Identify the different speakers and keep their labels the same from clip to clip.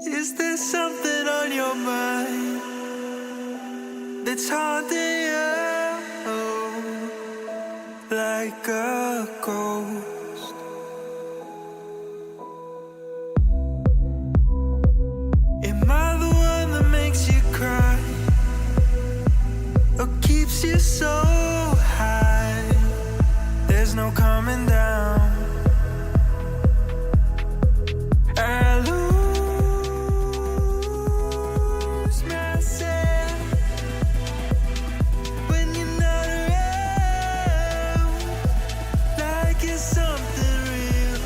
Speaker 1: Is there something on your mind that's haunting you like a ghost? Am I the one that makes you cry or keeps you so high? There's no coming down. I lose myself when you're not around, like it's something real.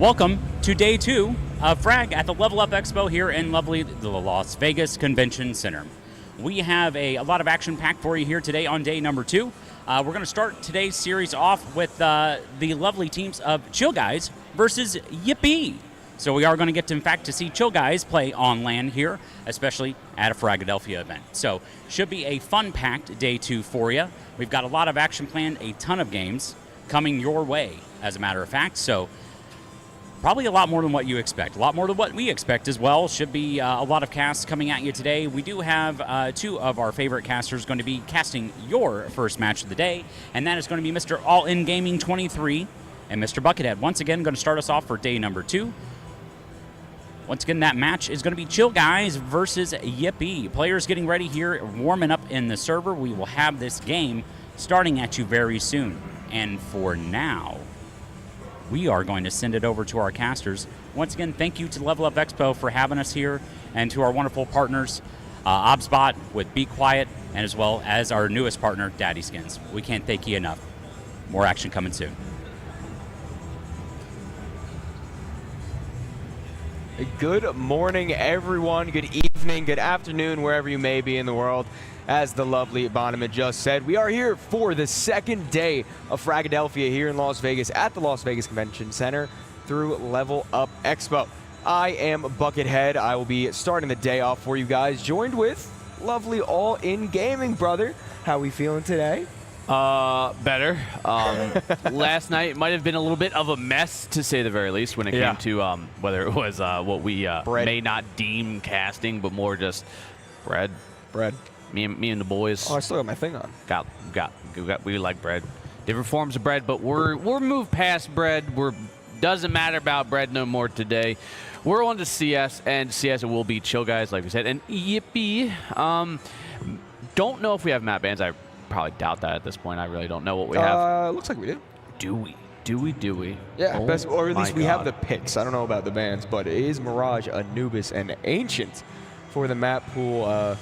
Speaker 2: Welcome to day 2 of Frag at the Level Up Expo here in lovely the Las Vegas Convention Center. We have a lot of action packed for you here today on day number 2. We're going to start today's series off with the lovely teams of Chill Guys versus Yippee. So we are going to get to, in fact, to see Chill Guys play on land here, especially at a FRAGxLVLUP event. So should be a fun-packed day 2 for you. We've got a lot of action planned, a ton of games coming your way, as a matter of fact. So probably a lot more than what you expect. A lot more than what we expect as well. Should be a lot of casts coming at you today. We do have 2 of our favorite casters going to be casting your first match of the day, and that is going to be Mr. All In Gaming 23 and Mr. Buckethead. Once again, going to start us off for day number 2. Once again, that match is going to be Chill Guys versus Yippee. Players getting ready here, warming up in the server. We will have this game starting at you very soon. And for now, we are going to send it over to our casters. Once again, thank you to Level Up Expo for having us here, and to our wonderful partners, ObsBot with Be Quiet, and as well as our newest partner, Daddy Skins. We can't thank you enough. More action coming soon.
Speaker 3: Good morning, everyone. Good evening, good afternoon, wherever you may be in the world. As the lovely Bonneman just said, we are here for the second day of FRAGxLVLUP here in Las Vegas at the Las Vegas Convention Center through Level Up Expo. I am Buckethead. I will be starting the day off for you guys, joined with lovely All In Gaming, brother. How we feeling today?
Speaker 4: Better. Last night might have been a little bit of a mess, to say the very least, when it came to whether it was what we may not deem casting, but more just bread. Me and the boys.
Speaker 3: Oh, I still got my thing on.
Speaker 4: We like bread. Different forms of bread, but we're moved past bread. Doesn't matter about bread no more today. We're on to CS, and CS it will be Chill Guys, like we said, and Yippee. Don't know if we have map bans. I probably doubt that at this point. I really don't know what we have.
Speaker 3: Looks like we do.
Speaker 4: Do we?
Speaker 3: Yeah,
Speaker 4: oh,
Speaker 3: best, or at least we have the picks. I don't know about the bans, but it is Mirage, Anubis, and Ancient for the map pool.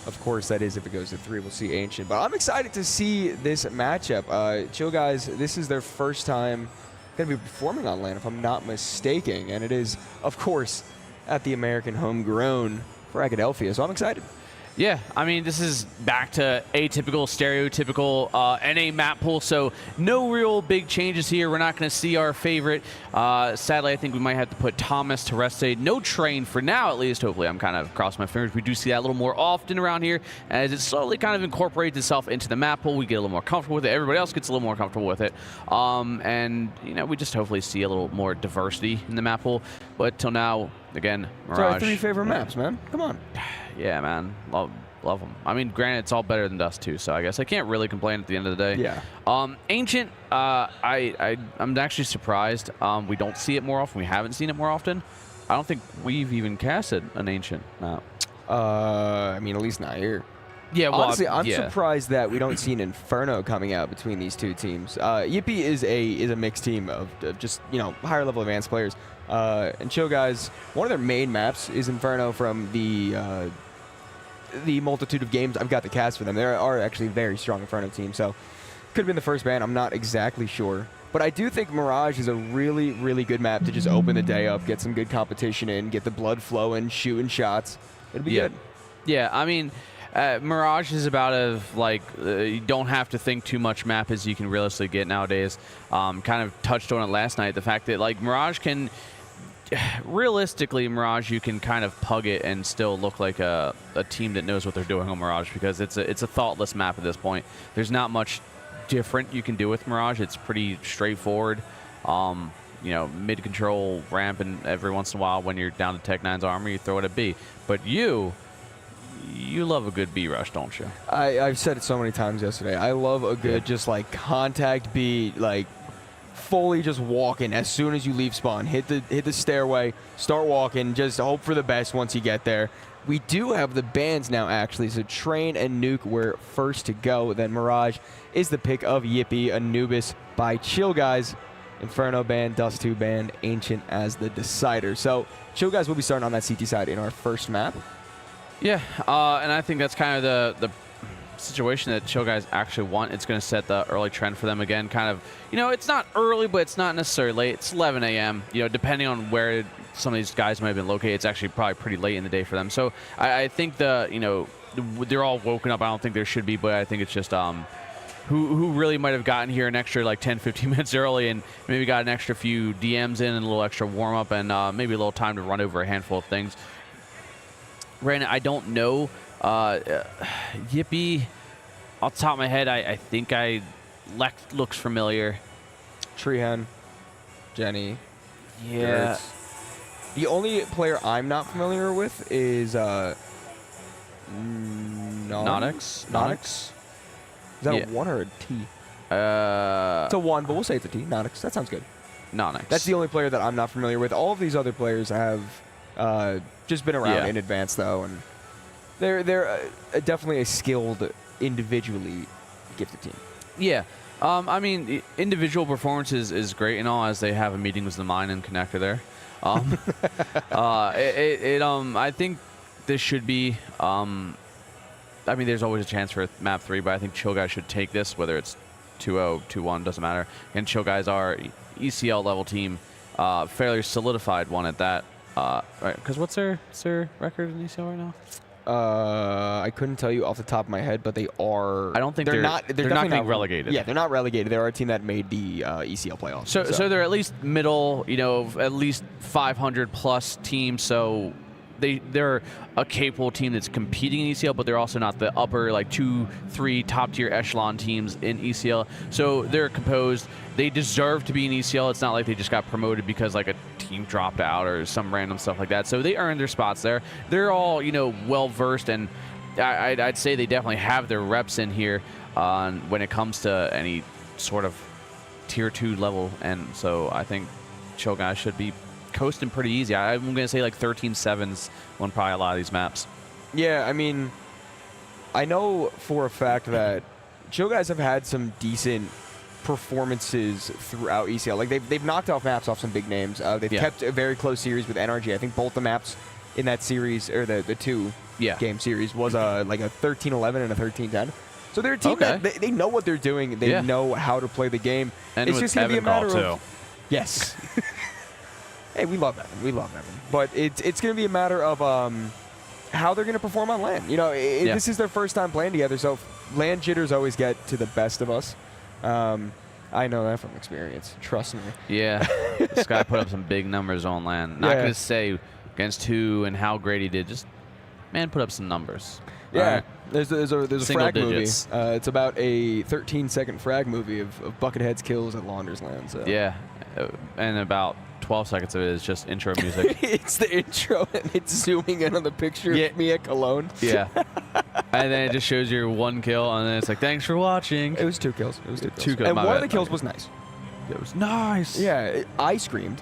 Speaker 3: Of course, that is if it goes to 3, we'll see Ancient. But I'm excited to see this matchup. Chill Guys, this is their first time going to be performing on LAN, if I'm not mistaken. And it is, of course, at the American homegrown FRAGxLVLUP. So I'm excited.
Speaker 4: Yeah, I mean, this is back to atypical, stereotypical NA map pool, so no real big changes here. We're not going to see our favorite. Sadly, I think we might have to put Thomas to rest today. No Train for now, at least. Hopefully, I'm kind of crossing my fingers. We do see that a little more often around here as it slowly kind of incorporates itself into the map pool. We get a little more comfortable with it. Everybody else gets a little more comfortable with it. And, you know, we just hopefully see a little more diversity in the map pool. But till now, again, Mirage.
Speaker 3: So our 3 favorite maps, man. Come on.
Speaker 4: Yeah, man. Love them. I mean, granted, it's all better than Dust, too, so I guess I can't really complain at the end of the day.
Speaker 3: Yeah.
Speaker 4: Ancient, I'm actually surprised. We don't see it more often. We haven't seen it more often. I don't think we've even casted an Ancient map.
Speaker 3: I mean, at least not here.
Speaker 4: Yeah, well,
Speaker 3: honestly, I'm surprised that we don't see an Inferno coming out between these 2 teams. Yippee is a mixed team of just, you know, higher level advanced players. And Chill Guys, one of their main maps is Inferno from the multitude of games I've got to cast for them. There are actually very strong Inferno teams, so could have been the first ban. I'm not exactly sure. But I do think Mirage is a really, really good map to just open the day up, get some good competition in, get the blood flowing, shooting shots. It'll be good.
Speaker 4: Yeah, I mean, Mirage is about you don't have to think too much map as you can realistically get nowadays. Kind of touched on it last night, the fact that like Mirage can, realistically, Mirage, you can kind of pug it and still look like a team that knows what they're doing on Mirage, because it's a thoughtless map at this point. There's not much different you can do with Mirage. It's pretty straightforward. You know, mid-control ramp, and every once in a while when you're down to Tech 9's armor, you throw it at B. But you love a good B rush, don't you?
Speaker 3: I've said it so many times yesterday. I love a good just like contact B, like fully just walking as soon as you leave spawn. Hit the stairway, start walking, just hope for the best once you get there. We do have the bans now, actually, so Train and Nuke were first to go. Then Mirage is the pick of Yippee, Anubis by Chill Guys, Inferno ban, Dust 2 ban, Ancient as the decider. So Chill Guys will be starting on that CT side in our first map.
Speaker 4: Yeah, and I think that's kind of the situation that Chill Guys actually want. It's going to set the early trend for them again. Kind of, it's not early, but it's not necessarily late. It's 11 a.m. Depending on where some of these guys might have been located, it's actually probably pretty late in the day for them. So I think they're all woken up. I don't think there should be, but I think it's just who really might have gotten here an extra like 10, 15 minutes early and maybe got an extra few DMs in and a little extra warm up and maybe a little time to run over a handful of things. Brandon, I don't know. Yippee, off the top of my head, I think Lex looks familiar.
Speaker 3: Treehan, Jenny.
Speaker 4: Yeah.
Speaker 3: Gertz. The only player I'm not familiar with is
Speaker 4: Nodix.
Speaker 3: Is that a 1 or a T? It's a 1, but we'll say it's a T. Nodix. That sounds good.
Speaker 4: Nodix.
Speaker 3: That's the only player that I'm not familiar with. All of these other players have just been around in advance, though, and they're definitely a skilled, individually gifted team.
Speaker 4: Yeah. I mean, individual performance is great and all, as they have a meeting with the mind and connector there. I think this should be. I mean, there's always a chance for map 3, but I think Chill Guys should take this, whether it's 2-0, 2-1, doesn't matter. And Chill Guys are ECL level team, fairly solidified one at that. Right? Because what's their record in ECL right now?
Speaker 3: I couldn't tell you off the top of my head, but they are.
Speaker 4: I don't think they're not getting relegated.
Speaker 3: Yeah, they're not relegated. They're a team that made the ECL playoffs.
Speaker 4: So they're at least middle, at least 500 plus team. So they're a capable team that's competing in ECL, but they're also not the upper 2, 3 top tier echelon teams in ECL. So they're composed. They deserve to be in ECL. It's not like they just got promoted because a team dropped out or some random stuff like that. So they earned their spots there. They're all well versed, and I'd say they definitely have their reps in here when it comes to any sort of tier 2 level. And so I think Chill Guys should be coasting pretty easy. I'm going to say 13-7s on probably a lot of these maps.
Speaker 3: Yeah, I mean, I know for a fact that Chill Guys have had some decent performances throughout ECL. They've knocked off maps off some big names. They've kept a very close series with NRG. I think both the maps in that series, or the 2 game series, was a 13-11 and a 13-10. So they're a team that they know what they're doing. They know how to play the game.
Speaker 4: And
Speaker 3: it's just going to be a matter of...
Speaker 4: too.
Speaker 3: Yes. Hey, we love Evan. We love Evan. But it's going to be a matter of how they're going to perform on LAN. This is their first time playing together, so LAN jitters always get to the best of us. I know that from experience. Trust me.
Speaker 4: Yeah. This guy put up some big numbers on LAN. Not going to say against who and how great he did. Just, man, put up some numbers.
Speaker 3: Yeah. Right. There's a frag
Speaker 4: digits.
Speaker 3: movie. It's about a 13-second frag movie of Buckethead's kills at Launders Land. So.
Speaker 4: Yeah. And about 12 seconds of it is just intro music.
Speaker 3: It's the intro, and it's zooming in on the picture of me at Cologne.
Speaker 4: Yeah. And then it just shows your 1 kill, and then it's thanks for watching.
Speaker 3: It was 2 kills. It was 2 kills.
Speaker 4: 2 kills.
Speaker 3: And one of the kills was nice.
Speaker 4: It was nice.
Speaker 3: Yeah, I screamed.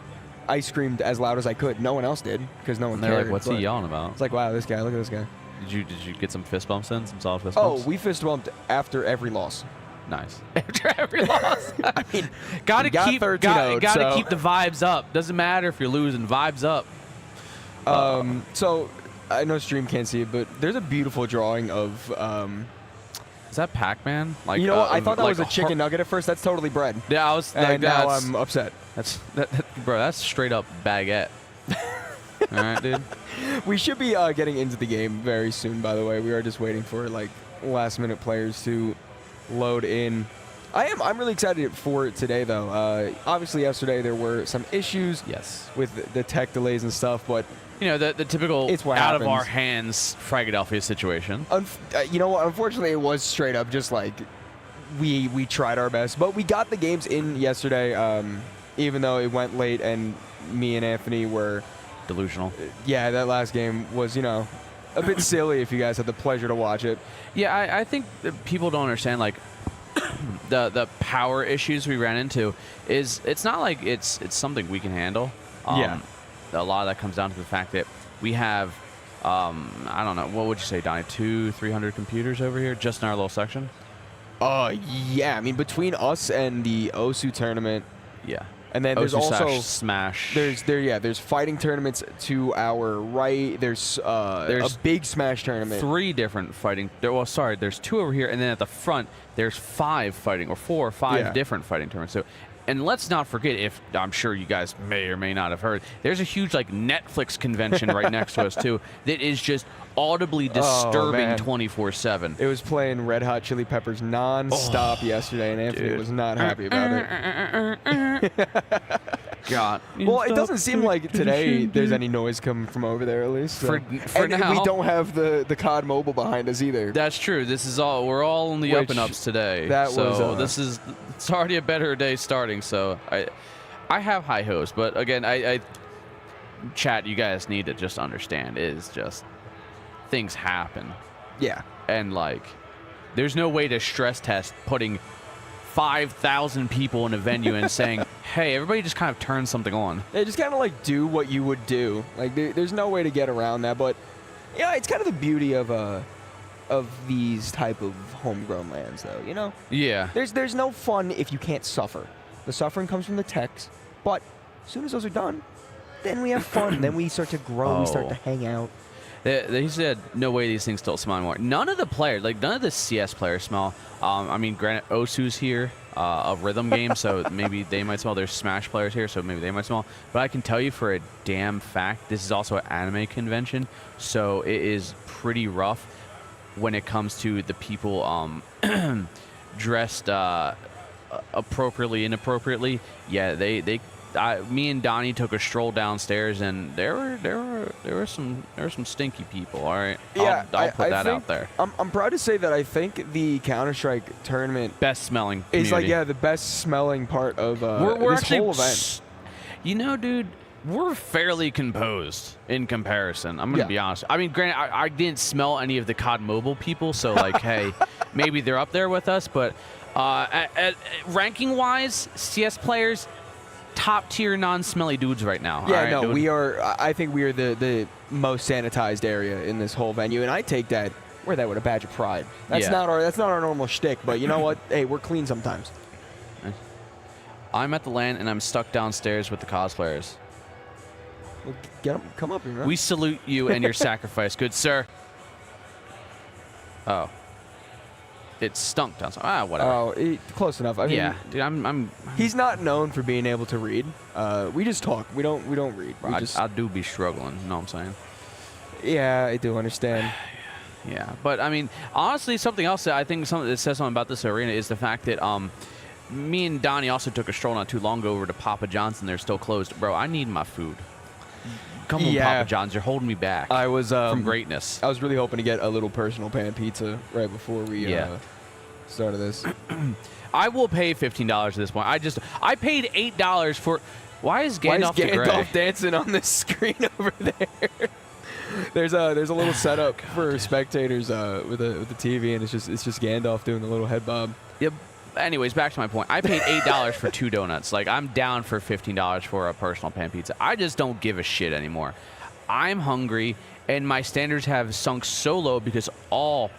Speaker 3: I screamed as loud as I could. No one else did, because no one cared.
Speaker 4: They're like, what's he yelling about?
Speaker 3: It's wow, this guy, look at this guy.
Speaker 4: Did you get some fist bumps in? Some solid fist bumps?
Speaker 3: Oh, we fist bumped after every loss.
Speaker 4: Nice. After every loss. I mean, gotta keep the vibes up. Doesn't matter if you're losing. Vibes up.
Speaker 3: So I know stream can't see it, but there's a beautiful drawing of.
Speaker 4: Is that Pac-Man?
Speaker 3: I thought that was a chicken nugget at first. That's totally bread.
Speaker 4: Yeah, I was.
Speaker 3: And now I'm upset.
Speaker 4: Bro, that's straight up baguette. All right, dude.
Speaker 3: We should be getting into the game very soon. By the way, we are just waiting for last-minute players to load in. I'm really excited for it today, though. Obviously, yesterday there were some issues with the tech delays and stuff, but
Speaker 4: the typical out of our hands FRAGxLVLUP situation.
Speaker 3: You know what? Unfortunately, it was straight up just we tried our best, but we got the games in yesterday, even though it went late, and me and Anthony were
Speaker 4: delusional.
Speaker 3: Yeah, that last game was a bit silly if you guys had the pleasure to watch it.
Speaker 4: Yeah, I think that people don't understand the power issues we ran into it's not like it's something we can handle. A lot of that comes down to the fact that we have I don't know, what would you say, Donnie, 200-300 computers over here just in our little section?
Speaker 3: Yeah, I mean between us and the OSU tournament, And then there's also
Speaker 4: Smash.
Speaker 3: There's fighting tournaments to our right. There's a big Smash tournament.
Speaker 4: 3 different fighting. Well, sorry, there's 2 over here, and then at the front there's 5 fighting, or 4 or 5 different fighting tournaments. So, and let's not forget, if I'm sure you guys may or may not have heard, there's a huge like Netflix convention right next to us too that is just audibly disturbing 24/7.
Speaker 3: It was playing Red Hot Chili Peppers non-stop yesterday, and Anthony was not happy about it.
Speaker 4: God.
Speaker 3: Well, it doesn't seem like today there's any noise coming from over there, at least. So.
Speaker 4: For
Speaker 3: and
Speaker 4: now.
Speaker 3: we don't have the COD Mobile behind us either.
Speaker 4: That's true. This is all. We're all on the up and ups today. It's already a better day starting. So I have high hopes, but again, I chat. You guys need to just understand is just things happen.
Speaker 3: Yeah.
Speaker 4: And like, there's no way to stress test putting 5,000 people in a venue and saying, hey, everybody just kind of turn something on.
Speaker 3: Yeah, just kind of like do what you would do. Like there's no way to get around that. But yeah, it's kind of the beauty of these type of homegrown lands, though. You know.
Speaker 4: Yeah.
Speaker 3: There's no fun if you can't suffer. The suffering comes from the techs. But as soon as those are done, then we have fun. Then we start to grow. We start to hang out.
Speaker 4: He said, no way these things don't smell anymore. None of the players, like none of the CS players smell. I mean, granted, Osu's here, a rhythm game, so maybe they might smell. There's Smash players here, so maybe they might smell. But I can tell you for a damn fact, this is also an anime convention, so it is pretty rough when it comes to the people dressed appropriately, inappropriately. Yeah, me and Donnie took a stroll downstairs, and there were some stinky people. All right,
Speaker 3: yeah,
Speaker 4: I'll put that
Speaker 3: think,
Speaker 4: out there.
Speaker 3: I'm proud to say that I think the Counter-Strike tournament
Speaker 4: best smelling
Speaker 3: is like the best smelling part of
Speaker 4: we're
Speaker 3: this
Speaker 4: actually,
Speaker 3: whole event.
Speaker 4: You know, dude, we're fairly composed in comparison. I'm gonna be honest. I mean, granted, I didn't smell any of the COD Mobile people, so like, hey, maybe they're up there with us, but at ranking wise, CS players. Top tier non-smelly dudes right now.
Speaker 3: Yeah,
Speaker 4: right,
Speaker 3: no,
Speaker 4: dude?
Speaker 3: we are. I think we are the most sanitized area in this whole venue, and I take that wear that with a badge of pride. That's not our normal shtick, but you know what? Hey, we're clean sometimes.
Speaker 4: I'm at the LAN and I'm stuck downstairs with the cosplayers.
Speaker 3: Well, come up here, man.
Speaker 4: We salute you and your sacrifice, good sir. Oh. It stunk down. Whatever.
Speaker 3: Oh, close enough. I mean,
Speaker 4: yeah, dude,
Speaker 3: He's not known for being able to read. We just talk. We don't read.
Speaker 4: I do be struggling. You know what I'm saying?
Speaker 3: Yeah, I do understand.
Speaker 4: Yeah, but I mean, honestly, something else that I think that says something about this arena is the fact that me and Donnie also took a stroll not too long ago over to Papa John's, and they're still closed. Bro, I need my food. Come on, Papa John's, you're holding me back.
Speaker 3: I was
Speaker 4: from greatness.
Speaker 3: I was really hoping to get a little personal pan pizza right before we started this.
Speaker 4: I will pay $15 at this point. I paid $8 for. Why is Gandalf
Speaker 3: dancing on this screen over there? There's a little setup for spectators with the TV, and it's just Gandalf doing a little head bob.
Speaker 4: Yep. Anyways, back to my point. I paid $8 for 2 donuts. Like, I'm down for $15 for a personal pan pizza. I just don't give a shit anymore. I'm hungry, and my standards have sunk so low because all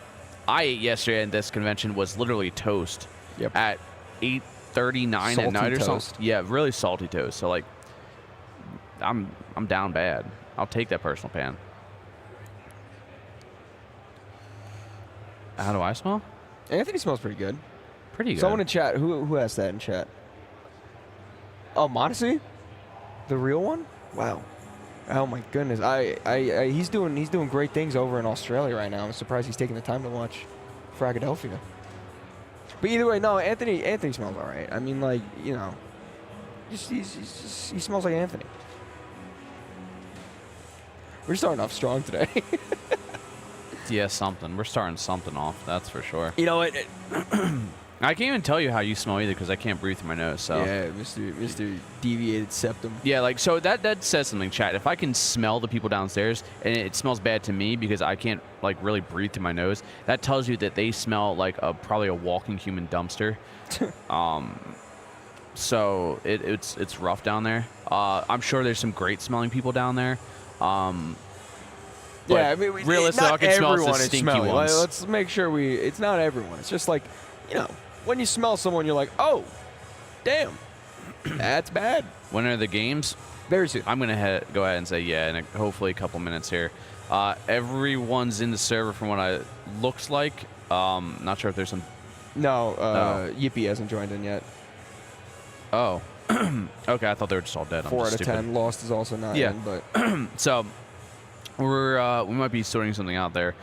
Speaker 4: I ate yesterday at this convention was literally toast at 8:39 at night or something. Yeah, really salty toast. So, like, I'm down bad. I'll take that personal pan. How do I smell?
Speaker 3: Anthony smells pretty good.
Speaker 4: Pretty good.
Speaker 3: Someone in chat, who asked that in chat? Oh, Modesty? The real one? Wow. Oh my goodness. He's doing great things over in Australia right now. I'm surprised he's taking the time to watch FRAGxLVLUP. But either way, no, Anthony smells all right. I mean, like, you know, he smells like Anthony. We're starting off strong today.
Speaker 4: Yeah, something. We're starting something off, that's for sure.
Speaker 3: You know what?
Speaker 4: I can't even tell you how you smell either because I can't breathe through my nose. So
Speaker 3: yeah, Mr. Deviated Septum.
Speaker 4: Yeah, like, so that says something, chat. If I can smell the people downstairs and it smells bad to me because I can't like really breathe through my nose, that tells you that they smell like probably a walking human dumpster. So it's rough down there. I'm sure there's some great smelling people down there.
Speaker 3: Yeah, I mean,
Speaker 4: realistically, I can smell the stinky ones.
Speaker 3: Like, let's make sure it's not everyone. It's just like, you know, when you smell someone, you're like, oh, damn. That's bad.
Speaker 4: When are the games?
Speaker 3: Very soon.
Speaker 4: I'm gonna go ahead and say yeah, in hopefully a couple minutes here. Everyone's in the server from what I looks like. Not sure if there's some.
Speaker 3: No, Yippee hasn't joined in yet.
Speaker 4: Oh, okay. I thought they were just all dead.
Speaker 3: 4
Speaker 4: I'm
Speaker 3: out
Speaker 4: just
Speaker 3: of
Speaker 4: stupid.
Speaker 3: 10. Lost is also not
Speaker 4: Yeah.
Speaker 3: in, but
Speaker 4: So we might be sorting something out there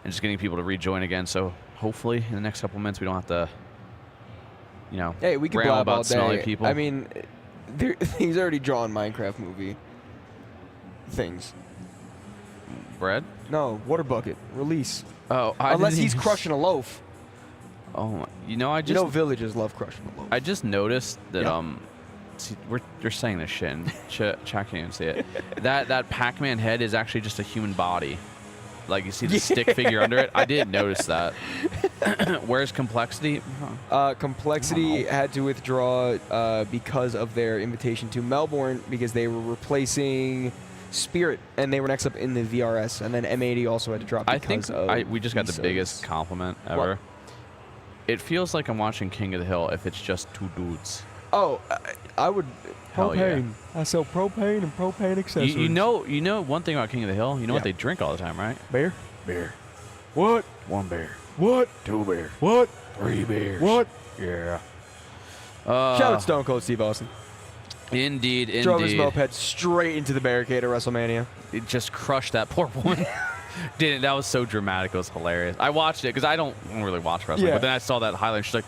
Speaker 4: and just getting people to rejoin again. So hopefully in the next couple minutes we don't have to,
Speaker 3: hey, we can
Speaker 4: rail
Speaker 3: blab
Speaker 4: about
Speaker 3: all
Speaker 4: smelly
Speaker 3: day.
Speaker 4: people.
Speaker 3: I mean, he's already drawn Minecraft movie things.
Speaker 4: Bread?
Speaker 3: No, water bucket release.
Speaker 4: Oh,
Speaker 3: Unless he's crushing a loaf.
Speaker 4: Oh, I just
Speaker 3: villagers love crushing a loaf.
Speaker 4: I just noticed that
Speaker 3: Yeah.
Speaker 4: see, you're saying this shit and chat can't even see it. that Pac-Man head is actually just a human body. Like you see the stick figure under it. I didn't notice that. Where's complexity?
Speaker 3: Complexity had to withdraw because of their invitation to Melbourne because they were replacing Spirit and they were next up in the VRS, and then M80 also had to drop.
Speaker 4: I think we just got the
Speaker 3: visas.
Speaker 4: biggest compliment ever.
Speaker 3: What?
Speaker 4: It feels like I'm watching King of the Hill if it's just two dudes.
Speaker 3: Oh, I would.
Speaker 4: Hell yeah.
Speaker 3: Propane. I sell propane and propane accessories.
Speaker 4: You know one thing about King of the Hill. You know what they drink all the time, right?
Speaker 3: Beer? Beer. What?
Speaker 4: 1 beer.
Speaker 3: What?
Speaker 4: 2 beer.
Speaker 3: What?
Speaker 4: 3 beers.
Speaker 3: What?
Speaker 4: Yeah.
Speaker 3: Shout out Stone Cold Steve Austin.
Speaker 4: Indeed.
Speaker 3: Drove his moped straight into the barricade at WrestleMania.
Speaker 4: It just crushed that poor woman. Didn't. That was so dramatic. It was hilarious. I watched it because I don't really watch wrestling.
Speaker 3: Yeah.
Speaker 4: But then I saw that highlight. She's like,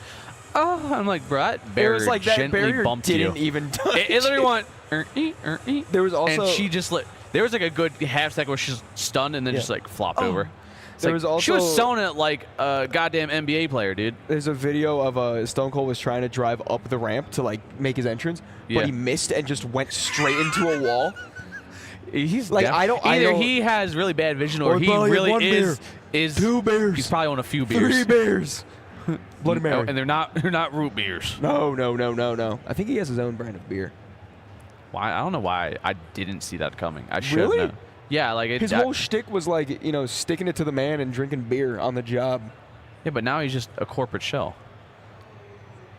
Speaker 4: "Oh," I'm like, "Bro, that barrier
Speaker 3: It was like that
Speaker 4: gently
Speaker 3: barrier
Speaker 4: bumped
Speaker 3: didn't
Speaker 4: you."
Speaker 3: even touch
Speaker 4: It literally
Speaker 3: you.
Speaker 4: went.
Speaker 3: There was also
Speaker 4: and she just there was like a good half second where she's stunned and then just like flopped over. It's
Speaker 3: There
Speaker 4: like,
Speaker 3: was also
Speaker 4: she was selling it like a goddamn NBA player, dude.
Speaker 3: There's a video of Stone Cold was trying to drive up the ramp to like make his entrance,
Speaker 4: Yeah.
Speaker 3: but he missed and just went straight into a wall.
Speaker 4: He's
Speaker 3: Like,
Speaker 4: either he has really bad vision or
Speaker 3: Or
Speaker 4: he
Speaker 3: probably
Speaker 4: really
Speaker 3: one
Speaker 4: is
Speaker 3: 2 beers.
Speaker 4: He's probably on a few beers.
Speaker 3: 3 beers. Bloody Mary.
Speaker 4: Oh, and they're not root beers.
Speaker 3: No. I think he has his own brand of beer.
Speaker 4: Why? I don't know why I didn't see that coming. I should
Speaker 3: Really?
Speaker 4: have. Yeah, like
Speaker 3: His whole shtick was like, sticking it to the man and drinking beer on the job.
Speaker 4: Yeah, but now he's just a corporate shell.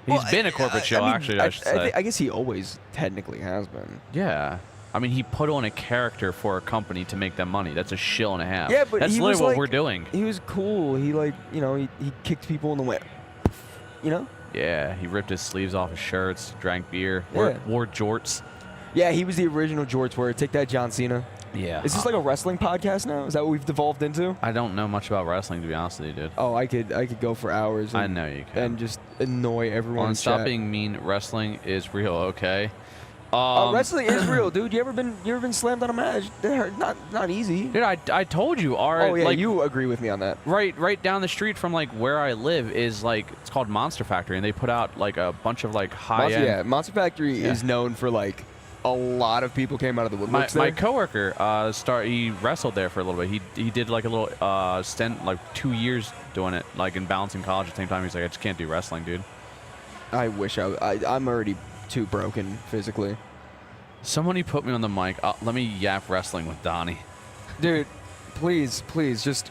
Speaker 4: He's been a corporate shell, actually, I should say.
Speaker 3: I guess he always technically has been.
Speaker 4: Yeah. I mean, he put on a character for a company to make them money. That's a shill and a half.
Speaker 3: Yeah, but
Speaker 4: that's
Speaker 3: he
Speaker 4: literally
Speaker 3: was
Speaker 4: what
Speaker 3: like,
Speaker 4: we're doing.
Speaker 3: He was cool. He he kicked people in the whip.
Speaker 4: Yeah, he ripped his sleeves off his shirts, drank beer,
Speaker 3: Yeah.
Speaker 4: wore jorts.
Speaker 3: Yeah, he was the original George Ware. Take that, John Cena.
Speaker 4: Yeah.
Speaker 3: Is this like a wrestling podcast now? Is that what we've devolved into?
Speaker 4: I don't know much about wrestling, to be honest with you, dude.
Speaker 3: Oh, I could go for hours.
Speaker 4: I
Speaker 3: And,
Speaker 4: know you can.
Speaker 3: and just annoy everyone.
Speaker 4: On
Speaker 3: in
Speaker 4: stop
Speaker 3: chat.
Speaker 4: being mean, wrestling is real, okay?
Speaker 3: Wrestling is real, dude. You ever been slammed on a match? They're not easy.
Speaker 4: Dude, I told you,
Speaker 3: Oh yeah,
Speaker 4: like,
Speaker 3: you agree with me on that.
Speaker 4: right down the street from like where I live is like it's called Monster Factory, and they put out like a bunch of like high end.
Speaker 3: Monster Factory
Speaker 4: Yeah.
Speaker 3: is known for like a lot of people came out of the woodworks
Speaker 4: My
Speaker 3: there.
Speaker 4: coworker he wrestled there for a little bit. He did like a little stint, like 2 years doing it, like in balancing college at the same time. He's like, I just can't do wrestling, dude.
Speaker 3: I wish I'm already too broken physically.
Speaker 4: Somebody put me on the mic. Let me yap wrestling with Donnie.
Speaker 3: Dude, please, just.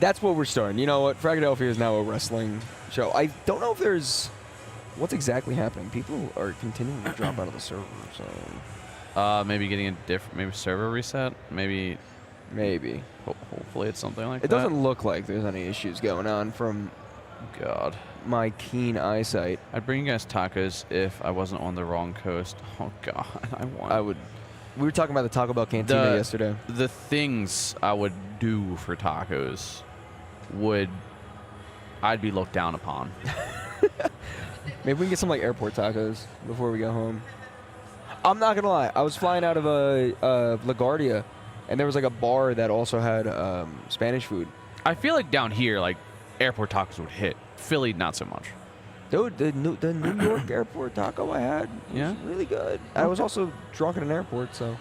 Speaker 3: That's what we're starting. You know what? FRAGxLVLUP is now a wrestling show. I don't know if there's. What's exactly happening? People are continuing to drop out of the server, so.
Speaker 4: Maybe getting a different, maybe server reset. Maybe. Hopefully it's something like that.
Speaker 3: It doesn't look like there's any issues going on from
Speaker 4: God.
Speaker 3: my keen eyesight.
Speaker 4: I'd bring you guys tacos if I wasn't on the wrong coast. Oh God,
Speaker 3: I would. We were talking about the Taco Bell Cantina yesterday.
Speaker 4: The things I would do for tacos I'd be looked down upon.
Speaker 3: Maybe we can get some like airport tacos before we go home. I'm not gonna lie. I was flying out of LaGuardia, and there was like a bar that also had Spanish food.
Speaker 4: I feel like down here, like airport tacos would hit. Philly, not so much.
Speaker 3: Dude, the New York airport taco I had was really good. I was also drunk at an airport, so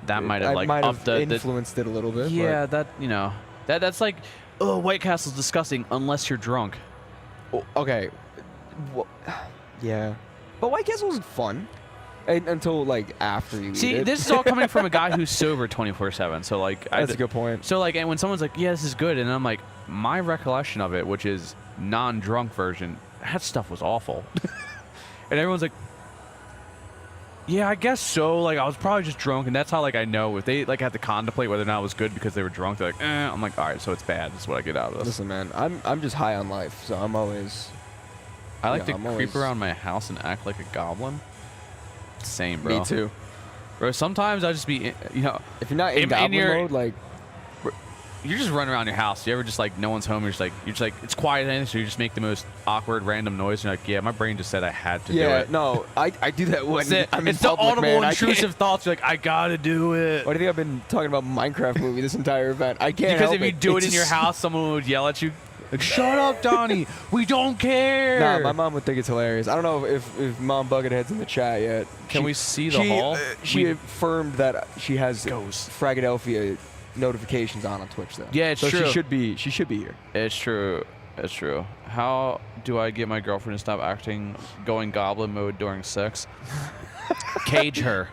Speaker 4: That might have like
Speaker 3: might
Speaker 4: upped
Speaker 3: have influenced it a little bit.
Speaker 4: Yeah, that's like, oh, White Castle's disgusting unless you're drunk.
Speaker 3: But, okay. Yeah, but White Castle was fun until like after you
Speaker 4: See,
Speaker 3: eat it.
Speaker 4: this is all coming from a guy who's sober 24/7. So like,
Speaker 3: That's a good point.
Speaker 4: So like, and when someone's like, "Yeah, this is good," and I'm like, my recollection of it, which is non-drunk version, that stuff was awful. And everyone's like, Yeah, I guess so. Like, I was probably just drunk, and that's how, like, I know if they, like, had to contemplate whether or not it was good because they were drunk. They're like, I'm like, all right, so it's bad. That's what I get out of this.
Speaker 3: Listen, man, I'm just high on life, so I'm always.
Speaker 4: I like to
Speaker 3: I'm
Speaker 4: creep
Speaker 3: always-
Speaker 4: around my house and act like a goblin. Same, bro.
Speaker 3: Me too.
Speaker 4: Bro, sometimes I just be, you know,
Speaker 3: If you're not in goblin mode, like,
Speaker 4: you're just running around your house. You ever just like no one's home? You're just like it's quiet, and so you just make the most awkward random noise. And you're like, yeah, my brain just said I had to do
Speaker 3: yeah,
Speaker 4: it.
Speaker 3: no, I do that when I'm in
Speaker 4: it's the
Speaker 3: public,
Speaker 4: audible
Speaker 3: man.
Speaker 4: intrusive thoughts. You're like, I gotta do it.
Speaker 3: Why do you think I've been talking about Minecraft movie this entire event? I can't
Speaker 4: Because
Speaker 3: help
Speaker 4: if you
Speaker 3: it.
Speaker 4: do
Speaker 3: It's
Speaker 4: it in your
Speaker 3: just-
Speaker 4: house, someone would yell at you. Like, shut up, Donnie. We don't care.
Speaker 3: Nah, my mom would think it's hilarious. I don't know if Mom Buckethead's in the chat yet.
Speaker 4: Can we see the hall?
Speaker 3: She
Speaker 4: We-
Speaker 3: affirmed that she has
Speaker 4: Goes.
Speaker 3: FRAGxLVLUP notifications on Twitch though.
Speaker 4: Yeah, it's
Speaker 3: so
Speaker 4: true.
Speaker 3: She should be here.
Speaker 4: It's true. It's true. How do I get my girlfriend to stop acting, going goblin mode during sex? Cage her.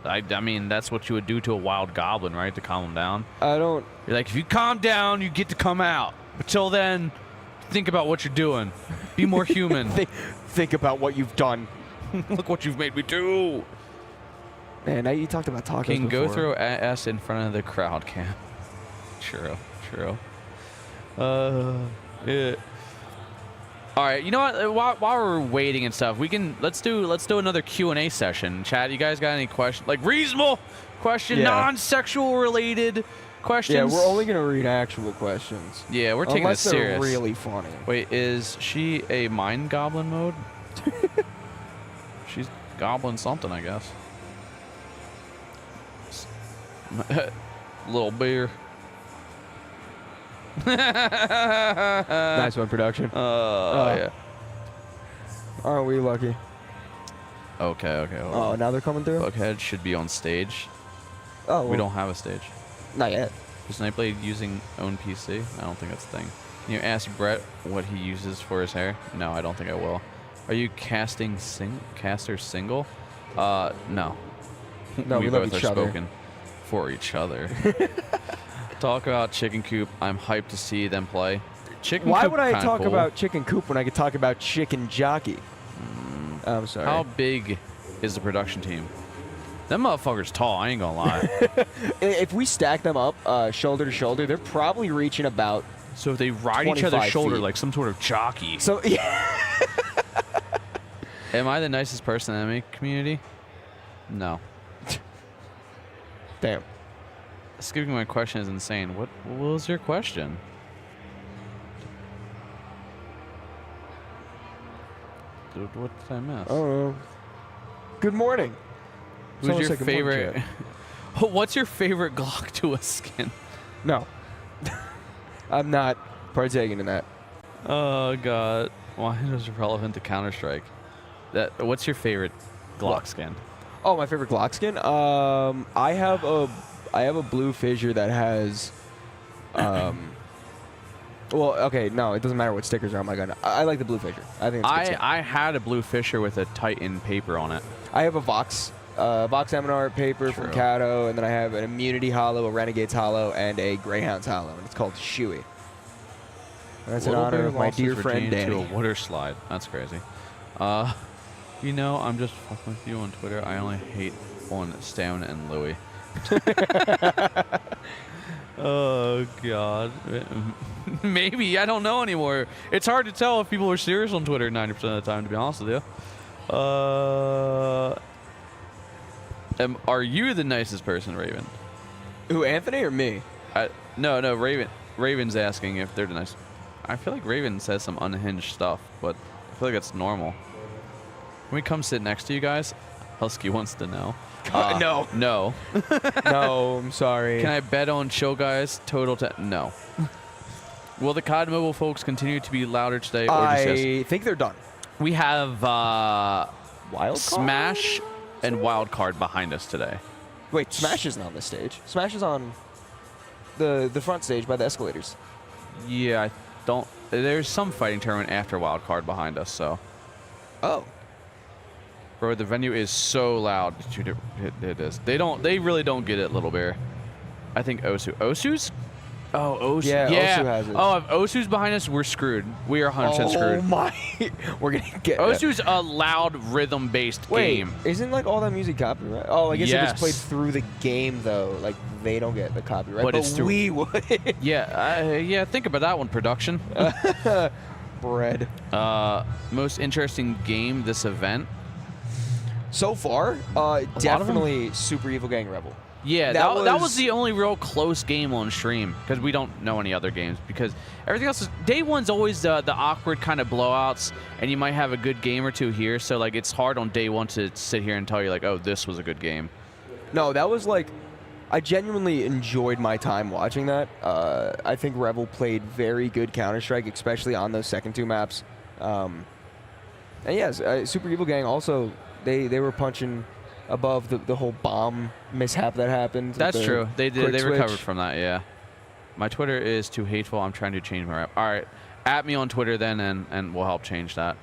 Speaker 4: I mean, that's what you would do to a wild goblin, right? To calm him down.
Speaker 3: I don't.
Speaker 4: You're like, if you calm down, you get to come out. But till then, think about what you're doing. Be more human.
Speaker 3: Think about what you've done.
Speaker 4: Look what you've made me do.
Speaker 3: Man, now you talked about tacos
Speaker 4: Can go
Speaker 3: before.
Speaker 4: throw ass in front of the crowd cam. True. Yeah. All right, you know what? While we're waiting and stuff, let's do another Q&A session. Chat, you guys got any questions? Like reasonable question,
Speaker 3: Yeah.
Speaker 4: non-sexual related questions?
Speaker 3: Yeah, we're only gonna read actual questions.
Speaker 4: Yeah, we're taking
Speaker 3: Unless
Speaker 4: this serious.
Speaker 3: they're really funny.
Speaker 4: Wait, is she a mind goblin mode? She's goblin something, I guess. Little beer.
Speaker 3: Nice one, production.
Speaker 4: Yeah.
Speaker 3: Aren't we lucky?
Speaker 4: Okay. hold
Speaker 3: Oh,
Speaker 4: on.
Speaker 3: now they're coming through.
Speaker 4: Buckhead should be on stage.
Speaker 3: Oh,
Speaker 4: We don't have a stage.
Speaker 3: Not yet.
Speaker 4: Is Nightblade using own PC? I don't think that's a thing. Can you ask Brett what he uses for his hair? No, I don't think I will. Are you caster single? No.
Speaker 3: No,
Speaker 4: we
Speaker 3: we love
Speaker 4: both
Speaker 3: each
Speaker 4: are
Speaker 3: other.
Speaker 4: spoken for each other. Talk about Chicken Coop. I'm hyped to see them play. Chicken
Speaker 3: Why
Speaker 4: Coop
Speaker 3: would I
Speaker 4: kinda
Speaker 3: talk
Speaker 4: cool.
Speaker 3: about Chicken Coop when I could talk about Chicken Jockey? I'm sorry.
Speaker 4: How big is the production team? Them motherfuckers tall. I ain't gonna lie.
Speaker 3: If we stack them up shoulder to shoulder, they're probably reaching about.
Speaker 4: So if they ride each
Speaker 3: 25
Speaker 4: other's shoulder
Speaker 3: feet.
Speaker 4: like some sort of jockey.
Speaker 3: So yeah.
Speaker 4: Am I the nicest person in the anime community? No.
Speaker 3: Damn.
Speaker 4: Skipping my question is insane. What was your question? Dude, what did I miss?
Speaker 3: Oh. Good morning.
Speaker 4: Who's
Speaker 3: Someone
Speaker 4: your
Speaker 3: said good morning,
Speaker 4: favorite?
Speaker 3: Chad.
Speaker 4: What's your favorite Glock to a skin?
Speaker 3: No. I'm not partaking in that.
Speaker 4: Oh god. Why is it relevant to Counter-Strike? What's your favorite Glock skin?
Speaker 3: Oh, my favorite Glock skin. I have a blue fissure that has. Well, okay, no, it doesn't matter what stickers are on my gun. I like the blue fissure. I think it's a good skin.
Speaker 4: I had a blue Fisher with a Titan paper on it.
Speaker 3: I have a Vox Eminar paper from
Speaker 4: True.
Speaker 3: Kato, and then I have an Immunity Hollow, a Renegade's Hollow, and a Greyhound's Hollow, and it's called Shuey. That's in
Speaker 4: Little
Speaker 3: honor
Speaker 4: Bear
Speaker 3: of my
Speaker 4: lost his
Speaker 3: dear friend
Speaker 4: virginity
Speaker 3: Danny.
Speaker 4: to a water slide. That's crazy. You know, I'm just fucking with you on Twitter. I only hate on Stan and Louie. Oh god. Maybe, I don't know anymore. It's hard to tell if people are serious on Twitter 90% of the time, to be honest with you. Are you the nicest person, Raven?
Speaker 3: Who, Anthony or me?
Speaker 4: No, Raven. Raven's asking if they're the nice. I feel like Raven says some unhinged stuff, but I feel like that's normal. Can we come sit next to you guys? Husky wants to know.
Speaker 3: No.
Speaker 4: No.
Speaker 3: No, I'm sorry.
Speaker 4: Can I bet on Chill Guys total no. Will the COD Mobile folks continue to be louder today? Or just yes?
Speaker 3: I think they're done.
Speaker 4: We have
Speaker 3: Wild
Speaker 4: Smash and Wildcard behind us today.
Speaker 3: Wait, Smash isn't on this stage. Smash is on the front stage by the escalators.
Speaker 4: Yeah, I don't. There's some fighting tournament after Wildcard behind us, so.
Speaker 3: Oh.
Speaker 4: Bro, the venue is so loud. It is. They really don't get it, Little Bear. I think Osu's Oh, Osu.
Speaker 3: Yeah, Osu has it.
Speaker 4: Oh, if Osu's behind us, we're screwed. We are 100% screwed.
Speaker 3: Oh my! We're gonna get
Speaker 4: Osu's a loud rhythm-based game.
Speaker 3: Isn't like all that music copyright? Oh, I guess if it's played through the game though, like they don't get the copyright, but
Speaker 4: it's
Speaker 3: we would.
Speaker 4: Yeah. Think about that one, production.
Speaker 3: Bread.
Speaker 4: Most interesting game this event.
Speaker 3: So far, definitely Super Evil Gang Rebel.
Speaker 4: Yeah, that was the only real close game on stream because we don't know any other games because everything else is day one's always the awkward kind of blowouts and you might have a good game or two here, so like it's hard on day one to sit here and tell you like, oh, this was a good game.
Speaker 3: No, that was like, I genuinely enjoyed my time watching that. I think Rebel played very good Counter-Strike, especially on those second two maps. And yes, Super Evil Gang also, they were punching above the whole bomb mishap that happened.
Speaker 4: That's true. They did. They
Speaker 3: switch.
Speaker 4: recovered from that. Yeah. My Twitter is too hateful. I'm trying to change my rap. All right, at me on Twitter then, and we'll help change that.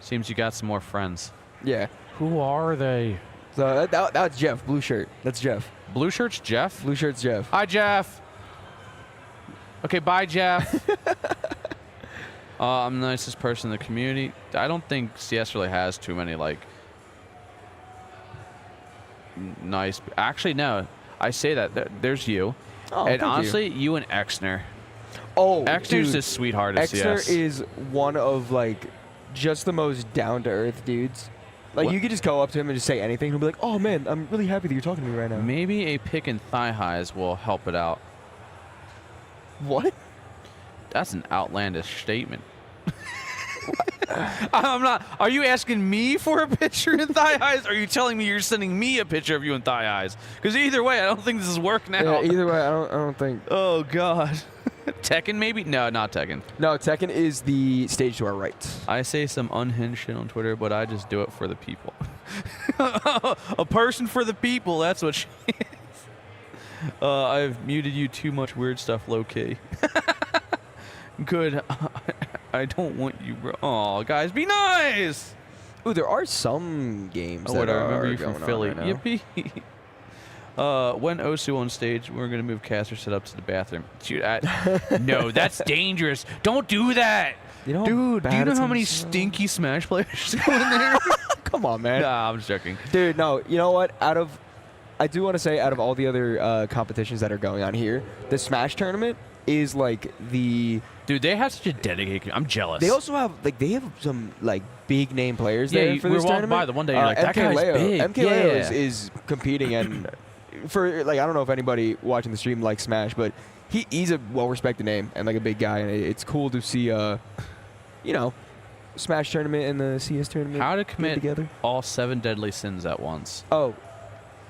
Speaker 4: Seems you got some more friends.
Speaker 3: Yeah.
Speaker 4: Who are they?
Speaker 3: So that's Jeff, blue shirt. That's Jeff.
Speaker 4: Blue shirt's Jeff.
Speaker 3: Blue shirt's Jeff.
Speaker 4: Hi, Jeff. Okay, bye, Jeff. I'm the nicest person in the community. I don't think CS really has too many like. Nice. Actually, no. I say that. There's you.
Speaker 3: Oh,
Speaker 4: and honestly,
Speaker 3: you
Speaker 4: and Exner.
Speaker 3: Oh,
Speaker 4: Exner's
Speaker 3: dude,
Speaker 4: the sweetheart of
Speaker 3: Exner
Speaker 4: CS.
Speaker 3: is one of like just the most down-to-earth dudes. Like you could just go up to him and just say anything. He'll be like, "Oh man, I'm really happy that you're talking to me right now."
Speaker 4: Maybe a pick and thigh highs will help it out.
Speaker 3: What?
Speaker 4: That's an outlandish statement. I'm not. Are you asking me for a picture in thigh highs? Or are you telling me you're sending me a picture of you in thigh highs? Because either way, I don't think this is work now.
Speaker 3: Yeah, either way, I don't think.
Speaker 4: Oh God. Tekken maybe? No, not Tekken.
Speaker 3: No, Tekken is the stage to our right.
Speaker 4: I say some unhinged shit on Twitter, but I just do it for the people. A person for the people. That's what she is. I've muted you too much weird stuff, low key. Good. I don't want you, bro. Oh, guys, be nice.
Speaker 3: Ooh, there are some games.
Speaker 4: Oh,
Speaker 3: that
Speaker 4: wait, I
Speaker 3: are
Speaker 4: remember you from
Speaker 3: going on
Speaker 4: Philly.
Speaker 3: right now.
Speaker 4: Yippee. When Osu on stage, we're gonna move caster setups to the bathroom. Dude, no, that's dangerous. Don't do that. Dude, do you know how many stinky Smash players go in there?
Speaker 3: Come on, man.
Speaker 4: Nah, I'm just joking.
Speaker 3: Dude, no. You know what? I do want to say, out of all the other competitions that are going on here, the Smash tournament is like the.
Speaker 4: Dude, they have such a dedicated. I'm jealous.
Speaker 3: They also have some like big name players there for this
Speaker 4: we were walking
Speaker 3: tournament.
Speaker 4: by the one day. You're like, that guy's
Speaker 3: Leo.
Speaker 4: big.
Speaker 3: MK Leo is competing, and for like I don't know if anybody watching the stream likes Smash, but he's a well-respected name and like a big guy, and it's cool to see Smash tournament and the CS tournament.
Speaker 4: How to commit
Speaker 3: together
Speaker 4: all 7 deadly sins at once.
Speaker 3: Oh,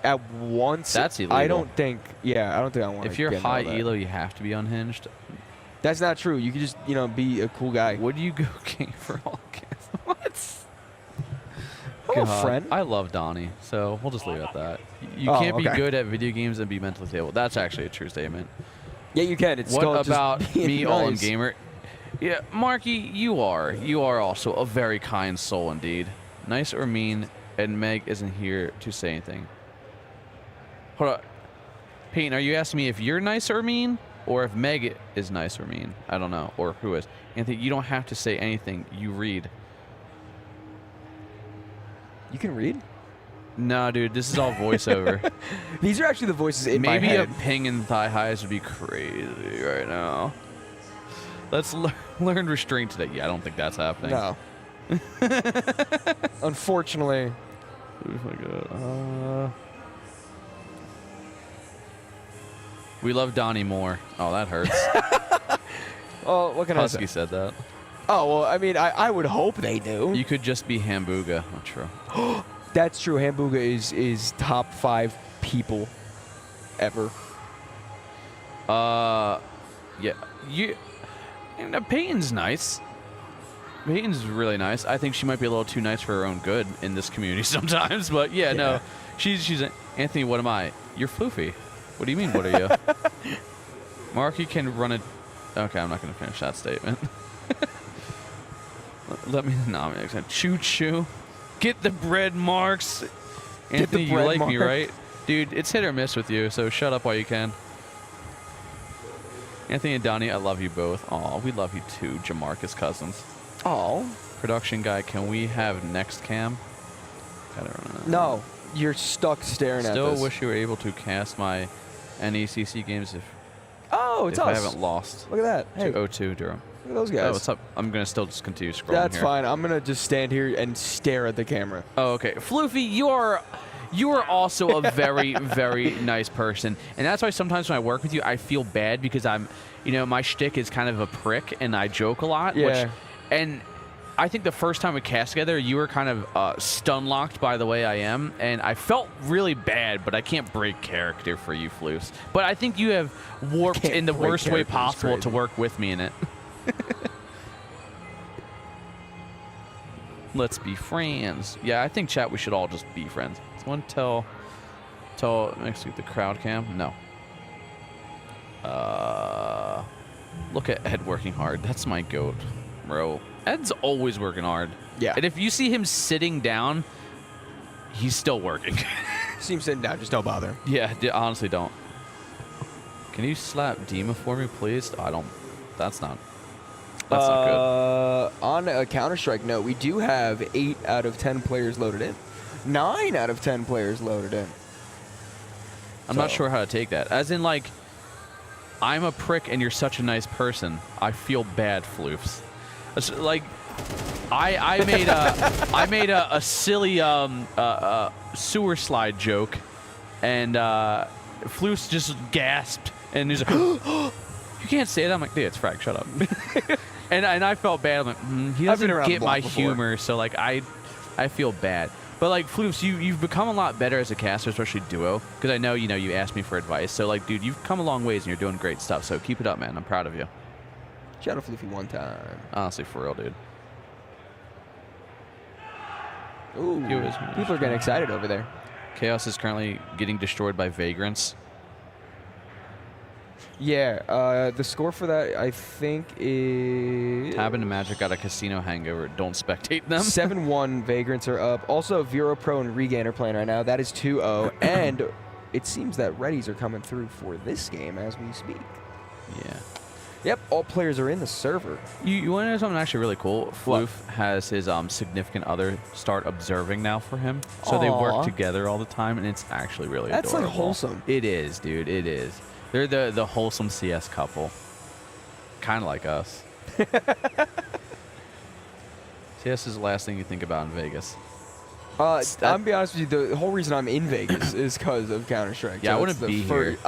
Speaker 3: at once.
Speaker 4: That's illegal.
Speaker 3: I don't think I want to.
Speaker 4: If you're high elo, you have to be unhinged.
Speaker 3: That's not true. You could just, be a cool guy.
Speaker 4: Would you go king for all kids? What?
Speaker 3: Oh, friend.
Speaker 4: I love Donnie, so we'll just leave it at that. You can't be good at video games and be mentally stable. That's actually a true statement.
Speaker 3: Yeah, you can. It's
Speaker 4: what
Speaker 3: still
Speaker 4: about
Speaker 3: just
Speaker 4: me,
Speaker 3: nice.
Speaker 4: all-in gamer? Yeah, Marky, you are also a very kind soul indeed. Nice or mean, and Meg isn't here to say anything. Hold on. Peyton, are you asking me if you're nice or mean? Or if Meg is nice or mean. I don't know. Or who is. Anthony, you don't have to say anything. You read.
Speaker 3: You can read?
Speaker 4: No, dude. This is all voiceover.
Speaker 3: These are actually the voices in my head.
Speaker 4: Maybe a ping and thigh highs would be crazy right now. Let's learn restraint today. Yeah, I don't think that's happening.
Speaker 3: No. Unfortunately.
Speaker 4: Oh my God. We love Donnie more. Oh, that hurts.
Speaker 3: Oh, what can I say?
Speaker 4: Husky said that.
Speaker 3: Oh, well, I mean, I would hope they do.
Speaker 4: You could just be Hambuga. Not true.
Speaker 3: That's true. Hambuga is top 5 people ever.
Speaker 4: Yeah. Peyton's nice. Peyton's really nice. I think she might be a little too nice for her own good in this community sometimes. But yeah. No. She's Anthony, what am I? You're floofy. What do you mean, what are you? Marky can run it. Okay, I'm not going to finish that statement. Let me. No, I'm going to choo choo. Get the bread, Marks. Anthony, you like me, right? Dude, it's hit or miss with you, so shut up while you can. Anthony and Donnie, I love you both. Aw, we love you too, Jamarcus Cousins.
Speaker 3: Oh.
Speaker 4: Production guy, can we have next cam? I don't know.
Speaker 3: No, you're stuck staring at
Speaker 4: Still
Speaker 3: this.
Speaker 4: wish you were able to cast my NECC games if
Speaker 3: It's
Speaker 4: I
Speaker 3: us.
Speaker 4: haven't lost.
Speaker 3: Look at that. Hey,
Speaker 4: To
Speaker 3: look
Speaker 4: O2 Durham.
Speaker 3: at those guys.
Speaker 4: Oh, what's up? I'm gonna still just continue scrolling
Speaker 3: That's
Speaker 4: here.
Speaker 3: fine. I'm gonna just stand here and stare at the camera.
Speaker 4: Oh, okay. Floofy, you are also a very, very nice person, and that's why sometimes when I work with you, I feel bad because my shtick is kind of a prick, and I joke a lot.
Speaker 3: Yeah.
Speaker 4: And I think the first time we cast together, you were kind of stun-locked by the way I am, and I felt really bad, but I can't break character for you, Floofs. But I think you have warped in the worst way possible to work with me in it. Let's be friends. Yeah, I think, chat, we should all just be friends. Someone tell next week the crowd cam? No. Look at Ed working hard. That's my goat, bro. Ed's always working hard.
Speaker 3: Yeah.
Speaker 4: And if you see him sitting down, he's still working.
Speaker 3: See him sitting down. Just don't bother.
Speaker 4: Yeah, honestly don't. Can you slap Dima for me, please? I don't. That's not good.
Speaker 3: On a Counter-Strike note, we do have 8 out of 10 players loaded in. 9 out of 10 players loaded in.
Speaker 4: I'm not sure how to take that. As in, like, I'm a prick and you're such a nice person. I feel bad, Floofs. It's like, I made a silly sewer slide joke, and Floofs just gasped, and he's like, "You can't say that." I'm like, "Dude, it's Frag. Shut up." and I felt bad. I'm like, he doesn't get my humor, so like I feel bad. But like Floofs, you've become a lot better as a caster, especially duo, because I know you asked me for advice. So like, dude, you've come a long ways and you're doing great stuff. So keep it up, man. I'm proud of you.
Speaker 3: Shout out Floofy one time.
Speaker 4: Honestly, for real, dude.
Speaker 3: Ooh, people are getting excited over there.
Speaker 4: Chaos is currently getting destroyed by vagrants.
Speaker 3: Yeah, the score for that, I think, is...
Speaker 4: Tab and Magic got a casino hangover. Don't spectate them.
Speaker 3: 7-1 Vagrants are up. Also, Vero Pro and Regain are playing right now. That is 2-0. And it seems that Readies are coming through for this game as we speak.
Speaker 4: Yeah.
Speaker 3: Yep, all players are in the server.
Speaker 4: You want to know something actually really cool? Floof has his significant other start observing now for him. So they work together all the time, and it's actually really adorable.
Speaker 3: That's like wholesome.
Speaker 4: It is, dude. It is. They're the wholesome CS couple. Kind of like us. CS is the last thing you think about in Vegas.
Speaker 3: I'm gonna be honest with you, the whole reason I'm in Vegas is because of Counter-Strike.
Speaker 4: Yeah,
Speaker 3: so
Speaker 4: I wouldn't be here.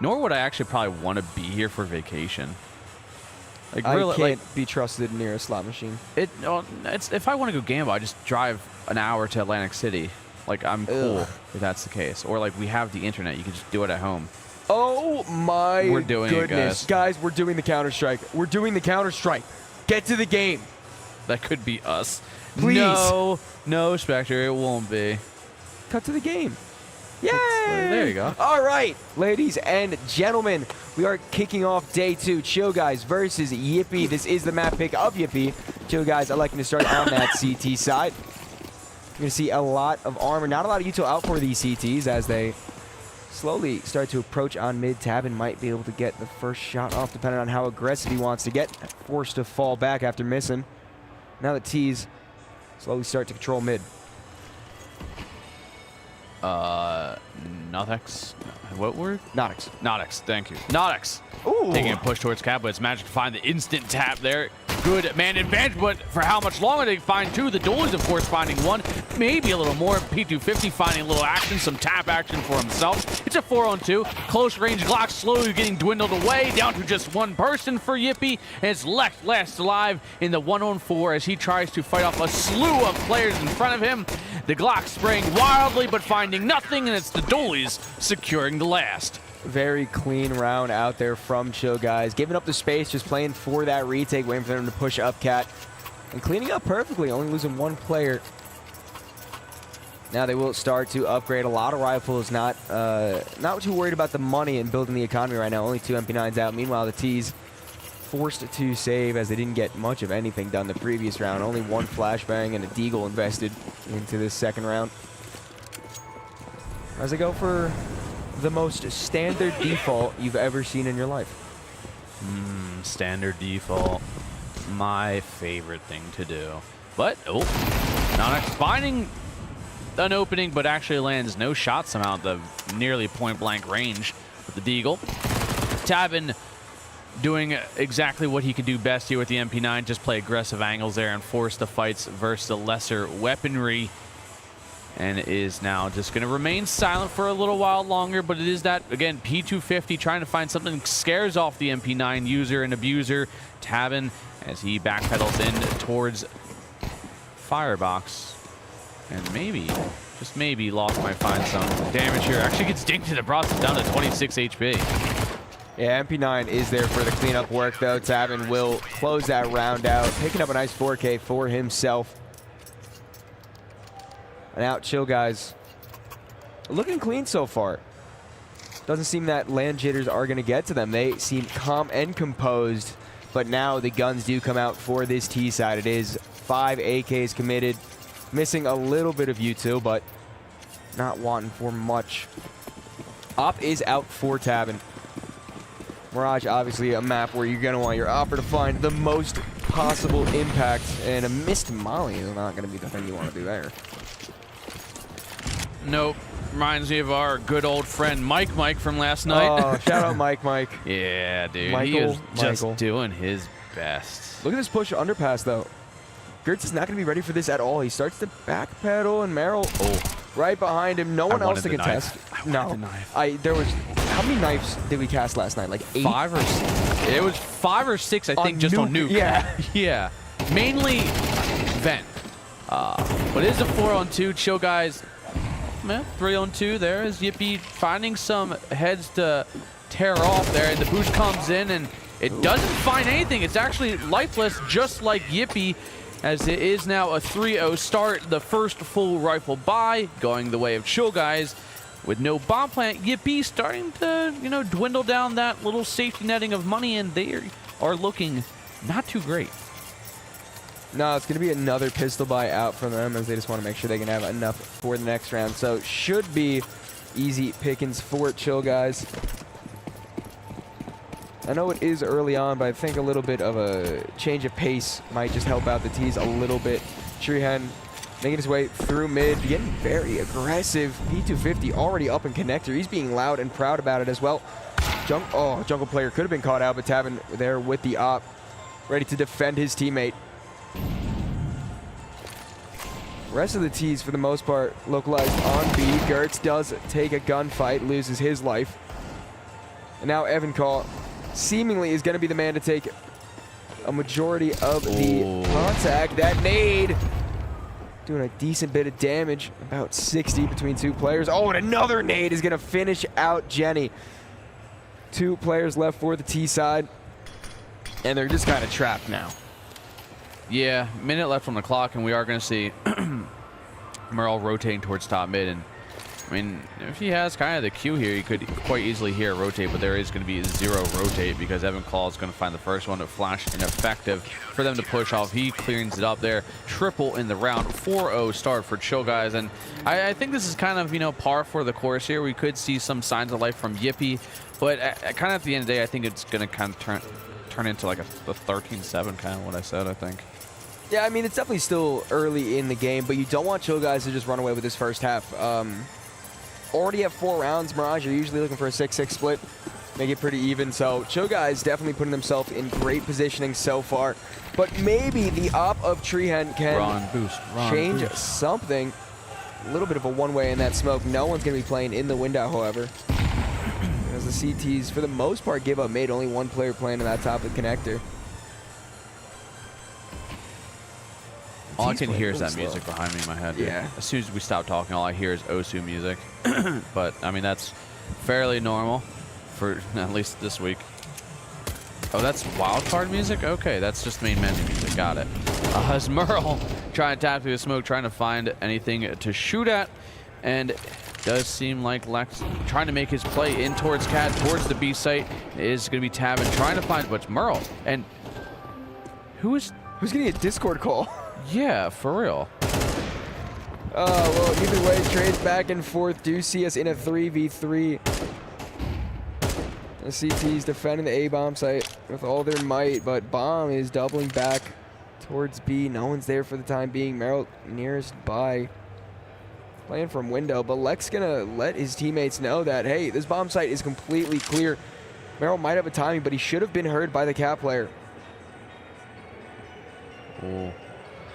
Speaker 3: Nor
Speaker 4: would I actually probably want to be here for vacation. Like,
Speaker 3: I
Speaker 4: really,
Speaker 3: can't be trusted near a slot machine.
Speaker 4: It's if I want to go gamble, I just drive an hour to Atlantic City. Like, I'm cool if that's the case. Or like, we have the internet, you can just do it at home.
Speaker 3: Oh my
Speaker 4: We're doing
Speaker 3: goodness.
Speaker 4: it, guys.
Speaker 3: We're doing the Counter-Strike. We're doing the Counter-Strike. Get to the game.
Speaker 4: That could be us.
Speaker 3: Please.
Speaker 4: No, Spectre, it won't be.
Speaker 3: Cut to the game. Yay!
Speaker 4: There you go.
Speaker 3: All right, ladies and gentlemen, we are kicking off day 2. Chill Guys versus Yippee. This is the map pick of Yippee. Chill Guys, I'd like to start on that CT side. You're going to see a lot of armor. Not a lot of util out for these CTs as they slowly start to approach on mid. Tabin might be able to get the first shot off depending on how aggressive he wants to get. Forced to fall back after missing. Now the T's slowly start to control mid.
Speaker 4: Nothex. What word?
Speaker 3: Nodex.
Speaker 4: Nodex, thank you. Nodex.
Speaker 3: Ooh.
Speaker 4: Taking a push towards Cap, but it's Magic to find the instant tap there. Good man advantage, but for how much longer they find 2? The Doolies, of course, finding 1. Maybe a little more. P250 finding a little action, some tap action for himself. It's a 4-on-2. Close range Glock slowly getting dwindled away, down to just 1 person for Yippee. And it's last alive in the 1-on-4 as he tries to fight off a slew of players in front of him. The Glock spraying wildly, but finding nothing, and it's the Doolies securing the last.
Speaker 3: Very clean round out there from Chill Guys. Giving up the space, just playing for that retake, waiting for them to push up Cat. And cleaning up perfectly, only losing 1 player. Now they will start to upgrade. A lot of rifles, not too worried about the money and building the economy right now. Only 2 MP9s out. Meanwhile, the T's forced to save as they didn't get much of anything done the previous round. Only 1 flashbang and a deagle invested into this second round. As they go for the most standard default you've ever seen in your life?
Speaker 4: Standard default. My favorite thing to do. But, oh, Nonex finding an opening, but actually lands no shot somehow at the nearly point-blank range with the Deagle. Tabin doing exactly what he can do best here with the MP9, just play aggressive angles there and force the fights versus the lesser weaponry. And is now just going to remain silent for a little while longer, but it is that, again, P250 trying to find something that scares off the MP9 user and abuser. Tabin, as he backpedals in towards Firebox. And maybe, just maybe, Lost might find some damage here. Actually gets dinged to the Bronson down to 26 HP.
Speaker 3: Yeah, MP9 is there for the cleanup work, though. Tabin will close that round out, picking up a nice 4K for himself. And out Chill Guys looking clean so far. Doesn't seem that land jitters are going to get to them. They seem calm and composed, but now the guns do come out for this T side. It is 5 AKs committed, missing a little bit of U2, but not wanting for much. Op is out for Tabin. Mirage, obviously a map where you're going to want your opper to find the most possible impact, and a missed molly is not going to be the thing you want to do there.
Speaker 4: Nope. Reminds me of our good old friend Mike from last night.
Speaker 3: Oh, shout out Mike.
Speaker 4: Yeah, dude.
Speaker 3: Michael,
Speaker 4: he is just
Speaker 3: Michael.
Speaker 4: doing his best.
Speaker 3: Look at this push underpass, though. Gertz is not going to be ready for this at all. He starts to backpedal, and Merrill right behind him. No one else to contest. No. There was, how many knives did we cast last night? Like 8?
Speaker 4: 5 or 6. It was 5 or 6, I think, just on nuke.
Speaker 3: Yeah.
Speaker 4: Yeah. Mainly vent. But it is a 4-on-2. Chill Guys. 3-on-2 there is Yippee finding some heads to tear off there, and the boost comes in and it doesn't find anything. It's actually lifeless, just like Yippee, as it is now a 3-0 start. The first full rifle buy going the way of Chill Guys with no bomb plant. Yippee starting to, dwindle down that little safety netting of money, and they are looking not too great.
Speaker 3: No, it's going to be another pistol buy out from them, as they just want to make sure they can have enough for the next round. So should be easy pickings for Chill Guys. I know it is early on, but I think a little bit of a change of pace might just help out the T's a little bit. Treehan making his way through mid, getting very aggressive. P250 already up in connector. He's being loud and proud about it as well. Jungle player could have been caught out, but Tabin there with the op, ready to defend his teammate. Rest of the T's, for the most part, localized on B. Gertz does take a gunfight, loses his life. And now Evan Call seemingly is going to be the man to take a majority of the contact. That nade doing a decent bit of damage, about 60 between 2 players. Oh, and another nade is going to finish out Jenny. 2 players left for the T side, and they're just kind of trapped now.
Speaker 4: Yeah, minute left on the clock, and we are going to see Merle rotating towards top mid. And I mean, if he has kind of the Q here, he could quite easily hear rotate, but there is going to be 0 rotate because Evan Claw is going to find the first one to flash ineffective for them to push off. He cleans it up there. Triple in the round. 4-0 start for Chill Guys. And I think this is kind of, par for the course here. We could see some signs of life from Yippee, but kind of at the end of the day, I think it's going to kind of turn into like a 13-7 kind of what I said, I think.
Speaker 3: Yeah, I mean, it's definitely still early in the game, but you don't want Chill Guys to just run away with this first half. Already have 4 rounds. Mirage, you're usually looking for a 6-6 split. Make it pretty even. So Chill Guys definitely putting themselves in great positioning so far. But maybe the op of Treehan can change something. A little bit of a one-way in that smoke. No one's going to be playing in the window, however. As the CTs, for the most part, give up mid. Only 1 player playing in that top of the connector.
Speaker 4: All I can hear is that music behind me in my head.
Speaker 3: Yeah.
Speaker 4: As soon as we stop talking, all I hear is Osu music. But, I mean, that's fairly normal for at least this week. Oh, that's wildcard music? Okay, that's just main menu music. Got it. As Merle trying to tap through the smoke, trying to find anything to shoot at. And it does seem like Lex trying to make his play in towards Cat, towards the B site. It is going to be Tabin trying to find what's Merle. And who's
Speaker 3: getting a Discord call?
Speaker 4: Yeah, for real.
Speaker 3: Well, either way, trades back and forth do see us in a 3v3. The CT's defending the A bomb site with all their might, but bomb is doubling back towards B. No one's there for the time being. Merrill nearest by, playing from window, but Lex gonna let his teammates know that, hey, this bomb site is completely clear. Merrill might have a timing, but he should have been heard by the cap player.
Speaker 4: Ooh.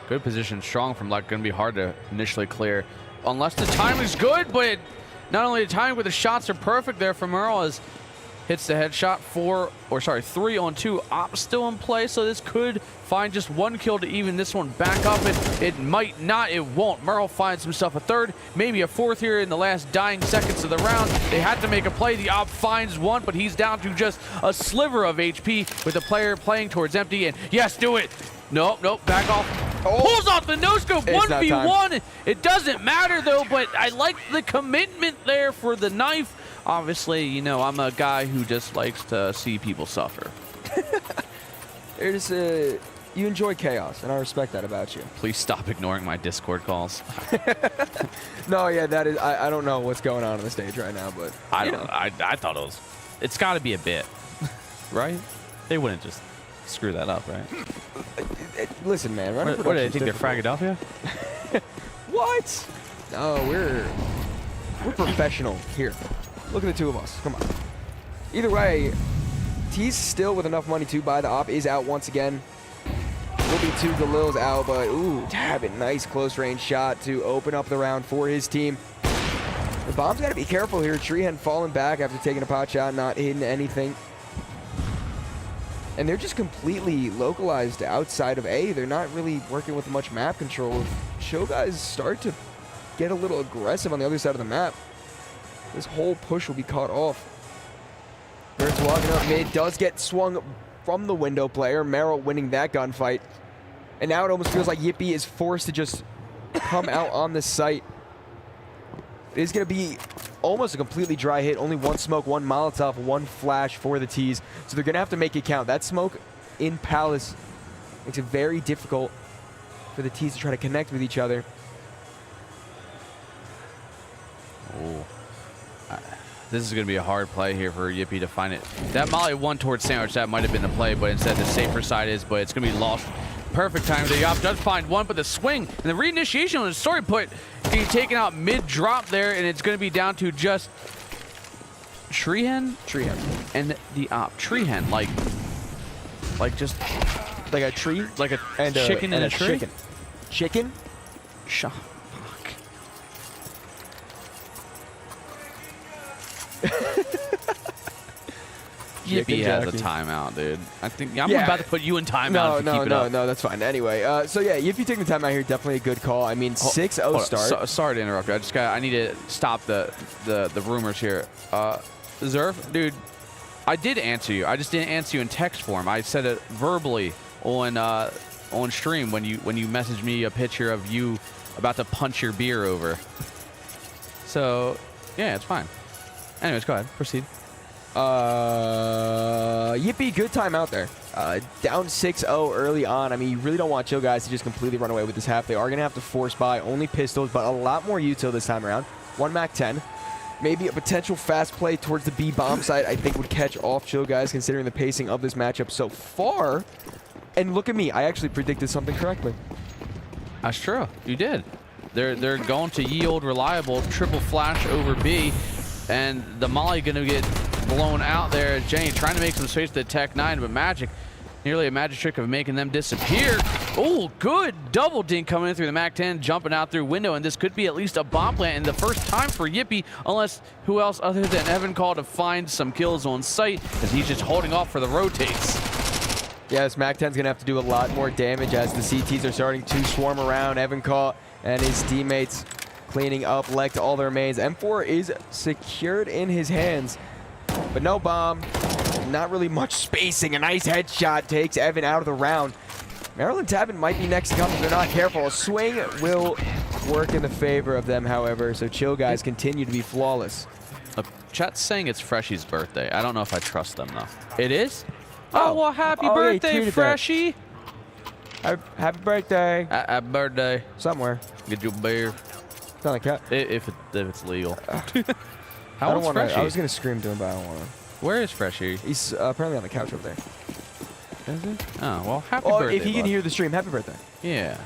Speaker 4: Good position, strong from Lex. Gonna be hard to initially clear, unless the timing's good. But not only the timing, but the shots are perfect there from Merrill as hits the headshot. 3 on 2. Op still in play, so this could find just one kill to even this one back up. It might not, it won't. Merrill finds himself a third, maybe a fourth here in the last dying seconds of the round. They had to make a play. The Op finds one, but he's down to just a sliver of HP with the player playing towards empty. And yes, do it. Nope, back off.
Speaker 3: Oh.
Speaker 4: Pulls off the no-scope,
Speaker 3: It's not
Speaker 4: 1v1. It doesn't matter though, but I like the commitment there for the knife. Obviously, you know, I'm a guy who just likes to see people suffer.
Speaker 3: You enjoy chaos, and I respect that about you.
Speaker 4: Please stop ignoring my Discord calls.
Speaker 3: No, yeah, that is. I don't know what's going on the stage right now, but
Speaker 4: I thought it was. It's got to be a bit, right? They wouldn't just screw that up, right?
Speaker 3: Listen, man.
Speaker 4: What do they think? They're FRAGxLVLUP?
Speaker 3: What? No, we're professional here. Look at the two of us. Come on. Either way, T's still with enough money to buy. The Op is out once again. Will be 2 Galil's out, but ooh, Tabit, nice close range shot to open up the round for his team. The Bomb's got to be careful here. Treehan falling back after taking a pot shot, not hitting anything. And they're just completely localized outside of A. They're not really working with much map control. If Show guys start to get a little aggressive on the other side of the map, this whole push will be caught off. Burt's walking up mid, does get swung from the window player. Merrill winning that gunfight. And now it almost feels like Yippee is forced to just come out on the site. It is going to be almost a completely dry hit. Only one smoke, one Molotov, one flash for the T's. So they're going to have to make it count. That smoke in Palace makes it very difficult for the T's to try to connect with each other.
Speaker 4: Oh. This is going to be a hard play here for Yippee to find it. That Molly one towards Sandwich, that might have been the play, but instead the safer side is, but it's going to be lost. Perfect time. The Op does find one, but the swing and the reinitiation on the story put getting taken out mid-drop there, and it's going to be down to just Treehan?
Speaker 3: Treehan.
Speaker 4: And the Op. Treehan, like just...
Speaker 3: Like a tree?
Speaker 4: Like a chicken in a tree?
Speaker 3: Chicken?
Speaker 4: Fuck. Yippee has a timeout, dude. I think I'm about to put you in timeout.
Speaker 3: No, that's fine. Anyway, so yeah, Yippee taking the timeout here, definitely a good call. I mean, 6-0 start.
Speaker 4: Sorry to interrupt you. I need to stop the rumors here. Zerf, dude, I did answer you. I just didn't answer you in text form. I said it verbally on stream when you messaged me a picture of you about to punch your beer over. So yeah, it's fine. Anyways, go ahead, proceed.
Speaker 3: Yippee, good time out there. Down 6-0 early on. I mean, you really don't want Chill guys to just completely run away with this half. They are going to have to force buy only pistols, but a lot more util this time around. 1 MAC-10. Maybe a potential fast play towards the B bomb site, I think would catch off Chill guys considering the pacing of this matchup so far. And look at me, I actually predicted something correctly.
Speaker 4: That's true. You did. They're going to yield reliable triple flash over B, and the Molly going to get blown out there. Jane trying to make some space to the Tech 9, but Magic, nearly a magic trick of making them disappear. Oh, good double dink coming in through the MAC-10, jumping out through window, and this could be at least a bomb plant in the first time for Yippee, unless who else other than Evan Call to find some kills on site, as he's just holding off for the rotates.
Speaker 3: Yeah, this MAC-10's going to have to do a lot more damage as the CTs are starting to swarm around. Evan Call and his teammates cleaning up Lek to all the remains. M4 is secured in his hands, but no bomb. Not really much spacing. A nice headshot takes Evan out of the round. Maryland Tabin might be next to come if they're not careful. A swing will work in the favor of them, however, so Chill guys continue to be flawless.
Speaker 4: Chat's saying it's Freshie's birthday. I don't know if I trust them, though. It is? Oh, well, happy birthday, Freshie.
Speaker 3: Happy birthday.
Speaker 4: Happy birthday.
Speaker 3: Somewhere.
Speaker 4: Get your beer.
Speaker 3: It's not a cat.
Speaker 4: If it's legal.
Speaker 3: I
Speaker 4: How
Speaker 3: don't
Speaker 4: old's
Speaker 3: want to. I
Speaker 4: Freshie?
Speaker 3: was gonna scream to him, but I don't want to.
Speaker 4: Where is Freshie?
Speaker 3: He's apparently on the couch over there.
Speaker 4: Is he? Oh, well, happy
Speaker 3: Oh,
Speaker 4: birthday,
Speaker 3: if he can
Speaker 4: bud.
Speaker 3: hear the stream, happy birthday.
Speaker 4: Yeah.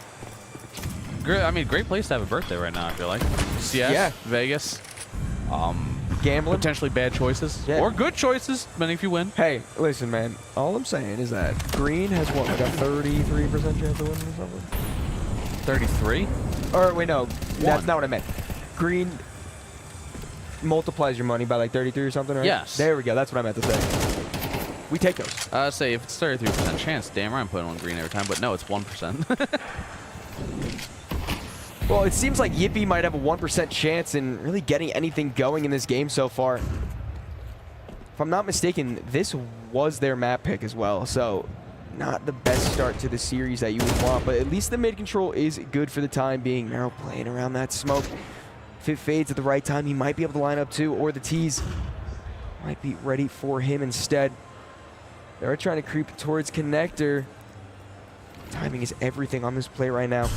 Speaker 4: Great place to have a birthday right now, I feel like. CS,
Speaker 3: Yeah.
Speaker 4: Vegas.
Speaker 3: Gambling.
Speaker 4: Potentially bad choices.
Speaker 3: Yeah.
Speaker 4: Or good choices, depending if you win.
Speaker 3: Hey, listen, man. All I'm saying is that Green has what, like a 33% chance of winning or something?
Speaker 4: 33?
Speaker 3: Or wait, no, that's not what I meant. Green multiplies your money by like 33 or something, right?
Speaker 4: Yes.
Speaker 3: There we go. That's what I meant to say. We take those.
Speaker 4: Say if it's 33% chance, damn right I'm putting on green every time, but no, it's 1%.
Speaker 3: Well, it seems like Yippee might have a 1% chance in really getting anything going in this game so far. If I'm not mistaken, this was their map pick as well, so not the best start to the series that you would want, but at least the mid control is good for the time being. Merrill playing around that smoke. If it fades at the right time, he might be able to line up too, or the T's might be ready for him instead. They're trying to creep towards connector. Timing is everything on this play right now.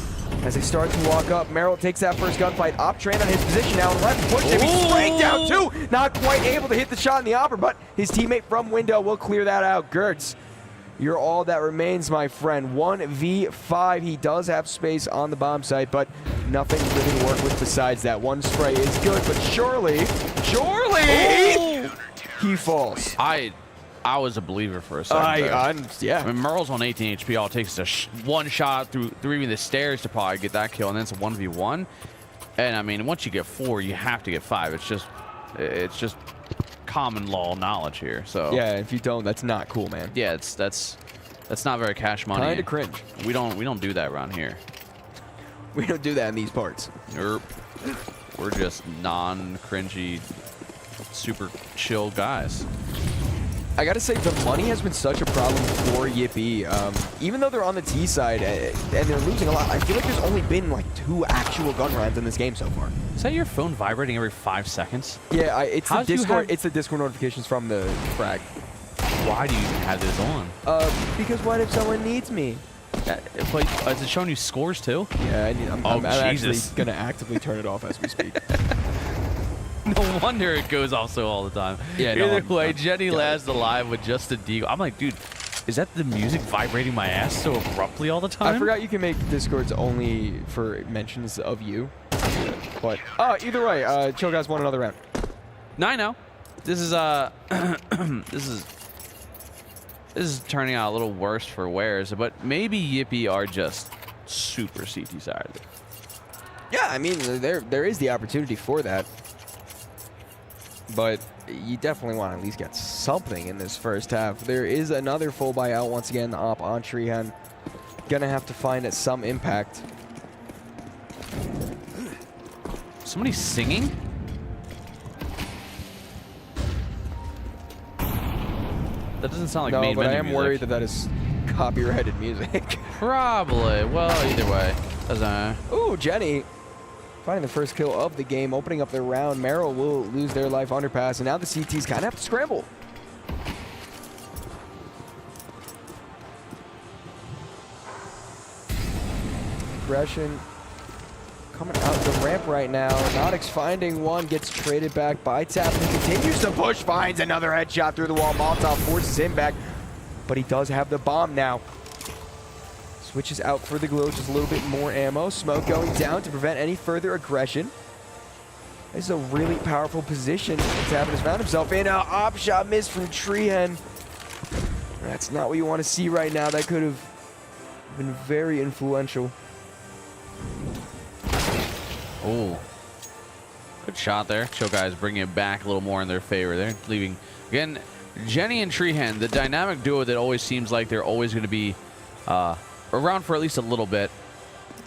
Speaker 3: As they start to walk up, Merrill takes that first gunfight. Optrain on his position now. On the left, push him. He's spraying down too. Not quite able to hit the shot in the upper, but his teammate from window will clear that out. Gertz, you're all that remains, my friend. 1v5. He does have space on the bomb site, but nothing really to work with besides that. One spray is good, but surely, he falls.
Speaker 4: I was a believer for a second.
Speaker 3: Yeah.
Speaker 4: I mean, Merle's on 18 HP. All it takes is one shot through even the stairs to probably get that kill, and then it's a 1v1. And I mean, once you get 4, you have to get 5. It's just common law knowledge here. So
Speaker 3: Yeah, if you don't, that's not cool, man.
Speaker 4: yeah, that's not very cash money.
Speaker 3: Kinda cringe.
Speaker 4: We don't do that around here.
Speaker 3: We don't do that in these parts.
Speaker 4: We're just non-cringy, super chill guys.
Speaker 3: I gotta say, the money has been such a problem for Yippee. Even though they're on the T side and they're losing a lot, I feel like there's only been like 2 actual gun rounds in this game so far.
Speaker 4: Is that your phone vibrating every 5 seconds?
Speaker 3: Yeah, it's
Speaker 4: How
Speaker 3: the
Speaker 4: do you
Speaker 3: Discord.
Speaker 4: have-
Speaker 3: It's the Discord notifications from the frag.
Speaker 4: Why do you have this on?
Speaker 3: Because what if someone needs me?
Speaker 4: Is it showing you scores too?
Speaker 3: Yeah, I'm actually
Speaker 4: Jesus.
Speaker 3: gonna actively turn it off as we speak.
Speaker 4: No wonder it goes off so all the time.
Speaker 3: Yeah, no,
Speaker 4: Either way, Jenny
Speaker 3: got it.
Speaker 4: Laz alive with just a deagle. I'm like, dude, is that the music vibrating my ass so abruptly all the time?
Speaker 3: I forgot you can make Discords only for mentions of you. But either way, Chill Guys won another round.
Speaker 4: No, I know. This is this is turning out a little worse for Wares, but maybe Yippee are just super CT sided.
Speaker 3: Yeah, I mean, there is the opportunity for that. But you definitely want to at least get something in this first half. There is another full buyout once again, the op on Treehan. Gonna have to find some impact.
Speaker 4: Somebody singing? That doesn't sound like
Speaker 3: No,
Speaker 4: main
Speaker 3: but I
Speaker 4: menu
Speaker 3: am
Speaker 4: music.
Speaker 3: worried that is copyrighted music.
Speaker 4: Probably. Well, either way. Doesn't.
Speaker 3: Ooh, Jenny. Finding the first kill of the game, opening up their round. Merrill will lose their life underpass, and now the CTs kind of have to scramble. Aggression coming out the ramp right now. Nodix finding one, gets traded back by Tap, and he continues to push, finds another headshot through the wall. Molotov forces him back, but he does have the bomb now. Switches out for the glow, just a little bit more ammo. Smoke going down to prevent any further aggression. This is a really powerful position Tap has found himself in. Op shot missed from Treehan. That's not what you want to see right now. That could have been very influential.
Speaker 4: Oh. Good shot there. Chill Guys bringing it back a little more in their favor. They're leaving. Again, Jenny and Treehan, the dynamic duo that always seems like they're always going to be around for at least a little bit.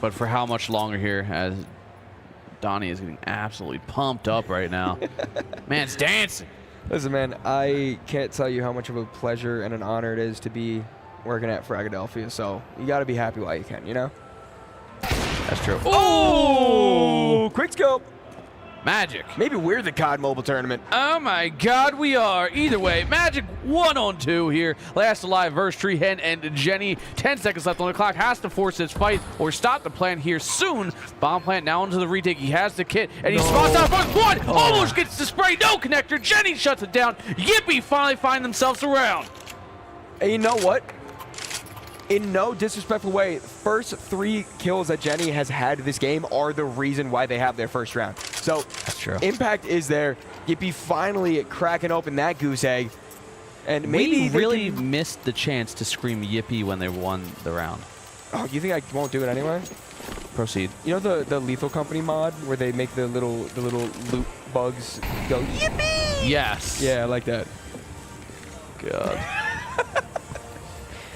Speaker 4: But for how much longer here, as Donnie is getting absolutely pumped up right now. Man's dancing.
Speaker 3: Listen, man, I can't tell you how much of a pleasure and an honor it is to be working at FRAGxLVLUP, so you got to be happy while you can, you know?
Speaker 4: That's true.
Speaker 3: Oh! Quick scope!
Speaker 4: Magic.
Speaker 3: Maybe we're the COD Mobile Tournament.
Speaker 4: Oh my God, we are. Either way, Magic 1-on-2 here. Last alive versus Tree Hen and Jenny. 10 seconds left on the clock. Has to force this fight or stop the plan here soon. Bomb plant now into the retake. He has the kit and he spots out first blood. Almost gets the spray. No connector. Jenny shuts it down. Yippee finally find themselves around.
Speaker 3: And you know what? In no disrespectful way, first 3 kills that Jenny has had this game are the reason why they have their first round. So
Speaker 4: That's true.
Speaker 3: impact is there. Yippee finally cracking open that goose egg. And maybe
Speaker 4: we
Speaker 3: they
Speaker 4: really
Speaker 3: can-
Speaker 4: missed the chance to scream yippee when they won the round.
Speaker 3: Oh, you think I won't do it anyway?
Speaker 4: Proceed.
Speaker 3: You know the Lethal Company mod where they make the little loot bugs go yippee?
Speaker 4: Yes.
Speaker 3: Yeah, I like that.
Speaker 4: God.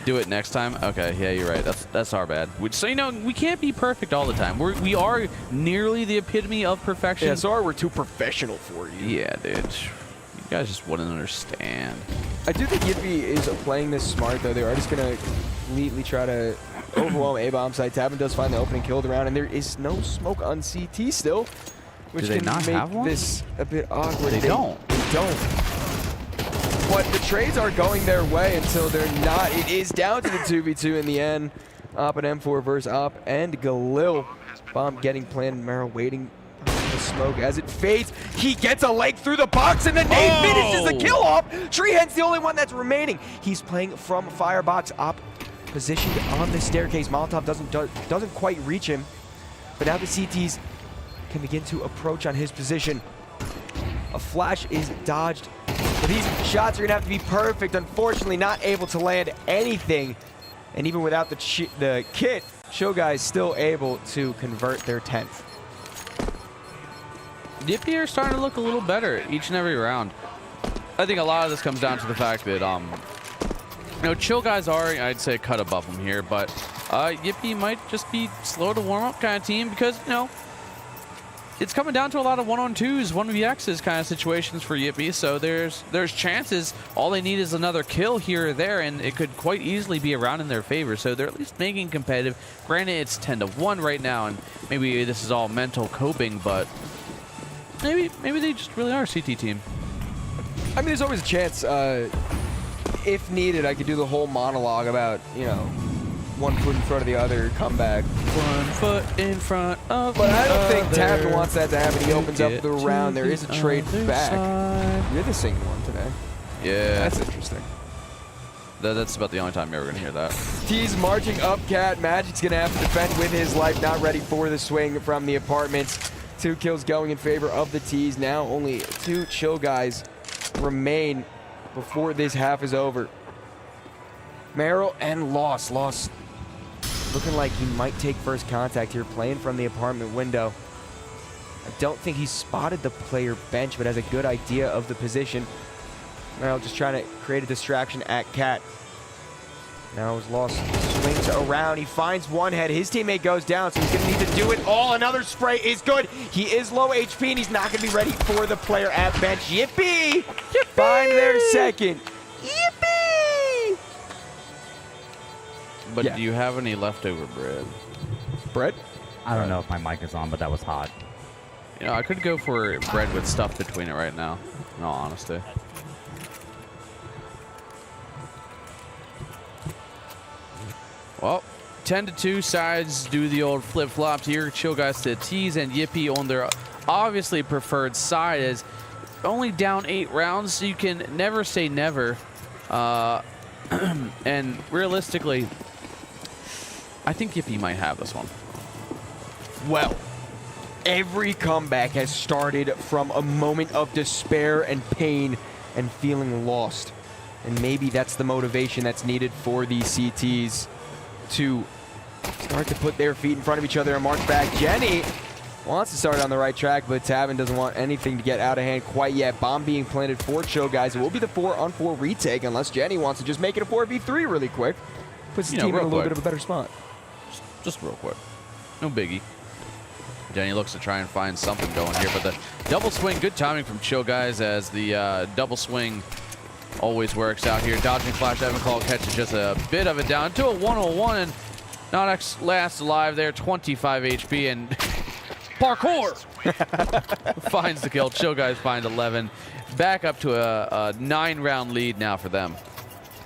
Speaker 4: Do it next time? Okay, yeah, you're right. That's our bad. So, you know, we can't be perfect all the time. We are nearly the epitome of perfection.
Speaker 3: Yeah, sorry we're too professional for you.
Speaker 4: Yeah, dude. You guys just wouldn't understand.
Speaker 3: I do think Yippee is playing this smart, though. They are just going to completely try to overwhelm A-bomb site. Tabin does find the opening kill of the round, and there is no smoke on CT still, which
Speaker 4: Do they
Speaker 3: can
Speaker 4: not
Speaker 3: make
Speaker 4: have one?
Speaker 3: this a bit awkward.
Speaker 4: They don't.
Speaker 3: They don't. But the trades are going their way until they're not. It is down to the 2v2 in the end. Op and M4 versus Op and Galil. Bomb getting planted. Merrill waiting behind the smoke as it fades. He gets a leg through the box and the nade finishes the kill off. Treehead's the only one that's remaining. He's playing from Firebox. Op positioned on the staircase. Molotov doesn't quite reach him. But now the CTs can begin to approach on his position. A flash is dodged. But these shots are going to have to be perfect. Unfortunately, not able to land anything. And even without the kit, Show Guys still able to convert their 10th.
Speaker 4: Yippee are starting to look a little better each and every round. I think a lot of this comes down to the fact that, you know, Chill Guys are, I'd say, cut above them here. But Yippee might just be slow to warm up kind of team because, you know, it's coming down to a lot of 1-on-2s, 1vx's kind of situations for Yippee, so there's chances. All they need is another kill here or there, and it could quite easily be around in their favor. So they're at least making competitive. Granted, it's 10-1 right now, and maybe this is all mental coping, but maybe they just really are a CT team.
Speaker 3: I mean, there's always a chance, if needed, I could do the whole monologue about, you know, one foot in front of the other, comeback.
Speaker 4: 1 foot in front of
Speaker 3: But I don't think
Speaker 4: other.
Speaker 3: Tabin wants that to happen. He opens up
Speaker 4: Get
Speaker 3: the round.
Speaker 4: to
Speaker 3: There is a
Speaker 4: the
Speaker 3: trade
Speaker 4: other
Speaker 3: back.
Speaker 4: side.
Speaker 3: You're the singing one today.
Speaker 4: Yeah,
Speaker 3: That's interesting.
Speaker 4: that's about the only time you're ever gonna hear that.
Speaker 3: T's marching up, Cat. Magic's going to have to defend with his life. Not ready for the swing from the apartments. 2 kills going in favor of the T's. Now only 2 Chill Guys remain before this half is over. Merrill and Loss. Loss looking like he might take first contact here, playing from the apartment window. I don't think he spotted the player bench, but has a good idea of the position. Merrill just trying to create a distraction at Cat. Now his Loss swings around. He finds one head. His teammate goes down, so he's going to need to do it all. Another spray is good. He is low HP, and he's not going to be ready for the player at bench. Yippee! Yippee! Find their second. Yippee!
Speaker 4: But
Speaker 3: Yeah.
Speaker 4: do you have any leftover bread?
Speaker 3: Bread?
Speaker 5: I don't know if my mic is on, but that was hot.
Speaker 4: You know, I could go for bread with stuff between it right now, in all honesty. Well, 10-2 sides do the old flip-flops here. Chill Guys to T's and Yippee on their obviously preferred side is only down 8 rounds, so you can never say never. And realistically, I think Yippee might have this one.
Speaker 3: Well, every comeback has started from a moment of despair and pain and feeling lost. And maybe that's the motivation that's needed for these CTs to start to put their feet in front of each other and march back. Jenny wants to start on the right track, but Tabin doesn't want anything to get out of hand quite yet. Bomb being planted for Chill Guys. It will be the 4-on-4 retake unless Jenny wants to just make it a 4v3 really quick. Puts the team in a little bit of a better spot.
Speaker 4: Just real quick. No biggie. Jenny looks to try and find something going here, but the double swing, good timing from Chill Guys as the double swing always works out here. Dodging flash, Evan Call catches just a bit of it down to a 101, and Nodex last alive there, 25 HP, and Parkour! Finds the kill. Chill Guys find 11. Back up to a 9-round lead now for them.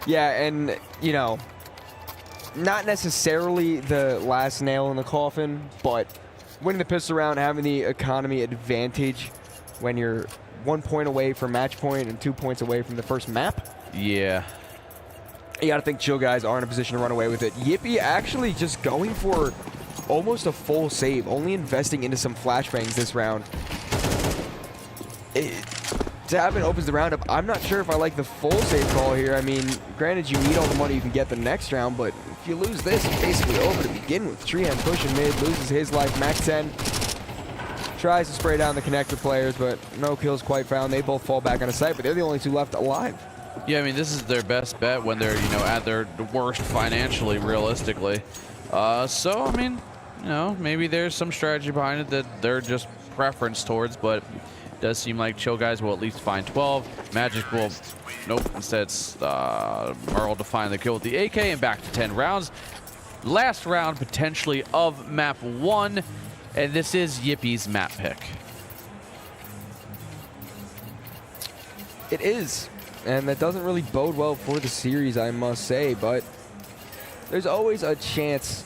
Speaker 3: Yeah, and, you know, not necessarily the last nail in the coffin, but winning the pistol round, having the economy advantage when you're 1 point away from match point and 2 points away from the first map.
Speaker 4: Yeah.
Speaker 3: You got to think Chill Guys are in a position to run away with it. Yippee actually just going for almost a full save, only investing into some flashbangs this round. Davin opens the round up. I'm not sure if I like the full save call here. I mean, granted, you need all the money you can get the next round, but if you lose this, it's basically over to begin with. Treehand pushing mid, loses his life, max 10. Tries to spray down the connector players, but no kills quite found. They both fall back on a site, but they're the only two left alive.
Speaker 4: Yeah, I mean, this is their best bet when they're, you know, at their worst financially, realistically. So, I mean, you know, maybe there's some strategy behind it that they're just preference towards, but it does seem like Chill Guys will at least find 12. Magic will, nope, instead it's Merle to find the kill with the AK and back to 10 rounds. Last round, potentially, of map 1, and this is Yippie's map pick.
Speaker 3: It is, and that doesn't really bode well for the series, I must say, but there's always a chance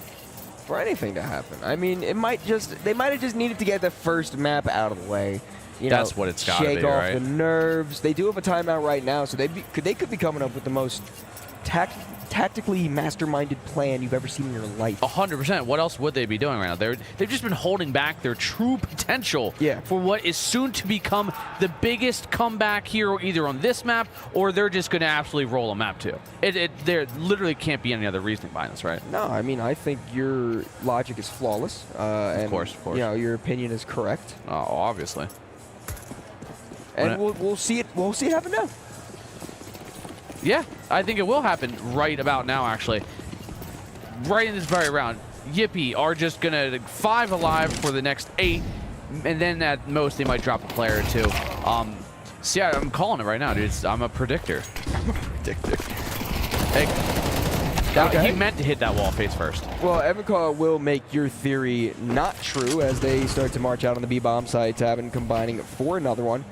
Speaker 3: for anything to happen. I mean, they might have just needed to get the first map out of the way. You know,
Speaker 4: That's what it's got to be,
Speaker 3: shake off
Speaker 4: right?
Speaker 3: the nerves. They do have a timeout right now, so they could be coming up with the most tactically masterminded plan you've ever seen in your life.
Speaker 4: 100%. What else would they be doing right now? They've just been holding back their true potential for what is soon to become the biggest comeback here, either on this map or they're just going to absolutely roll a map 2. There literally can't be any other reasoning behind this, right?
Speaker 3: No, I mean, I think your logic is flawless.
Speaker 4: Of course.
Speaker 3: You know, your opinion is correct.
Speaker 4: Oh, obviously.
Speaker 3: And we'll see it. We'll see it happen now.
Speaker 4: Yeah, I think it will happen right about now, actually. Right in this very round. Yippie are just going to 5 alive for the next 8, and then at most they might drop a player or 2. See, I'm calling it right now, dude. I'm a predictor. I'm a predictor. He meant to hit that wall face first.
Speaker 3: Well, Evancar will make your theory not true as they start to march out on the B-bomb site. Tavin combining for another one.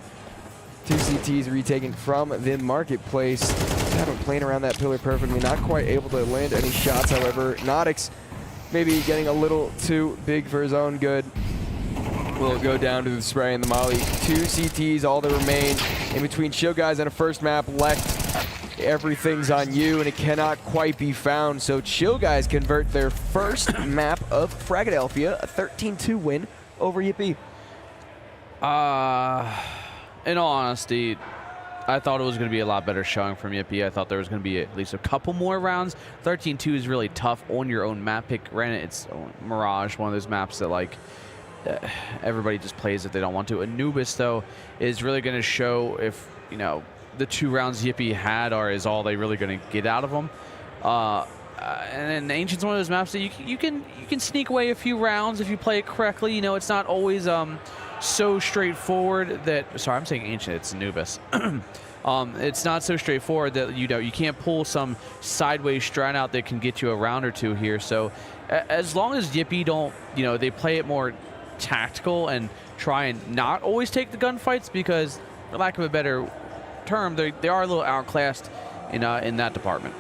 Speaker 3: 2 CTs retaken from the marketplace. Tavin playing around that pillar perfectly, not quite able to land any shots, however. Nodix maybe getting a little too big for his own good. Will go down to the spray and the molly. 2 CTs, all that remain. In between Chill Guys and a first map left. Everything's on you, and it cannot quite be found. So Chill Guys convert their first map of FRAGxLVLUP, a 13-2 win over Yippie.
Speaker 4: In all honesty, I thought it was going to be a lot better showing from Yippie. I thought there was going to be at least a couple more rounds. 13-2 is really tough on your own map pick. Granted, it's Mirage, one of those maps that, like, everybody just plays if they don't want to. Anubis, though, is really going to show if, you know, the 2 rounds Yippie had is all they really going to get out of them. And then Ancient's one of those maps that you can sneak away a few rounds if you play it correctly. You know, it's not always so straightforward that. Sorry, I'm saying Ancient. It's Anubis. It's not so straightforward that you can't pull some sideways strat out that can get you a round or 2 here. So as long as Yippie don't, they play it more tactical and try and not always take the gunfights, because for lack of a better term, they are a little outclassed in that department.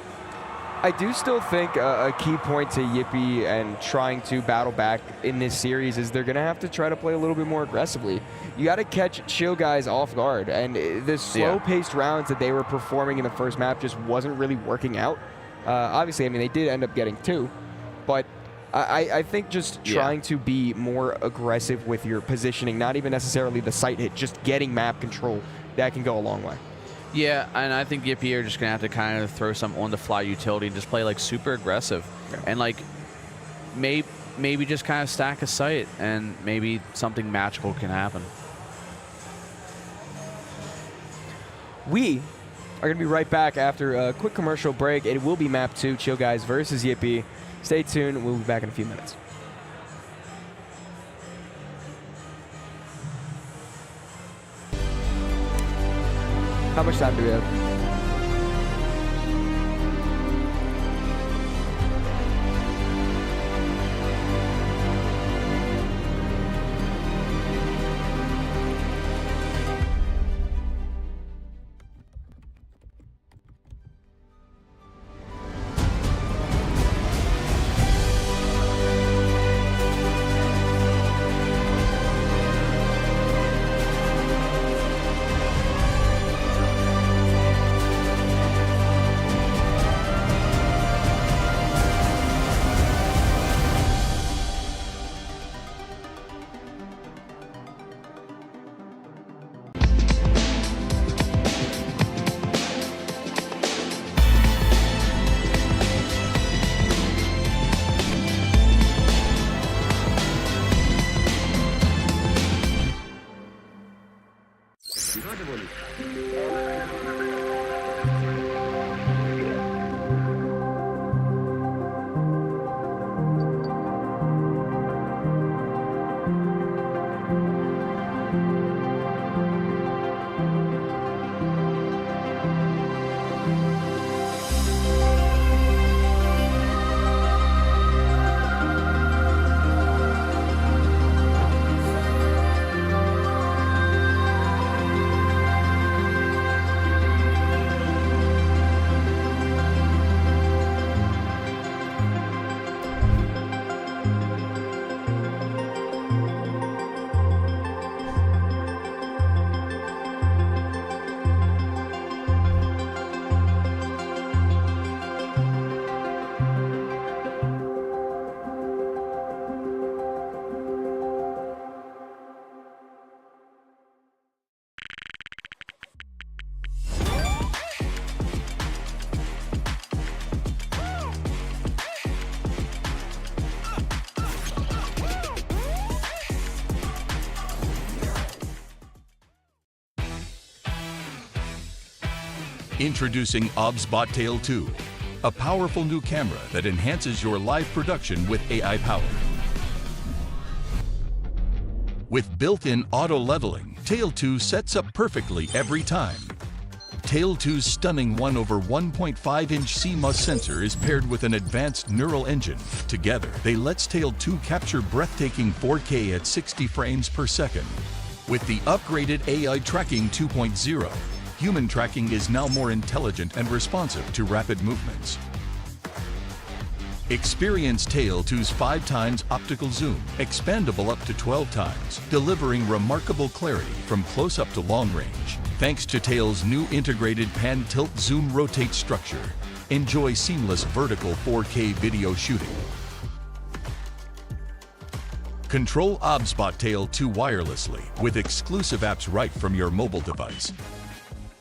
Speaker 3: I do still think a key point to Yippie and trying to battle back in this series is they're going to have to try to play a little bit more aggressively. You got to catch Chill Guys off guard, and the slow-paced rounds that they were performing in the first map just wasn't really working out. Obviously, I mean, they did end up getting 2, but I think just trying to be more aggressive with your positioning, not even necessarily the sight hit, just getting map control, that can go a long way.
Speaker 4: Yeah, and I think Yippie are just going to have to kind of throw some on-the-fly utility and just play, like, super aggressive. Yeah. And, like, maybe just kind of stack a site, and maybe something magical can happen.
Speaker 3: We are going to be right back after a quick commercial break. It will be map 2, Chill Guys versus Yippie. Stay tuned. We'll be back in a few minutes. How much time do we have?
Speaker 6: Introducing OBSBot Tail 2, a powerful new camera that enhances your live production with AI power. With built-in auto leveling, Tail 2 sets up perfectly every time. Tail 2's stunning 1/1.5-inch CMOS sensor is paired with an advanced neural engine. Together, they let Tail 2 capture breathtaking 4K at 60 frames per second. With the upgraded AI Tracking 2.0, human tracking is now more intelligent and responsive to rapid movements. Experience Tail 2's 5x optical zoom, expandable up to 12 times, delivering remarkable clarity from close-up to long range. Thanks to Tail's new integrated pan-tilt zoom rotate structure, enjoy seamless vertical 4K video shooting. Control OBSBot Tail 2 wirelessly with exclusive apps right from your mobile device.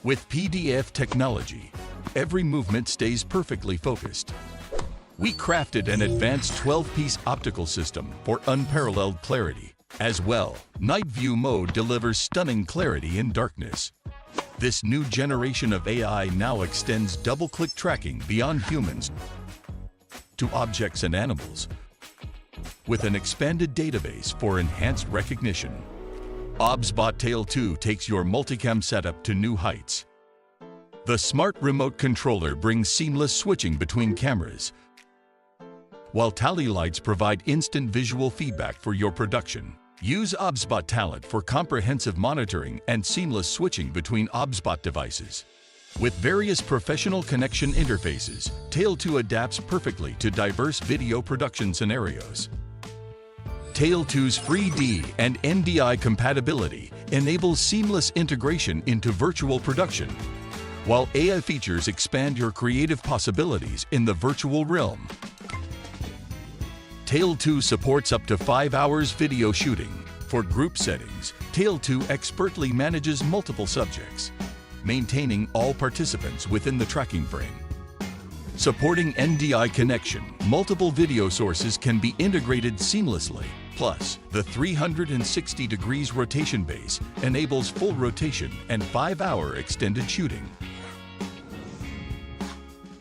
Speaker 6: With PDF technology, every movement stays perfectly focused. We crafted an advanced 12-piece optical system for unparalleled clarity. As well, Night View mode delivers stunning clarity in darkness. This new generation of AI now extends double-click tracking beyond humans to objects and animals, with an expanded database for enhanced recognition. OBSBot Tail 2 takes your multicam setup to new heights. The smart remote controller brings seamless switching between cameras, while tally lights provide instant visual feedback for your production. Use OBSBot Talent for comprehensive monitoring and seamless switching between OBSBot devices. With various professional connection interfaces, Tail 2 adapts perfectly to diverse video production scenarios. Tail 2's 3D and NDI compatibility enables seamless integration into virtual production, while AI features expand your creative possibilities in the virtual realm. Tail 2 supports up to 5 hours video shooting. For group settings, Tail 2 expertly manages multiple subjects, maintaining all participants within the tracking frame. Supporting NDI connection, multiple video sources can be integrated seamlessly. Plus, the 360 degrees rotation base enables full rotation and 5-hour extended shooting.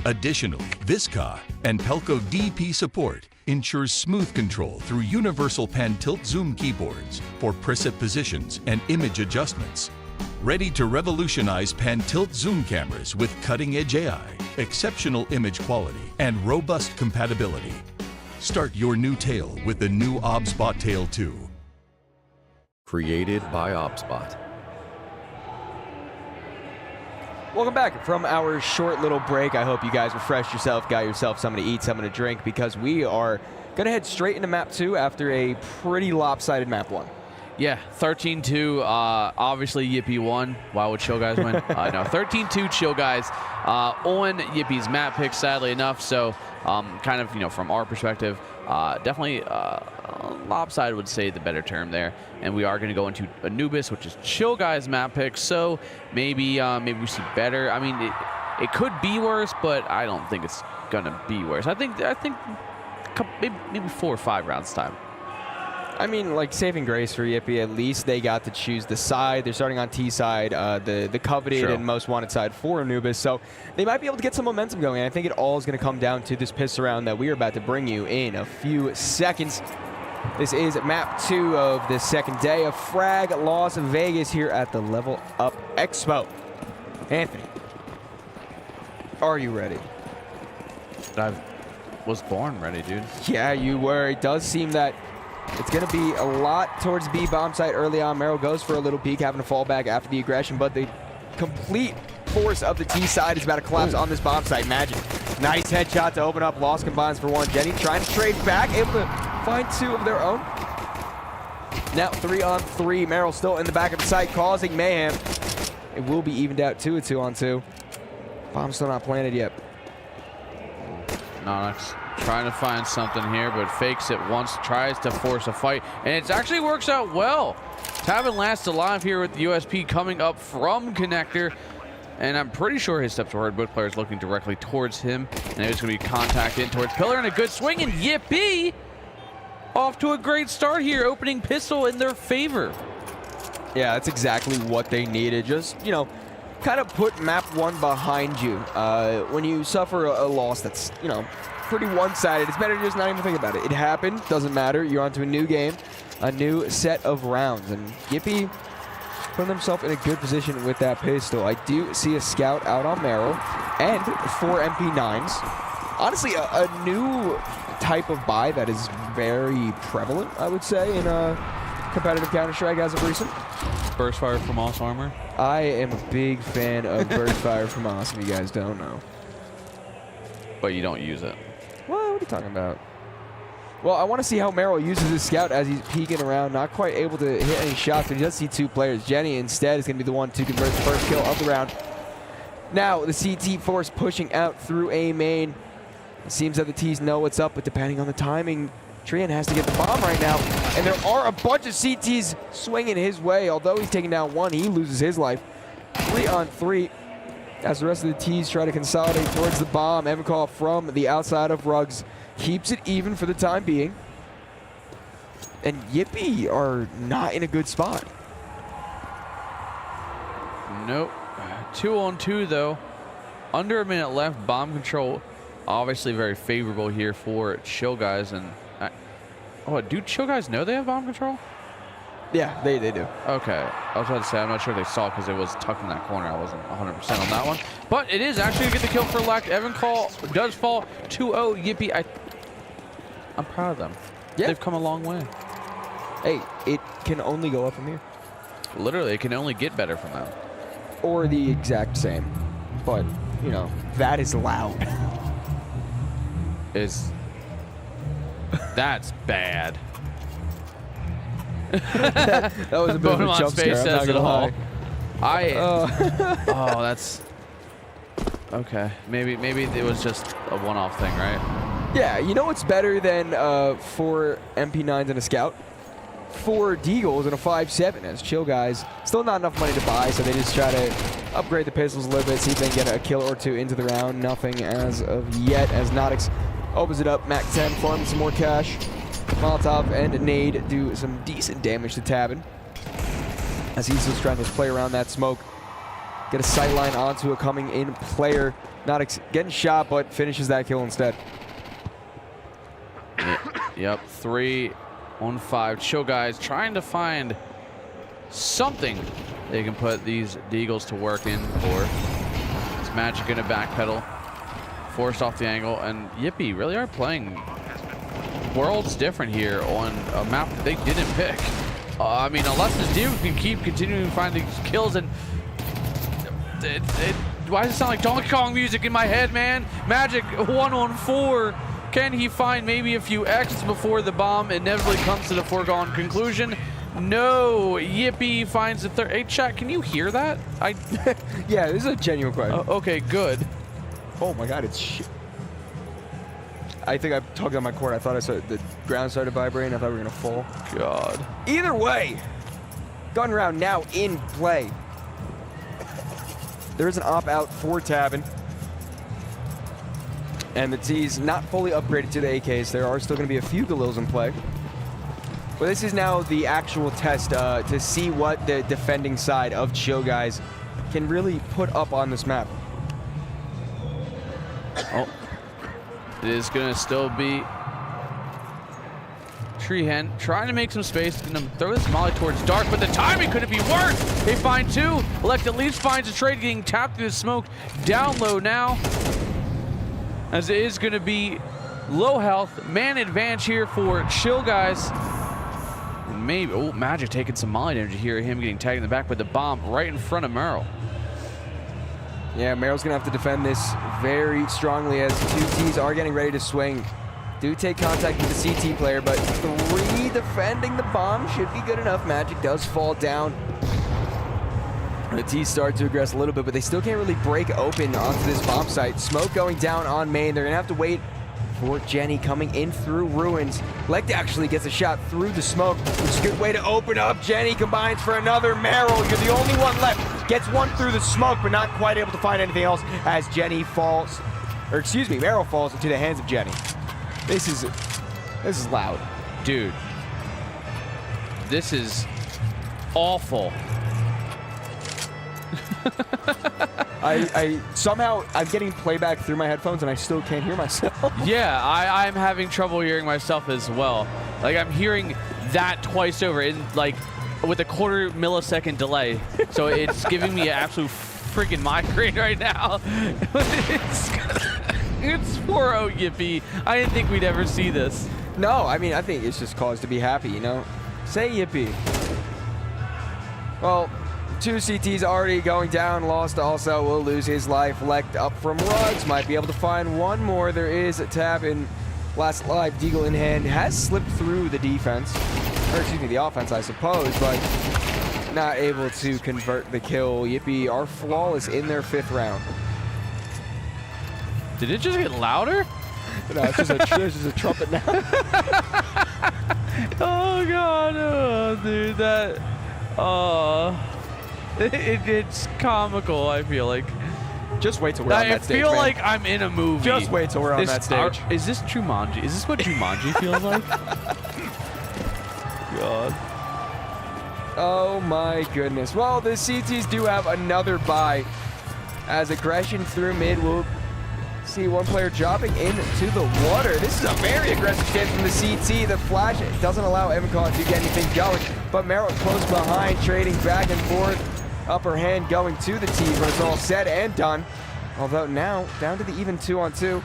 Speaker 6: Additionally, Visca and Pelco DP support ensures smooth control through universal pan-tilt zoom keyboards for preset positions and image adjustments. Ready to revolutionize pan-tilt zoom cameras with cutting-edge AI, exceptional image quality, and robust compatibility. Start your new Tail with the new OBSBot Tail 2.
Speaker 7: Created by OBSBot.
Speaker 3: Welcome back from our short little break. I hope you guys refreshed yourself, got yourself something to eat, something to drink, because we are going to head straight into map 2 after a pretty lopsided map 1.
Speaker 4: Yeah, 13-2, obviously Yippee won. Why would Chill Guys win? No, 13-2 Chill Guys on Yippie's map pick, sadly enough. So kind of, from our perspective, definitely lopsided would say the better term there. And we are going to go into Anubis, which is Chill Guys map pick. So maybe we see better. I mean, it could be worse, but I don't think it's going to be worse. I think maybe 4 or 5 rounds time.
Speaker 3: I mean, like, saving grace for Yippee, at least they got to choose the side. They're starting on T side, the coveted and most wanted side for Anubis. So they might be able to get some momentum going. I think it all is going to come down to this piss around that we are about to bring you in a few seconds. This is map 2 of the second day of Frag Las Vegas here at the Level Up Expo. Anthony, are you ready?
Speaker 4: I was born ready, dude.
Speaker 3: Yeah, you were. It does seem that it's going to be a lot towards B bomb site early on. Merrill goes for a little peek, having to fall back after the aggression, but the complete force of the T side is about to collapse on this bomb site. Magic. Nice headshot to open up. Lost combines for 1. Jenny trying to trade back, able to find 2 of their own. Now 3 on 3. Merrill still in the back of the site, causing mayhem. It will be evened out to a 2 on 2. Bomb's still not planted yet.
Speaker 4: Nox trying to find something here, but fakes it once, tries to force a fight, and it actually works out well. Tavin last alive here with the USP coming up from connector, and I'm pretty sure his steps were heard. Both players looking directly towards him, and there's going to be contact in towards Pillar, and a good swing, and Yippee off to a great start here, opening pistol in their favor.
Speaker 3: Yeah, that's exactly what they needed. Just, kind of put map 1 behind you. When you suffer a loss that's, you know, pretty one-sided, it's better to just not even think about it. It happened, doesn't matter. You're onto a new game, a new set of rounds, and Yippee put himself in a good position with that pistol. I do see a scout out on Meryl and 4 MP9s. Honestly, a new type of buy that is very prevalent, I would say, in competitive Counter-Strike as of recent.
Speaker 4: Burst fire from Moss armor.
Speaker 3: I am a big fan of burst fire from Moss, if you guys don't know.
Speaker 4: But you don't use it.
Speaker 3: What are you talking about? Well, I want to see how Meryl uses his scout as he's peeking around, not quite able to hit any shots, but he does see 2 players. Jenny instead is going to be the one to convert the first kill of the round. Now, the CT force pushing out through A main. It seems that the T's know what's up, but depending on the timing, Trian has to get the bomb right now. And there are a bunch of CTs swinging his way. Although he's taking down 1, he loses his life. 3 on 3. As the rest of the T's try to consolidate towards the bomb, Evancall from the outside of Ruggs keeps it even for the time being. And Yippee are not in a good spot.
Speaker 4: Nope. 2 on 2 though. Under a minute left. Bomb control obviously very favorable here for Chill Guys. And oh, do Chill Guys know they have bomb control?
Speaker 3: Yeah, they do.
Speaker 4: Okay. I was about to say, I'm not sure if they saw because it was tucked in that corner. I wasn't 100% on that one. But it is actually going to get the kill for Lack. Evancall does fall 2-0. Yippee. I'm proud of them.
Speaker 3: Yeah.
Speaker 4: They've come a long way.
Speaker 3: Hey, it can only go up from here.
Speaker 4: Literally, it can only get better from them.
Speaker 3: Or the exact same. But, you know, that is loud.
Speaker 4: That's bad.
Speaker 3: That was a bit of a jump scare, I'm not gonna lie.
Speaker 4: Oh, that's okay. Maybe it was just a one-off thing, right?
Speaker 3: Yeah, you know what's better than 4 MP9s and a scout? 4 Deagles and a 5.7 as Chill Guys. Still not enough money to buy, so they just try to upgrade the pistols a little bit, see if they can get a kill or 2 into the round. Nothing as of yet as Nodix opens it up. Mac 10 farming some more cash. Molotov and Nade do some decent damage to Tabin as he's just trying to play around that smoke. Get a sightline onto a coming in player. Nodix getting shot, but finishes that kill instead.
Speaker 4: Yep, 3 on 5. Chill Guys trying to find something they can put these Deagles to work in for. It's Magic in a backpedal, forced off the angle, and Yippee really are playing worlds different here on a map that they didn't pick. I mean, unless this dude can keep continuing to find these kills, and why does it sound like Donkey Kong music in my head, man? Magic 1 on 4. Can he find maybe a few X's before the bomb inevitably comes to the foregone conclusion? No. Yippee finds the third. Hey, chat, can you hear that?
Speaker 3: Yeah, this is a genuine question.
Speaker 4: Okay, good.
Speaker 3: Oh my god, it's shit. I think I tugged on my cord. I thought the ground started vibrating. I thought we were gonna fall.
Speaker 4: God.
Speaker 3: Either way, gun round now in play. There is an op out for Tabin. And the T's not fully upgraded to the AKs. There are still going to be a few Galils in play. But this is now the actual test to see what the defending side of Chill Guys can really put up on this map.
Speaker 4: Oh. It is going to still be Tree Hen trying to make some space. Going to throw this molly towards Dark, but the timing couldn't be worse. They find 2. Elect at least finds a trade, getting tapped through the smoke. Down low now, as it is going to be low health. Man advantage here for Chill Guys. And maybe, oh, Magic taking some molly damage here. Him getting tagged in the back with the bomb right in front of Merrill.
Speaker 3: Yeah, Merrill's going to have to defend this very strongly as 2 T's are getting ready to swing. Do take contact with the CT player, but 3 defending the bomb should be good enough. Magic does fall down. The T's start to aggress a little bit, but they still can't really break open onto this bomb site. Smoke going down on main. They're going to have to wait for Jenny coming in through ruins. Lect actually gets a shot through the smoke, which is a good way to open up. Jenny combines for another. Merrill, you're the only one left. Gets one through the smoke, but not quite able to find anything else as Jenny falls, or excuse me, Merrill falls into the hands of Jenny. This is loud.
Speaker 4: Dude, this is awful.
Speaker 3: I somehow I'm getting playback through my headphones and I still can't hear myself.
Speaker 4: Yeah, I'm having trouble hearing myself as well. Like I'm hearing that twice over in like with a quarter millisecond delay. So it's giving me an absolute freaking migraine right now. It's 4-0 Yippee. I didn't think we'd ever see this.
Speaker 3: No, I mean I think it's just cause to be happy, you know. Say Yippee. Well, 2 CTs already going down. Lost also will lose his life. Lect up from Rugs. Might be able to find one more. There is a tab in last live. Deagle in hand. Has slipped through the defense. Or excuse me, the offense, I suppose. But not able to convert the kill. Yippee are flawless in their 5th round.
Speaker 4: Did it just get louder?
Speaker 3: No, it's just a trumpet now.
Speaker 4: Oh, God. Oh, dude, that... It's comical, I feel like.
Speaker 3: Just wait till we're on that stage,
Speaker 4: I feel
Speaker 3: man.
Speaker 4: like I'm in a movie.
Speaker 3: Just wait till we're on that stage.
Speaker 4: Is this Jumanji? Is this what Jumanji feels like? God.
Speaker 3: Oh my goodness. Well, the CTs do have another bye. As aggression through mid will see one player dropping into the water. This is a very aggressive stance from the CT. The flash doesn't allow Emcon to get anything going, but Merrill close behind, trading back and forth. Upper hand going to the T's when it's all said and done. Although now, down to the even 2-on-2.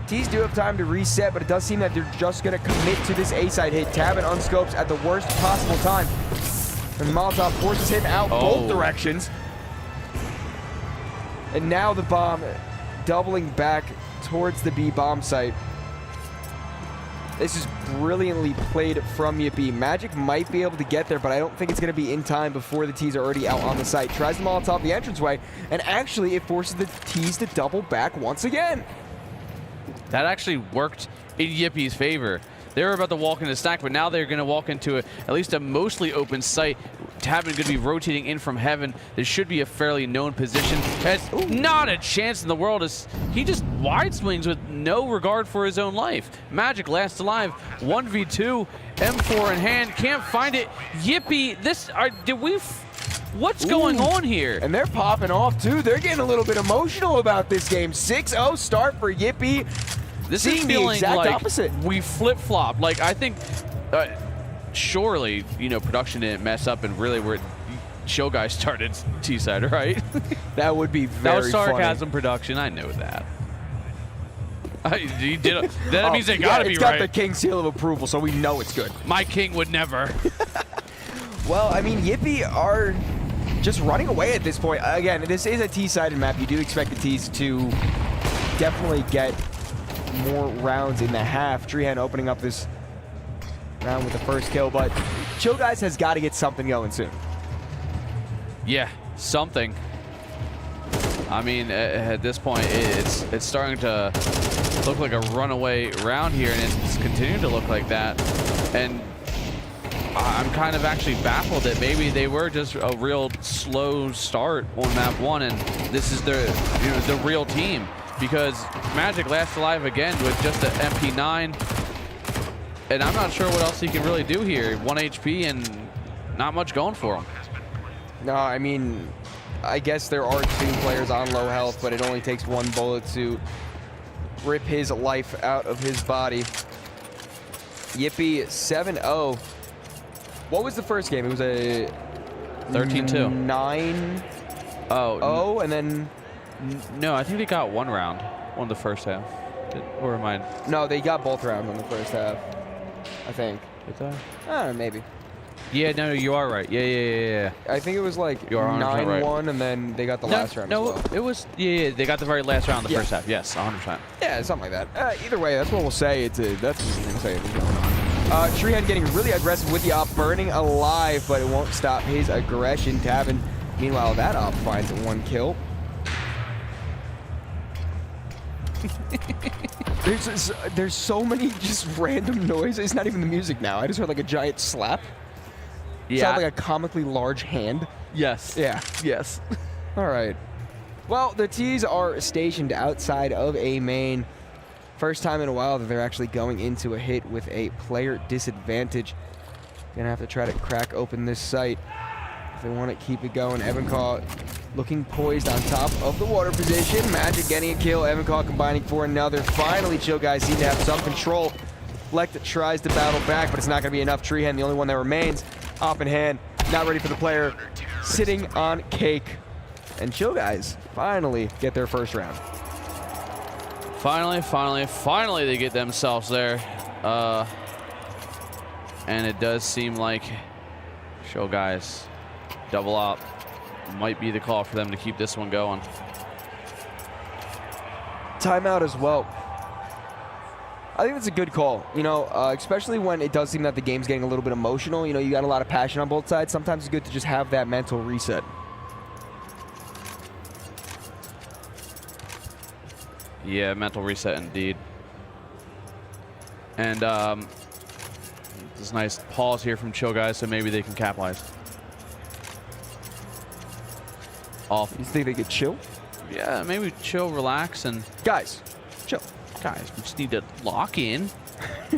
Speaker 3: T's do have time to reset, but it does seem that they're just going to commit to this A-side hit. Tab and unscopes at the worst possible time. And Molotov forces him out both directions. And now the bomb doubling back towards the B bomb site. This is brilliantly played from Yippee. Magic might be able to get there, but I don't think it's going to be in time before the T's are already out on the site. Tries the Molotov the entranceway, and actually it forces the T's to double back once again.
Speaker 4: That actually worked in Yippie's favor. They were about to walk into stack, but now they're going to walk into at least a mostly open site. Tabin going to be rotating in from heaven. This should be a fairly known position. Has not a chance in the world. He just wide swings with no regard for his own life. Magic last alive. 1v2. M4 in hand. Can't find it. Yippee. What's going on here?
Speaker 3: And they're popping off too. They're getting a little bit emotional about this game. 6-0 start for Yippee.
Speaker 4: This is feeling
Speaker 3: the exact
Speaker 4: like
Speaker 3: opposite.
Speaker 4: We flip-flopped. Like, I think, surely, you know, production didn't mess up and really where show guys started T-side, right?
Speaker 3: That would be very
Speaker 4: That was sarcasm
Speaker 3: funny.
Speaker 4: Production. I know that. He did. That means they gotta be
Speaker 3: it's
Speaker 4: right.
Speaker 3: got the king seal of approval, so we know it's good.
Speaker 4: My king would never.
Speaker 3: Well, I mean, Yippee are just running away at this point. Again, this is a T-sided map. You do expect the T's to definitely get more rounds in the half. Treehan opening up this round with the first kill, but Chill Guys has got to get something going soon.
Speaker 4: Yeah, something. I mean, at this point, it's starting to look like a runaway round here, and it's continuing to look like that. And I'm kind of actually baffled that maybe they were just a real slow start on map 1, and this is the real team. Because Magic lasts alive again with just an MP9, and I'm not sure what else he can really do here. 1 HP and not much going for him.
Speaker 3: No, I mean, I guess there are 2 players on low health, but it only takes 1 bullet to rip his life out of his body. Yippee 7-0. What was the first game? It was a
Speaker 4: 13-2.
Speaker 3: 9-0, and then...
Speaker 4: No, I think they got 1 round on the first half. Or am I?
Speaker 3: No, they got both rounds on the first half, I think.
Speaker 4: Did they?
Speaker 3: Maybe.
Speaker 4: Yeah, no, you are right. Yeah.
Speaker 3: I think it was like
Speaker 4: You are 100%
Speaker 3: 9-1, and then they got the last round as well.
Speaker 4: it was, yeah, they got the very last round in the first half. Yes, 100%.
Speaker 3: Yeah, something like that. Either way, that's what we'll say. That's what we'll say. Treehead getting really aggressive with the op, burning alive, but it won't stop his aggression. Tavin, meanwhile, that op finds 1 kill. There's so many just random noises. It's not even the music now. I just heard like a giant slap.
Speaker 4: Yeah.
Speaker 3: Sounds like a comically large hand.
Speaker 4: Yes.
Speaker 3: Yeah.
Speaker 4: Yes.
Speaker 3: All right. Well, the T's are stationed outside of A main. First time in a while that they're actually going into a hit with a player disadvantage. Gonna have to try to crack open this site. if they want to keep it going. Evancaw looking poised on top of the water position. Magic getting a kill. Evancaw combining for another. Finally, Chill Guys seem to have some control. Fleck tries to battle back, but it's not going to be enough. Treehan, the only one that remains. Op in hand, not ready for the player. Sitting on cake. And Chill Guys finally get their first round.
Speaker 4: Finally they get themselves there. And it does seem like Chill Guys double up might be the call for them to keep this one going.
Speaker 3: Timeout as well. I think that's a good call, you know, especially when it does seem that the game's getting a little bit emotional. You know, you got a lot of passion on both sides. Sometimes it's good to just have that mental reset.
Speaker 4: Yeah, mental reset indeed. And this nice pause here from Chill Guys, so maybe they can capitalize. Off.
Speaker 3: You think they could chill?
Speaker 4: Yeah, maybe chill, relax, and
Speaker 3: Guys, chill.
Speaker 4: guys, we just need to lock in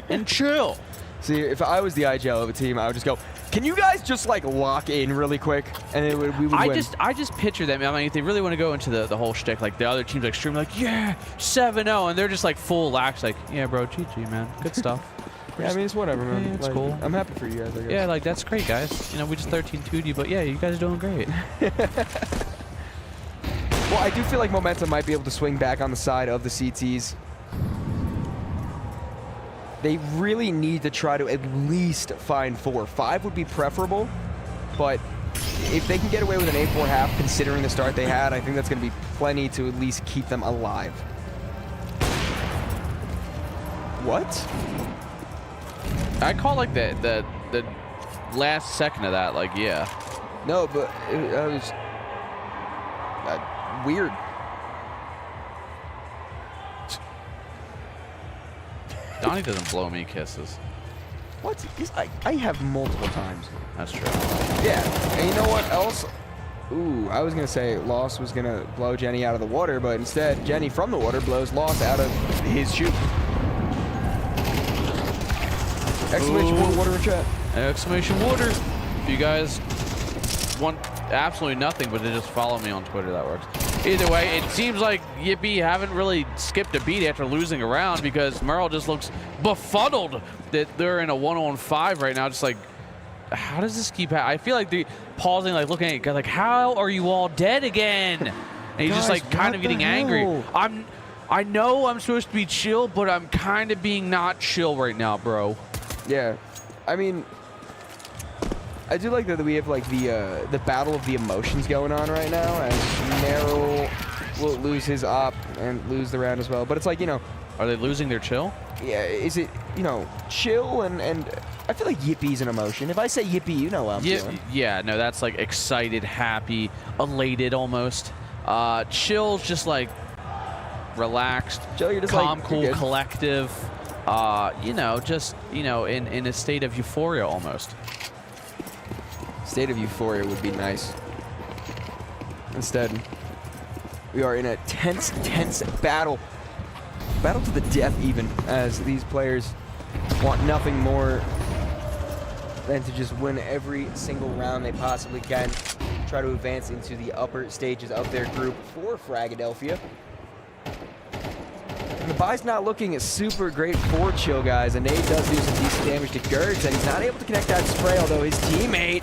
Speaker 4: and chill.
Speaker 3: See, if I was the IGL of a team, I would just go, can you guys just like lock in really quick? And we would win.
Speaker 4: I just picture them. I mean, if they really want to go into the whole shtick, like the other teams like stream, like, yeah, 7-0, and they're just like full lax, like, yeah, bro, GG, man, good stuff.
Speaker 3: Yeah, I mean, it's whatever, man.
Speaker 4: Yeah, it's
Speaker 3: like,
Speaker 4: cool.
Speaker 3: I'm happy for you guys, I guess.
Speaker 4: Yeah, like, that's great, guys. You know, we just 13-2'd you, but yeah, you guys are doing great.
Speaker 3: Well, I do feel like Momentum might be able to swing back on the side of the CTs. They really need to try to at least find 4. 5 would be preferable, but if they can get away with an 8-4 half, considering the start they had, I think that's going to be plenty to at least keep them alive. What?
Speaker 4: I call like the last second of that, like, yeah.
Speaker 3: No, but it was weird.
Speaker 4: Donnie doesn't blow me kisses.
Speaker 3: What? I have multiple times.
Speaker 4: That's true.
Speaker 3: Yeah, and you know what else? Ooh, I was going to say Loss was going to blow Jenny out of the water, but instead, Jenny from the water blows Loss out of his shoe. Exclamation water in chat.
Speaker 4: Exclamation water. If you guys want absolutely nothing but to just follow me on Twitter, that works. Either way, it seems like Yippee haven't really skipped a beat after losing a round because Merle just looks befuddled that they're in a 1-on-5 right now. Just like, how does this keep happening? I feel like they're pausing, like looking at it, like, how are you all dead again? And he's just like kind of getting angry. I know I'm supposed to be chill, but I'm kind of being not chill right now, bro.
Speaker 3: Yeah, I mean, I do like that we have like the battle of the emotions going on right now, as Meryl will lose his op and lose the round as well. But it's like, you know,
Speaker 4: Are they losing their chill?
Speaker 3: Yeah, is it, you know, chill and I feel like Yippie's an emotion. If I say Yippie, you know what I'm feeling.
Speaker 4: Yeah, no, that's like excited, happy, elated almost. Chill's just like relaxed,
Speaker 3: Chill, you're just
Speaker 4: calm,
Speaker 3: like,
Speaker 4: cool, collective. You know, just, you know, in a state of euphoria almost.
Speaker 3: State of euphoria would be nice. Instead, we are in a tense battle. Battle to the death even, as these players want nothing more than to just win every single round they possibly can. Try to advance into the upper stages of their group for FRAGxLVLUP. And the buy's not looking super great for Chill, guys. And Nate does do some decent damage to Gertz, and he's not able to connect that spray, although his teammate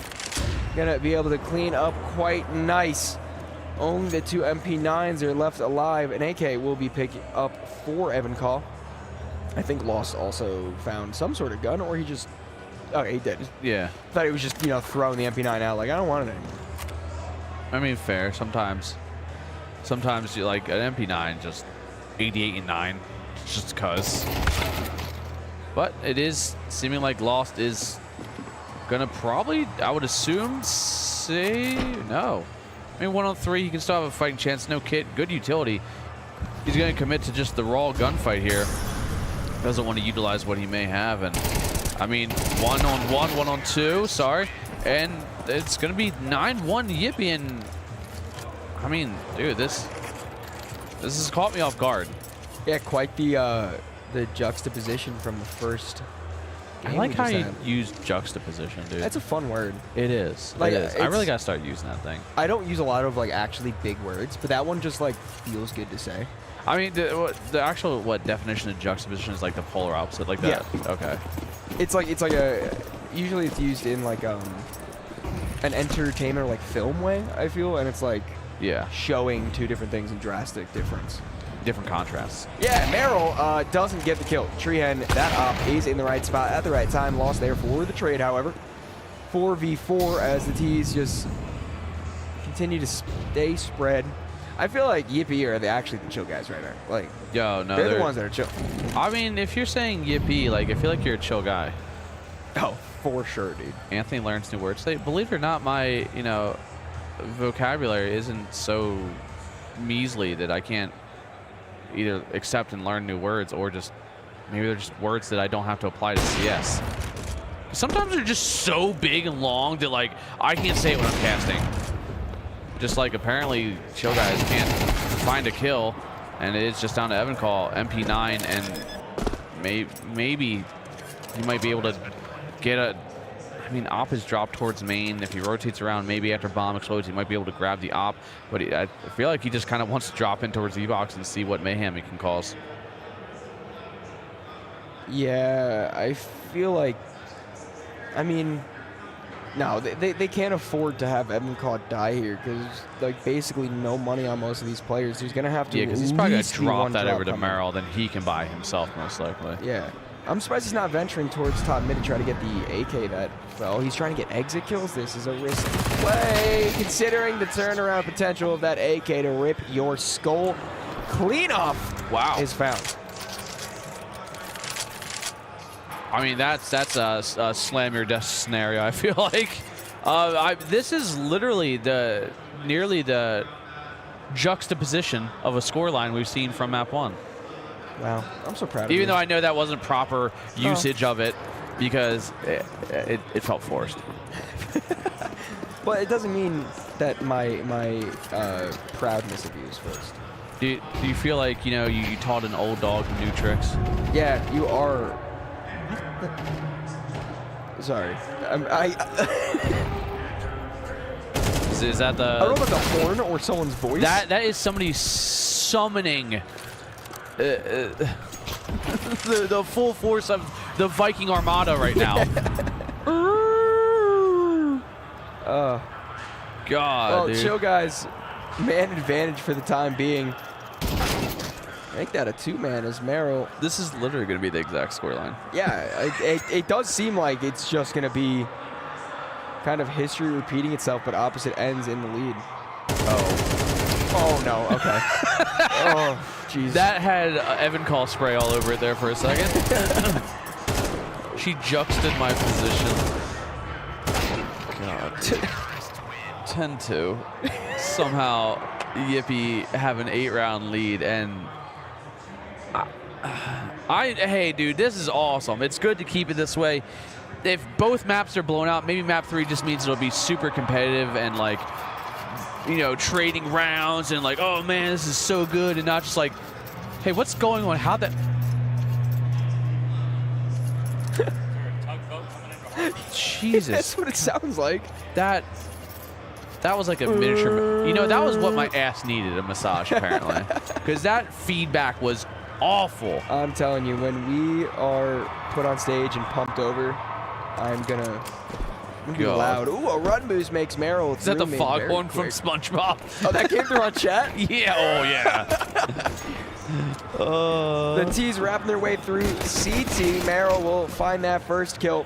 Speaker 3: gonna be able to clean up quite nice. Only the two MP9s are left alive, and AK will be picking up for Evancaw. I think Lost also found some sort of gun, or he just... Okay, he did.
Speaker 4: Yeah.
Speaker 3: Thought he was just, you know, throwing the MP9 out. Like, I don't want it anymore.
Speaker 4: I mean, fair. Sometimes you like an MP9 just 88 and 9, just cause. But it is seeming like Lost is gonna probably, I would assume, say no. I mean, 1-on-3, he can still have a fighting chance. No kit, good utility. He's going to commit to just the raw gunfight here. Doesn't want to utilize what he may have. And I mean, 1-on-1, 1-on-2, sorry. And it's going to be 9-1 Yippee. And I mean, dude, this has caught me off guard.
Speaker 3: Yeah, quite the juxtaposition from the first game
Speaker 4: I like
Speaker 3: we
Speaker 4: how
Speaker 3: just
Speaker 4: you
Speaker 3: had.
Speaker 4: use juxtaposition, dude.
Speaker 3: That's a fun word.
Speaker 4: It is.
Speaker 3: Like,
Speaker 4: it is. I
Speaker 3: it's-
Speaker 4: really gotta start using that thing.
Speaker 3: I don't use a lot of like actually big words, but that one just like feels good to say.
Speaker 4: I mean, the actual definition of juxtaposition is like the polar opposite, like that.
Speaker 3: Yeah.
Speaker 4: Okay.
Speaker 3: It's like a usually it's used in like an entertainment or like film way, I feel, and it's like
Speaker 4: Yeah.
Speaker 3: showing two different things in drastic difference.
Speaker 4: Different contrasts.
Speaker 3: Yeah, Merrill doesn't get the kill. Treehen, that op is in the right spot at the right time. Lost there for the trade, however. 4v4 as the T's just continue to stay spread. I feel like Yippee are actually the chill guys right now. Like,
Speaker 4: Yo, no,
Speaker 3: they're the ones that are chill.
Speaker 4: I mean, if you're saying yippee, like, I feel like you're a chill guy.
Speaker 3: Oh, for sure, dude.
Speaker 4: Anthony learns new words. Believe it or not, my, vocabulary isn't so measly that I can't either accept and learn new words, or just maybe they're just words that I don't have to apply to CS. Sometimes they're just so big and long that, like, I can't say it when I'm casting. Just like apparently chill guys can't find a kill, and it's just down to Evan call MP9, and maybe he might be able to get a. I mean, op is dropped towards main. If he rotates around, maybe after bomb explodes, he might be able to grab the op. But I feel like he just kind of wants to drop in towards the box and see what mayhem he can cause.
Speaker 3: Yeah, I feel like, I mean, no, they can't afford to have Evan Caught die here because, like, basically no money on most of these players. He's going to have to.
Speaker 4: Yeah, because he's probably going to
Speaker 3: at least be
Speaker 4: drop
Speaker 3: one
Speaker 4: that
Speaker 3: drop
Speaker 4: over to
Speaker 3: coming.
Speaker 4: Merrill, then he can buy himself most likely.
Speaker 3: Yeah. I'm surprised he's not venturing towards top mid to try to get the AK that fell. He's trying to get exit kills. This is a risky play, considering the turnaround potential of that AK to rip your skull clean off.
Speaker 4: Wow.
Speaker 3: Is found.
Speaker 4: I mean, that's a slam your desk scenario, I feel like. This is literally nearly the juxtaposition of a scoreline we've seen from map 1.
Speaker 3: Wow. I'm so proud of
Speaker 4: Even
Speaker 3: you.
Speaker 4: though I know that wasn't proper usage of it, because it felt forced.
Speaker 3: But it doesn't mean that my proudness of you is first.
Speaker 4: Do you feel like, you taught an old dog new tricks?
Speaker 3: Yeah, you are. Sorry.
Speaker 4: Is that
Speaker 3: I don't know about the horn or someone's voice.
Speaker 4: that is somebody summoning the full force of the Viking Armada right now. God,
Speaker 3: well,
Speaker 4: dude.
Speaker 3: chill guys, man advantage for the time being. Make that a 2-man as Merrill.
Speaker 4: This is literally going to be the exact scoreline.
Speaker 3: Yeah, it does seem like it's just going to be kind of history repeating itself, but opposite ends in the lead. Oh no, okay. Oh, jeez.
Speaker 4: That had Evan Call spray all over it there for a second. She juxted my position. God. 10-2. Somehow, Yippee have an 8-round lead, and hey, dude, this is awesome. It's good to keep it this way. If both maps are blown out, maybe map 3 just means it'll be super competitive and, like, trading rounds and like, oh man, this is so good, and not just like, hey, what's going on? How that? Jesus,
Speaker 3: That's what it sounds like.
Speaker 4: that was like a miniature. That was what my ass needed, a massage apparently, because that feedback was awful.
Speaker 3: I'm telling you, when we are put on stage and pumped over, I'm gonna be
Speaker 4: God.
Speaker 3: loud. Ooh, a run boost makes Merrill.
Speaker 4: Is that the foghorn from SpongeBob?
Speaker 3: Oh, that came through on chat?
Speaker 4: Yeah. Oh yeah.
Speaker 3: The T's wrapping their way through CT. Merrill will find that first kill.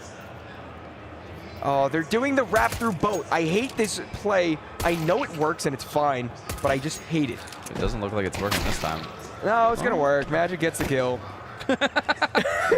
Speaker 3: Oh, they're doing the wrap through boat. I hate this play. I know it works and it's fine, but I just hate it.
Speaker 4: It doesn't look like it's working this time.
Speaker 3: No, it's gonna work. Magic gets the kill.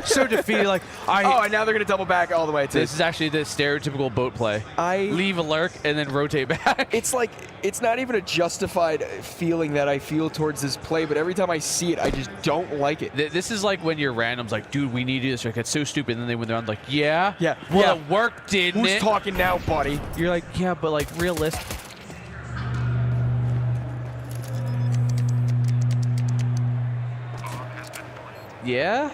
Speaker 4: So defeated. Like
Speaker 3: Oh, and now they're gonna double back all the way to.
Speaker 4: This is actually the stereotypical boat play. Leave a lurk and then rotate back.
Speaker 3: It's like, it's not even a justified feeling that I feel towards this play, but every time I see it, I just don't like it.
Speaker 4: This is like when your random's like, dude, we need to do this trick. It's so stupid. And then when they're on, like, yeah?
Speaker 3: Yeah.
Speaker 4: Well,
Speaker 3: yeah.
Speaker 4: it worked, didn't
Speaker 3: Who's
Speaker 4: it?
Speaker 3: talking now, buddy?
Speaker 4: You're like, yeah, but like realistic. Yeah?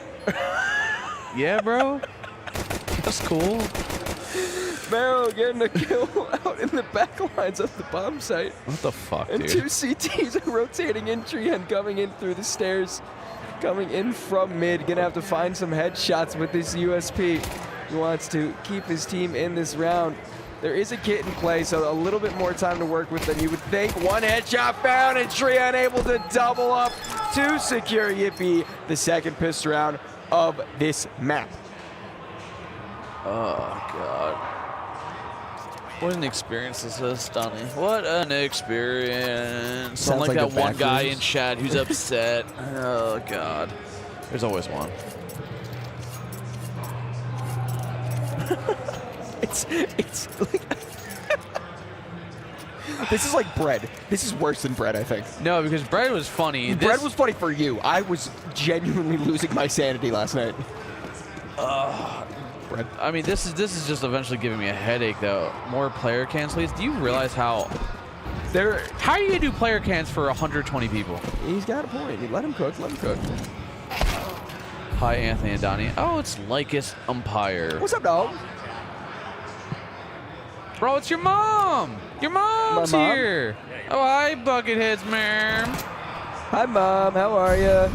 Speaker 4: Yeah, bro? That's cool.
Speaker 3: Mero getting a kill out in the back lines of the bomb site.
Speaker 4: What the fuck,
Speaker 3: And
Speaker 4: dude?
Speaker 3: 2 CTs are rotating entry and coming in through the stairs. Coming in from mid. Gonna have to find some headshots with this USP. He wants to keep his team in this round. There is a kit in play, so a little bit more time to work with than you would think. 1 headshot found, and Tree unable to double up to secure Yippee, the second pistol round of this map.
Speaker 4: Oh, God. What an experience this is, Donnie. What an experience.
Speaker 3: Sounds
Speaker 4: Unlike
Speaker 3: like
Speaker 4: that
Speaker 3: a
Speaker 4: one guy
Speaker 3: backwards.
Speaker 4: in chat who's upset. Oh, God. There's always one.
Speaker 3: It's like this is like bread. This is worse than bread, I think.
Speaker 4: No, because bread was funny.
Speaker 3: Bread was funny for you. I was genuinely losing my sanity last night. Bread.
Speaker 4: I mean, this is just eventually giving me a headache, though. More player cans, please. Do you realize how are you gonna do player cans for 120 people?
Speaker 3: He's got a point. Let him cook. Let him cook.
Speaker 4: Hi, Anthony and Donnie. Oh, it's Lycus Umpire.
Speaker 3: What's up, dog?
Speaker 4: Bro, it's your mom. Your mom's
Speaker 3: My mom?
Speaker 4: here. Oh, hi, Bucketheads, ma'am.
Speaker 3: Hi, Mom. How are you?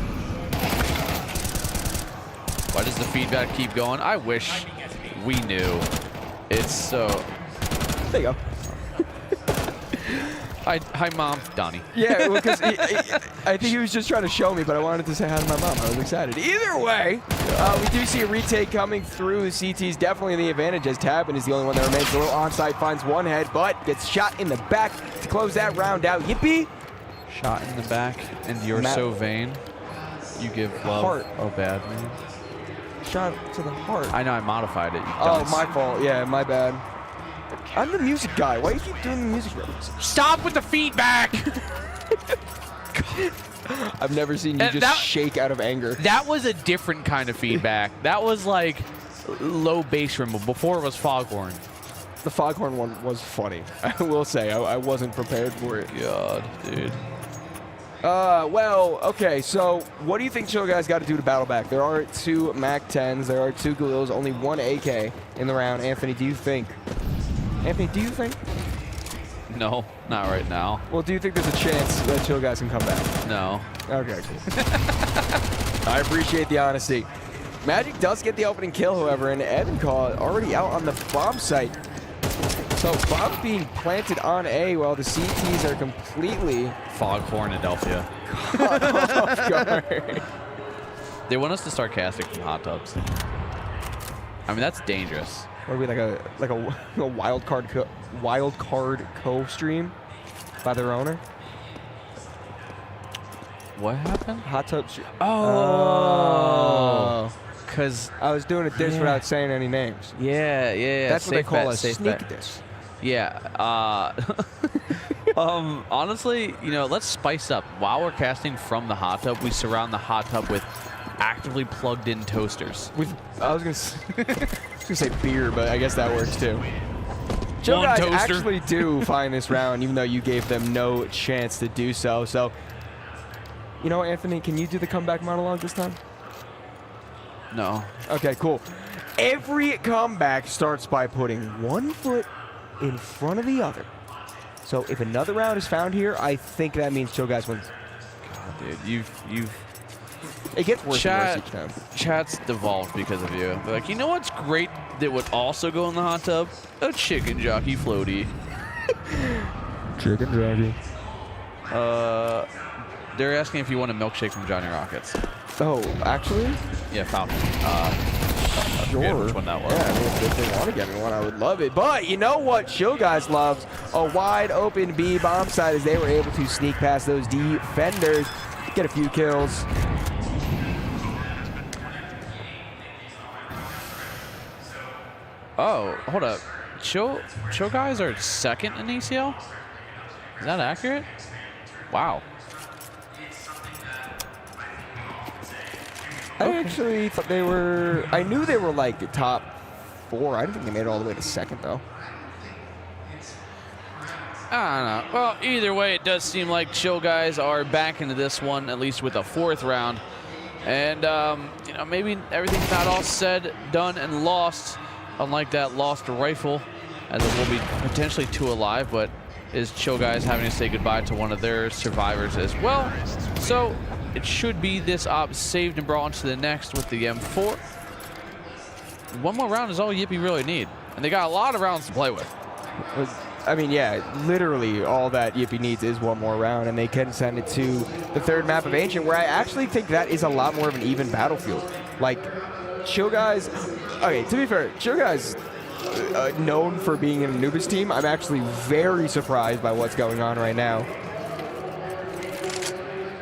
Speaker 4: Why does the feedback keep going? I wish we knew. It's so...
Speaker 3: There you go.
Speaker 4: Hi, Mom. Donnie.
Speaker 3: Yeah, because I think he was just trying to show me, but I wanted to say hi to my mom. I was excited. Either way, we do see a retake coming through. CT's definitely in the advantage as Tabin is the only one that remains. A little onside finds one head, but gets shot in the back to close that round out. Yippee!
Speaker 4: Shot in the back, and you're
Speaker 3: Matt-
Speaker 4: so vain. You give love.
Speaker 3: Heart.
Speaker 4: Oh, bad, man.
Speaker 3: Shot to the heart.
Speaker 4: I know I modified it. You
Speaker 3: Oh,
Speaker 4: dunce.
Speaker 3: my fault. Yeah, my bad. I'm the music guy. Why do you keep doing the music references?
Speaker 4: Stop with the feedback!
Speaker 3: I've never seen you just
Speaker 4: that-
Speaker 3: shake out of anger.
Speaker 4: That was a different kind of feedback. That was like low bass rumble. Before it was foghorn.
Speaker 3: The foghorn one was funny. I will say, I wasn't prepared for it.
Speaker 4: God, dude.
Speaker 3: Well, okay, so what do you think Chill Guys got to do to battle back? There are 2 MAC-10s, there are 2 Galils, only 1 AK in the round. Anthony, do you think?
Speaker 4: No, not right now.
Speaker 3: Well, do you think there's a chance that Chill Guys can come back?
Speaker 4: No.
Speaker 3: Okay, cool. I appreciate the honesty. Magic does get the opening kill, however, and Evancall already out on the bomb site. So bombs being planted on A while the CTs are completely
Speaker 4: Foghorn, Adelphia.
Speaker 3: off guard.
Speaker 4: They want us to start casting from hot tubs. I mean, that's dangerous.
Speaker 3: What would be like a wild card co-stream by their owner?
Speaker 4: What happened?
Speaker 3: Hot tub stream.
Speaker 4: Oh. Because,
Speaker 3: I was doing a diss without saying any names.
Speaker 4: yeah.
Speaker 3: That's what they
Speaker 4: safe
Speaker 3: call
Speaker 4: bet,
Speaker 3: a
Speaker 4: safe
Speaker 3: sneak
Speaker 4: bet.
Speaker 3: diss.
Speaker 4: Yeah. Honestly, let's spice up. While we're casting from the hot tub, we surround the hot tub with actively plugged in toasters.
Speaker 3: I was gonna say beer, but I guess that works too. Joe
Speaker 4: One
Speaker 3: guys
Speaker 4: toaster.
Speaker 3: actually do find this round, even though you gave them no chance to do so. So, you know, Anthony, can you do the comeback monologue this time?
Speaker 4: No.
Speaker 3: Okay, cool. Every comeback starts by putting one foot in front of the other. So if another round is found here, I think that means Chill Guys wins.
Speaker 4: God, dude, you've
Speaker 3: It gets worse and worse each time.
Speaker 4: Chat's devolved because of you. They're like, you know what's great that would also go in the hot tub? A chicken jockey floaty.
Speaker 3: Chicken jockey.
Speaker 4: They're asking if you want a milkshake from Johnny Rockets.
Speaker 3: Oh, actually?
Speaker 4: Yeah, Falcon.
Speaker 3: Sure.
Speaker 4: Which one that was.
Speaker 3: Yeah, I mean, if they want to get me one, I would love it. But you know what Chill Guys loves? A wide open B bomb site as they were able to sneak past those defenders, get a few kills.
Speaker 4: Oh, hold up. Chill Guys are second in ACL? Is that accurate? Wow.
Speaker 3: I actually thought they were, I knew they were like the top 4. I didn't think they made it all the way to second though.
Speaker 4: I don't know. Well, either way, it does seem like Chill Guys are back into this one, at least with a 4th round. And, maybe everything's not all said, done, and lost unlike that lost rifle, as it will be potentially 2 alive, but is Chill Guys having to say goodbye to one of their survivors as well. So it should be this op saved and brought on to the next with the M4. One more round is all Yippee really need, and they got a lot of rounds to play with.
Speaker 3: I mean, yeah, literally all that Yippee needs is one more round, and they can send it to the 3rd map of Ancient, where I actually think that is a lot more of an even battlefield. Like, Chill Guys, okay, to be fair, Chill Guys known for being an Anubis team. I'm actually very surprised by what's going on right now.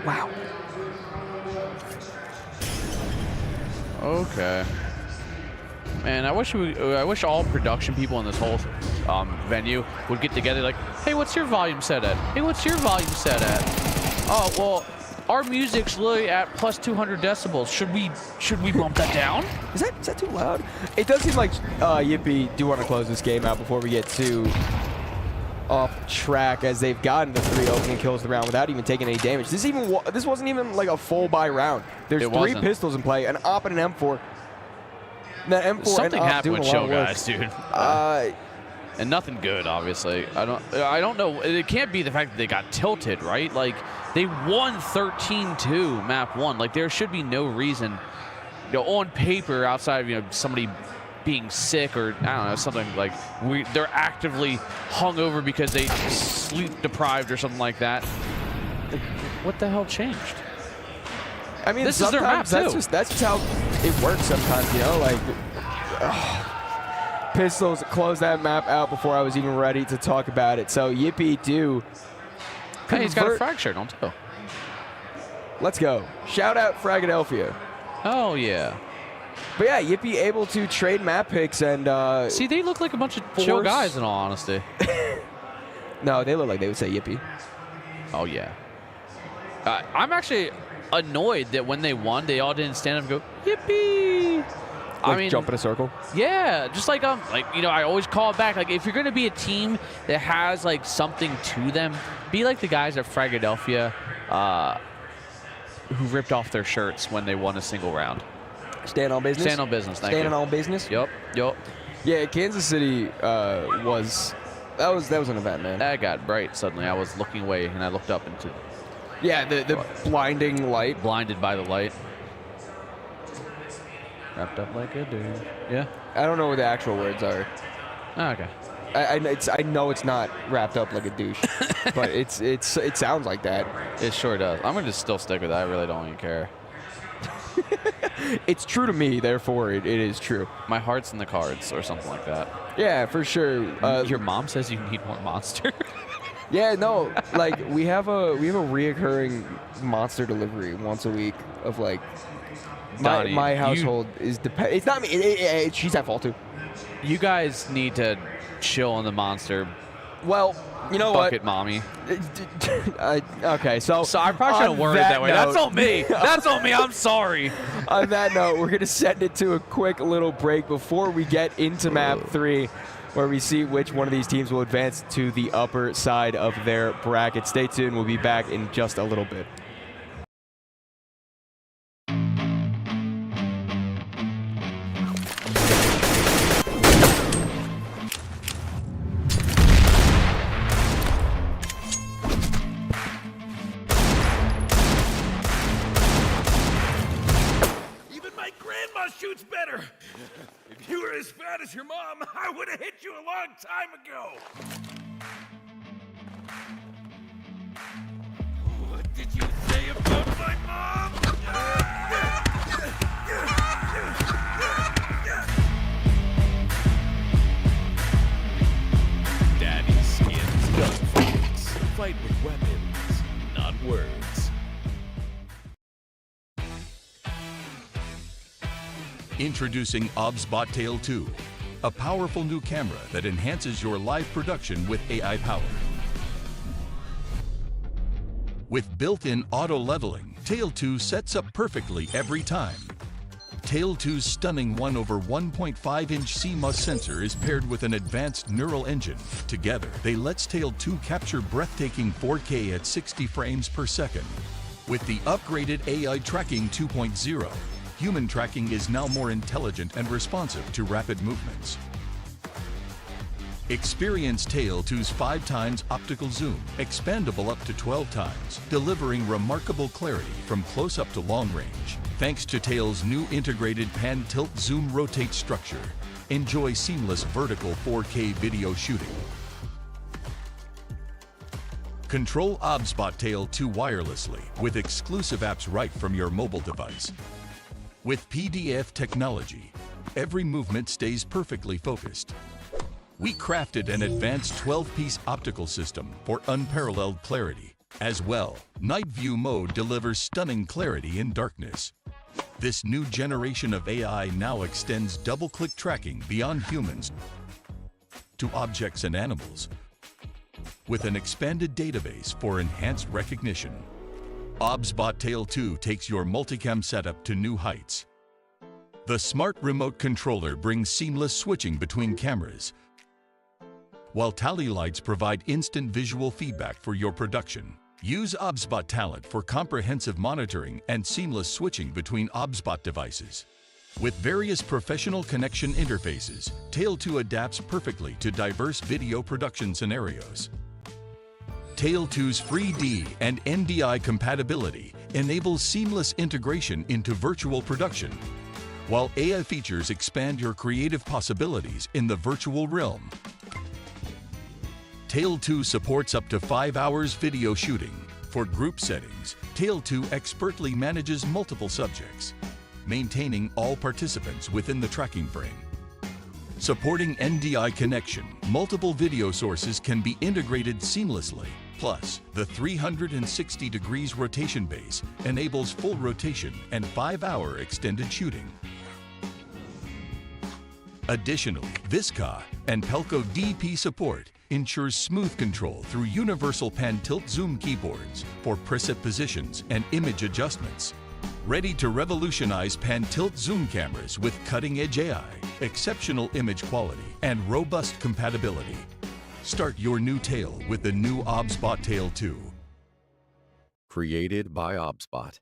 Speaker 3: Wow.
Speaker 4: Okay. Man, I wish all production people in this whole venue would get together like, hey, what's your volume set at? Hey, what's your volume set at? Oh, well, our music's literally at plus 200 decibels. Should we bump that down?
Speaker 3: Is that too loud? It does seem like Yippee do want to close this game out before we get too off track, as they've gotten the 3 opening kills the round without even taking any damage. This wasn't even like a full buy round. There's 3 pistols in play, an op and an M4. That M4
Speaker 4: something
Speaker 3: and
Speaker 4: happened with Chill Guys, dude.
Speaker 3: And
Speaker 4: nothing good, obviously. I don't know. It can't be the fact that they got tilted, right? Like, they won 13-2 map 1. Like, there should be no reason, on paper, outside of somebody being sick or I don't know, something like they're actively hungover because they sleep deprived or something like that. What the hell changed?
Speaker 3: I mean,
Speaker 4: this is their map too.
Speaker 3: That's just how it works sometimes, like pistols close that map out before I was even ready to talk about it. So Yippee do.
Speaker 4: Hey, he's got a frag shirt on too.
Speaker 3: Let's go. Shout out FRAGxLVLUP.
Speaker 4: Oh yeah.
Speaker 3: But yeah, Yippee able to trade map picks and
Speaker 4: see, they look like a bunch of chill guys in all honesty.
Speaker 3: No, they look like they would say Yippee.
Speaker 4: Oh yeah. I'm actually annoyed that when they won, they all didn't stand up and go Yippee.
Speaker 3: Like,
Speaker 4: I mean,
Speaker 3: jump in a circle.
Speaker 4: Yeah, just like I always call it back. Like, if you're gonna be a team that has like something to them, be like the guys at FRAGxLVLUP who ripped off their shirts when they won a single round.
Speaker 3: Stand on business.
Speaker 4: Stand on business.
Speaker 3: Standing on business.
Speaker 4: Yep.
Speaker 3: Yeah, Kansas City was an event, man.
Speaker 4: That got bright suddenly. I was looking away and I looked up into.
Speaker 3: Yeah, the blinding light.
Speaker 4: Blinded by the light. Wrapped up like a dude. Yeah.
Speaker 3: I don't know what the actual words are.
Speaker 4: Oh, okay.
Speaker 3: I know it's not wrapped up like a douche, but it sounds like that.
Speaker 4: It sure does. I'm gonna just still stick with that. I really don't even care.
Speaker 3: It's true to me, therefore it is true.
Speaker 4: My heart's in the cards or something like that.
Speaker 3: Yeah, for sure.
Speaker 4: Your mom says you need more Monster.
Speaker 3: Yeah, no, like we have a reoccurring Monster delivery once a week of like
Speaker 4: Donnie,
Speaker 3: my household is it's not me. She's at fault too.
Speaker 4: You guys need to chill on the Monster.
Speaker 3: Well, you know
Speaker 4: bucket
Speaker 3: what?
Speaker 4: Mommy.
Speaker 3: Okay, so
Speaker 4: I probably shouldn't word it that way. That's on me. That's on me. I'm sorry.
Speaker 3: On that note, we're going to send it to a quick little break before we get into map 3, where we see which one of these teams will advance to the upper side of their bracket. Stay tuned. We'll be back in just a little bit.
Speaker 7: Shoots better. If you were as fat as your mom, I would have hit you a long time ago. What did you say about my mom? Daddy's skin's gunfights. Fight with weapons, not words.
Speaker 6: Introducing OBSBotTail 2, a powerful new camera that enhances your live production with AI power. With built-in auto-leveling, Tail 2 sets up perfectly every time. Tail 2's stunning 1/1.5-inch CMOS sensor is paired with an advanced neural engine. Together, they lets Tail 2 capture breathtaking 4K at 60 frames per second. With the upgraded AI Tracking 2.0, human tracking is now more intelligent and responsive to rapid movements. Experience Tail 2's 5x optical zoom, expandable up to 12 times, delivering remarkable clarity from close-up to long range. Thanks to Tail's new integrated pan-tilt zoom rotate structure, enjoy seamless vertical 4K video shooting. Control OBSBot Tail 2 wirelessly with exclusive apps right from your mobile device. With PDF technology, every movement stays perfectly focused. We crafted an advanced 12-piece optical system for unparalleled clarity. As well, Night View mode delivers stunning clarity in darkness. This new generation of AI now extends double-click tracking beyond humans to objects and animals, with an expanded database for enhanced recognition. OBSBot Tail 2 takes your multicam setup to new heights. The smart remote controller brings seamless switching between cameras, while tally lights provide instant visual feedback for your production. Use OBSBot Talent for comprehensive monitoring and seamless switching between OBSBot devices. With various professional connection interfaces, Tail 2 adapts perfectly to diverse video production scenarios. Tail 2's 3D and NDI compatibility enables seamless integration into virtual production, while AI features expand your creative possibilities in the virtual realm. Tail 2 supports up to 5 hours video shooting. For group settings, Tail 2 expertly manages multiple subjects, maintaining all participants within the tracking frame. Supporting NDI connection, multiple video sources can be integrated seamlessly. Plus, the 360 degrees rotation base enables full rotation and 5-hour extended shooting. Additionally, Visca and Pelco DP support ensures smooth control through universal pan-tilt zoom keyboards for preset positions and image adjustments. Ready to revolutionize pan-tilt zoom cameras with cutting-edge AI, exceptional image quality, and robust compatibility. Start your new Tail with the new OBSBot Tail 2.
Speaker 8: Created by OBSBot.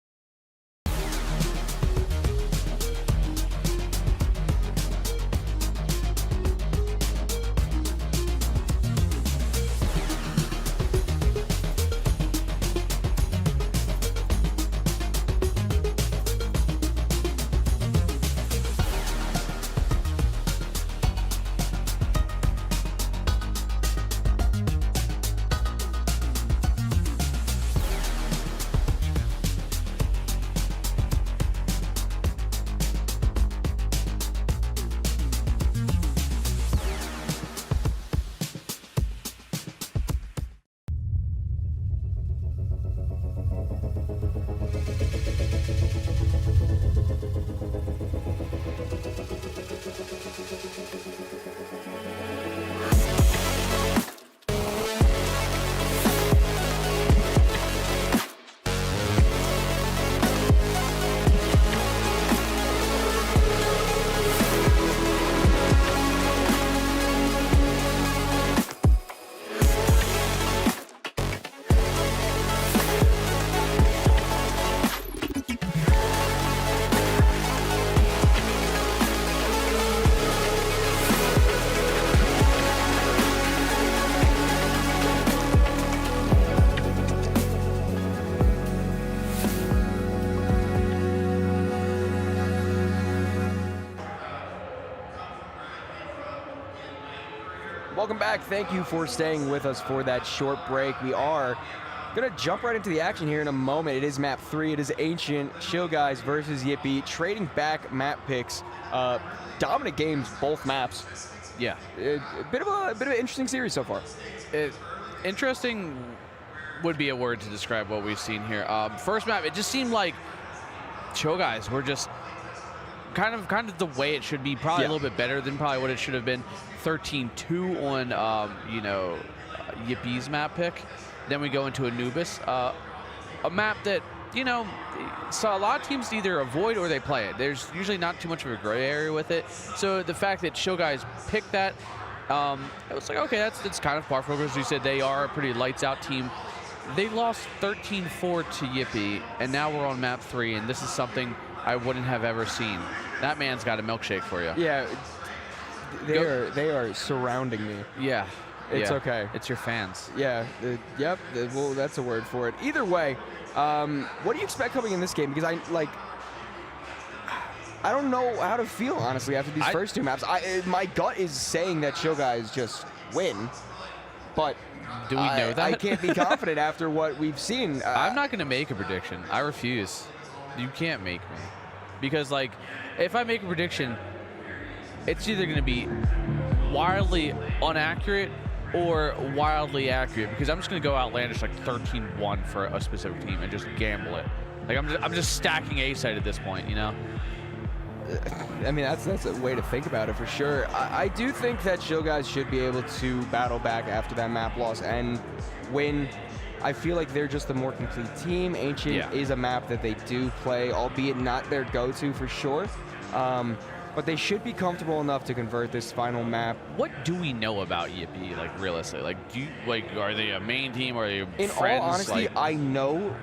Speaker 3: Welcome back. Thank you for staying with us for that short break. We are going to jump right into the action here in a moment. It is map 3. It is Ancient, Chill Guys versus Yippee. Trading back map picks. Dominant games, both maps.
Speaker 4: Yeah.
Speaker 3: A bit of an interesting series so far.
Speaker 4: Interesting would be a word to describe what we've seen here. First map, it just seemed like Chill Guys were just kind of the way it should be. Probably a little bit better than probably what it should have been. 13-2 on Yippee's map pick. Then we go into Anubis, a map that so a lot of teams either avoid or they play it. There's usually not too much of a gray area with it. So the fact that Chill Guys picked that, it was like, okay, that's kind of par for the course. As you said, they are a pretty lights out team. They lost 13-4 to Yippee, and now we're on map 3, and this is something I wouldn't have ever seen. That man's got a milkshake for you.
Speaker 3: Yeah, they are surrounding me.
Speaker 4: Yeah.
Speaker 3: It's
Speaker 4: yeah.
Speaker 3: okay.
Speaker 4: It's your fans.
Speaker 3: Yeah, well, that's a word for it. Either way, what do you expect coming in this game? Because I don't know how to feel, honestly, after these first two maps. My gut is saying that Chill Guys just win, but
Speaker 4: do we know that?
Speaker 3: I can't be confident after what we've seen.
Speaker 4: I'm not going to make a prediction. I refuse. You can't make me. Because, like, if I make a prediction, it's either going to be wildly inaccurate or wildly accurate, because I'm just going to go outlandish like 13-1 for a specific team and just gamble it. Like, I'm just stacking A-side at this point, you know?
Speaker 3: I mean, that's a way to think about it for sure. I do think that Chill Guys should be able to battle back after that map loss and win. I feel like they're just a more complete team. Ancient is a map that they do play, albeit not their go-to for sure. But they should be comfortable enough to convert this final map.
Speaker 4: What do we know about Yippee, like, realistically? Like, do you, like, are they a main team or are they
Speaker 3: In
Speaker 4: friends?
Speaker 3: all honesty,
Speaker 4: like,
Speaker 3: I know,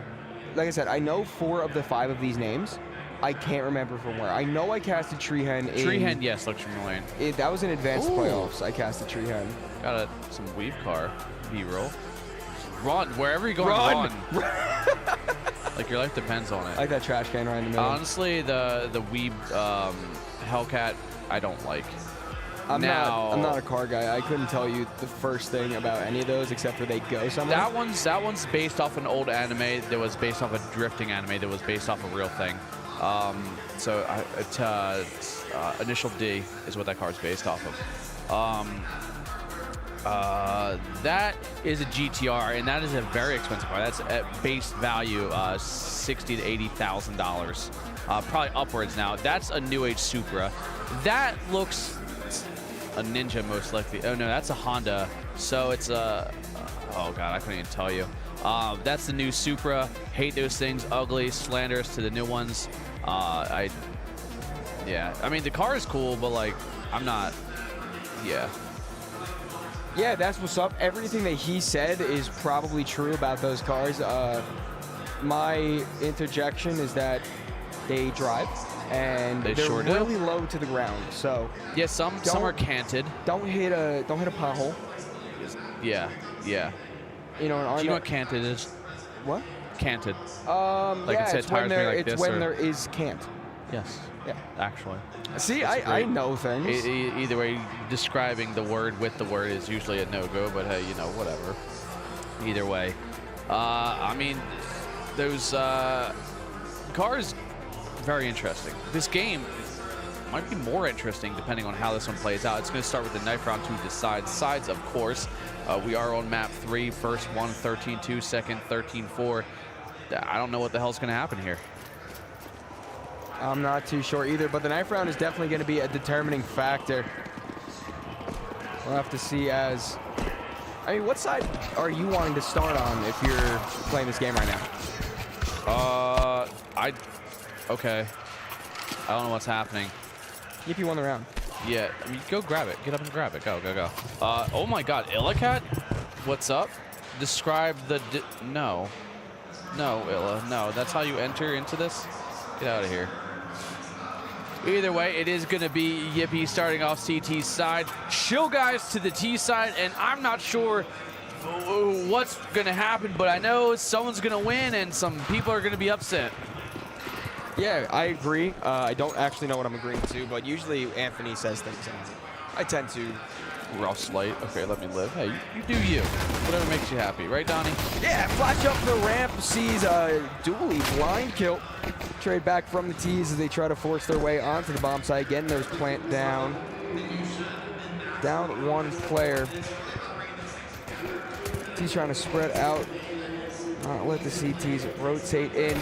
Speaker 3: like I said, I know 4 of the 5 of these names. I can't remember from where. I know I casted Treehen in...
Speaker 4: Treehen, yes, looks familiar.
Speaker 3: That was in advanced
Speaker 4: Ooh.
Speaker 3: playoffs. I casted Treehen.
Speaker 4: Got some weave car B-roll. Run, wherever you're going, run. Like, your life depends on it.
Speaker 3: I like that trash can right in the middle.
Speaker 4: Honestly, the weeb Hellcat, I don't like.
Speaker 3: I'm not a car guy. I couldn't tell you the first thing about any of those except for they go somewhere.
Speaker 4: That one's based off an old anime that was based off a drifting anime that was based off a real thing. Initial D is what that car's based off of. That is a GTR, and that is a very expensive car. That's at base value $60,000 to $80,000, probably upwards now. That's a new age Supra. That looks a Ninja most likely. Oh no, that's a Honda. So it's a. Oh god, I couldn't even tell you. That's the new Supra. Hate those things. Ugly, slanderous to the new ones. Yeah. I mean, the car is cool, but like, I'm not. Yeah.
Speaker 3: Yeah, that's what's up. Everything that he said is probably true about those cars. My interjection is that they drive, and they're
Speaker 4: sure
Speaker 3: really low to the ground. So
Speaker 4: yeah, some are canted.
Speaker 3: Don't hit a pothole.
Speaker 4: Yeah, yeah.
Speaker 3: You know,
Speaker 4: do you know what canted is?
Speaker 3: What?
Speaker 4: Canted.
Speaker 3: Like
Speaker 4: yeah,
Speaker 3: it's when there is cant.
Speaker 4: Yes.
Speaker 3: Yeah.
Speaker 4: Actually.
Speaker 3: See, I know things.
Speaker 4: Either way, describing the word with the word is usually a no-go, but hey, you know, whatever. Either way. I mean, those cars, very interesting. This game might be more interesting depending on how this one plays out. It's going to start with the knife round to decide sides, of course. We are on map 3, first one 13-2, second 13-4. I don't know what the hell's going to happen here.
Speaker 3: I'm not too sure either, but the knife round is definitely going to be a determining factor. We'll have to see as... I mean, what side are you wanting to start on if you're playing this game right now?
Speaker 4: Okay. I don't know what's happening.
Speaker 3: If you won the round.
Speaker 4: Yeah, I mean, go grab it. Get up and grab it. Go, go, go. Oh my god, Illacat? What's up? Describe the... No. No, Illa. No, that's how you enter into this? Get out of here. Either way, it is going to be Yippee starting off CT's side. Chill Guys to the T side, and I'm not sure what's going to happen, but I know someone's going to win and some people are going to be upset.
Speaker 3: Yeah, I agree. I don't actually know what I'm agreeing to, but usually Anthony says things, and I tend to.
Speaker 4: Rough Slight. Okay, let me live. Hey, you do you. Whatever makes you happy. Right, Donnie?
Speaker 3: Yeah, flash up the ramp, sees a dually blind kill. Trade back from the T's as they try to force their way onto the bomb site. Again, there's plant down. Down one player. T's trying to spread out. Not let the CTs rotate in.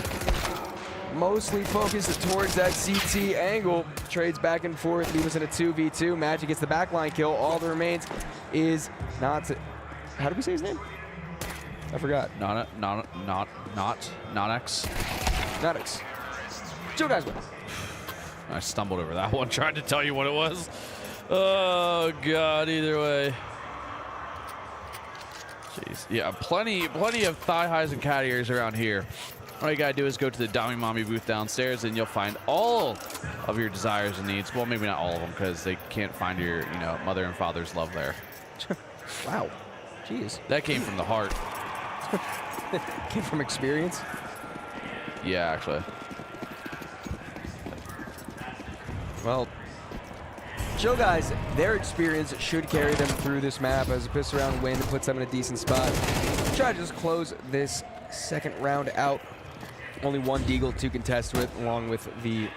Speaker 3: Mostly focused towards that CT angle. Trades back and forth, leave us in a 2v2. Magic gets the backline kill. All that remains is not. How do we say his name? I forgot.
Speaker 4: Not X.
Speaker 3: Chill Guys win.
Speaker 4: I stumbled over that one, trying to tell you what it was. Oh god, either way. Jeez. Yeah, plenty of thigh highs and cat ears around here. All you gotta do is go to the Dami Mommy booth downstairs, and you'll find all of your desires and needs. Well, maybe not all of them, because they can't find your, you know, mother and father's love there.
Speaker 3: Wow. Jeez.
Speaker 4: That came from the heart.
Speaker 3: Came from experience.
Speaker 4: Yeah, actually.
Speaker 3: Well, Chill Guys, their experience should carry them through this map as a pistol round win puts them in a decent spot. Try to just close this second round out. Only one deagle to contest with, along with the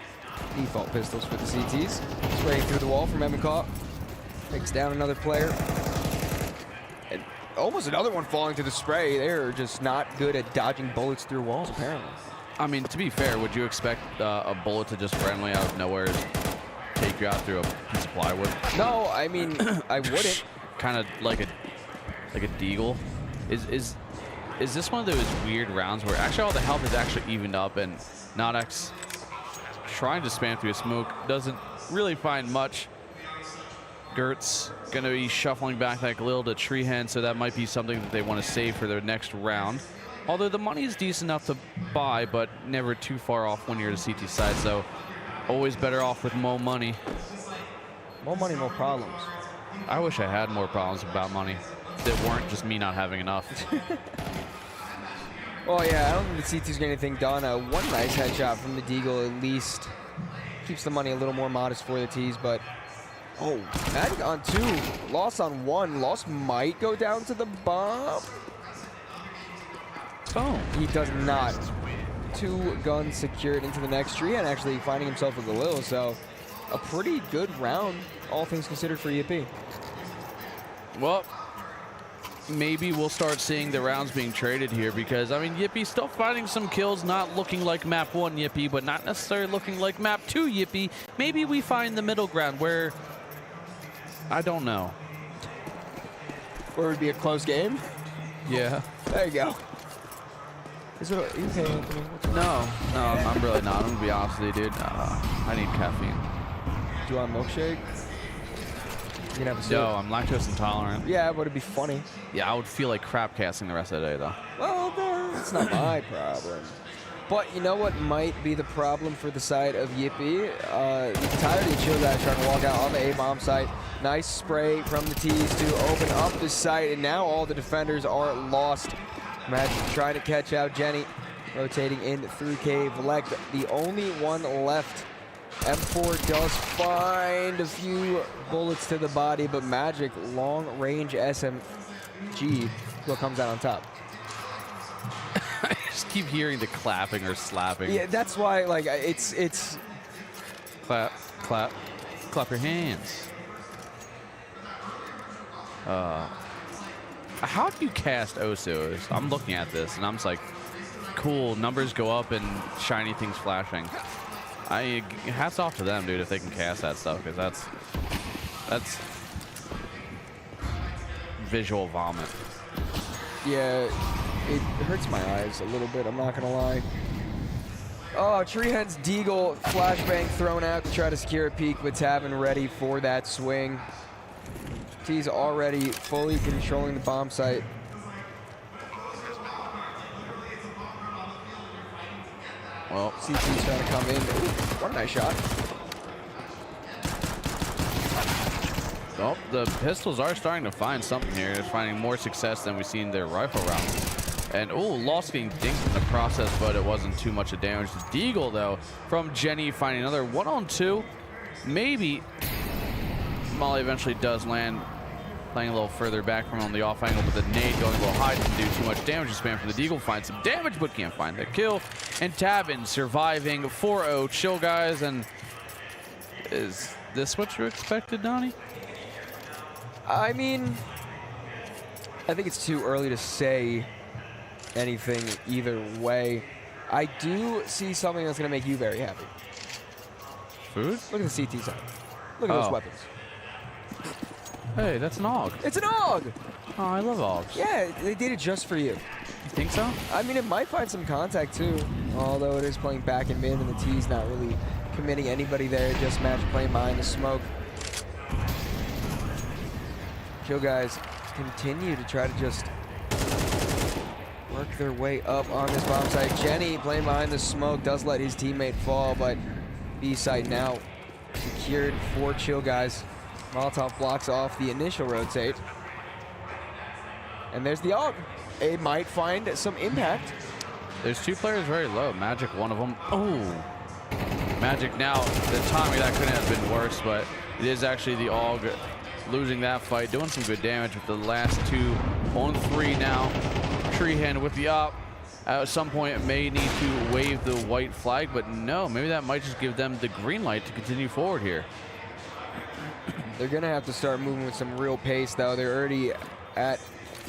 Speaker 3: default pistols for the CTs. Spraying through the wall from Emmenkaw. Takes down another player. And almost another one falling to the spray. They're just not good at dodging bullets through walls, apparently.
Speaker 4: I mean, to be fair, would you expect a bullet to just randomly out of nowhere take you out through a piece of plywood?
Speaker 3: No, I mean, I wouldn't.
Speaker 4: Kind of like a deagle. Is this one of those weird rounds where actually all the health is actually evened up and Nodex trying to spam through smoke doesn't really find much. Gertz gonna be shuffling back like Lil to Tree Hen, so that might be something that they want to save for their next round. Although the money is decent enough to buy, but never too far off when you're at the CT side, so always better off with more money.
Speaker 3: More money, more problems.
Speaker 4: I wish I had more problems about money that weren't just me not having enough.
Speaker 3: Oh yeah, I don't think the C2's getting anything done. One nice headshot from the deagle at least keeps the money a little more modest for the T's, but oh, Magic on 2, Lost on 1. Lost might go down to the bomb.
Speaker 4: Oh,
Speaker 3: He does not. 2 guns secured into the next tree and actually finding himself with a Lil, so a pretty good round, all things considered for EAP.
Speaker 4: well, maybe we'll start seeing the rounds being traded here because, I mean, Yippee still finding some kills, not looking like map 1 Yippee, but not necessarily looking like map 2 Yippee. Maybe we find the middle ground where, I don't know.
Speaker 3: Where it would be a close game?
Speaker 4: Yeah.
Speaker 3: There you go. Is it okay, Anthony?
Speaker 4: No, I'm really not. I'm gonna be honest with you, dude. I need caffeine.
Speaker 3: Do you want a milkshake? You can have a sip.
Speaker 4: No, I'm lactose intolerant.
Speaker 3: Yeah, but it'd be funny.
Speaker 4: Yeah, I would feel like crap casting the rest of the day, though.
Speaker 3: Well, that's not my problem. But you know what might be the problem for the side of Yippee? The entirety of Chill Guys trying to walk out on the A-bomb site. Nice spray from the T's to open up the site, and now all the defenders are lost. Magic trying to catch out Jenny, rotating in through Cave. Lek, the only one left. M4 does find a few bullets to the body, but Magic, long-range SMG, what comes out on top.
Speaker 4: I just keep hearing the clapping or slapping.
Speaker 3: Yeah, that's why, like, it's...
Speaker 4: Clap, clap, clap your hands. How do you cast Osos? I'm looking at this and I'm just like, cool, numbers go up and shiny things flashing. Hats off to them, dude, if they can cast that stuff, because that's visual vomit.
Speaker 3: Yeah, it hurts my eyes a little bit, I'm not gonna lie. Oh, Treehead's Deagle flashbang thrown out to try to secure a peek, but Tavin ready for that swing. T's already fully controlling the bomb site.
Speaker 4: Well,
Speaker 3: CT's trying to come in. Ooh, what a nice shot.
Speaker 4: well, the pistols are starting to find something here. They're finding more success than we've seen their rifle rounds. And, oh, Lost getting dinked in the process, but it wasn't too much of damage. Deagle, though, from Jenny finding another 1-on-2. Maybe Molly eventually does land, playing a little further back from on the off angle, but the nade going a little high doesn't do too much damage to spam from the Deagle. Finds some damage, but can't find the kill. And Tavin surviving 4-0 Chill Guys. And is this what you expected, Donnie?
Speaker 3: I mean, I think it's too early to say anything either way. I do see something that's going to make you very happy.
Speaker 4: Food?
Speaker 3: Look at the CT side. Look at those weapons.
Speaker 4: Hey, that's an AUG.
Speaker 3: It's an AUG!
Speaker 4: Oh, I love AUGs.
Speaker 3: Yeah, they did it just for you.
Speaker 4: You think so?
Speaker 3: I mean, it might find some contact too, although it is playing back and mid, and the T's not really committing anybody there, just match playing behind the smoke. Chill Guys continue to try to just work make their way up on this bomb site. Jenny playing behind the smoke does let his teammate fall, but B site now secured for Chill Guys. Molotov blocks off the initial rotate. And there's the AUG. It might find some impact.
Speaker 4: There's 2 players very low. Magic, one of them. Oh. Magic now, the timing, that couldn't have been worse, but it is actually the AUG losing that fight, doing some good damage with the last 2 on 3 now. Treehand with the op. At some point, it may need to wave the white flag, but no, maybe that might just give them the green light to continue forward here.
Speaker 3: They're gonna have to start moving with some real pace, though. They're already at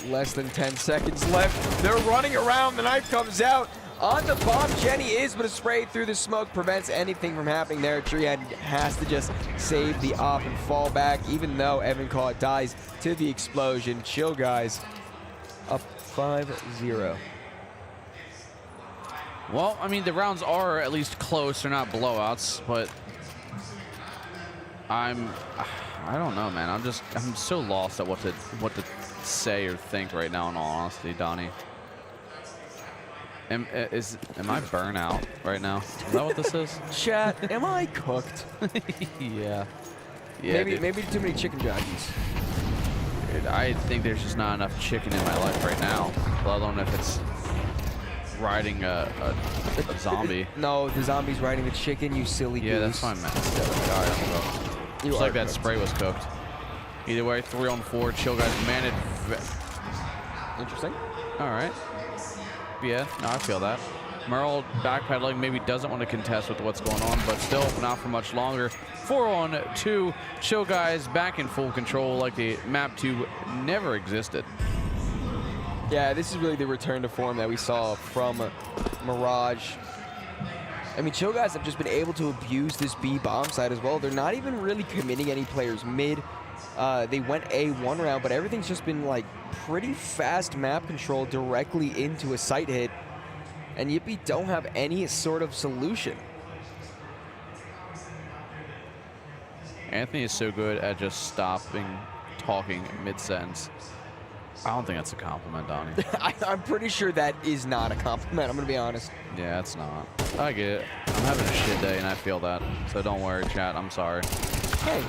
Speaker 3: less than 10 seconds left. They're running around. The knife comes out on the bomb. Jenny is, but a spray through the smoke prevents anything from happening there. Treehand has to just save the op and fall back, even though Evan Caught dies to the explosion. Chill Guys up 5-0.
Speaker 4: Well, I mean, the rounds are at least close. They're not blowouts, but I don't know, man. I'm so lost at what to say or think right now, in all honesty, Donnie. Am I burnout right now? Is that what this is?
Speaker 3: Chat, am I cooked?
Speaker 4: Yeah.
Speaker 3: Maybe too many chicken jockeys.
Speaker 4: Dude, I think there's just not enough chicken in my life right now, let alone if it's riding a zombie.
Speaker 3: No, the zombie's riding the chicken, you silly goose.
Speaker 4: Yeah, that's fine, man. All right, I'm cooked. Just like that spray was cooked. Either way, 3 on 4. Chill Guys managed.
Speaker 3: Interesting.
Speaker 4: All right. Yeah, no, I feel that. Merle backpedaling, maybe doesn't want to contest with what's going on, but still not for much longer. 4 on 2. Chill Guys back in full control like the map 2 never existed.
Speaker 3: Yeah, this is really the return to form that we saw from Mirage. I mean, Chill Guys have just been able to abuse this B bomb site as well. They're not even really committing any players mid. They went A one round, but everything's just been like pretty fast map control directly into a site hit. And Yippee don't have any sort of solution.
Speaker 4: Anthony is so good at just stopping talking mid-sentence. I don't think that's a compliment, Donnie.
Speaker 3: I'm pretty sure that is not a compliment, I'm going to be honest.
Speaker 4: Yeah, it's not. I get it. I'm having a shit day, and I feel that. So don't worry, chat. I'm sorry.
Speaker 3: Hey.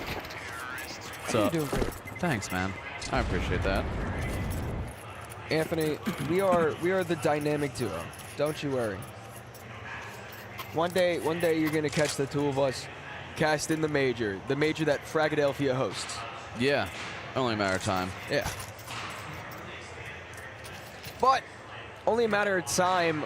Speaker 4: So,
Speaker 3: You're doing great.
Speaker 4: Thanks, man. I appreciate that.
Speaker 3: Anthony, we are the dynamic duo. Don't you worry. One day you're going to catch the 2 of us cast in the major that FRAGxLVLUP hosts.
Speaker 4: Yeah, only a matter of time.
Speaker 3: Yeah. But only a matter of time,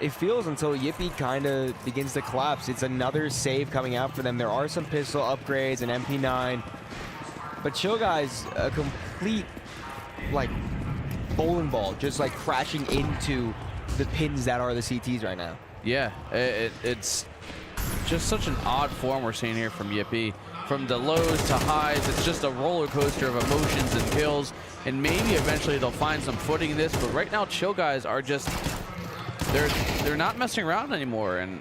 Speaker 3: it feels, until Yippee kind of begins to collapse. It's another save coming out for them. There are some pistol upgrades, an MP9. But Chill Guys, a complete, like, bowling ball, just, like, crashing into the pins that are the CTs right now.
Speaker 4: Yeah, it's just such an odd form we're seeing here from Yippee. From the lows to highs, it's just a roller coaster of emotions and kills. And maybe eventually they'll find some footing in this, but right now Chill Guys are just, they're not messing around anymore, and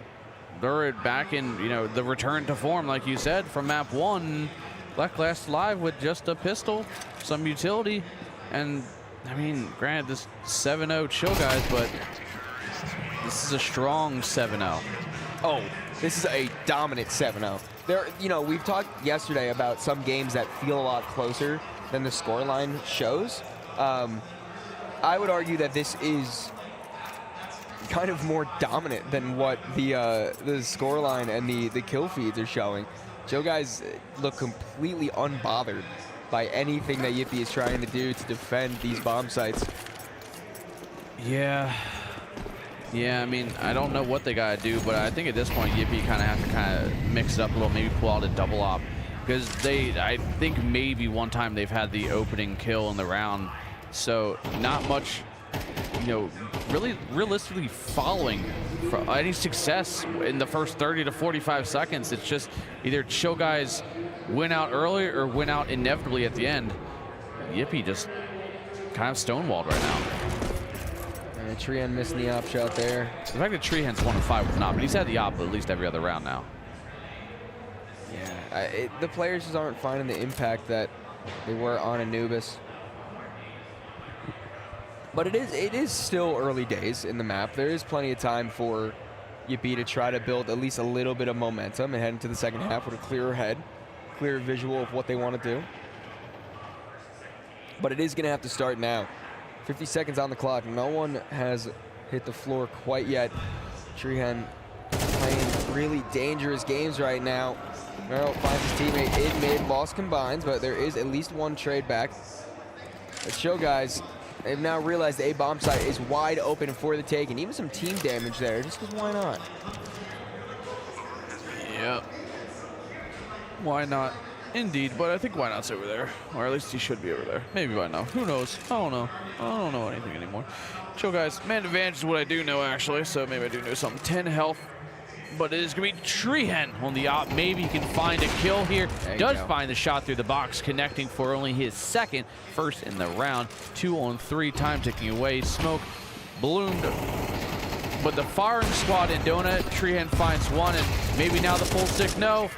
Speaker 4: they're back in, you know, the return to form, like you said, from map 1. FRAGxLVLUP with just a pistol, some utility, and I mean, granted, this 7-0 Chill Guys, but this is a strong 7-0.
Speaker 3: Oh, this is a dominant 7-0. There, you know, we've talked yesterday about some games that feel a lot closer than the scoreline shows. I would argue that this is kind of more dominant than what the scoreline and the kill feeds are showing. Chill Guys look completely unbothered by anything that Yippee is trying to do to defend these bomb sites.
Speaker 4: Yeah. Yeah, I mean, I don't know what they got to do, but I think at this point, Yippee kind of have to mix it up a little, maybe pull out a double op. Because I think maybe one time they've had the opening kill in the round. So not much, you know, really realistically following for any success in the first 30 to 45 seconds. It's just either Chill Guys win out early or win out inevitably at the end. Yippee just kind of stonewalled right now.
Speaker 3: And Treehand missing the op shot there.
Speaker 4: The fact that Treehand's 1-5 with an op, but he's had the op at least every other round now.
Speaker 3: Yeah, the players just aren't finding the impact that they were on Anubis. But it is still early days in the map. There is plenty of time for Yippee to try to build at least a little bit of momentum and head into the second half with a clearer head, clearer visual of what they want to do. But it is going to have to start now. 50 seconds on the clock. No one has hit the floor quite yet. Treehan playing really dangerous games right now. Merrill finds his teammate in mid. Loss combines, but there is at least one trade back. But Chill Guys, they've now realized the A bomb site is wide open for the take, and even some team damage there, just because why not?
Speaker 4: Yep. Why not? Indeed, but I think Why Not's over there. Or at least he should be over there. Maybe Why Not. Who knows? I don't know. I don't know anything anymore. Chill Guys, man advantage is what I do know, actually, so maybe I do know something. 10 health, but it is going to be Treehan on the op. Maybe he can find a kill here. Does find the shot through the box, connecting for only his second. First in the round. 2 on 3, time ticking away. Smoke bloomed, but the firing squad in Donut. Treehan finds one, and maybe now the full stick. No.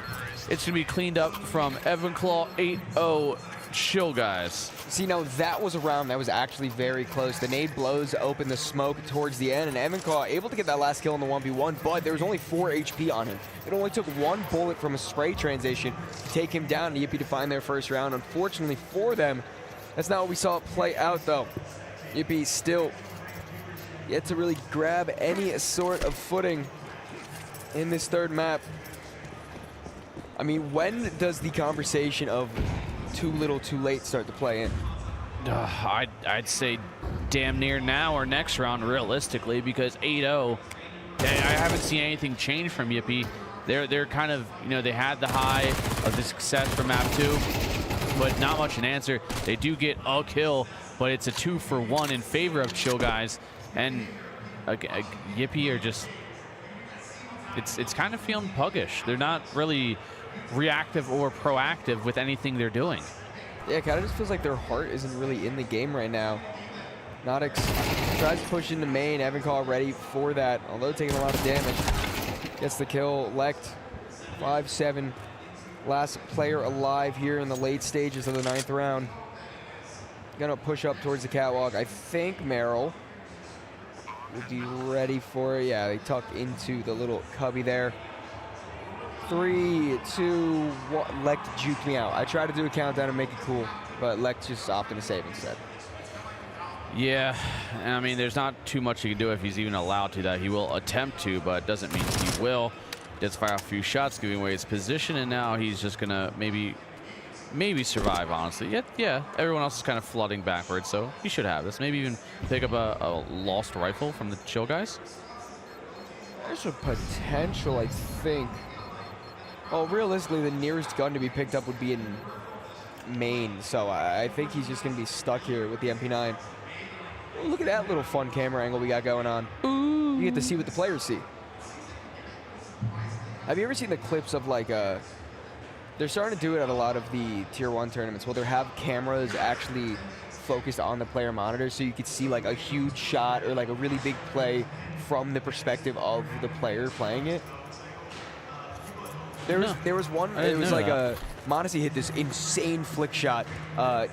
Speaker 4: It's going to be cleaned up from Evanclaw. 8-0 Chill Guys.
Speaker 3: See, now that was a round that was actually very close. The nade blows open the smoke towards the end, and Evanclaw able to get that last kill in the 1v1, but there was only 4 HP on him. It only took 1 bullet from a spray transition to take him down, and Yippee to find their first round. Unfortunately for them, that's not what we saw it play out, though. Yippee still yet to really grab any sort of footing in this third map. I mean, when does the conversation of too little, too late start to play in?
Speaker 4: I'd say damn near now or next round, realistically, because 8-0, I haven't seen anything change from Yippee. They're kind of, you know, they had the high of the success from map 2, but not much an answer. They do get a kill, but it's a 2-for-1 in favor of Chill Guys, and Yippee are just, it's kind of feeling puggish. They're not really reactive or proactive with anything they're doing.
Speaker 3: Yeah, it kind of just feels like their heart isn't really in the game right now. Nodix tries to push into main. Evanclaw ready for that, although taking a lot of damage. Gets the kill. Lekt 5-7. Last player alive here in the late stages of the 9th round. Gonna push up towards the catwalk. I think Merrill will be ready for it. Yeah, they tuck into the little cubby there. 3, 2, 1. Lekt juked me out. I tried to do a countdown and make it cool, but Lekt just opted to save instead.
Speaker 4: Yeah, I mean, there's not too much he can do if he's even allowed to. That he will attempt to, but doesn't mean he will. Does fire a few shots, giving away his position, and now he's just gonna maybe survive, honestly. Yeah, everyone else is kind of flooding backwards, so he should have this. Maybe even pick up a lost rifle from the Chill Guys.
Speaker 3: There's a potential, I think. Well, realistically, the nearest gun to be picked up would be in main, so I think he's just going to be stuck here with the MP9. Ooh, look at that little fun camera angle we got going on. Ooh. You get to see what the players see. Have you ever seen the clips of, like, they're starting to do it at a lot of the Tier 1 tournaments, where they have cameras actually focused on the player monitor, so you could see, like, a huge shot or, like, a really big play from the perspective of the player playing it? There was one, it was like a, Modesty hit this insane flick shot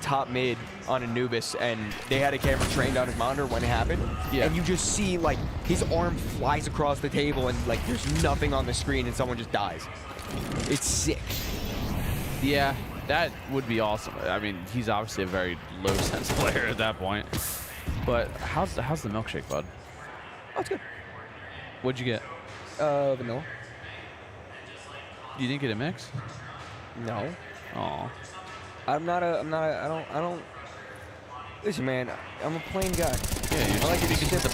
Speaker 3: top mid on Anubis, and they had a camera trained on his monitor when it happened. Yeah. And you just see, like, his arm flies across the table, and, like, there's nothing on the screen, and someone just dies. It's sick.
Speaker 4: Yeah, that would be awesome. I mean, he's obviously a very low sense player at that point. But how's the milkshake, bud?
Speaker 3: Oh, it's good.
Speaker 4: What'd you get?
Speaker 3: Vanilla.
Speaker 4: You didn't get a mix?
Speaker 3: No.
Speaker 4: Oh.
Speaker 3: I don't. Listen, man, I'm a plain guy.
Speaker 4: Yeah, you're like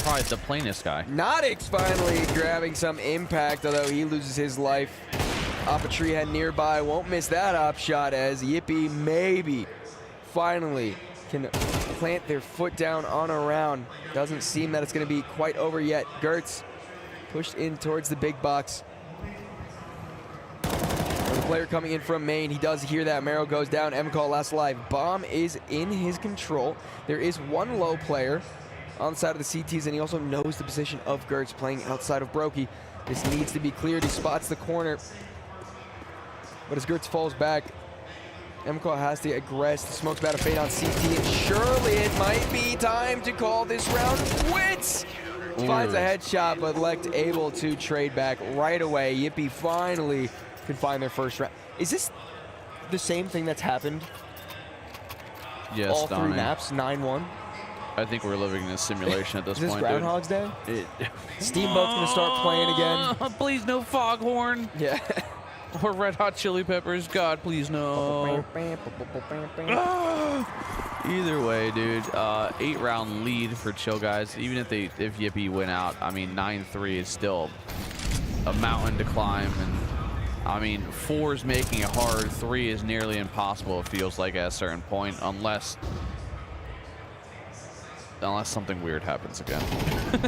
Speaker 4: probably the plainest guy.
Speaker 3: Nodix finally grabbing some impact, although he loses his life. Off a tree head nearby, won't miss that op shot as Yippee maybe finally can plant their foot down on a round. Doesn't seem that it's going to be quite over yet. Gertz pushed in towards the big box. The player coming in from main, he does hear that. Marrow goes down. Evanclaw last alive. Bomb is in his control. There is one low player on the side of the CTs, and he also knows the position of Gertz playing outside of Brokey. This needs to be cleared. He spots the corner. But as Gertz falls back, MCall has to aggress. The smoke's about to fade on CT, and surely it might be time to call this round quits. Finds a headshot, but Lect able to trade back right away. Yippee finally can find their first round. Is this the same thing that's happened
Speaker 4: Yes,
Speaker 3: all
Speaker 4: Donnie.
Speaker 3: three maps, 9-1?
Speaker 4: I think we're living in a simulation at this
Speaker 3: Is this
Speaker 4: point,
Speaker 3: Groundhog's Day?
Speaker 4: dude.
Speaker 3: Steamboat's gonna start playing again.
Speaker 4: Please no Foghorn
Speaker 3: Yeah.
Speaker 4: or Red Hot Chili Peppers. God, please no. Either way, dude, 8-round lead for Chill Guys. Even if Yippee win out, I mean, 9-3 is still a mountain to climb. And I mean, 4 is making it hard. 3 is nearly impossible, it feels like, at a certain point, unless something weird happens again.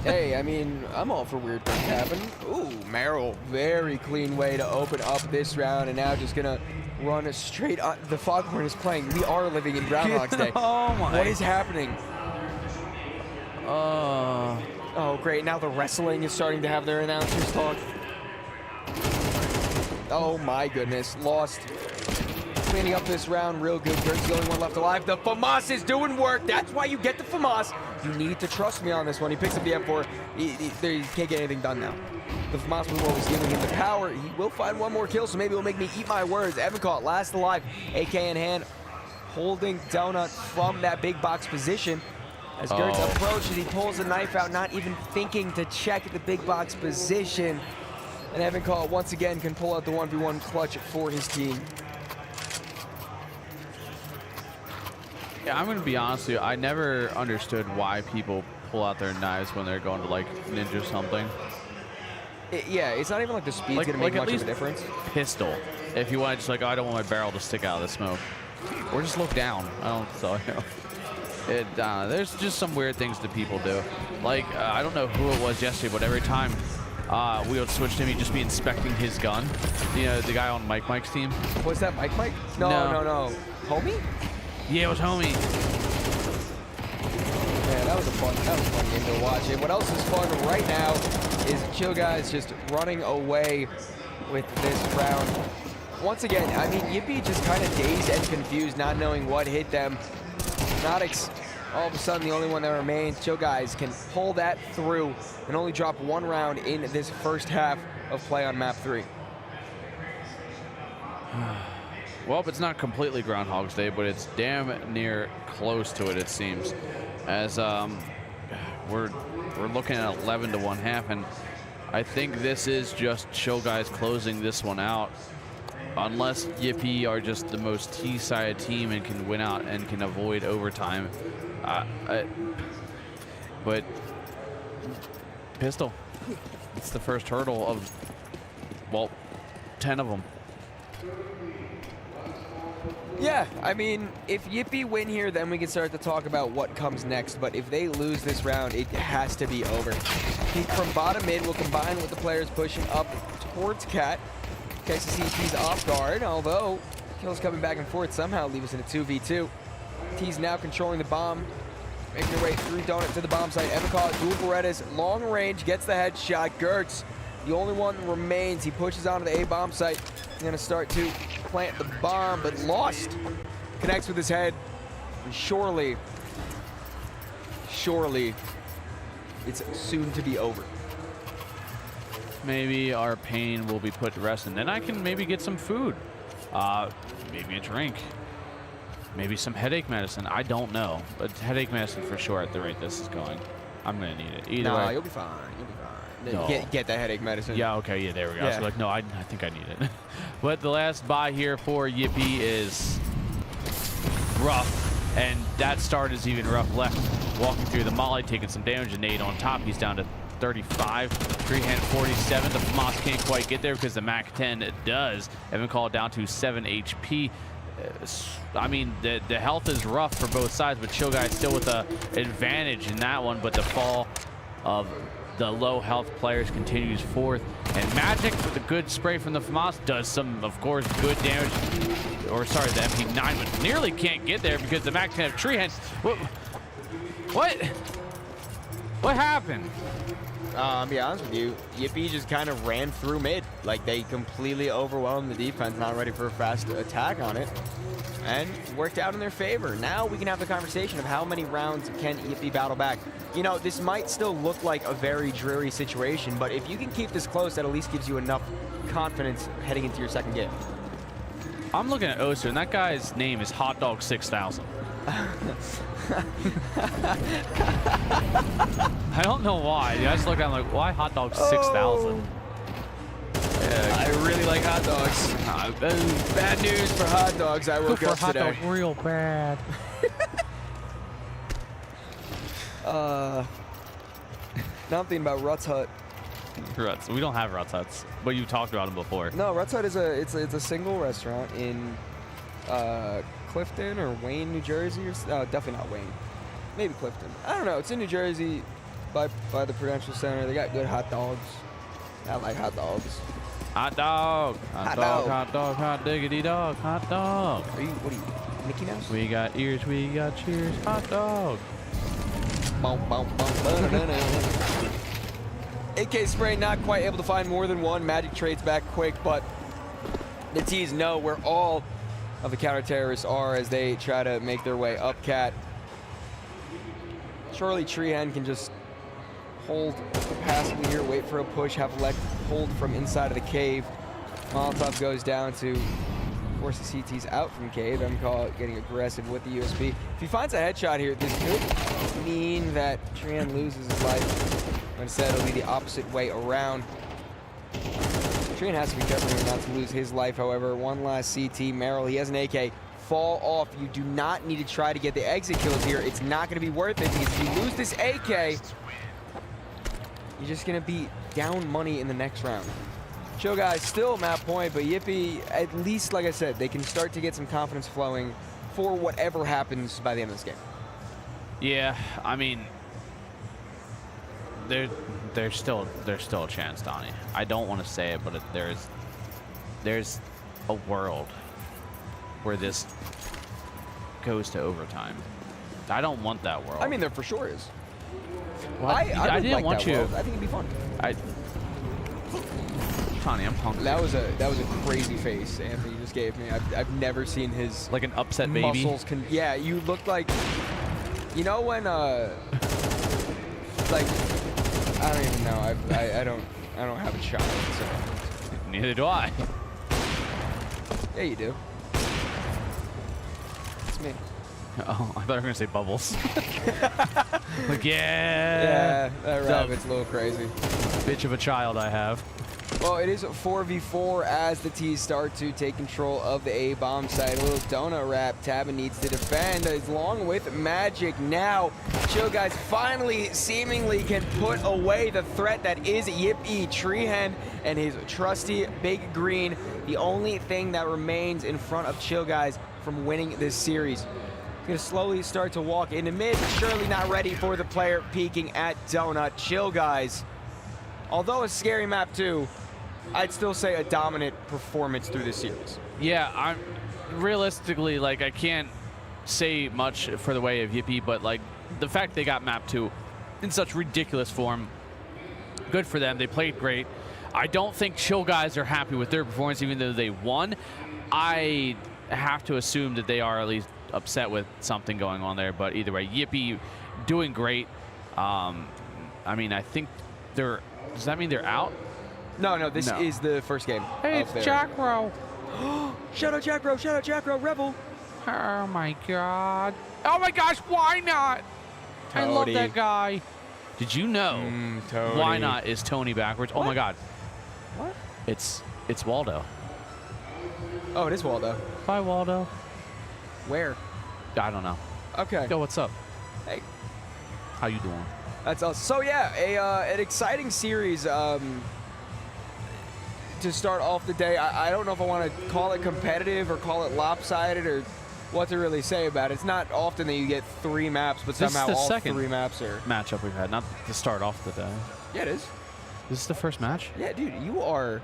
Speaker 3: Hey, I mean, I'm all for weird things to happen. Ooh, Merrill, very clean way to open up this round, and now just gonna run a straight on. The Foghorn is playing. We are living in Groundhog's Day.
Speaker 4: Oh my.
Speaker 3: What is happening? Oh, great. Now the wrestling is starting to have their announcers talk. Oh my goodness. Lost. Cleaning up this round real good. Dirk's the only one left alive. The FAMAS is doing work. That's why you get the FAMAS. You need to trust me on this one. He picks up the M4. He can't get anything done now. The FAMAS was what was giving him the power. He will find one more kill, so maybe he'll make me eat my words. Evan caught last alive. AK in hand. Holding Donut from that big box position. As Gertz approaches, he pulls the knife out, not even thinking to check the big box position. And Evan Call once again can pull out the 1v1 clutch for his team.
Speaker 4: Yeah, I'm gonna be honest with you. I never understood why people pull out their knives when they're going to like ninja something.
Speaker 3: Yeah, it's not even like the speed's gonna make much of a difference.
Speaker 4: Pistol. If you want to just like, oh, I don't want my barrel to stick out of the smoke, or just look down. I don't. So you know. There's just some weird things that people do. Like I don't know who it was yesterday, but every time we would switch to him, he'd just be inspecting his gun. You know, the guy on Mike's team.
Speaker 3: Was that Mike? No. Homie?
Speaker 4: Yeah, it was Homie.
Speaker 3: Man, that was a fun game to watch. And what else is fun right now is Chill Guys just running away with this round. Once again, I mean, Yippee just kind of dazed and confused, not knowing what hit them. All of a sudden, the only one that remains. Chill Guys can pull that through and only drop one round in this first half of play on map 3.
Speaker 4: Well, it's not completely Groundhog's Day, but it's damn near close to it, it seems. As we're looking at 11 to 1/2, and I think this is just Chill Guys closing this one out. Unless Yippee are just the most T-sided team and can win out and can avoid overtime. But Pistol, it's the first hurdle of, well, 10 of them.
Speaker 3: Yeah, I mean, if Yippee win here, then we can start to talk about what comes next. But if they lose this round, it has to be over. From bottom mid will combine with the players pushing up towards Cat. KCC's off guard, although kills coming back and forth somehow leave us in a 2v2. T's now controlling the bomb, making their way through Donut to the bomb site. Evacott, dual Berettas, long range, gets the headshot. Gertz, the only one that remains. He pushes onto the A bomb site. He's gonna start to plant the bomb, but lost. Connects with his head, and surely, it's soon to be over.
Speaker 4: Maybe our pain will be put to rest, and then I can maybe get some food, maybe a drink, maybe some headache medicine. I don't know, but headache medicine for sure at the rate this is going. I'm gonna need it. Either way.
Speaker 3: You'll be fine. No. Get that headache medicine.
Speaker 4: Yeah, okay, yeah, there we go.
Speaker 3: Yeah.
Speaker 4: So like, no, I think I need it. But the last buy here for Yippee is rough, and that start is even rough. Left walking through the molly, taking some damage, and Nate on top. He's down to 35, freehand 47. The FAMAS can't quite get there because the Mac 10 does. Evan called down to 7 HP. I mean, the health is rough for both sides, but Chill Guys still with the advantage in that one, but the fall of the low health players continues forth. And Magic with a good spray from the FAMAS does some, of course, good damage. Or sorry, the MP9, but nearly can't get there because the Mac 10 have tree hands. What happened?
Speaker 3: I'll be honest with you, Yippee just kind of ran through mid. Like, they completely overwhelmed the defense, not ready for a fast attack on it, and worked out in their favor. Now we can have the conversation of how many rounds can Yippee battle back. You know, this might still look like a very dreary situation, but if you can keep this close, that at least gives you enough confidence heading into your second game.
Speaker 4: I'm looking at Oster, and that guy's name is Hot Dog 6000. I don't know why. I just look at him like, why Hot Dog 6000?
Speaker 3: I really like hot dogs. Bad news for hot dogs. I woke up today.
Speaker 4: Real bad.
Speaker 3: Now I'm thinking about Ruts Hut.
Speaker 4: Ruts. We don't have Ruts Huts, but you talked about them before.
Speaker 3: No, Ruts Hut is a single restaurant in Clifton or Wayne, New Jersey, or definitely not Wayne. Maybe Clifton. I don't know. It's in New Jersey by the Prudential Center. They got good hot dogs. I like hot dogs.
Speaker 4: Hot dog. Hot dog. Hot dog. Hot diggity dog. Hot dog.
Speaker 3: What are you, Mickey Mouse?
Speaker 4: We got ears. We got cheers. Hot dog.
Speaker 3: AK Spray not quite able to find more than one. Magic trades back quick, but the T's know where all of the counter-terrorists are as they try to make their way up cat. Surely Treehan can just hold passively here, wait for a push, have Lek hold from inside of the cave. Molotov goes down to force the CTs out from cave. MCall getting aggressive with the USB. If he finds a headshot here, this could mean that Treehan loses his life. But instead, it'll be the opposite way around. Treehan has to be careful here not to lose his life, however. One last CT. Merrill, he has an AK. Fall off. You do not need to try to get the exit kills here. It's not going to be worth it because if you lose this AK, you're just going to be down money in the next round. Chill guys still map point, but Yippee, at least, like I said, they can start to get some confidence flowing for whatever happens by the end of this game.
Speaker 4: Yeah, I mean, there's still a chance, Donnie. I don't want to say it, but there's a world where this goes to overtime. I don't want that world.
Speaker 3: I mean, there for sure is.
Speaker 4: Well, I didn't want you.
Speaker 3: World. I think it'd be fun.
Speaker 4: Tony, I'm hungry.
Speaker 3: That was a crazy face Anthony just gave me. I've never seen his
Speaker 4: like an upset baby.
Speaker 3: Muscles yeah, you look like, you know when like I don't even know. I don't have a child. So.
Speaker 4: Neither do I.
Speaker 3: Yeah, you do. It's me.
Speaker 4: Oh, I thought you were gonna say Bubbles. Like
Speaker 3: yeah, that rabbit's a little crazy.
Speaker 4: Bitch of a child I have.
Speaker 3: Well, it is 4v4 as the T's start to take control of the A-bomb site. A little donut wrap. Tabin needs to defend along with Magic. Now, Chill Guys finally seemingly can put away the threat that is Yippee Treehan and his trusty Big Green. The only thing that remains in front of Chill Guys from winning this series. Going to slowly start to walk into mid, but surely not ready for the player peeking at Donut. Chill Guys, although a scary map too, I'd still say a dominant performance through this series.
Speaker 4: Yeah, I'm realistically, like, I can't say much for the way of Yippee, but like the fact they got map 2 in such ridiculous form, good for them. They played great. I don't think Chill Guys are happy with their performance, even though they won. I have to assume that they are at least upset with something going on there, but either way, Yippee doing great. I mean, I think they're, does that mean they're out?
Speaker 3: No, this is the first game.
Speaker 4: Hey, it's Jackro.
Speaker 3: Shout out Jackro, shout out Jackro, Rebel.
Speaker 4: Oh my god. Oh my gosh, why not? I love that guy. Did you know why not is Tony backwards? What? Oh my god.
Speaker 3: What?
Speaker 4: It's Waldo.
Speaker 3: Oh, it is Waldo.
Speaker 4: Bye, Waldo.
Speaker 3: Where?
Speaker 4: I don't know.
Speaker 3: Okay.
Speaker 4: Yo, what's up?
Speaker 3: Hey.
Speaker 4: How you doing?
Speaker 3: That's awesome. So yeah, an exciting series to start off the day. I don't know if I want to call it competitive or call it lopsided or what to really say about it. It's not often that you get 3 maps, but
Speaker 4: this
Speaker 3: somehow
Speaker 4: is the
Speaker 3: all
Speaker 4: second
Speaker 3: 3 maps are
Speaker 4: matchup we've had, not to start off the day.
Speaker 3: Yeah, it is.
Speaker 4: This is the first match?
Speaker 3: Yeah, dude, you are.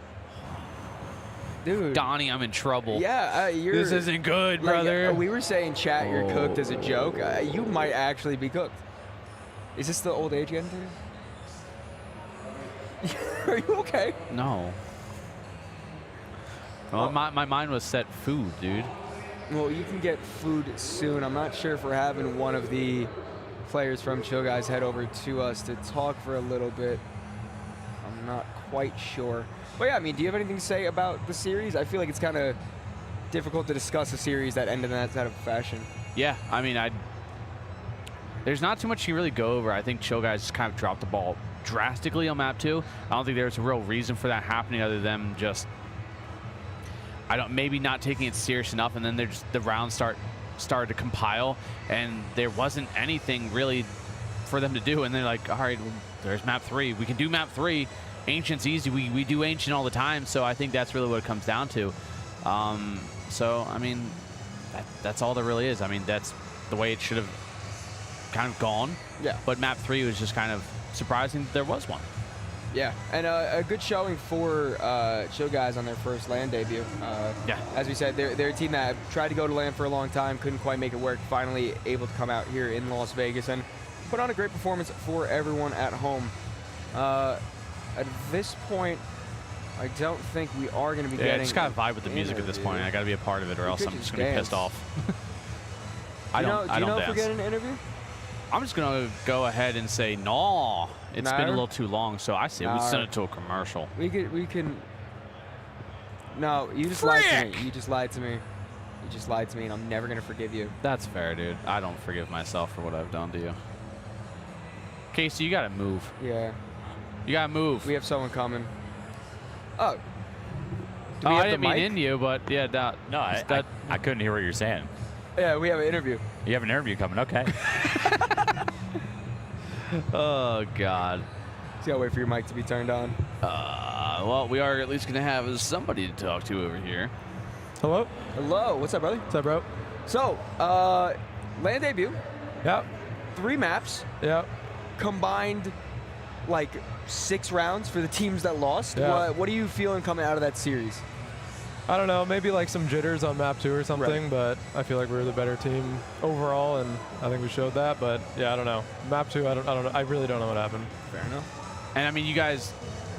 Speaker 3: Dude.
Speaker 4: Donnie, I'm in trouble.
Speaker 3: Yeah, you're.
Speaker 4: This isn't good, brother.
Speaker 3: We were saying, chat, you're cooked as a joke. You might actually be cooked. Is this the old age getting to you? Are you okay?
Speaker 4: No. Well, my mind was set food, dude.
Speaker 3: Well, you can get food soon. I'm not sure if we're having one of the players from Chill Guys head over to us to talk for a little bit. I'm not quite sure. But yeah, I mean, do you have anything to say about the series? I feel like it's kind of difficult to discuss a series that ended in that type of fashion.
Speaker 4: Yeah, I mean, there's not too much you can really go over. I think Chill Guys just kind of dropped the ball drastically on map 2. I don't think there's a real reason for that happening other than just maybe not taking it serious enough, and then the rounds started to compile, and there wasn't anything really for them to do, and they're like, all right, well, there's map 3. We can do map 3. Ancient's easy. We do Ancient all the time, so I think that's really what it comes down to. So, I mean, that's all there really is. I mean, that's the way it should have kind of gone.
Speaker 3: Yeah.
Speaker 4: But map 3 was just kind of surprising that there was one.
Speaker 3: Yeah, and a good showing for Chill Guys on their first LAN debut.
Speaker 4: Yeah.
Speaker 3: As we said, they're a team that tried to go to LAN for a long time, couldn't quite make it work, finally able to come out here in Las Vegas and put on a great performance for everyone at home. At this point, I don't think we are going to be getting.
Speaker 4: I just got to vibe with the music at this point. I got to be a part of it, or else I'm just going to be pissed off. I don't
Speaker 3: Do you know if
Speaker 4: dance.
Speaker 3: we're getting an interview?
Speaker 4: I'm just going to go ahead and say, no. It's been a
Speaker 3: No?
Speaker 4: little too long, so I say we
Speaker 3: No.
Speaker 4: send it to a commercial.
Speaker 3: We can. No, you just lied to me. You just lied to me. You just lied to me, and I'm never going to forgive you.
Speaker 4: That's fair, dude. I don't forgive myself for what I've done to you. Casey, you got to move.
Speaker 3: Yeah.
Speaker 4: You got to move.
Speaker 3: We have someone coming. Oh. Do
Speaker 4: Oh,
Speaker 3: we have
Speaker 4: I didn't
Speaker 3: the
Speaker 4: mean
Speaker 3: mic?
Speaker 4: into you, but yeah,
Speaker 2: No, I couldn't hear what you're saying.
Speaker 3: Yeah, we have an interview.
Speaker 2: You have an interview coming, okay.
Speaker 4: Oh, God.
Speaker 3: So you gotta wait for your mic to be turned on.
Speaker 4: Well, we are at least going to have somebody to talk to over here.
Speaker 8: Hello?
Speaker 3: Hello, what's up, brother?
Speaker 8: What's up, bro?
Speaker 3: So, LAN debut,
Speaker 8: Yep.
Speaker 3: 3 maps,
Speaker 8: Yep.
Speaker 3: combined like 6 rounds for the teams that lost.
Speaker 8: Yeah.
Speaker 3: What are you feeling coming out of that series?
Speaker 8: I don't know, maybe like some jitters on map 2 or something,
Speaker 3: Right.
Speaker 8: but I feel like we were the better team overall, and I think we showed that. But yeah, I don't know. Map 2, I don't know. I really don't know what happened.
Speaker 3: Fair enough.
Speaker 4: And I mean, you guys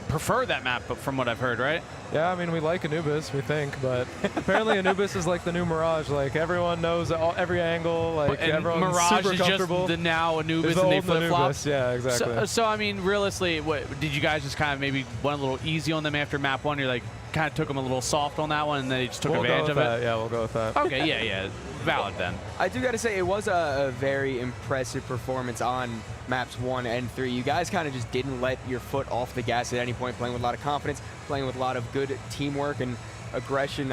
Speaker 4: prefer that map, but from what I've heard, right?
Speaker 8: Yeah, I mean, we like Anubis, we think, but apparently Anubis is like the new Mirage. Like, everyone knows every angle, like,
Speaker 4: And
Speaker 8: everyone's
Speaker 4: Mirage
Speaker 8: super
Speaker 4: is just
Speaker 8: comfortable.
Speaker 4: the now Anubis,
Speaker 8: It's the
Speaker 4: and they
Speaker 8: old
Speaker 4: flip-flop.
Speaker 8: Anubis, yeah, exactly.
Speaker 4: So, I mean, realistically, did you guys just kind of maybe went a little easy on them after map 1? You're like, kind of took them a little soft on that one, and they just took
Speaker 8: we'll go
Speaker 4: advantage
Speaker 8: with
Speaker 4: of
Speaker 8: that.
Speaker 4: it?
Speaker 8: Yeah, we'll go with that.
Speaker 4: Okay, yeah. Valid then.
Speaker 3: I do gotta say, it was a very impressive performance on maps 1 and 3. You guys kind of just didn't let your foot off the gas at any point, playing with a lot of confidence, playing with a lot of good teamwork and aggression.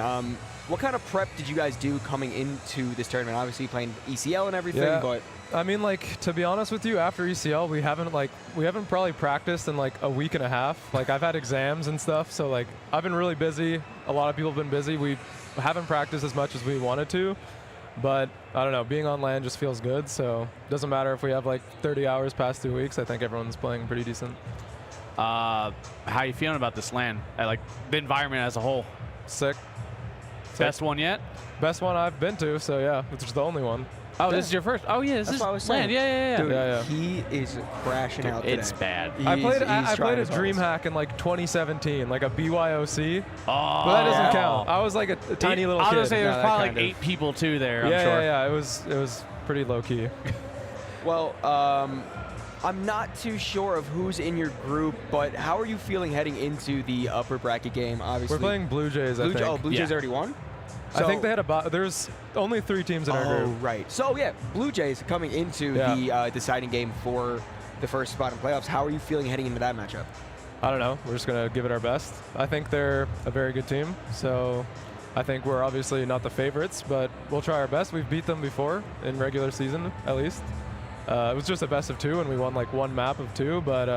Speaker 3: What kind of prep did you guys do coming into this tournament? Obviously playing ECL and everything,
Speaker 8: Yeah.
Speaker 3: but
Speaker 8: I mean, like, to be honest with you, after ECL, we haven't probably practiced in like a week and a half. Like, I've had exams and stuff, so like I've been really busy. A lot of people have been busy. We haven't practiced as much as we wanted to, but I don't know, being on LAN just feels good, so it doesn't matter if we have like 30 hours past 2 weeks. I think everyone's playing pretty decent.
Speaker 4: How you feeling about this LAN? Like, the environment as a whole?
Speaker 8: Sick.
Speaker 4: Best one yet?
Speaker 8: Best one I've been to, so yeah, it's the only one.
Speaker 4: Oh, this is your first? Oh, yeah, this
Speaker 3: That's
Speaker 4: is
Speaker 3: what I was
Speaker 4: LAN.
Speaker 3: saying.
Speaker 4: Yeah.
Speaker 3: dude,
Speaker 8: Yeah.
Speaker 3: he is crashing out today.
Speaker 4: It's bad.
Speaker 8: I played
Speaker 3: He's
Speaker 8: a
Speaker 3: trying his
Speaker 8: dream
Speaker 3: hardest.
Speaker 8: hack in like 2017, like a BYOC,
Speaker 4: Oh,
Speaker 8: but that doesn't
Speaker 3: yeah.
Speaker 8: count. I was like a tiny little
Speaker 4: I was
Speaker 8: kid.
Speaker 4: gonna say there's
Speaker 3: No, that
Speaker 4: probably like
Speaker 3: kind of-
Speaker 4: 8 people too there.
Speaker 8: yeah,
Speaker 4: I'm sure.
Speaker 8: yeah. It was pretty low key.
Speaker 3: Well, I'm not too sure of who's in your group, but how are you feeling heading into the upper bracket game? Obviously,
Speaker 8: We're playing Blue Jays, I think.
Speaker 3: Blue Jays
Speaker 4: Yeah.
Speaker 3: already won.
Speaker 8: I think they had there's only 3 teams in our
Speaker 3: Oh,
Speaker 8: group.
Speaker 3: right. So yeah, Blue Jays coming into
Speaker 8: Yeah.
Speaker 3: the deciding game for the first spot in playoffs. How are you feeling heading into that matchup?
Speaker 8: I don't know. We're just going to give it our best. I think they're a very good team, so I think we're obviously not the favorites, but we'll try our best. We've beat them before in regular season, at least. It was just a best of 2, and we won like 1 map of 2, but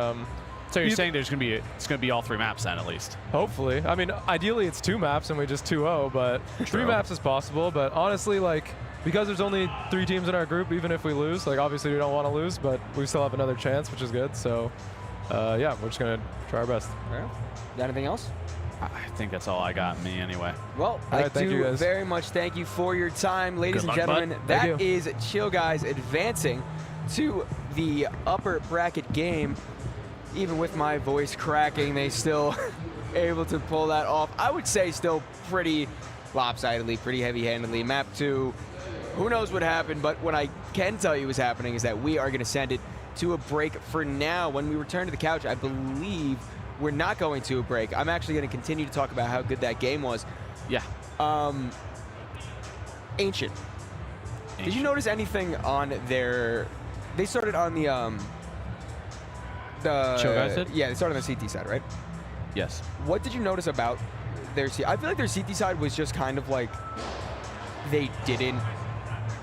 Speaker 4: So you're saying it's gonna be all 3 maps then at least?
Speaker 8: hopefully. I mean, ideally it's 2 maps and we just 2-0, but 3 maps is possible. But honestly, like, because there's only 3 teams in our group, even if we lose, like, obviously we don't want to lose, but we still have another chance, which is good. So, yeah, we're just going to try our best.
Speaker 3: All right. Got anything else?
Speaker 4: I think that's all I got, me anyway.
Speaker 3: Well,
Speaker 8: All
Speaker 3: I
Speaker 8: right, thank you,
Speaker 3: do
Speaker 8: guys.
Speaker 3: very much thank you for your time, ladies
Speaker 4: Good
Speaker 3: and
Speaker 4: luck, bud.
Speaker 3: gentlemen.
Speaker 8: Thank
Speaker 3: That
Speaker 8: you.
Speaker 3: is Chill Guys advancing to the upper bracket game. Even with my voice cracking, they still able to pull that off. I would say still pretty lopsidedly, pretty heavy-handedly. Map 2, who knows what happened, but what I can tell you is happening is that we are going to send it to a break for now. When we return to the couch, I believe we're not going to a break. I'm actually going to continue to talk about how good that game was.
Speaker 4: Yeah.
Speaker 3: Ancient. Did you notice anything on their... They started on the...
Speaker 4: Chill guys did?
Speaker 3: Yeah, they started on the CT side, right?
Speaker 4: Yes.
Speaker 3: What did you notice about their CT? I feel like their CT side was just kind of like they didn't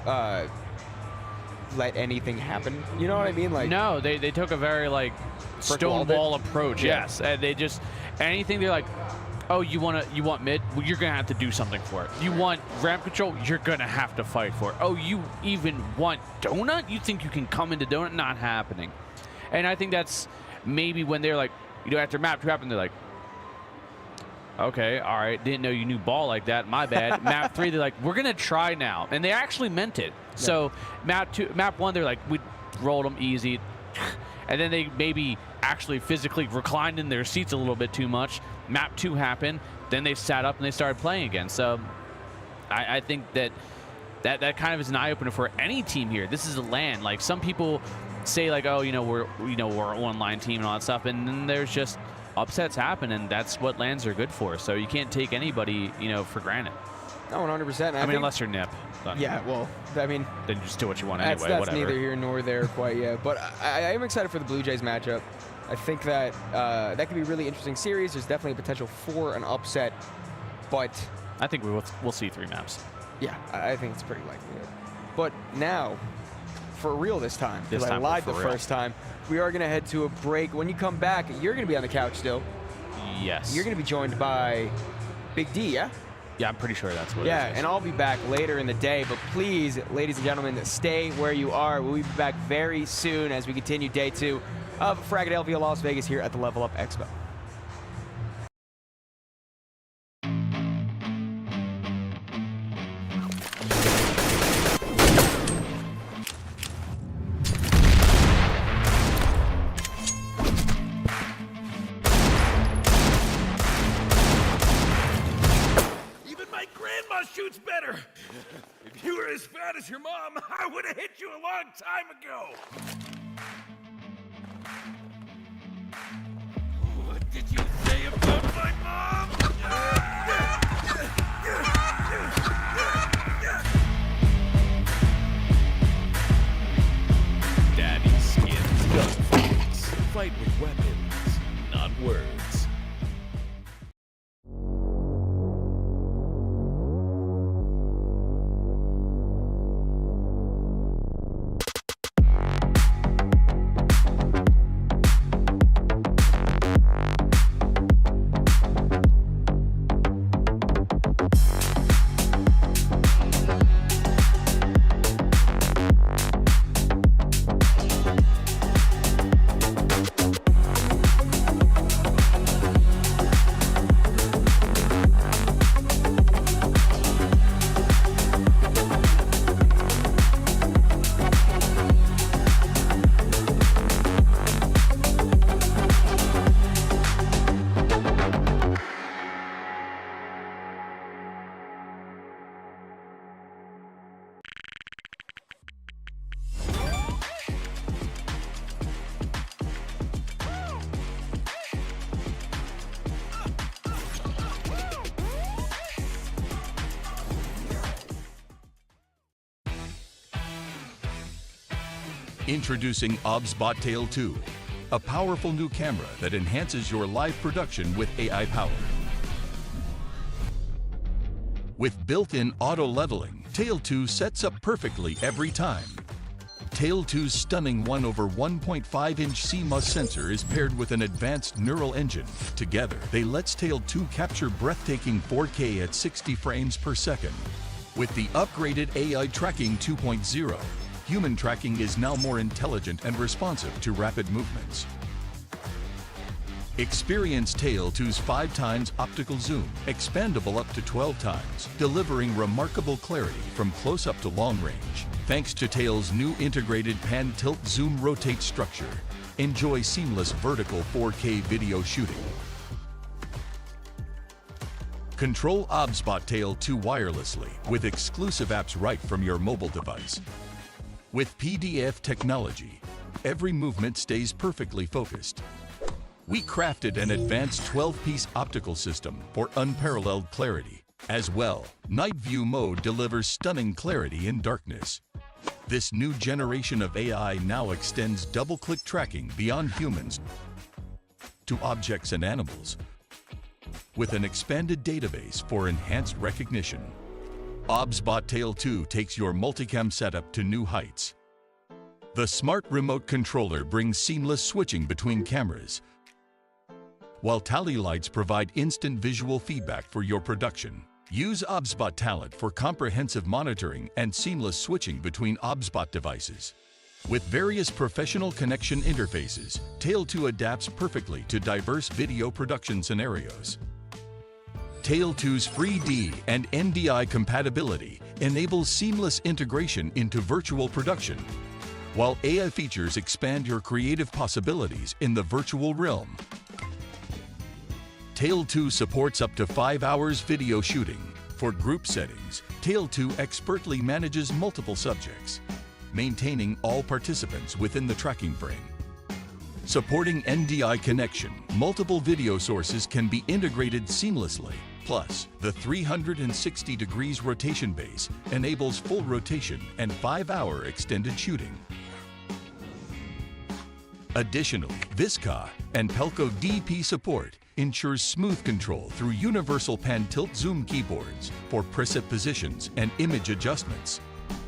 Speaker 3: let anything happen. You know what I mean? Like
Speaker 4: no, they took a very like stonewall approach.
Speaker 3: Yeah.
Speaker 4: Yes, and they just anything they're like, oh, you want mid? Well, you're gonna have to do something for it. You want ramp control? You're gonna have to fight for it. Oh, you even want donut? You think you can come into donut? Not happening. And I think that's maybe when they're like, after map 2 happened, they're like, okay, all right, didn't know you knew ball like that. My bad. Map 3, they're like, we're gonna try now, and they actually meant it. Yeah. So map 1, they're like, we rolled them easy, and then they maybe actually physically reclined in their seats a little bit too much. Map 2 happened, then they sat up and they started playing again. So I think that kind of is an eye opener for any team here. This is a LAN. Like some people say like, oh, we're a one-line team and all that stuff, and then there's just upsets happen, and that's what LANs are good for. So you can't take anybody, for granted.
Speaker 3: No, 100%.
Speaker 4: I mean, unless you're Nip.
Speaker 3: Yeah, well, I mean,
Speaker 4: then you just do what you want anyway.
Speaker 3: That's
Speaker 4: whatever.
Speaker 3: neither here nor there quite yet. But I am excited for the Blue Jays matchup. I think that that could be a really interesting series. There's definitely potential for an upset, but
Speaker 4: I think we'll see 3 maps.
Speaker 3: Yeah, I think it's pretty likely. But now, for real this time, because I
Speaker 4: time
Speaker 3: lied
Speaker 4: for
Speaker 3: the
Speaker 4: real.
Speaker 3: first time, we are going to head to a break. When you come back, you're going to be on the couch still.
Speaker 4: Yes.
Speaker 3: You're going to be joined by Big D, yeah?
Speaker 4: Yeah, I'm pretty sure that's what it
Speaker 3: Yeah,
Speaker 4: is.
Speaker 3: and I'll be back later in the day. But please, ladies and gentlemen, stay where you are. We'll be back very soon as we continue day 2 of FRAGxLVLUP Las Vegas here at the Level Up Expo.
Speaker 7: Even my grandma shoots better. If you were as fat as your mom, I would have hit you a long time ago. What did you say about my mom? Daddy's skin's gunfights. Fight with weapons, not words.
Speaker 6: Introducing OBSBotTail 2, a powerful new camera that enhances your live production with AI power. With built-in auto-leveling, Tail 2 sets up perfectly every time. Tail 2's stunning 1/1.5-inch CMOS sensor is paired with an advanced neural engine. Together, they let Tail 2 capture breathtaking 4K at 60 frames per second. With the upgraded AI Tracking 2.0, human tracking is now more intelligent and responsive to rapid movements. Experience Tail 2's 5x optical zoom, expandable up to 12 times, delivering remarkable clarity from close-up to long range. Thanks to Tail's new integrated pan-tilt-zoom-rotate structure, enjoy seamless vertical 4K video shooting. Control OBSBot Tail 2 wirelessly with exclusive apps right from your mobile device. With PDF technology, every movement stays perfectly focused. We crafted an advanced 12-piece optical system for unparalleled clarity. As well, Night View mode delivers stunning clarity in darkness. This new generation of AI now extends double-click tracking beyond humans to objects and animals, with an expanded database for enhanced recognition. OBSBot Tail 2 takes your multicam setup to new heights. The smart remote controller brings seamless switching between cameras, while tally lights provide instant visual feedback for your production. Use OBSBot Talent for comprehensive monitoring and seamless switching between OBSBot devices. With various professional connection interfaces, Tail 2 adapts perfectly to diverse video production scenarios. Tail 2's 3D and NDI compatibility enables seamless integration into virtual production, while AI features expand your creative possibilities in the virtual realm. Tail 2 supports up to 5 hours video shooting. For group settings, Tail 2 expertly manages multiple subjects, maintaining all participants within the tracking frame. Supporting NDI connection, multiple video sources can be integrated seamlessly. Plus, the 360 degrees rotation base enables full rotation and 5-hour extended shooting. Additionally, Visca and Pelco DP support ensures smooth control through universal pan tilt zoom keyboards for preset positions and image adjustments.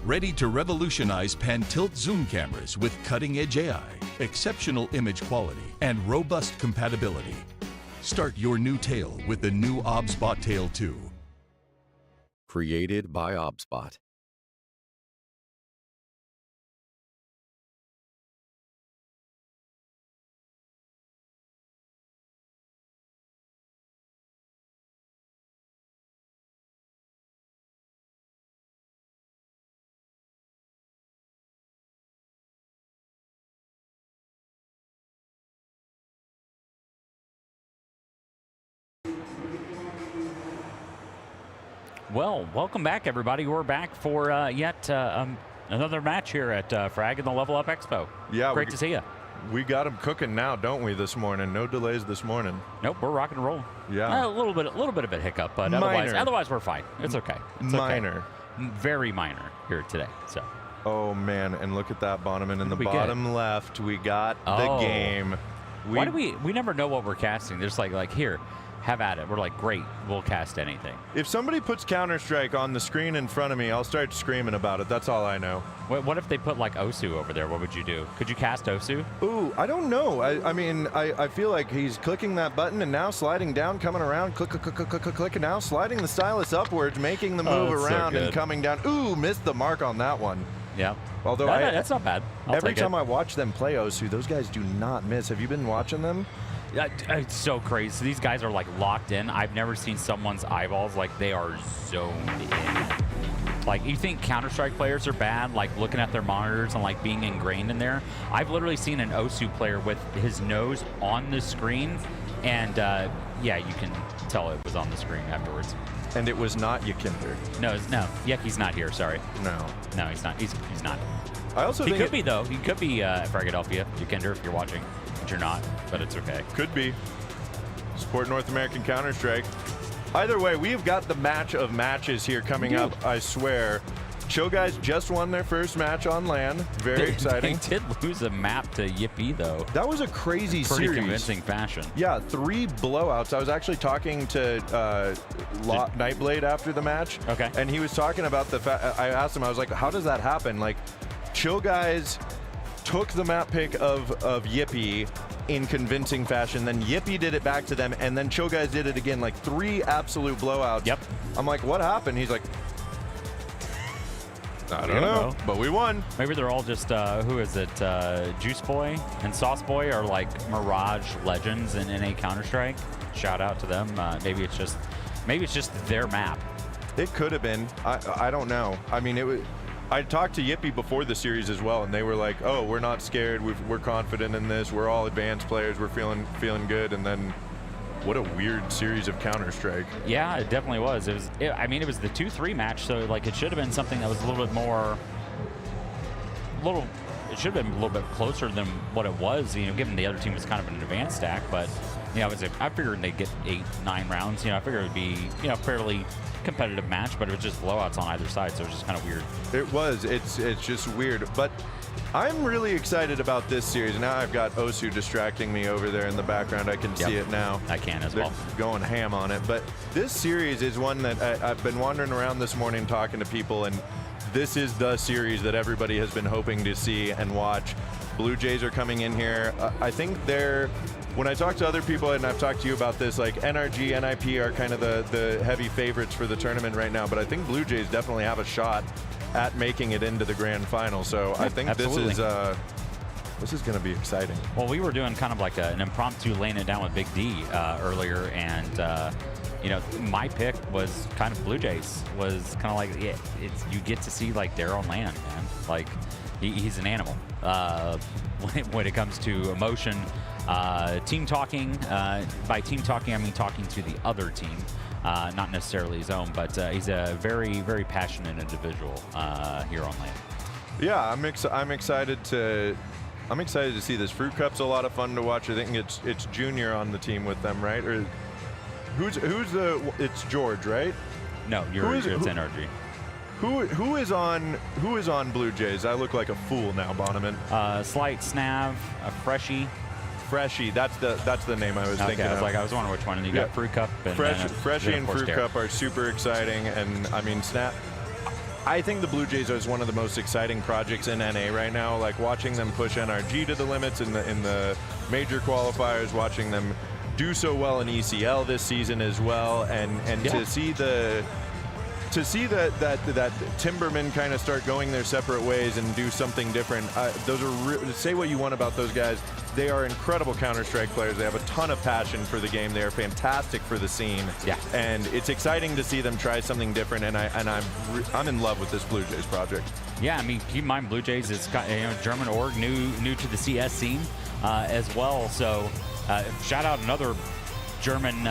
Speaker 6: Ready to revolutionize pan tilt zoom cameras with cutting-edge AI, exceptional image quality, and robust compatibility. Start your new Tail with the new OBSBot Tail 2.
Speaker 9: Created by OBSBot.
Speaker 2: Well, welcome back, everybody. We're back for yet another match here at Frag in the Level Up Expo.
Speaker 10: Yeah,
Speaker 2: great to see you.
Speaker 10: We got them cooking now, don't we? This morning, no delays this morning.
Speaker 2: Nope, we're rock and roll.
Speaker 10: Yeah,
Speaker 2: a little bit of a hiccup, but otherwise we're fine. It's okay. It's
Speaker 10: minor,
Speaker 2: okay. Very minor here today. So.
Speaker 10: Oh man, and look at that, Bonneman in the bottom left. We got the game.
Speaker 2: Why do we never know what we're casting? There's like here. Have at it. We're like, great, we'll cast anything.
Speaker 10: If somebody puts Counter-Strike on the screen in front of me, I'll start screaming about it. That's all I know.
Speaker 2: What if they put like Osu over there? What would you do? Could you cast Osu?
Speaker 10: Ooh, I don't know. I mean, I feel like he's clicking that button and now sliding down, coming around, click, and now sliding the stylus upwards, making the move around and coming down. Ooh, missed the mark on that one.
Speaker 2: Yeah.
Speaker 10: Although
Speaker 2: that's not bad.
Speaker 10: Every time I watch them play Osu, those guys do not miss. Have you been watching them?
Speaker 2: It's so crazy. These guys are like locked in. I've never seen someone's eyeballs like they are zoned in. Like, you think Counter-Strike players are bad, like looking at their monitors and like being ingrained in there? I've literally seen an Osu player with his nose on the screen, and yeah, you can tell it was on the screen afterwards.
Speaker 10: And it was not Yakinder.
Speaker 2: No, yeah, he's not here. Sorry. No, he's not. He's not.
Speaker 10: I also think
Speaker 2: he could be though. He could be FRAGxLVLUP, Yakinder, if you're watching. But you're not, but it's okay.
Speaker 10: Could be. Support North American Counter-Strike. Either way, we've got the match of matches here coming up, I swear. Chill Guys just won their first match on LAN. Very exciting.
Speaker 2: They did lose a map to Yippee, though.
Speaker 10: That was a crazy series.
Speaker 2: Pretty convincing fashion.
Speaker 10: Yeah, 3 blowouts. I was actually talking to Nightblade after the match.
Speaker 2: Okay.
Speaker 10: And he was talking about the fact, I asked him, I was like, how does that happen? Like, Chill Guys took the map pick of Yippee in convincing fashion, then Yippee did it back to them, and then Chill Guys did it again, like 3 absolute blowouts.
Speaker 2: Yep.
Speaker 10: I'm like, what happened? He's like, I don't know, but we won.
Speaker 2: Maybe they're all just, who is it, Juice Boy and Sauce Boy are like Mirage legends in NA Counter-Strike. Shout out to them. Maybe it's just their map.
Speaker 10: It could have been. I don't know. I mean, it was. I talked to Yippee before the series as well, and they were like, "Oh, we're not scared. We're confident in this. We're all advanced players. We're feeling good." And then what a weird series of Counter-Strike.
Speaker 2: Yeah, it definitely was. I mean, it was the 2-3 match, so like it should have been something that was a little bit more, it should have been a little bit closer than what it was, you know, given the other team was kind of an advanced stack. But, you know, I figured they'd get 8-9 rounds. You know, I figured it would be, you know, fairly competitive match, but it was just blowouts on either side, so it was just kind of weird.
Speaker 10: It was. It's just weird. But I'm really excited about this series. Now I've got Osu distracting me over there in the background. I can see it now.
Speaker 2: I can as
Speaker 10: They're
Speaker 2: well.
Speaker 10: going ham on it. But this series is one that I've been wandering around this morning talking to people, and this is the series that everybody has been hoping to see and watch. Blue Jays are coming in here. I think when I talk to other people, and I've talked to you about this, like NRG, NIP are kind of the heavy favorites for the tournament right now, but I think Blue Jays definitely have a shot at making it into the grand final. So I think
Speaker 2: absolutely.
Speaker 10: this is going to be exciting.
Speaker 2: Well, we were doing kind of like an impromptu laying it down with Big D earlier, and you know, my pick was kind of Blue Jays. Was kind of like, yeah, you get to see like Daryl on land, man. Like he's an animal when it comes to emotion. Team talking. By team talking, I mean talking to the other team, not necessarily his own. But he's a very, very passionate individual here on land.
Speaker 10: Yeah, I'm excited to see this. Fruit Cup's a lot of fun to watch. I think it's Junior on the team with them, right? Or it's George, right?
Speaker 2: No, it's NRG.
Speaker 10: Who is on Blue Jays? I look like a fool now, Bonneman.
Speaker 2: Slight Snav, Freshie.
Speaker 10: Freshie, that's the name I was thinking of.
Speaker 2: I was wondering which one. And you got Fruit Cup. And
Speaker 10: Freshie and Fruit Cup are super exciting, and I mean Snap. I think the Blue Jays is one of the most exciting projects in NA right now. Like watching them push NRG to the limits in the major qualifiers, watching them do so well in ECL this season as well, and to see that Timberman kind of start going their separate ways and do something different. Those are say what you want about those guys. They are incredible Counter-Strike players. They have a ton of passion for the game. They are fantastic for the scene.
Speaker 2: Yeah.
Speaker 10: And it's exciting to see them try something different. And I'm in love with this Blue Jays project.
Speaker 2: Yeah, I mean, keep in mind Blue Jays is German org, new to the CS scene as well. So shout out another German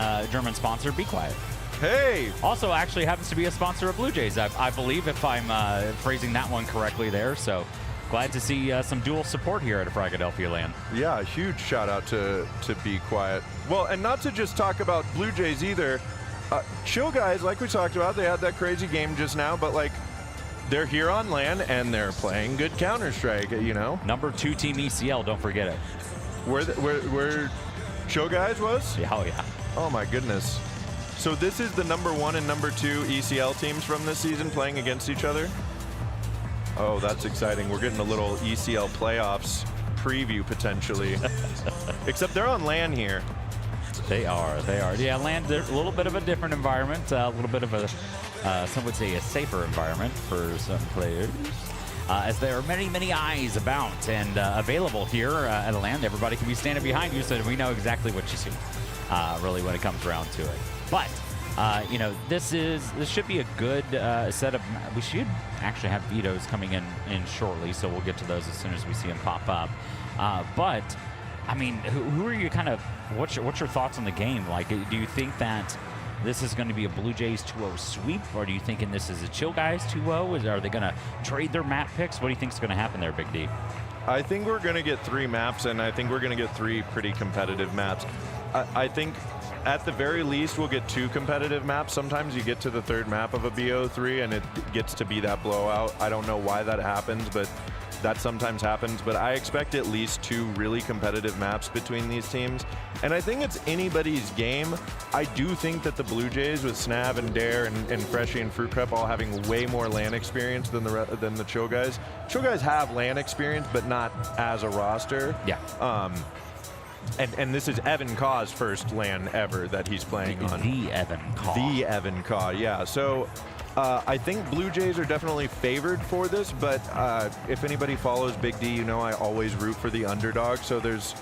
Speaker 2: sponsor, Be Quiet.
Speaker 10: Hey!
Speaker 2: Also, actually happens to be a sponsor of Blue Jays, I believe, if I'm phrasing that one correctly there. So glad to see some dual support here at FRAGxLVLUP.
Speaker 10: Yeah, a huge shout out to Be Quiet. Well, and not to just talk about Blue Jays either. Chill Guys, like we talked about, they had that crazy game just now, but like they're here on LAN and they're playing good Counter-Strike, you know?
Speaker 2: Number 2 team ECL, don't forget it.
Speaker 10: Where Chill Guys was?
Speaker 2: Yeah, oh yeah.
Speaker 10: Oh my goodness. So this is the number 1 and number 2 ECL teams from this season playing against each other? Oh, that's exciting. We're getting a little ECL playoffs preview potentially. Except they're on LAN here.
Speaker 2: They are. Yeah, LAN, a little bit of a different environment, a little bit of a, some would say a safer environment for some players. As there are many, many eyes about and available here at LAN. Everybody can be standing behind you, so we know exactly what you see, really, when it comes around to it. But you know, this should be a good set of. We should actually have vetoes coming in shortly, so we'll get to those as soon as we see them pop up. But I mean, who are you kind of? What's your thoughts on the game? Like, do you think that this is going to be a Blue Jays 2-0 sweep, or do you think this is a Chill Guys 2-0? Are they going to trade their map picks? What do you think is going to happen there, Big D?
Speaker 10: I think we're going to get 3 maps, and I think we're going to get 3 pretty competitive maps. I think at the very least we'll get 2 competitive maps. Sometimes you get to the 3rd map of a BO3 and it gets to be that blowout. I don't know why that happens, but that sometimes happens. But I expect at least 2 really competitive maps between these teams. And I think it's anybody's game. I do think that the Blue Jays with Snav and Dare and Freshie and Fruit Cup all having way more LAN experience than the Chill Guys. Chill Guys have LAN experience, but not as a roster.
Speaker 2: Yeah.
Speaker 10: And this is Evan Kaw's first LAN ever that he's playing on.
Speaker 2: The Evan Kaw.
Speaker 10: The Evan Kaw, yeah. So I think Blue Jays are definitely favored for this, but if anybody follows Big D, you know I always root for the underdog. So there's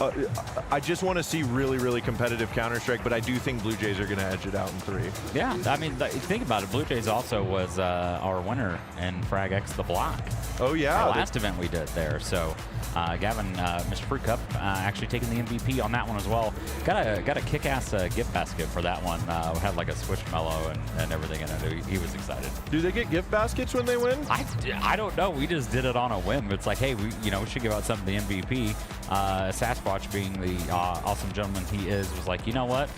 Speaker 10: I just want to see really, really competitive Counter-Strike, but I do think Blue Jays are going to edge it out in 3.
Speaker 2: Yeah, I mean, think about it. Blue Jays also was our winner in FRAGxLVLUP.
Speaker 10: Oh, yeah.
Speaker 2: Our last event we did there. So Gavin, Mr. Fruit Cup, actually taking the MVP on that one as well. Got a kick-ass gift basket for that one. We had like a Squishmallow and everything in it. He was excited.
Speaker 10: Do they get gift baskets when they win?
Speaker 2: I don't know. We just did it on a whim. It's like, hey, we should give out something to the MVP. Sasquatch, being the awesome gentleman he is, was like, you know what?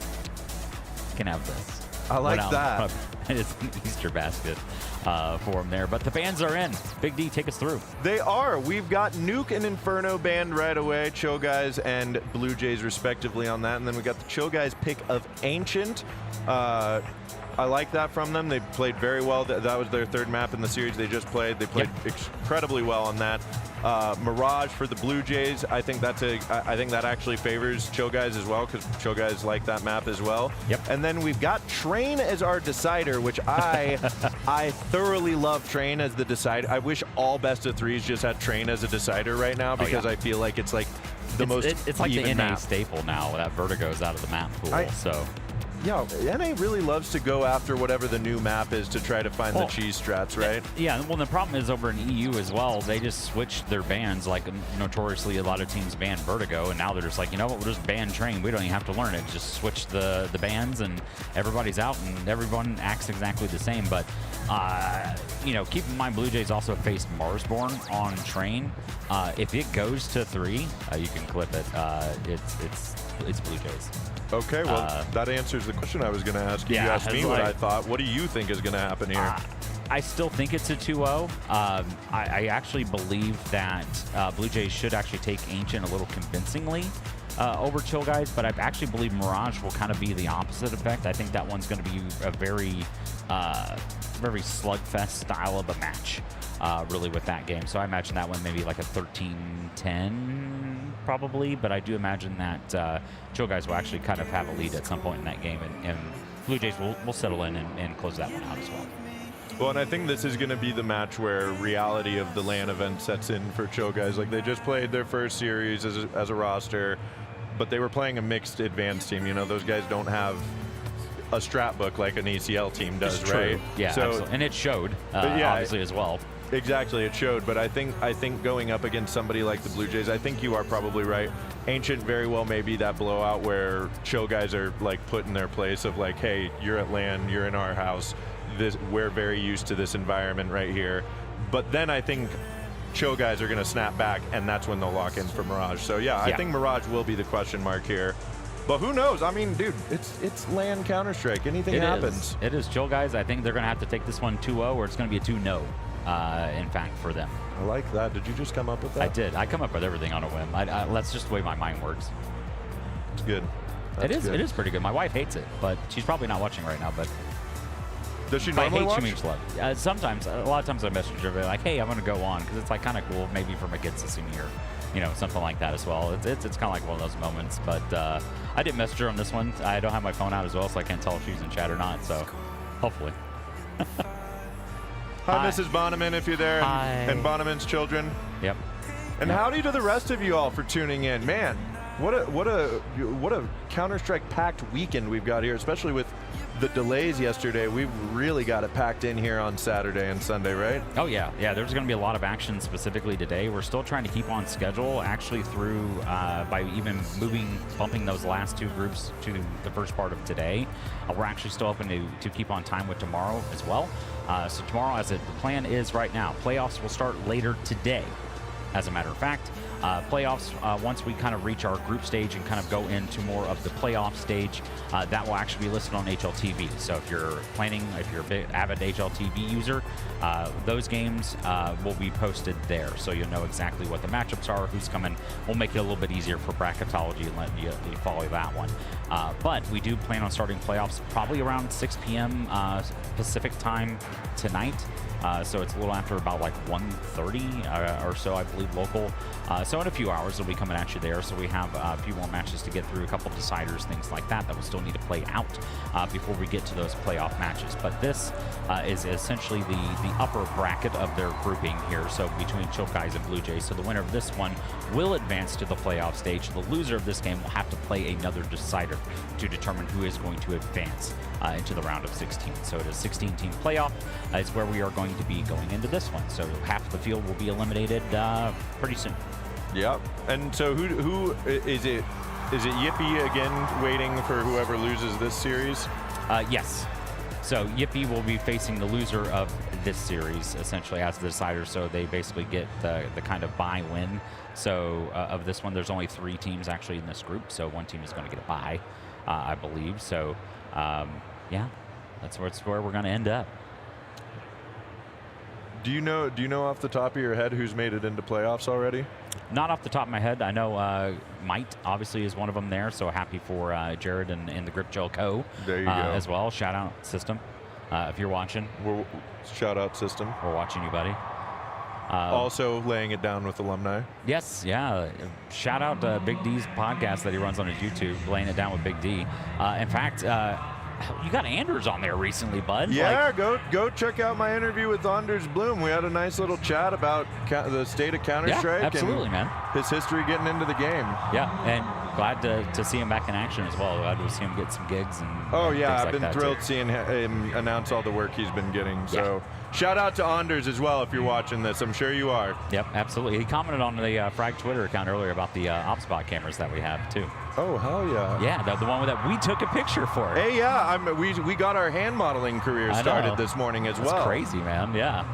Speaker 2: You can have this.
Speaker 10: I like that.
Speaker 2: It's an Easter basket for him there. But the bans are in. Big D, take us through.
Speaker 10: They are. We've got Nuke and Inferno banned right away. Chill Guys and Blue Jays respectively on that. And then we got the Chill Guys pick of Ancient. I like that from them. They played very well. That was their 3rd map in the series they just played. They played incredibly well on that. Mirage for the Blue Jays. I think that actually favors Chill Guys as well, because Chill Guys like that map as well.
Speaker 2: Yep.
Speaker 10: And then we've got Train as our decider, which I thoroughly love Train as the decider. I wish all best of 3s just had Train as a decider right now, because I feel like it's like the most
Speaker 2: It's like the NA
Speaker 10: map.
Speaker 2: Staple now. That Vertigo's out of the map pool. So.
Speaker 10: Yeah, NA really loves to go after whatever the new map is to try to find the cheese strats, right?
Speaker 2: Yeah, well, the problem is over in EU as well, they just switched their bans. Like, notoriously, a lot of teams ban Vertigo, and now they're just like, you know what, we'll just ban Train. We don't even have to learn it. Just switch the bans, and everybody's out, and everyone acts exactly the same. But, keep in mind, Blue Jays also faced Marsborn on Train. If it goes to 3, you can clip it. It's Blue Jays.
Speaker 10: Okay, well, that answers the question I was going to ask you. You asked me what I thought. What do you think is going to happen here?
Speaker 2: I still think it's a 2-0. I actually believe that Blue Jays should actually take Ancient a little convincingly over Chill Guys, but I actually believe Mirage will kind of be the opposite effect. I think that one's going to be a very slugfest style of a match, really, with that game. So I imagine that one maybe like a 13-10 probably, but I do imagine that Chill Guys will actually kind of have a lead at some point in that game, and Blue Jays will settle in and close that one out as well.
Speaker 10: Well, and I think this is going to be the match where reality of the LAN event sets in for Chill Guys. Like, they just played their first series as a roster, but they were playing a mixed advanced team. You know, those guys don't have a strat book like an ECL team does, right?
Speaker 2: Yeah,
Speaker 10: so,
Speaker 2: absolutely. And it showed, obviously, as well.
Speaker 10: Exactly, it showed, but I think going up against somebody like the Blue Jays, I think you are probably right. Ancient very well may be that blowout where Chill Guys are like put in their place of like, hey, you're at LAN, you're in our house. We're very used to this environment right here. But then I think Chill Guys are going to snap back, and that's when they'll lock in for Mirage. So yeah, I think Mirage will be the question mark here. But who knows? I mean, dude, it's LAN Counter-Strike. Anything happens.
Speaker 2: It is Chill Guys. I think they're going to have to take this one 2-0, or it's going to be a 2-0. In fact, for them.
Speaker 10: I like that. Did you just come up with that?
Speaker 2: I did. I come up with everything on a whim. That's just the way my mind works.
Speaker 10: It's good.
Speaker 2: It is pretty good. My wife hates it, but she's probably not watching right now. But
Speaker 10: does she normally watch?
Speaker 2: She means love. Sometimes, a lot of times I message her like, hey, I'm going to go on, because it's like kind of cool, maybe for my kids to see me, or something like that as well. It's kind of like one of those moments. But I didn't message her on this one. I don't have my phone out as well, so I can't tell if she's in chat or not. So hopefully.
Speaker 10: Hi, Mrs. Bonneman, if you're there,
Speaker 2: Hi.
Speaker 10: and Bonneman's children.
Speaker 2: Yep.
Speaker 10: And howdy to the rest of you all for tuning in. Man, what a Counter-Strike packed weekend we've got here, especially with the delays yesterday. We've really got it packed in here on Saturday and Sunday, right?
Speaker 2: Oh yeah, there's going to be a lot of action specifically today. We're still trying to keep on schedule, actually, through by even bumping those last 2 groups to the first part of today. We're actually still hoping to keep on time with tomorrow as well. So tomorrow, the plan is right now, playoffs will start later today, as a matter of fact. Playoffs, once we kind of reach our group stage and kind of go into more of the playoff stage, that will actually be listed on HLTV. So if you're a big avid HLTV user, those games will be posted there. So you'll know exactly what the matchups are, who's coming. We'll make it a little bit easier for bracketology and let you follow that one. But we do plan on starting playoffs probably around 6 p.m. Pacific time tonight. So it's a little after about like 1:30 or so, I believe, local. So in a few hours, they'll be coming at you there. So we have a few more matches to get through, a couple deciders, things like that will still need to play out before we get to those playoff matches. But this is essentially the upper bracket of their grouping here. So between Chill Guys and Blue Jays. So the winner of this one will advance to the playoff stage. The loser of this game will have to play another decider to determine who is going to advance into the round of 16. So it is a 16-team playoff is where we are going to be going into this one. So half the field will be eliminated pretty soon.
Speaker 10: Yep. And so who is it? Is it Yippee again waiting for whoever loses this series?
Speaker 2: Yes. So Yippee will be facing the loser of this series essentially as the decider. So they basically get the kind of bye win. So of this one, there's only 3 teams actually in this group. So one team is going to get a bye, I believe. So yeah, that's where we're going to end up.
Speaker 10: Do you know off the top of your head who's made it into playoffs already?
Speaker 2: Not off the top of my head. I know Might obviously is one of them there. So happy for Jared and the Grip Gel Co.
Speaker 10: There you go.
Speaker 2: As well. Shout out System if you're watching.
Speaker 10: Shout out System.
Speaker 2: We're watching you, buddy.
Speaker 10: Also laying it down with alumni.
Speaker 2: Yes, yeah. Shout out Big D's podcast that he runs on his YouTube, laying it down with Big D. In fact, you got Anders on there recently, bud.
Speaker 10: Yeah, go check out my interview with Anders Bloom. We had a nice little chat about the state of Counter-Strike.
Speaker 2: Yeah, absolutely,
Speaker 10: and
Speaker 2: man.
Speaker 10: His history getting into the game.
Speaker 2: Yeah, and glad to see him back in action as well. Glad to see him get some gigs and
Speaker 10: oh yeah,
Speaker 2: things
Speaker 10: I've
Speaker 2: like
Speaker 10: been thrilled seeing him announce all the work he's been getting. So shout out to Anders as well if you're watching this. I'm sure you are.
Speaker 2: Yep, absolutely. He commented on the Frag Twitter account earlier about the OpSpot cameras that we have too.
Speaker 10: Oh hell yeah!
Speaker 2: Yeah, the one that we took a picture for.
Speaker 10: Hey, yeah, we got our hand modeling career started this morning as well.
Speaker 2: That's crazy, man. Yeah.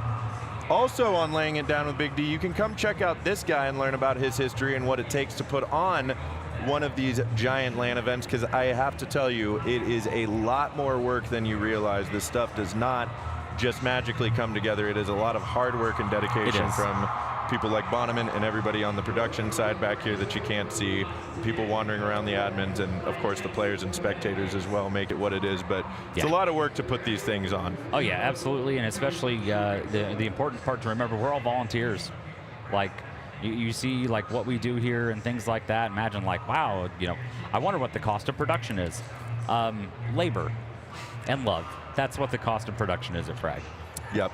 Speaker 10: Also on Laying It Down with Big D, you can come check out this guy and learn about his history and what it takes to put on one of these giant LAN events, because I have to tell you, it is a lot more work than you realize. This stuff does not just magically come together. It is a lot of hard work and dedication from people like Bonneman and everybody on the production side back here that you can't see, people wandering around the admins, and of course the players and spectators as well make it what it is. But it's a lot of work to put these things on.
Speaker 2: Oh yeah, absolutely, and especially the important part to remember, we're all volunteers. Like you see like what we do here and things like that. Imagine like, wow, I wonder what the cost of production is. Labor and love. That's what the cost of production is at Frag.
Speaker 10: Yep.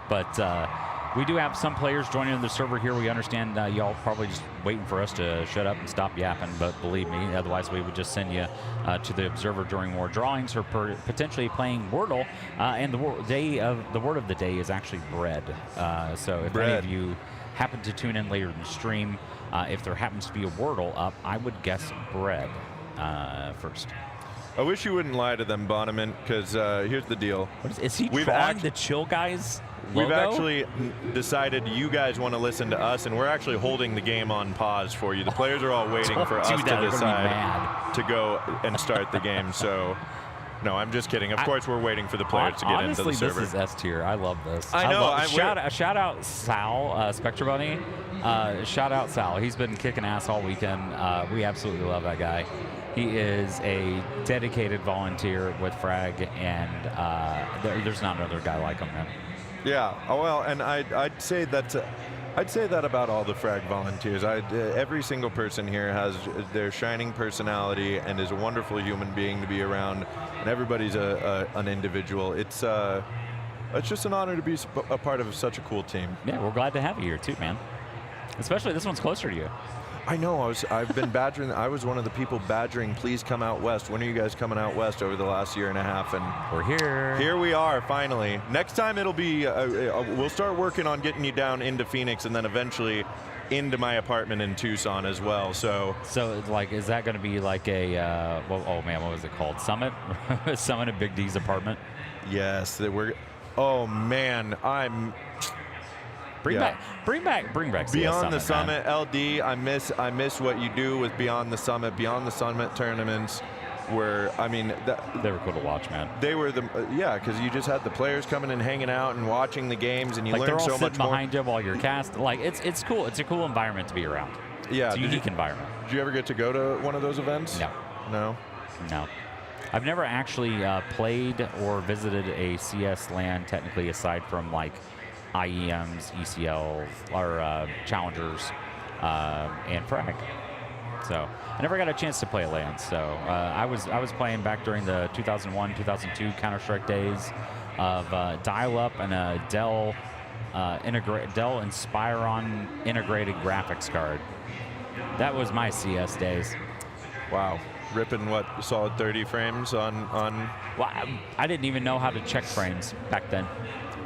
Speaker 2: But we do have some players joining the server here. We understand y'all probably just waiting for us to shut up and stop yapping, but believe me, otherwise we would just send you to the observer during more drawings or potentially playing Wordle. And the word of the day is actually bread. So if any of you happen to tune in later in the stream, if there happens to be a Wordle up, I would guess bread first.
Speaker 10: I wish you wouldn't lie to them, Bonneman, because here's the deal.
Speaker 2: Is he drawing the Chill Guys logo?
Speaker 10: We've actually decided you guys want to listen to us, and we're actually holding the game on pause for you. The players are all waiting for us to decide to go and start the game. So, no, I'm just kidding. Of course, we're waiting for the players to get into the server.
Speaker 2: This is S tier. I love this.
Speaker 10: I know.
Speaker 2: Shout out Sal, Spectre Bunny. Shout out Sal. He's been kicking ass all weekend. We absolutely love that guy. He is a dedicated volunteer with Frag, and there's not another guy like him, man.
Speaker 10: Yeah, well, and I'd say that about all the Frag volunteers. Every single person here has their shining personality and is a wonderful human being to be around, and everybody's an individual. It's just an honor to be a part of such a cool team.
Speaker 2: Yeah, we're glad to have you here too, man. Especially this one's closer to you.
Speaker 10: I know. I've been badgering. I was one of the people badgering, please come out west. When are you guys coming out west over the last year and a half? And
Speaker 2: we're here.
Speaker 10: Here we are, finally. Next time it'll be, we'll start working on getting you down into Phoenix and then eventually into my apartment in Tucson as well. So
Speaker 2: like, is that going to be like a, oh man, what was it called? Summit? Summit at Big D's apartment?
Speaker 10: Yes. Oh man,
Speaker 2: Bring back
Speaker 10: Beyond the Summit,
Speaker 2: man.
Speaker 10: LD. I miss what you do with Beyond the Summit tournaments. Where
Speaker 2: they were cool to watch, man.
Speaker 10: They were because you just had the players coming and hanging out and watching the games, and you learned so much more.
Speaker 2: They're all sitting behind you while you're cast. Like it's cool. It's a cool environment to be around.
Speaker 10: Yeah,
Speaker 2: it's a unique environment.
Speaker 10: Did you ever get to go to one of those events?
Speaker 2: No. I've never actually played or visited a CS LAN technically, aside from like IEMs, ECL, or challengers. and Frag. So I never got a chance to play a LAN. So I was playing back during the 2001, 2002 Counter-Strike days of dial-up and a Dell Inspiron integrated graphics card. That was my CS days.
Speaker 10: Wow. Ripping what, solid 30 frames on
Speaker 2: Well, I didn't even know how to check frames back then.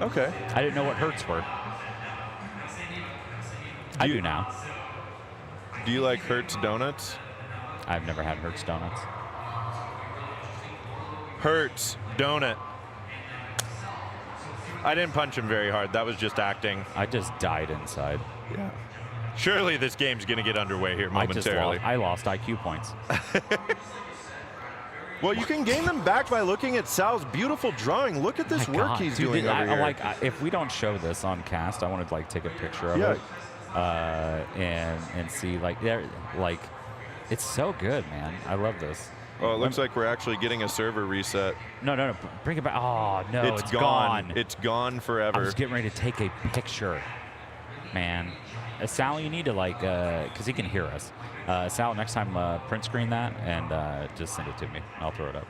Speaker 10: Okay.
Speaker 2: I didn't know what hertz were. I do now.
Speaker 10: Do you like Hertz donuts?
Speaker 2: I've never had Hertz donuts.
Speaker 10: Hertz donut. I didn't punch him very hard. That was just acting.
Speaker 2: I just died inside.
Speaker 10: Yeah. Surely this game's going to get underway here momentarily.
Speaker 2: I lost IQ points.
Speaker 10: Well, you can gain them back by looking at Sal's beautiful drawing. Look at this
Speaker 2: My
Speaker 10: work
Speaker 2: God.
Speaker 10: he's
Speaker 2: Dude,
Speaker 10: doing over here.
Speaker 2: If we don't show this on cast, I want to like take a picture of
Speaker 10: Yeah.
Speaker 2: it and see it's so good, man. I love this.
Speaker 10: Oh, it looks like we're actually getting a server reset.
Speaker 2: No, bring it back. Oh no, it's
Speaker 10: gone. It's gone forever.
Speaker 2: I was getting ready to take a picture, man. Sal, you need to because he can hear us. Sal, next time print screen that and just send it to me. I'll throw it up.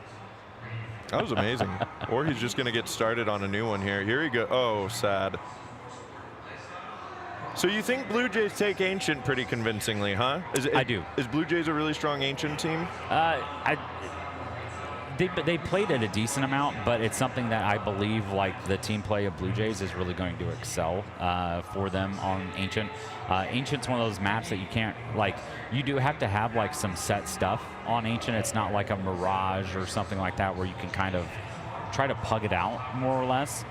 Speaker 10: That was amazing. Or he's just going to get started on a new one here. Here he go. Oh, sad. So you think Blue Jays take Ancient pretty convincingly, huh?
Speaker 2: I do.
Speaker 10: Is Blue Jays a really strong Ancient team?
Speaker 2: They played it a decent amount, but it's something that I believe the team play of Blue Jays is really going to excel for them on Ancient. Ancient's one of those maps that you can't, you do have to have some set stuff on Ancient. It's not like a Mirage or something like that where you can kind of try to pug it out more or less.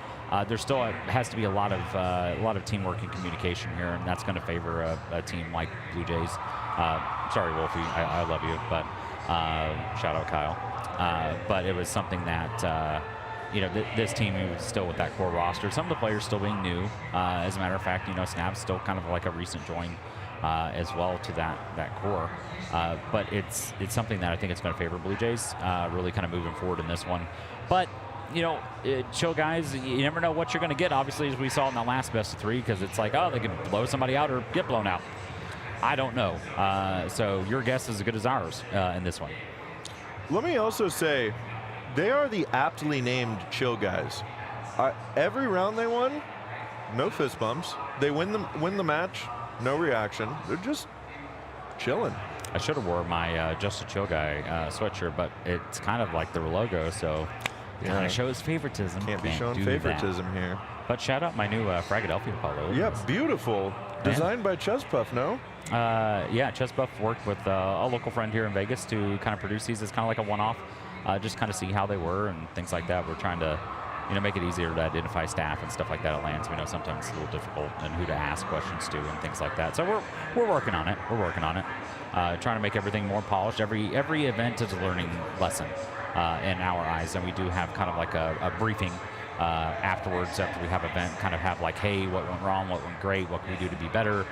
Speaker 2: There still has to be a lot of teamwork and communication here, and that's going to favor a team like Blue Jays. Sorry, Wolfie, I love you, but shout out Kyle. But it was something that this team was still with that core roster. Some of the players still being new. As a matter of fact, Snap's still kind of like a recent join as well to that core. But it's something that I think it's going to favor Blue Jays, really kind of moving forward in this one. But chill guys, you never know what you're going to get, obviously, as we saw in the last best of 3, because it's like, oh, they can blow somebody out or get blown out. I don't know. So your guess is as good as ours in this one.
Speaker 10: Let me also say, they are the aptly named chill guys. Every round they won, no fist bumps. They win the match, no reaction. They're just chilling.
Speaker 2: I should have wore my Just a Chill Guy sweatshirt, but it's kind of like their logo, so kind of shows favoritism.
Speaker 10: Can't be showing favoritism here.
Speaker 2: But shout out my new FRAGxLVLUP polo.
Speaker 10: Yep, beautiful. Designed by Chesspuff, no?
Speaker 2: Yeah, Chesspuff worked with a local friend here in Vegas to kind of produce these. It's kind of like a one-off, just kind of see how they were and things like that. We're trying to, make it easier to identify staff and stuff like that at LANs. We know sometimes it's a little difficult and who to ask questions to and things like that. So we're working on it. We're working on it. Trying to make everything more polished. Every event is a learning lesson in our eyes, and we do have kind of like a briefing afterwards, after we have an event, kind of have hey, what went wrong, what went great, what can we do to be better,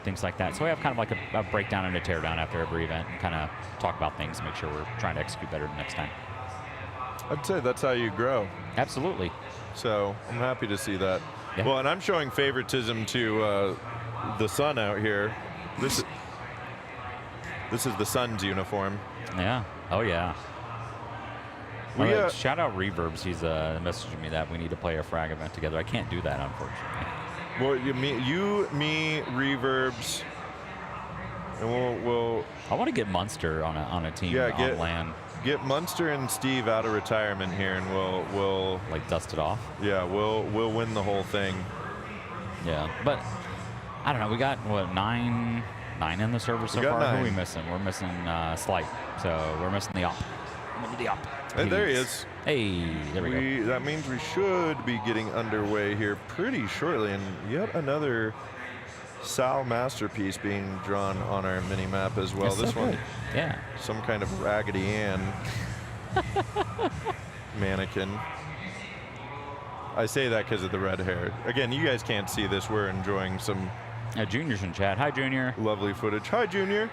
Speaker 2: things like that. So we have kind of like a breakdown and a teardown after every event and kind of talk about things and make sure we're trying to execute better the next time.
Speaker 10: I'd say that's how you grow.
Speaker 2: Absolutely.
Speaker 10: So I'm happy to see that.
Speaker 2: Yeah.
Speaker 10: Well, and I'm showing favoritism to the Sun out here. This is the Sun's uniform.
Speaker 2: Yeah. Oh, yeah. Shout out Reverbs. He's messaging me that we need to play a frag event together. I can't do that, unfortunately.
Speaker 10: Well, me, Reverbs, and we'll.
Speaker 2: I want to get Munster on a team on LAN.
Speaker 10: Get Munster and Steve out of retirement here, and we'll
Speaker 2: dust it off.
Speaker 10: Yeah, we'll win the whole thing.
Speaker 2: Yeah, but I don't know. We got what nine in the server so far.
Speaker 10: 9.
Speaker 2: Who are we missing? We're missing Slight, so we're missing the op.
Speaker 10: Hey, there he is.
Speaker 2: Hey, there we go.
Speaker 10: That means we should be getting underway here pretty shortly, and yet another Sal masterpiece being drawn on our mini map as well. This one,
Speaker 2: yeah,
Speaker 10: some kind of Raggedy Ann mannequin. I say that because of the red hair. Again, you guys can't see this. We're enjoying some.
Speaker 2: Junior's in chat. Hi, Junior.
Speaker 10: Lovely footage. Hi, Junior.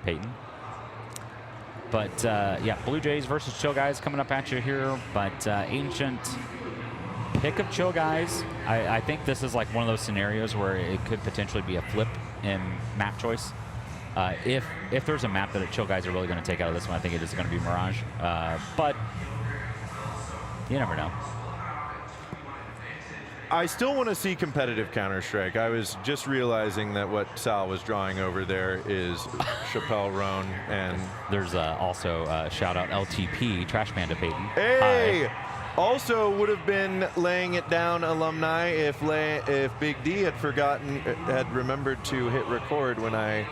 Speaker 2: Peyton. But yeah, Blue Jays versus Chill Guys coming up at you here. But Ancient pick of Chill Guys. I think this is like one of those scenarios where it could potentially be a flip in map choice. If there's a map that Chill Guys are really going to take out of this one, I think it is going to be Mirage. But you never know.
Speaker 10: I still want to see competitive Counter-Strike. I was just realizing that what Sal was drawing over there is Chappelle Roan, and
Speaker 2: there's also shout out LTP Trash Panda Peyton.
Speaker 10: Hey!
Speaker 2: Hi.
Speaker 10: Also would have been laying it down alumni if Big D had remembered to hit record when I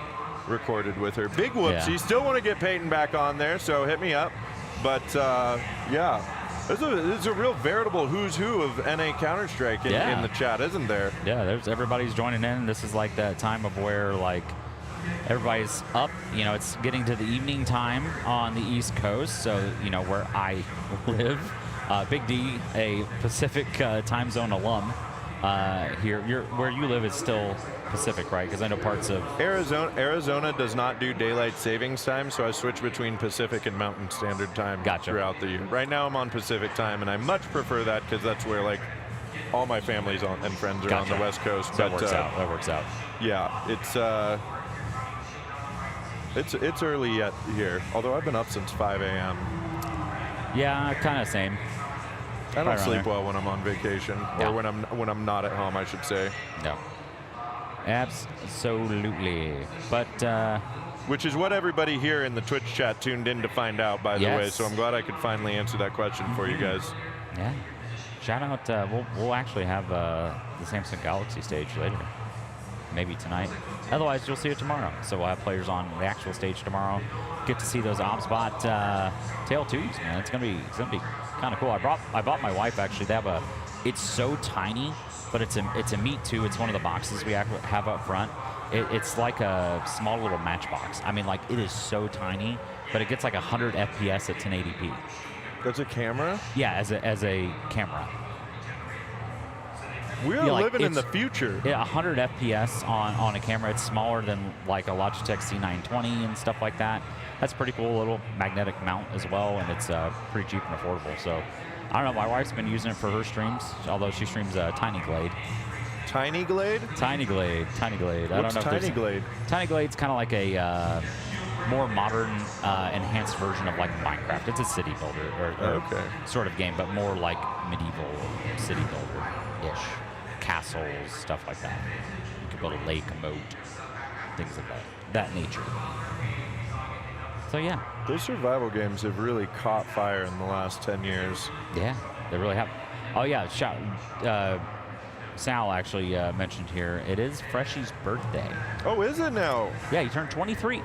Speaker 10: recorded with her. Big whoopsie.
Speaker 2: Yeah.
Speaker 10: Still want to get Peyton back on there, so hit me up. But yeah. There's a real veritable who's who of NA Counter-Strike in the chat, isn't there?
Speaker 2: Yeah, everybody's joining in. This is like that time of where like everybody's up. You know, it's getting to the evening time on the East Coast, so you know where I live. Big D, a Pacific time zone alum. Here, where you live is still Pacific, right? Because I know parts of
Speaker 10: Arizona does not do daylight savings time, so I switch between Pacific and Mountain Standard Time throughout the year. Right now I'm on Pacific time, and I much prefer that because that's where like all my family's and friends are on the West Coast.
Speaker 2: So that works out. That works out.
Speaker 10: Yeah, it's early yet here. Although I've been up since 5 a.m.
Speaker 2: Yeah, kind of same.
Speaker 10: I don't sleep well when I'm on vacation, or when I'm not at home, I should say.
Speaker 2: No. Absolutely. But
Speaker 10: which is what everybody here in the Twitch chat tuned in to find out, by the way. So I'm glad I could finally answer that question for you guys.
Speaker 2: Yeah. Shout out. We'll actually have the Samsung Galaxy stage later. Maybe tonight. Otherwise, you'll see it tomorrow. So we'll have players on the actual stage tomorrow. Get to see those ObsBot tail 2s, man. It's gonna be kind of cool. I bought my wife actually. They have it's so tiny, but it's a meat too. It's one of the boxes we have up front. It's like a small little matchbox. I mean, like it is so tiny, but it gets like 100 FPS at 1080p.
Speaker 10: That's a camera?
Speaker 2: Yeah, as a camera.
Speaker 10: We're living in the future.
Speaker 2: Yeah, 100 FPS on a camera. It's smaller than like a Logitech C920 and stuff like that. That's pretty cool. A little magnetic mount as well, and it's pretty cheap and affordable. So I don't know. My wife's been using it for her streams, although she streams Tiny Glade.
Speaker 10: Tiny Glade?
Speaker 2: Tiny Glade. Tiny Glade. I don't know.
Speaker 10: Tiny Glade?
Speaker 2: Tiny Glade's kind of like a more modern, enhanced version of like Minecraft. It's a city builder or sort of game, but more like medieval city builder-ish. Castles, stuff like that. You can build a lake, a moat, things of that nature. So yeah.
Speaker 10: Those survival games have really caught fire in the last 10 years.
Speaker 2: Yeah, they really have. Oh yeah, Sal actually mentioned here, it is Freshy's birthday.
Speaker 10: Oh, is it now?
Speaker 2: Yeah, he turned 23.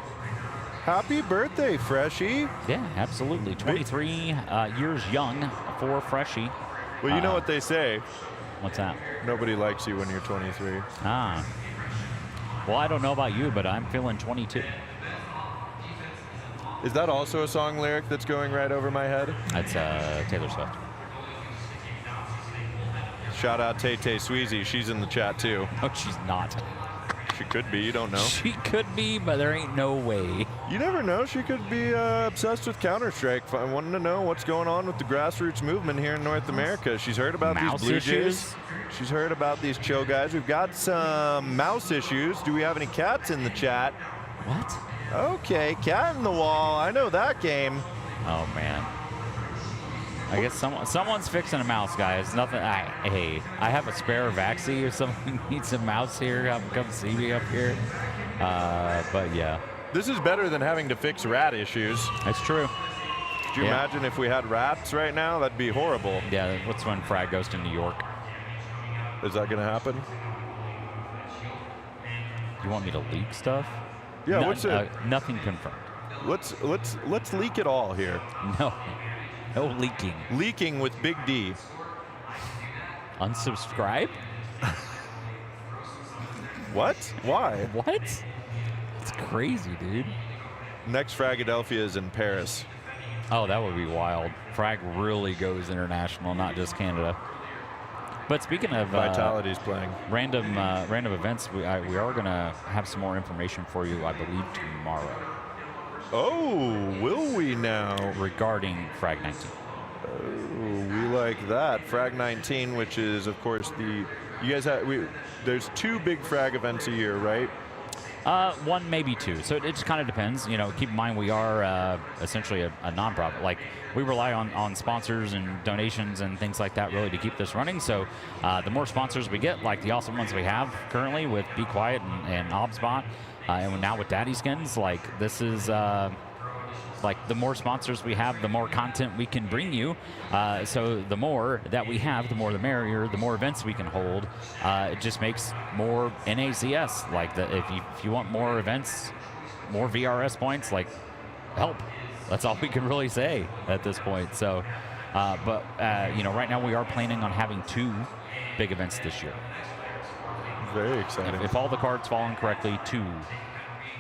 Speaker 10: Happy birthday, Freshy.
Speaker 2: Yeah, absolutely. 23 years young for Freshy.
Speaker 10: Well, you know what they say.
Speaker 2: What's that?
Speaker 10: Nobody likes you when you're 23.
Speaker 2: Ah. Well, I don't know about you, but I'm feeling 22.
Speaker 10: Is that also a song lyric that's going right over my head?
Speaker 2: That's Taylor Swift.
Speaker 10: Shout out Tay Tay Sweezy. She's in the chat too.
Speaker 2: No, she's not.
Speaker 10: She could be. You don't know.
Speaker 2: She could be, but there ain't no way.
Speaker 10: You never know. She could be obsessed with Counter-Strike, wanting to know what's going on with the grassroots movement here in North America. She's heard about
Speaker 2: mouse
Speaker 10: these Blue
Speaker 2: issues?
Speaker 10: Jays. She's heard about these Chill Guys. We've got some mouse issues. Do we have any cats in the chat?
Speaker 2: What?
Speaker 10: Okay, Cat in the Wall. I know that game.
Speaker 2: Oh man. I guess someone's fixing a mouse, guys. Nothing. Hey, I have a spare Vaxi. If someone needs a mouse here, come see me up here. But yeah.
Speaker 10: This is better than having to fix rat issues.
Speaker 2: That's true.
Speaker 10: Could you imagine if we had rats right now? That'd be horrible.
Speaker 2: Yeah, what's when Frag goes to New York?
Speaker 10: Is that going to happen?
Speaker 2: You want me to leak stuff?
Speaker 10: Yeah, what's it?
Speaker 2: Nothing confirmed.
Speaker 10: Let's leak it all here.
Speaker 2: No leaking.
Speaker 10: Leaking with Big D.
Speaker 2: Unsubscribe?
Speaker 10: What? Why?
Speaker 2: What? It's crazy, dude.
Speaker 10: Next FRAGxLVLUP is in Paris.
Speaker 2: Oh, that would be wild. Frag really goes international, not just Canada. But speaking of
Speaker 10: Vitality's playing
Speaker 2: random events, we are going to have some more information for you, I believe, tomorrow.
Speaker 10: Oh, will we now?
Speaker 2: Regarding Frag 19.
Speaker 10: Oh, we like that. Frag 19, which is, of course, you guys have, there's 2 big Frag events a year, right?
Speaker 2: One, maybe two. So it just kind of depends. You know, keep in mind we are essentially a nonprofit. Like, we rely on sponsors and donations and things like that really to keep this running. So the more sponsors we get, like the awesome ones we have currently with Be Quiet and ObsBot, and now with Daddy Skins, like this is like the more sponsors we have, the more content we can bring you. So the more that we have, the more the merrier, the more events we can hold. It just makes more NACS. Like, if you want more events, more VRS points, like, help. That's all we can really say at this point. So, you know, right now we are planning on having 2 big events this year.
Speaker 10: Very exciting.
Speaker 2: If all the cards fall in correctly, 2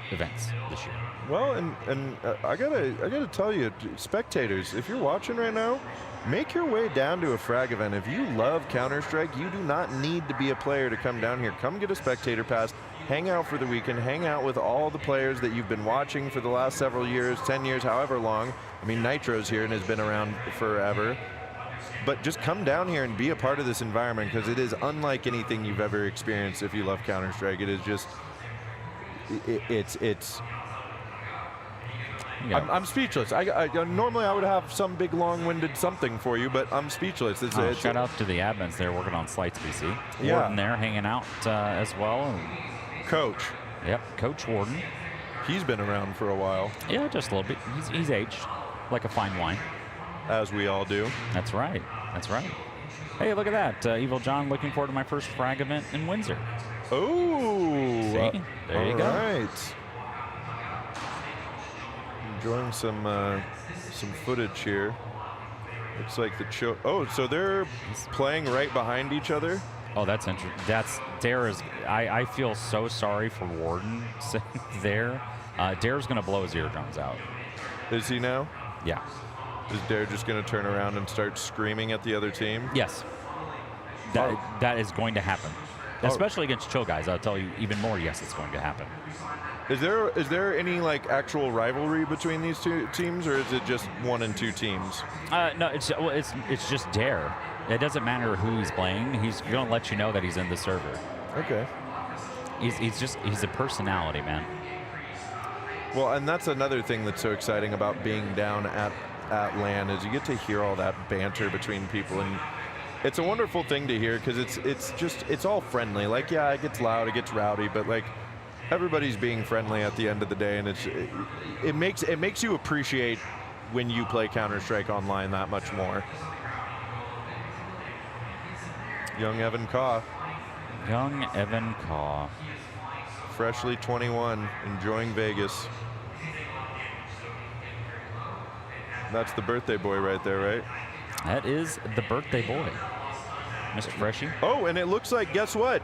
Speaker 2: events this year.
Speaker 10: Well, and I gotta tell you, spectators, if you're watching right now, make your way down to a frag event. If you love Counter-Strike, you do not need to be a player to come down here. Come get a spectator pass, hang out for the weekend, hang out with all the players that you've been watching for the last several years, 10 years, however long. I mean, Nitro's here and has been around forever. But just come down here and be a part of this environment, because it is unlike anything you've ever experienced if you love Counter-Strike. It is just, it's
Speaker 2: Yeah.
Speaker 10: I'm speechless. Normally I would have some big long-winded something for you, but I'm speechless.
Speaker 2: Shout out to the admins there working on Slights BC.
Speaker 10: Yeah.
Speaker 2: Warden there hanging out as well.
Speaker 10: Coach.
Speaker 2: Yep, Coach Warden.
Speaker 10: He's been around for a while.
Speaker 2: Yeah, just a little bit. He's aged like a fine wine.
Speaker 10: As we all do.
Speaker 2: That's right. That's right. Hey, look at that. Evil John looking forward to my first frag event in Windsor.
Speaker 10: Oh.
Speaker 2: See? There you go.
Speaker 10: All right. Enjoying some footage here. Looks like the so they're playing right behind each other.
Speaker 2: Oh, that's interesting. Dare is. I feel so sorry for Warden there. Dare's gonna blow his eardrums out.
Speaker 10: Is he now?
Speaker 2: Yeah.
Speaker 10: Is Dare just gonna turn around and start screaming at the other team?
Speaker 2: Yes. That is going to happen. Especially against Chill Guys. I'll tell you even more. Yes, it's going to happen.
Speaker 10: Is there any like actual rivalry between these two teams, or is it just 1 and 2 teams?
Speaker 2: No, it's just Dare. It doesn't matter who he's playing. He's going to let you know that he's in the server.
Speaker 10: Okay.
Speaker 2: He's a personality, man.
Speaker 10: Well, and that's another thing that's so exciting about being down at LAN is you get to hear all that banter between people, and it's a wonderful thing to hear because it's all friendly. Like, yeah, it gets loud, it gets rowdy, but like everybody's being friendly at the end of the day, and it makes you appreciate when you play Counter-Strike online that much more. Young Evan Kaw.
Speaker 2: Young Evan Kaw.
Speaker 10: Freshly 21, enjoying Vegas. That's the birthday boy right there, right?
Speaker 2: That is the birthday boy, Mr. Freshie.
Speaker 10: Oh, and it looks like, guess what?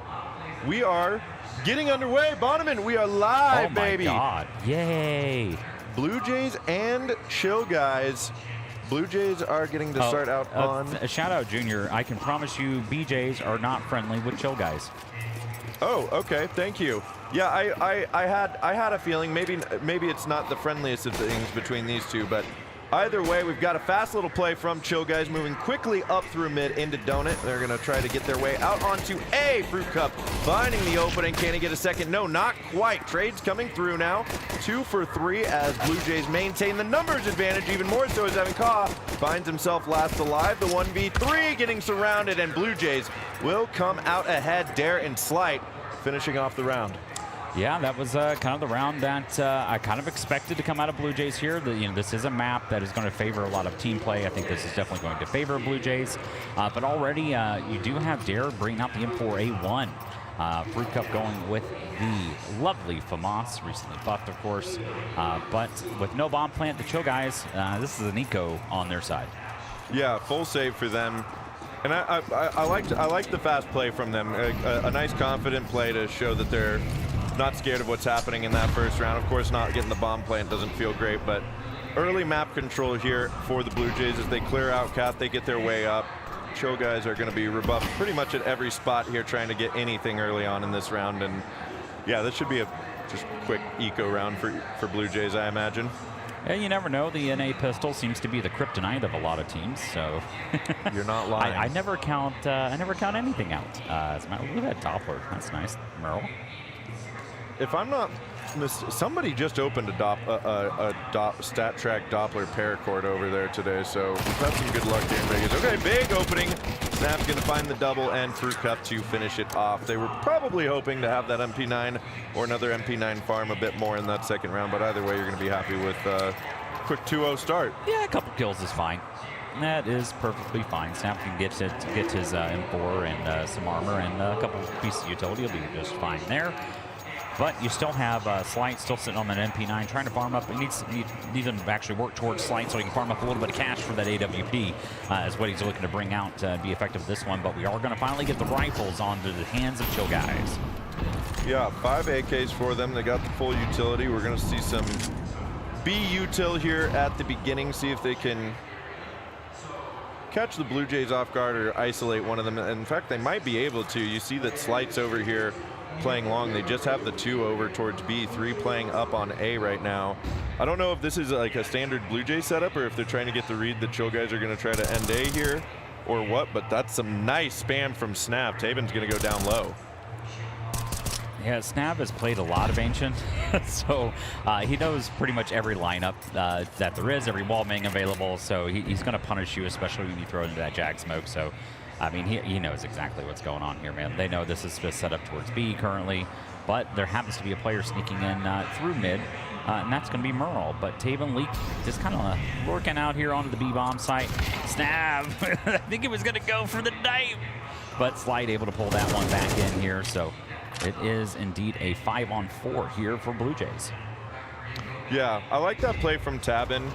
Speaker 10: We are getting underway. Bonneman, we are live, baby.
Speaker 2: Oh, my God. Yay.
Speaker 10: Blue Jays and Chill Guys. Blue Jays are getting to start out on...
Speaker 2: A shout out, Junior. I can promise you BJs are not friendly with Chill Guys.
Speaker 10: Oh, okay. Thank you. Yeah, I had a feeling maybe it's not the friendliest of things between these two, but either way, we've got a fast little play from Chill Guys moving quickly up through mid into Donut. They're going to try to get their way out onto A. Fruit Cup finding the opening. Can he get a second? No, not quite. Trades coming through now. 2 for 3 as Blue Jays maintain the numbers advantage, even more so as Evan Kaw finds himself last alive. The 1v3 getting surrounded, and Blue Jays will come out ahead. Dare and Slight finishing off the round.
Speaker 2: Yeah, that was kind of the round that I kind of expected to come out of Blue Jays here. This is a map that is going to favor a lot of team play. I think this is definitely going to favor Blue Jays. But already you do have Dare bringing out the M4A1. Fruit Cup going with the lovely FAMAS, recently buffed, of course. But with no bomb plant, the Chill Guys, this is an eco on their side.
Speaker 10: Yeah, full save for them. And I liked the fast play from them. A nice confident play to show that they're not scared of what's happening in that first round. Of course, not getting the bomb plant doesn't feel great, but early map control here for the Blue Jays as they clear out Cat, they get their way up. Chill Guys are going to be rebuffed pretty much at every spot here, trying to get anything early on in this round. And yeah, this should be a just quick eco round for Blue Jays, I imagine.
Speaker 2: Yeah, you never know. The NA pistol seems to be the kryptonite of a lot of teams, so
Speaker 10: you're not lying.
Speaker 2: I never count. I never count anything out. Look at that Doppler. That's nice, Merle.
Speaker 10: If I'm not somebody just opened a stat track Doppler paracord over there today, so we've had some good luck here in Vegas. Okay, big opening. Snap's going to find the double and Fruit Cup to finish it off. They were probably hoping to have that MP9 or another MP9 farm a bit more in that second round, but either way, you're going to be happy with a quick 2-0 start.
Speaker 2: Yeah, a couple kills is fine. That is perfectly fine. Snap can get his M4 and some armor and a couple pieces of utility. He'll be just fine there. But you still have Slight still sitting on that MP9 trying to farm up. He needs him to actually work towards Slight so he can farm up a little bit of cash for that AWP is what he's looking to bring out to be effective with this one. But we are going to finally get the rifles onto the hands of Chill Guys.
Speaker 10: Yeah, 5 AKs for them. They got the full utility. We're going to see some B util here at the beginning, see if they can catch the Blue Jays off guard or isolate one of them. In fact, they might be able to. You see that Slight's over here playing long. They just have the 2 over towards B, 3 playing up on A right now. I don't know if this is like a standard Blue Jay setup or if they're trying to get the read that Chill Guys are going to try to end A here or what, but that's some nice spam from Snap. Taben's going to go down low.
Speaker 2: Yeah, Snap has played a lot of Ancient, so he knows pretty much every lineup that there is, every wall main available, so he's going to punish you, especially when you throw into that Jag smoke. So, I mean, he knows exactly what's going on here, man. They know this is just set up towards B currently, but there happens to be a player sneaking in through mid, and that's going to be Merle. But Taven Leak just kind of lurking out here onto the B-bomb site. Snap! I think he was going to go for the knife, but Slide able to pull that one back in here, so it is indeed a 5-on-4 here for Blue Jays.
Speaker 10: Yeah, I like that play from Tabin.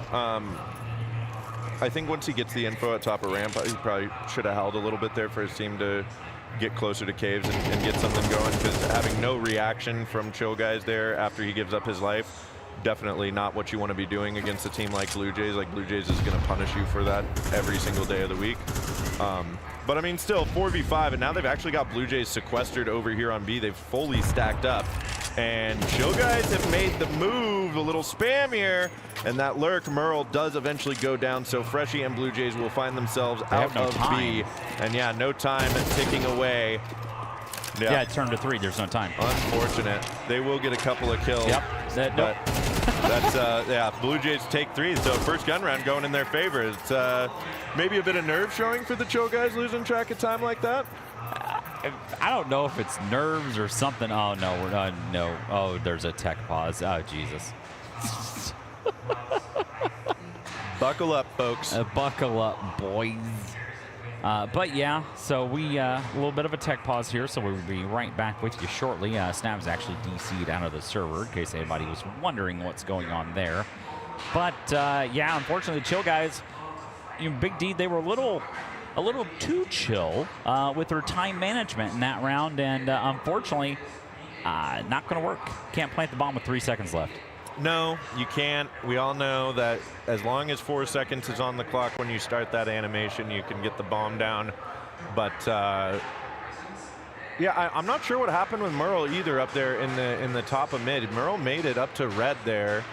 Speaker 10: I think once he gets the info at top of ramp, he probably should have held a little bit there for his team to get closer to caves and get something going, because having no reaction from Chill Guys there after he gives up his life, definitely not what you want to be doing against a team like Blue Jays. Like, Blue Jays is going to punish you for that every single day of the week. But I mean, still 4v5, and now they've actually got Blue Jays sequestered over here on B. They've fully stacked up, and Chill Guys have made the move, a little spam here, and that lurk Merle does eventually go down, so Freshie and Blue Jays will find themselves out of B. And yeah, no time ticking away.
Speaker 2: Yeah, it turned to 3. There's no time.
Speaker 10: Unfortunate. They will get a couple of kills.
Speaker 2: Yep.
Speaker 10: But that's, yeah, Blue Jays take 3. So first gun round going in their favor. It's maybe a bit of nerve showing for the Chill Guys losing track of time like that.
Speaker 2: I don't know if it's nerves or something. Oh, no, we're not. No. Oh, there's a tech pause. Oh, Jesus.
Speaker 10: Buckle up, folks.
Speaker 2: Buckle up, boys. But yeah, so we a little bit of a tech pause here, so we'll be right back with you shortly. Snap's actually DC'd out of the server, in case anybody was wondering what's going on there. But yeah, unfortunately, the Chill Guys, Big D, they were a little too chill with their time management in that round, and unfortunately, not going to work. Can't plant the bomb with 3 seconds left.
Speaker 10: No, you can't. We all know that as long as 4 seconds is on the clock when you start that animation, you can get the bomb down. But yeah, I'm not sure what happened with Merle either up there in the top of mid. Merle made it up to red there,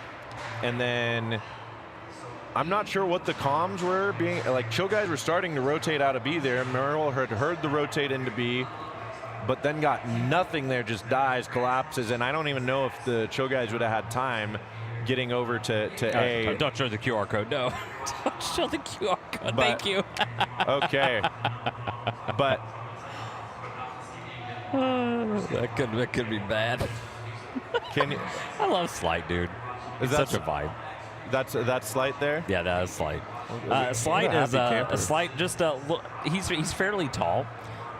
Speaker 10: and then I'm not sure what the comms were being like. Chill Guys were starting to rotate out of B there. Merle had heard the rotate into B, but then got nothing there, just dies, collapses, and I don't even know if the Chill Guys would have had time getting over to A.
Speaker 2: Don't show the QR code, no. Don't show the QR code, thank you.
Speaker 10: Okay. But
Speaker 2: that could be bad.
Speaker 10: Can you?
Speaker 2: I love Slight, dude. It's such a vibe.
Speaker 10: That's Slight there?
Speaker 2: Yeah, that is Slight. Slight is a Slight. Just he's fairly tall.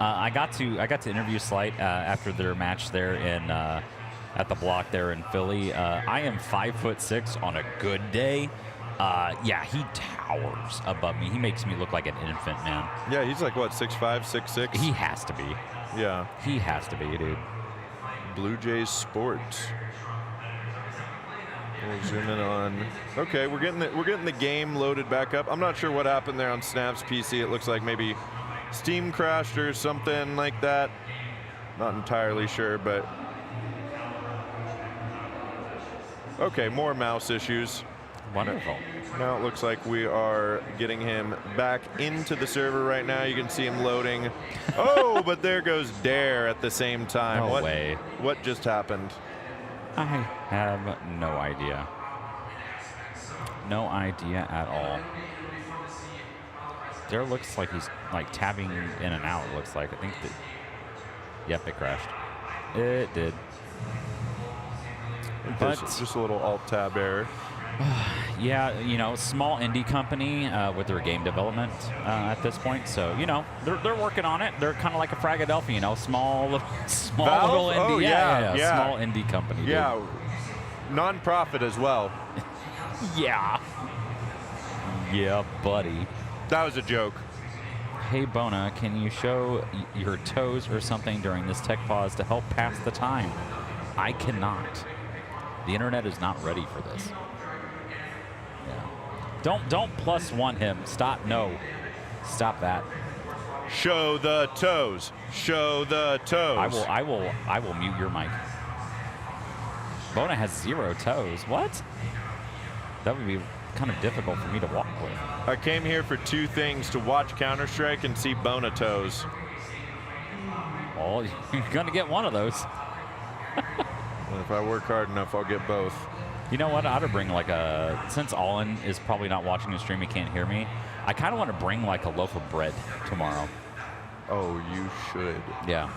Speaker 2: I got to interview Slight after their match there in at the block there in Philly. I am 5'6" on a good day. Yeah, he towers above me. He makes me look like an infant, man.
Speaker 10: Yeah, he's like what, 6'5", 6'6"?
Speaker 2: He has to be.
Speaker 10: Yeah,
Speaker 2: he has to be, dude.
Speaker 10: Blue Jays Sports. We'll zoom in on. Okay, we're getting the game loaded back up. I'm not sure what happened there on Snap's PC. It looks like maybe Steam crashed or something like that. Not entirely sure, but okay, more mouse issues.
Speaker 2: Wonderful.
Speaker 10: Now it looks like we are getting him back into the server right now. You can see him loading. Oh, but there goes Dare at the same time.
Speaker 2: No way.
Speaker 10: What just happened?
Speaker 2: I have no idea. No idea at all. There looks like he's like tabbing in and out, it looks like. I think that, yep, it crashed. It did.
Speaker 10: But just a little alt-tab error.
Speaker 2: Yeah, you know, small indie company with their game development at this point. So, you know, they're working on it. They're kind of like a FRAGxLVLUP, you know, small little indie.
Speaker 10: Oh, yeah.
Speaker 2: Small indie company. Dude.
Speaker 10: Yeah, non-profit as well.
Speaker 2: Yeah. Yeah, buddy.
Speaker 10: That was a joke.
Speaker 2: Hey, Bona, can you show your toes or something during this tech pause to help pass the time? I cannot. The internet is not ready for this. Yeah. Don't +1 him. Stop. No. Stop that.
Speaker 10: Show the toes. Show the toes.
Speaker 2: I will mute your mic. Bona has 0 toes. What? That would be kind of difficult for me to walk with.
Speaker 10: I came here for 2 things, to watch Counter-Strike and see Bona toes.
Speaker 2: Well, you're going to get one of those.
Speaker 10: Well, if I work hard enough, I'll get both.
Speaker 2: You know what? I ought to bring like a, since Allen is probably not watching the stream, he can't hear me. I kind of want to bring like a loaf of bread tomorrow.
Speaker 10: Oh, you should.
Speaker 2: Yeah.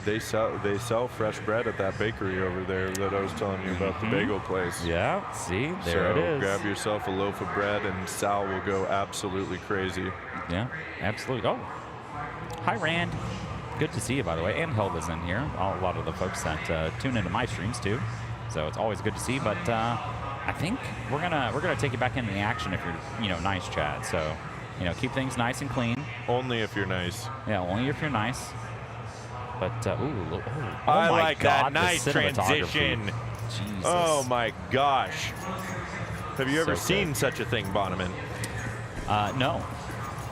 Speaker 10: They sell fresh bread at that bakery over there that I was telling you about, the bagel place.
Speaker 2: Yeah, see, there it is.
Speaker 10: Grab yourself a loaf of bread and Sal will go absolutely crazy.
Speaker 2: Yeah, absolutely. Oh, hi Rand. Good to see you, by the way. And Helva's in here. A lot of the folks that tune into my streams too. So it's always good to see. But I think we're gonna take you back into the action if you're nice, Chad. So keep things nice and clean.
Speaker 10: Only if you're nice.
Speaker 2: Yeah, only if you're nice. But oh
Speaker 10: I
Speaker 2: my
Speaker 10: like
Speaker 2: God,
Speaker 10: that nice transition.
Speaker 2: Jesus.
Speaker 10: Oh my gosh. Have you ever
Speaker 2: So
Speaker 10: seen
Speaker 2: good.
Speaker 10: such a thing, Bonneman?
Speaker 2: No,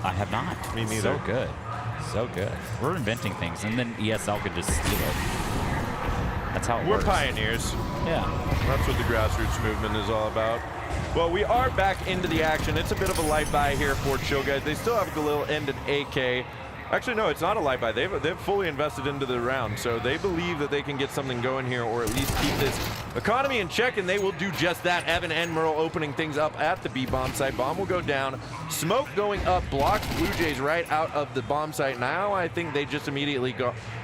Speaker 2: I have not.
Speaker 10: Me neither.
Speaker 2: So good. So good. We're inventing things, and then ESL could just steal it. That's how it
Speaker 10: We're
Speaker 2: works.
Speaker 10: pioneers.
Speaker 2: Yeah.
Speaker 10: That's what the grassroots movement is all about. Well, we are back into the action. It's a bit of a light buy here for Chill Guys. They still have Galil and an AK. Actually, no, it's not a light buy. They've fully invested into the round, so they believe that they can get something going here, or at least keep this economy in check, and they will do just that. Evan and Merle opening things up at the B bomb site. Bomb will go down. Smoke going up blocks Blue Jays right out of the bomb site. Now I think they just immediately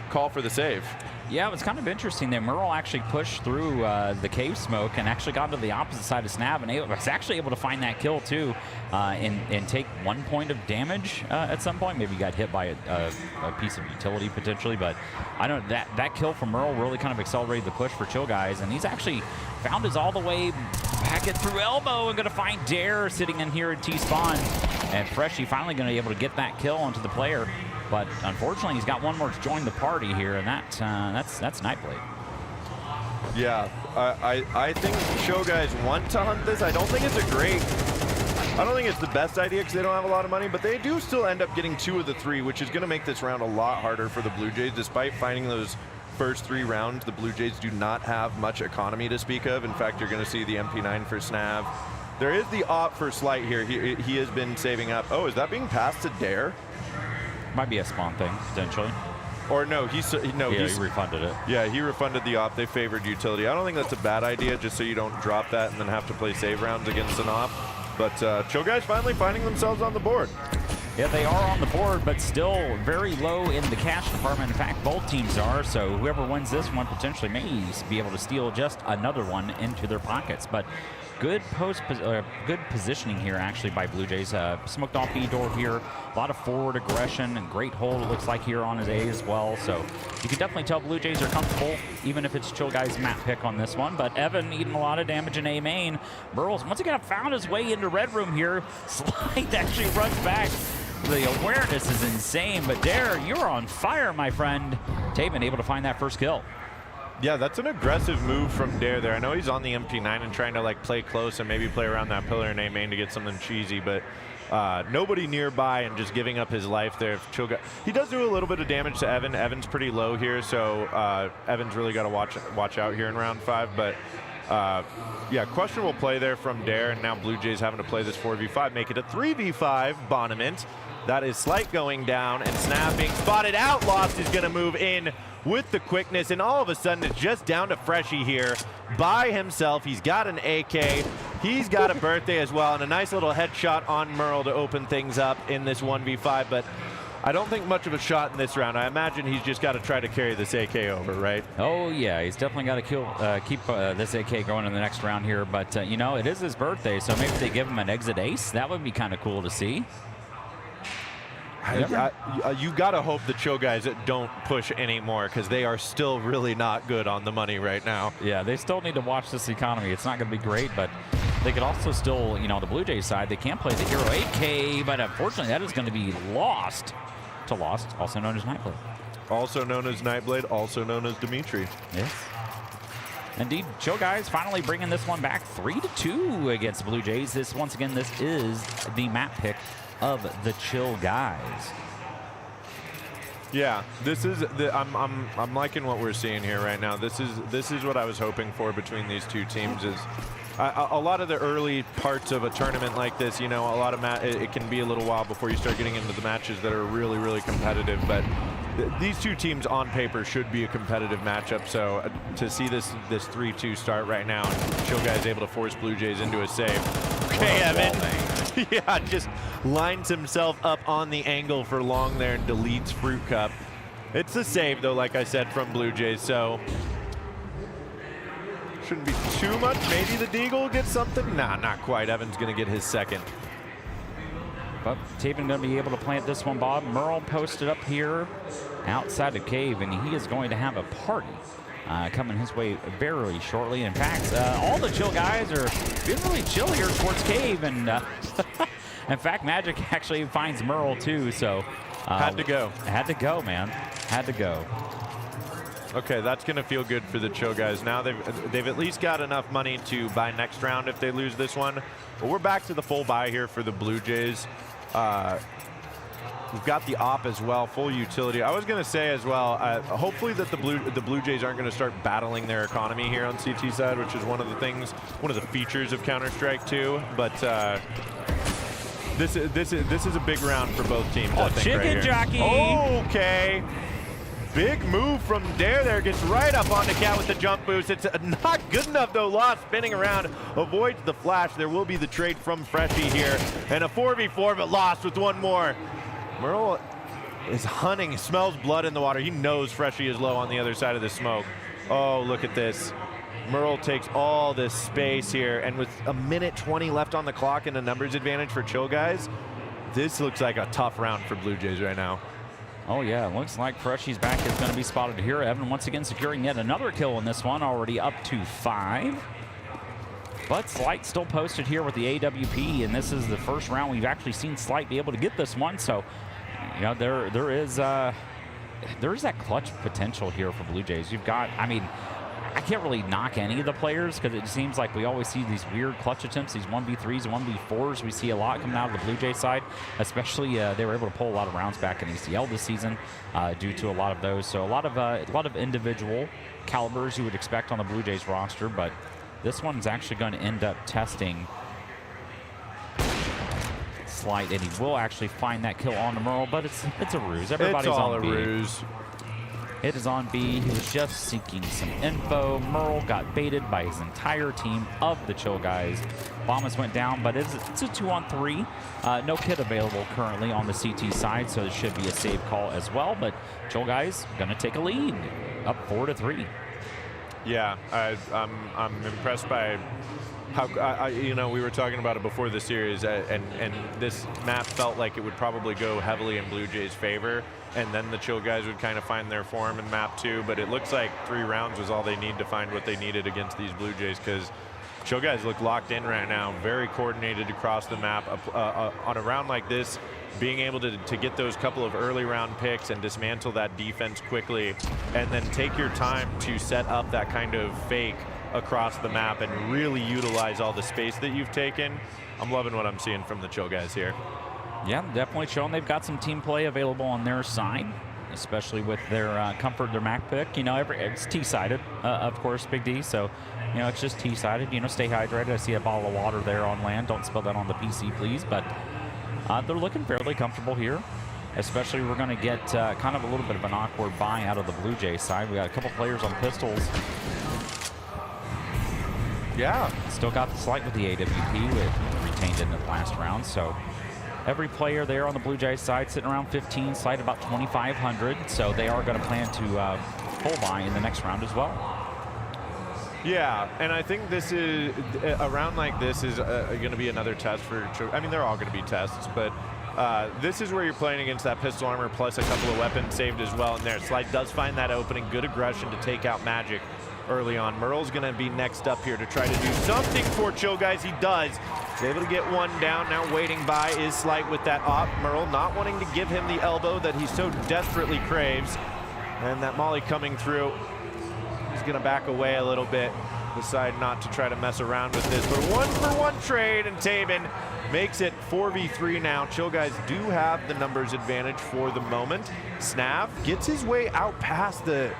Speaker 10: call for the save.
Speaker 2: Yeah, it was kind of interesting that Merle actually pushed through the cave smoke and actually got to the opposite side of Snap, and was actually able to find that kill too, and take 1 point of damage at some point. Maybe he got hit by a piece of utility potentially, but I don't know, that kill from Merle really kind of accelerated the push for Chill Guys, and he's actually found his all the way back it through elbow and gonna find Dare sitting in here at T-spawn, and Freshy finally gonna be able to get that kill onto the player. But unfortunately, he's got one more to join the party here, and that's Nightblade.
Speaker 10: Yeah, I think Show Guys want to hunt this. I don't think it's the best idea because they don't have a lot of money, but they do still end up getting 2 of the 3, which is going to make this round a lot harder for the Blue Jays. Despite finding those first 3 rounds, the Blue Jays do not have much economy to speak of. In fact, you're going to see the MP9 for Snav. There is the op for Slight here. He has been saving up. Oh, is that being passed to Dare?
Speaker 2: Might be a spawn thing, potentially.
Speaker 10: Or no, he
Speaker 2: refunded it.
Speaker 10: Yeah, he refunded the op. They favored utility. I don't think that's a bad idea, just so you don't drop that and then have to play save rounds against an op. But Chill Guys finally finding themselves on the board.
Speaker 2: Yeah, they are on the board, but still very low in the cash department. In fact, both teams are, so whoever wins this one potentially may be able to steal just another one into their pockets. But good good positioning here, actually, by Blue Jays. Smoked off B door here. A lot of forward aggression and great hold, it looks like, here on his A as well. So you can definitely tell Blue Jays are comfortable, even if it's Chill Guys' map pick on this one. But Evan eating a lot of damage in A main. Burles, once again, found his way into Red Room here. Slight actually runs back. The awareness is insane, but Dare, you're on fire, my friend. Taven able to find that first kill.
Speaker 10: Yeah, that's an aggressive move from Dare there. I know he's on the MP9 and trying to like play close and maybe play around that pillar in A main to get something cheesy, but nobody nearby and just giving up his life there. He does do a little bit of damage to Evan. Evan's pretty low here, so Evan's really got to watch out here in round 5. But yeah, questionable play there from Dare, and now Blue Jays having to play this 4v5, make it a 3v5 Bonnement. That is Slight going down and snapping. Spotted out. Lost is going to move in with the quickness, and all of a sudden it's just down to Freshie here by himself. He's got an AK. He's got a birthday as well, and a nice little headshot on Merle to open things up in this 1v5, but I don't think much of a shot in this round. I imagine he's just got to try to carry this AK over, right?
Speaker 2: Oh, yeah. He's definitely got to keep this AK going in the next round here. But, you know, it is his birthday, so maybe they give him an exit ace. That would be kind of cool to see.
Speaker 10: You got to hope the Chill guys don't push anymore, because they are still really not good on the money right now.
Speaker 2: Yeah, they still need to watch this economy. It's not going to be great, but they could also still, you know, the Blue Jays side, they can't play the hero AK, but unfortunately that is going to be lost to Lost, also known as Nightblade.
Speaker 10: Also known as Nightblade, also known as Dimitri.
Speaker 2: Yes. Indeed, Chill guys finally bringing this one back 3-2 against the Blue Jays. Once again, this is the map pick of the Chill guys.
Speaker 10: Yeah, this is I'm liking what we're seeing here right now. This is what I was hoping for between these two teams. Is a lot of the early parts of a tournament like this, you know, a lot of it can be a little while before you start getting into the matches that are really, really competitive. But these two teams on paper should be a competitive matchup. So to see this 3-2 start right now, and Chill guys able to force Blue Jays into a save. Okay, Evan. Yeah, just lines himself up on the angle for long there and deletes Fruit Cup. It's a save though, like I said, from Blue Jays. So shouldn't be too much. Maybe the Deagle gets something. Nah, not quite. Evan's going to get his second.
Speaker 2: But Taven going to be able to plant this one, Bob. Merle posted up here outside the cave, and he is going to have a party coming his way very shortly. In fact, all the Chill guys are being really chill here towards cave, and in fact, Magic actually finds Merle too, so.
Speaker 10: Had to go.
Speaker 2: Had to go, man. Had to go.
Speaker 10: Okay, that's going to feel good for the Chill guys. Now they've at least got enough money to buy next round if they lose this one. But we're back to the full buy here for the Blue Jays. We've got the op as well, full utility. I was going to say as well, hopefully that the Blue Jays aren't going to start battling their economy here on CT side, which is one of the features of Counter-Strike 2. But this is a big round for both teams.
Speaker 2: Oh,
Speaker 10: I think,
Speaker 2: chicken
Speaker 10: right
Speaker 2: jockey!
Speaker 10: Okay. Big move from Dare there, gets right up on the cat with the jump boost. It's not good enough though. Lost spinning around, avoids the flash. There will be the trade from Freshie here. And a 4v4, but Lost with one more. Merle is hunting, smells blood in the water. He knows Freshie is low on the other side of the smoke. Oh, look at this. Merle takes all this space here, and with a minute 20 left on the clock and a numbers advantage for Chill guys, this looks like a tough round for Blue Jays right now.
Speaker 2: Oh yeah, looks like Freshie's back is going to be spotted here. Evan once again securing yet another kill in this one, already up to 5. But Slight still posted here with the AWP, and this is the first round we've actually seen Slight be able to get this one. So, you know, there is that clutch potential here for Blue Jays. You've got, I mean, I can't really knock any of the players because it seems like we always see these weird clutch attempts, these 1v3s and 1v4s. We see a lot coming out of the Blue Jay side, especially they were able to pull a lot of rounds back in ECL this season due to a lot of those. So a lot of individual calibers you would expect on the Blue Jays roster, but this one's actually going to end up testing Slight, and he will actually find that kill on the Merle, but it's a ruse. Everybody's
Speaker 10: it's all
Speaker 2: on
Speaker 10: a
Speaker 2: B.
Speaker 10: ruse.
Speaker 2: It is on B. He was just seeking some info. Merle got baited by his entire team of the Chill guys. Bombas went down, but it's a 2-on-3. No kit available currently on the CT side, so it should be a save call as well. But Chill guys gonna take a lead, up 4-3.
Speaker 10: Yeah, I'm impressed by how you know, we were talking about it before the series, and this map felt like it would probably go heavily in Blue Jays' favor, and then the Chill guys would kind of find their form in map 2. But it looks like 3 rounds was all they need to find what they needed against these Blue Jays, because Chill guys look locked in right now, very coordinated across the map. On a round like this, being able to get those couple of early round picks and dismantle that defense quickly, and then take your time to set up that kind of fake across the map and really utilize all the space that you've taken. I'm loving what I'm seeing from the Chill guys here.
Speaker 2: Yeah, definitely showing they've got some team play available on their side, especially with their comfort, their Mac pick. You know, it's T-sided, of course, Big D. So, you know, it's just T-sided. You know, stay hydrated. I see a bottle of water there on land. Don't spill that on the PC, please. But They're looking fairly comfortable here. Especially we're going to get kind of a little bit of an awkward buy out of the Blue Jays side. We got a couple players on pistols.
Speaker 10: Yeah.
Speaker 2: Still got the slight with the AWP with retained in the last round. So every player there on the Blue Jays side sitting around 15, slight about 2,500. So they are going to plan to full buy in the next round as well.
Speaker 10: Yeah, and I think this is a round like this is going to be another test for. I mean, they're all going to be tests, but this is where you're playing against that pistol armor plus a couple of weapons saved as well in there. Slide does find that opening, good aggression to take out Magic early on. Merle's going to be next up here to try to do something for Chill Guys. He does. He's able to get one down. Now waiting by is Slight with that op. Merle not wanting to give him the elbow that he so desperately craves. And that molly coming through. He's going to back away a little bit. Decide not to try to mess around with this. But 1-for-1 trade, and Tabin makes it 4v3 now. Chill Guys do have the numbers advantage for the moment. Snav gets his way out past the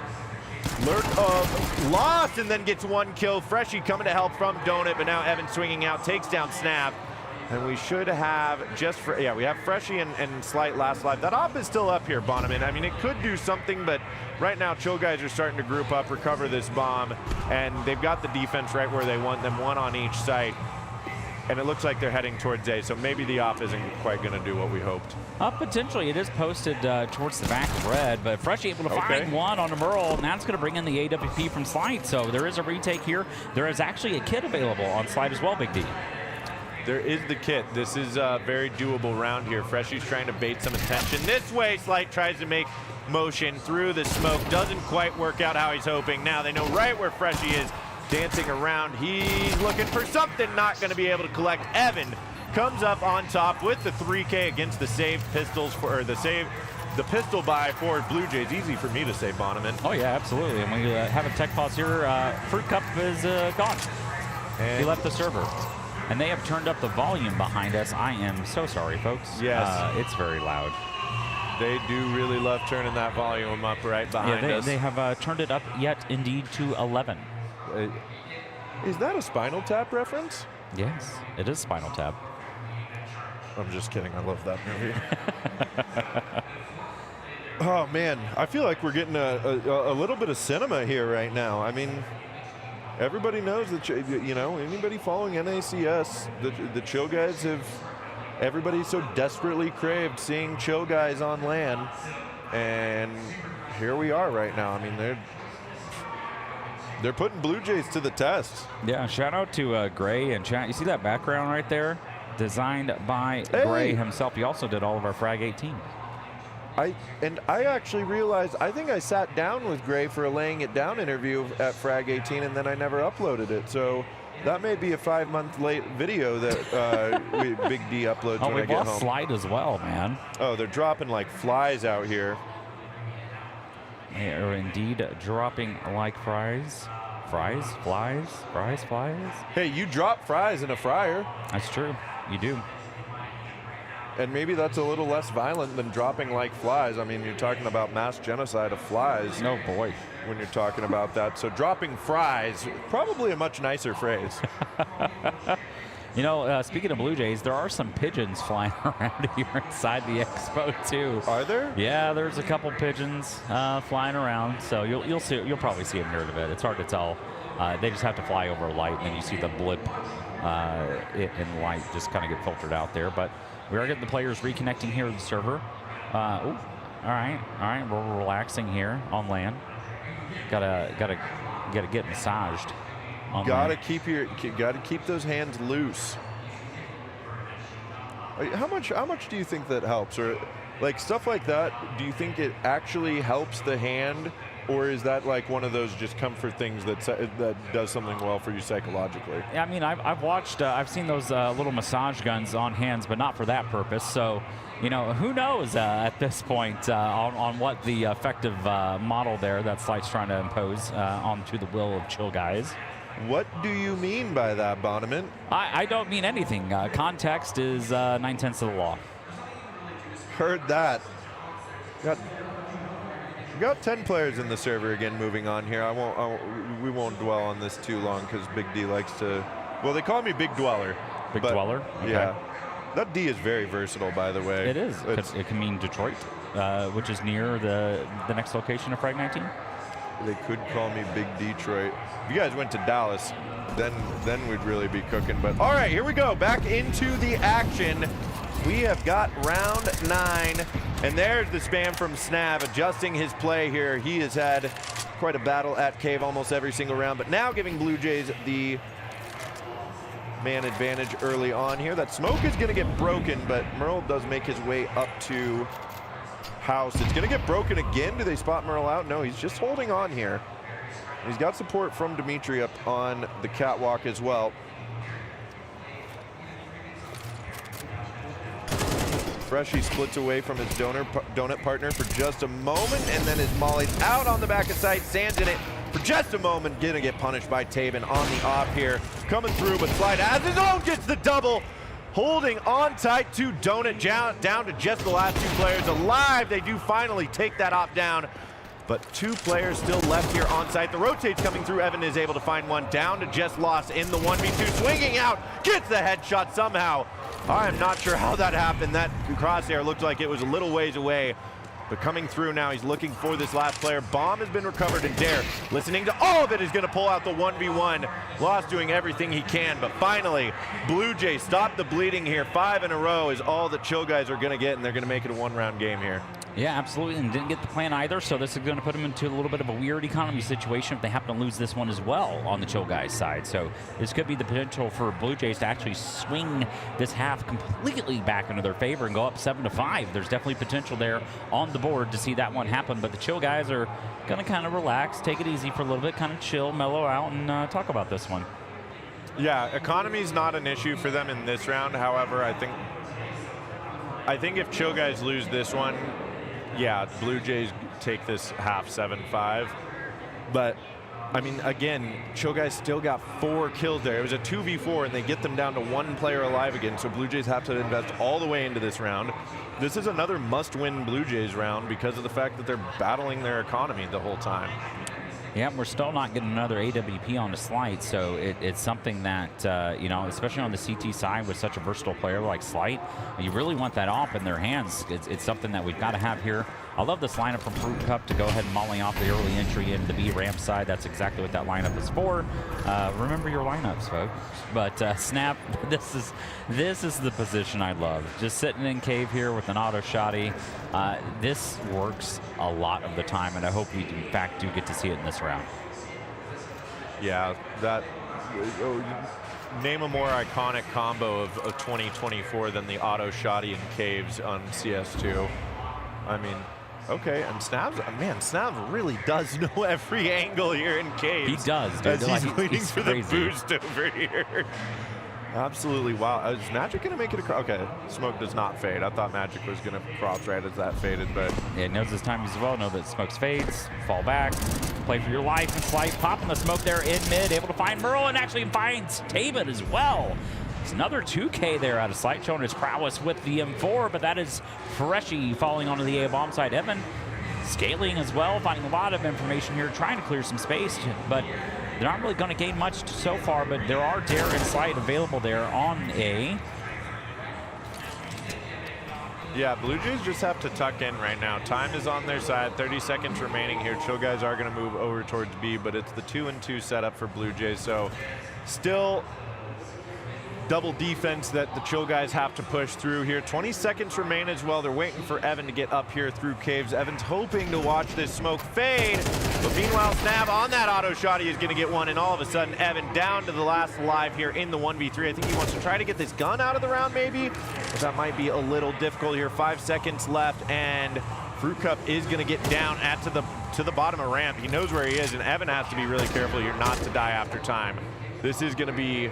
Speaker 10: lurk of Lost and then gets one kill. Freshie coming to help from Donut, but now Evan swinging out, takes down Snav. And we should have just for, yeah, we have Freshie and Slight last live. That op is still up here, Bonneman. I mean, it could do something, but right now, Chill Guys are starting to group up, recover this bomb, and they've got the defense right where they want them, one on each site. And it looks like they're heading towards A, so maybe the op isn't quite going to do what we hoped.
Speaker 2: Potentially, it is posted towards the back of red, but Freshie able to find one on a Merle, and that's going to bring in the AWP from Slide. So there is a retake here. There is actually a kit available on Slide as well, Big D.
Speaker 10: There is the kit. This is a very doable round here. Freshie's trying to bait some attention. This way, Slight tries to make motion through the smoke. Doesn't quite work out how he's hoping. Now they know right where Freshie is. Dancing around, he's looking for something, not going to be able to collect. Evan comes up on top with the 3K against the saved pistols for, or the pistol buy for Blue Jays. Easy for me to say, Bonneman.
Speaker 2: Oh yeah, absolutely. And we have a tech pause here. Fruit Cup is gone. And he left the server. And they have turned up the volume behind us. I am so sorry, folks.
Speaker 10: Yes.
Speaker 2: It's very loud.
Speaker 10: They do really love turning that volume up right behind us.
Speaker 2: They have turned it up yet indeed to 11.
Speaker 10: Is that a Spinal Tap reference?
Speaker 2: Yes, it is Spinal Tap.
Speaker 10: I'm just kidding. I love that movie. Oh, man. I feel like we're getting a little bit of cinema here right now. I mean, everybody knows that, you know, anybody following NACS, the Chill Guys have, everybody so desperately craved seeing Chill Guys on LAN. And here we are right now. I mean, they're putting Blue Jays to the test.
Speaker 2: Yeah, shout out to Gray and chat. You see that background right there? Designed by Gray himself. He also did all of our Frag 18.
Speaker 10: I actually realized, I think I sat down with Gray for a Laying It Down interview at Frag 18, and then I never uploaded it. So that may be a 5-month late video that Big D uploads when I get home.
Speaker 2: Slide as well, man.
Speaker 10: Oh, they're dropping like flies out here.
Speaker 2: They are indeed dropping like fries. Fries? Flies? Fries? Flies?
Speaker 10: Hey, you drop fries in a fryer.
Speaker 2: That's true. You do.
Speaker 10: And maybe that's a little less violent than dropping like flies. I mean, you're talking about mass genocide of flies.
Speaker 2: No, boy.
Speaker 10: When you're talking about that. So dropping fries, probably a much nicer phrase.
Speaker 2: You know, speaking of Blue Jays, there are some pigeons flying around here inside the expo too.
Speaker 10: Are there?
Speaker 2: Yeah, there's a couple pigeons flying around. So you'll probably see them near the bit. It's hard to tell. They just have to fly over light, and then you see the blip in light just kind of get filtered out there. But we are getting the players reconnecting here to the server. All right, we're relaxing here on LAN. Gotta get massaged.
Speaker 10: Gotta keep those hands loose. How much do you think that helps, or like stuff like that? Do you think it actually helps the hand, or is that like one of those just comfort things that does something well for you psychologically?
Speaker 2: I mean, I've watched, I've seen those little massage guns on hands, but not for that purpose. So, you know, who knows at this point on what the effective model there that Slight's trying to impose onto the will of Chill Guys.
Speaker 10: What do you mean by that, Bonneman?
Speaker 2: I don't mean anything. Context is 9/10 of the law.
Speaker 10: Heard that. Got 10 players in the server again. Moving on here. We won't dwell on this too long because Big D likes to. Well, they call me Big Dweller.
Speaker 2: Big Dweller. Okay.
Speaker 10: Yeah. That D is very versatile, by the way.
Speaker 2: It is. It can mean Detroit, which is near the next location of Frag 19.
Speaker 10: They could call me Big Detroit. If you guys went to Dallas, then we'd really be cooking. But all right, here we go. Back into the action. We have got round 9, and there's the spam from Snav adjusting his play here. He has had quite a battle at Cave almost every single round, but now giving Blue Jays the man advantage early on here. That smoke is going to get broken, but Merle does make his way up to House. It's going to get broken again. Do they spot Merle out? No, he's just holding on here. He's got support from Dimitri up on the catwalk as well. Freshy splits away from his donut partner for just a moment, and then his molly's out on the back of sight. Sands in it for just a moment. Gonna get punished by Taven on the off here. Coming through, but Slide as his own gets the double. Holding on tight to Donut, down to just the last 2 players alive. They do finally take that op down, but 2 players still left here on site. The rotate's coming through. Evan is able to find one. Down to just Lost in the 1v2. Swinging out, gets the headshot somehow. I am not sure how that happened. That crosshair looked like it was a little ways away. But coming through now, he's looking for this last player. Bomb has been recovered, and Dare, listening to all of it, is going to pull out the 1v1. Lost doing everything he can, but finally, Blue Jays stop the bleeding here. 5 in a row is all the Chill guys are going to get, and they're going to make it a 1-round game here.
Speaker 2: Yeah, absolutely, and didn't get the plan either, so this is going to put them into a little bit of a weird economy situation if they happen to lose this one as well on the Chill guys' side. So this could be the potential for Blue Jays to actually swing this half completely back into their favor and go up 7-5. There's definitely potential there on the board to see that one happen, but the Chill guys are going to kind of relax, take it easy for a little bit, kind of chill, mellow out, and talk about this one.
Speaker 10: Yeah, economy's not an issue for them in this round. However, I think if Chill guys lose this one, yeah, Blue Jays take this half 7-5. But, I mean, again, Chill guys still got 4 kills there. It was a 2v4, and they get them down to 1 player alive again. So Blue Jays have to invest all the way into this round. This is another must-win Blue Jays round because of the fact that they're battling their economy the whole time.
Speaker 2: Yeah, we're still not getting another AWP on the Slight, so it's something that, you know, especially on the CT side with such a versatile player like Slight, you really want that op in their hands. It's something that we've got to have here. I love this lineup from Fruit Cup to go ahead and molly off the early entry into the B ramp side. That's exactly what that lineup is for. Remember your lineups, folks. But Snap, this is the position I love. Just sitting in cave here with an auto shotty. This works a lot of the time, and I hope we, in fact, do get to see it in this round.
Speaker 10: Yeah, that name a more iconic combo of 2024 than the auto shotty and caves on CS2. I mean, okay, and Snav really does know every angle here in caves.
Speaker 2: He does, dude.
Speaker 10: As he's waiting
Speaker 2: he's
Speaker 10: for
Speaker 2: crazy.
Speaker 10: the boost over here. Absolutely wow. Is Magic going to make it across? Okay, smoke does not fade. I thought Magic was going to cross right as that faded, but...
Speaker 2: Yeah, it knows his time as well. Know that smokes fades, fall back, play for your life, and Slight popping the smoke there in mid, able to find Merle, and actually finds Taven as well. It's another 2K there out of Slight, showing his prowess with the M4, but that is Freshy falling onto the A-bomb side. Evan scaling as well, finding a lot of information here, trying to clear some space, but they're not really going to gain much so far, but there are Dare and Slight available there on A.
Speaker 10: Yeah, Blue Jays just have to tuck in right now. Time is on their side, 30 seconds remaining here. Chill guys are going to move over towards B, but it's the 2-and-2 setup for Blue Jays, so still double defense that the Chill guys have to push through here. 20 seconds remain as well. They're waiting for Evan to get up here through caves. Evan's hoping to watch this smoke fade, but meanwhile, Snav on that auto shot, he is going to get one, and all of a sudden, Evan down to the last alive here in the 1v3. I think he wants to try to get this gun out of the round, maybe, but that might be a little difficult here. 5 seconds left, and Fruit Cup is going to get down to the bottom of ramp. He knows where he is, and Evan has to be really careful here not to die after time. This is going to be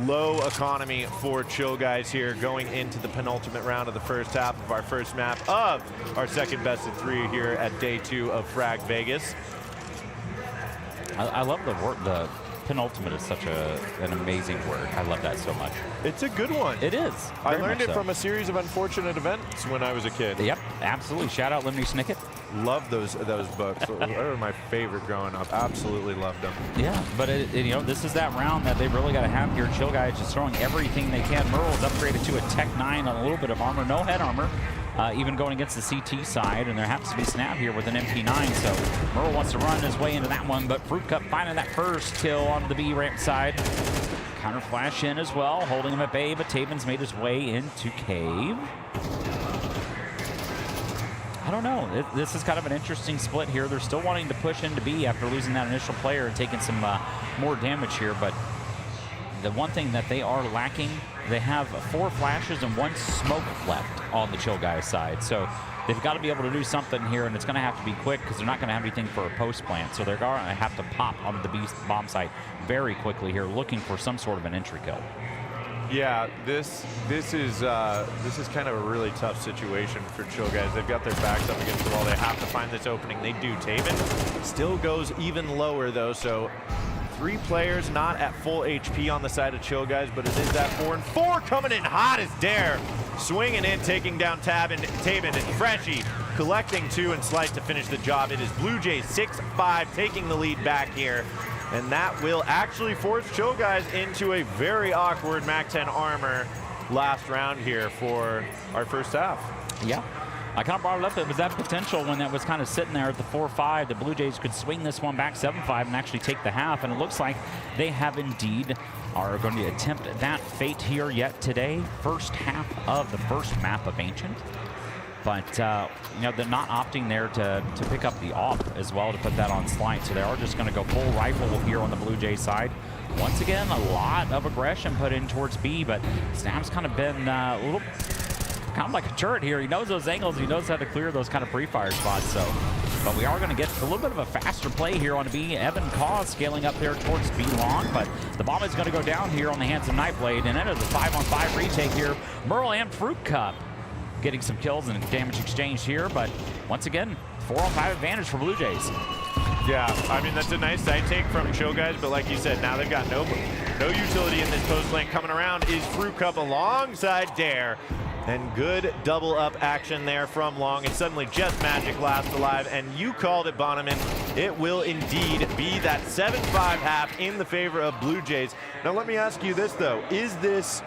Speaker 10: low economy for Chill guys here going into the penultimate round of the first half of our first map of our second best of 3 here at day 2 of Frag Vegas.
Speaker 2: I love the penultimate is such an amazing word. I love that so much.
Speaker 10: It's a good one.
Speaker 2: It is.
Speaker 10: I
Speaker 2: Very
Speaker 10: learned
Speaker 2: much
Speaker 10: it
Speaker 2: so.
Speaker 10: from a series of unfortunate events when I was a kid.
Speaker 2: Yep, absolutely. Shout out Lemony Snicket.
Speaker 10: Love those books. They were my favorite growing up. Absolutely loved them.
Speaker 2: Yeah, but you know, this is that round that they've really got to have here. Chill Guys just throwing everything they can. Merle's upgraded to a Tech 9 on a little bit of armor, no head armor. Even going against the CT side, and there happens to be Snap here with an MP9, so Merle wants to run his way into that one, but Fruit Cup finding that first kill on the B ramp side. Counter flash in as well, holding him at bay, but Taven's made his way into Cave. I don't know. This is kind of an interesting split here. They're still wanting to push into B after losing that initial player and taking some more damage here, but the one thing that they are lacking, they have 4 flashes and 1 smoke left on the Chill Guys side. So they've got to be able to do something here, and it's going to have to be quick because they're not going to have anything for a post plant. So they're going to have to pop on the B bomb site very quickly here, looking for some sort of an entry kill.
Speaker 10: Yeah, this is kind of a really tough situation for Chill Guys. They've got their backs up against the wall. They have to find this opening. They do. Taven still goes even lower though, so 3 players not at full HP on the side of Chill Guys, but it is that 4 and 4 coming in hot as dare. Swinging in, taking down Taven and Freshy, collecting 2 and Slight to finish the job. It is Blue Jays 6-5 taking the lead back here. And that will actually force Chill Guys into a very awkward MAC-10 armor last round here for our first half.
Speaker 2: Yeah. I kind of brought it up. It was that potential when that was kind of sitting there at the 4-5. The Blue Jays could swing this one back 7-5 and actually take the half. And it looks like they have indeed are going to attempt that fate here yet today. First half of the first map of Ancient. But, you know, they're not opting there to pick up the AWP as well to put that on Slight. So they are just going to go full rifle here on the Blue Jays side. Once again, a lot of aggression put in towards B, but Snap's kind of been a little kind of like a turret here. He knows those angles. He knows how to clear those kind of pre-fire spots. So, but we are going to get a little bit of a faster play here on B. Evan Caw scaling up there towards B long, but the bomb is going to go down here on the hands of Nightblade, and then there's a 5-on-5 retake here. Merle and Fruit Cup getting some kills and damage exchanged here, but once again, 4-on-5 advantage for Blue Jays.
Speaker 10: Yeah, I mean, that's a nice side take from Chill Guys, but like you said, now they've got no utility in this post lane. Coming around is Fruit Cup alongside Dare. And good double up action there from Long, and suddenly just Magic last alive, and you called it, Bonneman. It will indeed be that 7-5 half in the favor of Blue Jays. Now let me ask you this though, is this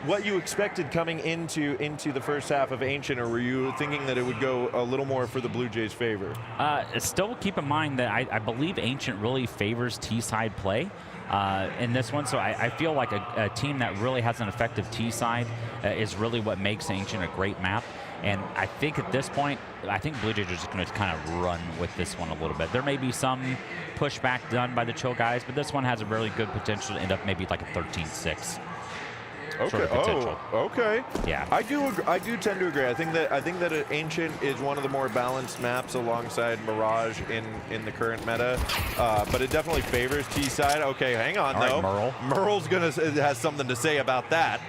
Speaker 10: what you expected coming into the first half of Ancient, or were you thinking that it would go a little more for the Blue Jays' favor?
Speaker 2: Still keep in mind that I believe Ancient really favors T-side play in this one, so I feel like a team that really has an effective T-side is really what makes Ancient a great map. And I think at this point, I think Blue Jays are just going to kind of run with this one a little bit. There may be some pushback done by the Chill Guys, but this one has a really good potential to end up maybe like a 13-6.
Speaker 10: Okay.
Speaker 2: Sort of potential.
Speaker 10: Okay.
Speaker 2: Yeah.
Speaker 10: I do tend to agree. I think that Ancient is one of the more balanced maps alongside Mirage in the current meta, but it definitely favors T side. Okay, hang on though.
Speaker 2: Merle.
Speaker 10: Merle's has something to say about that.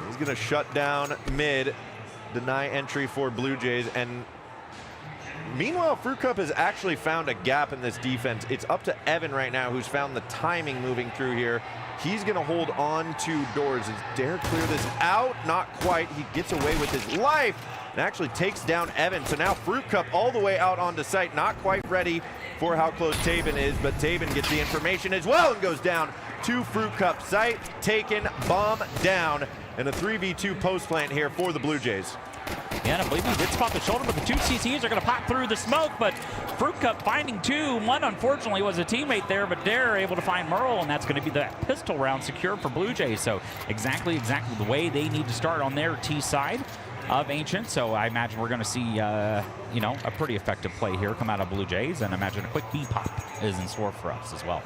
Speaker 10: He's gonna shut down mid, deny entry for Blue Jays, and meanwhile, Fruit Cup has actually found a gap in this defense. It's up to Evan right now, who's found the timing moving through here. He's going to hold on to doors. Does Dare clear this out? Not quite. He gets away with his life and actually takes down Evan. So now Fruit Cup all the way out onto site. Not quite ready for how close Taven is, but Taven gets the information as well and goes down to Fruit Cup site. Taken, bomb down, and a 3v2 post plant here for the Blue Jays.
Speaker 2: Yeah, and I believe he did spot the shoulder, but the 2 CTs are going to pop through the smoke, but Fruit Cup finding 2. One, unfortunately, was a teammate there, but Dare able to find Merle, and that's going to be that pistol round secured for Blue Jays. So exactly the way they need to start on their T side of Ancient. So I imagine we're going to see, you know, a pretty effective play here come out of Blue Jays, and I imagine a quick B pop is in store for us as well.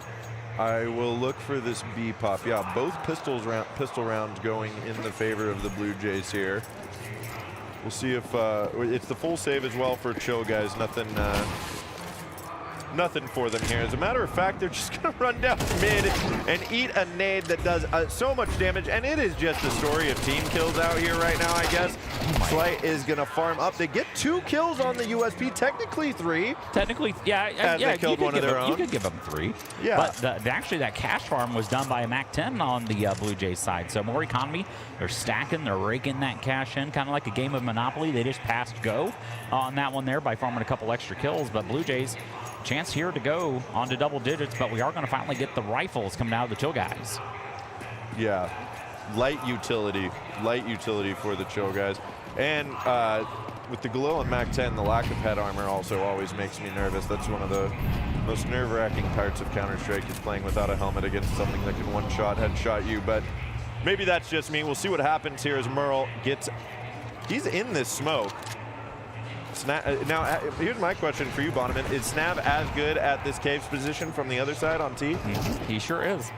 Speaker 10: I will look for this B pop. Yeah, both pistol rounds going in the favor of the Blue Jays here. We'll see if it's the full save as well for Chill Guys. Nothing nothing for them here. As a matter of fact, they're just going to run down mid and eat a nade that does so much damage, and it is just a story of team kills out here right now, I guess. Slight is going to farm up. They get 2 kills on the USP, technically 3.
Speaker 2: Technically, yeah.
Speaker 10: As they killed one of their own.
Speaker 2: You could give them 3.
Speaker 10: Yeah.
Speaker 2: But actually, that cash farm was done by a MAC-10 on the Blue Jays side. So more economy. They're stacking. They're raking that cash in, kind of like a game of Monopoly. They just passed go on that one there by farming a couple extra kills. But Blue Jays, chance here to go on to double digits. But we are going to finally get the rifles coming out of the Chill guys.
Speaker 10: Yeah. Light utility for the Chill guys. And with the Galil and MAC-10, the lack of head armor also always makes me nervous. That's one of the most nerve-wracking parts of Counter-Strike, is playing without a helmet against something that can one-shot, headshot you. But maybe that's just me. We'll see what happens here as Merle gets... He's in this smoke. Now, here's my question for you, Bonneman. Is Snav as good at this caves position from the other side on T?
Speaker 2: He sure is.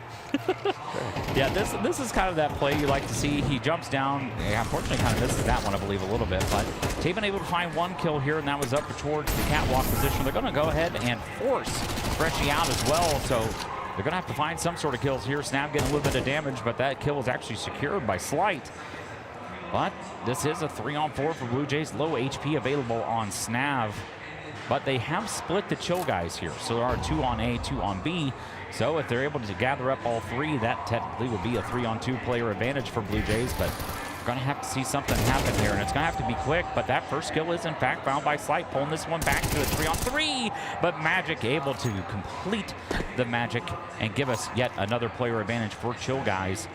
Speaker 2: Yeah, this is kind of that play you like to see. He jumps down. Yeah, unfortunately, kind of misses that one, I believe, a little bit. But Taven able to find 1 kill here, and that was up towards the catwalk position. They're going to go ahead and force Freshy out as well. So they're going to have to find some sort of kills here. Snav getting a little bit of damage, but that kill was actually secured by Slight. But this is a 3-on-4 for Blue Jays. Low HP available on Snav. But they have split the Chill guys here. So there are 2 on A, 2 on B. So if they're able to gather up all 3, that technically would be a 3-on-2 player advantage for Blue Jays. But we're going to have to see something happen here. And it's going to have to be quick. But that first kill is, in fact, found by Slight, pulling this one back to a 3-on-3. But Magic able to complete the magic and give us yet another player advantage for Chill guys.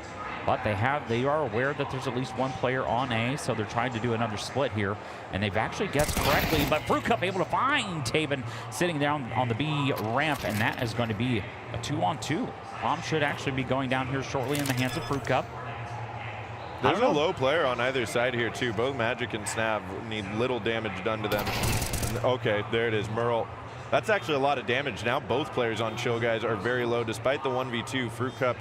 Speaker 2: But they are aware that there's at least 1 player on A, so they're trying to do another split here. And they've actually guessed correctly, but FRAGxLVLUP able to find Taven sitting down on the B ramp, and that is going to be a 2-on-2. Bomb should actually be going down here shortly in the hands of FRAGxLVLUP.
Speaker 10: There's a low player on either side here, too. Both Magic and Snav need little damage done to them. Okay, there it is. Merle. That's actually a lot of damage. Now both players on Chill guys are very low. Despite the 1v2, FRAGxLVLUP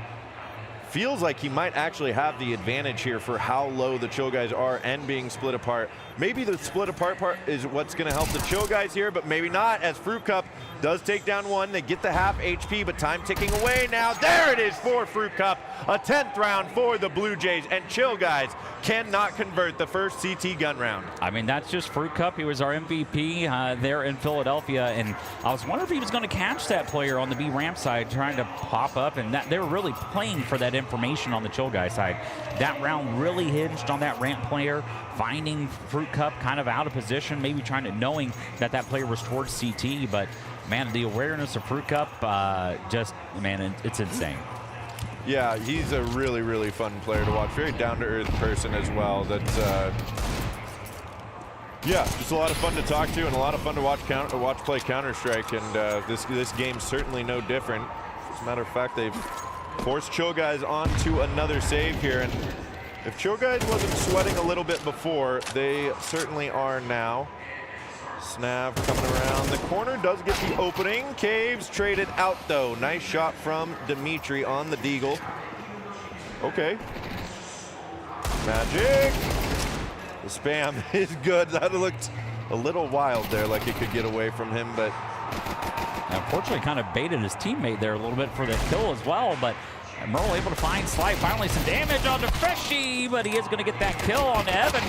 Speaker 10: feels like he might actually have the advantage here for how low the Chill guys are and being split apart. Maybe the split apart part is what's going to help the Chill guys here, but maybe not, as FRAGxLVLUP does take down 1. They get the half HP, but time ticking away now. There it is for FRAGxLVLUP. A 10th round for the Blue Jays, and Chill guys cannot convert the first CT gun round.
Speaker 2: I mean, that's just FRAGxLVLUP. He was our MVP there in Philadelphia, and I was wondering if he was going to catch that player on the B ramp side trying to pop up, and that they were really playing for that information on the Chill guy side. That round really hinged on that ramp player finding FRAGxLVLUP kind of out of position, maybe trying to knowing that that player was towards CT, but man, the awareness of FRAGxLVLUP just, man, it's insane.
Speaker 10: Yeah, he's a really, really fun player to watch. Very down-to-earth person as well. That's, yeah, just a lot of fun to talk to and a lot of fun to watch play Counter-Strike. And this game's certainly no different. As a matter of fact, they've forced Chill guys onto another save here. And if Chill guys wasn't sweating a little bit before, they certainly are now. Snav coming around the corner, does get the opening. Caves traded out though. Nice shot from Dimitri on the Deagle. Okay. Magic. The spam is good. That looked a little wild there, like it could get away from him, but
Speaker 2: unfortunately kind of baited his teammate there a little bit for the kill as well, but Merle able to find Slight. Finally some damage onto Freshy, but he is going to get that kill on Evan.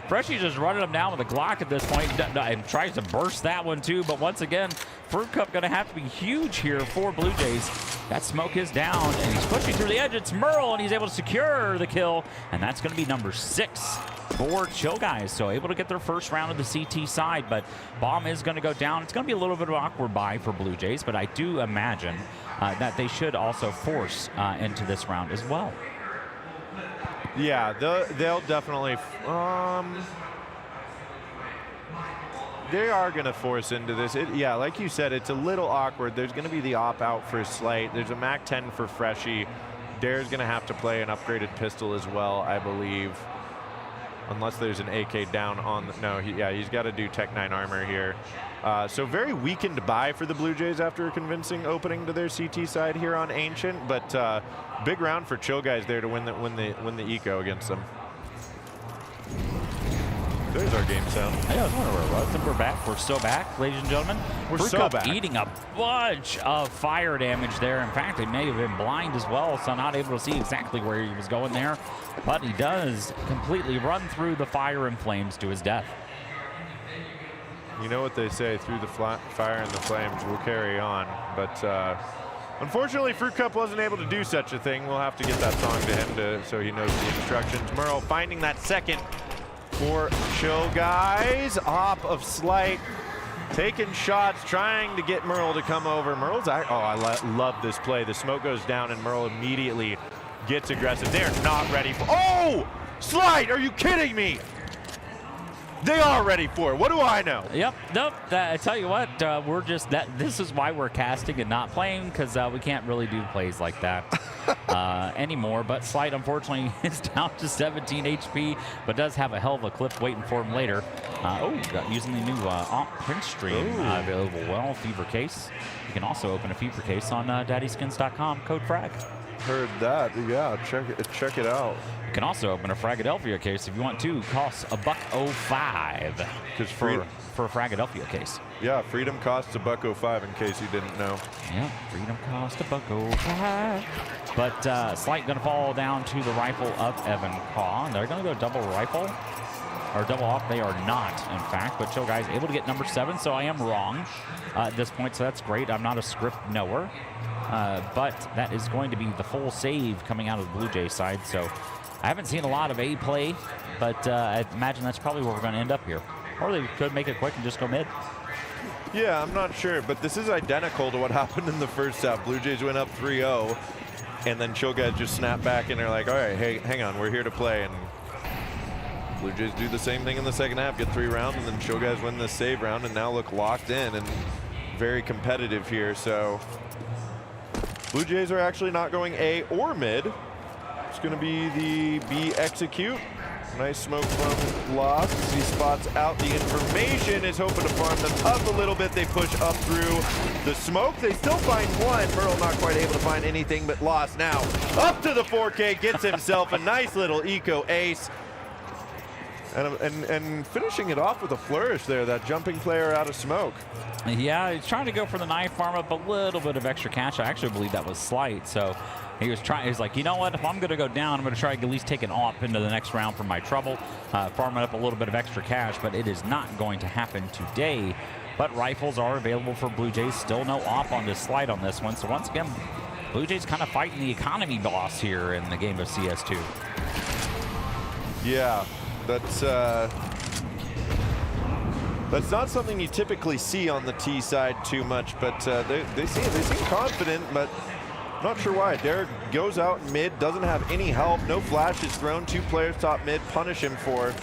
Speaker 2: Freshy's just running him down with a Glock at this point and tries to burst that one too, but once again, FRAGxLVLUP going to have to be huge here for Blue Jays. That smoke is down, and he's pushing through the edge. It's Merle, and he's able to secure the kill, and that's going to be number 6 for Chill guys. So able to get their first round of the CT side, but bomb is going to go down. It's going to be a little bit of an awkward buy for Blue Jays, but I do imagine that they should also force into this round as well.
Speaker 10: yeah, they'll definitely. They are going to force into this. Yeah, like you said, it's a little awkward. There's going to be the op-out for Slight. There's a MAC-10 for Freshy. Dare's going to have to play an upgraded pistol as well, I believe. Unless there's an AK down on the, no, he's got to do Tech 9 armor here. So very weakened buy for the Blue Jays after a convincing opening to their CT side here on Ancient, but big round for Chill guys there to win the eco against them. There's our game sound.
Speaker 2: I was wondering where it was, and we're back. We're so back, ladies and gentlemen.
Speaker 10: We're
Speaker 2: Fruit
Speaker 10: so
Speaker 2: Cup
Speaker 10: back.
Speaker 2: eating a bunch of fire damage there. In fact, he may have been blind as well, so not able to see exactly where he was going there. But he does completely run through the fire and flames to his death.
Speaker 10: You know what they say, through the fire and the flames, we'll carry on. But unfortunately, Fruit Cup wasn't able to do such a thing. We'll have to get that song to him so he knows the instructions. Merle finding that second for Chill Guys. Op of Slight, taking shots, trying to get Merle to come over. Merle's, I love this play. The smoke goes down and Merle immediately gets aggressive. They're not ready for, oh! Slight, are you kidding me? They are ready for it. What do I know?
Speaker 2: Yep. Nope. I tell you what, we're just this is why we're casting and not playing, because we can't really do plays like that anymore. But Slight, unfortunately, is down to 17 HP, but does have a hell of a clip waiting for him later. Using the new print stream available. Well, Fever Case. You can also open a Fever Case on daddyskins.com. Code FRAG.
Speaker 10: Heard that. Yeah, check it out.
Speaker 2: You can also open a FRAGxLVLUP case if you want to. Costs $1.05 for a FRAGxLVLUP case.
Speaker 10: Yeah, Freedom costs $1.05 in case you didn't know.
Speaker 2: Yeah, Freedom costs $1.05. But Slight going to fall down to the rifle of Evan Caw. They're going to go double rifle. Or double off. They are not, in fact. But Chill Guys able to get number 7, so I am wrong at this point. So that's great. I'm not a script knower. But that is going to be the full save coming out of the Blue Jays side. So I haven't seen a lot of A play, but I imagine that's probably where we're going to end up here. Or they could make it quick and just go mid.
Speaker 10: Yeah, I'm not sure, but this is identical to what happened in the first half. Blue Jays went up 3-0, and then Chill Guys just snap back, and they're like, all right, hey, hang on, we're here to play. And Blue Jays do the same thing in the second half, get 3 rounds, and then Chill Guys win the save round and now look locked in and very competitive here. So Blue Jays are actually not going A or mid. It's going to be the B execute. Nice smoke from Lost as he spots out the information, is hoping to farm them up a little bit. They push up through the smoke. They still find one. Merle not quite able to find anything, but Lost now up to the 4K, gets himself a nice little eco ace. And finishing it off with a flourish there, that jumping player out of smoke.
Speaker 2: Yeah, he's trying to go for the knife, farm up a little bit of extra cash. I actually believe that was Slight. So he was like, you know what? If I'm going to go down, I'm going to try to at least take an AWP into the next round for my trouble, farming up a little bit of extra cash, but it is not going to happen today. But rifles are available for Blue Jays. Still no AWP on this Slight on this one. So once again, Blue Jays kind of fighting the economy boss here in the game of CS2.
Speaker 10: Yeah. That's not something you typically see on the T side too much, but they seem confident, but not sure why. Derek goes out mid, doesn't have any help, no flash is thrown, 2 players top mid, punish him for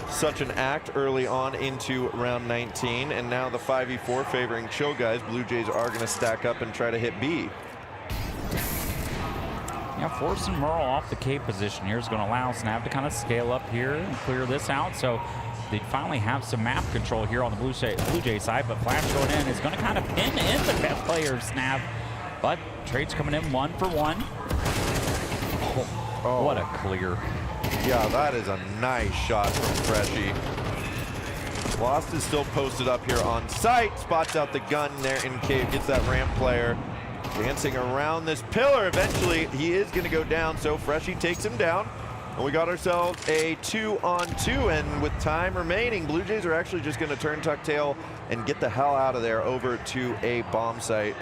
Speaker 10: such an act early on into round 19, and now the 5v4 favoring Chill Guys. Blue Jays are going to stack up and try to hit B.
Speaker 2: Yeah, forcing Merle off the K position here is going to allow Snap to kind of scale up here and clear this out. So they finally have some map control here on the Blue Jay side, but Flash going in is going to kind of pin in the best player of Snap. But Trade's coming in 1 for 1. Oh, what a clear.
Speaker 10: Yeah, that is a nice shot from Freshie. Lost is still posted up here on site, spots out the gun there in cave, gets that ramp player. Dancing around this pillar. Eventually, he is going to go down, so Freshie takes him down. And we got ourselves a 2-on-2, and with time remaining, Blue Jays are actually just going to turn tuck tail and get the hell out of there over to a bomb site.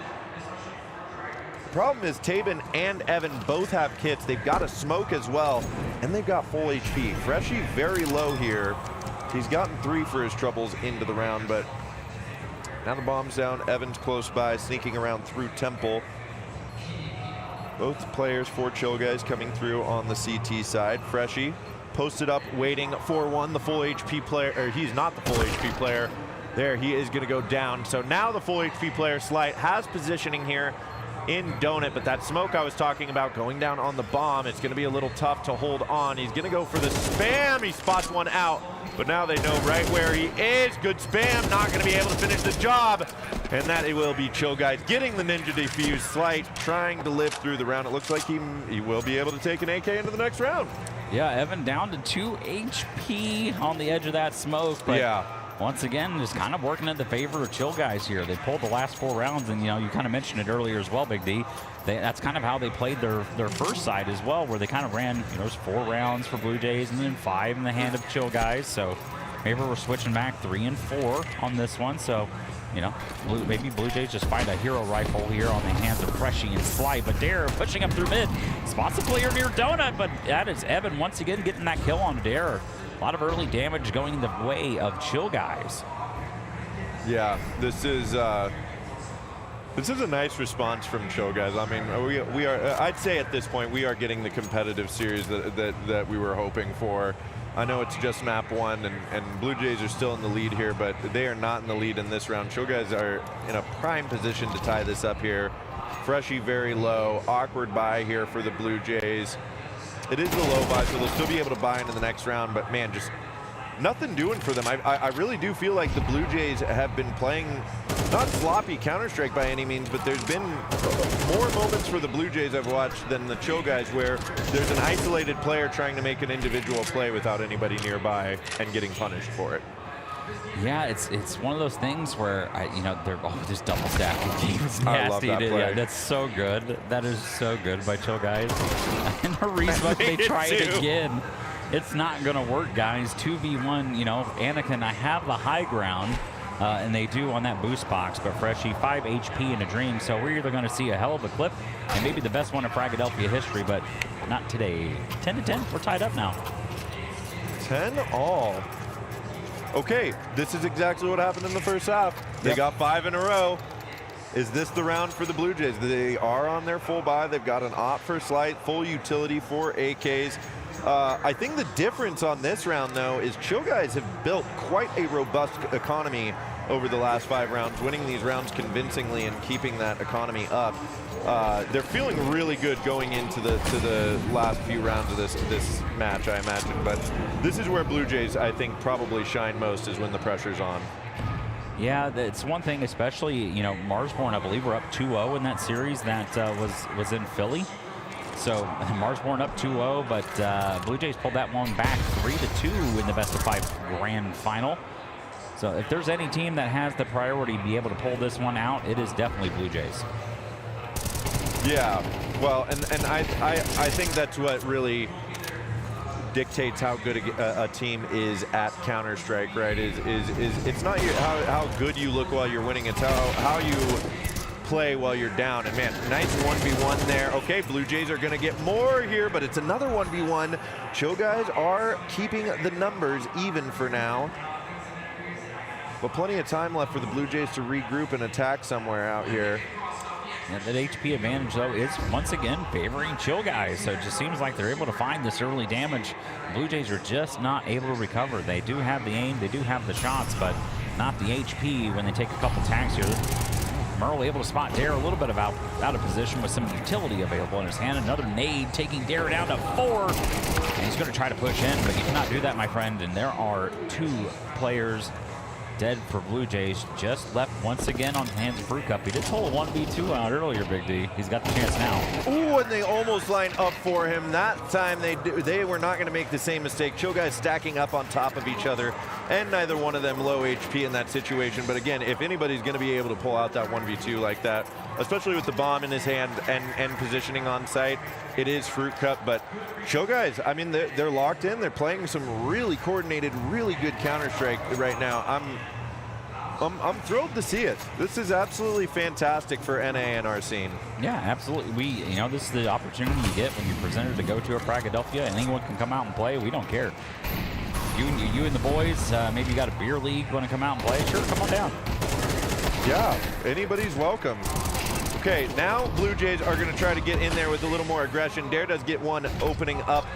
Speaker 10: The problem is Tabin and Evan both have kits. They've got a smoke as well, and they've got full HP. Freshie very low here. He's gotten 3 for his troubles into the round, but now the bomb's down. Evan's close by, sneaking around through Temple. Both players for Chill Guys coming through on the CT side. Freshie posted up, waiting for one. The full HP player, or he's not the full HP player. There, he is going to go down. So now the full HP player, Slight, has positioning here in Donut, but that smoke I was talking about going down on the bomb, it's going to be a little tough to hold on. He's going to go for the spam. He spots one out. But now they know right where he is. Good spam, not going to be able to finish the job. And that it will be Chill Guys getting the Ninja Defuse. Slight trying to live through the round. It looks like he will be able to take an AK into the next round.
Speaker 2: Yeah, Evan down to 2 HP on the edge of that smoke. But
Speaker 10: yeah.
Speaker 2: Once again, just kind of working in the favor of Chill Guys here. They pulled the last 4 rounds, and you kind of mentioned it earlier as well, Big D. That's kind of how they played their first side as well, where they kind of ran, there's 4 rounds for Blue Jays and then 5 in the hand of Chill Guys. So maybe we're switching back 3 and 4 on this one. So, maybe Blue Jays just find a hero rifle here on the hands of Freshie and Sly. But Dare pushing up through mid. Spots a player near Donut, but that is Evan once again getting that kill on Dare. A lot of early damage going the way of Chill Guys.
Speaker 10: Yeah, this is a nice response from Chill Guys. I mean, we are. I'd say at this point we are getting the competitive series that we were hoping for. I know it's just map 1, and Blue Jays are still in the lead here, but they are not in the lead in this round. Chill Guys are in a prime position to tie this up here. Freshie very low, awkward buy here for the Blue Jays. It is the low buy, so they'll still be able to buy into the next round, but man, just nothing doing for them. I really do feel like the Blue Jays have been playing, not sloppy Counter-Strike by any means, but there's been more moments for the Blue Jays I've watched than the Chill Guys where there's an isolated player trying to make an individual play without anybody nearby and getting punished for it.
Speaker 2: Yeah, it's one of those things where they're just double stacking teams.
Speaker 10: I love that play.
Speaker 2: Yeah, that's so good. That is so good by Chill Guys. And the resmoke, they try it again. It's not gonna work, guys. 2v1. Anakin, I have the high ground, and they do on that boost box. But Freshie, 5 HP in a dream. So we're either gonna see a hell of a clip, and maybe the best one in FRAGxLVLUP history, but not today. 10-10. We're tied up now.
Speaker 10: 10-all. Okay, this is exactly what happened in the first half. They got 5 in a row. Is this the round for the Blue Jays? They are on their full buy. They've got an op for Slight, full utility for AKs. I think the difference on this round, though, is Chill Guys have built quite a robust economy over the last 5 rounds, winning these rounds convincingly and keeping that economy up. They're feeling really good going into the last few rounds of this match, I imagine. But this is where Blue Jays, I think, probably shine most, is when the pressure's on.
Speaker 2: Yeah, it's one thing, especially, Marsborn, I believe we're up 2-0 in that series that was in Philly. So Marsborn up 2-0, but Blue Jays pulled that one back 3-2 in the best of 5 grand final. So if there's any team that has the priority to be able to pull this one out, it is definitely Blue Jays.
Speaker 10: Yeah, well, and I think that's what really dictates how good a team is at Counter-Strike, right? Is it's not how good you look while you're winning, it's how you play while you're down. And man, nice 1v1 there. Okay, Blue Jays are gonna get more here, but it's another 1v1. Chill Guys are keeping the numbers even for now. But plenty of time left for the Blue Jays to regroup and attack somewhere out here.
Speaker 2: Yeah, that HP advantage, though, is once again favoring Chill Guys. So it just seems like they're able to find this early damage. Blue Jays are just not able to recover. They do have the aim, they do have the shots, but not the HP when they take a couple tags here. Merle able to spot Dare a little bit out of position with some utility available in his hand. Another nade taking Dare down to 4. And he's going to try to push in, but you cannot do that, my friend. And there are 2 players dead for Blue Jays, just left once again on the hands of FRAGxLVLUP. He did pull a 1v2 out earlier, Big D. He's got the chance now.
Speaker 10: Ooh, and they almost lined up for him. That time they were not going to make the same mistake. Chill Guys stacking up on top of each other, and neither one of them low HP in that situation. But again, if anybody's going to be able to pull out that 1v2 like that, especially with the bomb in his hand and positioning on site, it is FRAGxLVLUP. But Chill Guys, I mean, they're locked in. They're playing some really coordinated, really good Counter-Strike right now. I'm thrilled to see it. This is absolutely fantastic for NA and our scene.
Speaker 2: Yeah, absolutely. This is the opportunity you get when you're presented to go to a FRAGxLVLUP, and anyone can come out and play. We don't care. You and the boys, maybe you got a beer league, want to come out and play? Sure, come on down.
Speaker 10: Yeah, anybody's welcome. Okay, now Blue Jays are going to try to get in there with a little more aggression. Dare does get one opening up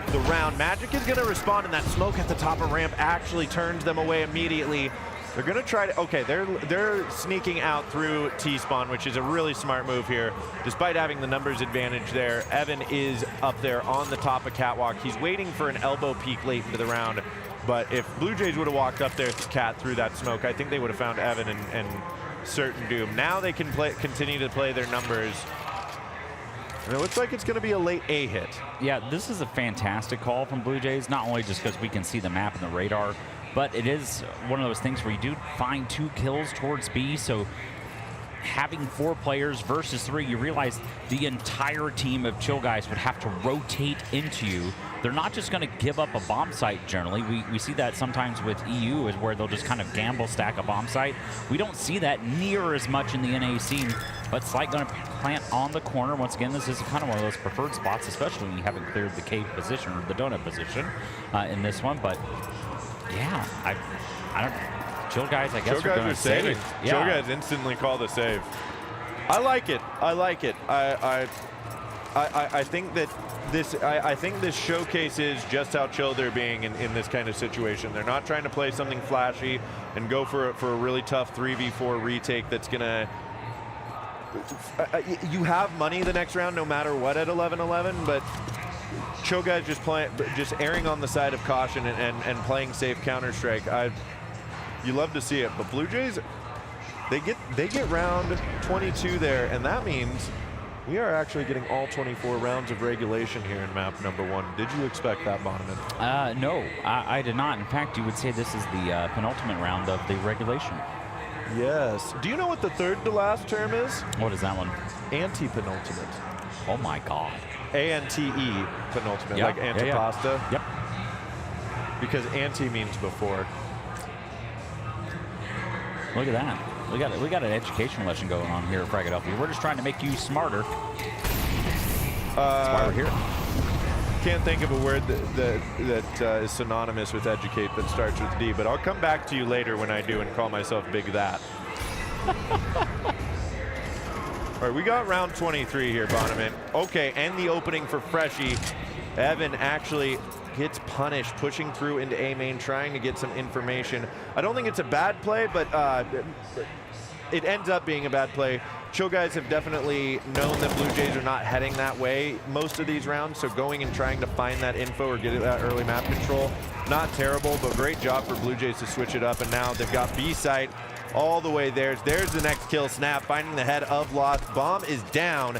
Speaker 10: the round. Magic is going to respond, and that smoke at the top of ramp actually turns them away immediately. They're going to try to, okay, they're sneaking out through T-spawn, which is a really smart move here. Despite having the numbers advantage there, Evan is up there on the top of Catwalk. He's waiting for an elbow peek late into the round. But if Blue Jays would have walked up there to Cat through that smoke, I think they would have found Evan and certain doom. Now they can continue to play their numbers. And it looks like it's going to be a late A hit.
Speaker 2: Yeah, this is a fantastic call from Blue Jays, not only just because we can see the map and the radar, but it is one of those things where you do find 2 kills towards B, so having 4 players versus 3, you realize the entire team of Chill Guys would have to rotate into you. They're not just going to give up a bomb site generally. We see that sometimes with EU is where they'll just kind of gamble stack a bomb site. We don't see that near as much in the NA scene, but Slight going to plant on the corner. Once again, this is kind of one of those preferred spots, especially when you haven't cleared the cave position or the donut position in this one. But yeah, I don't. Chill Guys, I guess, are going to save.
Speaker 10: Yeah. Chill Guys instantly call the save. I like it. I like it. I think that this showcases just how chill they're being in this kind of situation. They're not trying to play something flashy and go for a really tough 3v4 retake that's gonna. You have money the next round no matter what at 11-11, but Chill Guys just erring on the side of caution and playing safe Counter-Strike. You love to see it, but Blue Jays, they get round 22 there, and that means we are actually getting all 24 rounds of regulation here in map number 1. Did you expect that, Bonneman?
Speaker 2: No, I did not. In fact, you would say this is the penultimate round of the regulation.
Speaker 10: Yes. Do you know what the third to last term is?
Speaker 2: What is that one?
Speaker 10: Anti-penultimate.
Speaker 2: Oh my God.
Speaker 10: A-N-T-E, penultimate,
Speaker 2: Yeah,
Speaker 10: like antipasta.
Speaker 2: Yep.
Speaker 10: Because anti means before.
Speaker 2: Look at that. We got an education lesson going on here at FRAGxLVLUP. We're just trying to make you smarter. That's why we're here.
Speaker 10: Can't think of a word that is synonymous with educate that starts with D, but I'll come back to you later when I do and call myself Big That. All right, we got round 23 here, Bonneman. Okay, and the opening for Freshie. Evan actually gets punished, pushing through into A main, trying to get some information. I don't think it's a bad play, but it ends up being a bad play. Chill Guys have definitely known that Blue Jays are not heading that way most of these rounds, so going and trying to find that info or get that early map control, not terrible, but great job for Blue Jays to switch it up, and now they've got B site all the way there. There's the next kill. Snap finding the head of Lost. Bomb is down.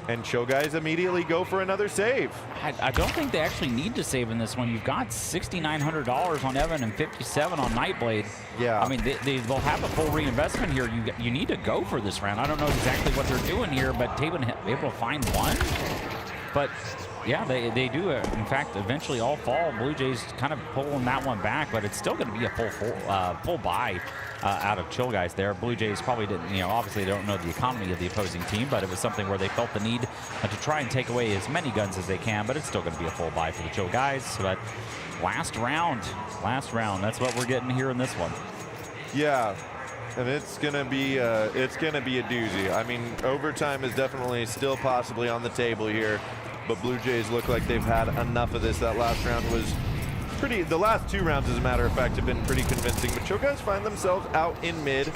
Speaker 10: And Chill Guys immediately go for another save.
Speaker 2: I don't think they actually need to save in this one. You've got $6,900 on Evan and $57 on Nightblade.
Speaker 10: Yeah.
Speaker 2: I mean, they'll have a full reinvestment here. You need to go for this round. I don't know exactly what they're doing here, but they've been able to find one. But yeah, they do. In fact, eventually all fall. Blue Jays kind of pulling that one back, but it's still going to be a full buy out of Chill Guys there. Blue Jays probably didn't, obviously they don't know the economy of the opposing team, but it was something where they felt the need to try and take away as many guns as they can, but it's still going to be a full buy for the Chill Guys. But last round, that's what we're getting here in this one.
Speaker 10: Yeah. And it's gonna be a doozy. I mean, overtime is definitely still possibly on the table here, but Blue Jays look like they've had enough of this. That last round was pretty. The last 2 rounds, as a matter of fact, have been pretty convincing. But Chill Guys find themselves out in mid.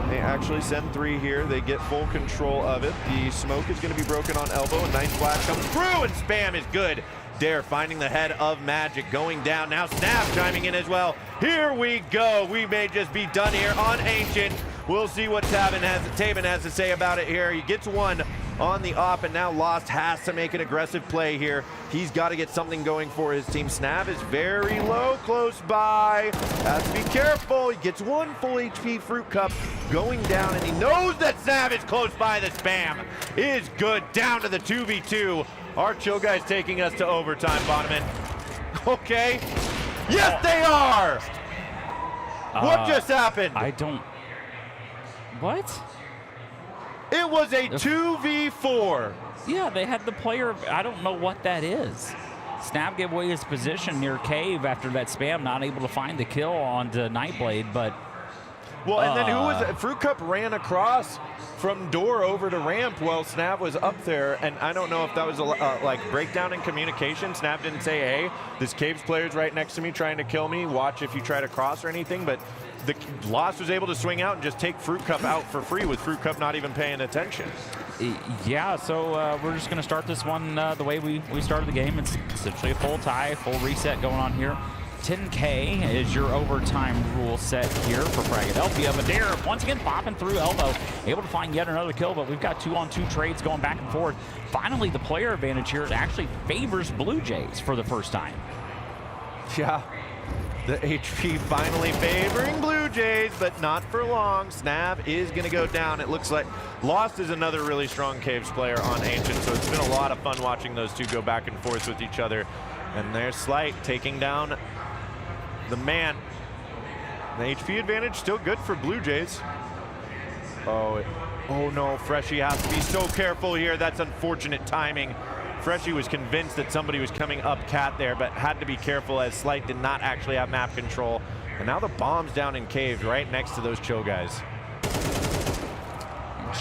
Speaker 10: They actually send 3 here. They get full control of it. The smoke is going to be broken on elbow. A nice flash comes through, and spam is good. Dare finding the head of Magic, going down. Now Snap chiming in as well. Here we go. We may just be done here on Ancient. We'll see what Taven has to say about it here. He gets one on the op, and now Lost has to make an aggressive play here. He's got to get something going for his team. Snap is very low, close by. Has to be careful. He gets one full HP Fruit Cup going down, and he knows that Snap is close by. The spam is good. Down to the 2v2. Our Chill Guys taking us to overtime, Bonneman. Okay. Yes, they are! What just happened?
Speaker 2: What?
Speaker 10: It was a 2v4.
Speaker 2: Yeah, they had the player. I don't know what that is. Snap gave away his position near Cave after that spam, not able to find the kill on Nightblade, but...
Speaker 10: Well, and then who was it? Fruit Cup ran across from door over to ramp while Snap was up there, and I don't know if that was a like breakdown in communication. Snap didn't say, hey, this Caves player's right next to me trying to kill me. Watch if you try to cross or anything, but the Lost was able to swing out and just take Fruit Cup out for free with Fruit Cup not even paying attention.
Speaker 2: Yeah, so we're just going to start this one the way we started the game. It's essentially a full tie, full reset going on here. 10K is your overtime rule set here for FRAGxLVLUP. But there, once again, popping through elbow, able to find yet another kill, but we've got 2-on-2 trades going back and forth. Finally, the player advantage here actually favors Blue Jays for the first time.
Speaker 10: Yeah, the HP finally favoring Blue Jays, but not for long. Snav is going to go down. It looks like Lost is another really strong Caves player on Ancient, so it's been a lot of fun watching those two go back and forth with each other. And there's Slight taking down the man. The HP advantage still good for Blue Jays. Oh no, Freshie has to be so careful here. That's unfortunate timing. Freshie was convinced that somebody was coming up Cat there, but had to be careful as Slight did not actually have map control. And now the bomb's down in Caves right next to those Chill guys.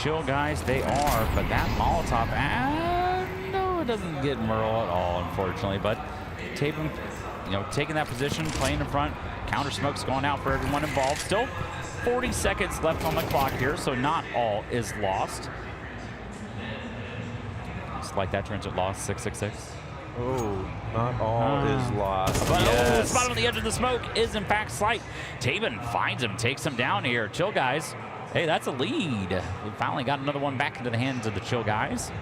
Speaker 2: Chill guys, they are, but that Molotov, no, it doesn't get Merle at all, unfortunately. But Taven, taking that position, playing in front, counter smoke's going out for everyone involved. Still 40 seconds left on the clock here, so not all is lost. Just like that transit lost, 666.
Speaker 10: Oh, not all is lost.
Speaker 2: But
Speaker 10: yes.
Speaker 2: Spot on the edge of the smoke is in fact Slight. Taven finds him, takes him down here. Chill guys, hey, that's a lead. We finally got another one back into the hands of the Chill guys.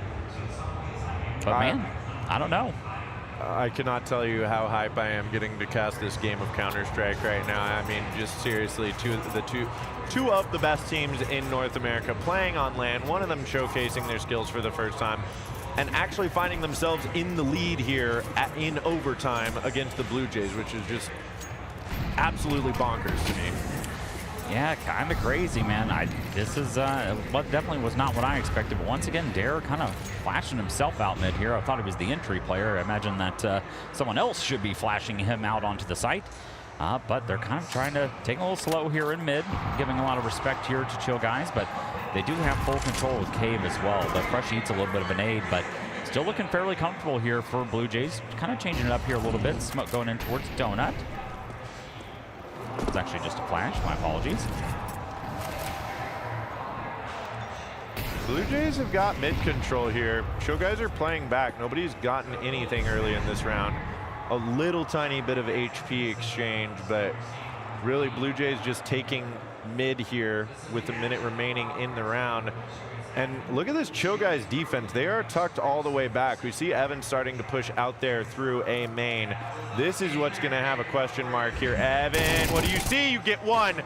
Speaker 2: But man, I don't know.
Speaker 10: I cannot tell you how hype I am getting to cast this game of Counter-Strike right now. I mean, just seriously, two of the best teams in North America playing on LAN, one of them showcasing their skills for the first time, and actually finding themselves in the lead here in overtime against the Blue Jays, which is just absolutely bonkers to me.
Speaker 2: Yeah, kind of crazy, man. This is what definitely was not what I expected. But once again, Dare kind of flashing himself out mid here. I thought he was the entry player. I imagine that someone else should be flashing him out onto the site. But they're kind of trying to take a little slow here in mid, giving a lot of respect here to Chill guys. But they do have full control with Cave as well. But Fresh eats a little bit of a nade, but still looking fairly comfortable here for Blue Jays. Kind of changing it up here a little bit. Smoke going in towards Donut. It's actually just a flash, my apologies.
Speaker 10: Blue Jays have got mid control here. Chill guys are playing back. Nobody's gotten anything early in this round. A little tiny bit of HP exchange, but really Blue Jays just taking mid here with a minute remaining in the round. And look at this Chill guys defense. They are tucked all the way back. We see Evan starting to push out there through a main. This is what's going to have a question mark here. Evan, what do you see? You get one.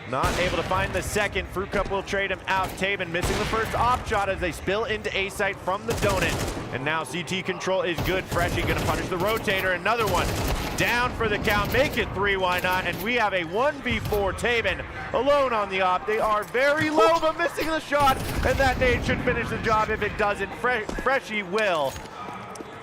Speaker 10: Not able to find the second. Fruit Cup will trade him out. Taven missing the first op shot as they spill into A site from the donut. And now CT control is good. Freshie going to punish the rotator. Another one down for the count. Make it 3, why not? And we have a 1v4. Taven alone on the op. They are very low, but missing the shot. And that nade should finish the job. If it doesn't, Freshie will.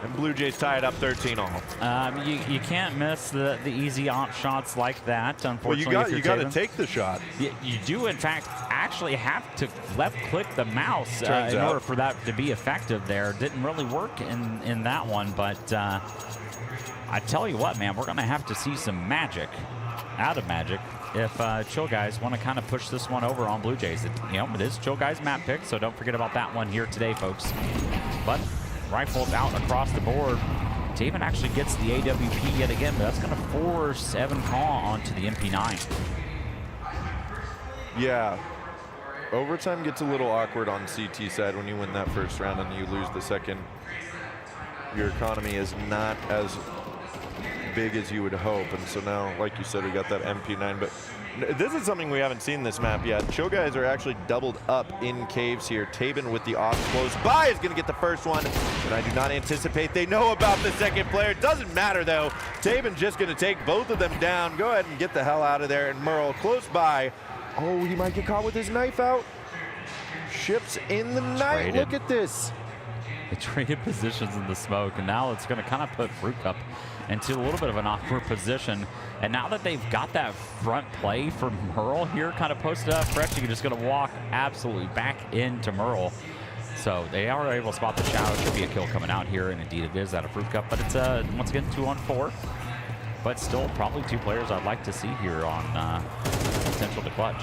Speaker 10: And Blue Jays tie it up 13-all.
Speaker 2: You can't miss the easy op shots like that, unfortunately.
Speaker 10: Well, you got to take the shot.
Speaker 2: You do, in fact, actually have to left-click the mouse in order for that to be effective there. Didn't really work in that one, but I tell you what, man, we're going to have to see some magic out of Magic if Chill guys want to kind of push this one over on Blue Jays. It is Chill guys map pick, so don't forget about that one here today, folks. But rifles out across the board. Taven actually gets the AWP yet again, but that's going to force Evan Caw onto the MP9.
Speaker 10: Yeah. Overtime gets a little awkward on CT side when you win that first round and you lose the second. Your economy is not as big as you would hope, and so now, like you said, we got that MP9, but this is something we haven't seen this map yet. Chill guys are actually doubled up in caves here. Taven with the off close by is going to get the first one, and I do not anticipate they know about the second player. It doesn't matter though. Taven just going to take both of them down. Go ahead and get the hell out of there, and Merle close by. Oh, he might get caught with his knife out. Ships in the night. Look at this.
Speaker 2: They traded positions in the smoke, and now it's going to kind of put Fruit Cup into a little bit of an awkward position. And now that they've got that front play for Merle here kind of posted up, Freshie just going to walk absolutely back into Merle. So they are able to spot the shadow. Should be a kill coming out here, and indeed it is out of Fruit Cup. But it's, once again, 2-on-4. But still probably two players I'd like to see here on potential to clutch.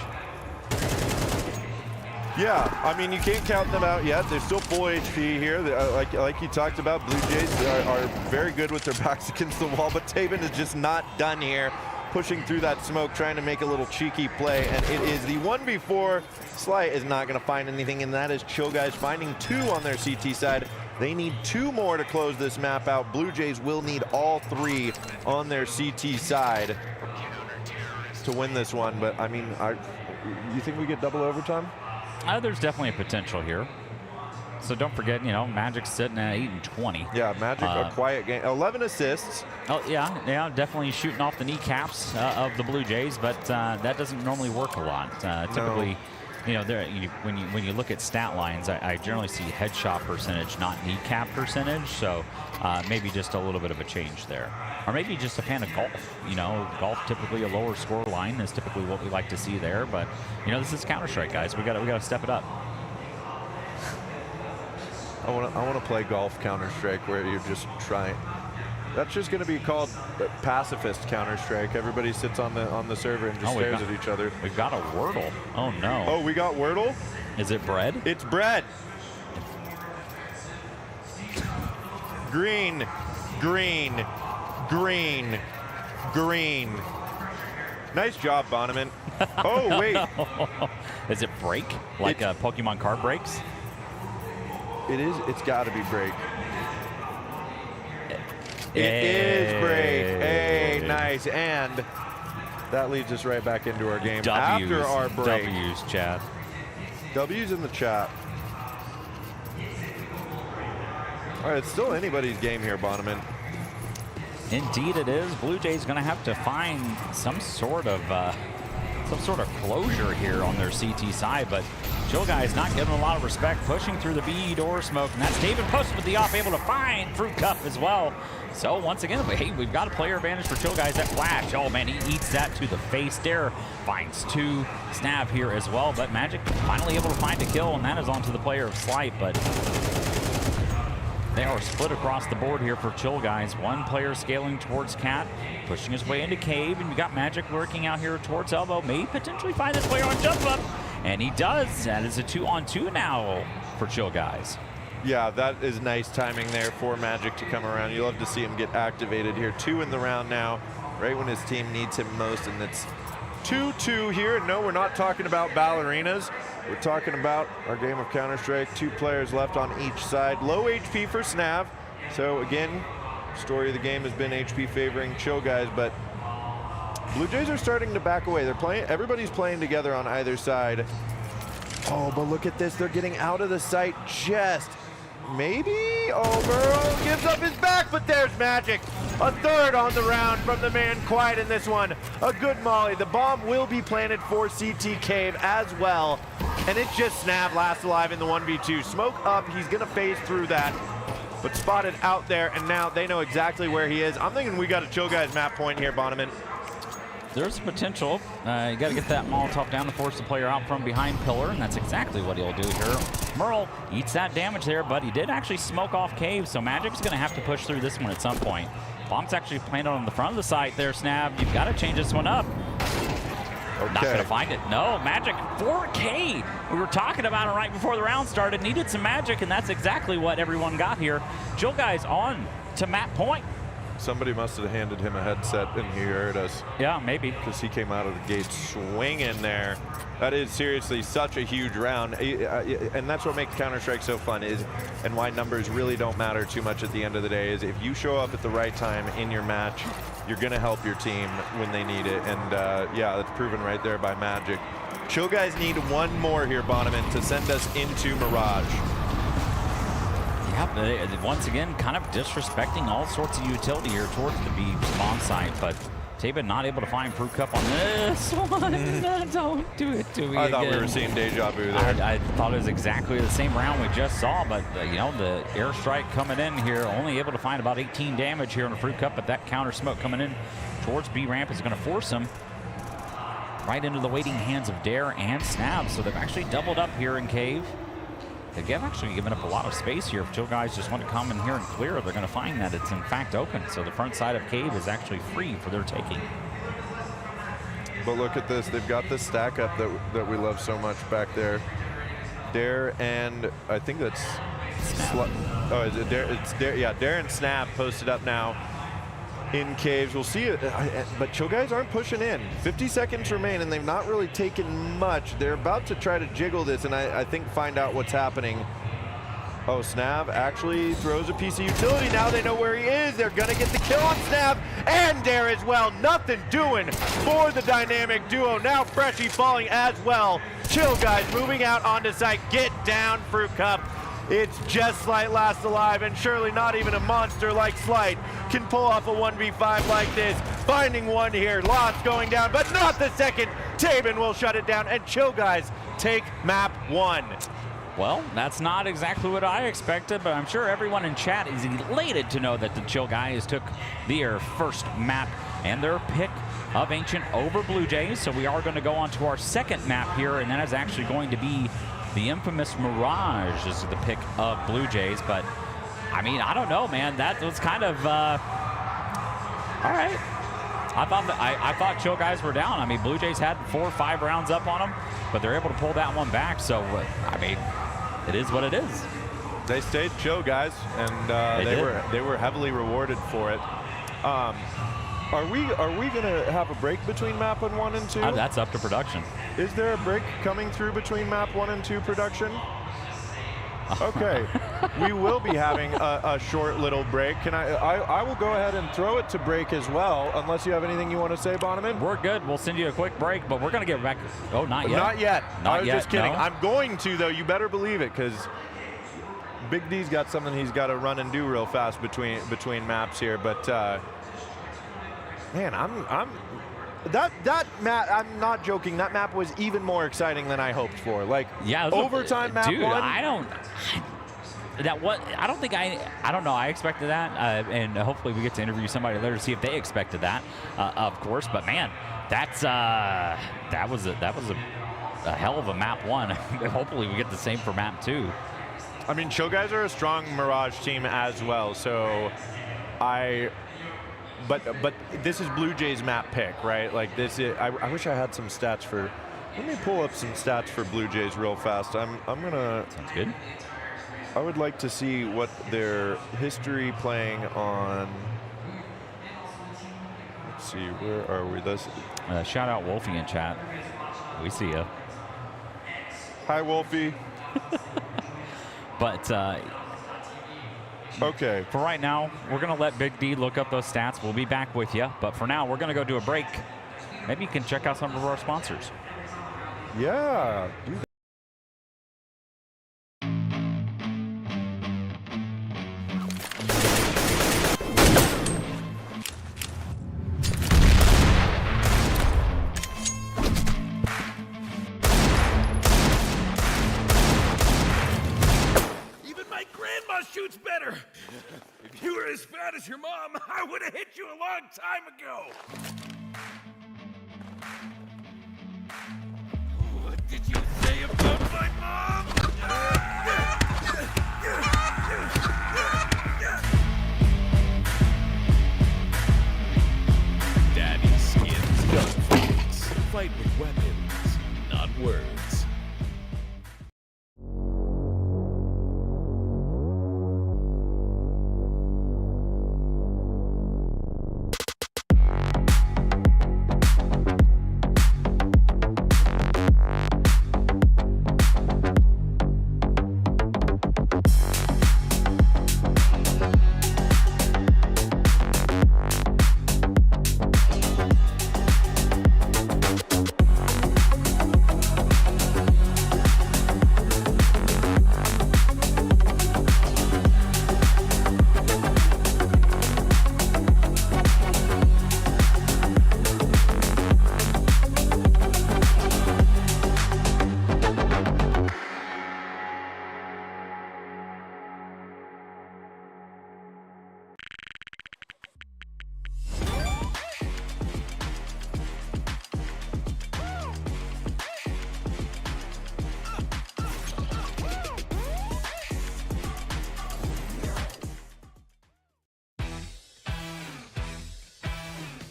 Speaker 10: Yeah, I mean, you can't count them out yet. They're still full HP here. Like you talked about, Blue Jays are very good with their backs against the wall, but Taven is just not done here. Pushing through that smoke, trying to make a little cheeky play, and it is the 1v4. Slight is not going to find anything, and that is Chill Guys finding 2 on their CT side. They need 2 more to close this map out. Blue Jays will need all 3 on their CT side to win this one, but I mean, you think we get double overtime?
Speaker 2: There's definitely a potential here. So don't forget, you know, Magic's sitting at 8 and 20.
Speaker 10: Yeah, Magic, a quiet game. 11 assists.
Speaker 2: Oh, yeah, definitely shooting off the kneecaps of the Blue Jays, but that doesn't normally work a lot. Typically, you know, when you look at stat lines, I generally see headshot percentage, not kneecap percentage. So maybe just a little bit of a change there. Or maybe just a fan of golf. You know, golf typically a lower score line is typically what we like to see there. But, you know, this is Counter-Strike, guys. We got to step it up.
Speaker 10: I want to play golf Counter-Strike where you're just trying. That's just going to be called pacifist Counter-Strike. Everybody sits on the server and just stares at each other.
Speaker 2: We've got a Wordle. Oh no.
Speaker 10: Oh, we got Wordle?
Speaker 2: Is it bread?
Speaker 10: It's bread. Green, green, green, green. Nice job, Bonneman. Oh, wait.
Speaker 2: Is it break? Like Pokemon card breaks?
Speaker 10: It is. It's got to be break. It is break. Hey, nice. And that leads us right back into our game after our break.
Speaker 2: W's, chat.
Speaker 10: W's in the chat. All right, it's still anybody's game here, Bonneman.
Speaker 2: Indeed it is. Blue Jays going to have to find some sort of closure here on their CT side, but Chill Guys not giving a lot of respect, pushing through the B door smoke, and that's David Post with the off, able to find Fruit Cup as well. So once again, hey, we've got a player advantage for Chill Guys. That flash, oh man, he eats that to the face. Dare finds 2. Snap here as well, but Magic finally able to find a kill, and that is onto the player of Slight, but they are split across the board here for Chill Guys. One player scaling towards Cat, pushing his way into Cave, and we got Magic lurking out here towards Elbow. May potentially find this player on jump up, and he does. That is a 2-on-2 now for Chill Guys.
Speaker 10: Yeah, that is nice timing there for Magic to come around. You love to see him get activated here. 2 in the round now, right when his team needs him most, and it's 2-2 here. No, we're not talking about ballerinas. We're talking about our game of Counter-Strike. 2 players left on each side. Low HP for Snav. So again, story of the game has been HP favoring Chill Guys, but Blue Jays are starting to back away. They're playing, everybody's playing together on either side. Oh, but look at this. They're getting out of the sight just maybe. Oh, Burrow gives up his back, but there's Magic. A 3rd on the round from the man quiet in this one. A good molly. The bomb will be planted for CT Cave as well. And it's just Snav last alive in the 1v2. Smoke up, he's gonna phase through that, but spotted out there, and now they know exactly where he is. I'm thinking we got a Chill Guys map point here, Bonneman.
Speaker 2: There's potential. You got to get that Molotov down to force the player out from behind pillar, and that's exactly what he'll do here. Merle eats that damage there, but he did actually smoke off Cave, so Magic's going to have to push through this one at some point. Bomb's actually planted on the front of the site there, Snap. You've got to change this one up. Okay. Not going to find it. No, Magic 4K. We were talking about it right before the round started. Needed some Magic, and that's exactly what everyone got here. Chill Guys on to map point.
Speaker 10: Somebody must have handed him a headset and he heard us.
Speaker 2: Yeah, maybe.
Speaker 10: Because he came out of the gate swinging there. That is seriously such a huge round. And that's what makes Counter-Strike so fun, is, and why numbers really don't matter too much at the end of the day, is if you show up at the right time in your match, you're going to help your team when they need it. And yeah, that's proven right there by Magic. Chill Guys need 1 more here, Bonneman, to send us into Mirage.
Speaker 2: Yeah, once again, kind of disrespecting all sorts of utility here towards the B spawn site, but Taven not able to find Fruit Cup on this one. Don't do it to me
Speaker 10: I
Speaker 2: again.
Speaker 10: thought we were seeing deja vu there.
Speaker 2: I thought it was exactly the same round we just saw, but you know, the airstrike coming in here, only able to find about 18 damage here on the Fruit Cup, but that counter smoke coming in towards B ramp is going to force him right into the waiting hands of Dare and Snab, so they've actually doubled up here in Cave. They've actually given up a lot of space here. If Chill Guys just want to come in here and clear, they're going to find that it's in fact open. So the front side of Cave is actually free for their taking.
Speaker 10: But look at this. They've got the stack up that we love so much back there. Dare and I think that's oh, is it Dare? It's Dare. Yeah, Dare and Snap posted up now in caves. We'll see it, but Chill Guys aren't pushing in. 50 seconds remain, and they've not really taken much. They're about to try to jiggle this, and I think find out what's happening. Oh, Snav actually throws a piece of utility. Now they know where he is. They're gonna get the kill on Snav and Dare as well. Nothing doing for the dynamic duo. Now Freshie falling as well. Chill Guys moving out onto site. Get down, Fruit Cup. It's just Slight last alive, and surely not even a monster like Slight can pull off a 1v5 like this. Finding one here, Lots going down, but not the second. Tabin will shut it down, and Chill Guys take map 1.
Speaker 2: Well, that's not exactly what I expected, but I'm sure everyone in chat is elated to know that the Chill Guys took their first map and their pick of Ancient over Blue Jays. So we are going to go on to our second map here, and that is actually going to be the infamous Mirage. This is the pick of Blue Jays, but I mean, I don't know, man. That was kind of all right. I thought Chill Guys were down. I mean, Blue Jays had 4 or 5 rounds up on them, but they're able to pull that one back. So I mean, it is what it is.
Speaker 10: They stayed Chill Guys, and they were heavily rewarded for it. Are we gonna have a break between map 1 and 2?
Speaker 2: That's up to production.
Speaker 10: Is there a break coming through between map 1 and 2 production? Okay, we will be having a short little break. Can I will go ahead and throw it to break as well, unless you have anything you want to say, Bonneman?
Speaker 2: We're good. We'll send you a quick break, but we're going to get back. Oh, not yet.
Speaker 10: Not yet. I was just kidding.
Speaker 2: No?
Speaker 10: I'm going to, though. You better believe it, because Big D's got something he's got to run and do real fast between maps here. But man, that map, I'm not joking, that map was even more exciting than I hoped for. Like,
Speaker 2: yeah,
Speaker 10: overtime map
Speaker 2: dude,
Speaker 10: 1.
Speaker 2: I don't know, I expected that, and hopefully we get to interview somebody later to see if they expected that, of course. But man, that was a hell of a map 1. Hopefully we get the same for map 2.
Speaker 10: I mean, Chill Guys are a strong Mirage team as well, so But this is Blue Jays map pick, right? Like this is, I wish I had some stats for, let me pull up some stats for Blue Jays real fast. I'm gonna.
Speaker 2: Sounds good.
Speaker 10: I would like to see what their history playing on. Let's see, where are we? This.
Speaker 2: Shout out Wolfie in chat. We see you.
Speaker 10: Hi, Wolfie.
Speaker 2: But
Speaker 10: okay.
Speaker 2: For right now, we're going to let Big D look up those stats. We'll be back with you. But for now, we're going to go do a break. Maybe you can check out some of our sponsors.
Speaker 10: Yeah. Do that.
Speaker 7: Shoots better. If you were as fat as your mom, I would have hit you a long time ago. What did you say about my mom? Daddy skins gunfights. Fight with weapons, not words.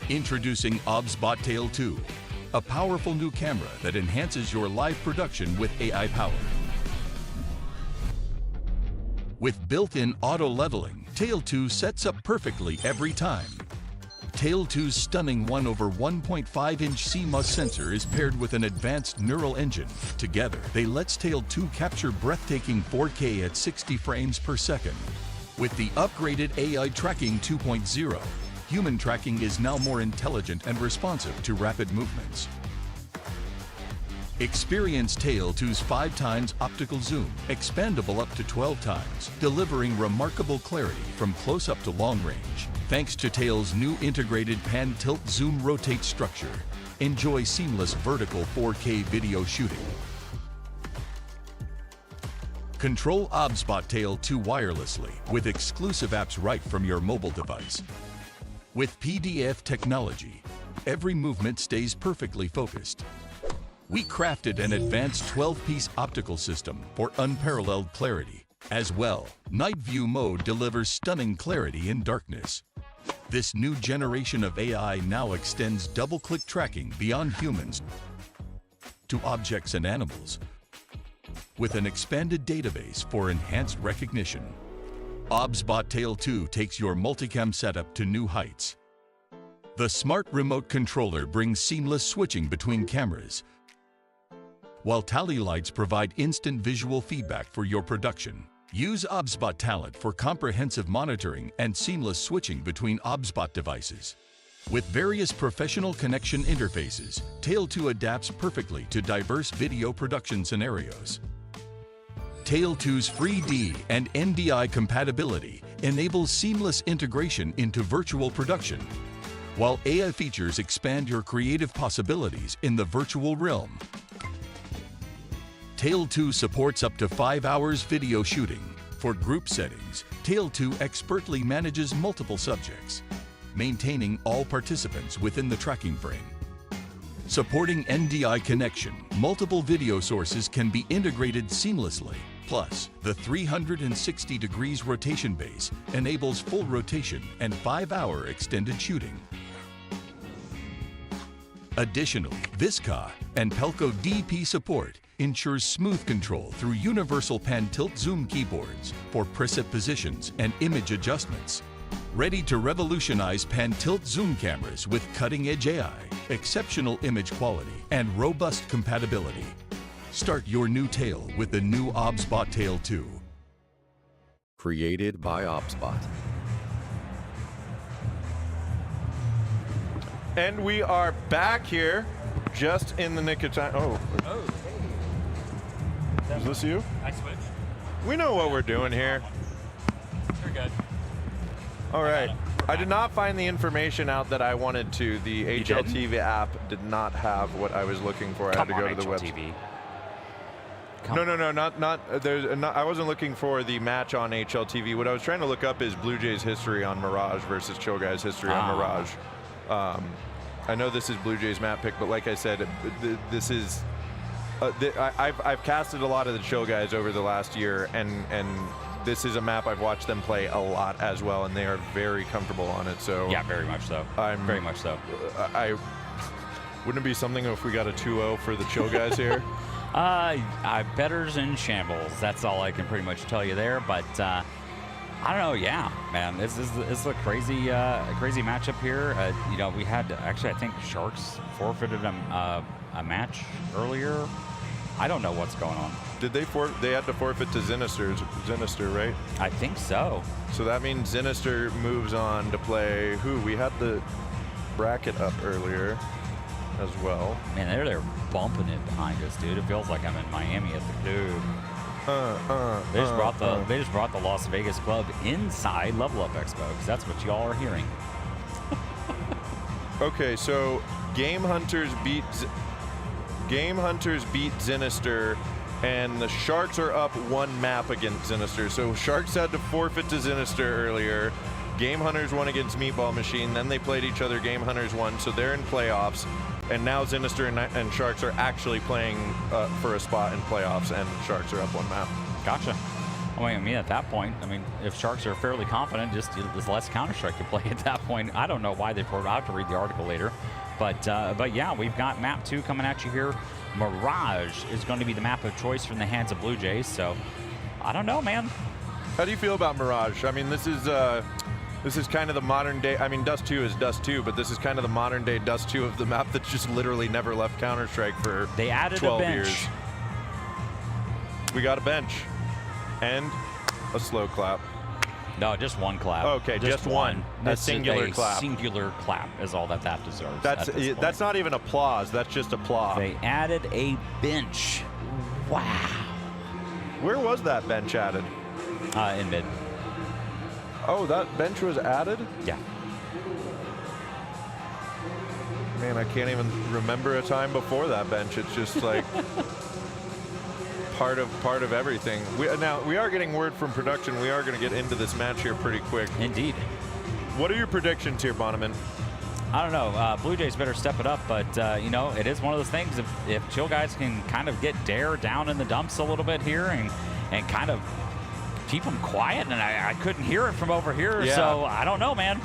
Speaker 6: Introducing OBSBotTail 2, a powerful new camera that enhances your live production with AI power. With built-in auto-leveling, Tail 2 sets up perfectly every time. Tail 2's stunning 1/1.5-inch CMOS sensor is paired with an advanced neural engine. Together, they lets Tail 2 capture breathtaking 4K at 60 frames per second. With the upgraded AI Tracking 2.0, human tracking is now more intelligent and responsive to rapid movements. Experience Tail 2's 5x optical zoom, expandable up to 12 times, delivering remarkable clarity from close-up to long range. Thanks to Tail's new integrated pan-tilt zoom rotate structure, enjoy seamless vertical 4K video shooting. Control OBSBot Tail 2 wirelessly with exclusive apps right from your mobile device. With PDF technology, every movement stays perfectly focused. We crafted an advanced 12-piece optical system for unparalleled clarity. As well, Night View mode delivers stunning clarity in darkness. This new generation of AI now extends double-click tracking beyond humans to objects and animals, with an expanded database for enhanced recognition. OBSBot Tail 2 takes your multicam setup to new heights. The smart remote controller brings seamless switching between cameras, while tally lights provide instant visual feedback for your production. Use OBSBot Talent for comprehensive monitoring and seamless switching between OBSBot devices. With various professional connection interfaces, Tail 2 adapts perfectly to diverse video production scenarios. Tail 2's 3D and NDI compatibility enables seamless integration into virtual production, while AI features expand your creative possibilities in the virtual realm. Tail 2 supports up to 5 hours video shooting. For group settings, Tail 2 expertly manages multiple subjects, maintaining all participants within the tracking frame. Supporting NDI connection, multiple video sources can be integrated seamlessly. Plus, the 360 degrees rotation base enables full rotation and 5-hour extended shooting. Additionally, Visca and Pelco DP support ensures smooth control through universal pan-tilt zoom keyboards for preset positions and image adjustments. Ready to revolutionize pan-tilt zoom cameras with cutting-edge AI, exceptional image quality, and robust compatibility. Start your new Tail with the new OBSBot Tail 2.
Speaker 9: Created by OBSBot.
Speaker 10: And we are back here, just in the nick of time. Oh, is this you?
Speaker 2: I switched.
Speaker 10: We know what we're doing here.
Speaker 2: You're good.
Speaker 10: All right. I did not find the information out that I wanted to. The HLTV app did not have what I was looking for. I had to go to the website. No, not there's not, I wasn't looking for the match on HLTV. What I was trying to look up is Blue Jays history on Mirage versus Chill Guys history on Mirage. I know this is Blue Jays map pick, but like I said, this is I've casted a lot of the Chill Guys over the last year, and this is a map I've watched them play a lot as well, and they are very comfortable on it. So
Speaker 2: yeah, very much so. Very much so.
Speaker 10: Wouldn't it be something if we got a 2-0 for the Chill Guys here?
Speaker 2: Betters in shambles. That's all I can pretty much tell you there. But I don't know. Yeah, man, this is a crazy matchup here. You know, we had actually, I think Sharks forfeited a match earlier. I don't know what's going on.
Speaker 10: Did they they had to forfeit to Zinister, right?
Speaker 2: I think so.
Speaker 10: So that means Zinister moves on to play who? We had the bracket up earlier as well.
Speaker 2: Man, they're bumping it behind us, dude. It feels like I'm in Miami at the Dude. They just brought the Las Vegas club inside Level Up Expo, because that's what y'all are hearing.
Speaker 10: Okay, so Game Hunters beat Zinister, and the Sharks are up one map against Zinister. So Sharks had to forfeit to Zinister earlier. Game Hunters won against Meatball Machine. Then they played each other. Game Hunters won, so they're in playoffs. And now Zinister and Sharks are actually playing for a spot in playoffs, and Sharks are up one map.
Speaker 2: Gotcha. I mean, at that point, I mean, if Sharks are fairly confident, just there's less Counter-Strike to play at that point. I don't know why they poured. I'll have to read the article later. But yeah, we've got map 2 coming at you here. Mirage is going to be the map of choice from the hands of Blue Jays. So I don't know, man.
Speaker 10: How do you feel about Mirage? I mean, this is kind of the modern day. I mean, Dust 2 is Dust 2, but this is kind of the modern day Dust 2 of the map that's just literally never left Counter-Strike for
Speaker 2: They added
Speaker 10: 12
Speaker 2: a bench.
Speaker 10: years. We got a bench and a slow clap.
Speaker 2: No, just one clap.
Speaker 10: Okay, just one. A
Speaker 2: That's
Speaker 10: singular clap.
Speaker 2: Singular clap is all that deserves.
Speaker 10: That's not even applause. That's just applause.
Speaker 2: They added a bench. Wow.
Speaker 10: Where was that bench added?
Speaker 2: In mid.
Speaker 10: Oh, that bench was added?
Speaker 2: Yeah.
Speaker 10: Man, I can't even remember a time before that bench. It's just like part of everything. Now we are getting word from production. We are going to get into this match here pretty quick.
Speaker 2: Indeed.
Speaker 10: What are your predictions here, Bonneman?
Speaker 2: I don't know. Blue Jays better step it up, but you know, it is one of those things. If Chill Guys can kind of get Dare down in the dumps a little bit here and kind of keep them quiet, and I couldn't hear it from over here, so I don't know, man.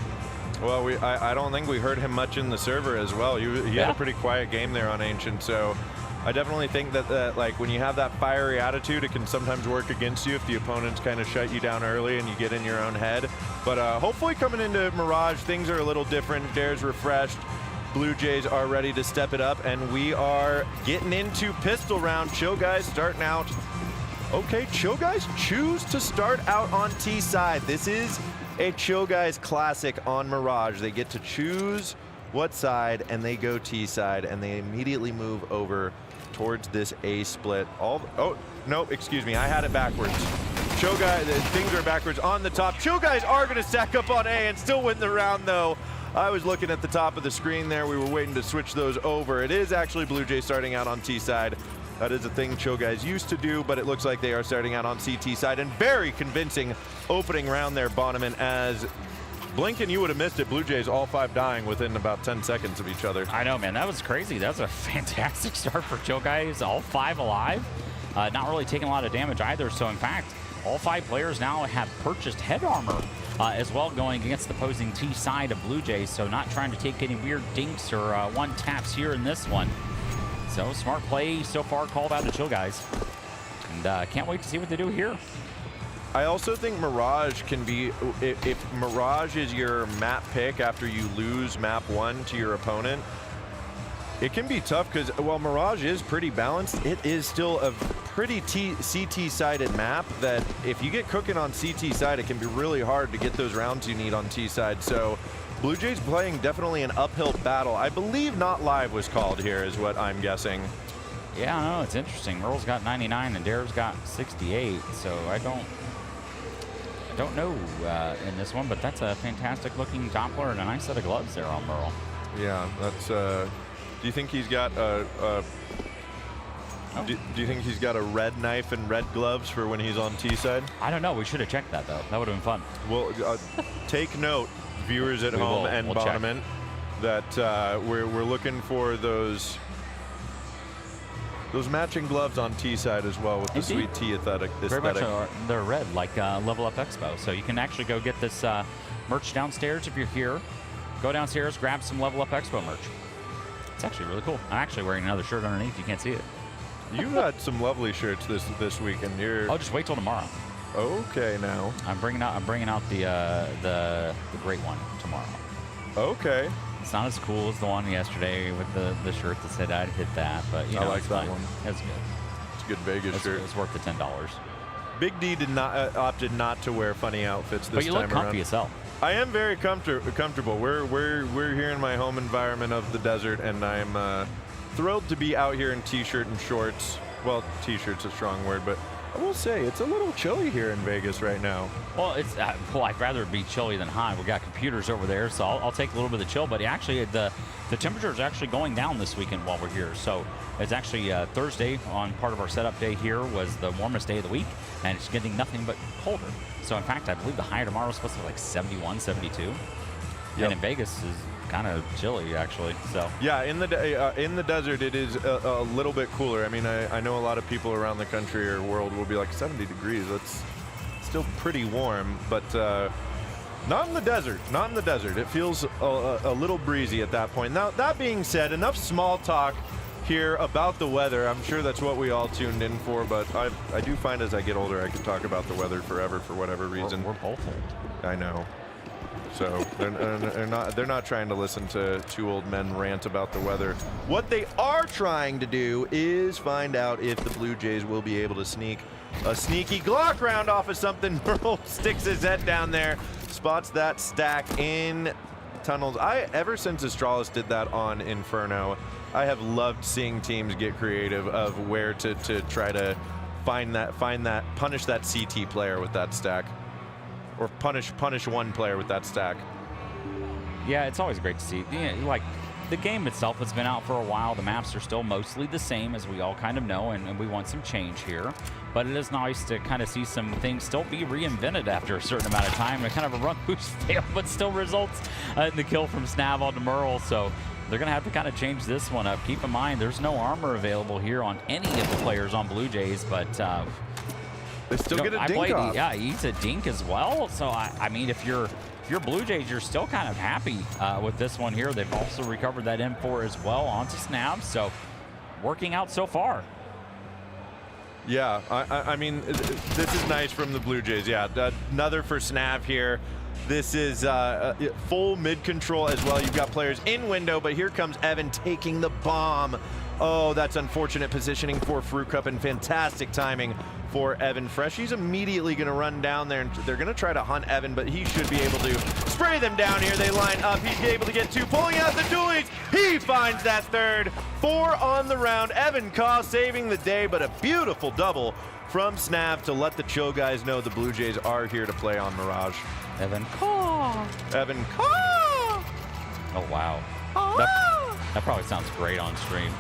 Speaker 10: Well, I don't think we heard him much in the server as well. He had a pretty quiet game there on Ancient, so I definitely think that like when you have that fiery attitude, it can sometimes work against you if the opponents kind of shut you down early and you get in your own head. But hopefully coming into Mirage, things are a little different. Dare's refreshed. Blue Jays are ready to step it up, and we are getting into pistol round. Chill Guys starting out. Okay, Chill Guys choose to start out on T side. This is a Chill Guys classic on Mirage. They get to choose what side, and they go T side, and they immediately move over towards this A split. Oh, no, excuse me, I had it backwards. Chill Guys, things are backwards on the top. Chill Guys are gonna stack up on A and still win the round though. I was looking at the top of the screen there. We were waiting to switch those over. It is actually Blue Jay starting out on T side. That is a thing Chill Guys used to do, but it looks like they are starting out on CT side, and very convincing opening round there, Bonneman, as Blinken, you would have missed it. Blue Jays all 5 dying within about 10 seconds of each other.
Speaker 2: I know, man. That was crazy. That was a fantastic start for Chill Guys. All 5 alive. Not really taking a lot of damage either. So, in fact, all 5 players now have purchased head armor as well, going against the opposing T side of Blue Jays. So, not trying to take any weird dinks or one taps here in this one. So, smart play so far called out to Chill Guys. And can't wait to see what they do here.
Speaker 10: I also think Mirage can be, if Mirage is your map pick after you lose map 1 to your opponent, it can be tough because while Mirage is pretty balanced, it is still a pretty CT-sided map that if you get cooking on CT side, it can be really hard to get those rounds you need on T side. So Blue Jays playing definitely an uphill battle. I believe not live was called here is what I'm guessing.
Speaker 2: Yeah, I don't know. It's interesting. Merle's got 99 and Dare's got 68, so I don't know in this one, but that's a fantastic looking Doppler and a nice set of gloves there on Merle.
Speaker 10: Yeah, that's do you think he's got do you think he's got a red knife and red gloves for when he's on T side?
Speaker 2: I don't know. We should have checked that though. That would have been fun.
Speaker 10: Well, take note, viewers at home and Bonneman, that we're looking for those matching gloves on T side as well with the sweet T aesthetic.
Speaker 2: Very much they're red, like Level Up Expo. So you can actually go get this merch downstairs if you're here. Go downstairs, grab some Level Up Expo merch. It's actually really cool. I'm actually wearing another shirt underneath. You can't see it.
Speaker 10: You had some lovely shirts this week, and you're.
Speaker 2: Oh, just wait till tomorrow.
Speaker 10: Okay, now.
Speaker 2: I'm bringing out the great one tomorrow.
Speaker 10: Okay.
Speaker 2: It's not as cool as the one yesterday with the shirt that said I'd hit that, but you know,
Speaker 10: I like that one.
Speaker 2: That's good.
Speaker 10: It's a good Vegas shirt.
Speaker 2: It's worth the $10.
Speaker 10: Big D did not opted not to wear funny outfits this time around.
Speaker 2: But you look comfy as hell.
Speaker 10: I am very comfortable. We're here in my home environment of the desert, and I'm thrilled to be out here in t-shirt and shorts. Well, t-shirt's a strong word, but I will say it's a little chilly here in Vegas right now.
Speaker 2: Well, it's I'd rather it be chilly than hot. We got computers over there, so I'll take a little bit of chill. But actually, the temperature is actually going down this weekend while we're here. So it's actually Thursday on part of our setup day here was the warmest day of the week, and it's getting nothing but colder. So in fact, I believe the high tomorrow is supposed to be like 71, 72. Yep. And in Vegas is kind of chilly actually. So
Speaker 10: yeah, in the desert it is a little bit cooler. I mean, I know a lot of people around the country or world will be like 70 degrees. That's still pretty warm, but not in the desert. Not in the desert. It feels a little breezy at that point. Now that being said, enough small talk. here about the weather. I'm sure that's what we all tuned in for, but I do find as I get older, I can talk about the weather forever for whatever reason.
Speaker 2: We're both old.
Speaker 10: I know. So they're not trying to listen to two old men rant about the weather. What they are trying to do is find out if the Blue Jays will be able to sneak a sneaky Glock round off of something. Merle sticks his head down there, spots that stack in tunnels. Ever since Astralis did that on Inferno, I have loved seeing teams get creative of where to try to punish that CT player with that stack. Or punish one player with that stack.
Speaker 2: Yeah, it's always great to see. Like, the game itself has been out for a while. The maps are still mostly the same, as we all kind of know, and we want some change here. But it is nice to kind of see some things still be reinvented after a certain amount of time. And kind of a run boost fail, but still results in the kill from Snav onto Merle. So they're going to have to kind of change this one up. Keep in mind, there's no armor available here on any of the players on Blue Jays, but
Speaker 10: they still get a dink off.
Speaker 2: Yeah, he eats a dink as well. So, I mean, if you're Blue Jays, you're still kind of happy with this one here. They've also recovered that M4 as well onto Snav. So, working out so far.
Speaker 10: Yeah, I mean, this is nice from the Blue Jays. Yeah, another for Snav here. This is full mid control as well. You've got players in window, but here comes Evan taking the bomb. Oh, that's unfortunate positioning for FRAGxLVLUP and fantastic timing for Evan Fresh. He's immediately going to run down there, and they're going to try to hunt Evan, but he should be able to spray them down here. They line up. He's able to get two, pulling out the dualies. He finds that third. 4 on the round. Evan Kaw saving the day, but a beautiful double from Snav to let the Chill guys know the Blue Jays are here to play on Mirage.
Speaker 2: Evan Kaw.
Speaker 10: Evan Kaw.
Speaker 2: Oh, wow. That probably sounds great on stream.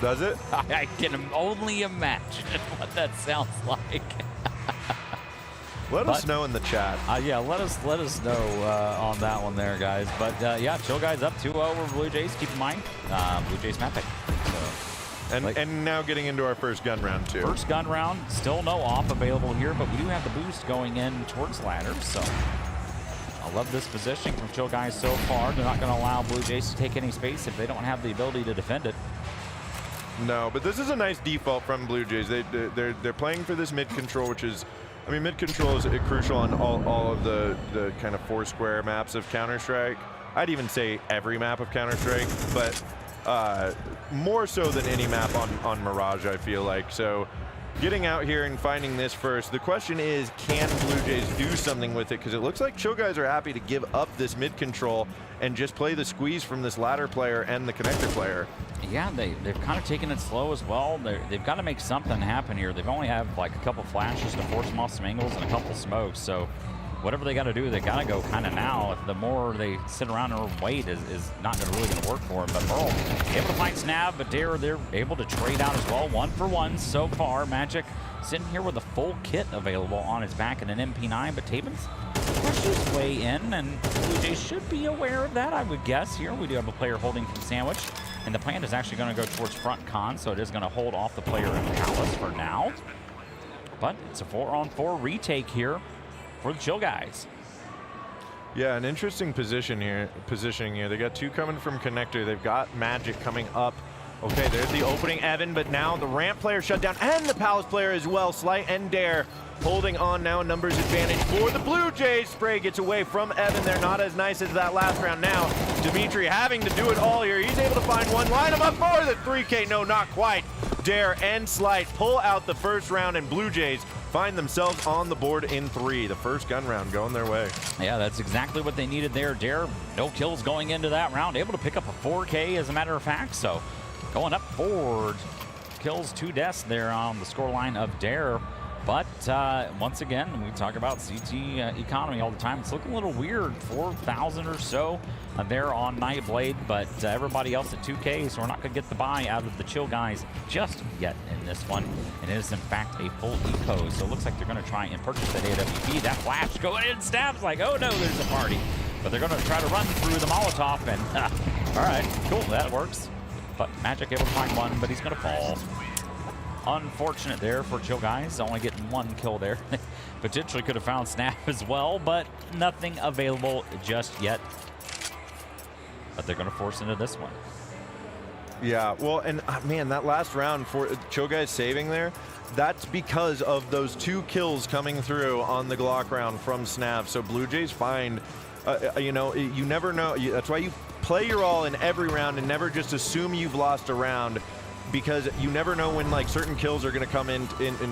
Speaker 10: Does it?
Speaker 2: I can only imagine what that sounds like.
Speaker 10: Let us know in the chat.
Speaker 2: Yeah, let us know on that one there, guys. But yeah, Chill guys up 2-0 over Blue Jays. Keep in mind, Blue Jays map pick. So,
Speaker 10: and now getting into our first gun round too.
Speaker 2: First gun round, still no off available here, but we do have the boost going in towards ladder. So I love this positioning from Chill guys so far. They're not going to allow Blue Jays to take any space if they don't have the ability to defend it.
Speaker 10: No, but this is a nice default from Blue Jays. They're playing for this mid control, which is, I mean, mid control is crucial on all of the kind of 4-square maps of Counter-Strike. I'd even say every map of Counter-Strike, but more so than any map on Mirage, I feel like. So getting out here and finding this first, the question is, can Blue Jays do something with it? Because it looks like Chill guys are happy to give up this mid control and just play the squeeze from this ladder player and the connector player.
Speaker 2: Yeah, they've kind of taken it slow as well. They've got to make something happen here. They've only have like a couple flashes to force them off some angles and a couple smokes. So whatever they got to do, they got to go kind of now. If the more they sit around and wait is not really going to work for them. But Merle able to find Snav, but they're able to trade out as well. 1 for 1 so far. Magic sitting here with a full kit available on his back and an MP9, but Taven's pushed his way in, and Blue Jays should be aware of that, I would guess. Here we do have a player holding from Sandwich, and the plan is actually going to go towards front con, so it is going to hold off the player in Palace for now. But it's a 4-on-4 retake here for the Chill guys.
Speaker 10: Yeah, an interesting positioning here. They got 2 coming from connector. They've got Magic coming up. Okay, there's the opening Evan, but now the ramp player shut down, and the Palace player as well. Slight and Dare holding on now, numbers advantage for the Blue Jays. Spray gets away from Evan. They're not as nice as that last round now. Dimitri having to do it all here. He's able to find one, line him up for the 3K. No, not quite. Dare and Slight pull out the first round, and Blue Jays find themselves on the board in 3. The first gun round going their way.
Speaker 2: Yeah, that's exactly what they needed there. Dare, no kills going into that round. Able to pick up a 4K as a matter of fact. So going up forward, kills, 2 deaths there on the scoreline of Dare. But once again, we talk about CT economy all the time. It's looking a little weird, 4,000 or so there on Nightblade, but everybody else at 2K, so we're not going to get the buy out of the Chill guys just yet in this one. And it is, in fact, a full eco, so it looks like they're going to try and purchase that AWP. That flash going in, Stab's like, oh no, there's a party. But they're going to try to run through the Molotov, and all right, cool, that works. But Magic able to find one, but he's going to fall. Unfortunate there for Chill guys, only getting 1 kill there. Potentially could have found Snap as well, but nothing available just yet. But they're going to force into this one.
Speaker 10: Yeah, well, and man, that last round for Cho'Ga's saving there, that's because of those 2 kills coming through on the Glock round from Snav. So Blue Jays find, you know, you never know. That's why you play your all in every round and never just assume you've lost a round, because you never know when like certain kills are going to come in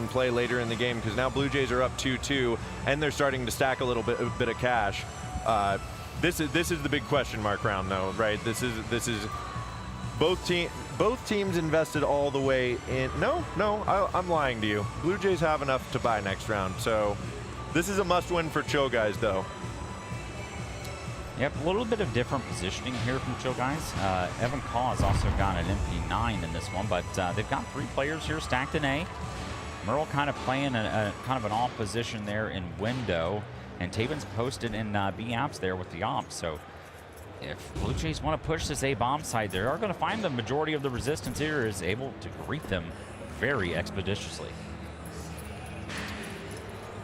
Speaker 10: play later in the game. Because now Blue Jays are up 2-2 and they're starting to stack a bit of cash. This is the big question mark round though, right? This is both teams invested all the way in. No, I'm lying to you. Blue Jays have enough to buy next round, so this is a must-win for Cho'Ga's though.
Speaker 2: Yep, a little bit of different positioning here from Cho'Ga's. Evan Caw has also got an MP9 in this one, but they've got 3 players here stacked in A. Merle kind of playing a kind of an off position there in window, and Taven's posted in B apps there with the ops. So if Blue Jays want to push this A bomb side, they are going to find the majority of the resistance here is able to greet them very expeditiously.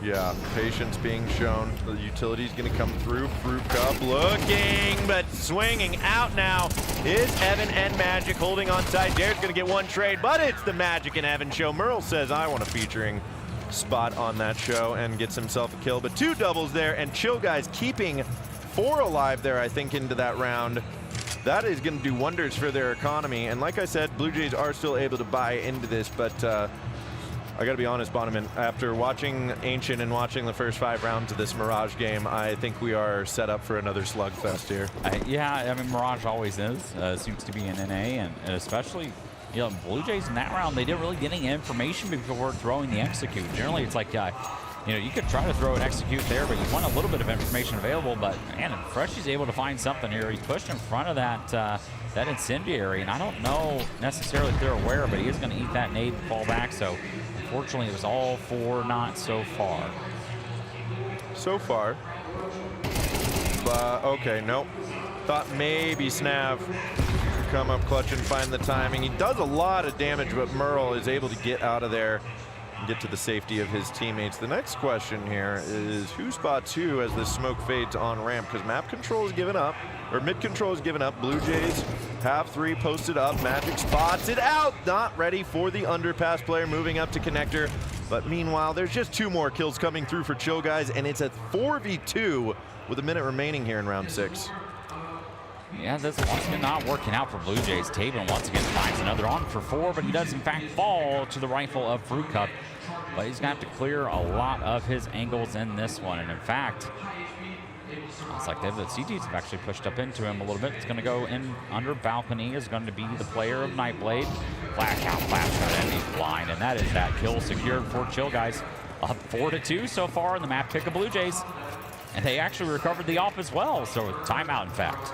Speaker 10: Yeah, patience being shown. The utility's going to come through. FRAGxLVLUP looking, but swinging out now is Evan and Magic holding on side. Jared's going to get 1 trade, but it's the Magic and Evan show. Merle says, I want a featuring spot on that show, and gets himself a kill. But 2 doubles there, and Cho'Ga's keeping 4 alive there, I think, into that round. That is going to do wonders for their economy. And like I said, Blue Jays are still able to buy into this, but I got to be honest, Bonneman, after watching Ancient and watching the first 5 rounds of this Mirage game, I think we are set up for another slugfest here.
Speaker 2: Yeah, I mean, Mirage always is. Seems to be in NA, and especially, you know, Blue Jays in that round, they didn't really get any information before throwing the execute. Generally, it's like, you know, you could try to throw an execute there, but you want a little bit of information available. But man, Freshy's able to find something here. He pushed in front of that that incendiary, and I don't know necessarily if they're aware, but he is going to eat that nade and fall back. So unfortunately, it was all for not so far.
Speaker 10: So far. Okay, nope. Thought maybe Snav could come up clutch and find the timing. He does a lot of damage, but Merle is able to get out of there and get to the safety of his teammates. The next question here is who spots who as the smoke fades on ramp, because map control is given up, or mid control is given up. Blue Jays have 3 posted up. Magic spots it out. Not ready for the underpass player moving up to connector. But meanwhile, there's just 2 more kills coming through for Cho'Ga's, and it's a 4v2 with a minute remaining here in round 6.
Speaker 2: Yeah, this once again not working out for Blue Jays. Taven once again finds another on for 4, but he does in fact fall to the rifle of FRAGxLVLUP. But he's going to have to clear a lot of his angles in this one. And in fact, it's like the CTs have actually pushed up into him a little bit. It's going to go in under balcony, is going to be the player of Nightblade. Flash out, and he's blind. And that is that kill secured for Cho'Ga's. Up 4-2 so far in the map pick of Blue Jays. And they actually recovered the off as well. So timeout, in fact.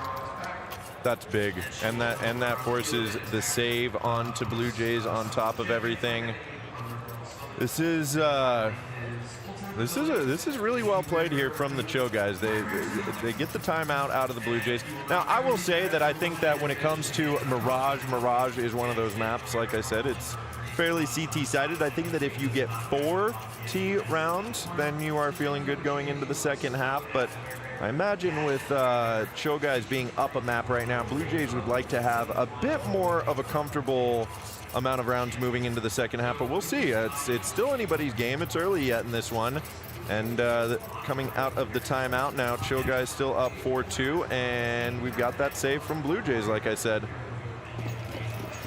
Speaker 10: That's big, and that forces the save onto Blue Jays on top of everything. This is really well played here from the Cho'Ga's. They get the timeout out of the Blue Jays. Now, I will say that I think that when it comes to Mirage is one of those maps. Like I said, it's fairly CT sided. I think that if you get 4 T rounds, then you are feeling good going into the second half. But I imagine with Cho'Ga's being up a map right now, Blue Jays would like to have a bit more of a comfortable amount of rounds moving into the second half, but we'll see. It's still anybody's game. It's early yet in this one. And coming out of the timeout now, Cho'Ga's still up 4-2, and we've got that save from Blue Jays, like I said.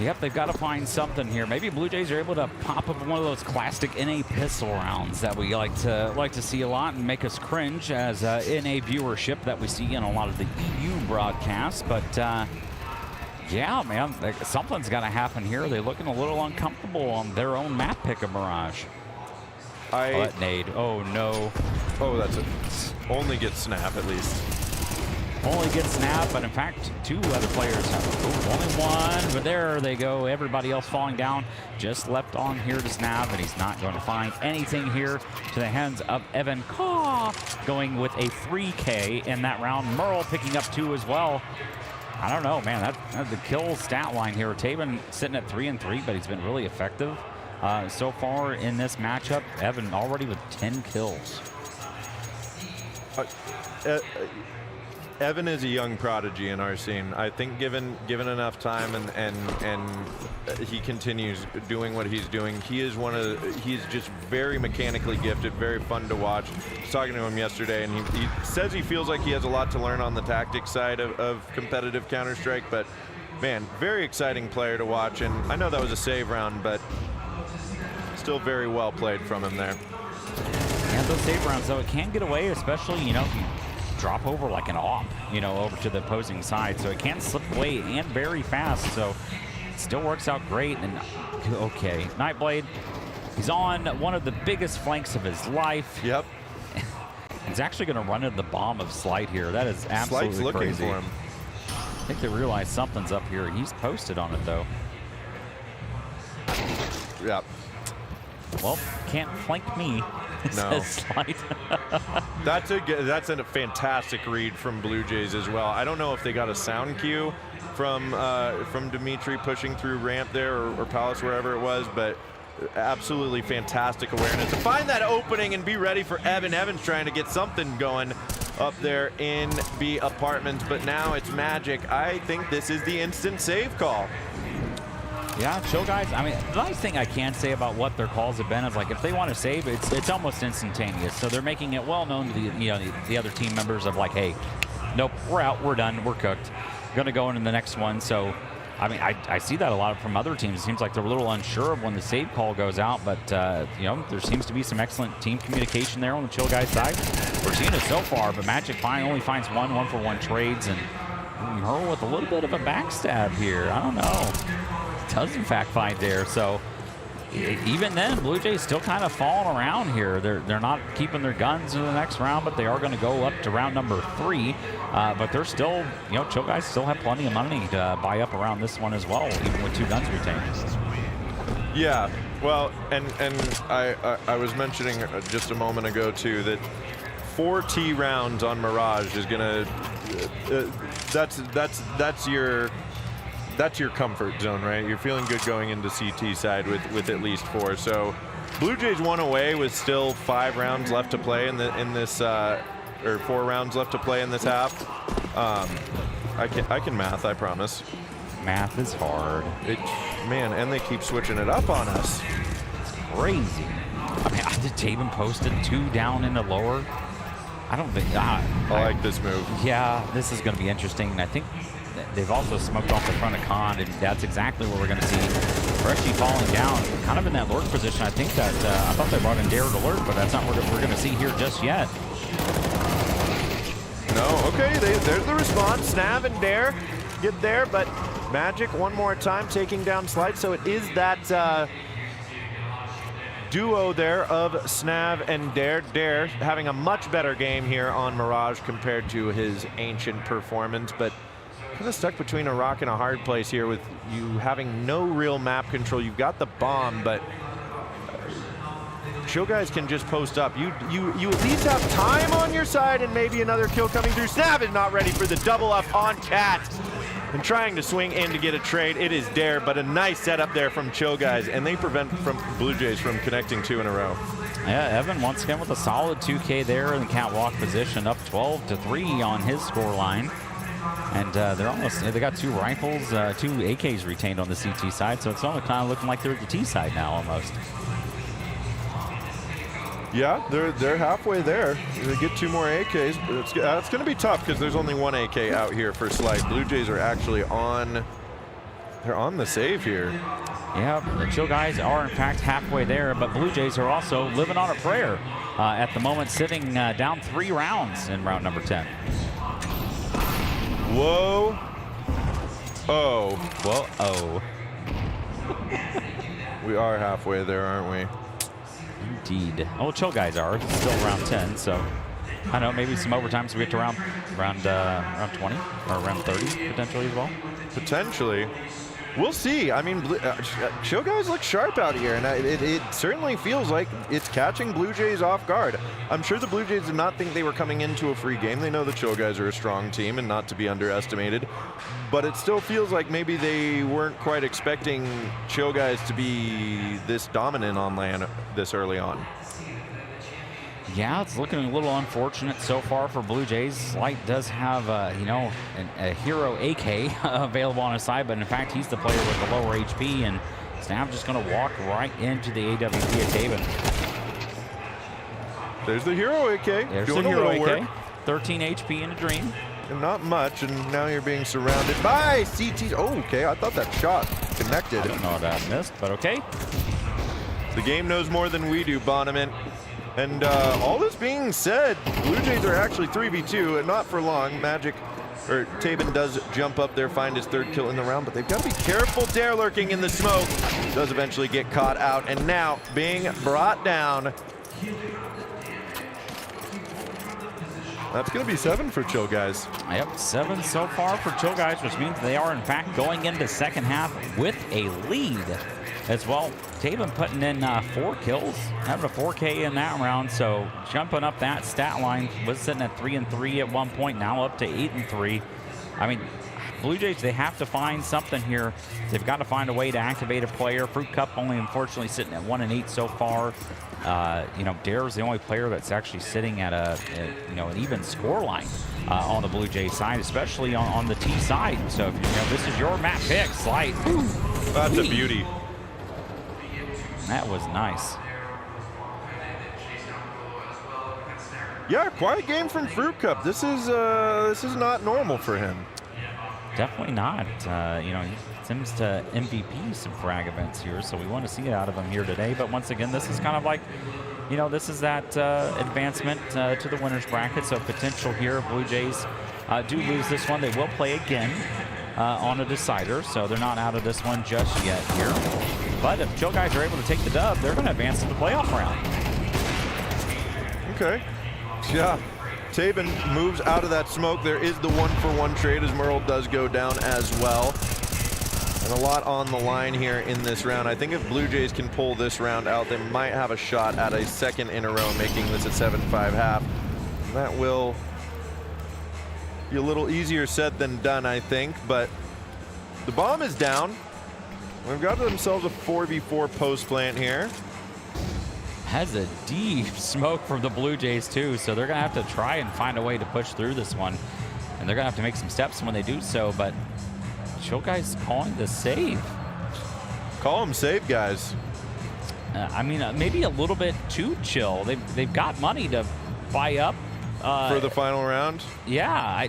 Speaker 2: Yep, they've got to find something here. Maybe Blue Jays are able to pop up one of those classic NA pistol rounds that we like to see a lot and make us cringe as NA viewership that we see in a lot of the EU broadcasts. But yeah, man, something's got to happen here. They're looking a little uncomfortable on their own map pick of Mirage. That nade. Oh no.
Speaker 10: Oh, that's it. Only gets snap at least.
Speaker 2: Only gets snap, but in fact, 2 other players have only 1, but there they go. Everybody else falling down, just left on here to snap, and he's not going to find anything here to the hands of Evan Caw, going with a 3K in that round. Merle picking up 2 as well. I don't know, man, that's the kill stat line here. Taven sitting at 3-3, but he's been really effective so far in this matchup. Evan already with 10 kills.
Speaker 10: Evan is a young prodigy in our scene. I think given enough time and he continues doing what he's doing, he's just very mechanically gifted, very fun to watch. I was talking to him yesterday, and he says he feels like he has a lot to learn on the tactics side of competitive Counter-Strike, but man, very exciting player to watch. And I know that was a save round, but still very well played from him there.
Speaker 2: Yeah, those save rounds, though, it can get away, especially, you know, if you drop over like an AWP, you know, over to the opposing side. So it can slip away and very fast. So it still works out great. And okay, Nightblade, he's on one of the biggest flanks of his life.
Speaker 10: Yep.
Speaker 2: He's actually going to run into the bomb of Slight here. That is absolutely
Speaker 10: Slight's looking
Speaker 2: crazy.
Speaker 10: for him.
Speaker 2: I think they realize something's up here. He's posted on it, though.
Speaker 10: Yeah.
Speaker 2: Well, can't flank me.
Speaker 10: No.
Speaker 2: Says Slight.
Speaker 10: That's a fantastic read from Blue Jays as well. I don't know if they got a sound cue from Dimitri pushing through ramp there or Palace, wherever it was, but absolutely fantastic awareness to find that opening and be ready for Evan. Evan's trying to get something going up there in B apartments, but now it's Magic. I think this is the instant save call.
Speaker 2: Yeah, Chill Guys, I mean, the nice thing I can say about what their calls have been is, like, if they want to save, it's almost instantaneous. So they're making it well known to the other team members of, like, hey, nope, we're out, we're done, we're cooked. Going to go into the next one. So, I mean, I see that a lot from other teams. It seems like they're a little unsure of when the save call goes out, but, you know, there seems to be some excellent team communication there on the Chill Guys side. We're seeing it so far, but Magic only finds one-for-one trades, and Merle with a little bit of a backstab here. I don't know. Does in fact find there. So even then, Blue Jays still kind of falling around here. They're not keeping their guns in the next round, but they are going to go up to round number 3. But they're still, you know, Chill Guys still have plenty of money to buy up around this one as well, even with 2 guns retained.
Speaker 10: Yeah, well, and I was mentioning just a moment ago too that 4 T rounds on Mirage is gonna that's your comfort zone, right? You're feeling good going into CT side with at least 4. So Blue Jays won away with still 5 rounds left to play in this or 4 rounds left to play in this half. I can math, I promise.
Speaker 2: Math is hard.
Speaker 10: Man, and they keep switching it up on us.
Speaker 2: It's crazy. I mean, did Taven posted 2 down in the lower? I don't think. I
Speaker 10: like this move.
Speaker 2: Yeah, this is going to be interesting. And I think they've also smoked off the front of Con, and that's exactly what we're going to see. Freshy falling down, kind of in that lurk position. I think that I thought they brought in Dare to lurk, but that's not what we're going to see here just yet.
Speaker 10: No, okay, there's the response. Snav and Dare get there, but Magic one more time taking down Slight. So it is that duo there of Snav and Dare. Dare having a much better game here on Mirage compared to his ancient performance, but kind of stuck between a rock and a hard place here with you having no real map control. You've got the bomb, but Chill Guys can just post up. You at least have time on your side and maybe another kill coming through. Snav is not ready for the double up on Cat and trying to swing in to get a trade. It is Dare, but a nice setup there from Chill Guys, and they prevent from Blue Jays from connecting 2 in a row.
Speaker 2: Yeah, Evan once again with a solid 2K there in the catwalk position, up 12-3 on his score line. And they got 2 rifles, 2 AKs retained on the CT side, so it's only kind of looking like they're at the T side now almost.
Speaker 10: Yeah, they're halfway there. They get 2 more AKs, but it's going to be tough because there's only 1 AK out here for Slight. Blue Jays are actually they're on the save here.
Speaker 2: Yeah, the Chill Guys are in fact halfway there, but Blue Jays are also living on a prayer at the moment, sitting down 3 rounds in round number 10.
Speaker 10: Whoa. Oh.
Speaker 2: Whoa. Oh.
Speaker 10: We are halfway there, aren't we?
Speaker 2: Indeed. Oh, Chill Guys are. It's still round 10, so I don't know, maybe some overtime so we get to round 20 or round 30 potentially as well.
Speaker 10: Potentially. We'll see. I mean, Chill Guys look sharp out here, and it certainly feels like it's catching Blue Jays off guard. I'm sure the Blue Jays did not think they were coming into a free game. They know the Chill Guys are a strong team and not to be underestimated. But it still feels like maybe they weren't quite expecting Chill Guys to be this dominant on LAN this early on.
Speaker 2: Yeah, it's looking a little unfortunate so far for Blue Jays. Slight does have, you know, a hero AK available on his side, but in fact, he's the player with the lower HP, and Snap just going to walk right into the AWP at Taven.
Speaker 10: There's the hero AK.
Speaker 2: There's
Speaker 10: doing
Speaker 2: the hero
Speaker 10: a little
Speaker 2: AK.
Speaker 10: work.
Speaker 2: 13 HP in a dream.
Speaker 10: And not much, and now you're being surrounded by CT. Oh, okay. I thought that shot connected.
Speaker 2: I don't know that missed, but okay.
Speaker 10: The game knows more than we do, Bonneman. And all this being said, Blue Jays are actually 3v2, and not for long. Taven does jump up there, find his 3rd kill in the round, but they've got to be careful. Dare lurking in the smoke. Does eventually get caught out, and now being brought down. That's going to be 7 for Chill Guys.
Speaker 2: Yep, 7 so far for Chill Guys, which means they are, in fact, going into second half with a lead as well. Taven putting in 4 kills, having a 4K in that round, so jumping up that stat line. Was sitting at 3-3 at one point, now up to 8-3. I mean, Blue Jays, they have to find something here. They've got to find a way to activate a player. Fruit Cup only, unfortunately, sitting at 1-8 so far. You know, Dare's the only player that's actually sitting at you know, an even score line on the Blue Jays side, especially on the T side. So if you know, this is your map pick, Slight.
Speaker 10: That's a beauty.
Speaker 2: That was nice.
Speaker 10: Yeah, quiet game from Fruit Cup. This is not normal for him.
Speaker 2: Definitely not. You know, he seems to MVP some frag events here, so we want to see it out of him here today. But once again, this is kind of like, you know, this is that advancement to the winner's bracket. So potential here. Blue Jays do lose this one. They will play again on a decider, so they're not out of this one just yet here. But if Chill Guys are able to take the dub, they're going to advance to the playoff round.
Speaker 10: Okay. Yeah. Taven moves out of that smoke. There is the 1-for-1 trade as Merle does go down as well. And a lot on the line here in this round. I think if Blue Jays can pull this round out, they might have a shot at a 2nd in a row, making this a 7-5 half. That will be a little easier said than done, I think, but the bomb is down. We've got themselves a 4v4 post plant here.
Speaker 2: Has a deep smoke from the Blue Jays too, so they're gonna have to try and find a way to push through this one, and they're gonna have to make some steps when they do so. But Chill Guys calling the save.
Speaker 10: Call them save, guys.
Speaker 2: I mean, maybe a little bit too chill. They've got money to buy up
Speaker 10: for the final round.
Speaker 2: Yeah,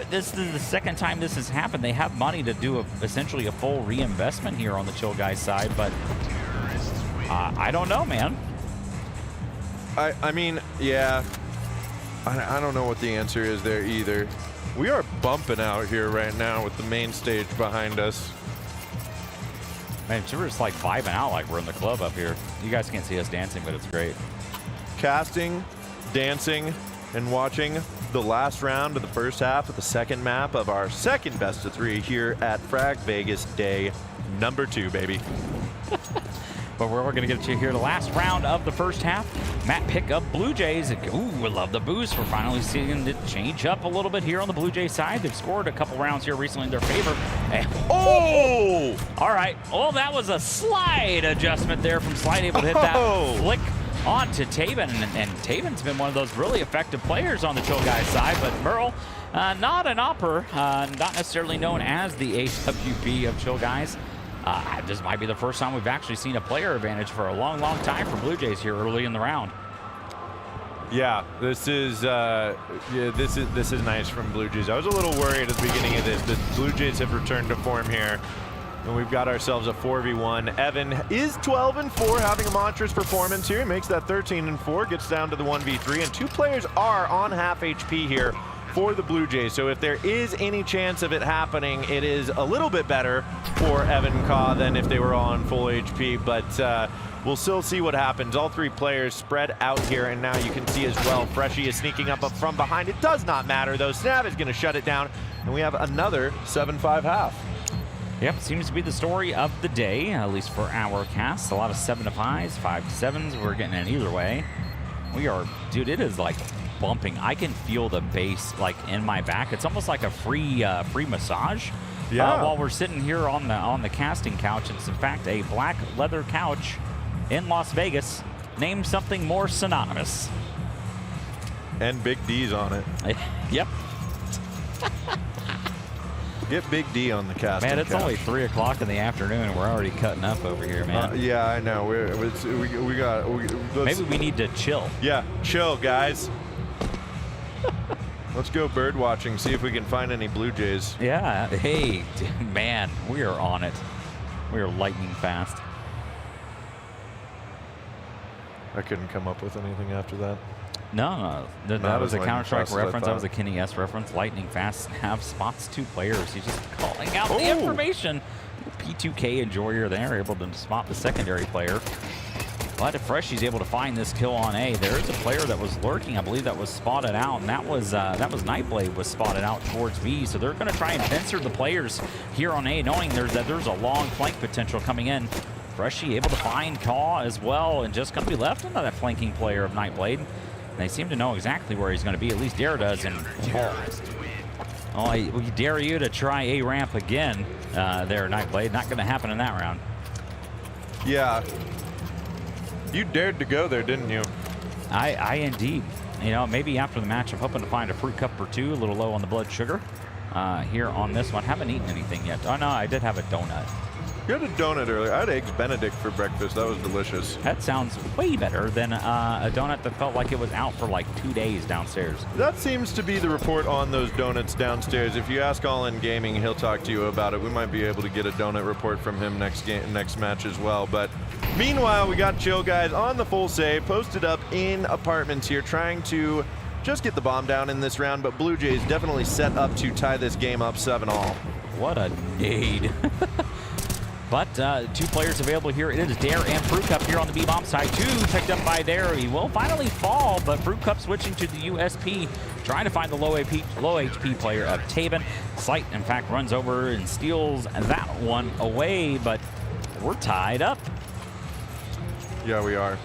Speaker 2: this is the second time this has happened. They have money to do essentially a full reinvestment here on the Chill Guys side, but I don't know, man.
Speaker 10: I mean, yeah, I don't know what the answer is there either. We are bumping out here right now with the main stage behind us.
Speaker 2: Man, we're just like vibing out like we're in the club up here. You guys can't see us dancing, but it's great.
Speaker 10: Casting, dancing, and watching the last round of the first half of the 2nd map of our 2nd best of 3 here at Frag Vegas day number 2, baby.
Speaker 2: But we're going to get you here the last round of the first half. Map pick up Blue Jays. Ooh, we love the boost. We're finally seeing it change up a little bit here on the Blue Jays side. They've scored a couple rounds here recently in their favor. And, oh! All right. Well, that was a slight adjustment there from Slight, able to hit that flick onto Taven. And Taven's been one of those really effective players on the Chill Guys side. But Merle, not an opper, not necessarily known as the AWP of Chill Guys. This might be the first time we've actually seen a player advantage for a long, long time for Blue Jays here early in the round.
Speaker 10: Yeah, this is nice from Blue Jays. I was a little worried at the beginning of this, but Blue Jays have returned to form here, and we've got ourselves a 4v1. Evan is 12-4, having a monstrous performance here. He makes that 13-4, gets down to the 1v3, and 2 players are on half HP here for the Blue Jays. So if there is any chance of it happening, it is a little bit better for Evan Kaw than if they were on full HP, but we'll still see what happens. All 3 players spread out here, and now you can see as well, Freshie is sneaking up from behind. It does not matter though. Snav is gonna shut it down, and we have another 7-5 half.
Speaker 2: Yep, seems to be the story of the day, at least for our cast. A lot of 7-5s, 5-7s. We're getting it either way. We are, dude, it is like bumping. I can feel the bass like in my back. It's almost like a free massage.
Speaker 10: Yeah.
Speaker 2: While we're sitting here on the casting couch. It's in fact a black leather couch in Las Vegas. Name something more synonymous.
Speaker 10: And Big D's on it.
Speaker 9: Yep.
Speaker 10: Get Big D on the casting
Speaker 9: Man, it's
Speaker 10: couch.
Speaker 9: only 3 o'clock in the afternoon, and we're already cutting up over here, man.
Speaker 10: Yeah, I know.
Speaker 9: Maybe we need to chill.
Speaker 10: Yeah, chill, guys. Let's go bird watching, see if we can find any Blue Jays.
Speaker 9: Yeah. Hey, man, we are on it. We are lightning fast.
Speaker 10: I couldn't come up with anything after that.
Speaker 9: No, that
Speaker 10: Not
Speaker 9: was
Speaker 10: as
Speaker 9: a Counter-Strike
Speaker 10: lightning fast as I
Speaker 9: reference. That was a
Speaker 10: thought.
Speaker 9: Kenny S reference. Lightning fast snap spots 2 players. He's just calling out the
Speaker 10: Oh.
Speaker 9: information. P2K enjoyer there, able to spot the secondary player. But if Freshy's able to find this kill on A, there is a player that was lurking. I believe that was spotted out, and that was Nightblade was spotted out towards B. So they're going to try and pincer the players here on A, knowing there's a long flank potential coming in. Freshy able to find Caw as well, and just going to be left under that flanking player of Nightblade. They seem to know exactly where he's going to be. At least Dare does. And we dare you to try A ramp again there, Nightblade. Not going to happen in that round.
Speaker 10: Yeah. You dared to go there, didn't you?
Speaker 9: I indeed. You know, maybe after the match, I'm hoping to find a fruit cup or 2, a little low on the blood sugar here on this one. Haven't eaten anything yet. Oh, no, I did have a donut.
Speaker 10: You had a donut earlier. I had Eggs Benedict for breakfast. That was delicious.
Speaker 9: That sounds way better than a donut that felt like it was out for like 2 days downstairs.
Speaker 10: That seems to be the report on those donuts downstairs. If you ask All In Gaming, he'll talk to you about it. We might be able to get a donut report from him next match as well. But meanwhile, we got Chill Guys on the full save, posted up in apartments here, trying to just get the bomb down in this round. But Blue Jays definitely set up to tie this game up 7-all.
Speaker 9: What a nade. But 2 players available here. It is Dare and Fruit Cup here on the B-bomb side. 2 picked up by Dare. He will finally fall, but Fruit Cup switching to the USP, trying to find the low HP player of Taven. Sight, in fact, runs over and steals that one away, but we're tied up.
Speaker 10: Yeah, we are.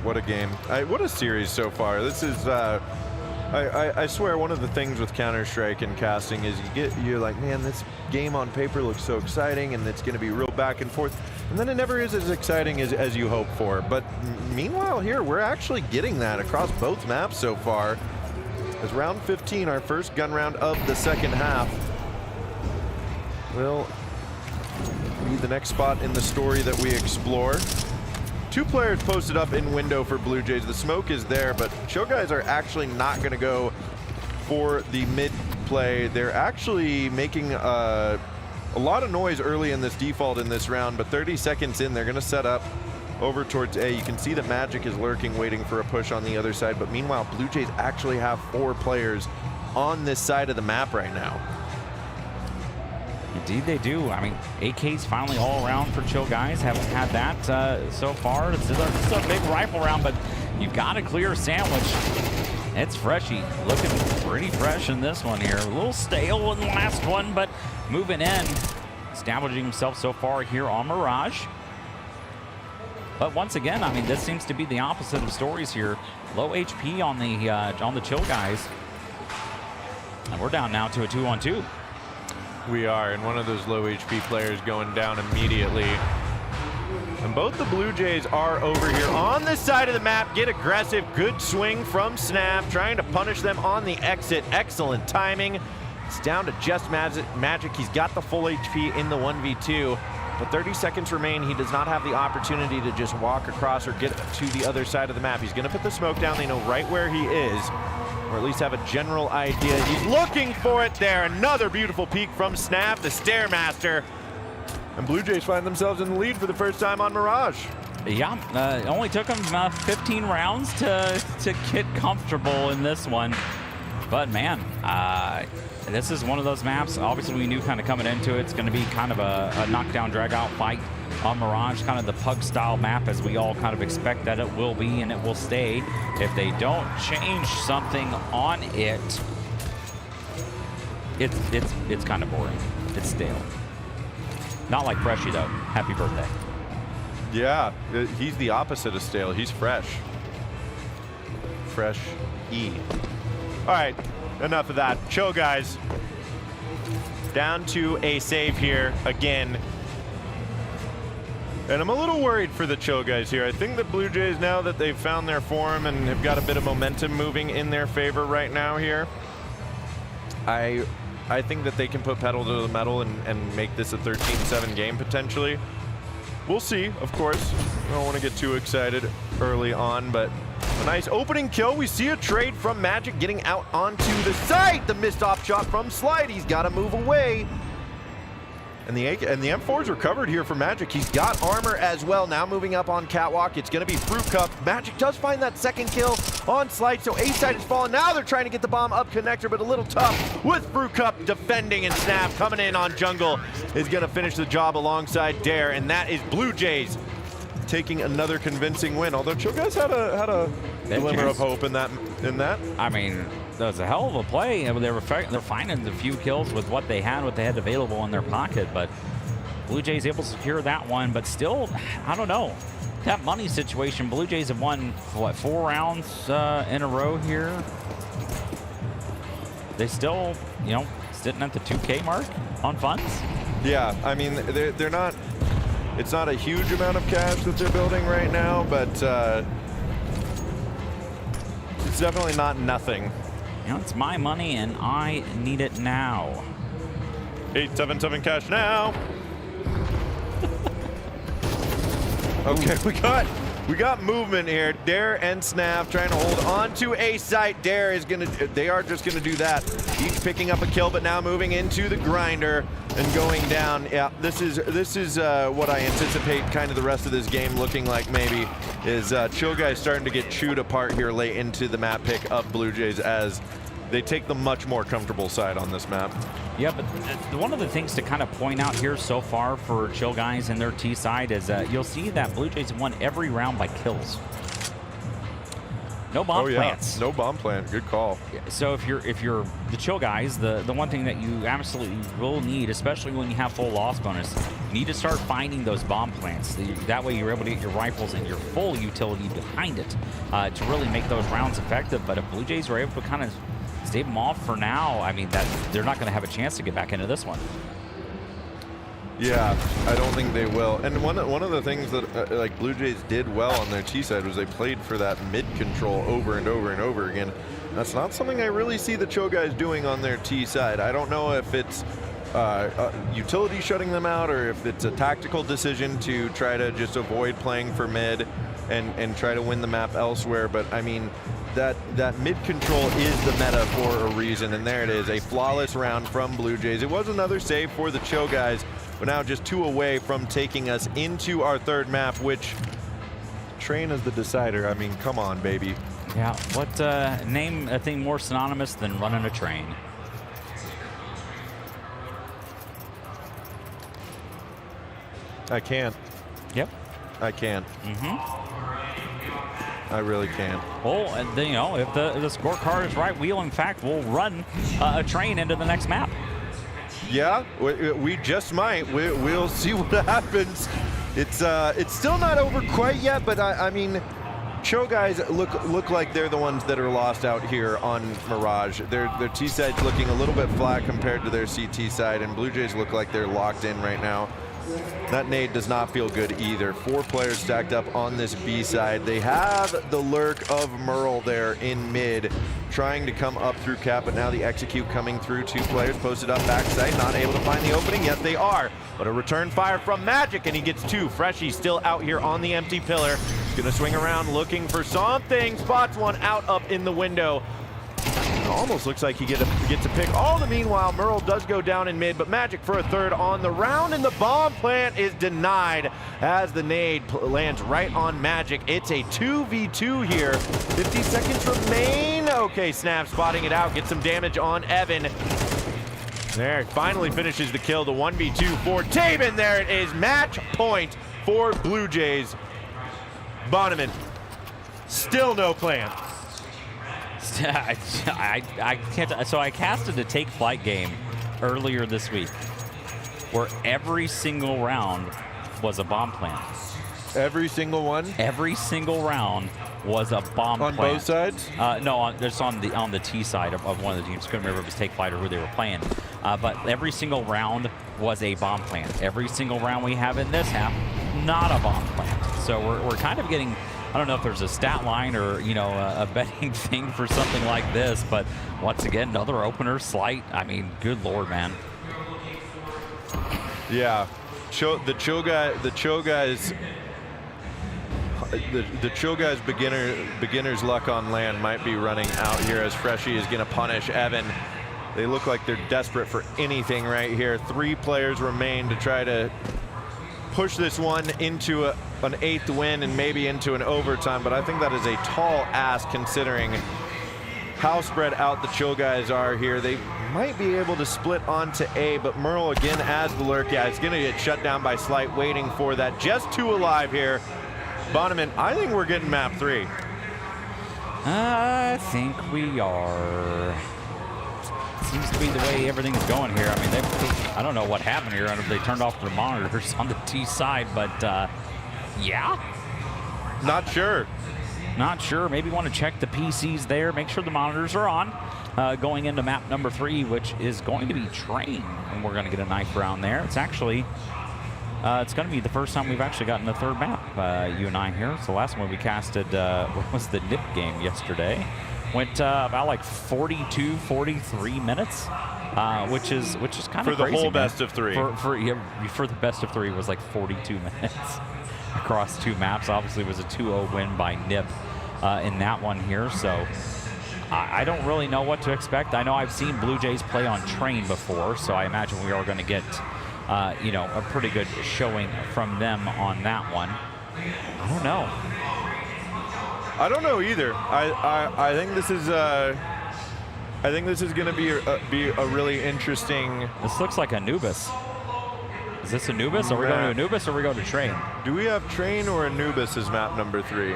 Speaker 10: What a game. What a series so far. This is, I swear, one of the things with Counter-Strike and casting is you're like, man, this game on paper looks so exciting and it's going to be real back and forth. And then it never is as exciting as you hope for. But meanwhile here, we're actually getting that across both maps so far. As round 15, our first gun round of the second half, will be the next spot in the story that we explore. 2 players posted up in window for Blue Jays. The smoke is there, but Chill Guys are actually not going to go for the mid play. They're actually making a lot of noise early in this default in this round, but 30 seconds in, they're going to set up over towards A. You can see that Magic is lurking, waiting for a push on the other side, but meanwhile, Blue Jays actually have 4 players on this side of the map right now.
Speaker 9: Indeed they do. I mean, AK's finally all around for Chill Guys. Haven't had that so far. It's a big rifle round, but you've got a clear sandwich. It's Freshy, looking pretty fresh in this one here. A little stale in the last one, but moving in, establishing himself so far here on Mirage. But once again, I mean, this seems to be the opposite of stories here. Low HP on the Chill Guys, and we're down now to a 2-on-2.
Speaker 10: We are, and one of those low HP players going down immediately. And both the Blue Jays are over here on this side of the map. Get aggressive. Good swing from Snap, trying to punish them on the exit. Excellent timing. It's down to just Magic. He's got the full HP in the 1v2, but 30 seconds remain. He does not have the opportunity to just walk across or get to the other side of the map. He's going to put the smoke down. They know right where he is, or at least have a general idea. He's looking for it there. Another beautiful peek from Snap, the Stairmaster. And Blue Jays find themselves in the lead for the first time on Mirage.
Speaker 9: Yeah, it only took them 15 rounds to get comfortable in this one. But man, this is one of those maps. Obviously, we knew kind of coming into it, it's going to be kind of a knockdown, drag-out fight on Mirage, kind of the pug-style map as we all kind of expect that it will be and it will stay. If they don't change something on it, it's kind of boring. It's stale. Not like Freshy though. Happy birthday.
Speaker 10: Yeah, he's the opposite of stale. He's fresh. Fresh E. All right, enough of that. Chill Guys. Down to a save here again. And I'm a little worried for the Chill guys here. I think the Blue Jays, now that they've found their form and have got a bit of momentum moving in their favor right now here, I think that they can put pedal to the metal and make this a 13-7 game potentially. We'll see, of course. I don't want to get too excited early on, but a nice opening kill. We see a trade from Magic getting out onto the site. The missed off shot from Slide. He's got to move away. And the M4's recovered here for Magic. He's got armor as well. Now moving up on Catwalk, it's going to be Fruit Cup. Magic does find that second kill on Slide, so A side is falling. Now they're trying to get the bomb up connector, but a little tough with Fruit Cup defending, and Snap coming in on jungle is going to finish the job alongside Dare, and that is Blue Jays taking another convincing win. Although Chill guys had a glimmer of hope in that.
Speaker 9: I mean, that was a hell of a play. They're finding the few kills with what they had available in their pocket, but Blue Jays able to secure that one. But still, I don't know. That money situation, Blue Jays have won, what, 4 rounds in a row here. They still, you know, sitting at the 2K mark on funds.
Speaker 10: Yeah, I mean, they're not, it's not a huge amount of cash that they're building right now, but it's definitely not nothing.
Speaker 9: You know, it's my money and I need it now.
Speaker 10: 877 cash now. Okay, we got movement here. Dare and Snap trying to hold on to a site. Dare is they are just gonna do that. He's picking up a kill, but now moving into the grinder and going down. Yeah, this is what I anticipate kind of the rest of this game looking like. Maybe is Chill guys starting to get chewed apart here late into the map pick of Blue Jays as they take the much more comfortable side on this map.
Speaker 9: Yeah, but one of the things to kind of point out here so far for Chill guys and their T side is you'll see that Blue Jays have won every round by kills. No bomb plants.
Speaker 10: No bomb plant. Good call.
Speaker 9: So if you're the Chill guys, the one thing that you absolutely will need, especially when you have full loss bonus, you need to start finding those bomb plants. That way you're able to get your rifles and your full utility behind it to really make those rounds effective. But if Blue Jays are able to kind of stave them off for now, I mean, they're not going to have a chance to get back into this one.
Speaker 10: Yeah, I don't think they will. And one of the things that like Blue Jays did well on their T side was they played for that mid control over and over and over again. That's not something I really see the Chill guys doing on their T side. I don't know if it's utility shutting them out or if it's a tactical decision to try to just avoid playing for mid and try to win the map elsewhere. But I mean, that mid control is the meta for a reason, and there it is, a flawless round from Blue Jays. It was another save for the Chill guys, but now just 2 away from taking us into our 3rd map, which Train is the decider. I mean, come on, baby.
Speaker 9: Yeah, what name a thing more synonymous than running a train?
Speaker 10: I can't.
Speaker 9: Yep.
Speaker 10: I can't.
Speaker 9: Mm-hmm.
Speaker 10: I really can.
Speaker 9: Well, and then, you know, if the scorecard is right, we'll in fact will run a train into the next map.
Speaker 10: Yeah, we just might. We'll see what happens. It's still not over quite yet, but I mean, Chill guys look like they're the ones that are lost out here on Mirage. Their T side's looking a little bit flat compared to their CT side, and Blue Jays look like they're locked in right now. That nade does not feel good either. 4 players stacked up on this B side. They have the lurk of Merle there in mid, trying to come up through cap, but now the execute coming through. 2 players posted up backside, not able to find the opening. Yes, they are, but a return fire from Magic, and he gets 2. Freshie still out here on the empty pillar. He's gonna swing around looking for something. Spots one out up in the window. It almost looks like he gets a pick. All the meanwhile, Merle does go down in mid, but Magic for a 3rd on the round, and the bomb plant is denied as the nade lands right on Magic. It's a 2v2 here. 50 seconds remain. Okay, Snap spotting it out, gets some damage on Evan. There, finally finishes the kill. The 1v2 for Taven. There it is, match point for Blue Jays. Bonneman, still no plan.
Speaker 9: I can't. So I casted a Take Flight game earlier this week where every single round was a bomb plant.
Speaker 10: Every single one?
Speaker 9: Every single round was a bomb
Speaker 10: on
Speaker 9: plant.
Speaker 10: Both sides?
Speaker 9: No, just on the T side of one of the teams. Couldn't remember if it was Take Flight or who they were playing. But every single round was a bomb plant. Every single round we have in this half, not a bomb plant. So we're kind of getting, I don't know if there's a stat line or, you know, a betting thing for something like this, but once again, another opener slight. I mean, good Lord, man.
Speaker 10: Yeah, the chill guys beginner's luck on land might be running out here as Freshie is going to punish Evan. They look like they're desperate for anything right here. 3 players remain to try to push this one into an 8th win and maybe into an overtime, but I think that is a tall ask considering how spread out the chill guys are here. They might be able to split onto A, but Merle again as the lurk. Yeah, it's going to get shut down by Slight, waiting for that. Just 2 alive here. Bonneman, I think we're getting map 3.
Speaker 9: I think we are. Seems to be the way everything's going here. I mean, I don't know what happened here. They turned off their monitors on the T side, but yeah.
Speaker 10: Not sure.
Speaker 9: Not sure. Maybe want to check the PCs there, make sure the monitors are on. Going into map number 3, which is going to be Train, and we're going to get a knife round there. It's actually, it's going to be the first time we've actually gotten the 3rd map, you and I here. So last one we casted what was the NIP game yesterday. Went about like 42, 43 minutes, which is kind of crazy.
Speaker 10: For the whole best of 3.
Speaker 9: For the best of 3 was like 42 minutes across 2 maps. Obviously, it was a 2-0 win by NIP in that one here. So I don't really know what to expect. I know I've seen Blue Jays play on Train before, so I imagine we are going to get you know, a pretty good showing from them on that one. I don't know.
Speaker 10: I don't know either. I think this is going to be a really interesting.
Speaker 9: This looks like Anubis. Is this Anubis? Are we going to Anubis or are we going to Train?
Speaker 10: Do we have Train or Anubis as map number 3?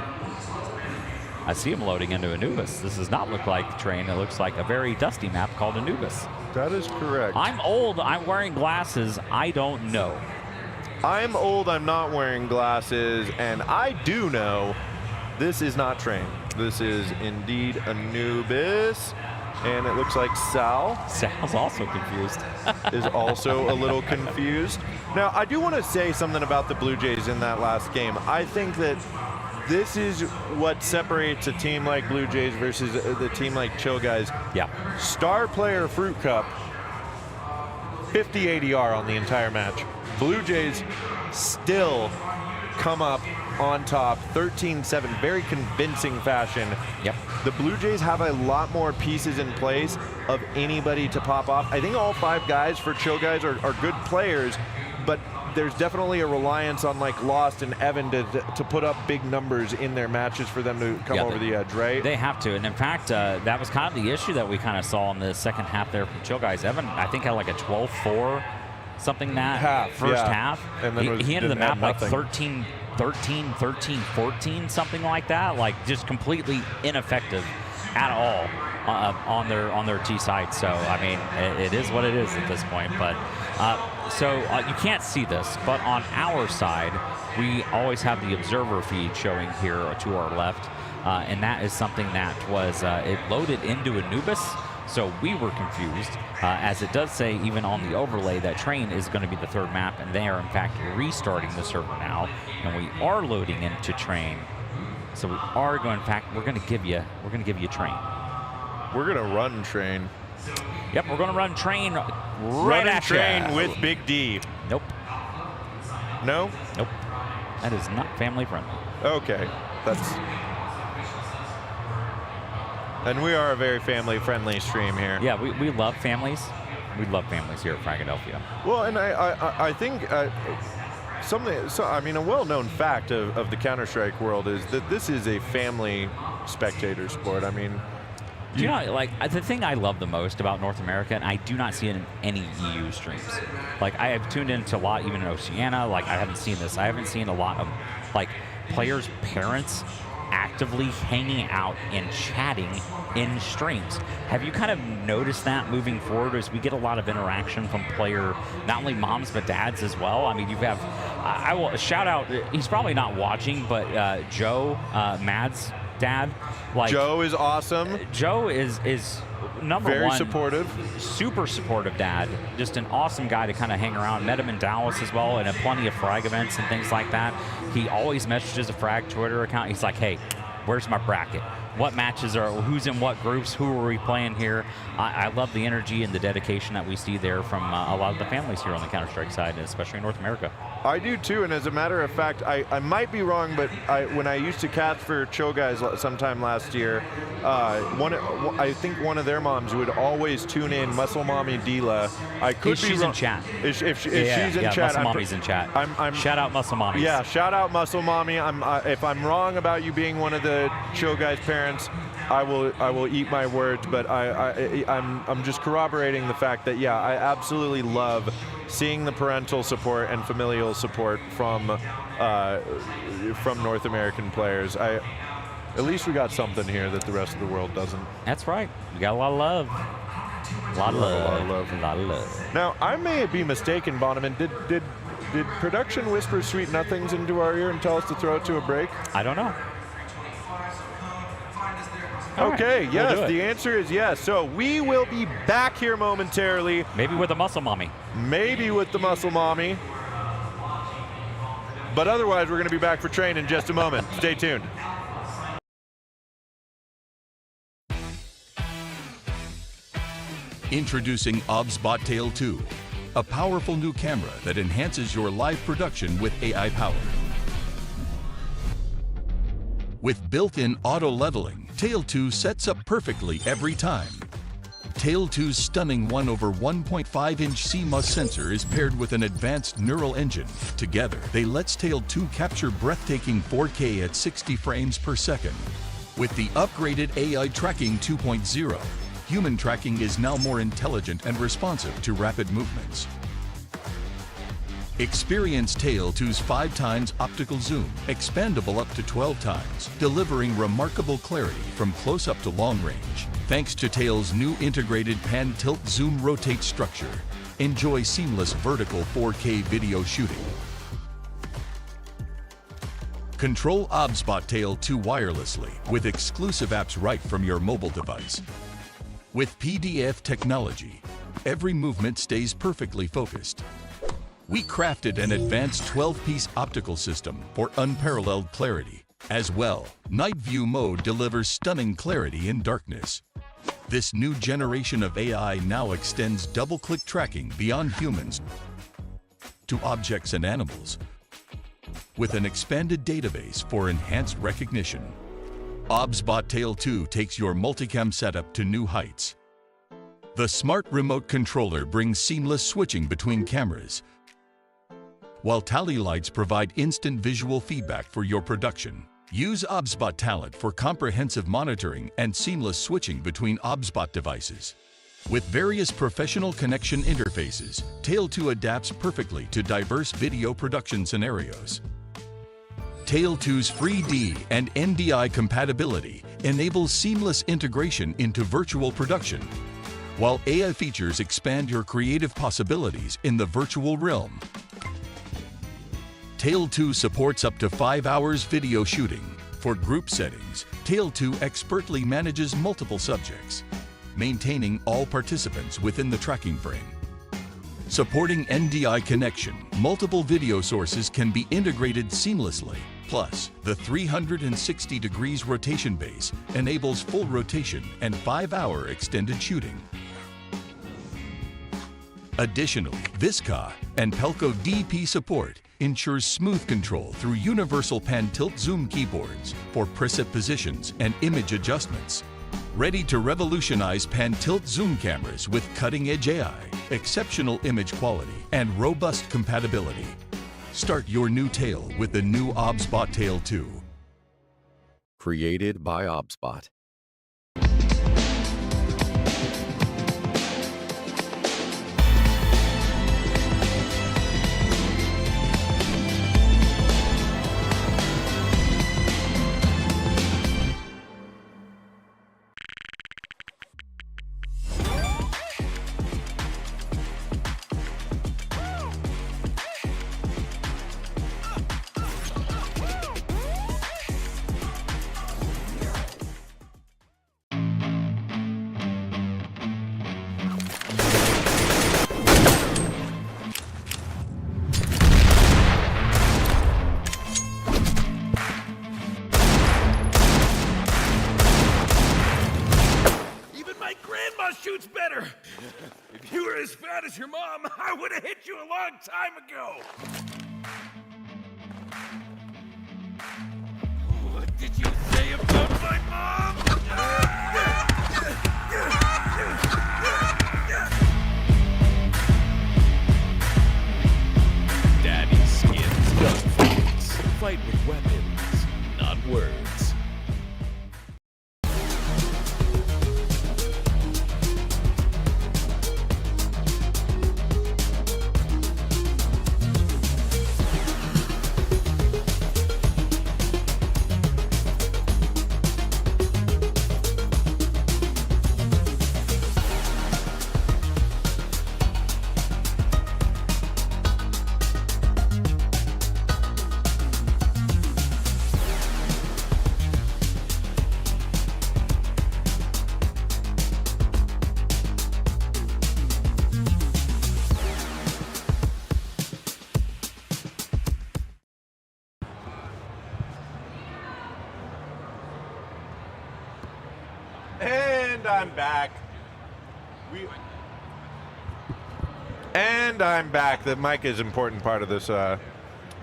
Speaker 9: I see him loading into Anubis. This does not look like Train. It looks like a very dusty map called Anubis.
Speaker 10: That is correct.
Speaker 9: I'm old. I'm wearing glasses. I don't know.
Speaker 10: I'm old. I'm not wearing glasses, and I do know. This is not Train. This is indeed Anubis. And it looks like Sal's
Speaker 9: also confused.
Speaker 10: is also a little confused. Now, I do want to say something about the Blue Jays in that last game. I think that this is what separates a team like Blue Jays versus the team like Chill Guys.
Speaker 9: Yeah.
Speaker 10: Star player Fruit Cup, 50 ADR on the entire match. Blue Jays still come up on top, 13-7, very convincing fashion.
Speaker 9: Yep.
Speaker 10: The Blue Jays have a lot more pieces in place of anybody to pop off. I think all 5 guys for Chill Guys are good players, but there's definitely a reliance on like Lost and Evan to put up big numbers in their matches for them to come over the edge, right?
Speaker 9: They have to, and in fact, that was kind of the issue that we kind of saw in the second half there from Chill Guys. Evan, I think, had like a 12-4, something that first half. And then he ended the map like 13, 14, something like that, like just completely ineffective at all on their T side. So I mean, it is what it is at this point. But you can't see this, but on our side, we always have the observer feed showing here to our left, and that is something that was it loaded into Anubis. So we were confused, as it does say even on the overlay that Train is going to be the 3rd map, and they are in fact restarting the server now, and we are loading into Train. So we are going. In fact, we're going to give you Train.
Speaker 10: We're going to run Train.
Speaker 9: Yep, we're going to run Train right at
Speaker 10: Train with Big D.
Speaker 9: Nope.
Speaker 10: No?
Speaker 9: Nope. That is not family friendly.
Speaker 10: Okay, that's. And we are a very family-friendly stream here.
Speaker 9: Yeah, we love families. We love families here at FRAGxLVLUP.
Speaker 10: Well, and I think something. So I mean, a well-known fact of the Counter-Strike world is that this is a family spectator sport. I mean,
Speaker 9: you know, like the thing I love the most about North America, and I do not see it in any EU streams. Like I have tuned into a lot, even in Oceania. Like I haven't seen this. I haven't seen a lot of like players' parents actively hanging out and chatting in streams. Have you kind of noticed that moving forward as we get a lot of interaction from player, not only moms but dads as well? I mean, you have, I will shout out, he's probably not watching, but Joe Mads dad. Like
Speaker 10: Joe is awesome.
Speaker 9: Joe is number
Speaker 10: Very
Speaker 9: one.
Speaker 10: supportive.
Speaker 9: Super supportive dad. Just an awesome guy to kind of hang around. Met him in Dallas as well, and at plenty of frag events and things like that. He always messages a frag Twitter account. He's like, hey, where's my bracket? What matches are, who's in what groups, who are we playing here? I love the energy and the dedication that we see there from a lot of the families here on the Counter-Strike side, especially in North America.
Speaker 10: I do too, and as a matter of fact, I might be wrong, but when I used to cast for Chill Guys sometime last year, I think one of their moms would always tune in Muscle Mommy Dila. I could be
Speaker 9: She's
Speaker 10: wrong.
Speaker 9: in chat.
Speaker 10: If she's
Speaker 9: yeah,
Speaker 10: in chat,
Speaker 9: Muscle Mommy's in chat. Shout out Muscle Mommy.
Speaker 10: Yeah, shout out Muscle Mommy. If I'm wrong about you being one of the Chill Guys parents, I will eat my words, but I'm just corroborating the fact that yeah, I absolutely love seeing the parental support and familial support from North American players. At least we got something here that the rest of the world doesn't.
Speaker 9: That's right. We got a lot of love. A lot of love.
Speaker 10: Now I may be mistaken, Bonneman. Did production whisper sweet nothings into our ear and tell us to throw it to a break?
Speaker 9: I don't know.
Speaker 10: Okay,
Speaker 9: right,
Speaker 10: yes,
Speaker 9: we'll
Speaker 10: the answer is yes. So we will be back here momentarily.
Speaker 9: Maybe with a Muscle Mommy.
Speaker 10: Maybe with the Muscle Mommy. But otherwise, we're going to be back for train in just a moment. Stay tuned.
Speaker 6: Introducing OBS Tail 2, a powerful new camera that enhances your live production with AI power. With built-in auto-leveling, Tail 2 sets up perfectly every time. Tail 2's stunning 1/1.5-inch CMOS sensor is paired with an advanced neural engine. Together, they let Tail 2 capture breathtaking 4K at 60 frames per second. With the upgraded AI Tracking 2.0, human tracking is now more intelligent and responsive to rapid movements. Experience Tail 2's 5x optical zoom, expandable up to 12 times, delivering remarkable clarity from close-up to long range. Thanks to Tail's new integrated pan-tilt zoom rotate structure, enjoy seamless vertical 4K video shooting. Control OBS Tail 2 wirelessly with exclusive apps right from your mobile device. With PDF technology, every movement stays perfectly focused. We crafted an advanced 12-piece optical system for unparalleled clarity. As well, Night View mode delivers stunning clarity in darkness. This new generation of AI now extends double-click tracking beyond humans to objects and animals with an expanded database for enhanced recognition. OBS Tail 2 takes your multicam setup to new heights. The smart remote controller brings seamless switching between cameras, while tally lights provide instant visual feedback for your production. Use OBSBot Talent for comprehensive monitoring and seamless switching between OBSBot devices. With various professional connection interfaces, Tail 2 adapts perfectly to diverse video production scenarios. Tail 2's FreeD and NDI compatibility enables seamless integration into virtual production, while AI features expand your creative possibilities in the virtual realm. Tail 2 supports up to 5 hours video shooting. For group settings, Tail 2 expertly manages multiple subjects, maintaining all participants within the tracking frame. Supporting NDI connection, multiple video sources can be integrated seamlessly. Plus, the 360 degrees rotation base enables full rotation and 5-hour extended shooting. Additionally, Visca and Pelco DP support ensures smooth control through universal pan-tilt zoom keyboards for preset positions and image adjustments. Ready to revolutionize pan-tilt zoom cameras with cutting-edge AI, exceptional image quality, and robust compatibility. Start your new Tail with the new OBSBot Tail 2.
Speaker 11: Created by OBSBot.
Speaker 7: shoots better. If you were as fat as your mom, I would have hit you a long time ago. What did you say about my mom?
Speaker 11: Daddy Skins gunfights. Fight with weapons, not words.
Speaker 10: And I'm back. And I'm back. The mic is an important part of this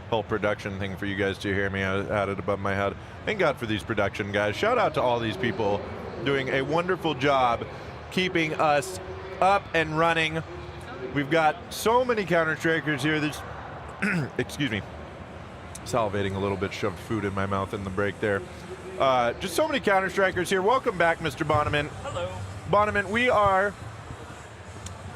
Speaker 10: whole production thing for you guys to hear me. I had it above my head. Thank God for these production guys. Shout out to all these people doing a wonderful job keeping us up and running. We've got so many Counter-Strikers here. There's, excuse me, salivating a little bit, shoved food in my mouth in the break there. Just so many Counter-Strikers here. Welcome back, Mr. Bonneman.
Speaker 2: Hello.
Speaker 10: Bonneman, we are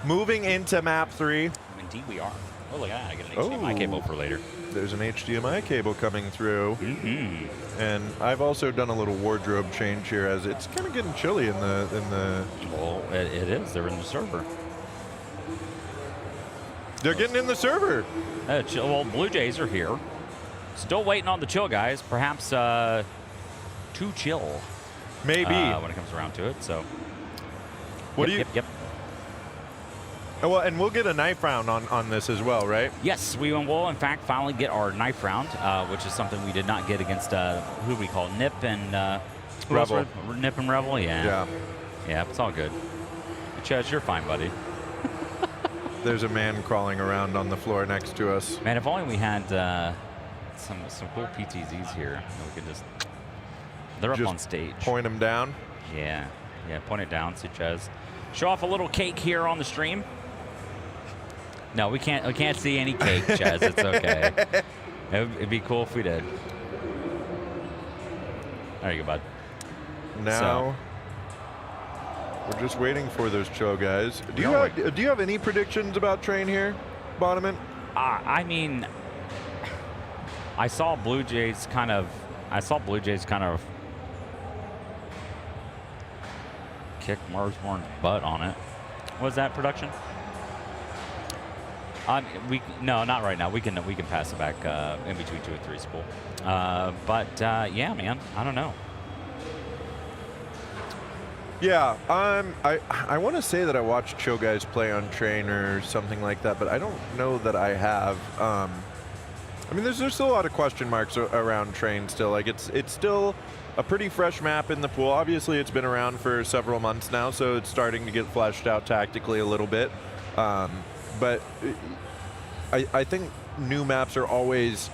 Speaker 10: moving into map 3.
Speaker 2: Indeed we are. Oh, look at that. I get an HDMI cable for later.
Speaker 10: There's an HDMI cable coming through.
Speaker 2: Mm-hmm.
Speaker 10: And I've also done a little wardrobe change here as it's kind of getting chilly in the...
Speaker 2: Well, it is. They're in the server.
Speaker 10: They're getting in the server.
Speaker 2: Well, Blue Jays are here. Still waiting on the chill guys. Perhaps too chill.
Speaker 10: Maybe.
Speaker 2: When it comes around to it. So.
Speaker 10: What
Speaker 2: Yep.
Speaker 10: Oh, well, and we'll get a knife round on this as well, right?
Speaker 2: Yes, we will in fact finally get our knife round, which is something we did not get against who do we call Nip and
Speaker 10: Rebel.
Speaker 2: Nip and Rebel, yeah.
Speaker 10: Yeah.
Speaker 2: It's all good. Chaz, you're fine, buddy.
Speaker 10: There's a man crawling around on the floor next to us.
Speaker 2: Man, if only we had some cool PTZs here, we could just. They're up
Speaker 10: Just
Speaker 2: on stage.
Speaker 10: Point them down.
Speaker 2: Yeah, point it down, see Chaz. Show off a little cake here on the stream. No, we can't see any cake, Chaz. It's okay. It'd be cool if we did. There you go, bud.
Speaker 10: Now, we're just waiting for those chill guys. Do you have any predictions about Train here, Bonneman?
Speaker 2: I mean, I saw Blue Jays kind of kick Marsborn's butt on it. Was that production? No, not right now. We can pass it back in between 2 and 3 is cool. Yeah, man, I don't know.
Speaker 10: Yeah, I want to say that I watched Chill Guys play on Train or something like that, but I don't know that I have. I mean, there's still a lot of question marks around Train still. Like, it's still a pretty fresh map in the pool. Obviously, it's been around for several months now, so it's starting to get fleshed out tactically a little bit. But I think new maps are always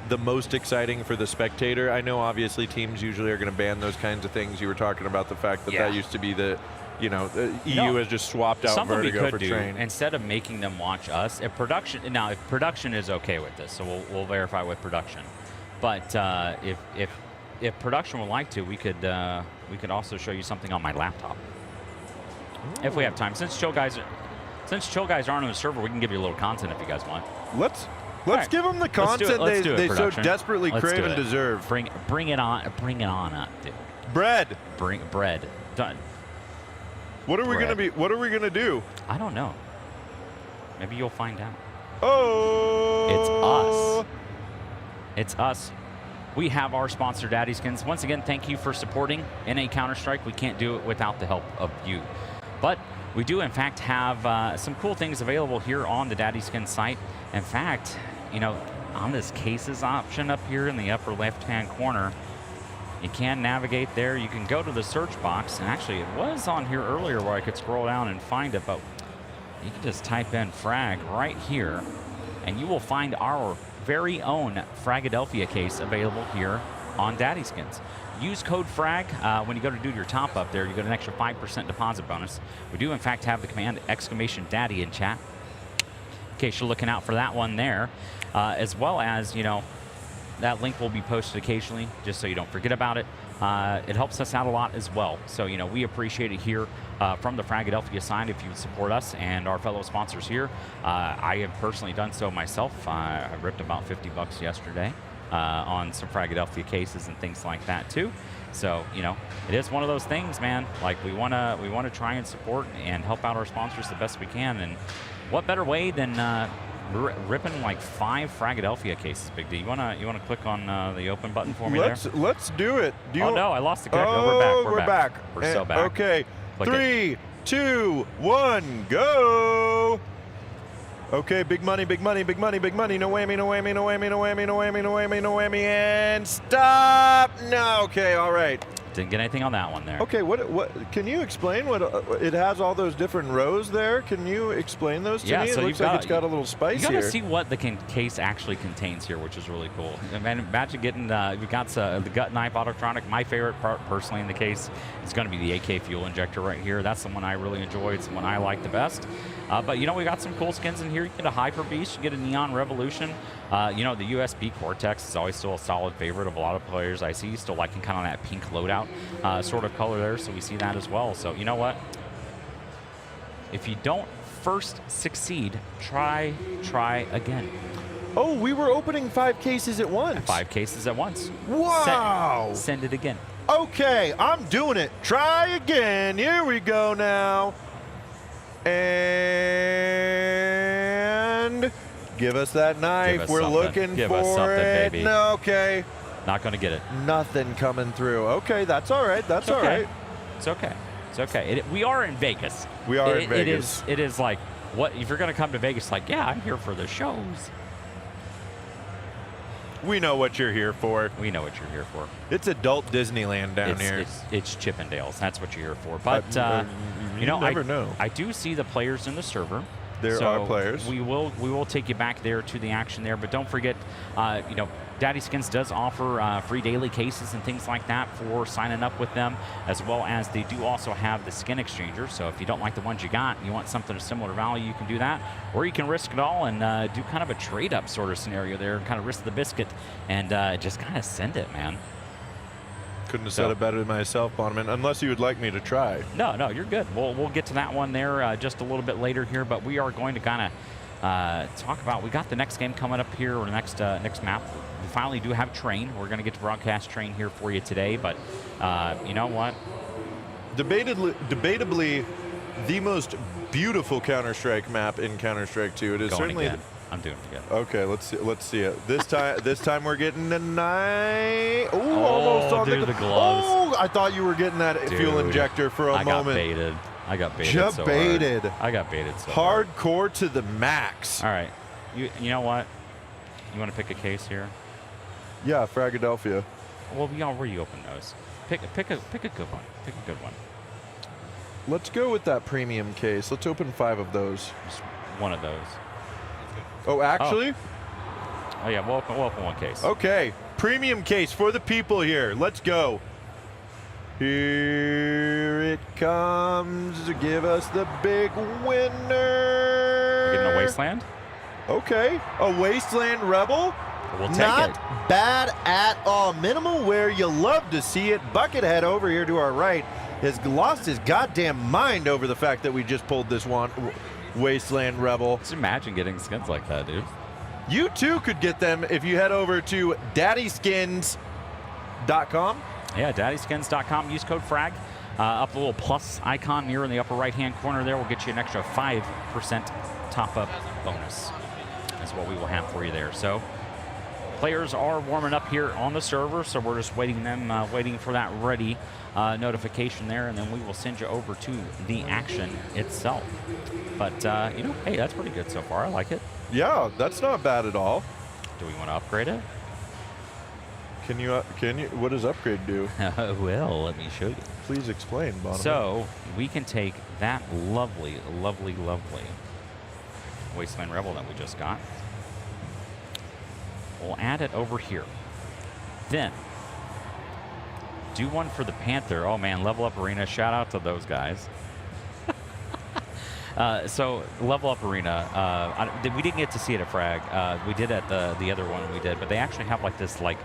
Speaker 10: the most exciting for the spectator. I know obviously teams usually are going to ban those kinds of things. You were talking about the fact that that used to be the, the EU has just swapped out Vertigo for Train.
Speaker 2: Instead of making them watch us, if production is okay with this, so we'll verify with production. But if production would like to, we could also show you something on my laptop. Ooh. If we have time. Since chill guys aren't on the server, we can give you a little content if you guys want.
Speaker 10: Let's give them the content they so desperately crave and deserve.
Speaker 2: Bring it on up, dude.
Speaker 10: Bread.
Speaker 2: Bring bread. Done.
Speaker 10: What are we gonna do?
Speaker 2: I don't know. Maybe you'll find out.
Speaker 10: Oh.
Speaker 2: It's us. We have our sponsor, Daddy Skins. Once again, thank you for supporting NA Counter-Strike. We can't do it without the help of you. But we do, in fact, have some cool things available here on the Daddy Skins site. In fact, on this cases option up here in the upper left-hand corner,
Speaker 9: You can navigate there. You can go to the search box, and actually it was on here earlier where I could scroll down and find it, but you can just type in frag right here, and you will find our very own FRAGxLVLUP case available here on Daddy Skins. Use code FRAG when you go to do your top up there. You get an extra 5% deposit bonus. We do in fact have the command !Daddy in chat, in case you're looking out for that one there, as well as, you know, that link will be posted occasionally, just so you don't forget about it. It helps us out a lot as well. So, you know, we appreciate it here from the FRAGxLVLUP side if you would support us and our fellow sponsors here. I have personally done so myself. I ripped about 50 bucks yesterday on some FRAGxLVLUP cases and things like that too. So, you know, it is one of those things, man. Like, we wanna try and support and help out our sponsors the best we can. And what better way than ripping like 5 FRAGxLVLUP cases, Big D. You wanna click on the open button for me there?
Speaker 10: Let's do it.
Speaker 9: Oh no, I lost the connection.
Speaker 10: Oh,
Speaker 9: We're back. We're so back.
Speaker 10: Okay,
Speaker 9: Click
Speaker 10: 3, 2, 1, go. Okay, big money, big money, big money, big money. No whammy, no whammy, no whammy, no whammy, no whammy, no whammy, no whammy, and stop. No, okay, all right.
Speaker 9: Didn't get anything on that one there.
Speaker 10: Okay, what can you explain what it has all those different rows there? Can you explain those to me?
Speaker 9: So
Speaker 10: it looks like it's got a little spice
Speaker 9: you
Speaker 10: here.
Speaker 9: You gotta see what the case actually contains here, which is really cool. And imagine getting, we got the gut knife autotronic. My favorite part personally in the case is gonna be the AK fuel injector right here. That's the one I really enjoy. It's the one I like the best. But you know, we got some cool skins in here. You get a Hyper Beast, you get a Neon Revolution. You know, the USB Cortex is always still a solid favorite of a lot of players I see. Still liking kind of that pink loadout sort of color there, so we see that as well. So you know what? If you don't first succeed, try again.
Speaker 10: Oh, we were opening 5 cases at once.
Speaker 9: 5 cases at once.
Speaker 10: Wow.
Speaker 9: Send it again.
Speaker 10: Okay, I'm doing it. Try again. Here we go now. And give us that knife. We're looking
Speaker 9: Give
Speaker 10: for
Speaker 9: us something,
Speaker 10: it.
Speaker 9: baby.
Speaker 10: No, okay.
Speaker 9: Not going to get it.
Speaker 10: Nothing coming through. Okay, that's all right. That's all right.
Speaker 9: It's okay. It's okay. We are in Vegas.
Speaker 10: We are in Vegas.
Speaker 9: It is like, what if you're going to come to Vegas? Like, yeah, I'm here for the shows.
Speaker 10: We know what you're here for.
Speaker 9: We know what you're here for.
Speaker 10: It's adult Disneyland down here.
Speaker 9: It's Chippendales. That's what you're here for. But you know,
Speaker 10: never know.
Speaker 9: I do see the players in the server.
Speaker 10: There are players.
Speaker 9: We will take you back there to the action there. But don't forget, you know, Daddy Skins does offer free daily cases and things like that for signing up with them, as well as they do also have the skin exchanger. So if you don't like the ones you got, you want something of similar value, you can do that. Or you can risk it all and do kind of a trade-up sort of scenario there, kind of risk the biscuit and just kind of send it, man.
Speaker 10: Couldn't have said it better than myself, Bonneman, unless you would like me to try.
Speaker 9: No, you're good. We'll get to that one there just a little bit later here, but we are going to kind of talk about, we got the next game coming up here, or next map. We finally do have Train. We're going to get to broadcast Train here for you today, but you know what?
Speaker 10: Debatably, the most beautiful Counter-Strike map in Counter-Strike 2. It is certainly.
Speaker 9: I'm doing it again.
Speaker 10: Okay, let's see it. This time we're getting a nice. Oh, almost on
Speaker 9: the gloves.
Speaker 10: Oh, I thought you were getting that fuel injector for a moment.
Speaker 9: I got baited.
Speaker 10: Just
Speaker 9: so
Speaker 10: baited.
Speaker 9: Hard. I got baited so
Speaker 10: hardcore
Speaker 9: hard.
Speaker 10: To the max.
Speaker 9: All right, you know what? You want to pick a case here?
Speaker 10: Yeah, FRAGxLVLUP.
Speaker 9: Well, we already opened those. Pick a good one. Pick a good one.
Speaker 10: Let's go with that premium case. Let's open 5 of those.
Speaker 9: Just one of those.
Speaker 10: Oh, actually?
Speaker 9: Oh yeah, we'll open one case.
Speaker 10: Okay, premium case for the people here. Let's go. Here it comes. Give us the big winner.
Speaker 9: We're getting a Wasteland?
Speaker 10: Okay, a Wasteland Rebel.
Speaker 9: We'll take
Speaker 10: Not
Speaker 9: it.
Speaker 10: bad at all. Minimal where you love to see it. Buckethead over here to our right has lost his goddamn mind over the fact that we just pulled this one Wasteland Rebel.
Speaker 9: Just imagine getting skins like that, dude.
Speaker 10: You too could get them if you head over to daddyskins.com.
Speaker 9: Yeah, daddyskins.com. Use code FRAG. Up the little plus icon near in the upper right-hand corner there will get you an extra 5% top-up bonus. That's what we will have for you there. So players are warming up here on the server, so we're just waiting for that ready notification there, and then we will send you over to the action itself. But, you know, hey, that's pretty good so far. I like it.
Speaker 10: Yeah, that's not bad at all.
Speaker 9: Do we want to upgrade it?
Speaker 10: Can you? What does upgrade do?
Speaker 9: Well, let me show you.
Speaker 10: Please explain, Bonham.
Speaker 9: So we can take that lovely Wasteland Rebel that we just got. We'll add it over here. Then do one for the Panther. Oh man, Level Up Arena. Shout out to those guys. So Level Up Arena, we didn't get to see it at Frag. We did at the other one we did, but they actually have like this like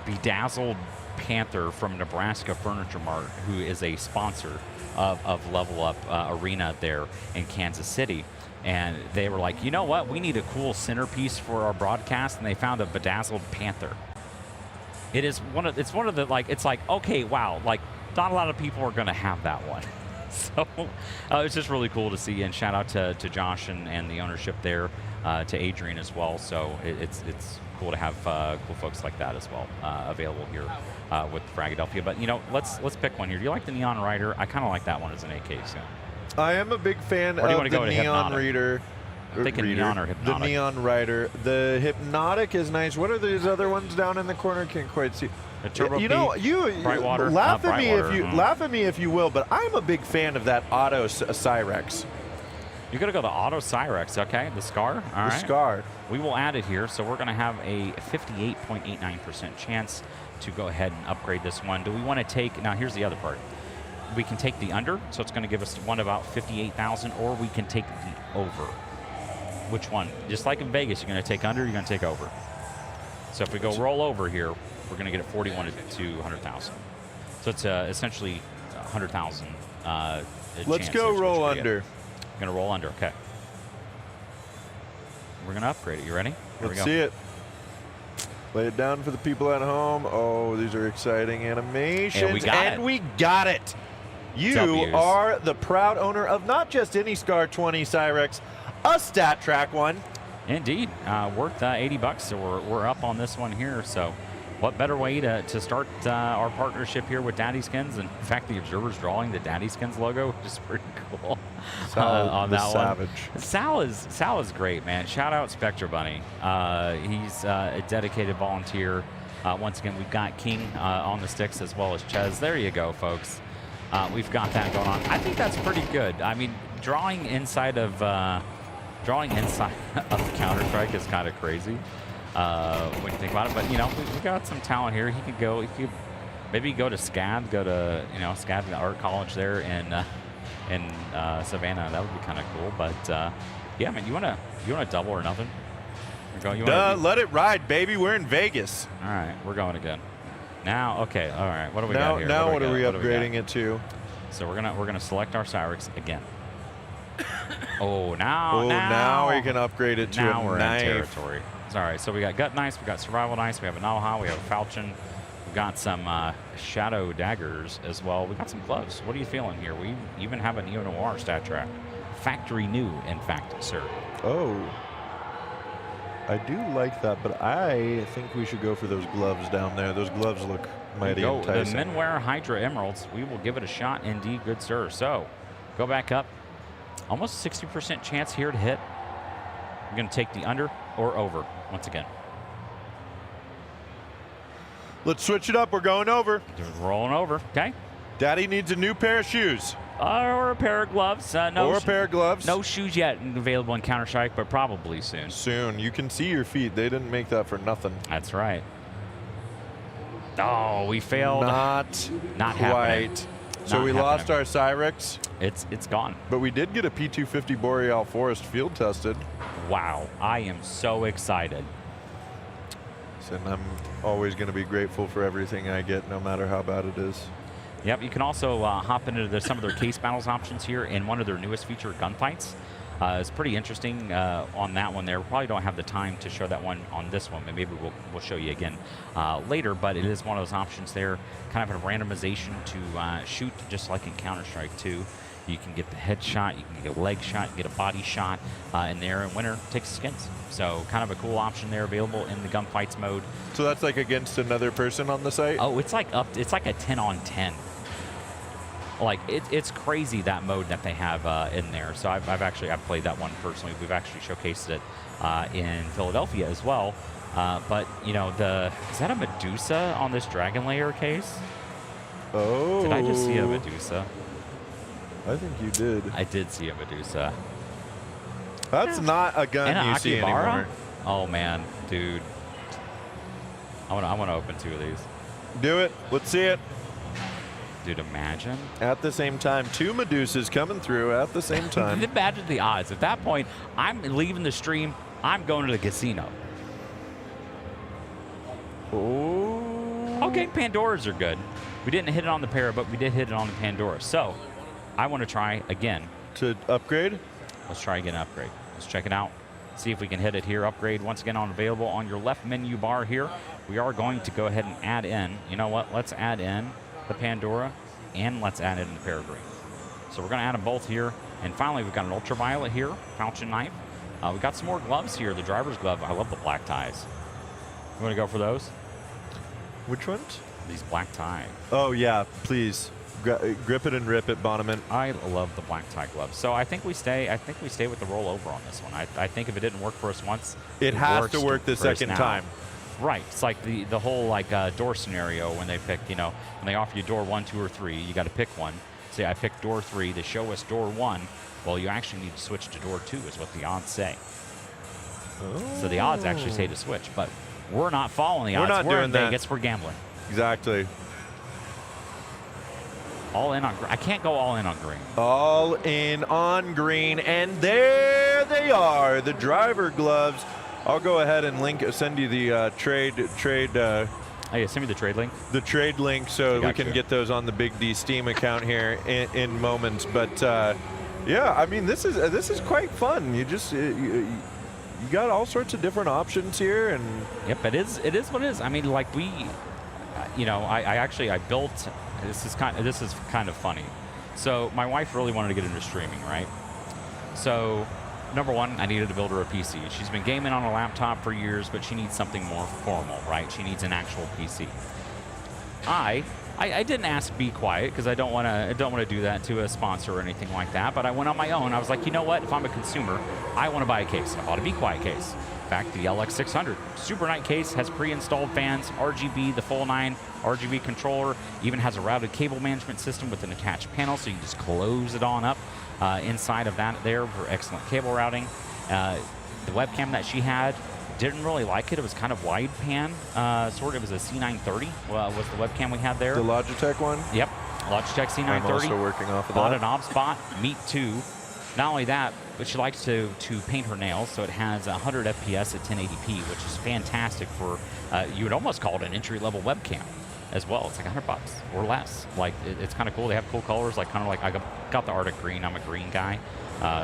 Speaker 9: bedazzled Panther from Nebraska Furniture Mart, who is a sponsor of Level Up Arena there in Kansas City. And they were like, you know what? We need a cool centerpiece for our broadcast, and they found a bedazzled Panther. It's one of the like, it's like, okay, wow, like not a lot of people are gonna have that one. So it's just really cool to see, and shout out to Josh and the ownership there, to Adrian as well. So it's cool to have cool folks like that as well available here with FRAGxLVLUP. But you know, let's pick one here. Do you like the Neon Rider? I kind of like that one as an AK. So.
Speaker 10: I am a big fan of the Neon Reader.
Speaker 9: I'm thinking Neon or Hypnotic.
Speaker 10: The Neon Rider. The Hypnotic is nice. What are these other ones down in the corner? Can't quite see. You know,
Speaker 9: Brightwater,
Speaker 10: laugh at me if you will, but I'm a big fan of that Auto Cyrex.
Speaker 9: You're gonna go the Auto Cyrex, okay? The Scar. All right.
Speaker 10: The Scar.
Speaker 9: We will add it here, so we're gonna have a 58.89% chance to go ahead and upgrade this one. Do we want to take? Now here's the other part. We can take the under, so it's going to give us one about 58,000, or we can take the over. Which one? Just like in Vegas, you're going to take under, you're going to take over. So if we go roll over here, we're going to get it 41 to 100,000. So it's essentially 100,000.
Speaker 10: Let's go roll under.
Speaker 9: We're going to roll under, okay. We're going to upgrade it. You ready? Here
Speaker 10: Let's see it. Lay it down for the people at home. Oh, these are exciting animations.
Speaker 9: And we got
Speaker 10: it. You are the proud owner of not just any Scar 20 Cyrex, a Stat Track one.
Speaker 9: Indeed. Worth 80 bucks, so we're up on this one here. So what better way to start our partnership here with Daddy Skins? And in fact, the Observer's drawing the Daddy Skins logo, which is pretty cool. On that
Speaker 10: savage.
Speaker 9: One. Sal is great, man. Shout out Spectre Bunny. He's a dedicated volunteer. Once again, we've got King on the sticks as well as Ches. There you go, folks. We've got that going on. I think that's pretty good. I mean, drawing inside of Counter-Strike is kind of crazy when you think about it. But you know, we got some talent here. He could maybe go to SCAD, SCAD Art College there in Savannah. That would be kind of cool. But yeah, man, you wanna double or nothing?
Speaker 10: Let it ride, baby. We're in Vegas.
Speaker 9: All right, we're going again. Now, okay, all right. What do we got here?
Speaker 10: Now what are we upgrading it to?
Speaker 9: So we're gonna select our Cyrex again.
Speaker 10: Now we can upgrade it to
Speaker 9: now
Speaker 10: a
Speaker 9: we're
Speaker 10: knife.
Speaker 9: in territory. All right, so we got Gut Knife, we got Survival Knife, we have a Navaja, we have a Falchion, we got some Shadow Daggers as well. We got some gloves. What are you feeling here? We even have a Neo Noir Stat Track, factory new, in fact, sir.
Speaker 10: Oh. I do like that, but I think we should go for those gloves down there. Those gloves look mighty enticing.
Speaker 9: The Menwear Hydra Emeralds. We will give it a shot indeed, good sir. So, go back up. Almost 60% chance here to hit. We're going to take the under or over once again.
Speaker 10: Let's switch it up. We're going over.
Speaker 9: Just rolling over, okay?
Speaker 10: Daddy needs a new pair of shoes.
Speaker 9: Or a pair of gloves.
Speaker 10: Or a pair of gloves.
Speaker 9: No shoes yet available in Counter-Strike, but probably soon.
Speaker 10: Soon. You can see your feet. They didn't make that for nothing.
Speaker 9: That's right. Oh, we failed.
Speaker 10: Not
Speaker 9: quite.
Speaker 10: Happening. So we lost our Cyrex.
Speaker 9: It's gone.
Speaker 10: But we did get a P250 Boreal Forest field tested.
Speaker 9: Wow. I am so excited.
Speaker 10: And I'm always going to be grateful for everything I get, no matter how bad it is.
Speaker 9: Yep, you can also hop into some of their case battles options here in one of their newest feature gunfights. It's pretty interesting on that one there. We probably don't have the time to show that one on this one, but maybe we'll show you again later. But it is one of those options there, kind of a randomization to shoot just like in Counter-Strike 2. You can get the headshot, you can get a leg shot, you can get a body shot in there, and winner takes skins. So kind of a cool option there available in the gunfights mode.
Speaker 10: So that's like against another person on the site?
Speaker 9: Oh, it's like it's like a 10-on-10. Like it's crazy, that mode that they have in there. So I've played that one personally. We've actually showcased it in Philadelphia as well. But, you know, is that a Medusa on this Dragon Lair case?
Speaker 10: Oh.
Speaker 9: Did I just see a Medusa?
Speaker 10: I think you did.
Speaker 9: I did see a Medusa.
Speaker 10: That's not a gun
Speaker 9: And
Speaker 10: you see anymore.
Speaker 9: Oh, man, dude. I want to open 2 of these.
Speaker 10: Do it. Let's see it.
Speaker 9: Dude, imagine.
Speaker 10: At the same time, 2 Medusas coming through at the same time.
Speaker 9: Imagine the odds. At that point, I'm leaving the stream. I'm going to the casino.
Speaker 10: Oh.
Speaker 9: Okay, Pandoras are good. We didn't hit it on the Para, but we did hit it on the Pandora. So, I want to try again.
Speaker 10: To upgrade?
Speaker 9: Let's try again, upgrade. Let's check it out. See if we can hit it here. Upgrade once again on available on your left menu bar here. We are going to go ahead and add in. You know what? Let's add in the Pandora and let's add in the Peregrine. So we're going to add them both here. And finally, we've got an ultraviolet here, falchion knife. We got some more gloves here. The driver's glove. I love the black ties. You want to go for those?
Speaker 10: Which ones?
Speaker 9: These black tie.
Speaker 10: Oh yeah, please. Grip it and rip it, Bonneman.
Speaker 9: I love the black tie gloves. So I think we stay. I think we stay with the rollover on this one. I think if it didn't work for us once,
Speaker 10: it has to work the second time.
Speaker 9: Right. It's like the whole like door scenario when they pick. You know, when they offer you door 1, 2, or 3, you got to pick one. Say I picked door 3. They show us door 1. Well, you actually need to switch to door 2, is what the odds say. Oh. So the odds actually say to switch, but we're not following the odds.
Speaker 10: We're not doing
Speaker 9: in
Speaker 10: that.
Speaker 9: Vegas. We're gambling.
Speaker 10: Exactly.
Speaker 9: All in on. I can't go all in on green.
Speaker 10: All in on green, and there they are, the driver gloves. I'll go ahead and send you the trade.
Speaker 9: Oh yeah, send me the trade link.
Speaker 10: The trade link, so we can get those on the Big D Steam account here in moments. But yeah, I mean this is quite fun. You just you got all sorts of different options here, and
Speaker 9: yep, it is what it is. I mean, like we, you know, I built. This is kind of funny. So my wife really wanted to get into streaming, right? So number one, I needed to build her a PC. She's been gaming on a laptop for years, but she needs something more formal, right? She needs an actual PC. I didn't ask Be Quiet because I don't want to do that to a sponsor or anything like that. But I went on my own. I was like, you know what? If I'm a consumer, I want to buy a case. I bought a Be Quiet case. In fact, the LX600 Super Night case has pre-installed fans, RGB, the full 9 RGB controller, even has a routed cable management system with an attached panel, so you can just close it on up inside of that there for excellent cable routing. The webcam that she had, didn't really like it. It was kind of wide pan, sort of. It was a C930 was the webcam we had there.
Speaker 10: The Logitech one?
Speaker 9: Yep, Logitech C930.
Speaker 10: I'm also working off of
Speaker 9: Bought
Speaker 10: that.
Speaker 9: an OBSBot Meet 2. Not only that, but she likes to paint her nails, so it has 100 FPS at 1080p, which is fantastic for, you would almost call it an entry-level webcam as well. It's like $100 or less. Like, it's kind of cool. They have cool colors, like kind of like I got the Arctic Green. I'm a green guy,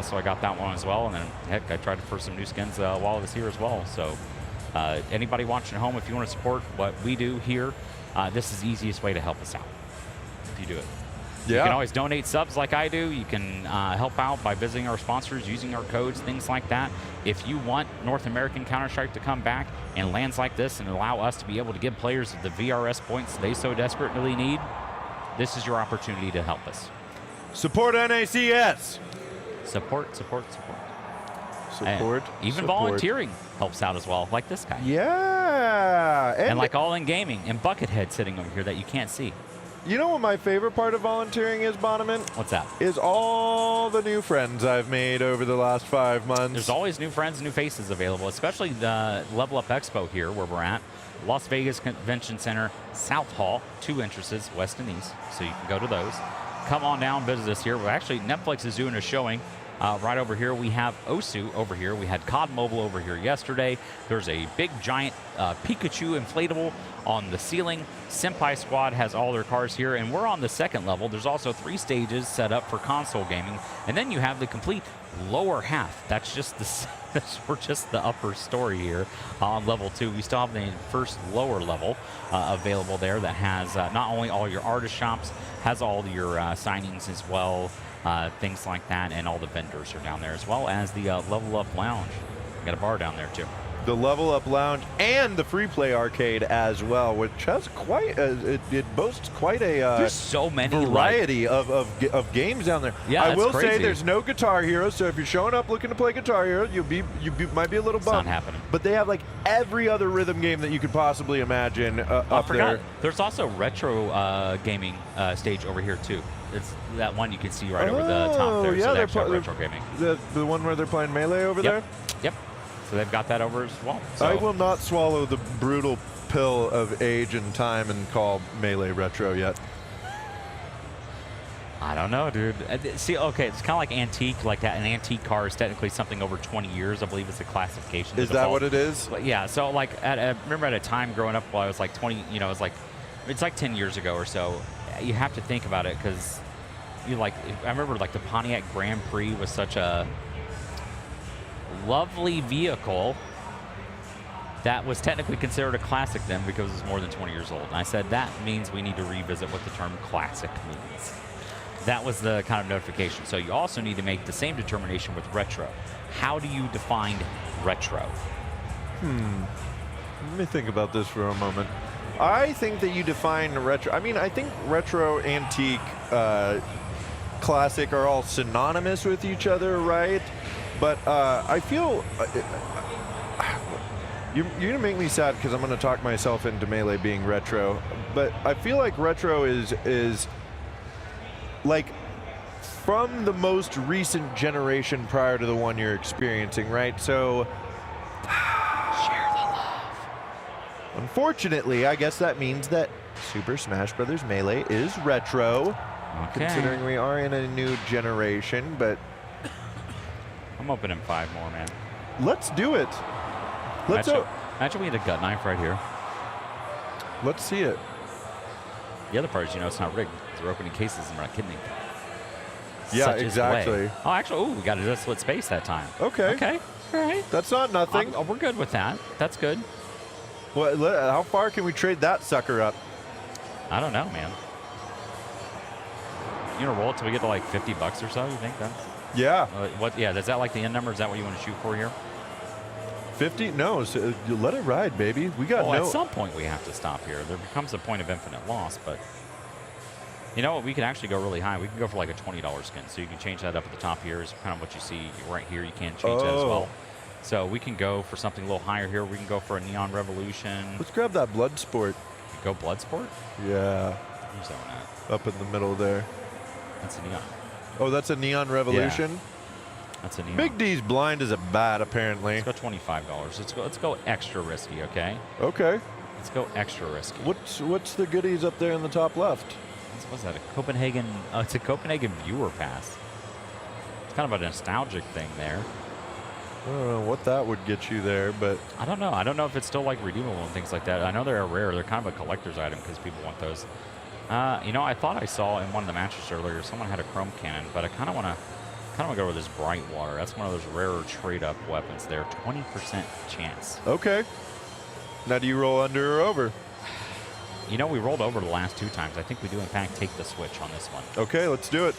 Speaker 9: so I got that one as well. And then, heck, I tried for some new skins while I was here as well. So anybody watching at home, if you want to support what we do here, this is the easiest way to help us out if you do it.
Speaker 10: Yeah.
Speaker 9: You can always donate subs like I do. You can help out by visiting our sponsors, using our codes, things like that. If you want North American Counter-Strike to come back and lands like this and allow us to be able to give players the VRS points they so desperately need, this is your opportunity to help us.
Speaker 10: Support NACS.
Speaker 9: Support. Even
Speaker 10: support.
Speaker 9: volunteering helps out as well, like this guy.
Speaker 10: Yeah.
Speaker 9: And like All In Gaming and Buckethead sitting over here that you can't see.
Speaker 10: You know what my favorite part of volunteering is, Bonneman?
Speaker 9: What's that?
Speaker 10: Is all the new friends I've made over the last 5 months.
Speaker 9: There's always new friends and new faces available, especially the Level Up Expo here where we're at. Las Vegas Convention Center, South Hall, 2 entrances, west and east, so you can go to those. Come on down, visit us here. Well, actually, Netflix is doing a showing right over here. We have Osu over here. We had COD Mobile over here yesterday. There's a big, giant Pikachu inflatable on the ceiling. Senpai Squad has all their cars here, and we're on the 2nd level. There's also 3 stages set up for console gaming, and then you have the complete lower half. That's just we're just the upper story here on level 2. We still have the first lower level available there that has not only all your artist shops, has all your signings as well, things like that, and all the vendors are down there, as well as the Level Up Lounge. We got a bar down there too.
Speaker 10: the Level Up Lounge, and the Free Play Arcade as well, which has quite it boasts quite a
Speaker 9: There's so many
Speaker 10: variety of games down there.
Speaker 9: Yeah,
Speaker 10: I will
Speaker 9: crazy.
Speaker 10: say there's no Guitar Hero, so if you're showing up looking to play Guitar Hero, you might be a little bummed.
Speaker 9: It's not happening.
Speaker 10: But they have like every other rhythm game that you could possibly imagine up there.
Speaker 9: There's also retro gaming stage over here too. It's that one you can see right over the top there.
Speaker 10: Yeah,
Speaker 9: so
Speaker 10: they're
Speaker 9: retro gaming.
Speaker 10: The one where they're playing Melee over there?
Speaker 9: Yep. So they've got that over as well. So
Speaker 10: I will not swallow the brutal pill of age and time and call Melee retro yet.
Speaker 9: I don't know, dude. See, okay, it's kind of like antique, like that. An antique car is technically something over 20 years. I believe it's a classification.
Speaker 10: Is that what it is?
Speaker 9: But yeah. So like, remember at a time growing up while I was like 20, you know, it's like 10 years ago or so. You have to think about it because I remember like the Pontiac Grand Prix was such a lovely vehicle that was technically considered a classic then because it was more than 20 years old. And I said that means we need to revisit what the term classic means. That was the kind of notification. So you also need to make the same determination with retro. How do you define retro?
Speaker 10: Let me think about this for a moment. I think that you define retro. I mean, I think retro, antique, classic are all synonymous with each other, right? But I feel you're gonna make me sad because I'm gonna talk myself into Melee being retro. But I feel like retro is like from the most recent generation prior to the one you're experiencing, right? So share the love. Unfortunately, I guess that means that Super Smash Bros. Melee is retro, considering we are in a new generation, but
Speaker 9: I'm opening 5 more, man.
Speaker 10: let's do it.
Speaker 9: Imagine we had a gut knife right here.
Speaker 10: Let's see it.
Speaker 9: The other part is, it's not rigged. They're opening cases and we're not kidding.
Speaker 10: Yeah,
Speaker 9: Such is the way.
Speaker 10: exactly.
Speaker 9: Oh, actually, we got a split space that time.
Speaker 10: Okay.
Speaker 9: Okay. All right.
Speaker 10: That's not nothing.
Speaker 9: We're good with that. That's good.
Speaker 10: How far can we trade that sucker up?
Speaker 9: I don't know, man. You gonna roll it till we get to like $50 or so? You think that's?
Speaker 10: Yeah.
Speaker 9: What? Yeah. Is that like the end number? Is that what you want to shoot for here?
Speaker 10: 50? No. So you let it ride, baby. We got
Speaker 9: At some point we have to stop here. There becomes a point of infinite loss, but you know what? We can actually go really high. We can go for like a $20 skin. So you can change that up at the top here. Is kind of what you see right here. You can change that as well. So we can go for something a little higher here. We can go for a Neon Revolution.
Speaker 10: Let's grab that Bloodsport.
Speaker 9: Go Bloodsport?
Speaker 10: Yeah.
Speaker 9: Where's that one at?
Speaker 10: Up in the middle there.
Speaker 9: That's a Neon.
Speaker 10: Oh, that's a Neon Revolution?
Speaker 9: Yeah. That's a Neon.
Speaker 10: Big D's blind as a bat, apparently.
Speaker 9: Let's go $25. Let's go extra risky, okay?
Speaker 10: Okay.
Speaker 9: Let's go extra risky.
Speaker 10: What's the goodies up there in the top left?
Speaker 9: What's that? A Copenhagen? It's a Copenhagen viewer pass. It's kind of a nostalgic thing there.
Speaker 10: I don't know what that would get you there, but
Speaker 9: I don't know. I don't know if it's still like redeemable and things like that. I know they're rare. They're kind of a collector's item because people want those. I thought I saw in one of the matches earlier someone had a chrome cannon, but I kind of want to go with this bright water. That's one of those rarer trade-up weapons there. 20% chance.
Speaker 10: Okay. Now do you roll under or over?
Speaker 9: We rolled over the last 2 times. I think we do in fact take the switch on this one.
Speaker 10: Okay, let's do it.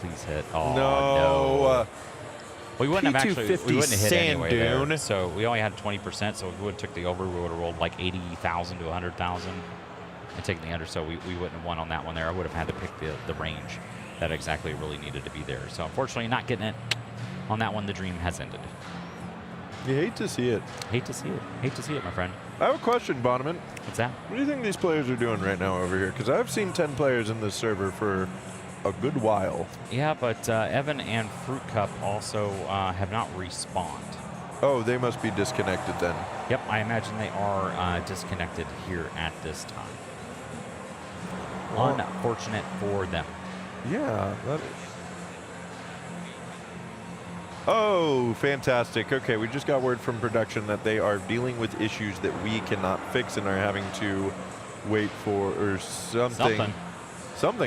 Speaker 9: Please hit. Oh,
Speaker 10: no.
Speaker 9: We wouldn't have hit
Speaker 10: Sand
Speaker 9: anyway
Speaker 10: Dune.
Speaker 9: there. So we only had 20%. So if we would have took the over, we would have rolled like 80,000 to 100,000 and taken the under. So we wouldn't have won on that one there. I would have had to pick the range that exactly really needed to be there. So unfortunately, not getting it on that one. The dream has ended.
Speaker 10: You hate to see it.
Speaker 9: Hate to see it. Hate to see it, my friend.
Speaker 10: I have a question, Bonneman.
Speaker 9: What's that?
Speaker 10: What do you think these players are doing right now over here? Because I've seen 10 players in this server for a good while.
Speaker 9: Yeah, but Evan and Fruit Cup also have not respawned.
Speaker 10: Oh, they must be disconnected then.
Speaker 9: Yep, I imagine they are disconnected here at this time.
Speaker 10: Well,
Speaker 9: unfortunate for them.
Speaker 10: Yeah. Oh, fantastic. Okay, we just got word from production that they are dealing with issues that we cannot fix and are having to wait for or something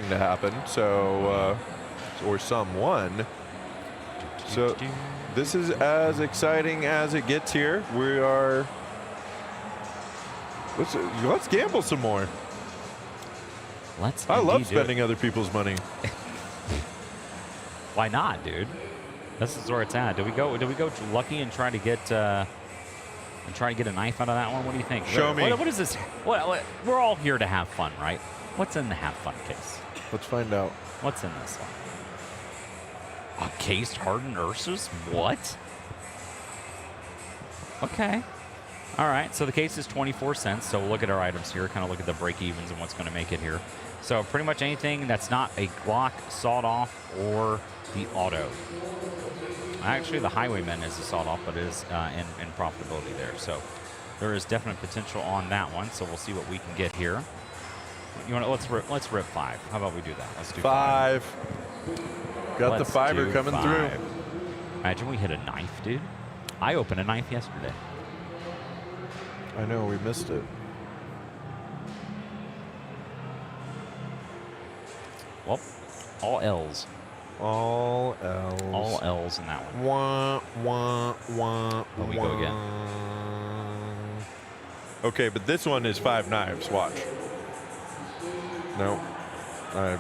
Speaker 10: to happen. So, or someone. So, this is as exciting as it gets here. We are. Let's gamble some more.
Speaker 9: Let's.
Speaker 10: I love spending other people's money.
Speaker 9: Why not, dude? This is where it's at. Do we go lucky and try to get a knife out of that one? What do you think?
Speaker 10: Show me.
Speaker 9: What is this? What, we're all here to have fun, right? What's in the have fun case?
Speaker 10: Let's find out.
Speaker 9: What's in this one? A cased hardened Ursus? What? Okay. All right, so the case is 24 cents. So we'll look at our items here, kind of look at the break evens and what's going to make it here. So pretty much anything that's not a Glock, sawed off, or the auto. Actually, the Highwayman is a sawed off, but it is in profitability there. So there is definite potential on that one. So we'll see what we can get here. You want to let's rip 5. How about we do that? Let's do 5.
Speaker 10: Got the fiber coming through.
Speaker 9: Imagine we hit a knife, dude. I opened a knife yesterday.
Speaker 10: I know, we missed it.
Speaker 9: Well, all L's.
Speaker 10: All L's.
Speaker 9: All L's in that one.
Speaker 10: Wah, wah, wah,
Speaker 9: Here we go again.
Speaker 10: Okay, but this one is 5 knives. Watch. No, I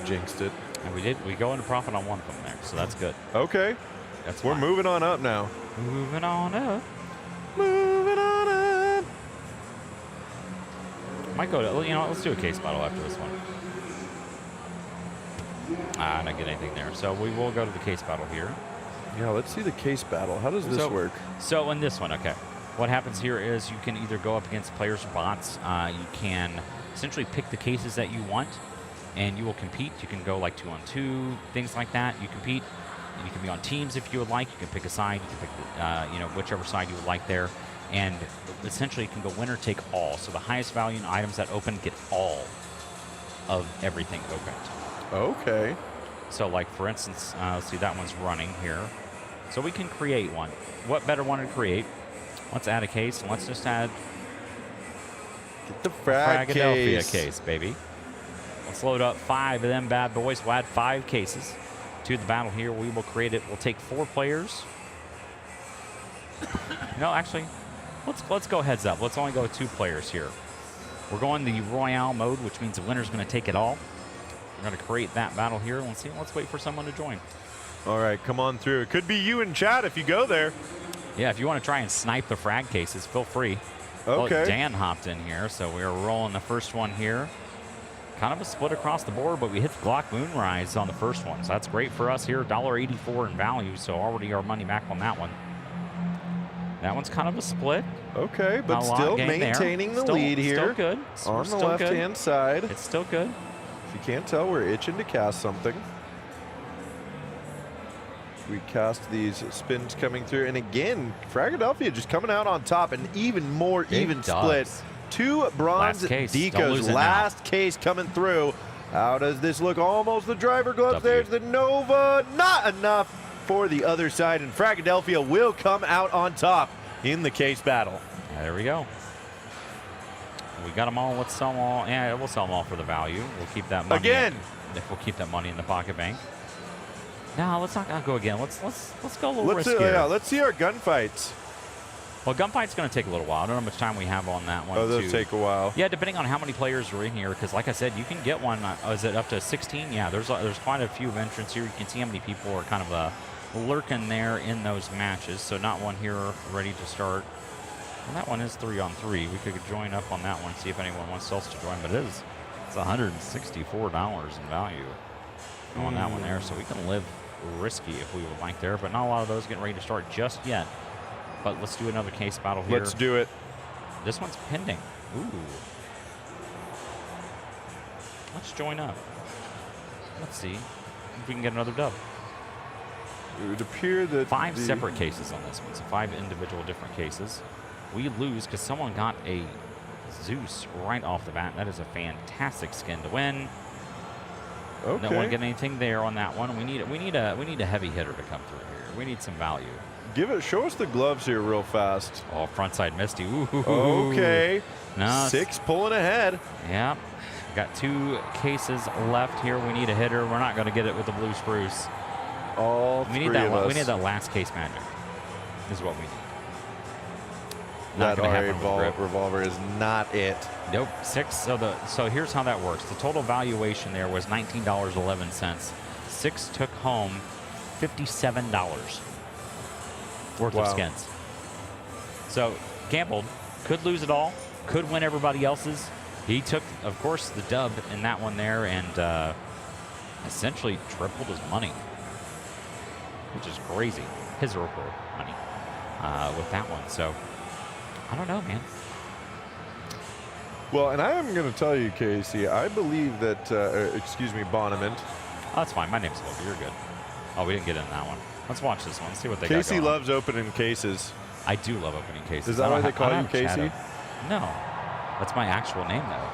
Speaker 10: jinxed it.
Speaker 9: And we go into profit on one of them there, so that's good.
Speaker 10: Okay. We're
Speaker 9: fine.
Speaker 10: moving on up now.
Speaker 9: Moving on up.
Speaker 10: Moving on up.
Speaker 9: Might go to, you know what, let's do a case battle after this one. I don't get anything there. So we will go to the case battle here.
Speaker 10: Yeah, let's see the case battle. How does this work?
Speaker 9: So in this one, okay. What happens here is you can either go up against players or bots. You can essentially pick the cases that you want, and you will compete. You can go like 2-on-2, things like that. You compete. You can be on teams if you would like. You can pick a side. You can pick, you know, whichever side you would like there. And essentially, you can go winner take all. So the highest value items that open get all of everything opened.
Speaker 10: Okay.
Speaker 9: So like, for instance, let's see, that one's running here. So we can create one. What better one to create? Let's add a case, and let's just add
Speaker 10: Get the FRAGxLVLUP
Speaker 9: case, baby. Let's load up 5 of them bad boys. We'll add 5 cases to the battle here. We will create it. We'll take 4 players. No, actually, let's go heads up. Let's only go 2 players here. We're going the Royale mode, which means the winner's going to take it all. We're going to create that battle here. Let's see. Let's wait for someone to join.
Speaker 10: All right, come on through. It could be you in chat if you go there.
Speaker 9: Yeah, if you want to try and snipe the frag cases, feel free.
Speaker 10: Okay.
Speaker 9: Well, Dan hopped in here, so we are rolling the first one here. Kind of a split across the board, but we hit the Glock Moonrise on the first one, so that's great for us here. $1.84 in value, so already our money back on that one. That one's kind of a split.
Speaker 10: Okay, but still maintaining the lead here.
Speaker 9: Still good.
Speaker 10: On the left-hand side.
Speaker 9: It's still good.
Speaker 10: If you can't tell, we're itching to cast something. We cast these spins coming through. And again, FRAGxLVLUP just coming out on top. An even more even split. 2 bronze decos. Last case coming through. How does this look? Almost the driver gloves. There's the Nova. Not enough for the other side. And FRAGxLVLUP will come out on top in the case battle.
Speaker 9: There we go. We got them all. Let's sell them all. Yeah, we'll sell them all for the value. We'll keep that money.
Speaker 10: Again.
Speaker 9: We'll keep that money in the pocket bank. No, let's not go again. Let's go a little riskier.
Speaker 10: Yeah, let's see our gunfights.
Speaker 9: Well, gunfight's going to take a little while. I don't know how much time we have on that one.
Speaker 10: Oh, those take a while.
Speaker 9: Yeah, depending on how many players are in here, because like I said, you can get one. Is it up to 16? Yeah, there's quite a few entrants here. You can see how many people are kind of lurking there in those matches. So not one here ready to start. Well, that one is 3-on-3. We could join up on that one, see if anyone wants else to join. But it's $164 in value on that one there. So we can live risky if we would like there, but not a lot of those getting ready to start just yet. But let's do another case battle here.
Speaker 10: Let's do it.
Speaker 9: This one's pending. Ooh. Let's join up. Let's see if we can get another dub.
Speaker 10: It would appear that
Speaker 9: 5 separate cases on this one, so 5 individual different cases. We lose because someone got a Zeus right off the bat. That is a fantastic skin to win.
Speaker 10: Okay.
Speaker 9: No one get anything there on that one. We need a heavy hitter to come through here. We need some value.
Speaker 10: Show us the gloves here real fast.
Speaker 9: Oh, frontside Misty. Ooh.
Speaker 10: Okay.
Speaker 9: No,
Speaker 10: 6 pulling ahead.
Speaker 9: Yeah. Got 2 cases left here. We need a hitter. We're not going to get it with the blue spruce.
Speaker 10: We need
Speaker 9: that last case magic. Is what we need.
Speaker 10: That RA revolver is not it.
Speaker 9: Nope. 6. So here's how that works. The total valuation there was $19.11. 6 took home $57 worth of skins. So gambled, could lose it all, could win everybody else's. He took, of course, the dub in that one there and essentially tripled his money, which is crazy. His record money with that one. So I don't know, man.
Speaker 10: Well, and I am going to tell you, Casey, I believe that, excuse me, Bonnement.
Speaker 9: Oh, that's fine. My name's Logan. You're good. Oh, we didn't get into that one. Let's watch this one. See what they got
Speaker 10: Casey
Speaker 9: going.
Speaker 10: loves opening cases.
Speaker 9: I do love opening cases.
Speaker 10: Is that why they call you Casey?
Speaker 9: No. That's my actual name, though.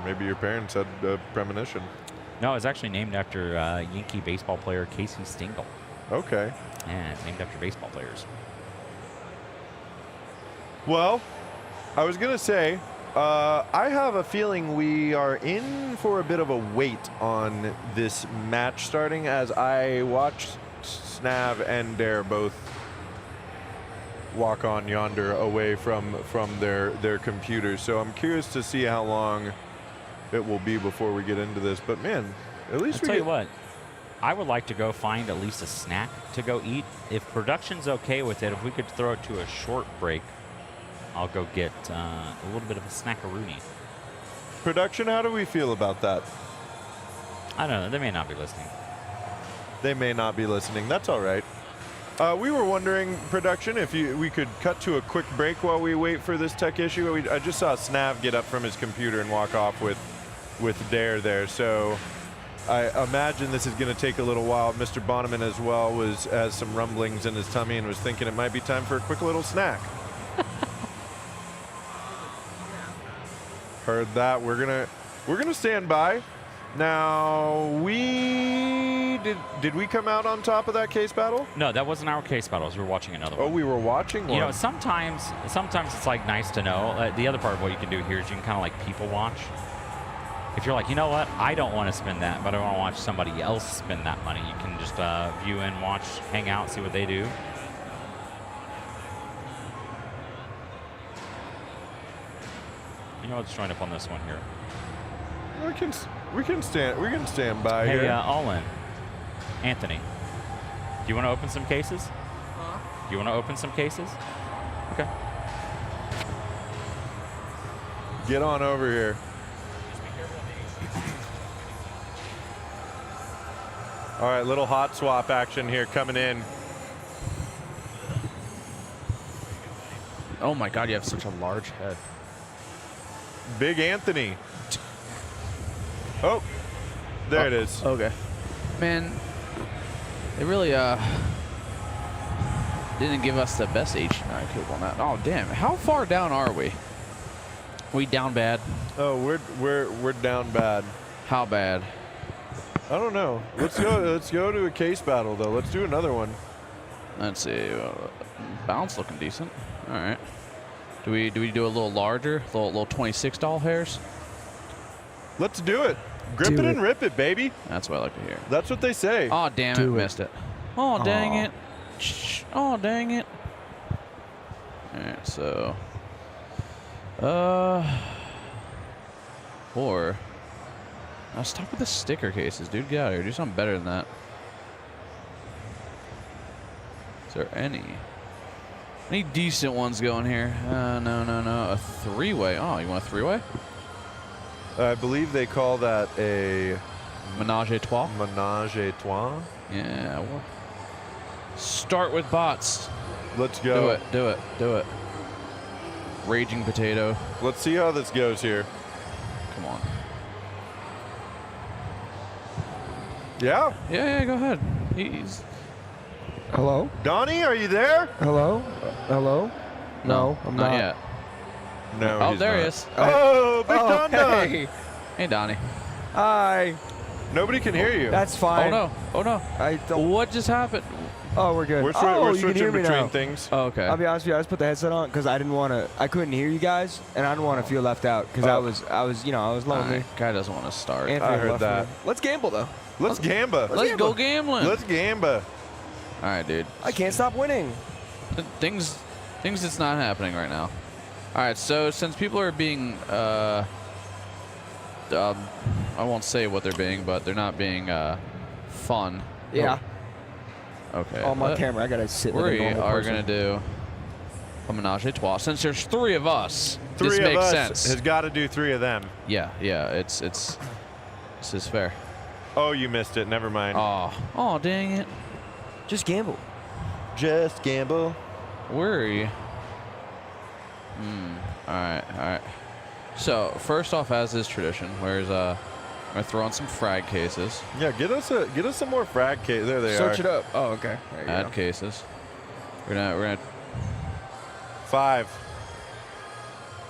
Speaker 10: Maybe your parents had a premonition.
Speaker 9: No, it's actually named after Yankee baseball player Casey Stengel.
Speaker 10: Okay.
Speaker 9: Yeah, it's named after baseball players.
Speaker 10: Well, I was going to say, I have a feeling we are in for a bit of a wait on this match starting as I watched Snav and Dare both walk on yonder away from their computers. So I'm curious to see how long it will be before we get into this. But man, at least
Speaker 9: I'll tell you what, I would like to go find at least a snack to go eat. If production's okay with it, if we could throw it to a short break, I'll go get a little bit of a snackaroonie.
Speaker 10: Production, how do we feel about that?
Speaker 9: I don't know. They may not be listening.
Speaker 10: They may not be listening. That's all right. We were wondering, production, if we could cut to a quick break while we wait for this tech issue. I just saw Snav get up from his computer and walk off with Dare there. So I imagine this is going to take a little while. Mr. Bonneman as well has some rumblings in his tummy and was thinking it might be time for a quick little snack. Heard that. We're gonna stand by. Now did we come out on top of that case battle?
Speaker 9: No, that wasn't our case battles. We were watching another one.
Speaker 10: Oh, we were watching one.
Speaker 9: You know, sometimes it's like nice to know. The other part of what you can do here is you can kind of like people watch. If you're like, you know what, I don't want to spend that, but I want to watch somebody else spend that money, you can just view and watch, hang out, see what they do. You know, let's join up on this one here.
Speaker 10: We can stand by
Speaker 9: hey,
Speaker 10: here.
Speaker 9: all in. Anthony, do you want to open some cases? Do you want to open some cases? Okay.
Speaker 10: Get on over here. All right, little hot swap action here coming in.
Speaker 4: Oh my God, you have such a large head.
Speaker 10: Big Anthony. Oh, there it is.
Speaker 4: Okay. Man, they really didn't give us the best H9 kill on that. Oh damn! How far down are we? We down bad?
Speaker 10: Oh, we're down bad.
Speaker 4: How bad?
Speaker 10: I don't know. Let's go to a case battle though. Let's do another one.
Speaker 4: Let's see. Bounce looking decent. All right. Do we do a little larger, little 26 doll hairs?
Speaker 10: Let's do it. Grip it and rip it, baby.
Speaker 4: That's what I like to hear.
Speaker 10: That's what they say.
Speaker 4: Oh damn it! Missed it. Oh dang it! Shh. Oh dang it! All right, so. Or. Now stop with the sticker cases, dude. Get out of here. Do something better than that. Is there any decent ones going here? No. A three-way. Oh, you want a three-way?
Speaker 10: I believe they call that a
Speaker 4: menage a trois.
Speaker 10: Menage a trois.
Speaker 4: Yeah. Well, start with bots.
Speaker 10: Let's go.
Speaker 4: Do it. Raging potato.
Speaker 10: Let's see how this goes here.
Speaker 4: Come on.
Speaker 10: Yeah.
Speaker 4: Yeah. Go ahead. He's.
Speaker 3: Hello?
Speaker 10: Donnie, are you there?
Speaker 3: Hello? Hello? No, I'm not.
Speaker 4: yet.
Speaker 10: No,
Speaker 4: oh,
Speaker 10: he's
Speaker 4: there
Speaker 10: not.
Speaker 4: he is.
Speaker 10: Oh, Big Don Don.
Speaker 3: Hey.
Speaker 4: Hey, Donnie.
Speaker 3: Hi.
Speaker 10: Nobody can hear you.
Speaker 3: That's fine.
Speaker 4: Oh no.
Speaker 3: I don't.
Speaker 4: What just happened?
Speaker 3: Oh, we're good.
Speaker 10: We're
Speaker 3: you can
Speaker 10: switching
Speaker 3: hear me
Speaker 10: between
Speaker 3: now.
Speaker 10: things.
Speaker 4: Oh, okay.
Speaker 3: I'll be honest with you. I just put the headset on because I couldn't hear you guys, and I didn't want to feel left out because I was lonely.
Speaker 4: Right. Guy doesn't want to start.
Speaker 3: Anthony
Speaker 10: I heard
Speaker 3: left
Speaker 10: that.
Speaker 3: me. Let's gamble though.
Speaker 10: Let's gamba.
Speaker 4: Let's go gambling.
Speaker 10: Let's gamba.
Speaker 4: All right, dude.
Speaker 3: I can't stop winning.
Speaker 4: Things that's not happening right now. All right, so since people are being, I won't say what they're being, but they're not being fun.
Speaker 3: Yeah.
Speaker 4: Okay.
Speaker 3: On my camera, I gotta sit like a
Speaker 4: We
Speaker 3: normal
Speaker 4: are
Speaker 3: person.
Speaker 4: gonna do a menage a trois. Since there's 3 of us,
Speaker 10: Three
Speaker 4: this
Speaker 10: of
Speaker 4: makes
Speaker 10: us
Speaker 4: sense.
Speaker 10: has got to do 3 of them.
Speaker 4: Yeah, it's this is fair.
Speaker 10: Oh, you missed it. Never mind.
Speaker 4: Oh, dang it.
Speaker 3: Just gamble.
Speaker 10: Just gamble.
Speaker 4: Where are you? All right. So first off, as is tradition, I'm gonna throw on some frag cases.
Speaker 10: Yeah, get us some more frag case. There they are.
Speaker 3: Search it up. Oh, okay. There you
Speaker 4: Add
Speaker 3: go.
Speaker 4: cases. We're gonna
Speaker 10: 5.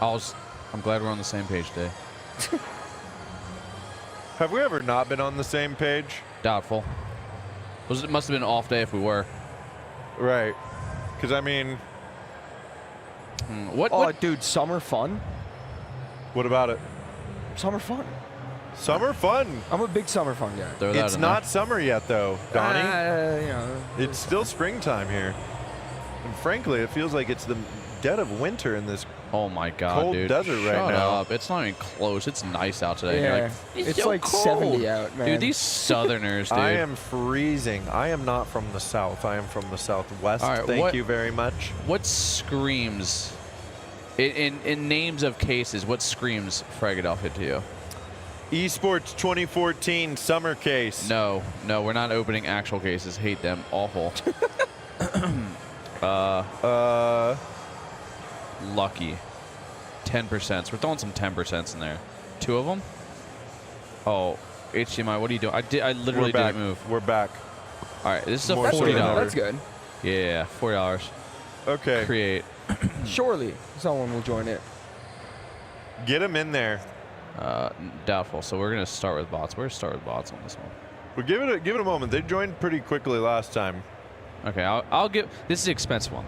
Speaker 4: I'm glad we're on the same page, Dave.
Speaker 10: Have we ever not been on the same page?
Speaker 4: Doubtful. It must have been an off day if we were.
Speaker 10: Right. Because I mean,
Speaker 4: What?
Speaker 3: Dude, summer fun.
Speaker 10: what about it?
Speaker 3: Summer fun.
Speaker 10: Summer fun.
Speaker 3: I'm a big summer fun guy.
Speaker 4: Throw that
Speaker 10: It's
Speaker 4: in
Speaker 10: not summer yet, though, Donnie.
Speaker 3: You know.
Speaker 10: It's still springtime here. And frankly, it feels like it's the dead of winter in this.
Speaker 4: Oh my God,
Speaker 10: cold
Speaker 4: dude!
Speaker 10: desert right
Speaker 4: Shut
Speaker 10: now.
Speaker 4: up! It's not even close. It's nice out today.
Speaker 3: Yeah.
Speaker 4: You're like,
Speaker 3: It's
Speaker 4: so
Speaker 3: like
Speaker 4: cold.
Speaker 3: 70 out, man.
Speaker 4: Dude, these Southerners, dude.
Speaker 10: I am freezing. I am not from the south. I am from the southwest.
Speaker 4: All right,
Speaker 10: Thank you very much.
Speaker 4: What screams, in names of cases, what screams FRAGxLVLUP to you?
Speaker 10: Esports 2014 summer case.
Speaker 4: No, we're not opening actual cases. Hate them. Awful. Lucky. 10%. So we're throwing some 10% in there. 2 of them? Oh, HDMI, what are you doing? I literally
Speaker 10: We're back.
Speaker 4: didn't move.
Speaker 10: We're back.
Speaker 4: All right, this is a
Speaker 10: More so
Speaker 4: $40.
Speaker 10: than ever.
Speaker 3: That's good.
Speaker 4: Yeah, $40.
Speaker 10: Okay.
Speaker 4: Create.
Speaker 3: Surely someone will join it.
Speaker 10: Get them in there.
Speaker 4: Doubtful. So we're gonna start with bots. We're gonna start with bots on this one.
Speaker 10: Well, give it a moment. They joined pretty quickly last time.
Speaker 4: Okay, I'll give. This is an expensive one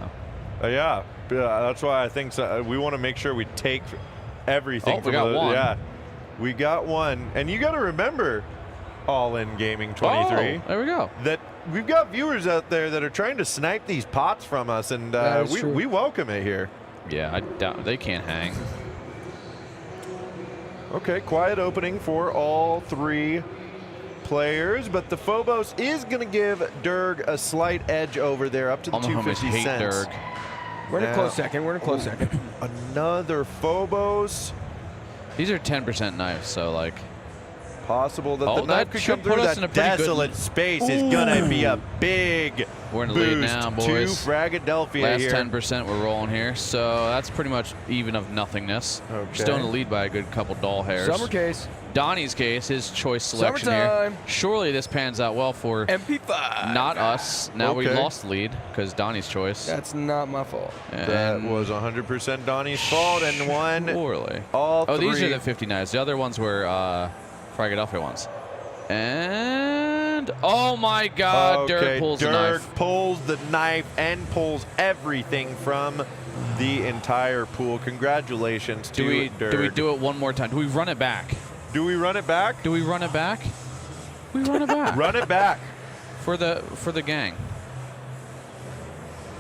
Speaker 4: though.
Speaker 10: Yeah, that's why I think so. We want to make sure we take everything.
Speaker 4: Oh, we
Speaker 10: from
Speaker 4: got one.
Speaker 10: Yeah, we got one. And you got to remember, All In Gaming 23.
Speaker 4: Oh, there we go.
Speaker 10: That we've got viewers out there that are trying to snipe these pots from us, and
Speaker 3: That is true.
Speaker 10: we welcome it here.
Speaker 4: Yeah, I doubt they can't hang.
Speaker 10: Okay, quiet opening for all 3 players, but the Phobos is going to give Derg a slight edge over there, up to the
Speaker 4: All the homies
Speaker 10: 250
Speaker 4: hate
Speaker 10: cents.
Speaker 4: Derg.
Speaker 3: We're in a
Speaker 10: Now-
Speaker 3: close second. We're in a close second.
Speaker 10: Another Phobos.
Speaker 4: These are 10% knives, so like.
Speaker 10: Possible that
Speaker 4: Oh,
Speaker 10: the
Speaker 4: that
Speaker 10: knife could
Speaker 4: should
Speaker 10: come through.
Speaker 4: put us
Speaker 10: That
Speaker 4: in a pretty good-
Speaker 10: desolate space is gonna be a big
Speaker 4: We're in the lead
Speaker 10: boost
Speaker 4: now,
Speaker 10: to
Speaker 4: boys.
Speaker 10: FRAGxLVLUP
Speaker 4: Last
Speaker 10: here.
Speaker 4: 10% we're rolling here, so that's pretty much even of nothingness.
Speaker 10: Okay.
Speaker 4: We're still in the lead by a good couple doll hairs.
Speaker 3: Summer case.
Speaker 4: Donnie's case, his choice selection
Speaker 3: Summertime.
Speaker 4: here. Surely this pans out well for
Speaker 3: MP5.
Speaker 4: not us. Now we
Speaker 10: Okay.
Speaker 4: lost the lead because Donnie's choice.
Speaker 3: That's not my fault.
Speaker 10: That
Speaker 4: And
Speaker 10: was 100% Donnie's fault, and one
Speaker 4: Surely.
Speaker 10: all
Speaker 4: Oh,
Speaker 10: 3.
Speaker 4: these are the 50 knives. The other ones were FRAGxLVLUP ones. And oh my God,
Speaker 10: Okay,
Speaker 4: Dirk pulls the
Speaker 10: Dirk
Speaker 4: knife.
Speaker 10: pulls the knife and pulls everything from the entire pool. Congratulations to
Speaker 4: Do we
Speaker 10: Dirk.
Speaker 4: do it one more time? Do we run it back?
Speaker 10: Do we run it back?
Speaker 4: Do we run it back? We run it back.
Speaker 10: Run it back.
Speaker 4: for the gang.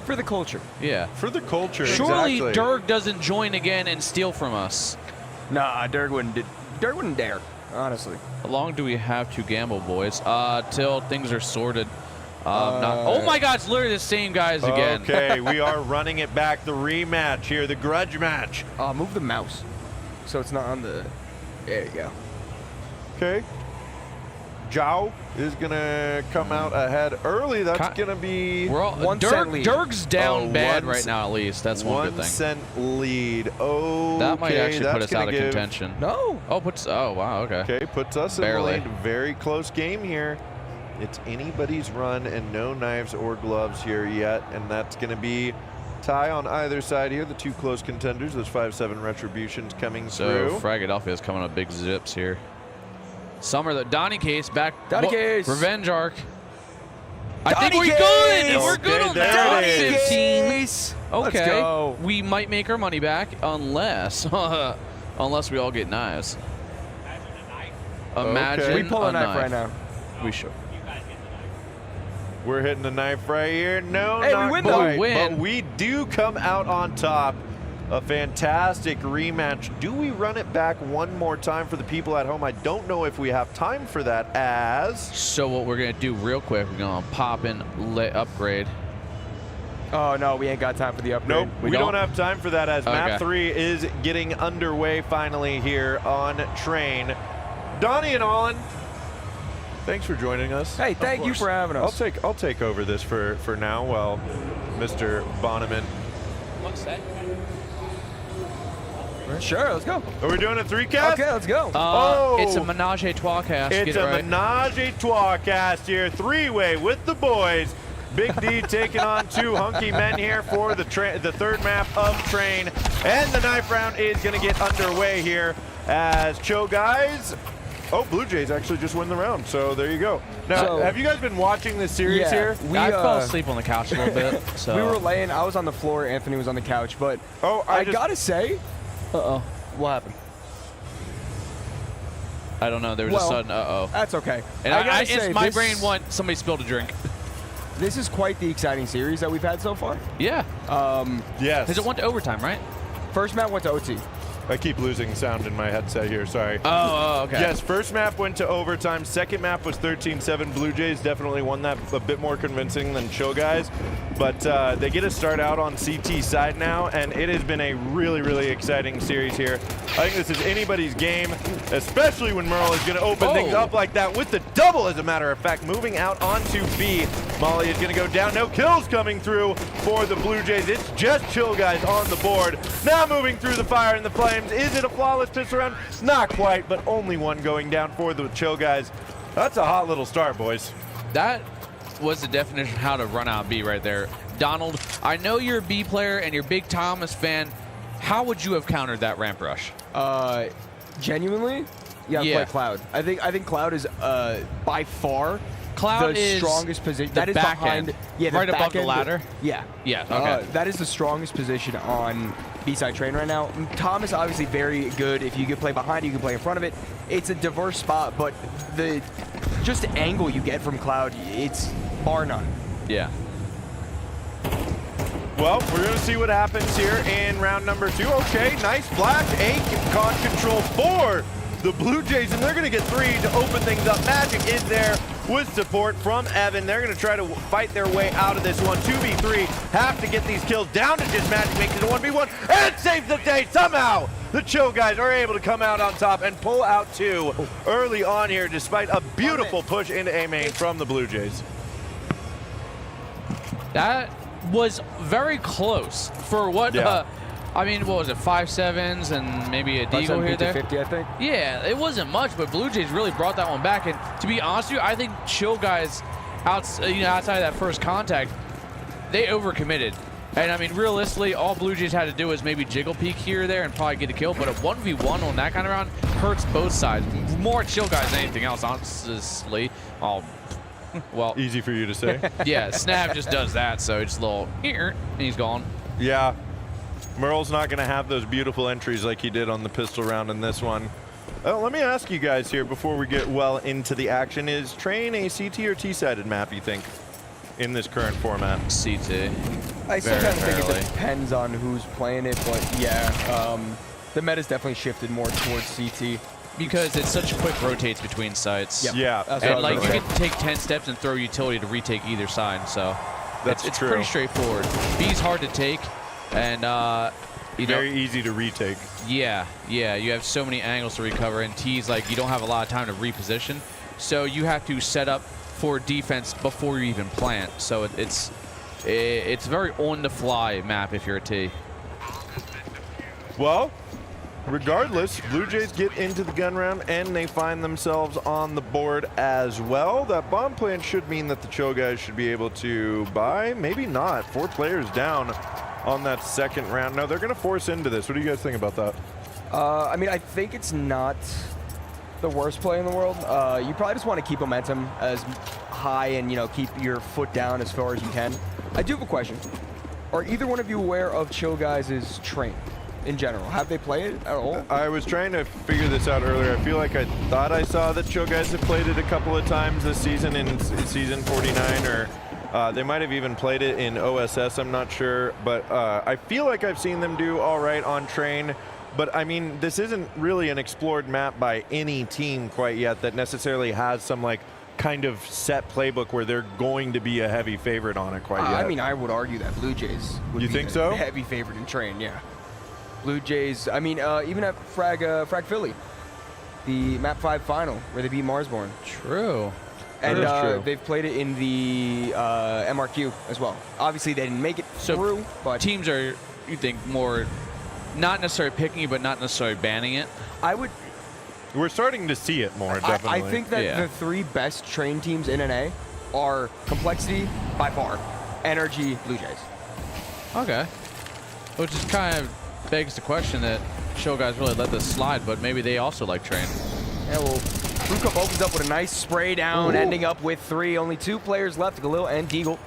Speaker 3: For the culture.
Speaker 4: Yeah.
Speaker 10: For the culture,
Speaker 4: Surely
Speaker 10: exactly.
Speaker 4: Dirk doesn't join again and steal from us.
Speaker 3: Nah, Dirk wouldn't dare, honestly.
Speaker 4: How long do we have to gamble, boys? Till things are sorted. Oh my God, it's literally the same guys again.
Speaker 10: Okay, we are running it back. The rematch here, the grudge match.
Speaker 3: Move the mouse so it's not on the. There you go.
Speaker 10: Okay. Zhao is going to come out ahead early. That's going to be
Speaker 4: We're all,
Speaker 3: 1 cent lead.
Speaker 4: Dirk's down bad
Speaker 10: 1
Speaker 4: right now, at least. That's one good
Speaker 10: 1
Speaker 4: thing.
Speaker 10: cent lead. Oh,
Speaker 4: That might actually put us out of
Speaker 10: give,
Speaker 4: contention.
Speaker 3: No.
Speaker 4: Oh, oh wow, okay.
Speaker 10: Okay, puts us
Speaker 4: Barely.
Speaker 10: in the lead. Very close game here. It's anybody's run and no knives or gloves here yet, and that's going to be tie on either side here. The 2 close contenders, those 5-7 retributions coming
Speaker 4: So
Speaker 10: through.
Speaker 4: FRAGxLVLUP is coming up big zips here. Summer, the Donnie case back.
Speaker 3: Donnie case.
Speaker 4: Revenge arc. I
Speaker 3: Donnie
Speaker 4: think we're
Speaker 3: case.
Speaker 4: good. We're good
Speaker 10: Okay,
Speaker 4: on
Speaker 10: there
Speaker 4: that.
Speaker 10: it is.
Speaker 4: 15.
Speaker 3: Let's
Speaker 4: Okay.
Speaker 3: go.
Speaker 4: We might make our money back unless unless we all get knives. Imagine
Speaker 10: Okay.
Speaker 3: We pull a knife right now.
Speaker 4: We should.
Speaker 10: We're hitting the knife right here. No,
Speaker 3: Hey, we
Speaker 10: not
Speaker 3: win,
Speaker 10: quite,
Speaker 4: though. Win.
Speaker 10: but we do come out on top. A fantastic rematch. Do we run it back one more time for the people at home? I don't know if we have time for that as...
Speaker 4: So what we're going to do real quick, we're going to pop in upgrade.
Speaker 3: Oh, no, we ain't got time for the upgrade.
Speaker 10: Nope, we don't have time for that as map 3 is getting underway finally here on Train. Donnie and Olin, thanks for joining us.
Speaker 3: Hey, thank you for having us.
Speaker 10: I'll take over this for now while Mr. Bonneman.
Speaker 4: What's that?
Speaker 3: Sure, let's go.
Speaker 10: Are we doing a 3-cast?
Speaker 3: Okay, let's go.
Speaker 4: It's a menage a trois cast.
Speaker 10: It's a menage a trois cast here. 3-way with the boys. Big D taking on 2 hunky men here for the third map of Train. And the knife round is going to get underway here as Chill Guys. Oh, Blue Jays actually just win the round, so there you go. Now, have you guys been watching this series here?
Speaker 4: I fell asleep on the couch a little bit. So.
Speaker 3: We were laying, I was on the floor, Anthony was on the couch, but I gotta say, what happened?
Speaker 4: I don't know, there was a sudden
Speaker 3: That's okay.
Speaker 4: And I gotta say, my brain went, somebody spilled a drink.
Speaker 3: This is quite the exciting series that we've had so far.
Speaker 4: Yeah.
Speaker 10: Yes.
Speaker 4: Because it went to overtime, right?
Speaker 3: First map went to OT.
Speaker 10: I keep losing sound in my headset here, sorry.
Speaker 4: Oh, okay.
Speaker 10: Yes, first map went to overtime. Second map was 13-7. Blue Jays definitely won that a bit more convincing than Chill Guys. But they get to start out on CT side now, and it has been a really, really exciting series here. I think this is anybody's game, especially when Merle is going to open things up like that with the double, as a matter of fact, moving out onto B. Molly is going to go down. No kills coming through for the Blue Jays. It's just Chill Guys on the board. Now moving through the fire and the flames. Is it a flawless pistol round? Not quite, but only one going down for the Chill Guys. That's a hot little start, boys.
Speaker 4: That was the definition of how to run out B right there. Donald, I know you're a B player and you're a big Thomas fan. How would you have countered that ramp rush?
Speaker 3: Genuinely? Yeah, play Cloud. I think Cloud is by far
Speaker 4: Cloud
Speaker 3: the
Speaker 4: is
Speaker 3: strongest position.
Speaker 4: The
Speaker 3: That is
Speaker 4: back
Speaker 3: behind,
Speaker 4: end.
Speaker 3: yeah,
Speaker 4: right above the ladder.
Speaker 3: Yeah.
Speaker 4: Yeah. Okay.
Speaker 3: That is the strongest position on B-side Train right now. Thomas obviously very good. If you can play behind, you can play in front of it. It's a diverse spot, but the angle you get from Cloud, it's bar none.
Speaker 4: Yeah.
Speaker 10: Well, we're going to see what happens here in round number 2. Okay, nice flash. 8 con control for the Blue Jays, and they're going to get 3 to open things up. Magic is there with support from Evan. They're going to try to fight their way out of this one. 2v3, have to get these kills down to just Magic, makes it a 1v1, and saves the day somehow. The Chill Guys are able to come out on top and pull out 2 early on here, despite a beautiful push into A main from the Blue Jays.
Speaker 4: That was very close for what, I mean, what was it, 5-7s and maybe a deagle here there?
Speaker 3: 50, I think.
Speaker 4: Yeah, it wasn't much, but Blue Jays really brought that one back. And to be honest with you, I think Chill Guys, outside of that first contact, they overcommitted. And I mean, realistically, all Blue Jays had to do was maybe jiggle peek here or there and probably get a kill. But a 1v1 on that kind of round hurts both sides. More Chill Guys than anything else, honestly. Well,
Speaker 10: easy for you to say.
Speaker 4: Yeah, Snap just does that, so it's a little, and he's gone.
Speaker 10: Yeah, Merle's not going to have those beautiful entries like he did on the pistol round in this one. Let me ask you guys here before we get well into the action. Is Train a CT or T-sided map, you think, in this current format?
Speaker 4: CT.
Speaker 3: I still kind of think it depends on who's playing it, but yeah, the meta's definitely shifted more towards CT.
Speaker 4: Because it's such quick rotates between sites.
Speaker 3: Yep.
Speaker 10: Yeah.
Speaker 4: And like you can take 10 steps and throw utility to retake either side, so it's pretty straightforward. B's hard to take, and
Speaker 10: very easy to retake.
Speaker 4: Yeah, you have so many angles to recover, and T's like you don't have a lot of time to reposition, so you have to set up for defense before you even plant. So it's very on the fly map if you're a T.
Speaker 10: Well, regardless, Blue Jays get into the gun round and they find themselves on the board as well. That bomb plant should mean that the Chill Guys should be able to buy. Maybe not. 4 players down on that second round. No, they're going to force into this. What do you guys think about that?
Speaker 3: I mean, I think it's not the worst play in the world. You probably just want to keep momentum as high and, keep your foot down as far as you can. I do have a question. Are either one of you aware of Chill Guys' Train? In general, have they played it at all?
Speaker 10: I was trying to figure this out earlier. I feel like I thought I saw that Chill Guys have played it a couple of times this season in season 49 or They might have even played it in OSS, I'm not sure. But I feel like I've seen them do all right on Train. But, I mean, this isn't really an explored map by any team quite yet that necessarily has some, like, kind of set playbook where they're going to be a heavy favorite on it quite yet.
Speaker 3: I mean, I would argue that Blue Jays would
Speaker 10: You
Speaker 3: be
Speaker 10: think
Speaker 3: the
Speaker 10: so?
Speaker 3: heavy favorite in Train, yeah. Blue Jays, I mean, even at Frag Philly, the Map 5 final where they beat Marsborn.
Speaker 4: True.
Speaker 3: And
Speaker 10: That is true.
Speaker 3: they've played it in the MRQ as well. Obviously, they didn't make it through, but
Speaker 4: teams are, you think, more not necessarily picking it, but not necessarily banning it?
Speaker 10: We're starting to see it more, definitely.
Speaker 3: I think that the 3 best Train teams in NA are Complexity, by far, Energy, Blue Jays.
Speaker 4: Okay. Which is kind of begs the question that Show Guys really let this slide, but maybe they also like Train.
Speaker 3: Yeah, well, FRAGxLVLUP opens up with a nice spray down, ending up with 3. Only 2 players left, Galil and Deagle.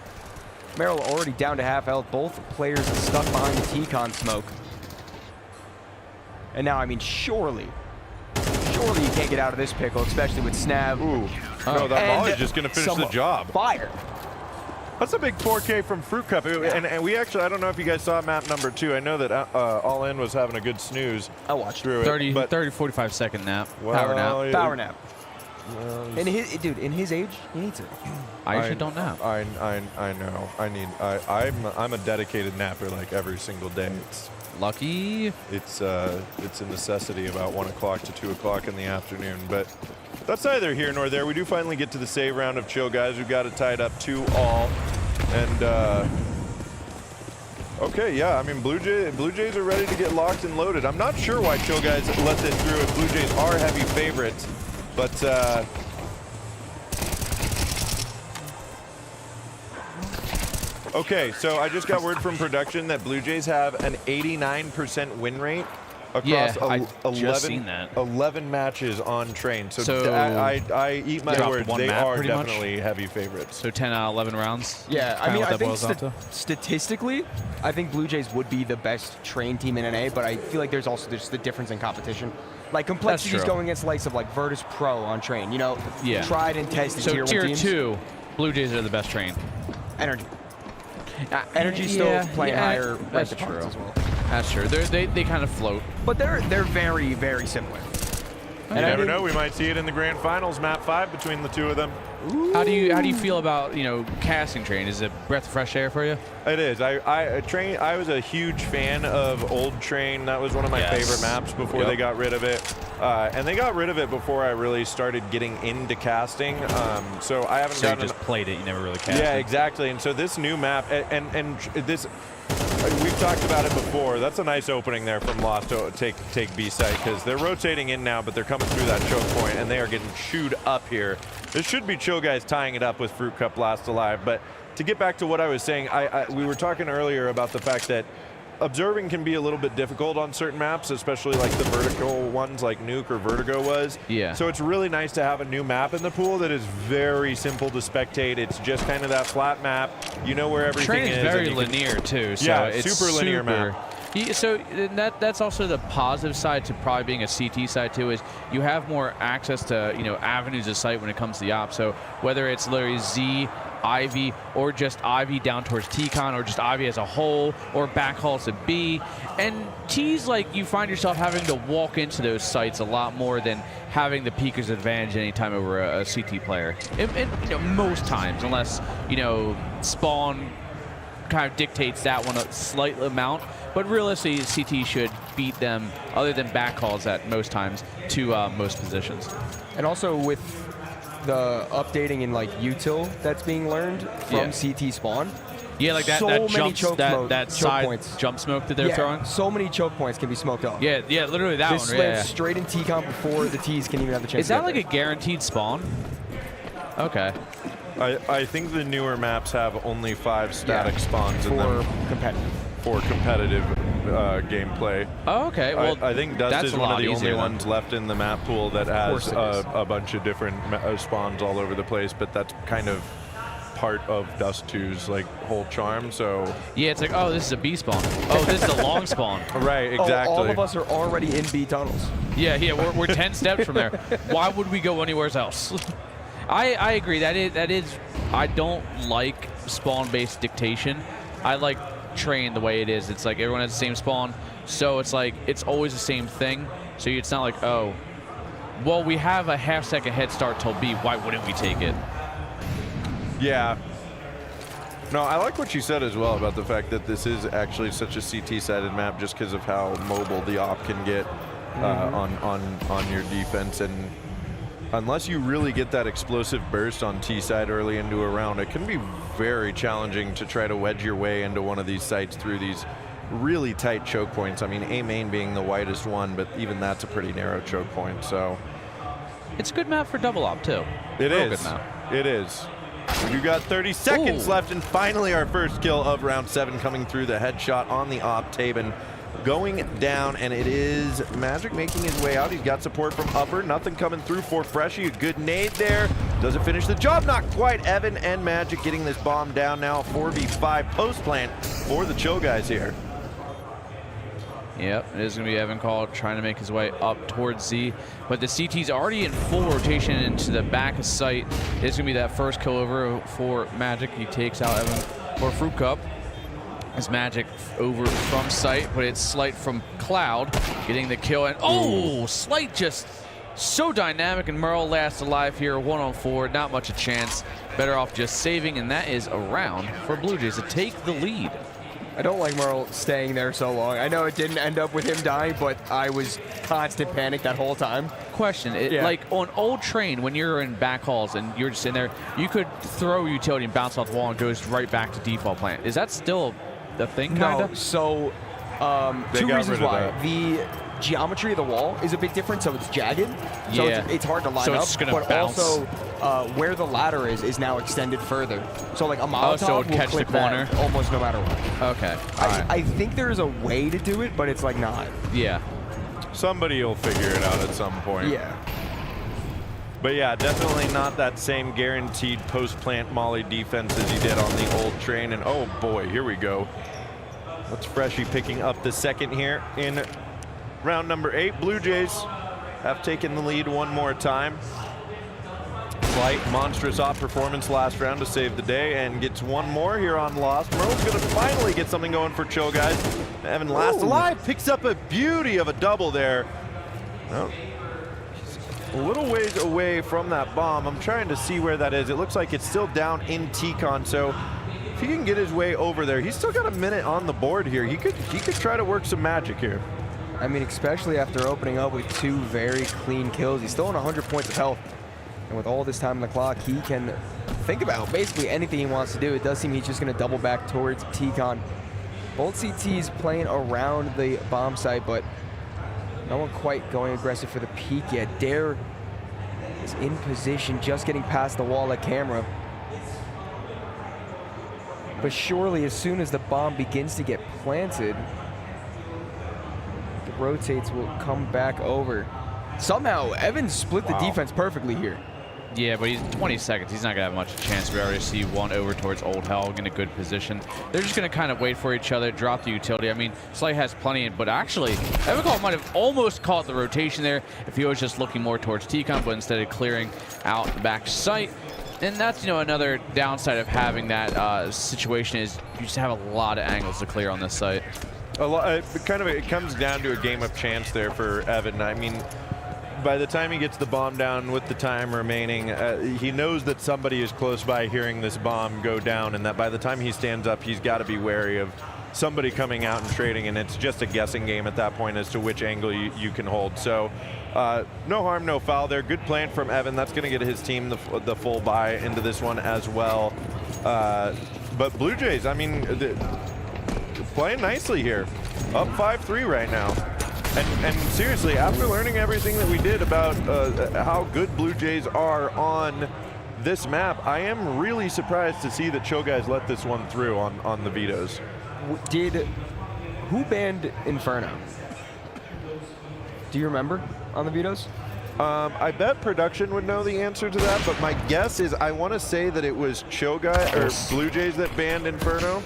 Speaker 3: Merrill already down to half health. Both players are stuck behind the T-Con smoke. And now, I mean, surely you can't get out of this pickle, especially with Snab.
Speaker 10: Ooh. No, that volley's just going to finish the job.
Speaker 3: Fire.
Speaker 10: That's a big 4K from FRAGxLVLUP. And we actually, I don't know if you guys saw map number 2. I know that All In was having a good snooze.
Speaker 3: I watched
Speaker 10: through it.
Speaker 4: 30, 45 second nap.
Speaker 10: Well,
Speaker 4: Power nap.
Speaker 3: Power nap. And in his age, he needs it.
Speaker 4: I usually don't nap.
Speaker 10: I know. I'm a dedicated napper like every single day. It's
Speaker 4: lucky.
Speaker 10: It's a necessity about 1 o'clock to 2 o'clock in the afternoon. But that's neither here nor there. We do finally get to the save round of Chill Guys. We've got it tied up 2-all. And okay, yeah, I mean Blue Jays are ready to get locked and loaded. I'm not sure why Chill Guys let this through if Blue Jays are heavy favorites. But okay, so I just got word from production that Blue Jays have an 89% win rate across 11 matches on Train. So I eat my words, they are definitely heavy favorites.
Speaker 4: So 10 out of 11 rounds?
Speaker 3: Yeah, I mean, I think statistically, I think Blue Jays would be the best Train team in NA, but I feel like there's also the difference in competition. Like, Complexity's going against the likes of, like, Virtus Pro on Train, you know? Tried and tested tier 1 teams.
Speaker 4: So tier 2, Blue Jays are the best Train.
Speaker 3: Energy. Energy's still playing higher ranked opponents as well.
Speaker 4: That's true. They kind of float.
Speaker 3: But they're very, very similar.
Speaker 10: You never know. We might see it in the grand finals, map 5 between the 2 of them.
Speaker 4: Ooh. How do you feel about casting Train? Is it a breath of fresh air for you?
Speaker 10: It is. I was a huge fan of old Train. That was one of my favorite maps before they got rid of it. And they got rid of it before I really started getting into casting. So I haven't.
Speaker 9: So you just played it. You never really casted.
Speaker 10: Yeah, exactly. And so this new map and this. We've talked about it before. That's a nice opening there from Lost to take B site because they're rotating in now, but they're coming through that choke point and they are getting chewed up here. This should be Chill Guys tying it up with FRAGxLVLUP last alive. But to get back to what I was saying, we were talking earlier about the fact that observing can be a little bit difficult on certain maps, especially like the vertical ones like Nuke or Vertigo was.
Speaker 4: Yeah.
Speaker 10: So it's really nice to have a new map in the pool that is very simple to spectate. It's just kind of that flat map. You know where everything is.
Speaker 4: Train is very linear too. So
Speaker 10: yeah,
Speaker 4: it's
Speaker 10: super linear map.
Speaker 4: So that's also the positive side to probably being a CT side too, is you have more access to avenues of sight when it comes to the op. So whether it's literally Z, Ivy, or just Ivy down towards T-Con, or just Ivy as a whole, or backhaul to B. And T's, like, you find yourself having to walk into those sites a lot more than having the peeker's advantage anytime over a CT player. And most times, unless, spawn kind of dictates that one a slight amount. But realistically, CT should beat them, other than backhauls at most times, to most positions.
Speaker 3: And also with the updating in like util that's being learned from CT spawn.
Speaker 4: Yeah, like that side jump smoke that they're throwing.
Speaker 3: So many choke points can be smoked off.
Speaker 4: Yeah, literally that
Speaker 3: this
Speaker 4: one.
Speaker 3: This straight in T-Con before the T's can even have the chance.
Speaker 4: Is that like a guaranteed spawn? Okay.
Speaker 10: I think the newer maps have only 5 static spawns in them. For competitive gameplay.
Speaker 4: Oh, okay. Well,
Speaker 10: I think Dust is one of the only ones left in the map pool that has a bunch of different spawns all over the place, but that's kind of part of Dust 2's like whole charm. So
Speaker 4: yeah, it's like, oh, this is a B spawn. Oh, this is a long spawn.
Speaker 10: Right, exactly.
Speaker 3: All of us are already in B tunnels.
Speaker 4: Yeah, we're 10 steps from there. Why would we go anywhere else? I agree. That is. I don't like spawn-based dictation. I like train the way it is. It's like everyone has the same spawn, so it's like it's always the same thing. So it's not like, oh, well, we have a half-second head start till B. Why wouldn't we take it?
Speaker 10: Yeah. No, I like what you said as well about the fact that this is actually such a CT-sided map just because of how mobile the op can get on your defense. And unless you really get that explosive burst on T-side early into a round, it can be very challenging to try to wedge your way into one of these sites through these really tight choke points. I mean, A main being the widest one, but even that's a pretty narrow choke point. So
Speaker 4: it's a good map for double op too.
Speaker 10: It
Speaker 4: Real
Speaker 10: is.
Speaker 4: Good map.
Speaker 10: It is. You got 30 seconds left, and finally our first kill of round 7 coming through the headshot on the op. Taben going down, and it is Magic making his way out. He's got support from upper. Nothing coming through for Freshie. A good nade there. Doesn't finish the job. Not quite. Evan and Magic getting this bomb down now. 4v5 post plant for the Chill guys here.
Speaker 4: Yep, it is going to be Evan Call trying to make his way up towards Z. But the CT's already in full rotation into the back of site. It's going to be that first kill over for Magic. He takes out Evan for Fruit Cup. As Magic over from site, but it's Slight from Cloud getting the kill. And oh, Slight just so dynamic, and Merle last alive here, 1-on-4. Not much a chance. Better off just saving, and that is a round for Blue Jays to take the lead.
Speaker 3: I don't like Merle staying there so long. I know it didn't end up with him dying, but I was constant panic that whole time.
Speaker 4: Question, like on old train, when you're in back halls and you're just in there, you could throw utility and bounce off the wall and goes right back to default plant. Is that still the thing, kinda?
Speaker 3: No, so two reasons why. The geometry of the wall is a bit different, so it's jagged. So it's hard to line up.
Speaker 4: It's gonna
Speaker 3: but
Speaker 4: bounce.
Speaker 3: Also, where the ladder is now extended further. So like a Molotov
Speaker 4: so it
Speaker 3: will
Speaker 4: catch the
Speaker 3: clip that
Speaker 4: corner?
Speaker 3: almost no matter what.
Speaker 4: Okay.
Speaker 3: I think there is a way to do it, but it's like not.
Speaker 4: Yeah.
Speaker 10: Somebody will figure it out at some point.
Speaker 3: Yeah.
Speaker 10: But yeah, definitely not that same guaranteed post-plant molly defense as he did on the old train. And oh boy, here we go. That's Freshie picking up the second here in round number 8. Blue Jays have taken the lead one more time. Slight monstrous op performance last round to save the day, and gets one more here on Lost. Merle's gonna finally get something going for Chill guys. Evan last alive picks up a beauty of a double there. Oh. A little ways away from that bomb. I'm trying to see where that is. It looks like it's still down in T-Con, so if he can get his way over there, he's still got a minute on the board here. He could try to work some magic here.
Speaker 3: I mean, especially after opening up with 2 very clean kills. He's still on 100 points of health. And with all this time on the clock, he can think about basically anything he wants to do. It does seem he's just going to double back towards T-Con. Both CTs playing around the bomb site, but no one quite going aggressive for the peek yet. Dare is in position, just getting past the wall at camera. But surely, as soon as the bomb begins to get planted, the rotates will come back over. Somehow, Evan split the defense perfectly here.
Speaker 4: Yeah, but he's 20 seconds. He's not going to have much chance. We already see one over towards Old Helg in a good position. They're just going to kind of wait for each other, drop the utility. I mean, Slight has plenty, but actually, Evan Call might have almost caught the rotation there if he was just looking more towards T-Con, but instead of clearing out the back sight. And that's, you know, another downside of having that situation is you just have a lot of angles to clear on this site.
Speaker 10: It comes down to a game of chance there for Evan. I mean, by the time he gets the bomb down with the time remaining, he knows that somebody is close by hearing this bomb go down, and that by the time he stands up, he's got to be wary of somebody coming out and trading, and it's just a guessing game at that point as to which angle you can hold. So no harm, no foul there. Good plan from Evan. That's going to get his team the full buy into this one as well. But Blue Jays, I mean, playing nicely here. Up 5-3 right now. And seriously, after learning everything that we did about how good Blue Jays are on this map, I am really surprised to see that Chill guys let this one through on the vetoes.
Speaker 3: Who banned Inferno? Do you remember on the vetoes?
Speaker 10: I bet production would know the answer to that, but my guess is I want to say that it was Chill guy or Blue Jays that banned Inferno.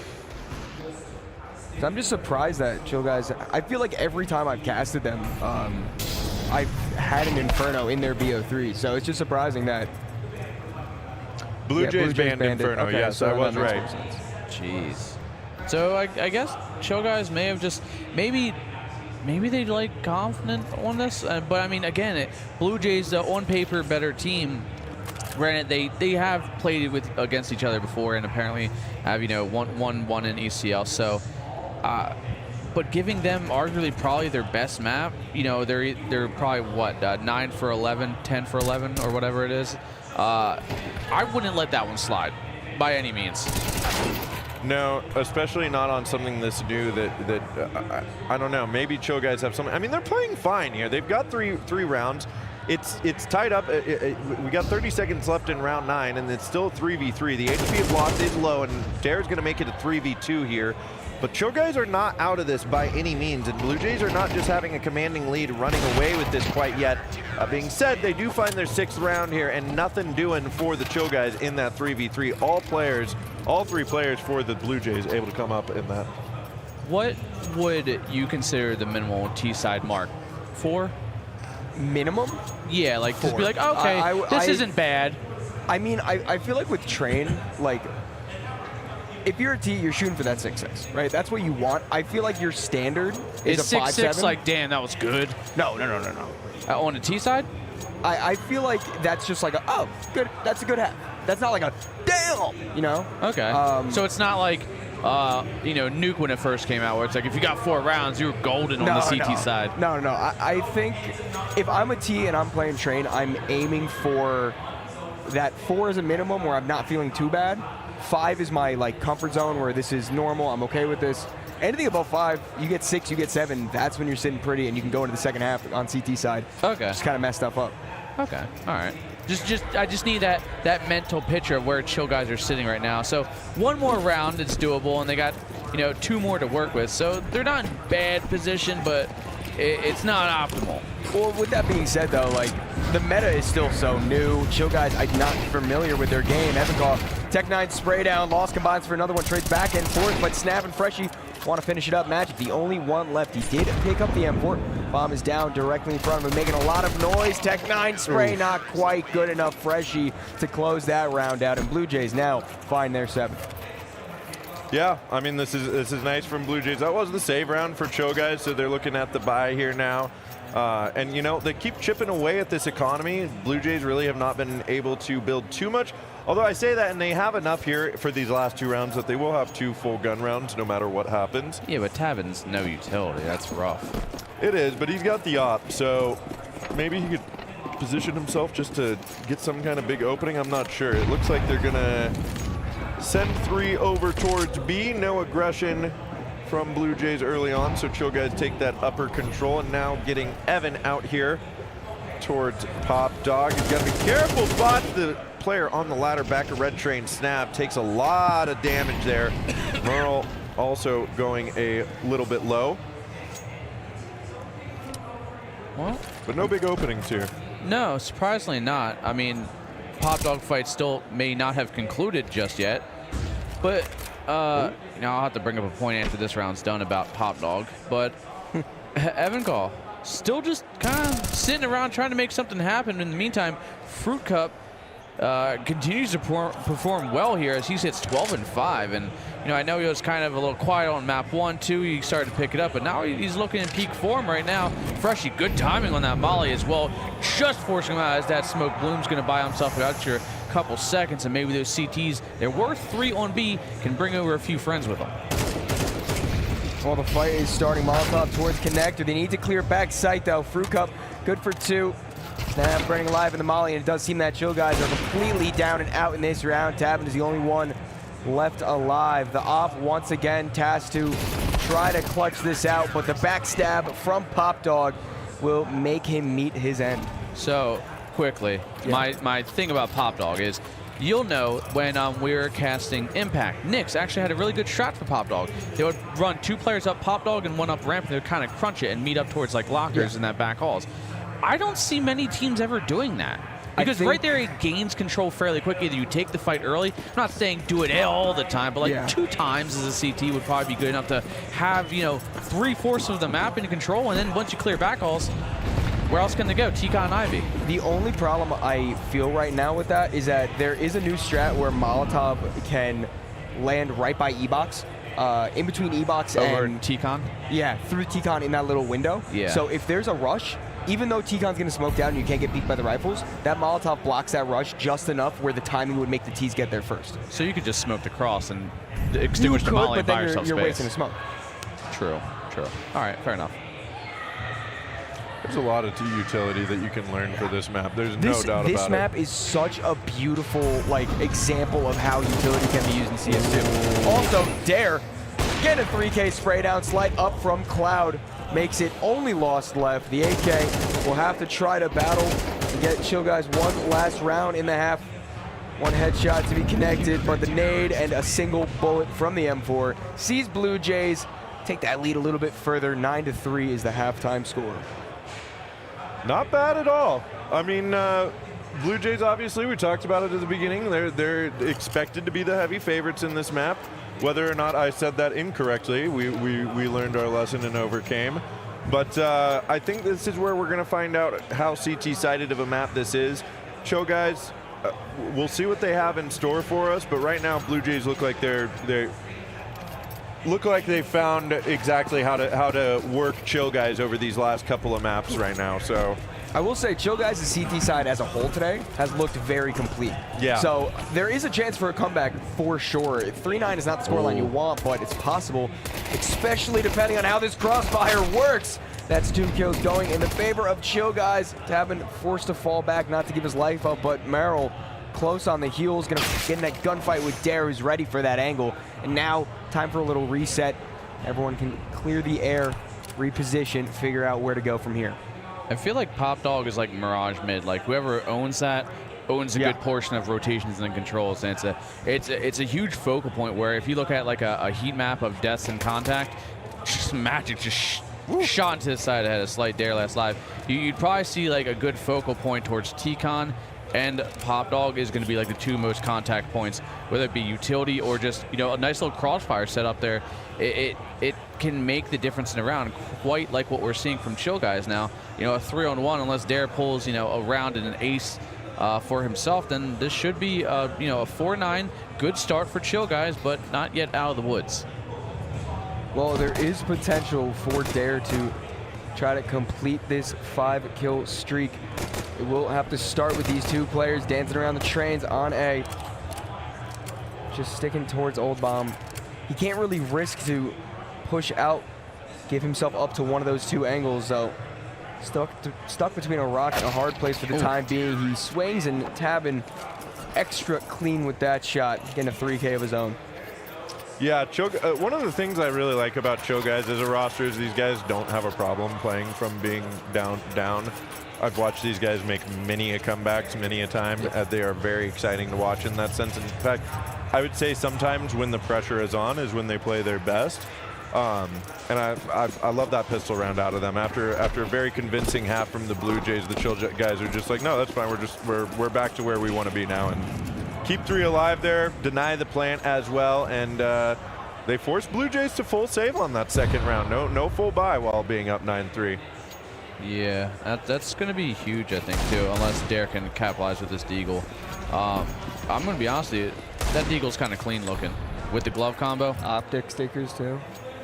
Speaker 3: I'm just surprised that Chill guys, I feel like every time I've casted them, I've had an Inferno in their BO3, so it's just surprising that
Speaker 10: Blue Jays banned Inferno.
Speaker 3: Okay,
Speaker 10: yes,
Speaker 3: so
Speaker 10: I was
Speaker 3: that makes
Speaker 10: right.
Speaker 3: more sense.
Speaker 4: Jeez. So I guess Chill Guys may have just maybe they like confident on this, but I mean again, Blue Jays on paper better team. Granted, they have played against each other before, and apparently have won in ECL. So, but giving them arguably probably their best map, they're probably what 9 for 11, 10 for 11, or whatever it is. I wouldn't let that one slide by any means.
Speaker 10: No, especially not on something this new that I don't know. Maybe Chill Guys have something. I mean, they're playing fine here. They've got three rounds. It's tied up. We got 30 seconds left in round 9, and it's still 3v3. The HP of Lost is low, and Dare's going to make it a 3v2 here. But Chill Guys are not out of this by any means, and Blue Jays are not just having a commanding lead running away with this quite yet. Being said, they do find their 6th round here, and nothing doing for the Chill Guys in that 3v3. All 3 players for the Blue Jays able to come up in that.
Speaker 4: What would you consider the minimal T-side mark? 4?
Speaker 3: Minimum?
Speaker 4: Yeah, like
Speaker 3: 4.
Speaker 4: Just be like, okay, this isn't bad.
Speaker 3: I mean, I feel like with Train, like, if you're a T, you're shooting for that 6-6, right? That's what you want. I feel like your standard is a 5-7.
Speaker 4: Like, damn, that was good.
Speaker 3: No.
Speaker 4: On the T side?
Speaker 3: I feel like that's just like good. That's a good half. That's not like a damn,
Speaker 4: Okay. So it's not like, Nuke when it first came out, where it's like if you got 4 rounds, you were golden on the CT side.
Speaker 3: No. I think if I'm a T and I'm playing Train, I'm aiming for that 4 as a minimum where I'm not feeling too bad. 5 is my comfort zone where this is normal. I'm okay with this. Anything above 5, you get 6, you get 7. That's when you're sitting pretty and you can go into the second half on CT side.
Speaker 4: Okay.
Speaker 3: Just kind of mess stuff up.
Speaker 4: Okay. All right. I just need that mental picture of where Chill Guys are sitting right now. So one more round, it's doable, and they got 2 more to work with. So they're not in bad position, but it's not optimal.
Speaker 3: Well, with that being said, though, the meta is still so new. Chill Guys, I'm not familiar with their game. Evancall, Tech9 spray down. Lost combines for another one. Trades back and forth, but Snap and Freshie want to finish it up. Magic, the only one left. He did pick up the M4. Bomb is down directly in front of him, making a lot of noise. Tech9 spray, not quite good enough. Freshie to close that round out, and Blue Jays now find their 7th.
Speaker 10: Yeah, I mean, this is nice from Blue Jays. That was the save round for Chill Guys, so they're looking at the buy here now. And, they keep chipping away at this economy. Blue Jays really have not been able to build too much. Although I say that, and they have enough here for these last 2 rounds that they will have 2 full gun rounds no matter what happens.
Speaker 4: Yeah, but Tavin's no utility. That's rough.
Speaker 10: It is, but he's got the op, so maybe he could position himself just to get some kind of big opening. I'm not sure. It looks like they're going to send 3 over towards B. No aggression from Blue Jays early on, so Chill Guys take that upper control, and now getting Evan out here towards Pop Dog. He's got to be careful, but the player on the ladder back of Red Train, Snap, takes a lot of damage there. Merle also going a little bit low.
Speaker 4: Well,
Speaker 10: but no big openings here.
Speaker 4: No, surprisingly not. I mean, Pop Dog fight still may not have concluded just yet, but I'll have to bring up a point after this round's done about Pop Dog. But Evancall still just kind of sitting around trying to make something happen. In the meantime, Fruit Cup continues to perform well here as he sits 12-5, and I know he was kind of a little quiet on map 1, 2. He started to pick it up, but now he's looking in peak form right now. Freshie, good timing on that molly as well, just forcing him out as that smoke bloom's going to buy himself an extra couple seconds, and maybe those CTs, they're worth 3 on B, can bring over a few friends with them.
Speaker 3: Well, the fight is starting. Molotov towards connector. They need to clear back sight, though. Fruit Cup, good for 2. Snap burning alive in the molly, and it does seem that Chill Guys are completely down and out in this round. Tavin is the only one left alive. The off once again tasked to try to clutch this out, but the backstab from Pop Dog will make him meet his end.
Speaker 4: So quickly, my thing about Pop Dog is you'll know when we're casting Impact. Nyx actually had a really good shot for Pop Dog. They would run 2 players up Pop Dog and 1 up ramp, and they would kind of crunch it and meet up towards lockers in that back halls. I don't see many teams ever doing that. Because right there, it gains control fairly quickly. Either you take the fight early. I'm not saying do it all the time, but 2 times as a CT would probably be good enough to have, 3/4 of the map in control. And then once you clear back halls, where else can they go? Tika and Ivy.
Speaker 3: The only problem I feel right now with that is that there is a new strat where Molotov can land right by E-Box, in between E-Box
Speaker 4: Over
Speaker 3: and
Speaker 4: T-Con?
Speaker 3: Yeah, through T-Con in that little window.
Speaker 4: Yeah.
Speaker 3: So if there's a rush, even though T-Con's going to smoke down and you can't get beat by the rifles, that Molotov blocks that rush just enough where the timing would make the T's get there first.
Speaker 4: So you could just smoke the cross and extinguish the
Speaker 3: could,
Speaker 4: molly
Speaker 3: but
Speaker 4: and buy
Speaker 3: then
Speaker 4: yourself
Speaker 3: you're
Speaker 4: space.
Speaker 3: wasting the smoke.
Speaker 4: True, true. All right, fair enough.
Speaker 10: There's a lot of utility that you can learn for this map. There's no doubt about it.
Speaker 3: This map is such a beautiful example of how utility can be used in CS2. Also, Dare getting a 3K spray down, slide up from Cloud, makes it only lost left. The AK will have to try to battle and get Chill Guys one last round in the half. One headshot to be connected, but the nade and a single bullet from the M4 sees Blue Jays take that lead a little bit further. 9-3 is the halftime score.
Speaker 10: Not bad at all. I mean, Blue Jays, obviously, we talked about it at the beginning. They're expected to be the heavy favorites in this map. Whether or not I said that incorrectly, we learned our lesson and overcame. But I think this is where we're going to find out how CT-sided of a map this is. Chill Guys, we'll see what they have in store for us. But right now, Blue Jays look like they found exactly how to work Chill Guys over these last couple of maps right now. So
Speaker 3: I will say Chill Guys' CT side as a whole today has looked very complete.
Speaker 10: Yeah.
Speaker 3: So there is a chance for a comeback for sure. 3-9 is not the scoreline you want, but it's possible, especially depending on how this crossfire works. That's 2 kills going in the favor of Chill Guys. Tabin forced to fall back, not to give his life up, but Merrill close on the heels, gonna get in that gunfight with Dare, who's ready for that angle. And now, time for a little reset. Everyone can clear the air, reposition, figure out where to go from here.
Speaker 4: I feel like Pop Dog is like Mirage mid. Like whoever owns that owns a good portion of rotations and controls, and it's a huge focal point where if you look at like a heat map of deaths and contact, just magic just shot into the side ahead, a slight Dare last live. You'd probably see like a good focal point towards T-Con, and Pop Dog is going to be like the 2 most contact points, whether it be utility or just, you know, a nice little crossfire set up there. It can make the difference in a round, quite like what we're seeing from Chill Guys now. You know, a 3-on-1, unless Dare pulls, you know, a round and an ace for himself, then this should be, you know, a 4-9. Good start for Chill Guys, but not yet out of the woods.
Speaker 3: Well, there is potential for Dare to try to complete this 5-kill streak. It will have to start with these 2 players dancing around the trains on A. Just sticking towards Old Bomb. He can't really risk to push out, give himself up to one of those 2 angles, though. Stuck between a rock and a hard place for the time being. He swings and Tabin extra clean with that shot, getting a 3K of his own.
Speaker 10: Yeah, one of the things I really like about Chill Guys as a roster is these guys don't have a problem playing from being down. I've watched these guys make many a comebacks many a time. They are very exciting to watch in that sense. In fact, I would say sometimes when the pressure is on is when they play their best. And I love that pistol round out of them. After a very convincing half from the Blue Jays, the Chill Guys are just like, no, that's fine. We're back to where we want to be now, and keep 3 alive there. Deny the plant as well, and they forced Blue Jays to full save on that second round. No full buy while being up 9-3.
Speaker 4: Yeah, that's going to be huge, I think, too, unless Dare can capitalize with this deagle. I'm going to be honest with you, that deagle's kind of clean looking with the glove combo.
Speaker 3: Optic stickers, too.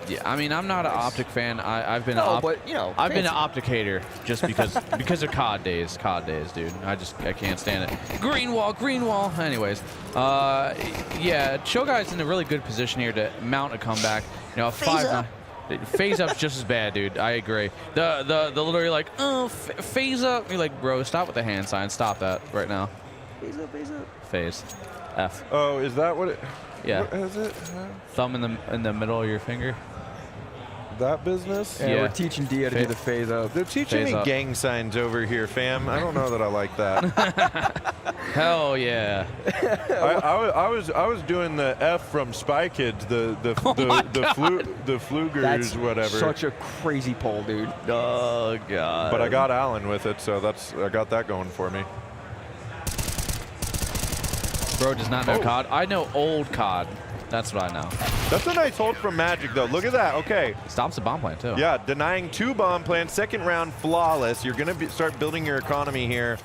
Speaker 4: Yeah, I mean, I'm not an optic fan. I've been
Speaker 3: but, you know,
Speaker 4: I've been an optic hater just because of COD days, dude. I can't stand it. Green wall. Anyways, yeah, Chill Guy's in a really good position here to mount a comeback. You know, a 5-9. Phase up's just as bad, dude. I agree. The literally like, oh, phase up. You're like, bro, stop with the hand sign. Stop that right now.
Speaker 3: Phase up.
Speaker 4: Phase. F.
Speaker 10: Oh, is that what it?
Speaker 4: Yeah.
Speaker 10: What is it?
Speaker 4: Thumb in the middle of your finger.
Speaker 10: That business?
Speaker 3: Yeah, we're teaching Dia to do the phase up.
Speaker 10: They're teaching me gang signs over here, fam. I don't know that I like that.
Speaker 4: Hell yeah.
Speaker 10: I was doing the F from Spy Kids, the Flugers,
Speaker 3: That's
Speaker 10: whatever.
Speaker 3: Such a crazy pull, dude.
Speaker 4: Oh god.
Speaker 10: But I got Allen with it, so I got that going for me.
Speaker 4: Bro does not know COD. I know old COD. That's what I know.
Speaker 10: That's a nice hold from Magic, though. Look at that. Okay.
Speaker 4: Stops the bomb plant, too.
Speaker 10: Yeah, denying 2 bomb plants. Second round, flawless. You're going to start building your economy here.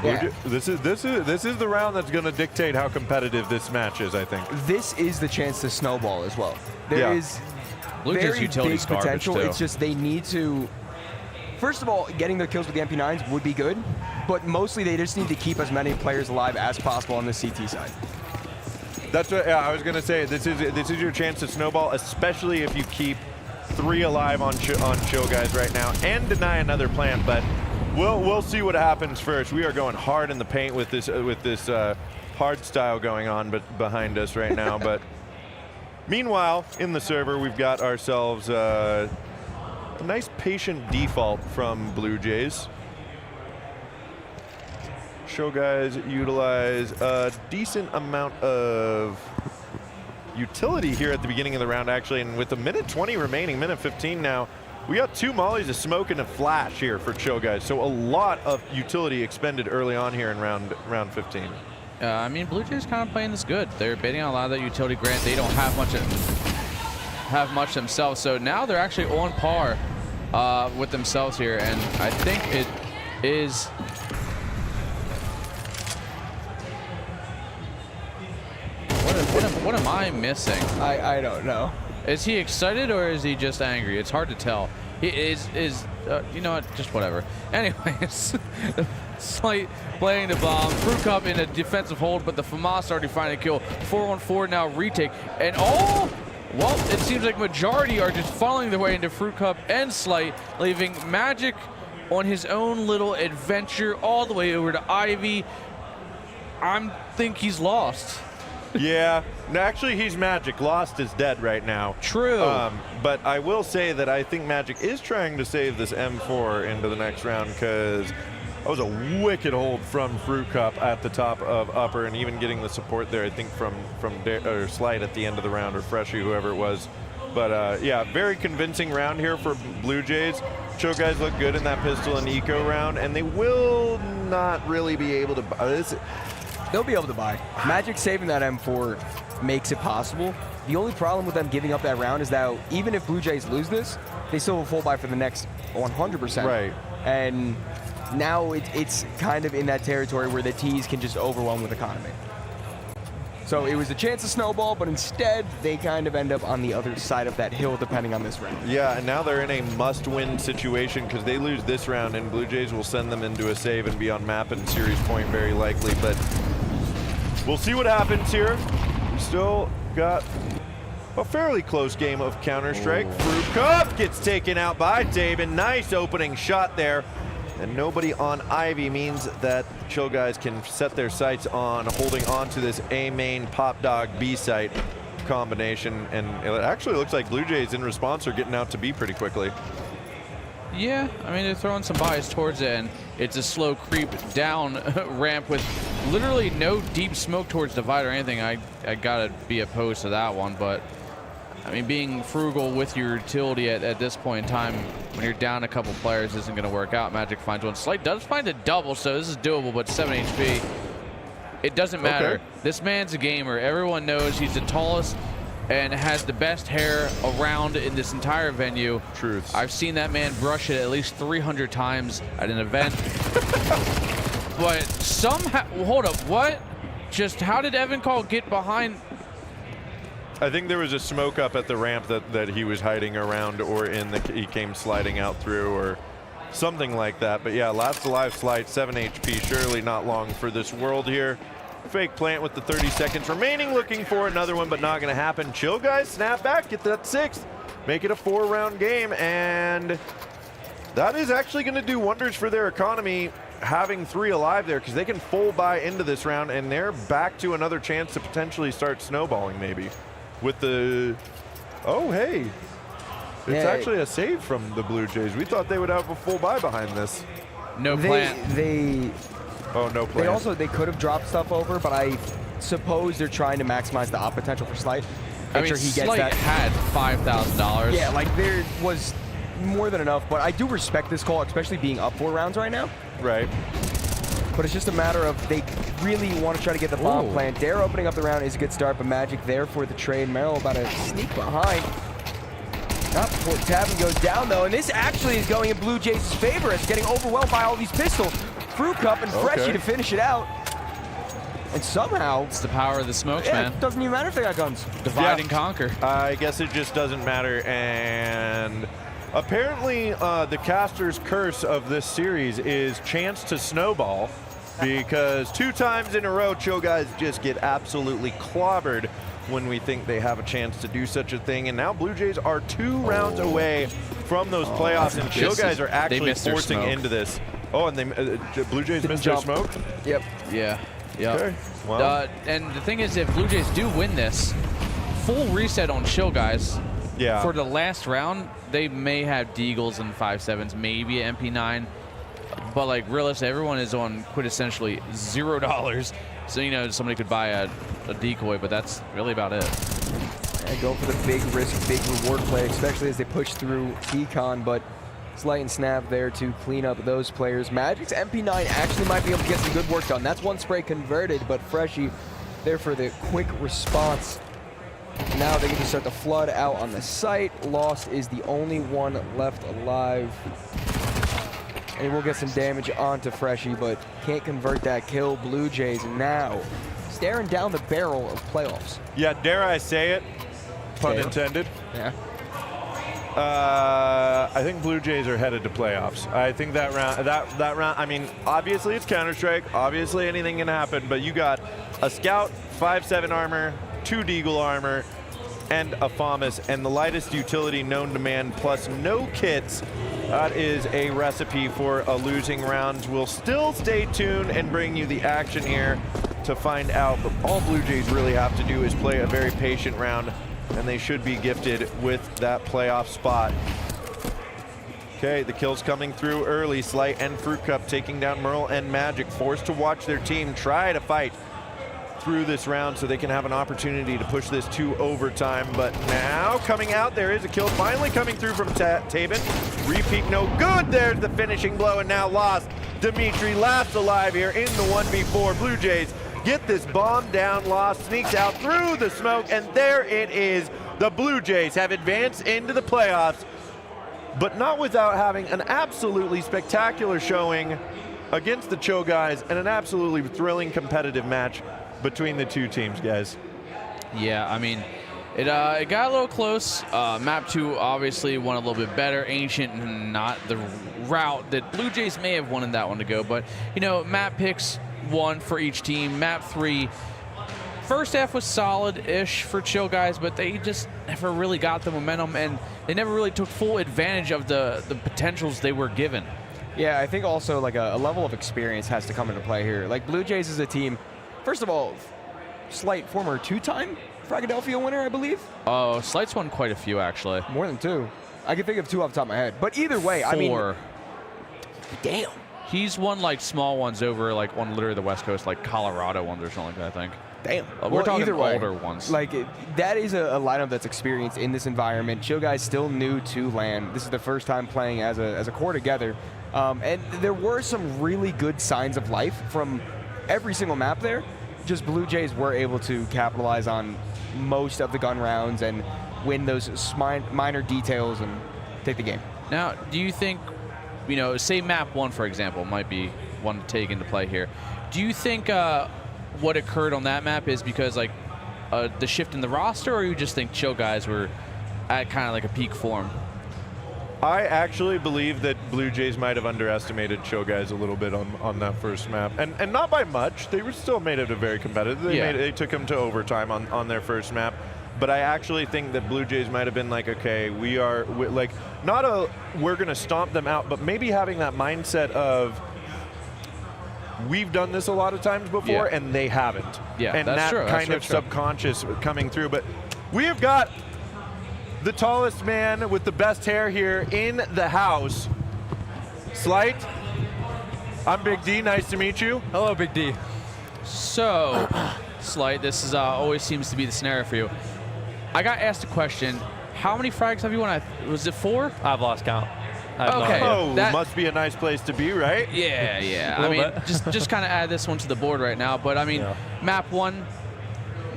Speaker 3: Yeah.
Speaker 10: This is the round that's going to dictate how competitive this match is, I think.
Speaker 3: This is the chance to snowball as well. There is
Speaker 4: Blue Jays
Speaker 3: very
Speaker 4: utility's
Speaker 3: big potential.
Speaker 4: garbage, too.
Speaker 3: It's just they need to. First of all, getting their kills with the MP9s would be good, but mostly they just need to keep as many players alive as possible on the CT side.
Speaker 10: That's what I was going to say. This is your chance to snowball, especially if you keep 3 alive on Chill Guys right now and deny another plant. But we'll see what happens first. We are going hard in the paint with this hard style going on, but behind us right now. But meanwhile, in the server, we've got ourselves a nice patient default from Blue Jays. Show Guys utilize a decent amount of utility here at the beginning of the round, actually, and with a minute 20 remaining, minute 15 now, we got 2 mollies, a smoke, and a flash here for Chill Guys. So a lot of utility expended early on here in round 15.
Speaker 4: I mean, Blue Jays kind of playing this good. They're baiting on a lot of that utility. Grant, they don't have much themselves, so now they're actually on par with themselves here, and I think it is. What am I missing?
Speaker 3: I don't know.
Speaker 4: Is he excited or is he just angry? It's hard to tell. He is you know what? Just whatever. Anyways, Slight playing the bomb. Fruit Cup in a defensive hold, but the FAMAS already finding a kill. 4-on-4 now retake. And well, it seems like majority are just following their way into Fruit Cup and Slight, leaving Magic on his own little adventure all the way over to Ivy. I think he's lost.
Speaker 10: Yeah, actually he's Magic. Lost is dead right now.
Speaker 4: True.
Speaker 10: But I will say that I think Magic is trying to save this M4 into the next round, because that was a wicked hold from Fruit Cup at the top of upper, and even getting the support there, I think, from Slight at the end of the round, or Freshy, whoever it was. But yeah, very convincing round here for Blue Jays. Show Guys look good in that pistol and eco round, and they will not really be able to.
Speaker 3: They'll be able to buy. Magic saving that M4 makes it possible. The only problem with them giving up that round is that even if Blue Jays lose this, they still have a full buy for the next 100%.
Speaker 10: Right.
Speaker 3: And now it's kind of in that territory where the T's can just overwhelm with economy. So it was a chance to snowball, but instead they kind of end up on the other side of that hill depending on this round.
Speaker 10: Yeah, and now they're in a must-win situation, because they lose this round and Blue Jays will send them into a save and be on map and series point very likely. But we'll see what happens here. We still got a fairly close game of Counter-Strike. Fruit Cup gets taken out by David. Nice opening shot there. And nobody on Ivy means that Chill Guys can set their sights on holding on to this A main Pop Dog B site combination. And it actually looks like Blue Jays in response are getting out to B pretty quickly.
Speaker 4: Yeah, I mean, they're throwing some bias towards it, and it's a slow creep down ramp with literally no deep smoke towards Divide or anything. I gotta be opposed to that one, but I mean, being frugal with your utility at this point in time when you're down a couple players isn't gonna work out. Magic finds one. Slight does find a double, so this is doable, but 7 HP. It doesn't matter.
Speaker 10: Okay.
Speaker 4: This man's a gamer. Everyone knows he's the tallest and has the best hair around in this entire venue.
Speaker 10: Truth.
Speaker 4: I've seen that man brush it at least 300 times at an event. But somehow, hold up, what? Just how did Evan Call get behind?
Speaker 10: I think there was a smoke up at the ramp that he was hiding around, or he came sliding out through, or something like that. But yeah, last alive Slight, 7 HP, surely not long for this world here. Fake plant with the 30 seconds remaining, looking for another one, but not gonna happen. Chill Guys snap back, get that 6th, make it a 4-round game, and that is actually gonna do wonders for their economy, having 3 alive there, because they can full buy into this round, and they're back to another chance to potentially start snowballing maybe. With the, oh hey, it's actually a save from the Blue Jays. We thought they would have a full buy behind this.
Speaker 4: No plant.
Speaker 10: Oh, no plant.
Speaker 3: They could have dropped stuff over, but I suppose they're trying to maximize the op potential for Slight.
Speaker 4: I mean, Slight had $5,000.
Speaker 3: Yeah, like there was more than enough, but I do respect this call, especially being up 4 rounds right now.
Speaker 10: Right.
Speaker 3: but it's just a matter of they really want to try to get the bomb plant. Dare opening up the round is a good start, but Magic there for the trade. Merrill about to sneak behind. Not before Tavin goes down, though, and this actually is going in Blue Jays' favor. It's getting overwhelmed by all these pistols. Fruit Cup and Freshie to finish it out. And somehow...
Speaker 4: It's the power of the smokes, man.
Speaker 3: It doesn't even matter if they got guns.
Speaker 4: Divide and conquer.
Speaker 10: I guess it just doesn't matter, and apparently the caster's curse of this series is chance to snowball, because 2 times in a row, Chill Guys just get absolutely clobbered when we think they have a chance to do such a thing. And now Blue Jays are 2 rounds away from those playoffs, and Chill Guys are actually forcing into this. Oh, and they Blue Jays missed their smoke?
Speaker 3: Yep.
Speaker 4: Yeah. Yep.
Speaker 10: Okay. Well.
Speaker 4: And the thing is, if Blue Jays do win this, full reset on Chill Guys.
Speaker 10: Yeah.
Speaker 4: For the last round, they may have Deagles and 5.7s, maybe an MP9. But like realistically, everyone is on quintessentially $0. So, you know, somebody could buy a decoy, but that's really about it.
Speaker 3: And go for the big risk, big reward play, especially as they push through Econ, but Slight and Snap there to clean up those players. Magic's MP9 actually might be able to get some good work done. That's one spray converted, but Freshie there for the quick response. Now they get to start the flood out on the site. Lost is the only one left alive. And we'll get some damage onto Freshie, but can't convert that kill. Blue Jays now staring down the barrel of playoffs.
Speaker 10: Yeah, dare I say it, pun intended.
Speaker 3: Yeah.
Speaker 10: I think Blue Jays are headed to playoffs. I think that round, I mean, obviously it's Counter-Strike, obviously anything can happen, but you got a Scout, 5.7 armor, 2 Deagle armor, and a FAMAS, and the lightest utility known to man, plus no kits. That is a recipe for a losing round. We'll still stay tuned and bring you the action here to find out, but all Blue Jays really have to do is play a very patient round, and they should be gifted with that playoff spot. Okay, the kills coming through early. Slight and Fruit Cup taking down Merle and Magic, forced to watch their team try to fight through this round so they can have an opportunity to push this to overtime. But now coming out, there is a kill finally coming through from Tabin. Repeat no good. There's the finishing blow, and now Lost. Dimitri last alive here in the 1v4. Blue Jays get this bomb down. Lost sneaks out through the smoke, and there it is. The Blue Jays have advanced into the playoffs, but not without having an absolutely spectacular showing against the Cho Guys and an absolutely thrilling competitive match between the 2 teams, guys.
Speaker 4: Yeah, I mean, it got a little close. Map 2 obviously won a little bit better. Ancient, not the route that Blue Jays may have wanted that one to go, but, you know, map picks 1 for each team. Map 3, first half was solid-ish for Chill Guys, but they just never really got the momentum, and they never really took full advantage of the potentials they were given.
Speaker 3: Yeah, I think also like a level of experience has to come into play here. Like Blue Jays is a team, first of all, Slight, former 2-time FRAGxLVLUP winner, I believe.
Speaker 4: Oh, Slight's won quite a few, actually.
Speaker 3: More than 2. I can think of 2 off the top of my head. But either way,
Speaker 4: 4.
Speaker 3: I mean, damn.
Speaker 4: He's won like small ones over like on literally the West Coast, like Colorado ones or something like that, I think.
Speaker 3: Damn.
Speaker 4: We're talking
Speaker 3: either way,
Speaker 4: older ones.
Speaker 3: Like, that is a lineup that's experienced in this environment. Chill Guys still new to LAN. This is the first time playing as a core together. And there were some really good signs of life from every single map there. Just Blue Jays were able to capitalize on most of the gun rounds and win those minor details and take the game.
Speaker 4: Now, do you think, you know, say map 1, for example, might be one to take into play here. Do you think what occurred on that map is because like the shift in the roster, or you just think Chill Guys were at kind of like a peak form?
Speaker 10: I actually believe that Blue Jays might have underestimated Chill Guys a little bit on that first map, and not by much. They were still made it a very competitive. They took them to overtime on their first map, but I actually think that Blue Jays might have been like, okay, we're gonna stomp them out, but maybe having that mindset of we've done this a lot of times before, and they haven't.
Speaker 4: Yeah,
Speaker 10: and
Speaker 4: that's
Speaker 10: that
Speaker 4: true.
Speaker 10: kind of subconscious coming through. But we have got the tallest man with the best hair here in the house. Slight, I'm Big D, nice to meet you.
Speaker 8: Hello, Big D.
Speaker 4: So, Slight, this is always seems to be the scenario for you. I got asked a question, how many frags have you won? Was it 4?
Speaker 8: I've lost count. I have no
Speaker 4: Okay.
Speaker 8: idea.
Speaker 10: Oh,
Speaker 4: That-
Speaker 10: must be a nice place to be, right?
Speaker 4: Yeah, yeah.
Speaker 8: A
Speaker 4: I
Speaker 8: little
Speaker 4: mean,
Speaker 8: bit.
Speaker 4: just kind of add this one to the board right now. But I mean,
Speaker 8: Yeah.
Speaker 4: map 1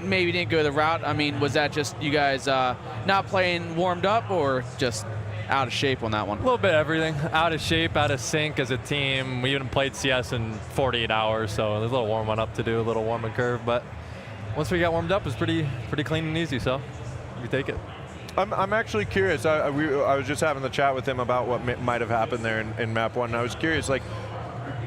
Speaker 4: maybe didn't go the route. I mean, was that just you guys not playing warmed up or just out of shape on that one?
Speaker 8: A little bit of everything. Out of shape, out of sync as a team. We even played CS in 48 hours, so there's a little warming up to do, a little warming curve. But once we got warmed up, it was pretty clean and easy, so we take it.
Speaker 10: I'm actually curious. I was just having the chat with him about what might have happened there in map 1. And I was curious, like,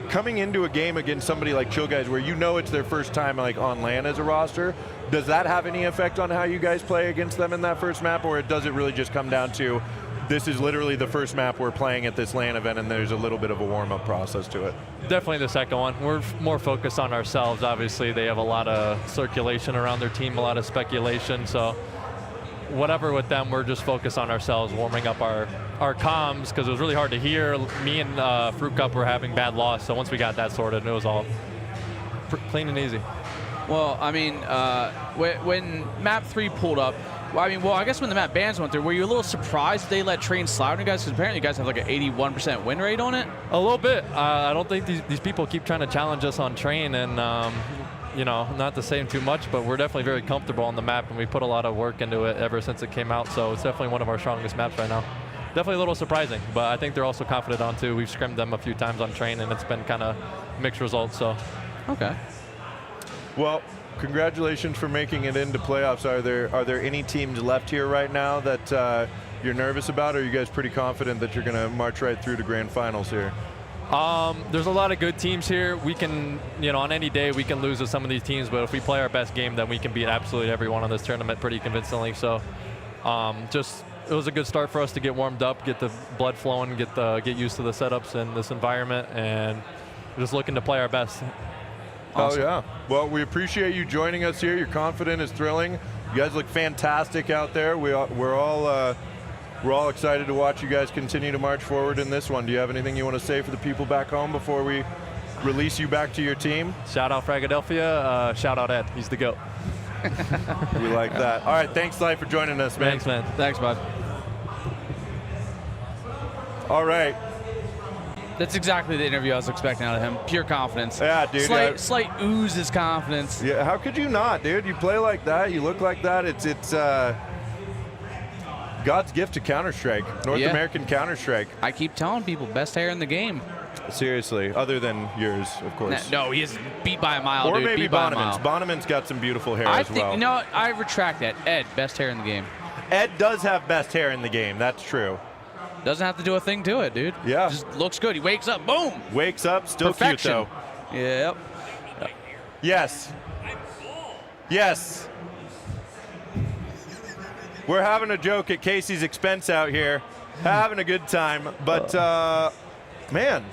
Speaker 10: coming into a game against somebody like Chill Guys where you know it's their first time like on LAN as a roster, does that have any effect on how you guys play against them in that first map, or does it really just come down to this is literally the first map we're playing at this LAN event and there's a little bit of a warm-up process to it?
Speaker 8: Definitely the second one. We're more focused on ourselves. Obviously, they have a lot of circulation around their team, a lot of speculation, so whatever with them, we're just focused on ourselves, warming up our comms, because it was really hard to hear. Me and Fruit Cup were having bad loss, so once we got that sorted, it was all clean and easy.
Speaker 4: Well, I mean, when map 3 pulled up, I guess when the map bans went through, were you a little surprised they let train slide on you guys? Because apparently you guys have like an 81% win rate on it.
Speaker 8: A little bit. I don't think these people keep trying to challenge us on train, and you know, not to say too much, but we're definitely very comfortable on the map, and we put a lot of work into it ever since it came out. So it's definitely one of our strongest maps right now. Definitely a little surprising, but I think they're also confident on too. We've scrimmed them a few times on train, and it's been kind of mixed results. So.
Speaker 4: Okay.
Speaker 10: Well, congratulations for making it into playoffs. Are there any teams left here right now that you're nervous about, or are you guys pretty confident that you're going to march right through to grand finals here?
Speaker 8: There's a lot of good teams here. We can, you know, on any day we can lose to some of these teams, but if we play our best game, then we can beat absolutely everyone on this tournament pretty convincingly. So, it was a good start for us to get warmed up, get the blood flowing, get used to the setups and this environment, and we're just looking to play our best.
Speaker 10: Awesome. Oh yeah. Well, we appreciate you joining us here. Your confidence is thrilling. You guys look fantastic out there. We're all excited to watch you guys continue to march forward in this one. Do you have anything you want to say for the people back home before we release you back to your team?
Speaker 8: Shout out FRAGxLVLUP. Shout out Ed. He's the GOAT.
Speaker 10: We like that. All right. Thanks, Life, for joining us, man.
Speaker 8: Thanks, man.
Speaker 4: Thanks, bud.
Speaker 10: All right.
Speaker 4: That's exactly the interview I was expecting out of him. Pure confidence.
Speaker 10: Yeah, dude.
Speaker 4: Slight oozes confidence.
Speaker 10: Yeah, how could you not, dude? You play like that, you look like that. It's God's gift to Counter-Strike, North American Counter-Strike.
Speaker 4: I keep telling people, best hair in the game.
Speaker 10: Seriously, other than yours, of course.
Speaker 4: No, he is beat by a mile,
Speaker 10: or
Speaker 4: dude.
Speaker 10: maybe
Speaker 4: beat by a
Speaker 10: Bonneman's.
Speaker 4: mile.
Speaker 10: Bonneman's got some beautiful hair
Speaker 4: I
Speaker 10: as
Speaker 4: think,
Speaker 10: well.
Speaker 4: you know what? I retract that. Ed, best hair in the game.
Speaker 10: Ed does have best hair in the game. That's true.
Speaker 4: Doesn't have to do a thing to it, dude.
Speaker 10: Yeah.
Speaker 4: Just looks good. He wakes up, boom.
Speaker 10: Wakes up, still
Speaker 4: Perfection.
Speaker 10: cute though.
Speaker 4: Yep.
Speaker 10: Yes. Yes. We're having a joke at Casey's expense out here. Having a good time. But, man,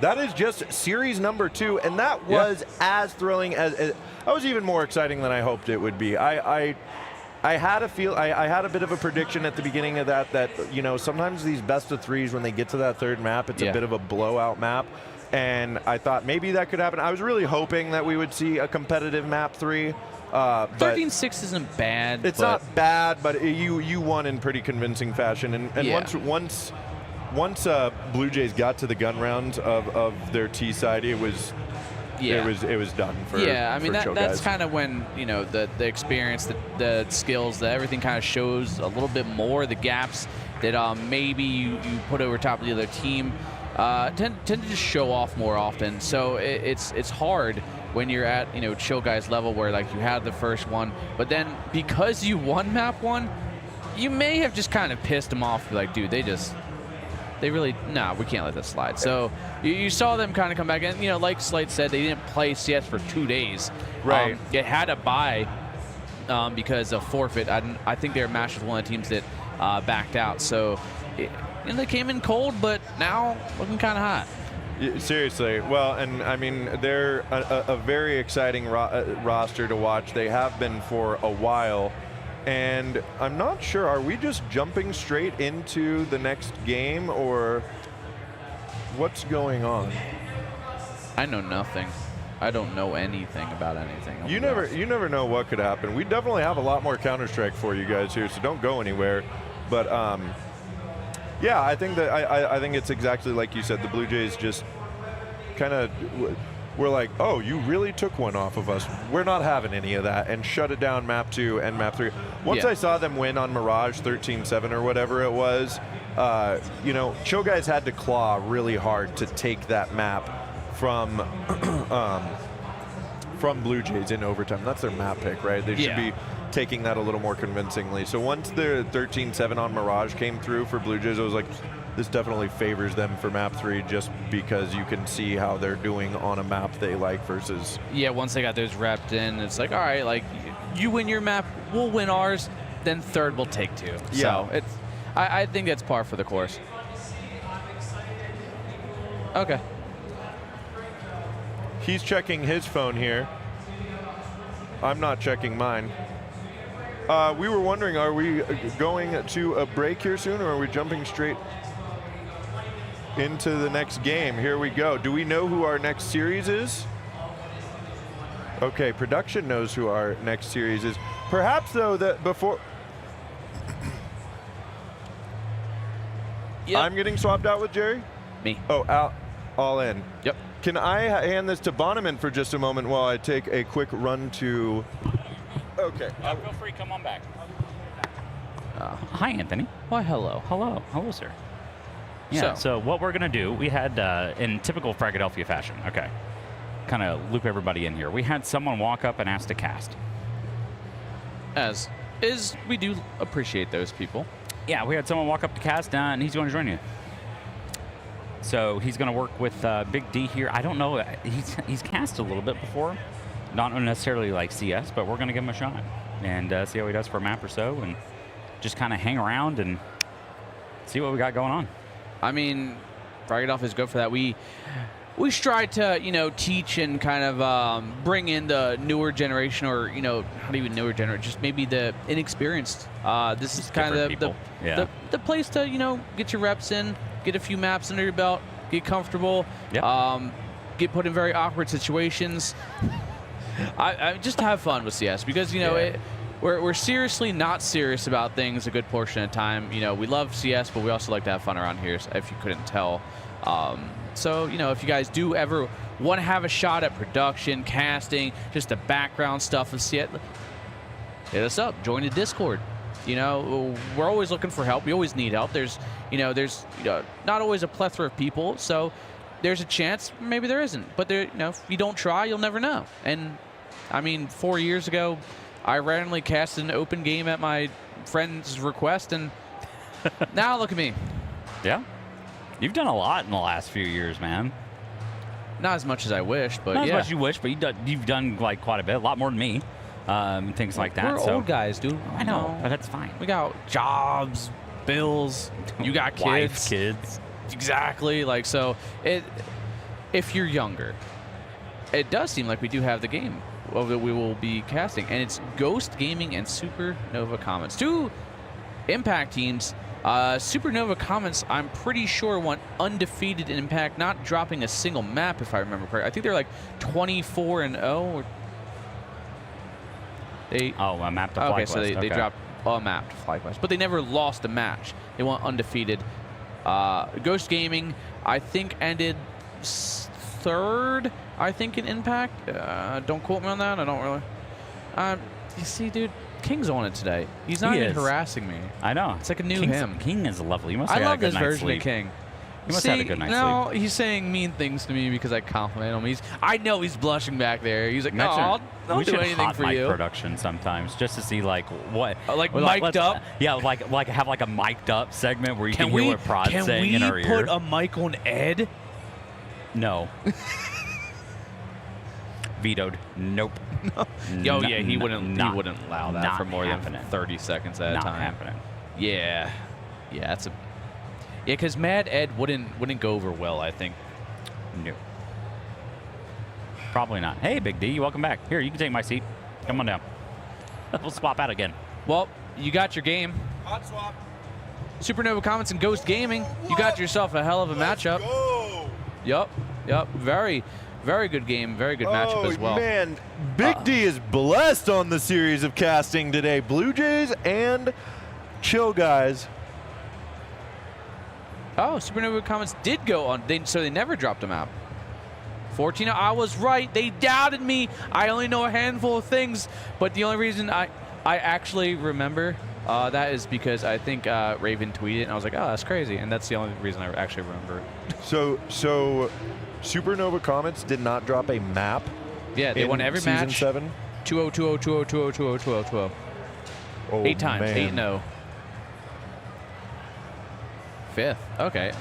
Speaker 10: that is just series number 2. And that was as thrilling as that was even more exciting than I hoped it would be. I had a bit of a prediction at the beginning of that, you know, sometimes these best of 3s, when they get to that third map, it's a bit of a blowout map. And I thought maybe that could happen. I was really hoping that we would see a competitive map 3.
Speaker 4: 13-6 isn't bad.
Speaker 10: It's not bad, but you won in pretty convincing fashion. And once Blue Jays got to the gun round of their T side, it was done for
Speaker 4: I mean
Speaker 10: for
Speaker 4: that's kind of when, you know, the experience, the skills, everything kind of shows a little bit more. The gaps that maybe you put over top of the other team tend to just show off more often. So it's hard when you're at, you know, Chill Guys level where like you had the first one, but then because you won map 1, you may have just kind of pissed them off. Like, dude, we can't let this slide. So you saw them kind of come back, and, you know, like Slate said, they didn't play CS for 2 days.
Speaker 10: Right.
Speaker 4: It had a bye because of forfeit. I think they were matched with one of the teams that backed out. So they came in cold, but now looking kind of hot.
Speaker 10: Seriously. Well, and I mean, they're a very exciting roster to watch. They have been for a while. And I'm not sure, are we just jumping straight into the next game, or what's going on?
Speaker 4: I know nothing. I don't know anything about anything.
Speaker 10: You never know what could happen. We definitely have a lot more Counter-Strike for you guys here, so don't go anywhere. But Yeah, I think that I think it's exactly like you said. The Blue Jays just kind of were like, oh, you really took one off of us. We're not having any of that, and shut it down map 2 and map 3. Once I saw them win on Mirage 13-7 or whatever it was, you know, Chill Guys had to claw really hard to take that map from Blue Jays in overtime. That's their map pick, right? They should be taking that a little more convincingly. So once the 13-7 on Mirage came through for Blue Jays, I was like, this definitely favors them for map 3 just because you can see how they're doing on a map they like versus...
Speaker 4: Yeah, once they got those repped in, it's like, all right, like, you win your map, we'll win ours, then third we'll take 2.
Speaker 10: Yeah.
Speaker 4: So it's, I think that's par for the course. Okay.
Speaker 10: He's checking his phone here. I'm not checking mine. We were wondering, are we going to a break here soon, or are we jumping straight into the next game? Here we go. Do we know who our next series is? Okay, production knows who our next series is. Perhaps, though, that before... I'm getting swapped out with Jerry?
Speaker 4: Me.
Speaker 10: Oh, all in.
Speaker 4: Yep.
Speaker 10: Can I hand this to Bonneman for just a moment while I take a quick run to... Okay.
Speaker 2: Feel free, come on back. Hi, Anthony.
Speaker 4: Why, hello.
Speaker 2: Hello. Hello, sir. Yeah, so what we're going to do, we had, in typical FRAGxLVLUP fashion, okay, kind of loop everybody in here. We had someone walk up and ask to cast.
Speaker 4: As is, we do appreciate those people.
Speaker 2: Yeah, we had someone walk up to cast, and he's going to join you. So he's going to work with Big D here. I don't know. He's cast a little bit before. Not necessarily like CS, but we're going to give him a shot and see how he does for a map or so, and just kind of hang around and see what we got going on.
Speaker 4: I mean, FRAGxLVLUP is good for that. We strive to, you know, teach and kind of bring in the newer generation, or, you know, not even newer generation, just maybe the inexperienced. This is kind of the place to, you know, get your reps in, get a few maps under your belt, get comfortable, get put in very awkward situations. I just have fun with CS because, you know, we're seriously not serious about things a good portion of the time. You know, we love CS, but we also like to have fun around here, if you couldn't tell. So, you know, if you guys do ever want to have a shot at production, casting, just the background stuff of CS, hit us up. Join the Discord. You know, we're always looking for help. We always need help. There's not always a plethora of people, so there's a chance maybe there isn't. But there, you know, if you don't try, you'll never know. And I mean, 4 years ago, I randomly cast an open game at my friend's request, and now look at me.
Speaker 2: Yeah, you've done a lot in the last few years, man.
Speaker 4: Not as much as I wish, but
Speaker 2: not
Speaker 4: yeah.
Speaker 2: as much as you wish, but you've done like quite a bit, a lot more than me, things like that.
Speaker 4: We're old guys, dude.
Speaker 2: I know, but that's fine.
Speaker 4: We got jobs, bills. You got kids.
Speaker 2: Wife, kids.
Speaker 4: Exactly. Like, so if you're younger, it does seem like we do have the game that we will be casting, and it's Ghost Gaming and Supernova Comets, 2 Impact teams. Supernova Comets, I'm pretty sure, went undefeated in Impact, not dropping a single map, if I remember correctly. I think they're like 24-0.
Speaker 2: A map to FlyQuest.
Speaker 4: Okay, so they dropped a map to FlyQuest, but they never lost a match. They went undefeated. Ghost Gaming, I think, ended 3rd, I think, in Impact. Don't quote me on that. I don't really. You see, dude, King's on it today. He's not even harassing me.
Speaker 2: I know.
Speaker 4: It's like a new him.
Speaker 2: King is lovely. You must have had a good night's
Speaker 4: version
Speaker 2: sleep.
Speaker 4: of King.
Speaker 2: You must have had a good night's sleep.
Speaker 4: No, he's saying mean things to me because I compliment him. I know he's blushing back there. He's like, no, I'll do anything for you.
Speaker 2: Production sometimes just to see like what,
Speaker 4: mic'd up.
Speaker 2: Yeah, like have like a mic'd up segment where you can hear what Prod's saying in our ear.
Speaker 4: Can we put a mic on Ed?
Speaker 2: No. Vetoed. Nope.
Speaker 4: Yeah, he wouldn't allow that for more than 30 seconds at a time.
Speaker 2: Not happening.
Speaker 4: Yeah, that's a. Yeah, because Mad Ed wouldn't go over well, I think.
Speaker 2: No. Probably not. Hey, Big D, welcome back. Here, you can take my seat. Come on down. We'll swap out again.
Speaker 4: Well, you got your game.
Speaker 10: Hot swap.
Speaker 4: Supernova Comets and Ghost Gaming. You got yourself a hell of a matchup.
Speaker 10: Go.
Speaker 4: Yep. Very, very good game. Very good matchup as well.
Speaker 10: Man, Big D is blessed on the series of casting today. Blue Jays and Chill Guys.
Speaker 4: Oh, Supernova Comments did go on. So they never dropped a map. 14. I was right. They doubted me. I only know a handful of things, but the only reason I actually remember that is because I think Raven tweeted, and I was like, oh, that's crazy, and that's the only reason I actually remember it.
Speaker 10: So Supernova Comets did not drop a map.
Speaker 4: Yeah, they won every
Speaker 10: season
Speaker 4: match.
Speaker 10: 7.
Speaker 4: 2-0, 2-0, 2-0, 2-0, 2-0, 2-0, 2-0.
Speaker 10: Oh,
Speaker 4: 8 times.
Speaker 10: man.
Speaker 4: 8-0. 5th. Okay.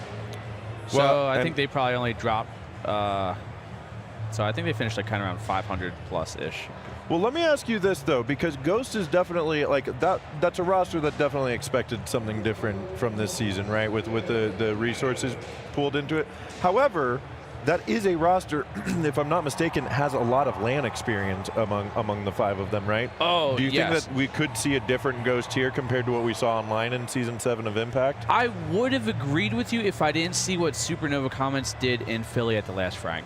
Speaker 4: So
Speaker 10: Well,
Speaker 4: I think they probably only dropped. So I think they finished like kind of around 500 plus ish.
Speaker 10: Well, let me ask you this though, because Ghost is definitely like that. That's a roster that definitely expected something different from this season, right? With the resources pooled into it. However, that is a roster, if I'm not mistaken, has a lot of LAN experience among the 5 of them, right?
Speaker 4: Oh,
Speaker 10: do you
Speaker 4: yes.
Speaker 10: think that we could see a different Ghost here compared to what we saw online in Season 7 of Impact?
Speaker 4: I would have agreed with you if I didn't see what Supernova Comments did in Philly at the last frag.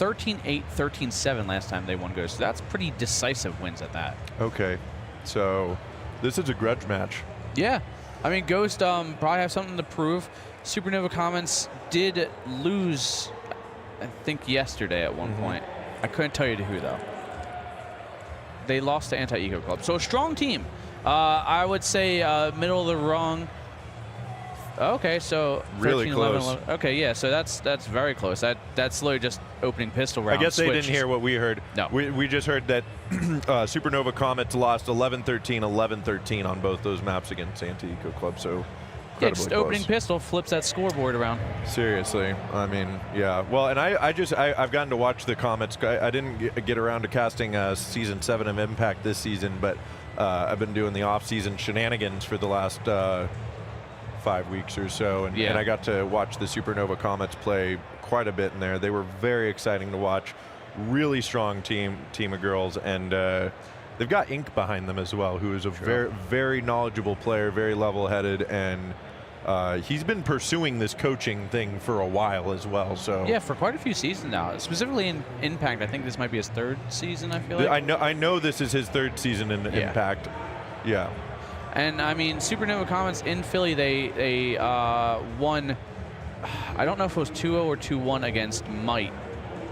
Speaker 4: 13-8, 13-7 last time they won Ghost. So that's pretty decisive wins at that.
Speaker 10: Okay, so this is a grudge match.
Speaker 4: Yeah. I mean, Ghost probably have something to prove. Supernova Comments did lose, I think, yesterday at one point. I couldn't tell you to who, though. They lost to Anti-Eco Club. So a strong team. I would say middle of the rung. Okay, so 13,
Speaker 10: really
Speaker 4: 11,
Speaker 10: close.
Speaker 4: 11. Okay, yeah, so that's very close. That's literally just opening pistol round.
Speaker 10: I guess they
Speaker 4: switched.
Speaker 10: didn't hear what we heard.
Speaker 4: No.
Speaker 10: We just heard that Supernova Comets lost 11-13, 11-13 on both those maps against Anti-Eco Club, so
Speaker 4: yeah, just
Speaker 10: close.
Speaker 4: opening pistol flips that scoreboard around.
Speaker 10: Seriously, I mean, yeah. Well, and I've gotten to watch the Comets. I didn't get around to casting Season 7 of Impact this season, but I've been doing the off-season shenanigans for the last 5 weeks or so, and I got to watch the Supernova Comets play quite a bit in there. They were very exciting to watch. Really strong team of girls, and they've got Ink behind them as well, who is a very knowledgeable player, very level-headed, and he's been pursuing this coaching thing for a while as well. So
Speaker 4: yeah, for quite a few seasons now. Specifically in Impact, I think this might be his 3rd season. I feel like
Speaker 10: I know this is his 3rd season in Impact. Yeah.
Speaker 4: And I mean, Supernova Comments in Philly, they won. I don't know if it was 2-0 or 2-1 against Might.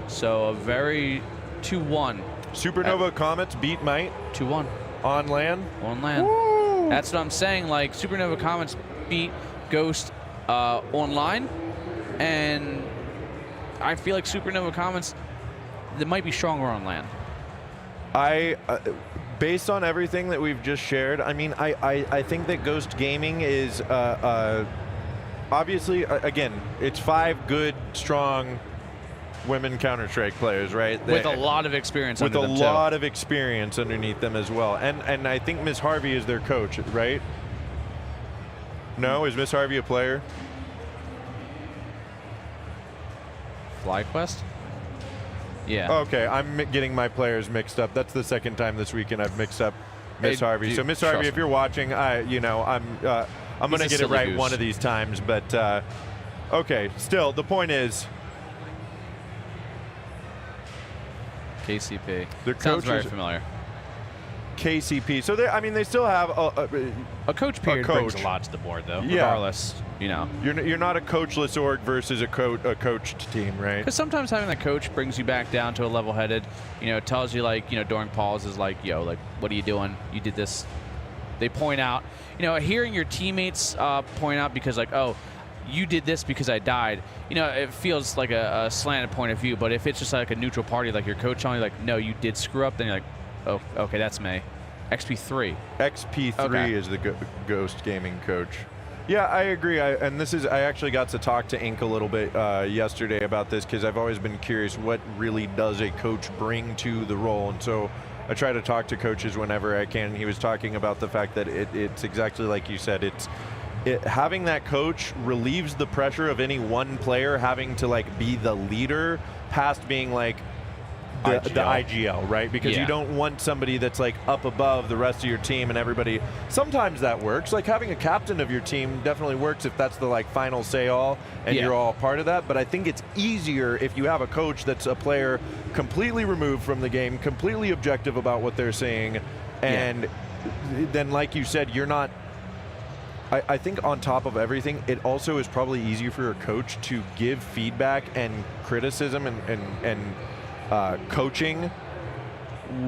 Speaker 4: So a very 2-1.
Speaker 10: Supernova Comets beat Might
Speaker 4: 2-1
Speaker 10: on LAN.
Speaker 4: On LAN.
Speaker 10: Woo!
Speaker 4: That's what I'm saying. Like Supernova Comments beat Ghost online, and I feel like Supernova Comments, they might be stronger on LAN.
Speaker 10: Based on everything that we've just shared, I mean, I think that Ghost Gaming is obviously, again, it's 5 good, strong women Counter-Strike players, right?
Speaker 4: With a lot of experience
Speaker 10: with
Speaker 4: under them,
Speaker 10: a lot of experience underneath them as well. And I think Miss Harvey is their coach, right? No, is Miss Harvey a player?
Speaker 4: FlyQuest? Yeah.
Speaker 10: Okay, I'm getting my players mixed up. That's the 2nd time this weekend I've mixed up Miss Harvey. So Miss Harvey, if you're watching, I'm gonna get it right
Speaker 4: goose.
Speaker 10: one of these times. But okay, still the point is,
Speaker 4: KCP.
Speaker 10: Their
Speaker 4: Sounds very
Speaker 10: coaches-
Speaker 4: familiar.
Speaker 10: KCP. So they still have
Speaker 4: A coach period brings
Speaker 10: coach.
Speaker 4: a lot to the board, though.
Speaker 10: Yeah.
Speaker 4: Regardless, you know.
Speaker 10: You're not a coachless org versus a coached team, right?
Speaker 4: Because sometimes having that coach brings you back down to a level-headed, tells you, like, during pauses, like, yo, like, what are you doing? You did this. They point out, hearing your teammates point out because, like, oh, you did this because I died, it feels like a slanted point of view. But if it's just like a neutral party, like your coach telling you, like, no, you did screw up, then you're like, oh, okay, that's me. XP3.
Speaker 10: XP3
Speaker 4: Okay.
Speaker 10: is the Ghost Gaming coach. Yeah, I agree. I actually got to talk to Ink a little bit yesterday about this because I've always been curious what really does a coach bring to the role, and so I try to talk to coaches whenever I can. He was talking about the fact that it's exactly like you said. Having that coach relieves the pressure of any one player having to like be the leader past being like the IGL, right? Because you don't want somebody that's like up above the rest of your team and everybody. Sometimes that works. Like having a captain of your team definitely works if that's the like final say all and you're all part of that. But I think it's easier if you have a coach that's a player completely removed from the game, completely objective about what they're saying, and then like you said, you're not. I think on top of everything, it also is probably easier for a coach to give feedback and criticism and coaching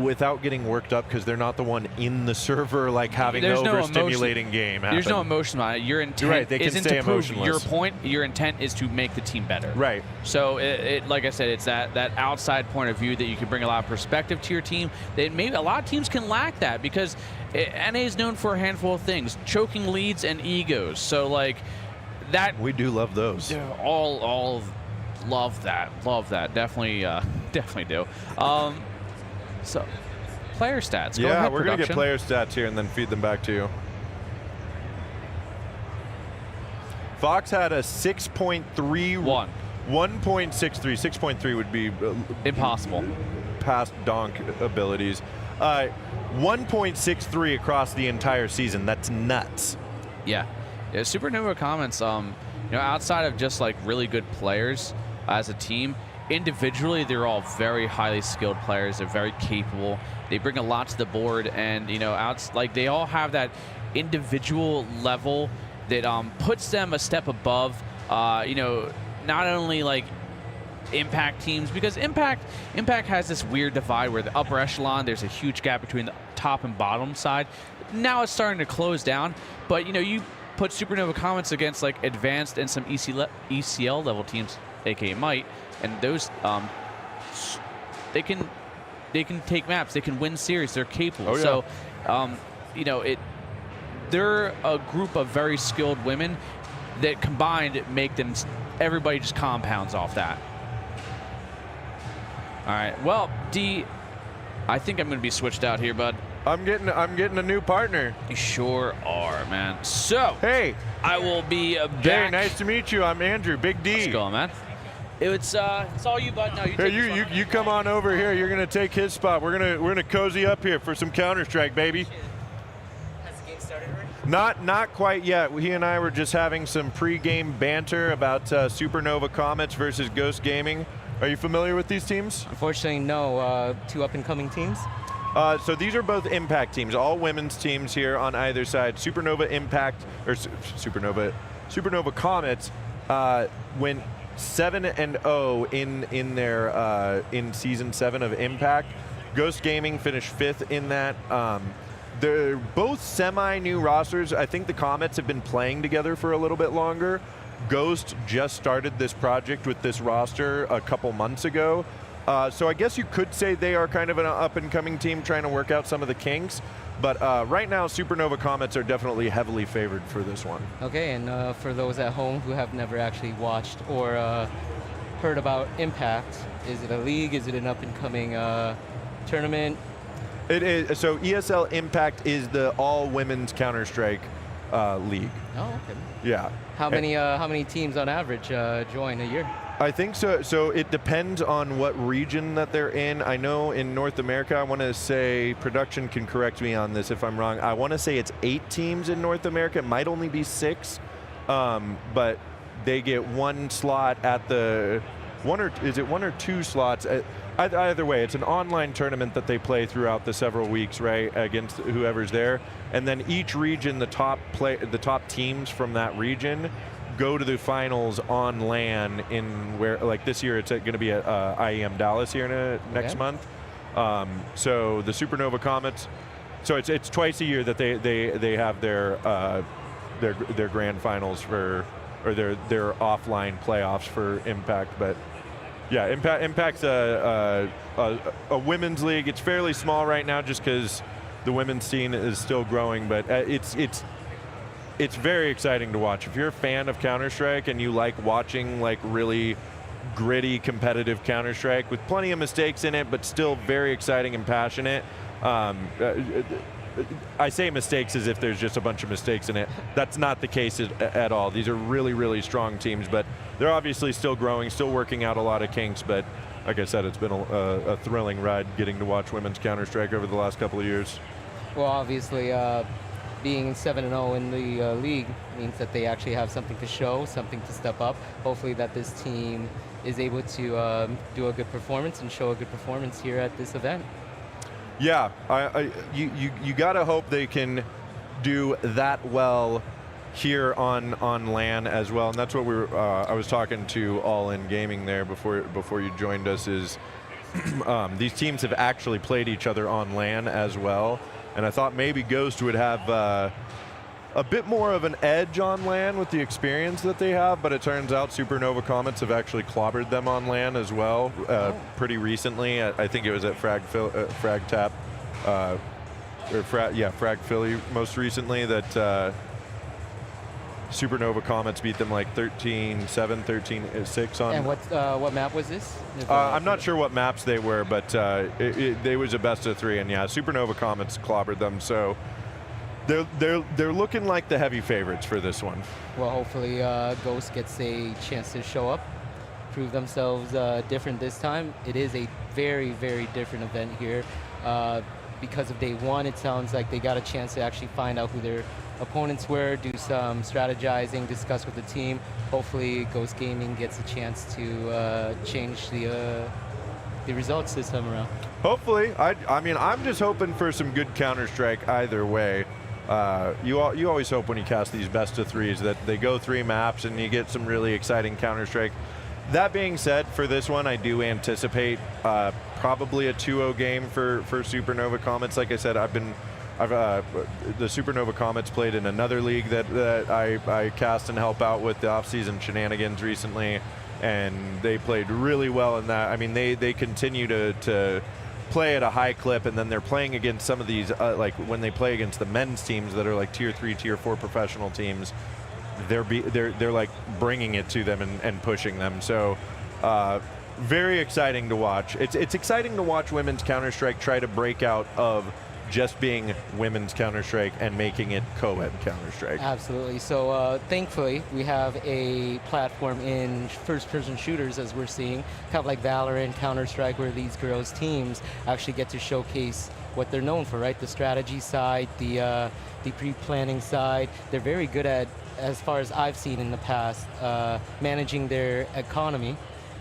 Speaker 10: without getting worked up, because they're not the one in the server like having an overstimulating game happen.
Speaker 4: There's no emotion on it. Your intent
Speaker 10: right, they
Speaker 4: isn't
Speaker 10: can stay
Speaker 4: to prove
Speaker 10: emotionless.
Speaker 4: your point. Your intent is to make the team better.
Speaker 10: Right.
Speaker 4: So it like I said, it's that outside point of view that you can bring a lot of perspective to your team. That maybe a lot of teams can lack that, because NA is known for a handful of things: choking leads and egos. So like that.
Speaker 10: We do love those.
Speaker 4: All love that. Love that. Definitely do. So, player stats. Go ahead,
Speaker 10: we're going to get
Speaker 4: production.
Speaker 10: player stats here and then feed them back to you. Fox had a 6.31. 1.63. 6.3 would be
Speaker 4: impossible.
Speaker 10: Past donk abilities. 1.63 across the entire season. That's nuts.
Speaker 4: Yeah. Supernova comments, outside of just like really good players as a team, individually, they're all very highly skilled players. They're very capable. They bring a lot to the board, and they all have that individual level that puts them a step above. Not only like Impact teams, because Impact has this weird divide where the upper echelon, there's a huge gap between the top and bottom side. Now it's starting to close down, but you put Supernova comments against like advanced and some ECL level teams, aka Might. And those, they can take maps. They can win series. They're capable.
Speaker 10: Oh, yeah.
Speaker 4: So, they're a group of very skilled women that combined make them. Everybody just compounds off that. All right. Well, D, I think I'm going to be switched out here, bud.
Speaker 10: I'm getting a new partner.
Speaker 4: You sure are, man. So,
Speaker 10: hey,
Speaker 4: I will be back.
Speaker 10: Hey, nice to meet you. I'm Andrew, Big D.
Speaker 4: How's it going, man? It's all you, bud. No,
Speaker 10: you come on over here. You're gonna take his spot. We're gonna cozy up here for some Counter-Strike, baby.
Speaker 12: Has the game started already?
Speaker 10: Not quite yet. He and I were just having some pre-game banter about Supernova Comets versus Ghost Gaming. Are you familiar with these teams?
Speaker 12: Unfortunately, no. Two up-and-coming teams.
Speaker 10: So these are both Impact teams, all women's teams here on either side. Supernova Impact or Supernova Comets went 7-0 in their in season 7 of Impact. Ghost Gaming finished 5th in that. They're both semi-new rosters. I think the Comets have been playing together for a little bit longer. Ghost just started this project with this roster a couple months ago. So I guess you could say they are kind of an up-and-coming team trying to work out some of the kinks. But right now, Supernova Comets are definitely heavily favored for this one.
Speaker 12: Okay, and for those at home who have never actually watched or heard about Impact, is it a league? Is it an up-and-coming tournament?
Speaker 10: It is. So ESL Impact is the all-women's Counter-Strike league.
Speaker 12: Oh, okay.
Speaker 10: Yeah.
Speaker 12: How many teams on average join a year?
Speaker 10: I think so. So it depends on what region that they're in. I know in North America, I want to say, production can correct me on this if I'm wrong. I want to say it's 8 teams in North America. It might only be 6, but they get 1 slot at the is it 1 or 2 slots? Either way, it's an online tournament that they play throughout the several weeks, right, against whoever's there. And then each region, the top teams from that region go to the finals on LAN in where, like this year, it's going to be at IEM Dallas here next month. So the Supernova Comets, so it's twice a year that they have their grand finals for, or their offline playoffs for Impact. But yeah, Impact's a women's league. It's fairly small right now just because the women's scene is still growing, but it's very exciting to watch. If you're a fan of Counter-Strike and you like watching like really gritty, competitive Counter-Strike with plenty of mistakes in it, but still very exciting and passionate. I say mistakes as if there's just a bunch of mistakes in it. That's not the case at all. These are really, really strong teams, but they're obviously still growing, still working out a lot of kinks. But like I said, it's been a thrilling ride getting to watch women's Counter-Strike over the last couple of years.
Speaker 12: Well, obviously, being 7-0 in the league means that they actually have something to show, something to step up. Hopefully that this team is able to do a good performance and show a good performance here at this event.
Speaker 10: Yeah, you gotta hope they can do that well here on LAN as well, and that's what I was talking to All In Gaming there before you joined us. Is these teams have actually played each other on LAN as well, and I thought maybe Ghost would have a bit more of an edge on LAN with the experience that they have, but it turns out Supernova Comets have actually clobbered them on LAN as well pretty recently. I think it was at FRAGTAP, Frag Philly most recently that Supernova Comets beat them like 13-7, 13-6 on.
Speaker 12: And what map was this?
Speaker 10: I'm not sure what maps they were, but they was a best of 3, and yeah, Supernova Comets clobbered them. So they're looking like the heavy favorites for this one.
Speaker 12: Well, hopefully Ghost gets a chance to show up, prove themselves different this time. It is a very, very different event here. Because of day 1, it sounds like they got a chance to actually find out who their opponents were, do some strategizing, discuss with the team. Hopefully Ghost Gaming gets a chance to change the results this time around.
Speaker 10: Hopefully. I mean, I'm just hoping for some good Counter-Strike either way. You always hope when you cast these best of 3s that they go 3 maps and you get some really exciting Counter-Strike. That being said, for this one, I do anticipate probably a 2-0 game for Supernova Comets. Like I said, the Supernova Comets played in another league that I cast and help out with the off-season shenanigans recently, and they played really well in that. I mean, they continue to play at a high clip, and then they're playing against some of these, like when they play against the men's teams that are like tier 3, tier 4 professional teams, they're like bringing it to them and pushing them. So very exciting to watch. It's exciting to watch women's Counter-Strike try to break out of just being women's Counter-Strike and making it co-ed Counter-Strike.
Speaker 12: Absolutely. So thankfully, we have a platform in first-person shooters, as we're seeing, kind of like Valorant, Counter-Strike, where these girls' teams actually get to showcase what they're known for, right? The strategy side, the pre-planning side. They're very good at, as far as I've seen in the past, managing their economy,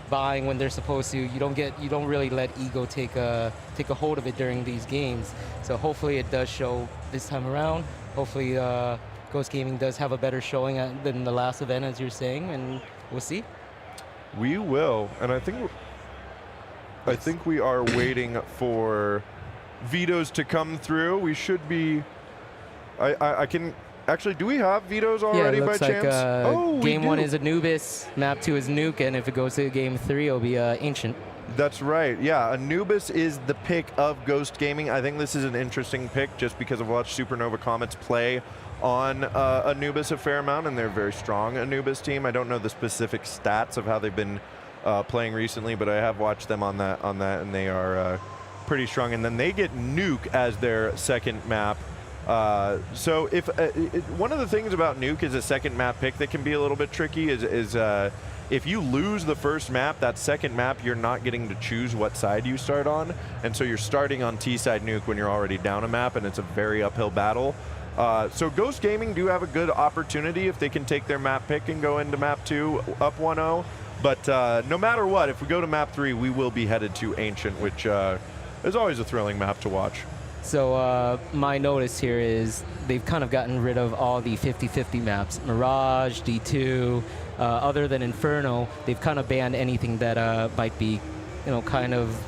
Speaker 12: buying when they're supposed to. You don't really let ego take a hold of it during these games. So hopefully it does show this time around. Hopefully Ghost Gaming does have a better showing than the last event, as you're saying, and we'll see.
Speaker 10: We will, and I think we are waiting for vetoes to come through. We should be. I can. Actually, do we have vetoes already by chance?
Speaker 12: Game 1 is Anubis, map 2 is Nuke, and if it goes to game 3, it'll be Ancient.
Speaker 10: That's right. Yeah, Anubis is the pick of Ghost Gaming. I think this is an interesting pick just because I've watched Supernova Comets play on Anubis a fair amount, and they're a very strong Anubis team. I don't know the specific stats of how they've been playing recently, but I have watched them on that, and they are pretty strong. And then they get Nuke as their second map. So if one of the things about Nuke is a second map pick that can be a little bit tricky is if you lose the first map, that second map, you're not getting to choose what side you start on, and so you're starting on T-side Nuke when you're already down a map, and it's a very uphill battle. So Ghost Gaming do have a good opportunity if they can take their map pick and go into map 2 up 1-0, but no matter what, if we go to map 3, we will be headed to Ancient, which is always a thrilling map to watch.
Speaker 12: So my notice here is they've kind of gotten rid of all the 50-50 maps. Mirage, D2, other than Inferno, they've kind of banned anything that might be, kind of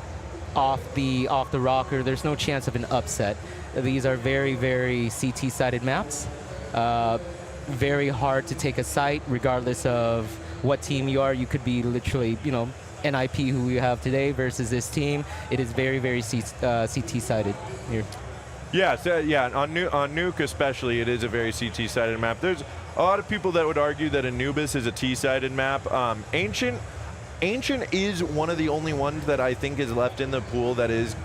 Speaker 12: off the rocker. There's no chance of an upset. These are very, very CT-sided maps. Very hard to take a site, regardless of what team you are. You could be literally, NIP, who we have today, versus this team. It is very, very CT-sided here.
Speaker 10: Yeah, so, yeah. On Nuke especially, it is a very CT-sided map. There's a lot of people that would argue that Anubis is a T-sided map. Ancient is one of the only ones that I think is left in the pool that is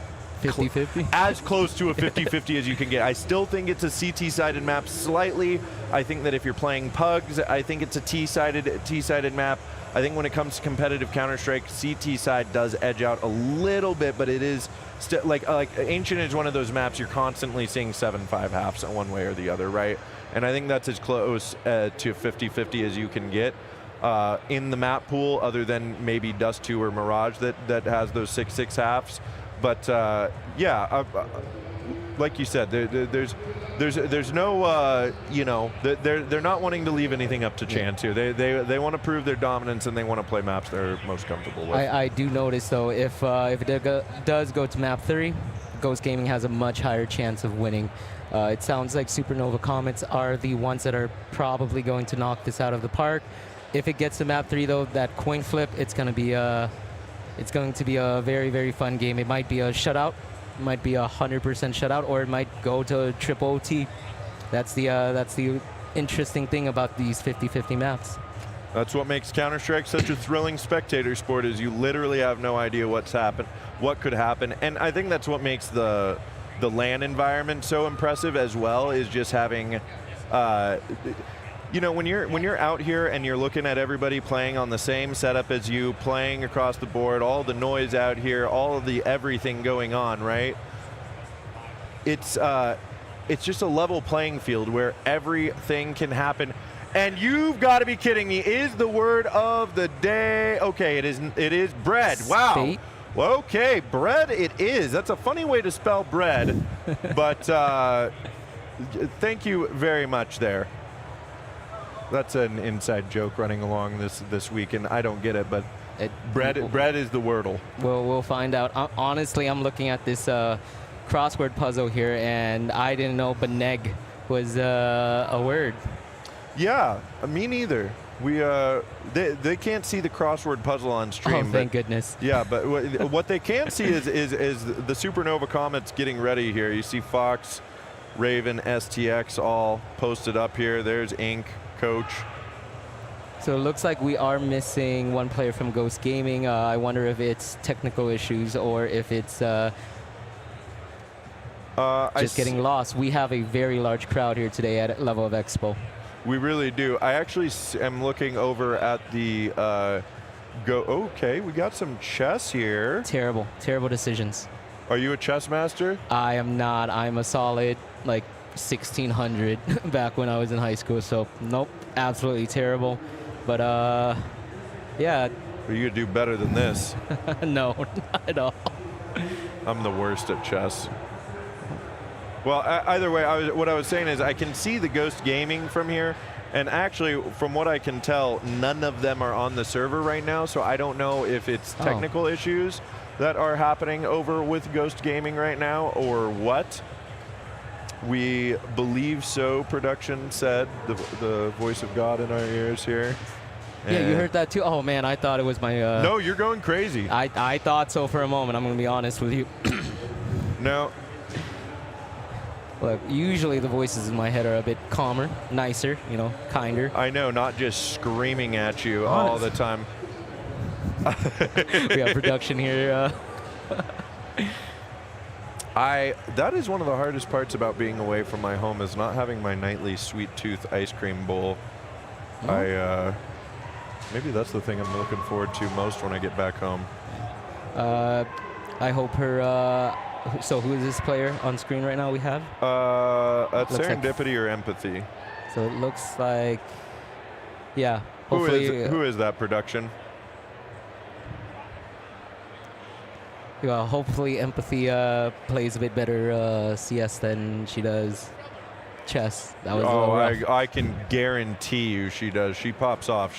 Speaker 12: 50-50?
Speaker 10: As close to a 50-50 as you can get. I still think it's a CT-sided map slightly. I think that if you're playing Pugs, I think it's a T-sided map. I think when it comes to competitive Counter-Strike, CT side does edge out a little bit, but it is still like Ancient is one of those maps you're constantly seeing 7-5 halves one way or the other, right? And I think that's as close to 50-50 as you can get in the map pool, other than maybe Dust 2 or Mirage that has those 6-6 halves. But yeah, like you said, there's no you know, they're not wanting to leave anything up to chance here. They want to prove their dominance, and they want to play maps they're most comfortable with.
Speaker 12: I do notice though, if it does go to map 3, Ghost Gaming has a much higher chance of winning. It sounds like Supernova Comets are the ones that are probably going to knock this out of the park. If it gets to map 3 though, that coin flip, it's going to be a very, very fun game. It might be a shutout, it might be 100% shutout, or it might go to triple OT. That's the interesting thing about these 50-50 maps.
Speaker 10: That's what makes Counter-Strike such a thrilling spectator sport, is you literally have no idea what could happen. And I think that's what makes the LAN environment so impressive as well, is just having you know, when you're out here and you're looking at everybody playing on the same setup as you, playing across the board, all the noise out here, all of the everything going on, right? It's just a level playing field where everything can happen. And you've got to be kidding me! Is the word of the day? Okay, it is bread. Wow.
Speaker 12: Fate.
Speaker 10: Well, okay, bread it is. That's a funny way to spell bread, but thank you very much there. That's an inside joke running along this week, and I don't get it, but bread is the wordle.
Speaker 12: We'll find out. Honestly, I'm looking at this crossword puzzle here, and I didn't know beneg was a word.
Speaker 10: Yeah, me neither. They can't see the crossword puzzle on stream.
Speaker 12: Oh, thank goodness.
Speaker 10: Yeah, but what they can see is the Supernova Comets getting ready here. You see Fox, Raven, STX all posted up here. There's Ink, Coach.
Speaker 12: So it looks like we are missing one player from Ghost Gaming. I wonder if it's technical issues or if it's just getting lost. We have a very large crowd here today at Level of Expo.
Speaker 10: We really do. I actually am looking over at the okay, we got some chess here.
Speaker 12: Terrible decisions.
Speaker 10: Are you a chess master?
Speaker 12: I am not. I'm a solid like 1600 back when I was in high school. So nope, absolutely terrible. But yeah.
Speaker 10: Are you gonna do better than this?
Speaker 12: No, not at all.
Speaker 10: I'm the worst at chess. Well, either way, what I was saying is I can see the Ghost Gaming from here, and actually, from what I can tell, none of them are on the server right now, so I don't know if it's technical issues that are happening over with Ghost Gaming right now or what. We believe so, production said, the voice of God in our ears here.
Speaker 12: Yeah, you heard that too? Oh man, I thought it was my...
Speaker 10: No, you're going crazy.
Speaker 12: I thought so for a moment, I'm going to be honest with you.
Speaker 10: No.
Speaker 12: Look, usually the voices in my head are a bit calmer, nicer, you know, kinder.
Speaker 10: I know, not just screaming at you all the time.
Speaker 12: We have production here.
Speaker 10: That is one of the hardest parts about being away from my home, is not having my nightly sweet tooth ice cream bowl. Maybe that's the thing I'm looking forward to most when I get back home.
Speaker 12: I hope her... So who is this player on screen right now we have?
Speaker 10: That's Serendipity or Empathy.
Speaker 12: So it looks like, yeah.
Speaker 10: Who is that, production?
Speaker 12: Yeah, hopefully Empathy plays a bit better CS than she does chess. That was a little rough.
Speaker 10: I can guarantee you she does. She pops off.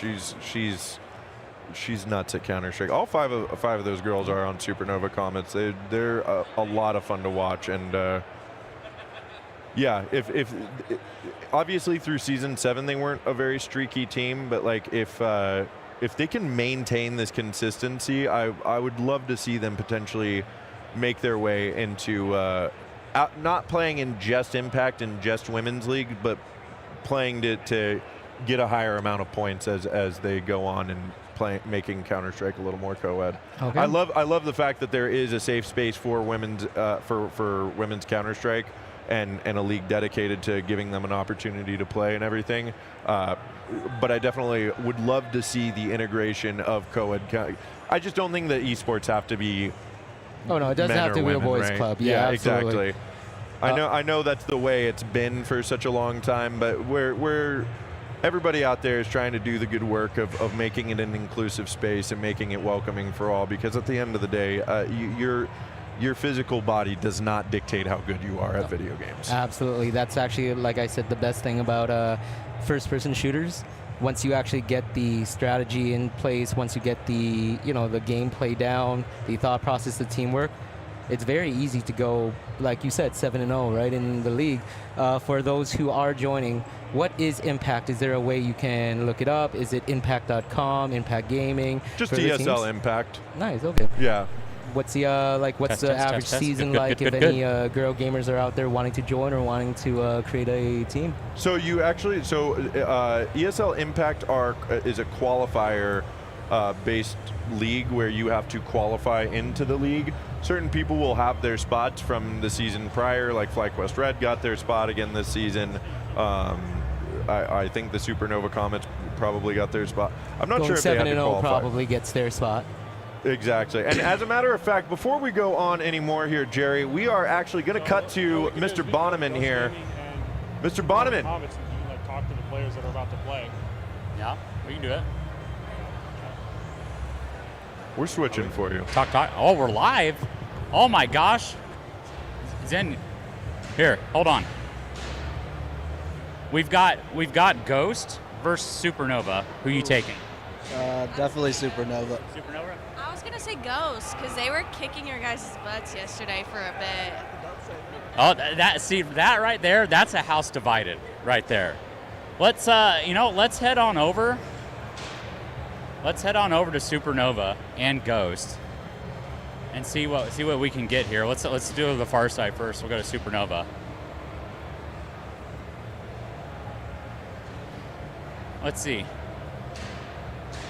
Speaker 10: She's nuts at Counter-Strike. All five of those girls are on Supernova Comets. They're a lot of fun to watch, and yeah, if obviously through season 7 they weren't a very streaky team, but like if they can maintain this consistency, I would love to see them potentially make their way into not playing in just Impact and just Women's League, but playing to get a higher amount of points as they go on and making Counter-Strike a little more co-ed.
Speaker 12: Okay.
Speaker 10: I love the fact that there is a safe space for women's for women's Counter-Strike and a league dedicated to giving them an opportunity to play and everything. But I definitely would love to see the integration of co-ed. I just don't think that esports have to be.
Speaker 12: Oh no, it doesn't have to be a boys'
Speaker 10: right?
Speaker 12: club. Yeah,
Speaker 10: exactly. I know that's the way it's been for such a long time, but we're everybody out there is trying to do the good work of making it an inclusive space and making it welcoming for all, because at the end of the day, your physical body does not dictate how good you are at video games.
Speaker 12: Absolutely. That's actually, like I said, the best thing about first-person shooters. Once you actually get the strategy in place, once you get the the gameplay down, the thought process, the teamwork, it's very easy to go, like you said, 7-0, right, in the league. For those who are joining, what is Impact? Is there a way you can look it up? Is it impact.com, Impact Gaming?
Speaker 10: Just ESL Impact.
Speaker 12: Nice, okay.
Speaker 10: Yeah.
Speaker 12: What's the average season like if any girl gamers are out there wanting to join or wanting to create a team?
Speaker 10: So ESL Impact is a qualifier based league where you have to qualify into the league. Certain people will have their spots from the season prior, like FlyQuest Red got their spot again this season. I think the Supernova Comets probably got their spot. I'm not sure if they had to qualify.
Speaker 12: 7-0 probably gets their spot.
Speaker 10: Exactly. And as a matter of fact, before we go on anymore here, Jerry, we are actually going to cut to Mr. Bonneman here. Mr. Bonneman.
Speaker 13: Talk to the players that are about to play.
Speaker 2: Yeah, we can do it.
Speaker 10: We're switching for you.
Speaker 2: Talk. Oh, we're live. Oh my gosh. Zen. Here, hold on. We've got Ghost versus Supernova. Who you taking?
Speaker 14: Definitely Supernova.
Speaker 2: Supernova?
Speaker 15: I was going to say Ghost, because they were kicking your guys' butts yesterday for a bit.
Speaker 2: Oh, that right there, that's a house divided right there. Let's, let's head on over. Let's head on over to Supernova and Ghost and see what we can get here. Let's do the far side first. We'll go to Supernova. Let's see.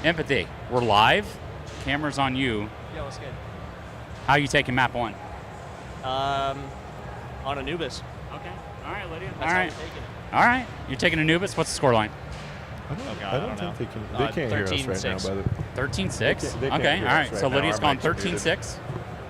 Speaker 2: Empathy, we're live. Camera's on you.
Speaker 16: Yeah, what's good?
Speaker 2: How are you taking map 1?
Speaker 16: On Anubis.
Speaker 2: Okay. All right, Lydia.
Speaker 16: That's
Speaker 2: All right. All right. You're taking Anubis. What's the score line?
Speaker 10: I don't think they can. They can't hear us right now. By the
Speaker 2: 13-6.
Speaker 10: They can't
Speaker 2: Okay.
Speaker 10: hear
Speaker 2: All
Speaker 10: us
Speaker 2: right. So
Speaker 10: now.
Speaker 2: Lydia's
Speaker 10: Our
Speaker 2: gone
Speaker 10: mics are muted.
Speaker 2: 13-6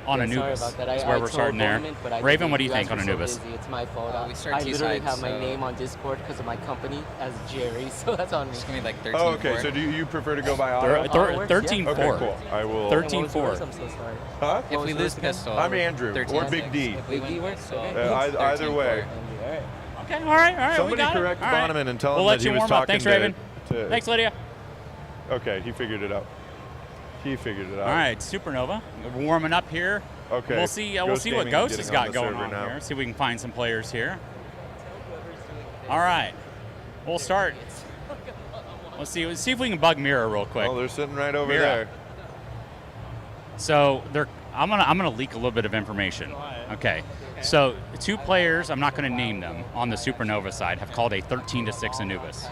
Speaker 2: on
Speaker 12: Yeah,
Speaker 2: Anubis.
Speaker 12: sorry about that.
Speaker 2: That's where we're starting there. Raven, what do you think on Anubis?
Speaker 12: It's my fault.
Speaker 17: We start
Speaker 12: I literally
Speaker 17: T-side,
Speaker 12: have my
Speaker 17: so-
Speaker 12: name on Discord because of my company as Jerry, so that's on me.
Speaker 17: It's going to be like 13-4.
Speaker 10: Oh, okay. So do you prefer to go by auto?
Speaker 2: 13-4.
Speaker 10: Okay, cool. I will.
Speaker 2: 13-4.
Speaker 12: I'm so sorry.
Speaker 10: Huh?
Speaker 17: If we lose pistol,
Speaker 10: I'm Andrew or Big D.
Speaker 12: Big D works? Okay.
Speaker 10: Either way.
Speaker 2: Okay. All right.
Speaker 10: Somebody
Speaker 2: we got
Speaker 10: correct
Speaker 2: it. All right.
Speaker 10: Bonneman and tell
Speaker 2: we'll
Speaker 10: him
Speaker 2: let
Speaker 10: that
Speaker 2: you
Speaker 10: he was
Speaker 2: warm up.
Speaker 10: talking
Speaker 2: Thanks, Raven.
Speaker 10: to.
Speaker 2: Thanks, Lydia.
Speaker 10: Okay, he figured it out. He figured it out.
Speaker 2: All right, Supernova. We're warming up here.
Speaker 10: Okay.
Speaker 2: We'll see. We'll
Speaker 10: Ghost
Speaker 2: see what
Speaker 10: Gaming
Speaker 2: Ghost
Speaker 10: getting
Speaker 2: has
Speaker 10: on
Speaker 2: got
Speaker 10: the
Speaker 2: going
Speaker 10: server
Speaker 2: on
Speaker 10: now.
Speaker 2: here. See if we can find some players here. All right. We'll start. Let's see if we can bug Mira real quick.
Speaker 10: Oh, they're sitting right over
Speaker 2: Mira.
Speaker 10: there.
Speaker 2: So I'm gonna leak a little bit of information. Okay. So 2 players, I'm not gonna name them, on the Supernova side have called a 13-6 Anubis.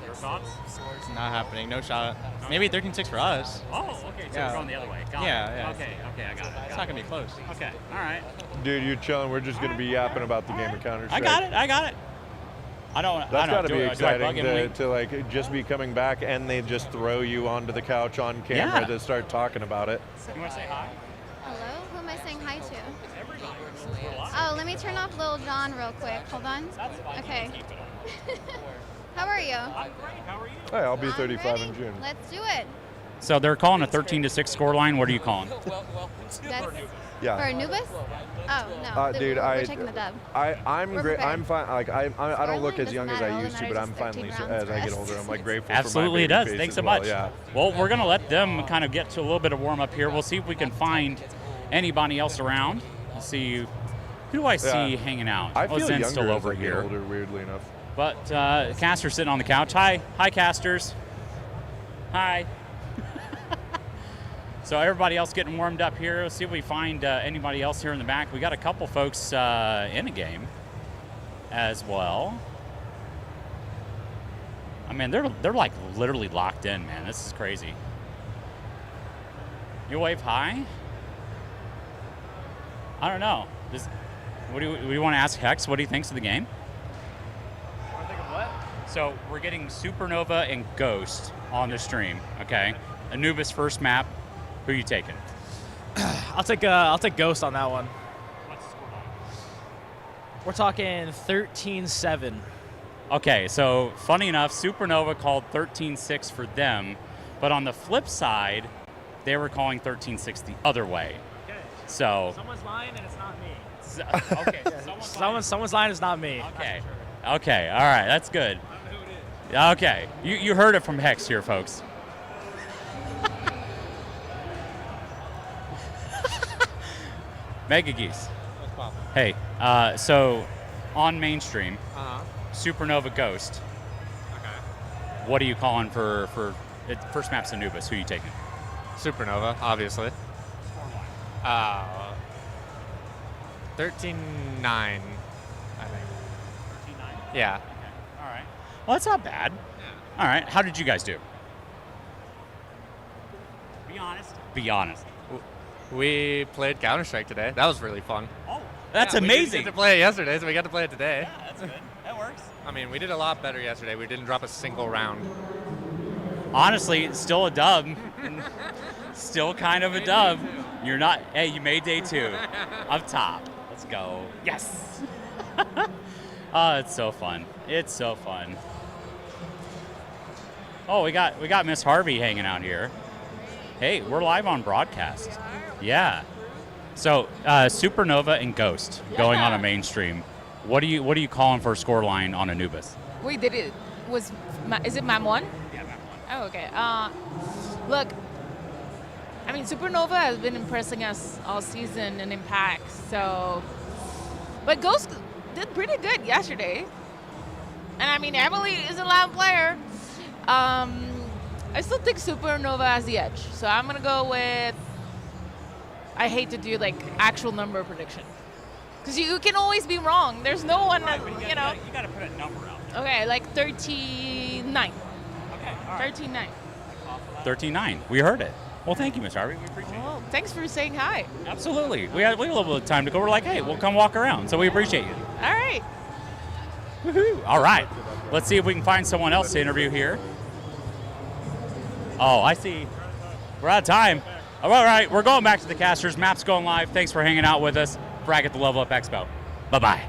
Speaker 2: Your thoughts?
Speaker 18: It's not happening. No shot. Maybe 13-6 for us.
Speaker 2: Oh, okay. So we're going the other way. Got it.
Speaker 18: Yeah.
Speaker 2: Okay, I got it.
Speaker 18: It's not going to be close.
Speaker 2: Okay, all right.
Speaker 10: Dude, you're chilling. We're just going to be yapping about the game of Counter-Strike.
Speaker 2: I got it.
Speaker 10: That's got to be exciting to like just be coming back and they just throw you onto the couch on camera to start talking about it.
Speaker 2: You want to say hi?
Speaker 19: Hello? Who am I saying hi to? Oh, let me turn off Lil Jon real quick. Hold on. Okay. How are you?
Speaker 2: I'm great. How are you?
Speaker 10: Hey, I'll be
Speaker 19: I'm
Speaker 10: 35
Speaker 19: ready.
Speaker 10: in June.
Speaker 19: Let's do it.
Speaker 2: So they're calling a 13-6 score line. What are you calling?
Speaker 19: That's
Speaker 10: Yeah.
Speaker 19: for Anubis? Oh, no.
Speaker 10: Dude,
Speaker 19: we're taking the dub.
Speaker 10: I'm
Speaker 19: We're
Speaker 10: great.
Speaker 19: prepared.
Speaker 10: I'm fine. Like I don't look as
Speaker 19: doesn't
Speaker 10: young as
Speaker 19: matter.
Speaker 10: I
Speaker 19: All
Speaker 10: used
Speaker 19: that
Speaker 10: to, but
Speaker 19: matters
Speaker 10: I'm
Speaker 19: is
Speaker 10: finally
Speaker 19: 13
Speaker 10: as I get
Speaker 19: rounds
Speaker 10: older, I'm like grateful
Speaker 2: Absolutely, it
Speaker 10: for my
Speaker 2: does.
Speaker 10: baby
Speaker 2: Thanks
Speaker 10: face
Speaker 2: so
Speaker 10: as well,
Speaker 2: much.
Speaker 10: Yeah.
Speaker 2: Well, we're going to let them kind of get to a little bit of warm up here. We'll see if we can find anybody else around. Let's see. Who do I see hanging out?
Speaker 10: I feel
Speaker 2: Zen's
Speaker 10: younger
Speaker 2: still
Speaker 10: as
Speaker 2: over
Speaker 10: I get
Speaker 2: here.
Speaker 10: older, weirdly enough.
Speaker 2: But Caster's sitting on the couch. Hi, Casters. Hi. So everybody else getting warmed up here. Let's see if we find anybody else here in the back. We got a couple folks in the game as well. I mean, they're like literally locked in, man. This is crazy. You wave hi? I don't know. What do you want to ask Hex? What he thinks of the game?
Speaker 18: I think of what?
Speaker 2: So we're getting Supernova and Ghost on the stream. Okay, Anubis first map. Who are you taking?
Speaker 18: I'll take Ghost on that one.
Speaker 2: What's the score line?
Speaker 18: We're talking 13-7.
Speaker 2: Okay, so funny enough, Supernova called 13-6 for them, but on the flip side, they were calling 13-6 the other way. So.
Speaker 13: Someone's lying and it's not me.
Speaker 2: Okay.
Speaker 13: Someone's lying, it's not me.
Speaker 2: Okay. Okay. All right. That's good. Okay. You heard it from Hex here, folks. Mega Geese. Hey. So on mainstream, Supernova Ghost.
Speaker 18: Okay.
Speaker 2: What are you calling for first map's Anubis? Who are you taking?
Speaker 18: Supernova, obviously. 13-9, I think.
Speaker 2: 13-9?
Speaker 18: Yeah.
Speaker 2: Okay. All right. Well, that's not bad. All right. How did you guys do? Be honest. Be honest.
Speaker 18: We played Counter-Strike today. That was really fun.
Speaker 2: Oh, that's
Speaker 18: Yeah,
Speaker 2: amazing.
Speaker 18: We didn't get to play it yesterday, so we got to play it today.
Speaker 2: Yeah, that's good. That works.
Speaker 18: I mean, we did a lot better yesterday. We didn't drop a single round.
Speaker 2: Honestly, it's still a dub. Still kind of a dub. You're not. Hey, you made day 2 up top. Let's go. Yes. Oh, it's so fun. It's so fun. Oh, we got Miss Harvey hanging out here. Hey, we're live on broadcast. Yeah. So Supernova and Ghost going on a mainstream. What are you calling for a score line on Anubis?
Speaker 17: Wait, is it map 1?
Speaker 2: Yeah, map 1.
Speaker 17: Oh, okay. Look, I mean, Supernova has been impressing us all season in Impact, so. But Ghost did pretty good yesterday. And I mean, Emily is a loud player. I still think Supernova has the edge, so I'm gonna go with. I hate to do like actual number prediction, because you can always be wrong. There's no one that you know.
Speaker 2: You gotta put a number out there.
Speaker 17: Okay, like 39.
Speaker 2: Okay, all right.
Speaker 17: 39.
Speaker 2: 13-9. We heard it. Well, thank you, Miss Harvey. We appreciate it.
Speaker 17: Well, thanks for saying hi.
Speaker 2: Absolutely. We had a little bit of time to go. We're like, hey, we'll come walk around. So we appreciate you.
Speaker 17: All right.
Speaker 2: Woohoo. All right. Let's see if we can find someone else to interview here. Oh, I see. We're out of time. All right. We're going back to the casters. Map's going live. Thanks for hanging out with us. Frag at the Level Up Expo. Bye-bye.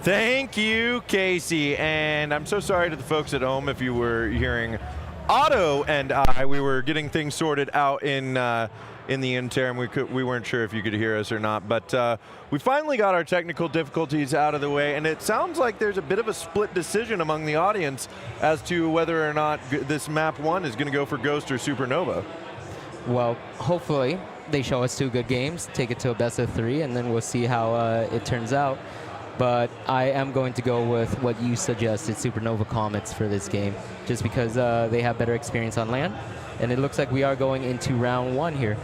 Speaker 10: Thank you, Casey. And I'm so sorry to the folks at home if you were hearing Otto and I. We were getting things sorted out in the interim. We weren't sure if you could hear us or not, but we finally got our technical difficulties out of the way, and it sounds like there's a bit of a split decision among the audience as to whether or not this map 1 is going to go for Ghost or Supernova.
Speaker 12: Well, hopefully they show us 2 good games, take it to a best of 3, and then we'll see how it turns out. But I am going to go with what you suggested, Supernova Comets, for this game, just because they have better experience on land. And it looks like we are going into round 1 here.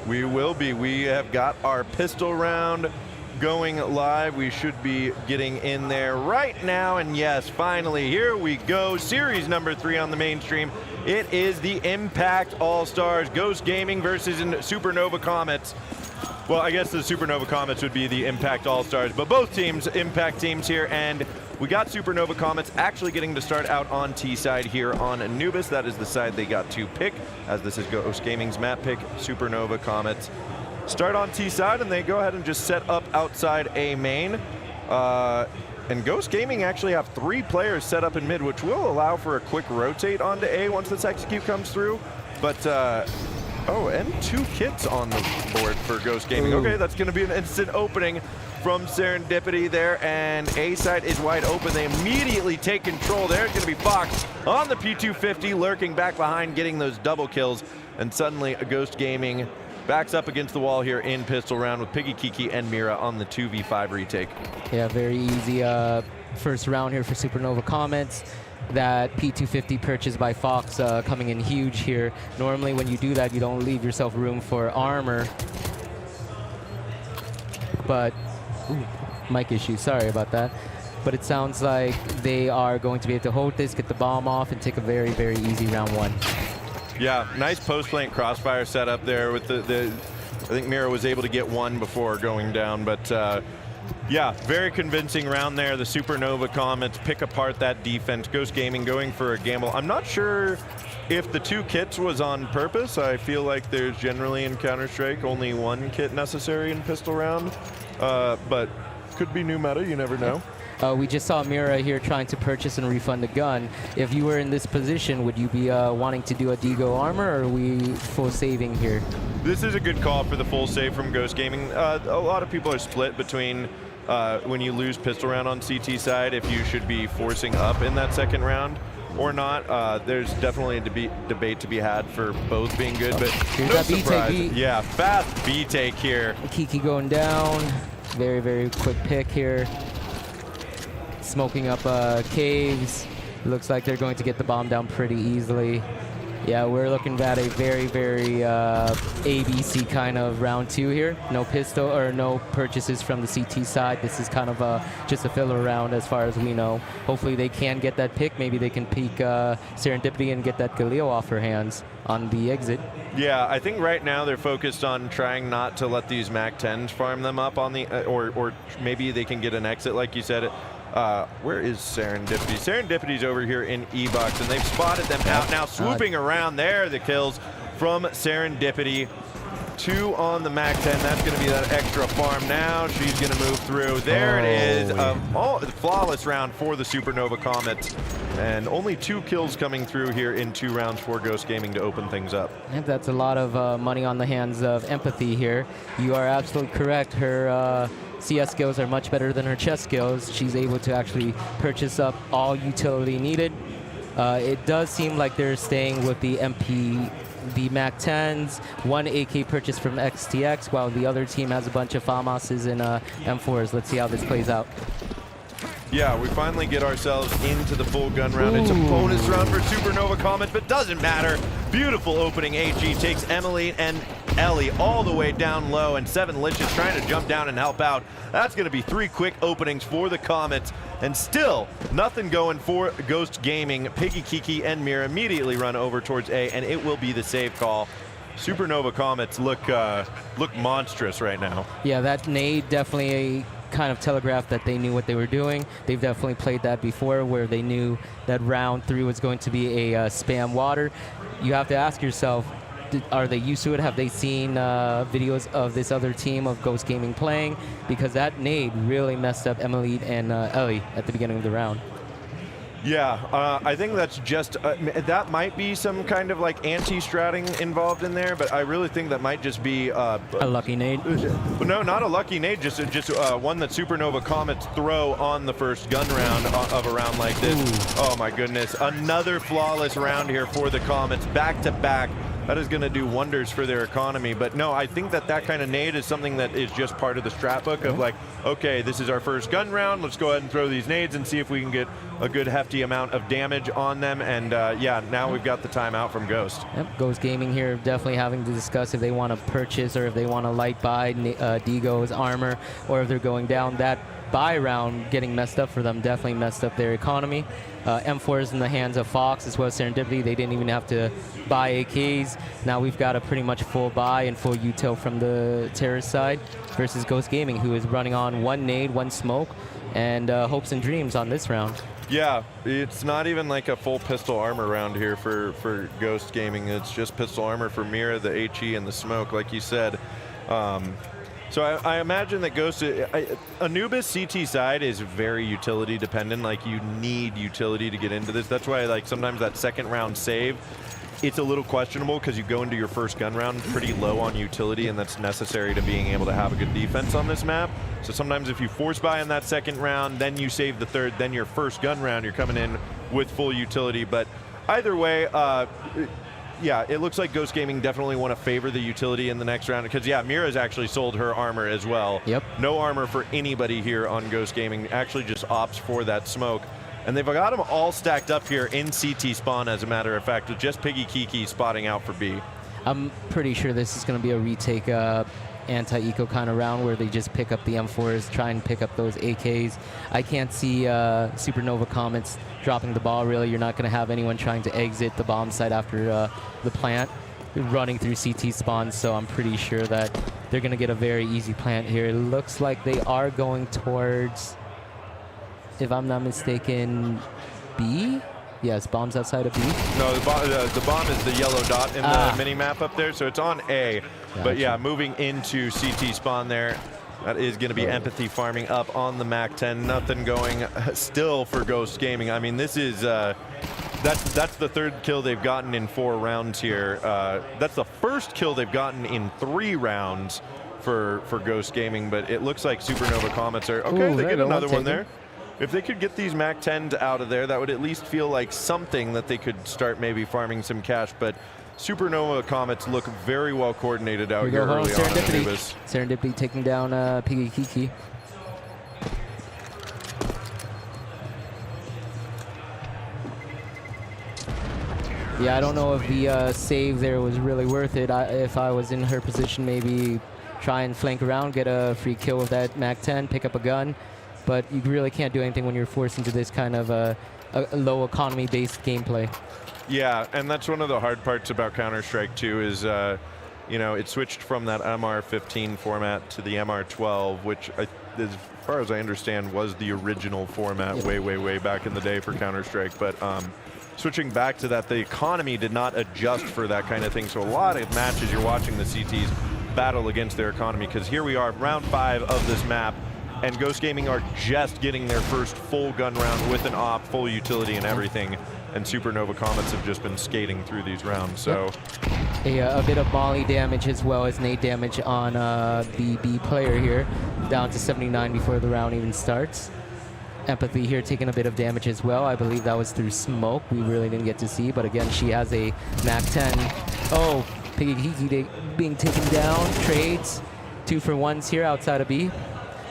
Speaker 10: We will be. We have got our pistol round going live. We should be getting in there right now. And yes, finally, here we go. Series number 3 on the mainstream. It is the Impact All-Stars, Ghost Gaming versus Supernova Comets. Well, I guess the Supernova Comets would be the Impact All-Stars, but both teams, Impact teams here, and we got Supernova Comets actually getting to start out on T side here on Anubis. That is the side they got to pick, as this is Ghost Gaming's map pick. Supernova Comets start on T side, and they go ahead and just set up outside A main. And Ghost Gaming actually have 3 players set up in mid, which will allow for a quick rotate onto A once this execute comes through. But oh, and 2 kits on the board for Ghost Gaming. Okay, that's going to be an instant opening from Serendipity there, and A side is wide open. They immediately take control. There's going to be Fox on the P250, lurking back behind, getting those double kills, and suddenly a Ghost Gaming backs up against the wall here in pistol round with Piggy Kiki and Mira on the 2v5 retake.
Speaker 12: Yeah, very easy first round here for Supernova Comets. That P250 purchase by Fox coming in huge here. Normally when you do that, you don't leave yourself room for armor. But, ooh, mic issue, sorry about that. But it sounds like they are going to be able to hold this, get the bomb off, and take a very, very easy round 1.
Speaker 10: Yeah, nice post-plant crossfire setup there with the I think Mira was able to get 1 before going down, but yeah, very convincing round there. The Supernova Comets pick apart that defense. Ghost Gaming going for a gamble. I'm not sure if the 2 kits was on purpose. I feel like there's generally in Counter-Strike only 1 kit necessary in pistol round, but could be new meta, you never know.
Speaker 12: We just saw Mira here trying to purchase and refund the gun. If you were in this position, would you be wanting to do a Digo armor, or are we full saving here?
Speaker 10: This is a good call for the full save from Ghost Gaming. A lot of people are split between when you lose pistol round on CT side, if you should be forcing up in that second round or not. There's definitely a debate to be had for both being good, but no surprise. Yeah, fast B take here.
Speaker 12: Kiki going down. Very, very quick pick here. Smoking up caves. Looks like they're going to get the bomb down pretty easily. Yeah, we're looking at a very, very ABC kind of round 2 here. No pistol or no purchases from the CT side. This is kind of just a filler round as far as we know. Hopefully they can get that pick. Maybe they can peek Serendipity and get that Galil off her hands on the exit.
Speaker 10: Yeah, I think right now they're focused on trying not to let these MAC-10s farm them up on the, or maybe they can get an exit like you said. Where is Serendipity? Serendipity's over here in E-Box, and they've spotted them out now, swooping around there. The kills from Serendipity. 2 on the MAC-10. That's going to be that extra farm now. She's going to move through. There it is. Flawless round for the Supernova Comet. And only 2 kills coming through here in 2 rounds for Ghost Gaming to open things up.
Speaker 12: And that's a lot of money on the hands of Empathy here. You are absolutely correct. Her CS skills are much better than her chess skills. She's able to actually purchase up all utility needed. It does seem like they're staying with the MAC-10s, 1 AK purchase from XTX, while the other team has a bunch of FAMASs and M4s. Let's see how this plays out.
Speaker 10: Yeah, we finally get ourselves into the full gun round. It's a bonus round for Supernova Comet, but doesn't matter. Beautiful opening. HE takes Emily and Ellie all the way down low, and 7 Liches trying to jump down and help out. That's going to be 3 quick openings for the Comets, and still nothing going for Ghost Gaming. Piggy, Kiki, and Mira immediately run over towards A, and it will be the save call. Supernova Comets look monstrous right now.
Speaker 12: Yeah, that nade definitely kind of telegraphed that they knew what they were doing. They've definitely played that before, where they knew that round 3 was going to be a spam water. You have to ask yourself, are they used to it? Have they seen videos of this other team of Ghost Gaming playing? Because that nade really messed up Emily and Ellie at the beginning of the round.
Speaker 10: Yeah, I think that's just, that might be some kind of like anti-stratting involved in there, but I really think that might just be
Speaker 12: a lucky nade.
Speaker 10: No, not a lucky nade, just one that Supernova Comets throw on the first gun round of a round like this. Ooh. Oh my goodness, another flawless round here for the Comets, back to back. That is going to do wonders for their economy. But no, I think that that kind of nade is something that is just part of the strat book of like, okay, this is our first gun round. Let's go ahead and throw these nades and see if we can get a good hefty amount of damage on them. And yeah, now we've got the timeout from Ghost.
Speaker 12: Yep, Ghost Gaming here definitely having to discuss if they want to purchase or if they want to light buy Digo's armor, or if they're going down. That buy round getting messed up for them definitely messed up their economy. M4 is in the hands of Fox as well as Serendipity. They didn't even have to buy AKs. Now we've got a pretty much full buy and full util from the terrorist side versus Ghost Gaming, who is running on 1 nade, 1 smoke, and hopes and dreams on this round.
Speaker 10: Yeah, it's not even like a full pistol armor round here for Ghost Gaming. It's just pistol armor for Mira, the HE, and the smoke, like you said. So I imagine that Ghost, Anubis CT side is very utility dependent. Like you need utility to get into this. That's why like sometimes that second round save, it's a little questionable because you go into your first gun round pretty low on utility, and that's necessary to being able to have a good defense on this map. So sometimes if you force buy in that second round, then you save the third, then your first gun round, you're coming in with full utility. But either way, yeah, it looks like Ghost Gaming definitely want to favor the utility in the next round because, yeah, Mira's actually sold her armor as well.
Speaker 12: Yep.
Speaker 10: No armor for anybody here on Ghost Gaming. Actually just opts for that smoke. And they've got them all stacked up here in CT spawn, as a matter of fact, with just Piggy Kiki spotting out for B.
Speaker 12: I'm pretty sure this is going to be a retake anti-eco kind of round where they just pick up the M4s, try and pick up those AKs. I can't see Supernova Comets dropping the ball, really. You're not going to have anyone trying to exit the bomb site after the plant running through CT spawns, so I'm pretty sure that they're going to get a very easy plant here. It looks like they are going towards, if I'm not mistaken, B? Yes, bomb's outside of B.
Speaker 10: No, the bomb is the yellow dot in the mini-map up there, so it's on A. Gotcha. But yeah, moving into CT spawn there. That is going to be Empathy farming up on the MAC-10. Nothing going still for Ghost Gaming. I mean, this is That's the third kill they've gotten in 4 rounds here. That's the first kill they've gotten in 3 rounds for Ghost Gaming, but it looks like Supernova Comets are okay.
Speaker 12: Ooh,
Speaker 10: they get another one
Speaker 12: taken.
Speaker 10: there. If they could get these Mac 10s out of there, that would at least feel like something that they could start maybe farming some cash. But Supernova Comets look very well coordinated out here early on. Anubis.
Speaker 12: Serendipity taking down Piggy Kiki. Yeah, I don't know if the save there was really worth it. If I was in her position, maybe try and flank around, get a free kill with that Mac 10, pick up a gun. But you really can't do anything when you're forced into this kind of a low economy-based gameplay.
Speaker 10: Yeah, and that's one of the hard parts about Counter-Strike 2 is, you know, it switched from that MR15 format to the MR12, which, as far as I understand, was the original format way back in the day for Counter-Strike. But switching back to that, the economy did not adjust for that kind of thing. So a lot of matches you're watching the CTs battle against their economy, because here we are, round 5 of this map, and Ghost Gaming are just getting their first full gun round with an op, full utility and everything, and Supernova Comets have just been skating through these rounds. So
Speaker 12: a bit of molly damage as well as nade damage on the B player here, down to 79 before the round even starts. Empathy here taking a bit of damage as well. I believe that was through smoke. We really didn't get to see, but again, she has a Mac 10. Oh, Piggy Kiki being taken down. Trades, 2-for-1s here outside of B.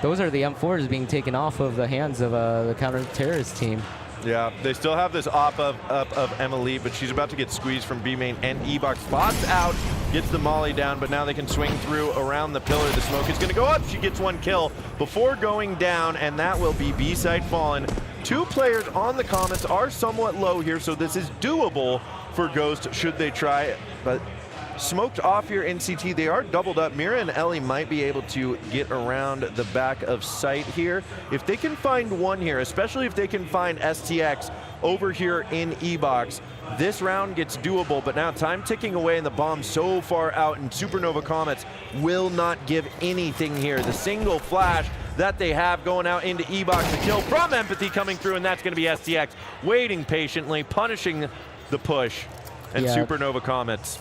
Speaker 12: Those are the M4s being taken off of the hands of the counter-terrorist team.
Speaker 10: yeah, they still have this op of Emily, but she's about to get squeezed from B main, and E-Box spots out, gets the molly down, but now they can swing through around the pillar. The smoke is going to go up. She gets 1 kill before going down, and that will be B-side fallen. 2 players on the Comets are somewhat low here, so this is doable for Ghost should they try, but smoked off here in CT. They are doubled up. Mira and Ellie might be able to get around the back of sight here. If they can find one here, especially if they can find STX over here in E-Box, this round gets doable, but now time ticking away and the bomb so far out, and Supernova Comets will not give anything here. The single flash that they have going out into E-Box, the kill from Empathy coming through, and that's going to be STX waiting patiently, punishing the push, and Supernova Comets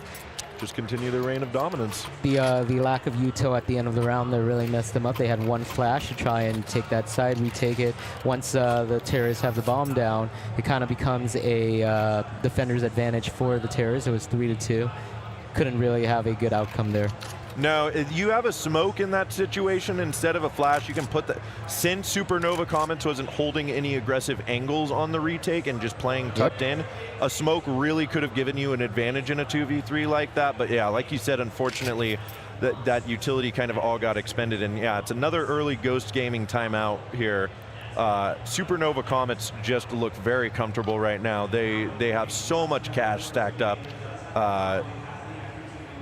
Speaker 10: just continue their reign of dominance.
Speaker 12: The lack of util at the end of the round there really messed them up. They had 1 flash to try and take that side, retake it. Once the terrorists have the bomb down, it kind of becomes a defender's advantage for the terrorists. It was 3-2. Couldn't really have a good outcome there.
Speaker 10: No, if you have a smoke in that situation instead of a flash, you can put that. Since Supernova Comets wasn't holding any aggressive angles on the retake and just playing tucked in, a smoke really could have given you an advantage in a 2v3 like that. But yeah, like you said, unfortunately, that utility kind of all got expended. And yeah, it's another early Ghost Gaming timeout here. Supernova Comets just look very comfortable right now. They have so much cash stacked up.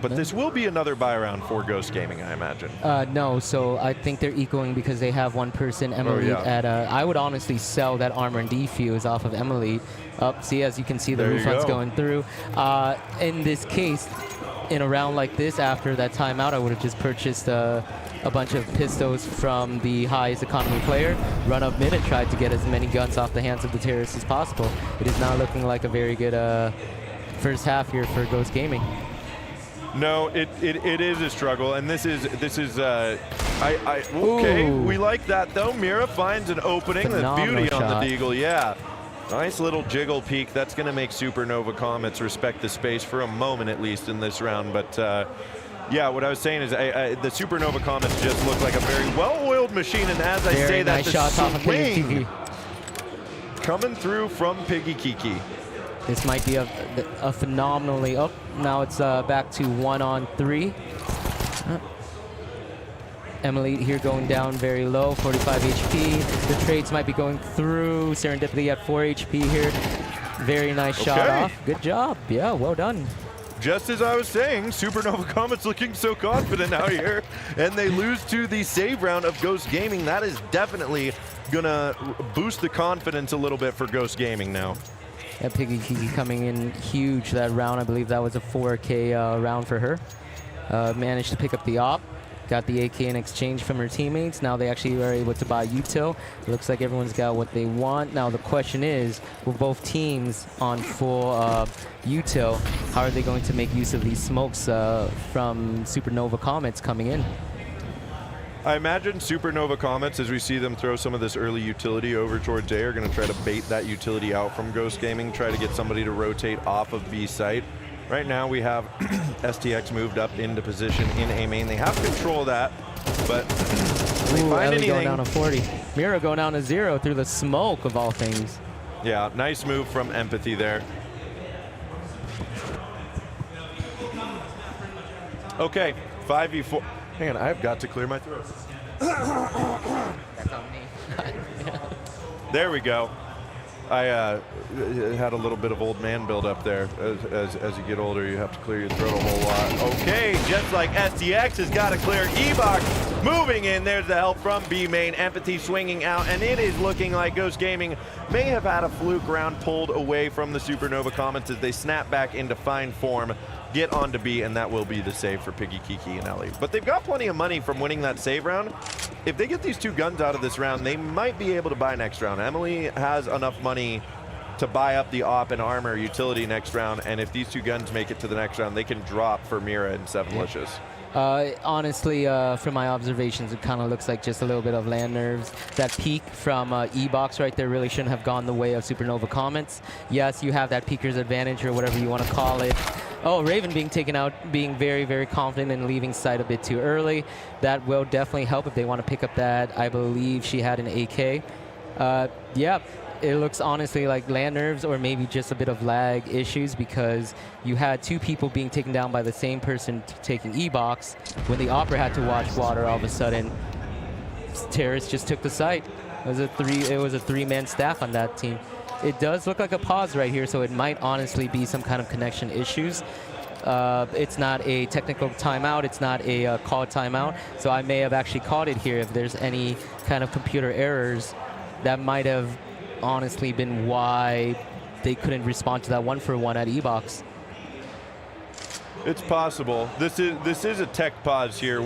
Speaker 10: But this will be another buy round for Ghost Gaming, I imagine.
Speaker 12: No, so I think they're equaling because they have 1 person, Emily, at I would honestly sell that armor and defuse off of Emily. See, as you can see, the refunds going through. In this case, in a round like this, after that timeout, I would have just purchased a bunch of pistols from the highest economy player, run up mid and tried to get as many guns off the hands of the terrorists as possible. It is not looking like a very good first half here for Ghost Gaming.
Speaker 10: No, it is a struggle, and this is okay. We like that though. Mira finds an opening. The beauty on the deagle, yeah. Nice little jiggle peek. That's going to make Supernova Comets respect the space for a moment at least in this round. But yeah, what I was saying is the Supernova Comets just look like a very well-oiled machine, and as I say that, the swing coming through from Piggy Kiki.
Speaker 12: This might be a phenomenally up. Now it's back to 1-on-3. Emily here going down very low, 45 HP. The trades might be going through. Serendipity at 4 HP here. Very nice shot off. Good job. Yeah, well done.
Speaker 10: Just as I was saying, Supernova Comets looking so confident out here, and they lose to the save round of Ghost Gaming. That is definitely gonna boost the confidence a little bit for Ghost Gaming now.
Speaker 12: Yeah, Piggy Kiki coming in huge that round. I believe that was a 4K round for her. Managed to pick up the op. got the AK in exchange from her teammates. Now they actually are able to buy util. It looks like everyone's got what they want. Now the question is, with both teams on full util, how are they going to make use of these smokes from Supernova Comets coming in?
Speaker 10: I imagine Supernova Comets, as we see them throw some of this early utility over towards A, are going to try to bait that utility out from Ghost Gaming, try to get somebody to rotate off of B site. Right now we have STX moved up into position in A main. They have control of that, but they find anything.
Speaker 12: Going down to 40. Mira going down to 0 through the smoke of all things.
Speaker 10: Yeah, nice move from Empathy there. Okay, 5v4. Hang on, I've got to clear my throat.
Speaker 12: That's on me.
Speaker 10: There we go. I had a little bit of old man build up there. As you get older, you have to clear your throat a whole lot. Okay, just like STX has got to clear E-Box. Moving in, there's the help from B main. Empathy swinging out, and it is looking like Ghost Gaming may have had a fluke round pulled away from the Supernova Comets as they snap back into fine form, get onto B, and that will be the save for Piggy, Kiki, and Ellie. But they've got plenty of money from winning that save round. If they get these 2 guns out of this round, they might be able to buy next round. Emily has enough money to buy up the op and armor utility next round, and if these 2 guns make it to the next round, they can drop for Mira and 7licious.
Speaker 12: Honestly, from my observations, it kind of looks like just a little bit of land nerves. That peek from E-Box right there really shouldn't have gone the way of Supernova Comets. Yes, you have that peeker's advantage or whatever you want to call it. Oh, Raven being taken out, being very, very confident and leaving site a bit too early. That will definitely help if they want to pick up that. I believe she had an AK. Yeah, it looks honestly like land nerves or maybe just a bit of lag issues because you had 2 people being taken down by the same person taking E-Box. When the Opera had to watch water, all of a sudden, Terrace just took the site. It was a 3-man staff on that team. It does look like a pause right here, so it might honestly be some kind of connection issues. It's not a technical timeout. It's not a called timeout. So I may have actually caught it here. If there's any kind of computer errors, that might have honestly been why they couldn't respond to that 1-for-1 at E-Box.
Speaker 10: It's possible. This is a tech pause here.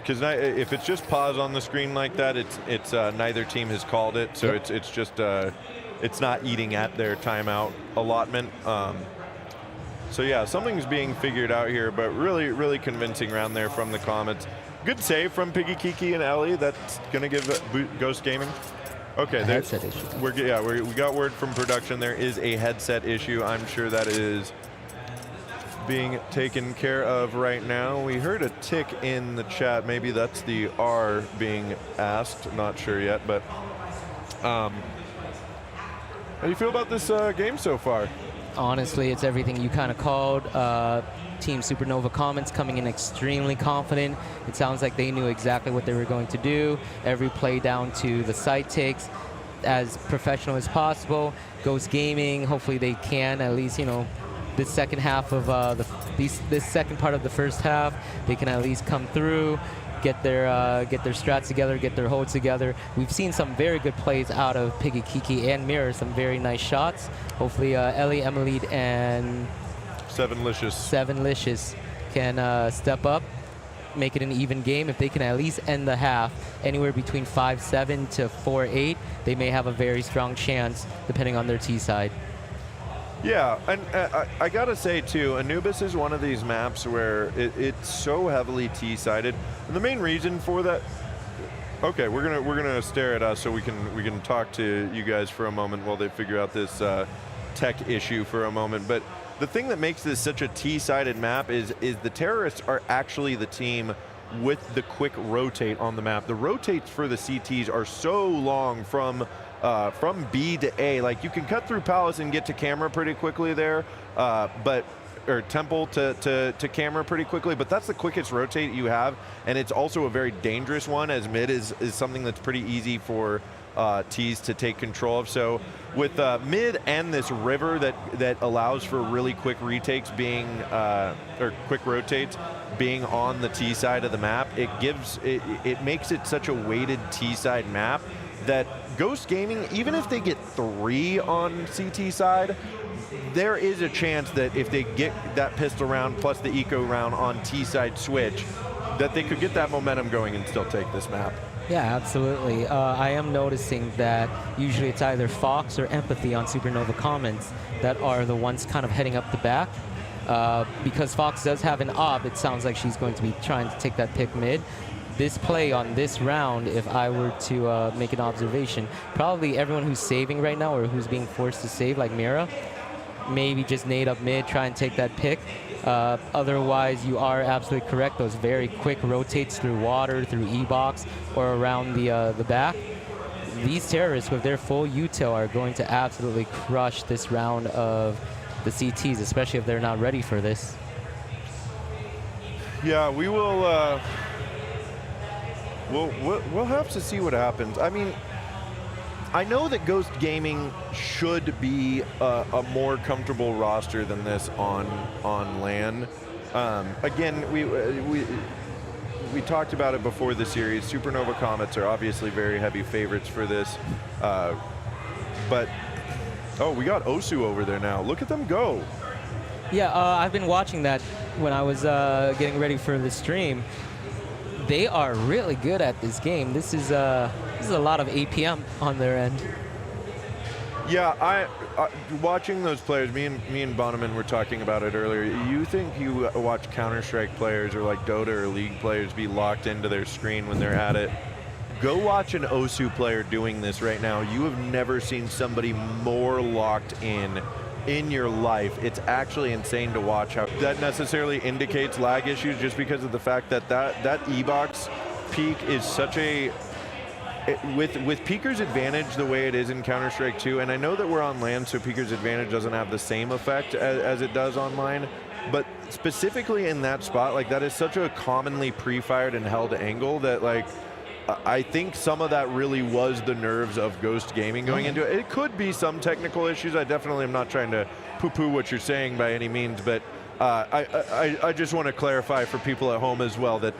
Speaker 10: Because if it's just pause on the screen like that, it's neither team has called it, so yep. it's just it's not eating at their timeout allotment. So yeah, something's being figured out here, but really convincing round there from the Comets. Good save from Piggy, Kiki, and Ellie. That's gonna give Ghost Gaming. Okay,
Speaker 12: headset issue.
Speaker 10: We got word from production. There is a headset issue. I'm sure that is being taken care of right now. We heard a tick in the chat. Maybe that's the R being asked. Not sure yet, but how do you feel about this game so far?
Speaker 12: Honestly, it's everything you kind of called. Team Supernova Comets coming in extremely confident. It sounds like they knew exactly what they were going to do. Every play down to the site takes as professional as possible. Ghost Gaming, hopefully they can at least, you know, this second half of this second part of the first half, they can at least come through, get their strats together, get their holds together. We've seen some very good plays out of Piggy, Kiki, and Mirror, some very nice shots. Hopefully Ellie, Emily, and 7licious can step up, make it an even game. If they can at least end the half anywhere between 5-7 to 4-8, they may have a very strong chance depending on their T side.
Speaker 10: Yeah, and I gotta say too, Anubis is one of these maps where it's so heavily T-sided, and the main reason for that. Okay, we're gonna stare at us so we can talk to you guys for a moment while they figure out this tech issue for a moment. But the thing that makes this such a T-sided map is the terrorists are actually the team with the quick rotate on the map. The rotates for the CTs are so long from B to A. Like, you can cut through Palace and get to camera pretty quickly there, or Temple to camera pretty quickly, but that's the quickest rotate you have, and it's also a very dangerous one, as mid is something that's pretty easy for T's to take control of. So with mid and this river that allows for really quick retakes being, or quick rotates being on the T side of the map, it makes it such a weighted T side map that Ghost Gaming, even if they get 3 on CT side, there is a chance that if they get that pistol round plus the eco round on T side switch, that they could get that momentum going and still take this map.
Speaker 12: Yeah, absolutely. I am noticing that usually it's either Fox or Empathy on Supernova comments that are the ones kind of heading up the back. Because Fox does have an ob, it sounds like she's going to be trying to take that pick mid. This play on this round, if I were to make an observation, probably everyone who's saving right now or who's being forced to save, like Mira, maybe just nade up mid, try and take that pick. Otherwise, you are absolutely correct. Those very quick rotates through water, through E-box, or around the back. These terrorists with their full util are going to absolutely crush this round of the CTs, especially if they're not ready for this.
Speaker 10: Yeah, we will. We'll have to see what happens. I mean, I know that Ghost Gaming should be a more comfortable roster than this on LAN. Again, we talked about it before the series. Supernova Comets are obviously very heavy favorites for this, but oh, we got Osu over there now. Look at them go.
Speaker 12: Yeah, I've been watching that when I was getting ready for the stream. They are really good at this game. This is a lot of APM on their end.
Speaker 10: Yeah, I watching those players. Me and Bonneman were talking about it earlier. You think you watch Counter-Strike players or like Dota or League players be locked into their screen when they're at it? Go watch an Osu player doing this right now. You have never seen somebody more locked in your life. It's actually insane to watch how that necessarily indicates lag issues, just because of the fact that that E-box peak is such a with Peeker's advantage the way it is in Counter-Strike 2, and I know that we're on LAN, so Peeker's advantage doesn't have the same effect as it does online, but specifically in that spot, like, that is such a commonly pre-fired and held angle that, like, I think some of that really was the nerves of Ghost Gaming going into it. It could be some technical issues. I definitely am not trying to poo-poo what you're saying by any means, but I just want to clarify for people at home as well that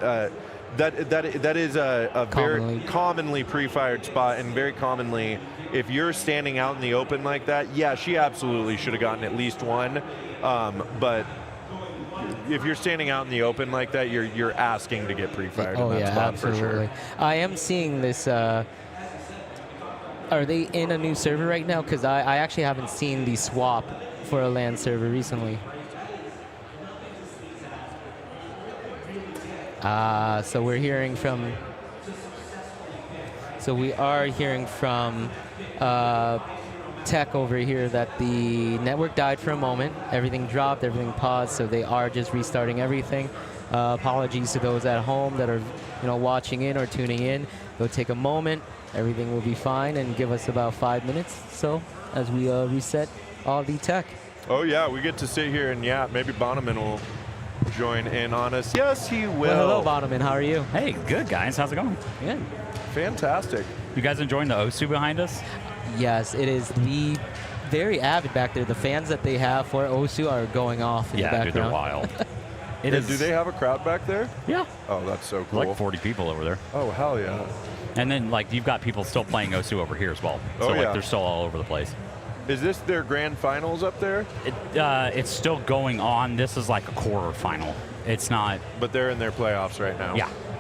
Speaker 10: that is a very commonly pre-fired spot, and very commonly, if you're standing out in the open like that, yeah, she absolutely should have gotten at least one, but if you're standing out in the open like that, you're asking to get pre-fired in that spot
Speaker 12: absolutely.
Speaker 10: For sure.
Speaker 12: I am seeing this. Are they in a new server right now? Because I actually haven't seen the swap for a LAN server recently. So we're hearing from. So we are hearing from Tech over here that the network died for a moment. Everything dropped, everything paused, so they are just restarting everything. Apologies to those at home that are, watching in or tuning in. Go take a moment. Everything will be fine, and give us about 5 minutes. So as we reset all the tech.
Speaker 10: Oh yeah, we get to sit here and maybe Bonneman will join in on us. Yes, he will.
Speaker 12: Well, hello, Bonneman. How are you?
Speaker 2: Hey, good, guys. How's it going?
Speaker 12: Good.
Speaker 10: Fantastic.
Speaker 2: You guys enjoying the Osu behind us?
Speaker 12: Yes, it is the very avid back there. The fans that they have for Osu are going off in the background.
Speaker 2: Dude, they're wild.
Speaker 10: Do they have a crowd back there?
Speaker 2: Yeah.
Speaker 10: Oh, that's so cool.
Speaker 2: Like 40 people over there.
Speaker 10: Oh, hell yeah.
Speaker 2: And then, like, you've got people still playing Osu over here as well. So, they're still all over the place.
Speaker 10: Is this their grand finals up there?
Speaker 2: It's still going on. This is like a quarter final. It's not.
Speaker 10: But they're in their playoffs right now.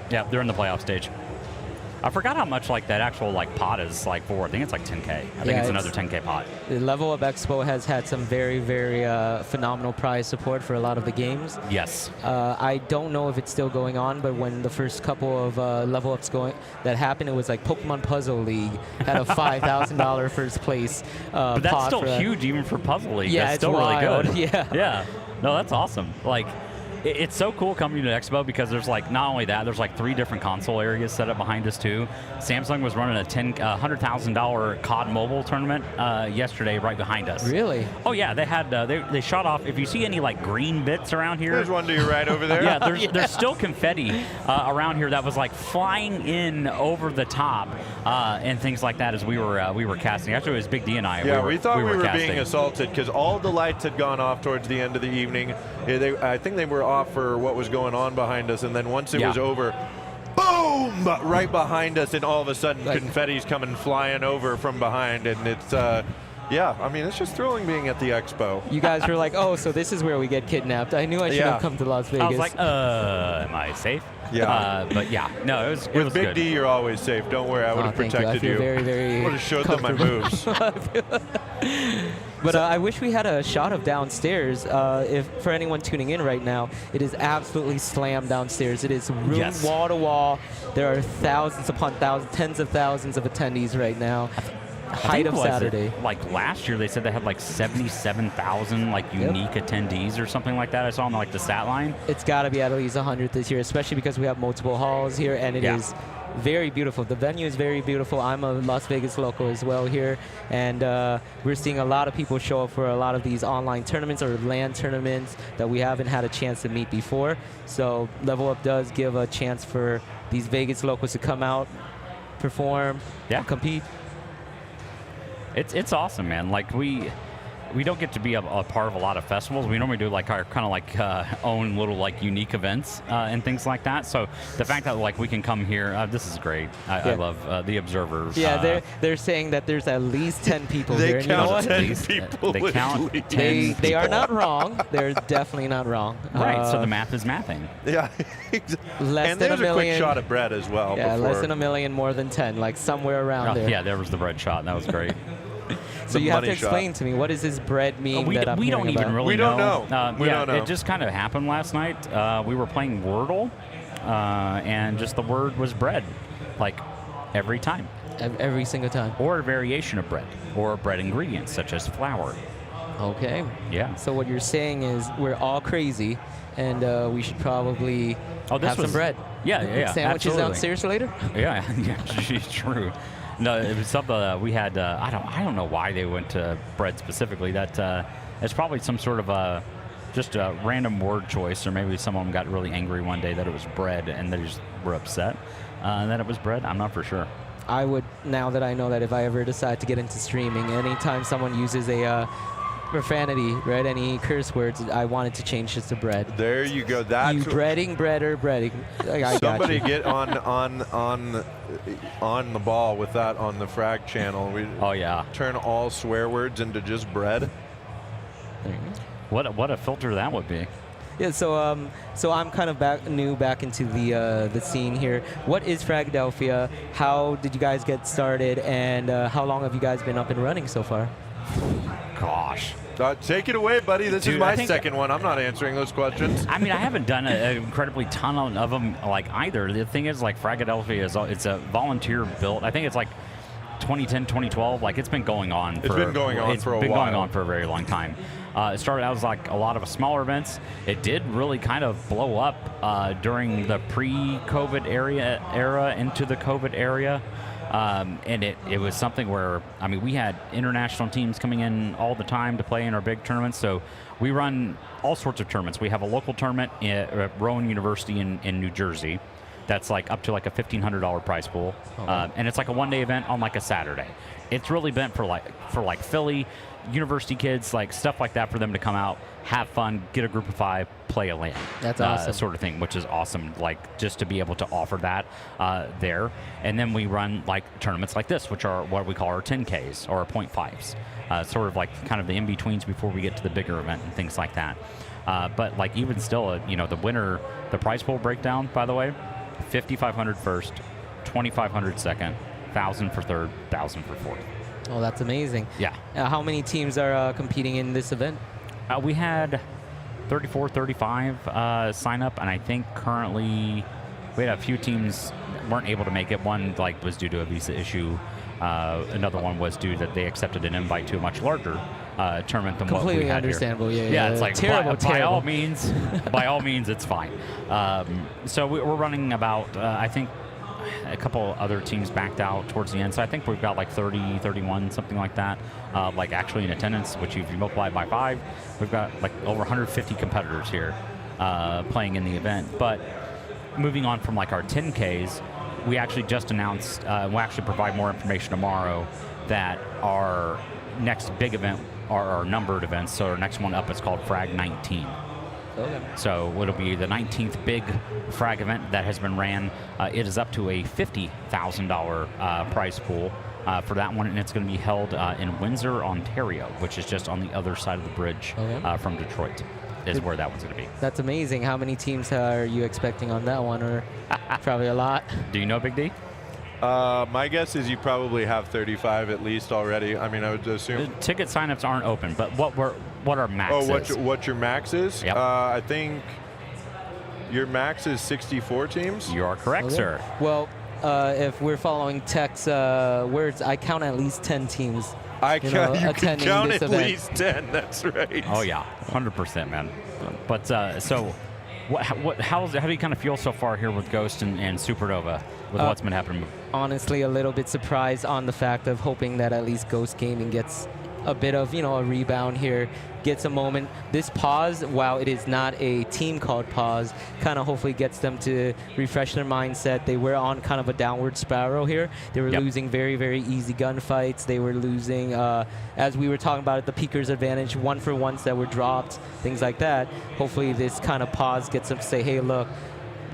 Speaker 2: Yeah, they're in the playoff stage. I forgot how much like that actual pot is like for. I think it's like 10K. I think it's another 10K pot.
Speaker 12: The Level Up Expo has had some very, very phenomenal prize support for a lot of the games.
Speaker 2: Yes.
Speaker 12: I don't know if it's still going on, but when the first couple of Level Ups that happened, it was like Pokemon Puzzle League had a $5,000 first place
Speaker 2: but that's
Speaker 12: pot
Speaker 2: still
Speaker 12: for that.
Speaker 2: huge even for Puzzle League.
Speaker 12: Yeah,
Speaker 2: that's
Speaker 12: it's
Speaker 2: still
Speaker 12: wild.
Speaker 2: really good.
Speaker 12: Yeah.
Speaker 2: Yeah. No, that's awesome. Like, it's so cool coming to Expo because there's like not only that, there's like 3 different console areas set up behind us too. Samsung was running a $100,000 COD mobile tournament yesterday right behind us.
Speaker 12: Really?
Speaker 2: Oh yeah, they had they shot off. If you see any like green bits around here,
Speaker 10: there's one to your right over there.
Speaker 2: Yeah, there's still confetti around here that was like flying in over the top and things like that as we were casting. Actually, it was Big D and I.
Speaker 10: Yeah, we thought we were
Speaker 2: casting.
Speaker 10: being assaulted because all the lights had gone off towards the end of the evening. I think they were off for what was going on behind us, and then once it was over, boom, right behind us, and all of a sudden confetti's coming flying over from behind, and it's yeah, I mean, it's just thrilling being at the expo.
Speaker 12: You guys were like, oh, so this is where we get kidnapped. I knew I should have come to Las Vegas.
Speaker 2: I was like, am I safe?
Speaker 10: Yeah.
Speaker 2: But yeah, no, it was
Speaker 10: With Big
Speaker 2: good.
Speaker 10: D, you're always safe. Don't worry, I would have
Speaker 12: thank you. I
Speaker 10: protected
Speaker 12: feel
Speaker 10: you.
Speaker 12: very, very
Speaker 10: I would have showed them my moves.
Speaker 12: But I wish we had a shot of downstairs. If for anyone tuning in right now, it is absolutely slammed downstairs. It is room wall to wall. There are thousands upon thousands, tens of thousands of attendees right now. Height of Saturday.
Speaker 2: Like last year, they said they had like 77,000 like unique attendees or something like that. I saw on like the stat line.
Speaker 12: It's got to be at least 100 this year, especially because we have multiple halls here, and it is very beautiful. The venue is very beautiful. I'm a Las Vegas local as well here, and we're seeing a lot of people show up for a lot of these online tournaments or LAN tournaments that we haven't had a chance to meet before. So Level Up does give a chance for these Vegas locals to come out, perform, compete.
Speaker 2: It's awesome, man. Like we don't get to be a part of a lot of festivals. We normally do like our kind of like own little like unique events and things like that. So the fact that like we can come here, this is great. I love the observers.
Speaker 12: Yeah, they're saying that there's at least 10 people
Speaker 10: They
Speaker 12: here. And you know
Speaker 10: count
Speaker 12: what?
Speaker 10: 10 people.
Speaker 2: They count 10
Speaker 12: They are
Speaker 2: people.
Speaker 12: not wrong. They're definitely not wrong.
Speaker 2: Right, so the math is mathing.
Speaker 10: Yeah.
Speaker 12: Less
Speaker 10: And
Speaker 12: than
Speaker 10: there's
Speaker 12: a
Speaker 10: a quick
Speaker 12: million.
Speaker 10: shot at Brett as well.
Speaker 12: Yeah,
Speaker 10: before.
Speaker 12: less than a million, more than 10, like somewhere around there.
Speaker 2: Yeah, there was the bread shot. That was great.
Speaker 12: So you have to explain to me, what does this bread mean
Speaker 2: we
Speaker 12: that I'm
Speaker 2: don't
Speaker 12: hearing
Speaker 2: even
Speaker 12: about?
Speaker 2: really
Speaker 10: We don't know. We
Speaker 2: yeah,
Speaker 10: don't know.
Speaker 2: It just kind of happened last night. We were playing Wordle, and just the word was bread, like every time.
Speaker 12: Every single time.
Speaker 2: Or a variation of bread, or bread ingredients such as flour.
Speaker 12: Okay.
Speaker 2: Yeah.
Speaker 12: So what you're saying is we're all crazy, and we should probably have some bread.
Speaker 2: Yeah, yeah,
Speaker 12: Sandwiches
Speaker 2: absolutely.
Speaker 12: downstairs later?
Speaker 2: Yeah, yeah, true. No, it was something we had. I don't know why they went to bread specifically. That it's probably some sort of just a random word choice, or maybe someone got really angry one day that it was bread, and they just were upset that it was bread. I'm not for sure.
Speaker 12: I would, now that I know that if I ever decide to get into streaming, anytime someone uses a profanity, right, any curse words, I wanted to change it to bread.
Speaker 10: There you go. That's
Speaker 12: you breading, breader, breading. I
Speaker 10: Somebody
Speaker 12: got you.
Speaker 10: get on the ball with that on the Frag channel. We turn all swear words into just bread.
Speaker 2: What a filter that would be.
Speaker 12: Yeah, so I'm kind of back into the scene here. What is FRAGxLVLUP? How did you guys get started, and how long have you guys been up and running so far?
Speaker 2: Gosh.
Speaker 10: Take it away, buddy. This
Speaker 2: Dude,
Speaker 10: is my
Speaker 2: I think-
Speaker 10: second one. I'm not answering those questions.
Speaker 2: I mean, I haven't done an incredibly ton of them like either. The thing is, like FRAGxLVLUP it's a volunteer built. I think it's like 2010, 2012. Like it's been going on.
Speaker 10: It's been going on for a
Speaker 2: It's been going
Speaker 10: while.
Speaker 2: on for a very long time. It started out as like a lot of smaller events. It did really kind of blow up during the pre-COVID era into the COVID area. And it was something where, I mean, we had international teams coming in all the time to play in our big tournaments. So we run all sorts of tournaments. We have a local tournament at Rowan University in New Jersey. That's like up to like a $1,500 prize pool. And it's like a one-day event on like a Saturday. It's really meant for like Philly, university kids, like stuff like that, for them to come out, have fun, get a group of 5, play a LAN.
Speaker 12: That's awesome.
Speaker 2: Sort of thing, which is awesome, like just to be able to offer that there. And then we run like tournaments like this, which are what we call our 10Ks or our 0.5s, sort of like kind of the in-betweens before we get to the bigger event and things like that. But like even still, you know, the winner, the prize pool breakdown, by the way, 5,500 first, 2,500 second, 1,000 for third, 1,000 for fourth.
Speaker 12: Oh, that's amazing.
Speaker 2: Yeah.
Speaker 12: How many teams are competing in this event?
Speaker 2: We had 34, 35 sign up, and I think currently we had a few teams that weren't able to make it. One like was due to a visa issue. Another one was due that they accepted an invite to a much larger tournament than what we
Speaker 12: Completely
Speaker 2: had
Speaker 12: understandable.
Speaker 2: here.
Speaker 12: Yeah,
Speaker 2: It's like
Speaker 12: terrible,
Speaker 2: by all
Speaker 12: terrible.
Speaker 2: means, it's fine. So we're running about I think a couple other teams backed out towards the end. So I think we've got like 30, 31, something like that, like actually in attendance, which if you multiply by 5, we've got like over 150 competitors here playing in the event. But moving on from like our 10Ks, we actually just announced, we'll actually provide more information tomorrow, that our next big event are our numbered events. So our next one up is called Frag 19.
Speaker 12: Okay.
Speaker 2: So it'll be the 19th big frag event that has been ran. It is up to a $50,000 prize pool for that one, and it's going to be held in Windsor, Ontario, which is just on the other side of the bridge from Detroit. is where that one's going to be.
Speaker 12: That's amazing. How many teams are you expecting on that one? Or probably a lot.
Speaker 2: Do you know, Big D?
Speaker 10: My guess is you probably have 35 at least already. I mean, I would assume.
Speaker 2: The ticket signups aren't open, but what our max is?
Speaker 10: What your max is?
Speaker 2: Yep.
Speaker 10: I think your max is 64 teams.
Speaker 2: You are correct, sir.
Speaker 12: Well, if we're following Tech's words, I count at least 10 teams.
Speaker 10: You can count at
Speaker 12: event.
Speaker 10: least 10. That's right.
Speaker 2: Oh yeah, 100%, man. But so, how do you kind of feel so far here with Ghost and Supernova with what's been happening?
Speaker 12: Honestly, a little bit surprised on the fact of hoping that at least Ghost Gaming gets a bit of, a rebound here, gets a moment. This pause, while it is not a team called pause, kind of hopefully gets them to refresh their mindset. They were on kind of a downward spiral here. They were losing very, very easy gunfights. They were losing, as we were talking about it, the peeker's advantage, 1-for-1s that were dropped, things like that. Hopefully this kind of pause gets them to say, hey, look,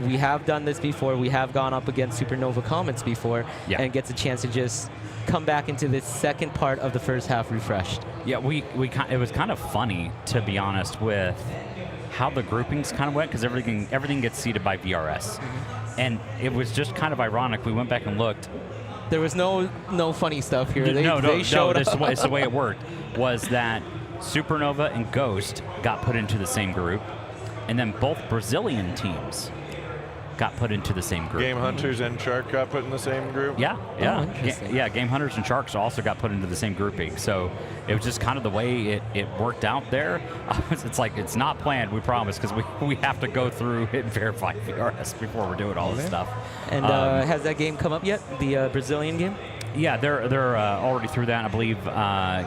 Speaker 12: we have done this before. We have gone up against Supernova Comets before, and gets a chance to just come back into this second part of the first half refreshed.
Speaker 2: Yeah, it was kind of funny, to be honest, with how the groupings kind of went, because everything gets seeded by VRS, and it was just kind of ironic. We went back and looked.
Speaker 12: There was no funny stuff here. They showed
Speaker 2: it's
Speaker 12: up.
Speaker 2: the way it worked. Was that Supernova and Ghost got put into the same group, and then both Brazilian teams got put into the same group.
Speaker 10: Game Hunters and Shark got put in the same group?
Speaker 2: Yeah. Game Hunters and Sharks also got put into the same grouping. So it was just kind of the way it worked out there. It's like, it's not planned, we promise, because we have to go through and verify VRS before we're doing all this stuff.
Speaker 12: And has that game come up yet, the Brazilian game?
Speaker 2: Yeah, they're already through that, I believe.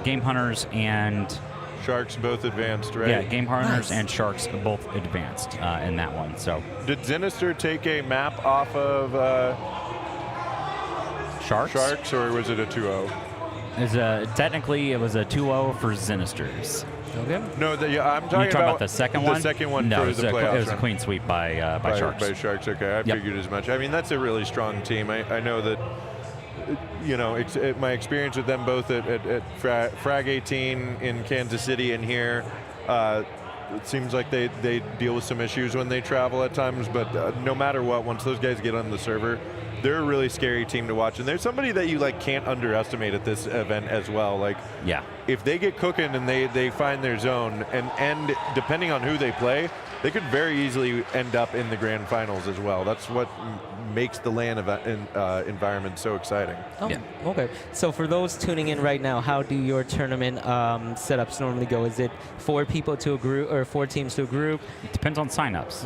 Speaker 2: Game Hunters and
Speaker 10: Sharks both advanced, right?
Speaker 2: Yeah, Game Hunters and Sharks both advanced in that one. So
Speaker 10: did Sinister take a map off of Sharks, or was it a 2-0?
Speaker 2: Technically, it was a 2-0 for Sinisters.
Speaker 12: Okay.
Speaker 10: No, I'm talking
Speaker 2: about the second one.
Speaker 10: The second one
Speaker 2: no,
Speaker 10: for the playoffs.
Speaker 2: It was a clean sweep by Sharks.
Speaker 10: By Sharks, okay. I figured as much. I mean, that's a really strong team. I know that. My experience with them both at Frag 18 in Kansas City and here, it seems like they deal with some issues when they travel at times, but no matter what, once those guys get on the server, they're a really scary team to watch. And there's somebody that you can't underestimate at this event as well. If they get cooking and they find their zone, and depending on who they play, they could very easily end up in the grand finals as well. That's what makes the LAN environment so exciting.
Speaker 12: Oh, okay. So for those tuning in right now, how do your tournament setups normally go? Is it 4 people to a group or 4 teams to a group?
Speaker 2: It depends on signups.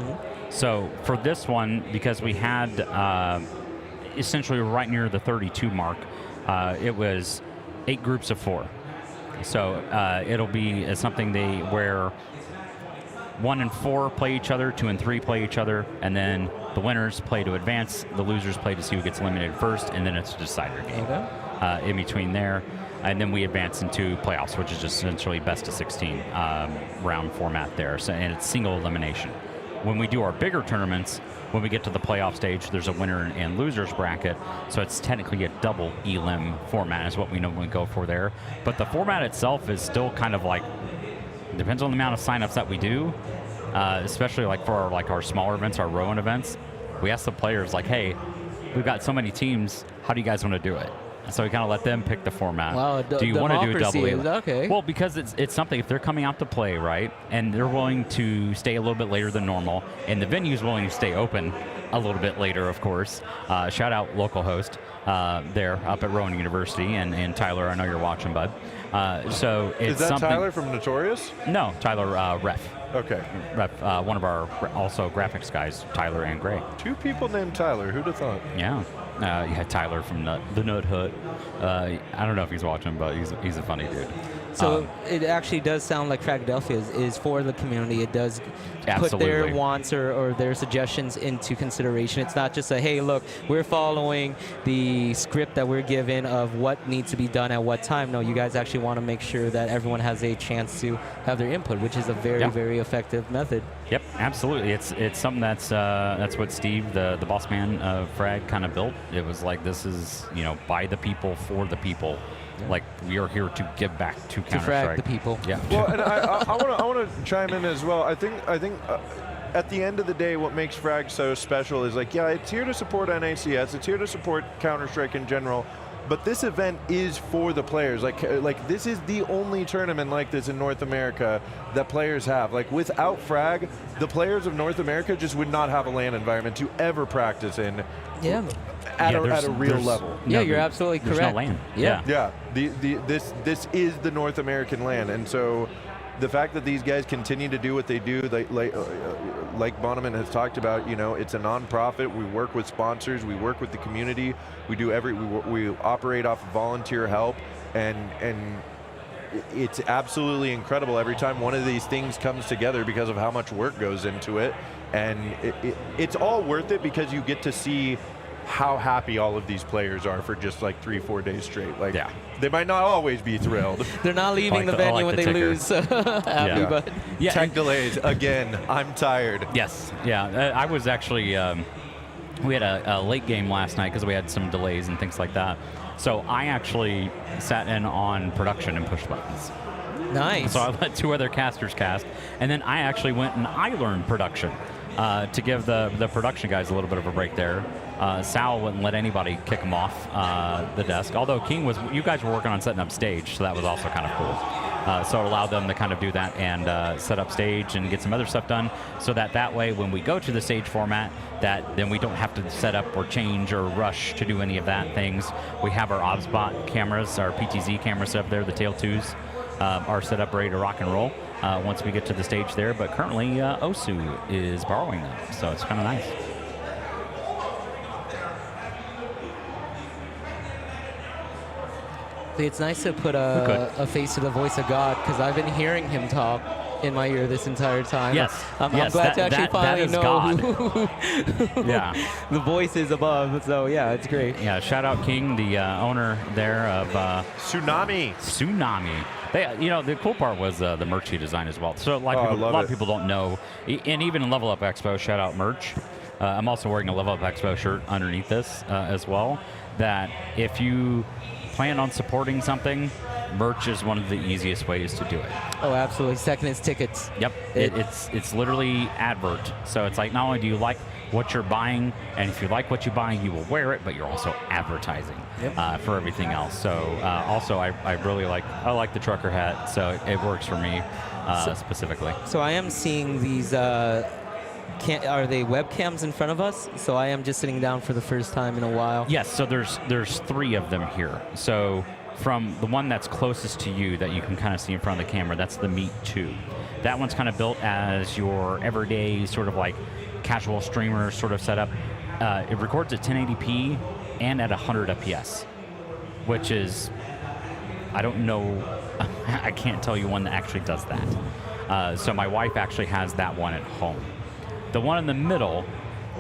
Speaker 2: So for this one, because we had essentially right near the 32 mark, it was 8 groups of 4. So it'll be something where 1 and 4 play each other, 2 and 3 play each other, and then the winners play to advance, the losers play to see who gets eliminated first, and then it's a decider game in between there. And then we advance into playoffs, which is just essentially best of 16 round format there. So, and it's single elimination. When we do our bigger tournaments, when we get to the playoff stage, there's a winner and losers bracket, so it's technically a double elim format is what we normally go for there. But the format itself is still kind of depends on the amount of signups that we do, especially for our smaller events, our Rowan events. We ask the players hey, we've got so many teams, how do you guys want to do it? So we kind of let them pick the format.
Speaker 12: Wow,
Speaker 2: do you want to do a double elim?
Speaker 12: Okay.
Speaker 2: Well, because it's something, if they're coming out to play, right, and they're willing to stay a little bit later than normal, and the venue's willing to stay open a little bit later, of course. Shout out local host there up at Rowan University, and Tyler, I know you're watching, bud. So it's
Speaker 10: Is that
Speaker 2: something.
Speaker 10: Tyler from Notorious?
Speaker 2: No, Tyler Ref.
Speaker 10: Okay.
Speaker 2: Ref, one of our also graphics guys, Tyler and Gray.
Speaker 10: 2 people named Tyler. Who'd have thought?
Speaker 2: Yeah. You had Tyler from the Nut Hut. I don't know if he's watching, but he's a funny dude.
Speaker 12: So it actually does sound like FRAGxLVLUP is for the community. It does put their wants or their suggestions into consideration. It's not just hey, look, we're following the script that we're given of what needs to be done at what time. No, you guys actually want to make sure that everyone has a chance to have their input, which is a very, very effective method.
Speaker 2: Yep, absolutely. It's something that's what Steve, the boss man of Frag, kind of built. It was this is by the people for the people
Speaker 9: Like, we are here to give back to Counter-Strike.
Speaker 12: frag the people.
Speaker 9: Yeah.
Speaker 10: Well, and I want to chime in as well. I think at the end of the day, what makes Frag so special is like, yeah, it's here to support NACS, it's here to support Counter-Strike in general, but this event is for the players. Like this is the only tournament like this in North America that players have. Like, without Frag, the players of North America just would not have a LAN environment to ever practice in.
Speaker 12: Yeah.
Speaker 10: At a real level.
Speaker 12: Yeah, you're absolutely correct.
Speaker 9: There's no LAN.
Speaker 10: Yeah. This is the North American LAN, and so the fact that these guys continue to do what they do, like Bonneman has talked about, you know, it's a non-profit. We work with sponsors. We work with the community. We do we operate off of volunteer help, and it's absolutely incredible every time one of these things comes together because of how much work goes into it, and it's all worth it because you get to see how happy all of these players are for just like 3-4 days straight. Like, they might not always be thrilled.
Speaker 12: They're not leaving the venue when they lose. Happy, but
Speaker 10: tech delays again. I'm tired.
Speaker 9: Yes. Yeah. I was actually. We had a late game last night because we had some delays and things like that. So I actually sat in on production and pushed buttons.
Speaker 12: Nice.
Speaker 9: So I let 2 other casters cast, and then I actually went and I learned production to give the production guys a little bit of a break there. Sal wouldn't let anybody kick him off the desk. Although King you guys were working on setting up stage, so that was also kind of cool. So it allowed them to kind of do that and set up stage and get some other stuff done, so that way when we go to the stage format, then we don't have to set up or change or rush to do any of that things. We have our OBSBot cameras, our PTZ cameras set up there, the Tail 2s are set up ready to rock and roll once we get to the stage there. But currently Osu is borrowing them, so it's kind of nice.
Speaker 12: It's nice to put a face to the voice of God, because I've been hearing him talk in my ear this entire time.
Speaker 9: Yes.
Speaker 12: I'm glad to actually finally know who the voice is above. So yeah, it's great.
Speaker 9: Yeah, shout out King, the owner there of
Speaker 10: Tsunami.
Speaker 9: They, the cool part was the merch he designed as well. So a lot of people don't know, and even in Level Up Expo, shout out merch. I'm also wearing a Level Up Expo shirt underneath this as well. That if you plan on supporting something, merch is one of the easiest ways to do it.
Speaker 12: Oh, absolutely. Second is tickets.
Speaker 9: Yep. It's literally advert. So it's like, not only do you like what you're buying, and if you like what you buy, you will wear it, but you're also advertising for everything else. So also, I really like the trucker hat, so it works for me specifically.
Speaker 12: So I am seeing these. Are they webcams in front of us? So I am just sitting down for the first time in a while.
Speaker 9: Yes, so there's 3 of them here. So from the one that's closest to you that you can kind of see in front of the camera, that's the Meet 2. That one's kind of built as your everyday sort of like casual streamer sort of setup. It records at 1080p and at 100 FPS, which is, I don't know, I can't tell you one that actually does that. So my wife actually has that one at home. The one in the middle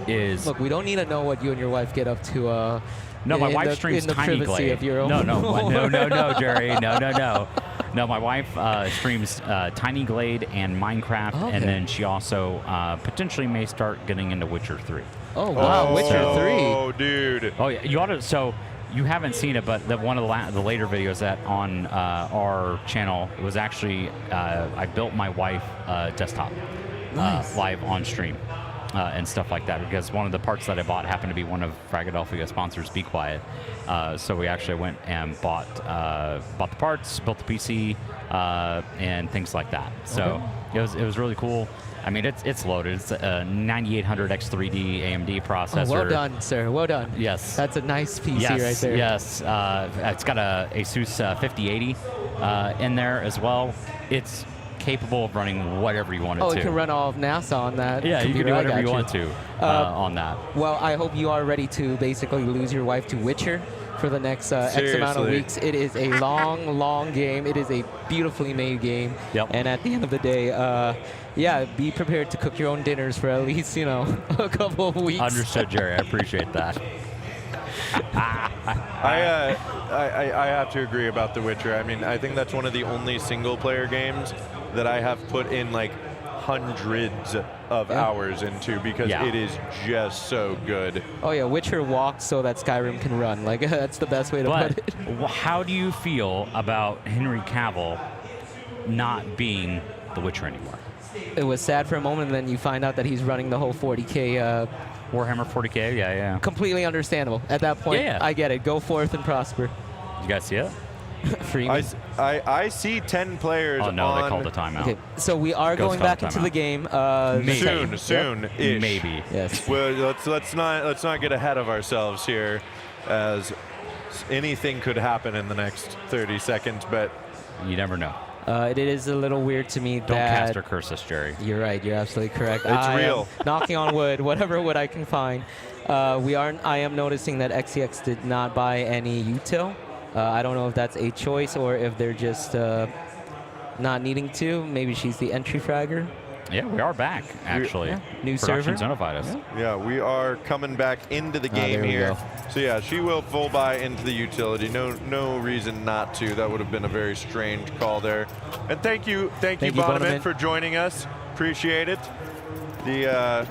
Speaker 9: is...
Speaker 12: Look, we don't need to know what you and your wife get up to.
Speaker 9: No, my wife streams Tiny Glade. No, Jerry. No. No, my wife streams Tiny Glade and Minecraft, and then she also potentially may start getting into Witcher 3.
Speaker 12: Oh, wow, Witcher 3.
Speaker 10: Oh, dude.
Speaker 9: Oh, yeah, you ought to... So you haven't seen it, but one of the later videos that on our channel, it was actually... I built my wife desktop.
Speaker 12: Nice.
Speaker 9: Live on stream and stuff like that, because one of the parts that I bought happened to be one of FRAGxLVLUP sponsors, Be Quiet. So we actually went and bought the parts, built the PC, and things like that. So it was really cool. I mean, it's loaded. It's a 9800 X3D AMD processor.
Speaker 12: Oh, well done, sir. Well done.
Speaker 9: Yes.
Speaker 12: That's a nice PC right there.
Speaker 9: Yes. It's got a Asus 5080 in there as well. It's capable of running whatever you want it to.
Speaker 12: Oh, you can run all of NASA on that.
Speaker 9: Yeah, you can do whatever you want to on that.
Speaker 12: Well, I hope you are ready to basically lose your wife to Witcher for the next X amount of weeks. It is a long game. It is a beautifully made game.
Speaker 9: Yep.
Speaker 12: And at the end of the day, yeah, be prepared to cook your own dinners for at least, a couple of weeks.
Speaker 9: Understood, Jerry. I appreciate that.
Speaker 10: I have to agree about The Witcher. I mean, I think that's one of the only single-player games that I have put in like hundreds of hours into because it is just so good.
Speaker 12: Oh yeah, Witcher walks so that Skyrim can run. Like that's the best way to put it.
Speaker 2: How do you feel about Henry Cavill not being the Witcher anymore?
Speaker 12: It was sad for a moment, and then you find out that he's running the whole 40K.
Speaker 2: Warhammer 40K, yeah.
Speaker 12: Completely understandable. At that point, I get it. Go forth and prosper.
Speaker 2: You guys see it?
Speaker 10: I see 10 players.
Speaker 2: Oh no,
Speaker 10: on
Speaker 2: they called the timeout.
Speaker 12: Okay, so we are going back into the game.
Speaker 10: Soon.
Speaker 2: Maybe.
Speaker 12: Yes.
Speaker 10: Well, let's not get ahead of ourselves here, as anything could happen in the next 30 seconds. But
Speaker 2: you never know.
Speaker 12: It is a little weird to me
Speaker 2: Don't
Speaker 12: that...
Speaker 2: cast or curse us, Jerry.
Speaker 12: You're right. You're absolutely correct.
Speaker 10: It's real.
Speaker 12: Knocking on wood, whatever wood I can find. I am noticing that XCX did not buy any util. I don't know if that's a choice or if they're just not needing to. Maybe she's the entry fragger.
Speaker 2: Yeah, we are back, actually.
Speaker 12: New
Speaker 2: Production's
Speaker 12: server.
Speaker 2: notified us.
Speaker 10: Yeah, we are coming back into the game here. So yeah, she will full buy into the utility. No reason not to. That would have been a very strange call there. And thank you, Bonneman, for joining us. Appreciate it. The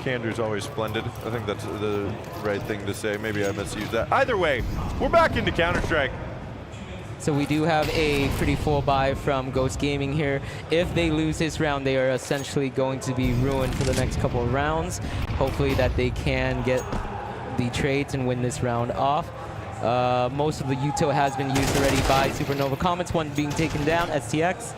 Speaker 10: candor's always splendid. I think that's the right thing to say. Maybe I misused that. Either way, we're back into Counter-Strike.
Speaker 12: So we do have a pretty full buy from Ghost Gaming here. If they lose this round, they are essentially going to be ruined for the next couple of rounds. Hopefully that they can get the trades and win this round off. Most of the util has been used already by Supernova Comets, one being taken down, STX.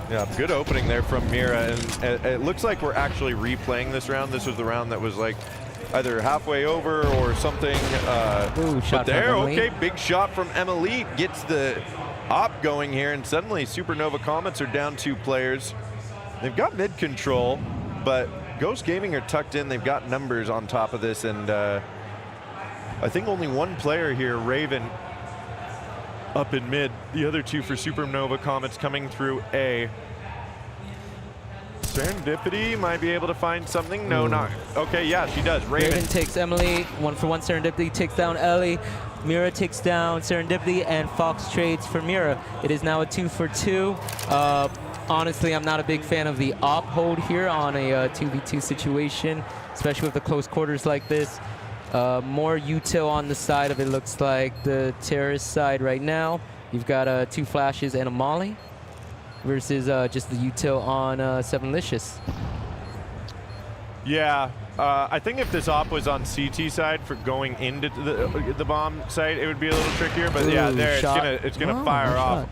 Speaker 10: Yeah, good opening there from Mira, and it looks like we're actually replaying this round. This was the round that was like either halfway over or something. But there, okay, big shot from Emily, gets the op going here, and suddenly Supernova Comets are down 2 players. They've got mid control, but Ghost Gaming are tucked in. They've got numbers on top of this, and I think only one player here, Raven, up in mid. The other 2 for Supernova Comets coming through A. Serendipity might be able to find something. No, not. Okay, yeah, she does.
Speaker 12: Raven takes Emily. 1-for-1 Serendipity takes down Ellie. Mira takes down Serendipity, and Fox trades for Mira. It is now a 2-for-2. Honestly, I'm not a big fan of the op hold here on a 2v2 situation, especially with the close quarters like this. More util on the side of it, looks like the terrorist side right now. You've got 2 flashes and a molly versus just the util on 7licious.
Speaker 10: Yeah, I think if this op was on CT side for going into the bomb site, it would be a little trickier. But yeah, there it's gonna fire off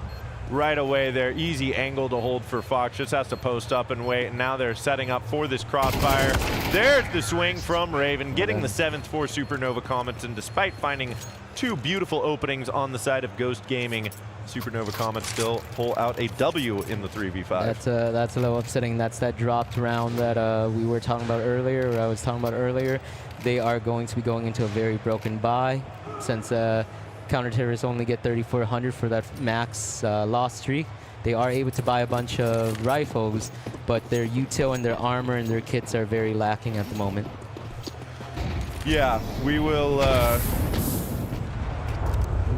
Speaker 10: right away there. Easy angle to hold for Fox. Just has to post up and wait. And now they're setting up for this crossfire. There's the swing from Raven, getting the 7th for Supernova Comets. And despite finding 2 beautiful openings on the side of Ghost Gaming, Supernova Comets still pull out a W in the 3v5.
Speaker 12: That's a little upsetting. That's that dropped round that we were talking about earlier, or I was talking about earlier. They are going to be going into a very broken buy since counter-terrorists only get 3,400 for that max loss streak. They are able to buy a bunch of rifles, but their util and their armor and their kits are very lacking at the moment.
Speaker 10: Yeah, we will.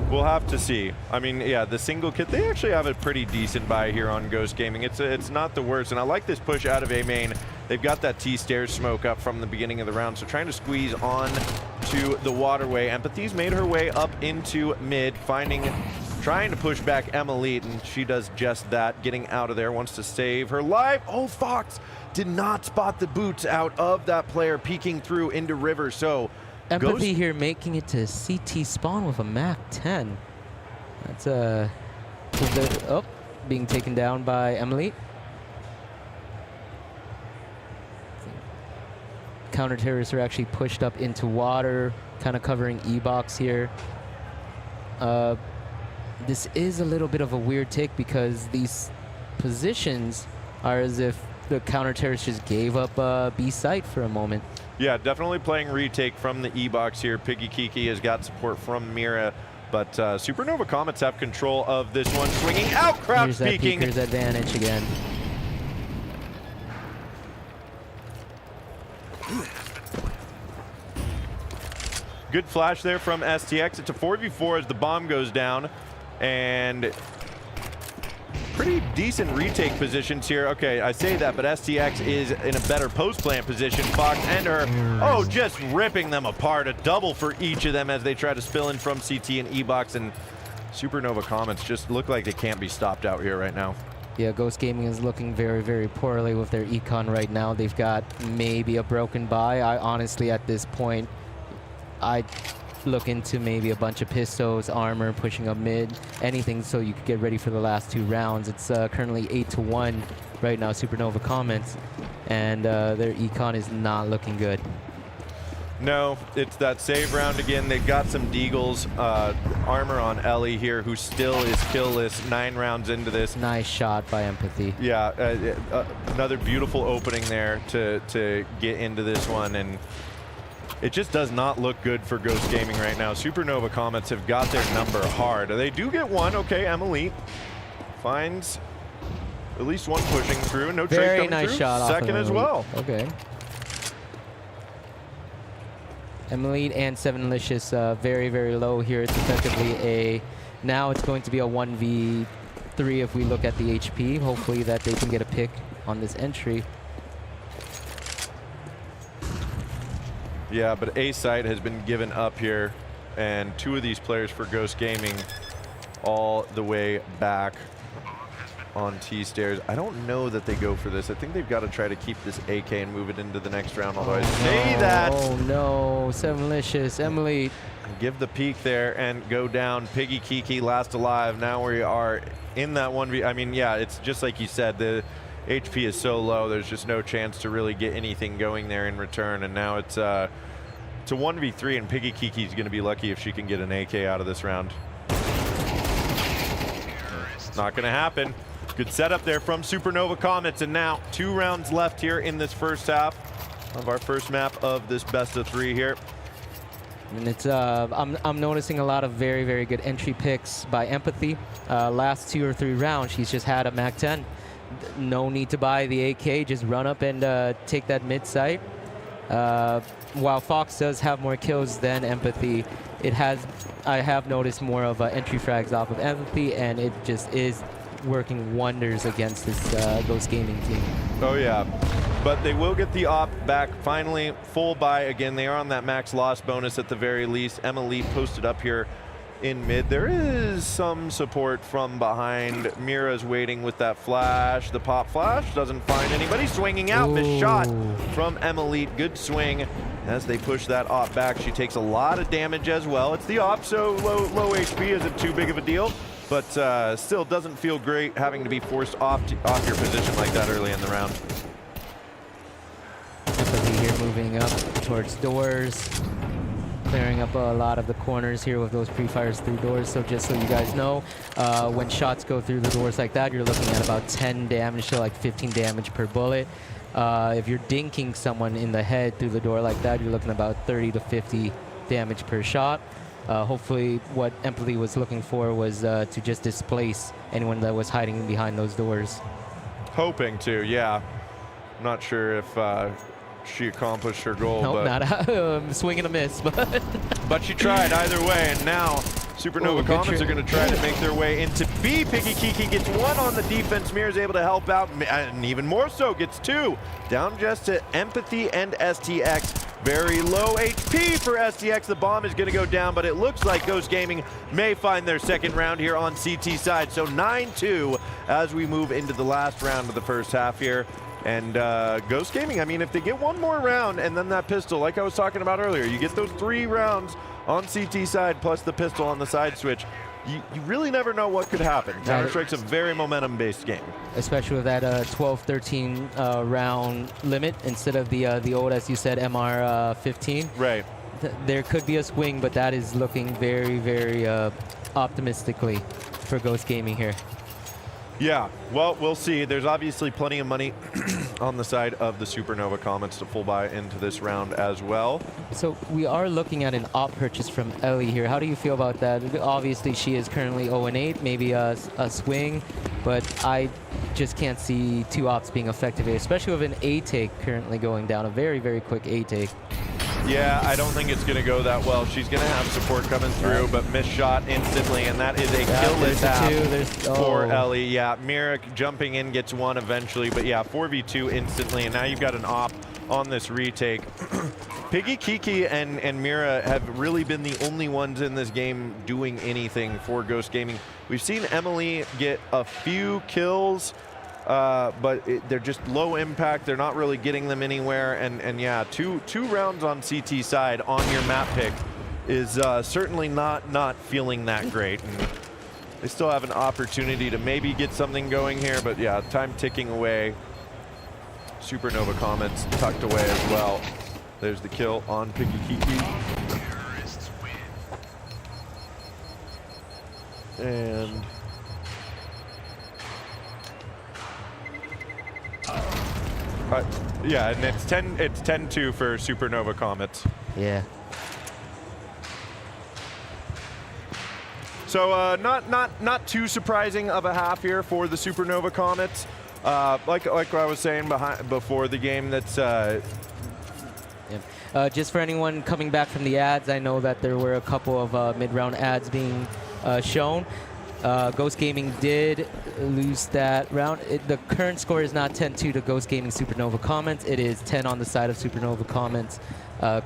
Speaker 10: We'll have to see. I mean, yeah, the single kit, they actually have a pretty decent buy here on Ghost Gaming. It's not the worst, and I like this push out of A main. They've got that T-stairs smoke up from the beginning of the round, so trying to squeeze on to the waterway. Empathy's made her way up into mid, trying to push back Emily, and she does just that, getting out of there, wants to save her life. Oh, Fox did not spot the boots out of that player peeking through into River, so
Speaker 12: Empathy here making it to CT spawn with a Mac 10. That's being taken down by Emily. Counter-terrorists are actually pushed up into water, kind of covering E-box here. This is a little bit of a weird take because these positions are as if the counter-terrorists just gave up B site for a moment.
Speaker 10: Yeah, definitely playing retake from the E-box here. Piggy Kiki has got support from Mira, but Supernova Comets have control of this one. Swinging out, crouch peeking.
Speaker 12: Here's that Peeker's advantage again.
Speaker 10: Good flash there from STX. It's a 4v4 as the bomb goes down, and pretty decent retake positions here. Okay, I say that, but STX is in a better post-plant position. Fox and her, oh, just ripping them apart. A double for each of them as they try to spill in from CT and E-Box, and Supernova Comets just look like they can't be stopped out here right now.
Speaker 12: Yeah, Ghost Gaming is looking very, very poorly with their econ right now. They've got maybe a broken buy. I honestly, at this point, I'd look into maybe a bunch of pistols, armor, pushing up mid, anything so you could get ready for the last 2 rounds. It's currently 8-1 right now, Supernova Comets, and their econ is not looking good.
Speaker 10: No, it's that save round again. They've got some Deagles, armor on Ellie here, who still is killless 9 rounds into this.
Speaker 12: Nice shot by Empathy.
Speaker 10: Yeah, another beautiful opening there to get into this one, and it just does not look good for Ghost Gaming right now. Supernova Comets have got their number hard. They do get one. Okay, Emily finds at least one pushing through. No trade coming
Speaker 12: Very nice
Speaker 10: through.
Speaker 12: shot.
Speaker 10: Second as well.
Speaker 12: Okay. Emily and Sevenlicious very, very low here. It's effectively a, now it's going to be a 1v3 if we look at the HP. Hopefully that they can get a pick on this entry.
Speaker 10: Yeah, but A site has been given up here, and 2 of these players for Ghost Gaming all the way back on T-stairs. I don't know that they go for this. I think they've got to try to keep this AK and move it into the next round, although I say that.
Speaker 12: Oh no, Sevenlicious, Emily.
Speaker 10: Give the peek there and go down. Piggy Kiki last alive. Now we are in that 1v. I mean, yeah, it's just like you said, the HP is so low, there's just no chance to really get anything going there in return, and now it's a 1v3, and Piggy Kiki's going to be lucky if she can get an AK out of this round. Not going to happen. Good setup there from Supernova Comets, and now 2 rounds left here in this first half of our first map of this best of 3 here.
Speaker 12: And it's I'm noticing a lot of very, very good entry picks by Empathy. Last 2 or 3 rounds, she's just had a MAC-10. No need to buy the AK, just run up and take that mid site. While Fox does have more kills than Empathy, I have noticed more of entry frags off of Empathy, and it just is working wonders against this Ghost Gaming team.
Speaker 10: Oh yeah, but they will get the op back finally. Full buy again. They are on that max loss bonus at the very least. Emily posted up here in mid. There is some support from behind. Mira's waiting with that flash. The pop flash doesn't find anybody. Swinging out. The shot from Emily. Good swing as they push that op back. She takes a lot of damage as well. It's the op, so low HP isn't too big of a deal, but still doesn't feel great having to be forced off your position like that early in the round.
Speaker 12: Empathy here moving up towards doors, clearing up a lot of the corners here with those pre-fires through doors. So just so you guys know, when shots go through the doors like that, you're looking at about 10 damage to like 15 damage per bullet. If you're dinking someone in the head through the door like that, you're looking at about 30 to 50 damage per shot. Hopefully what Empathy was looking for was to just displace anyone that was hiding behind those doors.
Speaker 10: Hoping to, yeah. I'm not sure if she accomplished her goal.
Speaker 12: Nope,
Speaker 10: but
Speaker 12: not swing and a miss,
Speaker 10: but she tried either way, and now Supernova Comets are going to try to make their way into B. Piggy Kiki gets 1 on the defense. Mir's able to help out, and even more so, gets 2. Down just to Empathy and STX. Very low HP for STX. The bomb is going to go down, but it looks like Ghost Gaming may find their second round here on CT side. So 9-2 as we move into the last round of the first half here. And Ghost Gaming, I mean, if they get 1 more round and then that pistol, like I was talking about earlier, you get those 3 rounds on CT side plus the pistol on the side switch, you really never know what could happen. Counter-Strike's a very momentum-based game.
Speaker 12: Especially with that 12-13 round limit instead of the old, as you said, MR 15.
Speaker 10: Right.
Speaker 12: There could be a swing, but that is looking very, very optimistically for Ghost Gaming here.
Speaker 10: Yeah, well, we'll see. There's obviously plenty of money on the side of the Supernova Comets to full buy into this round as well.
Speaker 12: So we are looking at an op purchase from Ellie here. How do you feel about that? Obviously, she is currently 0-8, maybe a swing, but I just can't see 2 ops being effective here, especially with an A take currently going down, a very, very quick A take.
Speaker 10: Yeah, I don't think it's going to go that well. She's going to have support coming through, but missed shot instantly, and that is a kill-less app for Ellie. Yeah, Mira jumping in gets one eventually, but yeah, 4v2 instantly, and now you've got an op on this retake. Piggy, Kiki, and Mira have really been the only ones in this game doing anything for Ghost Gaming. We've seen Emily get a few kills, but they're just low impact. They're not really getting them anywhere. And yeah, two rounds on CT side on your map pick is certainly not feeling that great. And they still have an opportunity to maybe get something going here, but yeah, time ticking away. Supernova Comets tucked away as well. There's the kill on Piggy Kiki. And yeah, and it's 10-2 for Supernova Comets.
Speaker 12: Yeah.
Speaker 10: So not too surprising of a half here for the Supernova Comets. Like I was saying before the game, that's
Speaker 12: just for anyone coming back from the ads, I know that there were a couple of mid-round ads being shown. Ghost Gaming did lose that round. The current score is not 10-2 to Ghost Gaming Supernova Comets. It is 10 on the side of Supernova Comets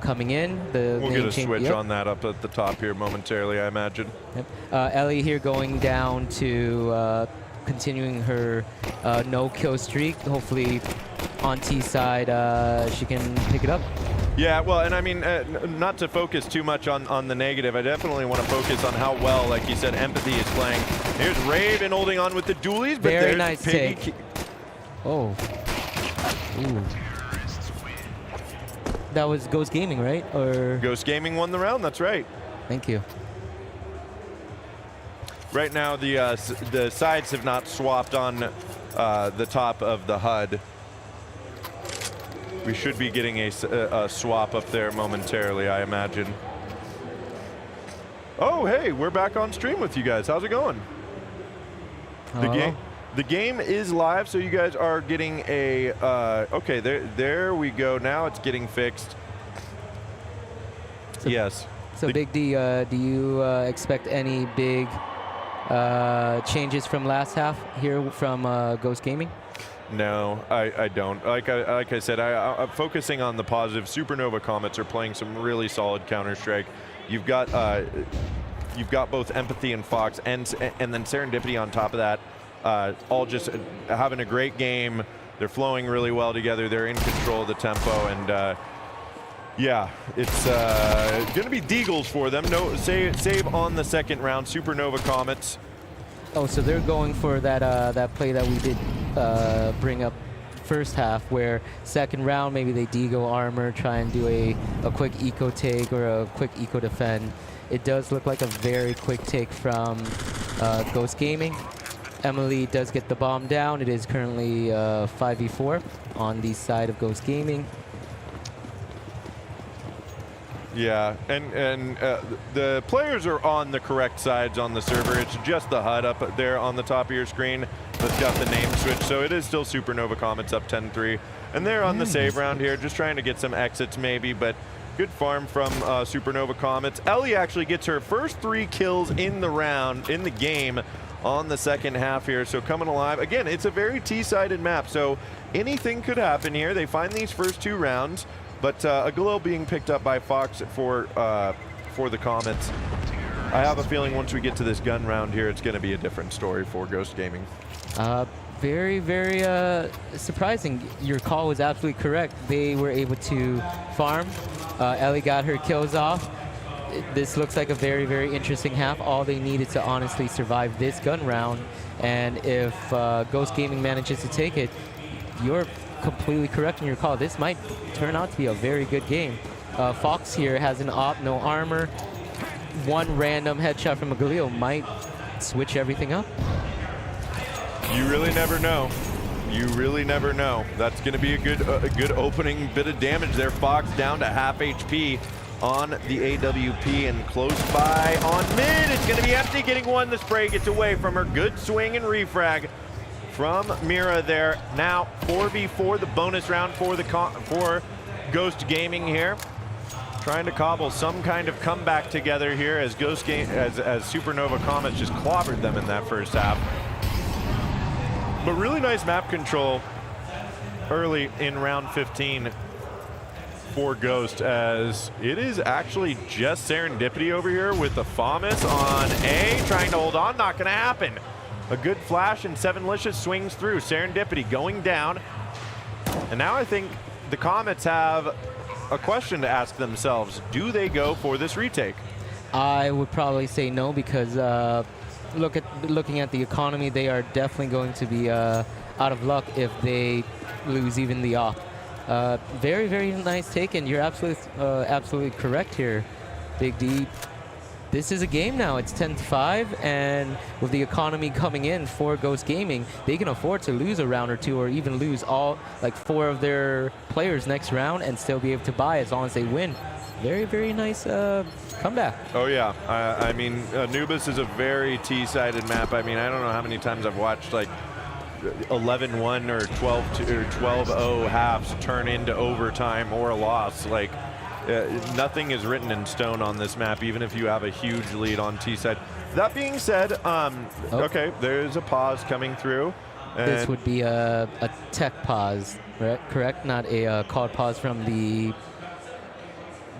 Speaker 12: coming in. We'll
Speaker 10: get a switch on that up at the top here momentarily, I imagine.
Speaker 12: Yep. Ellie here going down to continuing her no-kill streak. Hopefully on T side she can pick it up.
Speaker 10: Yeah, well, and I mean, not to focus too much on the negative, I definitely want to focus on how well, like you said, Empathy is playing. Here's Raven holding on with the dualies, but
Speaker 12: very
Speaker 10: there's
Speaker 12: nice
Speaker 10: Piggy.
Speaker 12: take. Oh. Ooh. That was Ghost Gaming, right? Or
Speaker 10: Ghost Gaming won the round, that's right.
Speaker 12: Thank you.
Speaker 10: Right now, the sides have not swapped on the top of the HUD. We should be getting a swap up there momentarily, I imagine. Oh, hey, we're back on stream with you guys. How's it going? The game is live, so you guys are getting a. Okay, there we go. Now it's getting fixed.
Speaker 12: So,
Speaker 10: yes.
Speaker 12: So Big D, do you expect any big changes from last half here from Ghost Gaming?
Speaker 10: No, I don't. Like I said, I'm focusing on the positive. Supernova Comets are playing some really solid Counter-Strike. You've got both Empathy and Fox, and then Serendipity on top of that. All just having a great game. They're flowing really well together. They're in control of the tempo, and yeah, it's going to be Deagles for them. No save on the second round. Supernova Comets.
Speaker 12: Oh, so they're going for that play that we did bring up first half, where second round maybe they deagle armor, try and do a quick eco take or a quick eco defend. It does look like a very quick take from Ghost Gaming. Emily does get the bomb down. It is currently 5v4 on the side of Ghost Gaming.
Speaker 10: Yeah, and the players are on the correct sides on the server. It's just the HUD up there on the top of your screen that's got the name switch. So it is still Supernova Comets up 10-3. And they're on the save round here, just trying to get some exits maybe, but good farm from Supernova Comets. Ellie actually gets her first 3 kills in the game on the second half here. So coming alive. Again, it's a very T-sided map, so anything could happen here. They find these first 2 rounds. But a glow being picked up by Fox for the Comets. I have a feeling once we get to this gun round here, it's going to be a different story for Ghost Gaming.
Speaker 12: Very, very surprising. Your call was absolutely correct. They were able to farm. Ellie got her kills off. This looks like a very, very interesting half. All they needed to honestly survive this gun round. And if Ghost Gaming manages to take it, you're completely correct in your call. This might turn out to be a very good game. Fox here has an op, no armor. One random headshot from a Galil might switch everything up.
Speaker 10: You really never know. You really never know. That's going to be a good opening bit of damage there. Fox down to half HP on the AWP, and close by on mid. It's going to be empty. Getting one. The spray gets away from her. Good swing and refrag from Mira there. Now 4v4, the bonus round for Ghost Gaming here. trying to cobble some kind of comeback together here as as Supernova Comets just clobbered them in that first half. But really nice map control early in round 15 for Ghost, as it is actually just Serendipity over here with the FAMAS on A, trying to hold on, not going to happen. A good flash and Sevenlicious swings through. Serendipity going down. And now I think the Comets have a question to ask themselves. Do they go for this retake?
Speaker 12: I would probably say no, because looking at the economy, they are definitely going to be out of luck if they lose even the op. Very, very nice take, and you're absolutely correct here, Big D. This is a game now. It's 10-5, and with the economy coming in for Ghost Gaming, they can afford to lose a round or two, or even lose all, like 4 of their players next round, and still be able to buy as long as they win. Very, very nice comeback.
Speaker 10: Oh yeah, I mean, Anubis is a very T-sided map. I mean, I don't know how many times I've watched like 11-1 or 12-0 halves turn into overtime or a loss. Like, nothing is written in stone on this map, even if you have a huge lead on T-side. That being said, okay, there's a pause coming through.
Speaker 12: This would be a tech pause, right? Correct? Not a called pause from the...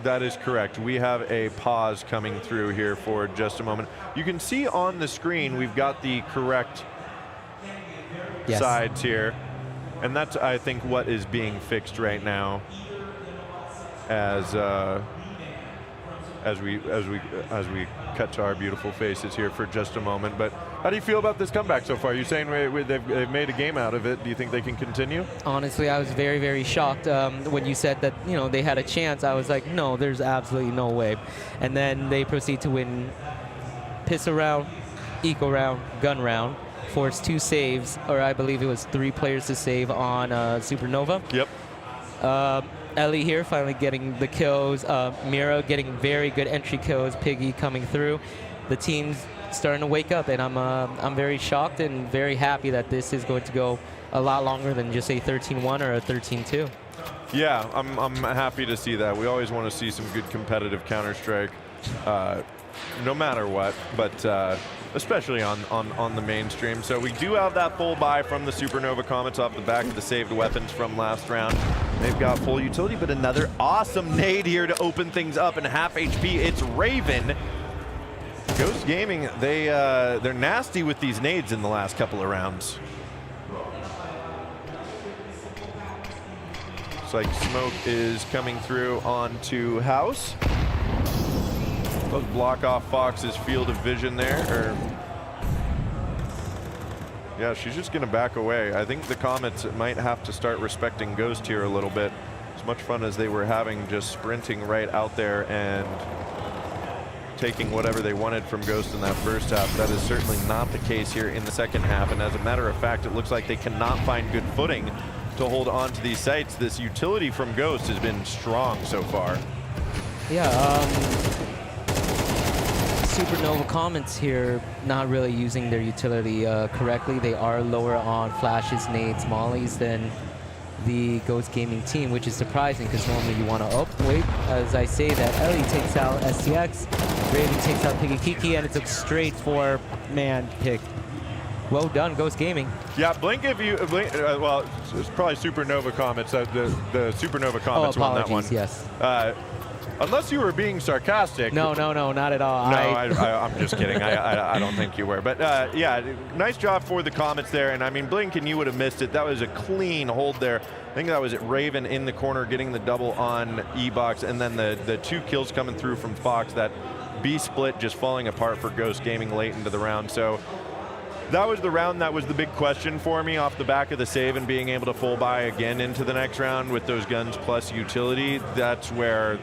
Speaker 10: That is correct. We have a pause coming through here for just a moment. You can see on the screen we've got the correct sides here, and that's, I think, what is being fixed right now as we cut to our beautiful faces here for just a moment. But how do you feel about this comeback so far? You're saying they've made a game out of it. Do you think they can continue?
Speaker 12: Honestly, I was very, very shocked when you said that, you know, they had a chance. I was like, no, there's absolutely no way. And then they proceed to win Piss round, Eco round, Gun round, forced 2 saves, or I believe it was 3 players to save on Supernova.
Speaker 10: Yep.
Speaker 12: Ellie here finally getting the kills. Mira getting very good entry kills. Piggy coming through. The team's starting to wake up, and I'm very shocked and very happy that this is going to go a lot longer than just a 13-1 or a 13-2.
Speaker 10: Yeah, I'm happy to see that. We always want to see some good competitive Counter-Strike, no matter what, but especially on the mainstream. So we do have that full buy from the Supernova Comets off the back of the saved weapons from last round. They've got full utility, but another awesome nade here to open things up, and half HP, it's Raven. Ghost Gaming, they're nasty with these nades in the last couple of rounds. Looks like smoke is coming through onto House. Does block off Fox's field of vision there, yeah, she's just gonna back away. I think the Comets might have to start respecting Ghost here a little bit. As much fun as they were having just sprinting right out there and taking whatever they wanted from Ghost in that first half, that is certainly not the case here in the second half. And as a matter of fact, it looks like they cannot find good footing to hold on to these sites. This utility from Ghost has been strong so far.
Speaker 12: Yeah, Supernova Comets here not really using their utility correctly. They are lower on flashes, nades, mollies than the Ghost Gaming team, which is surprising because normally you want to wait. As I say that, Ellie takes out STX, Raven takes out Piggy Kiki, and it's a straight 4-man pick. Well done, Ghost Gaming.
Speaker 10: Yeah, blink if you blink. Well, it's probably Supernova Comets. The Supernova Comets won that one.
Speaker 12: Yes.
Speaker 10: Unless you were being sarcastic.
Speaker 12: No, not at all.
Speaker 10: No, I'm just kidding. I don't think you were. But yeah, nice job for the Comets there. And I mean, blink and you would have missed it. That was a clean hold there. I think that was it. Raven in the corner getting the double on E-Box, and then the 2 kills coming through from Fox. That B split just falling apart for Ghost Gaming late into the round. So that was the round that was the big question for me off the back of the save and being able to full buy again into the next round with those guns plus utility. That's where,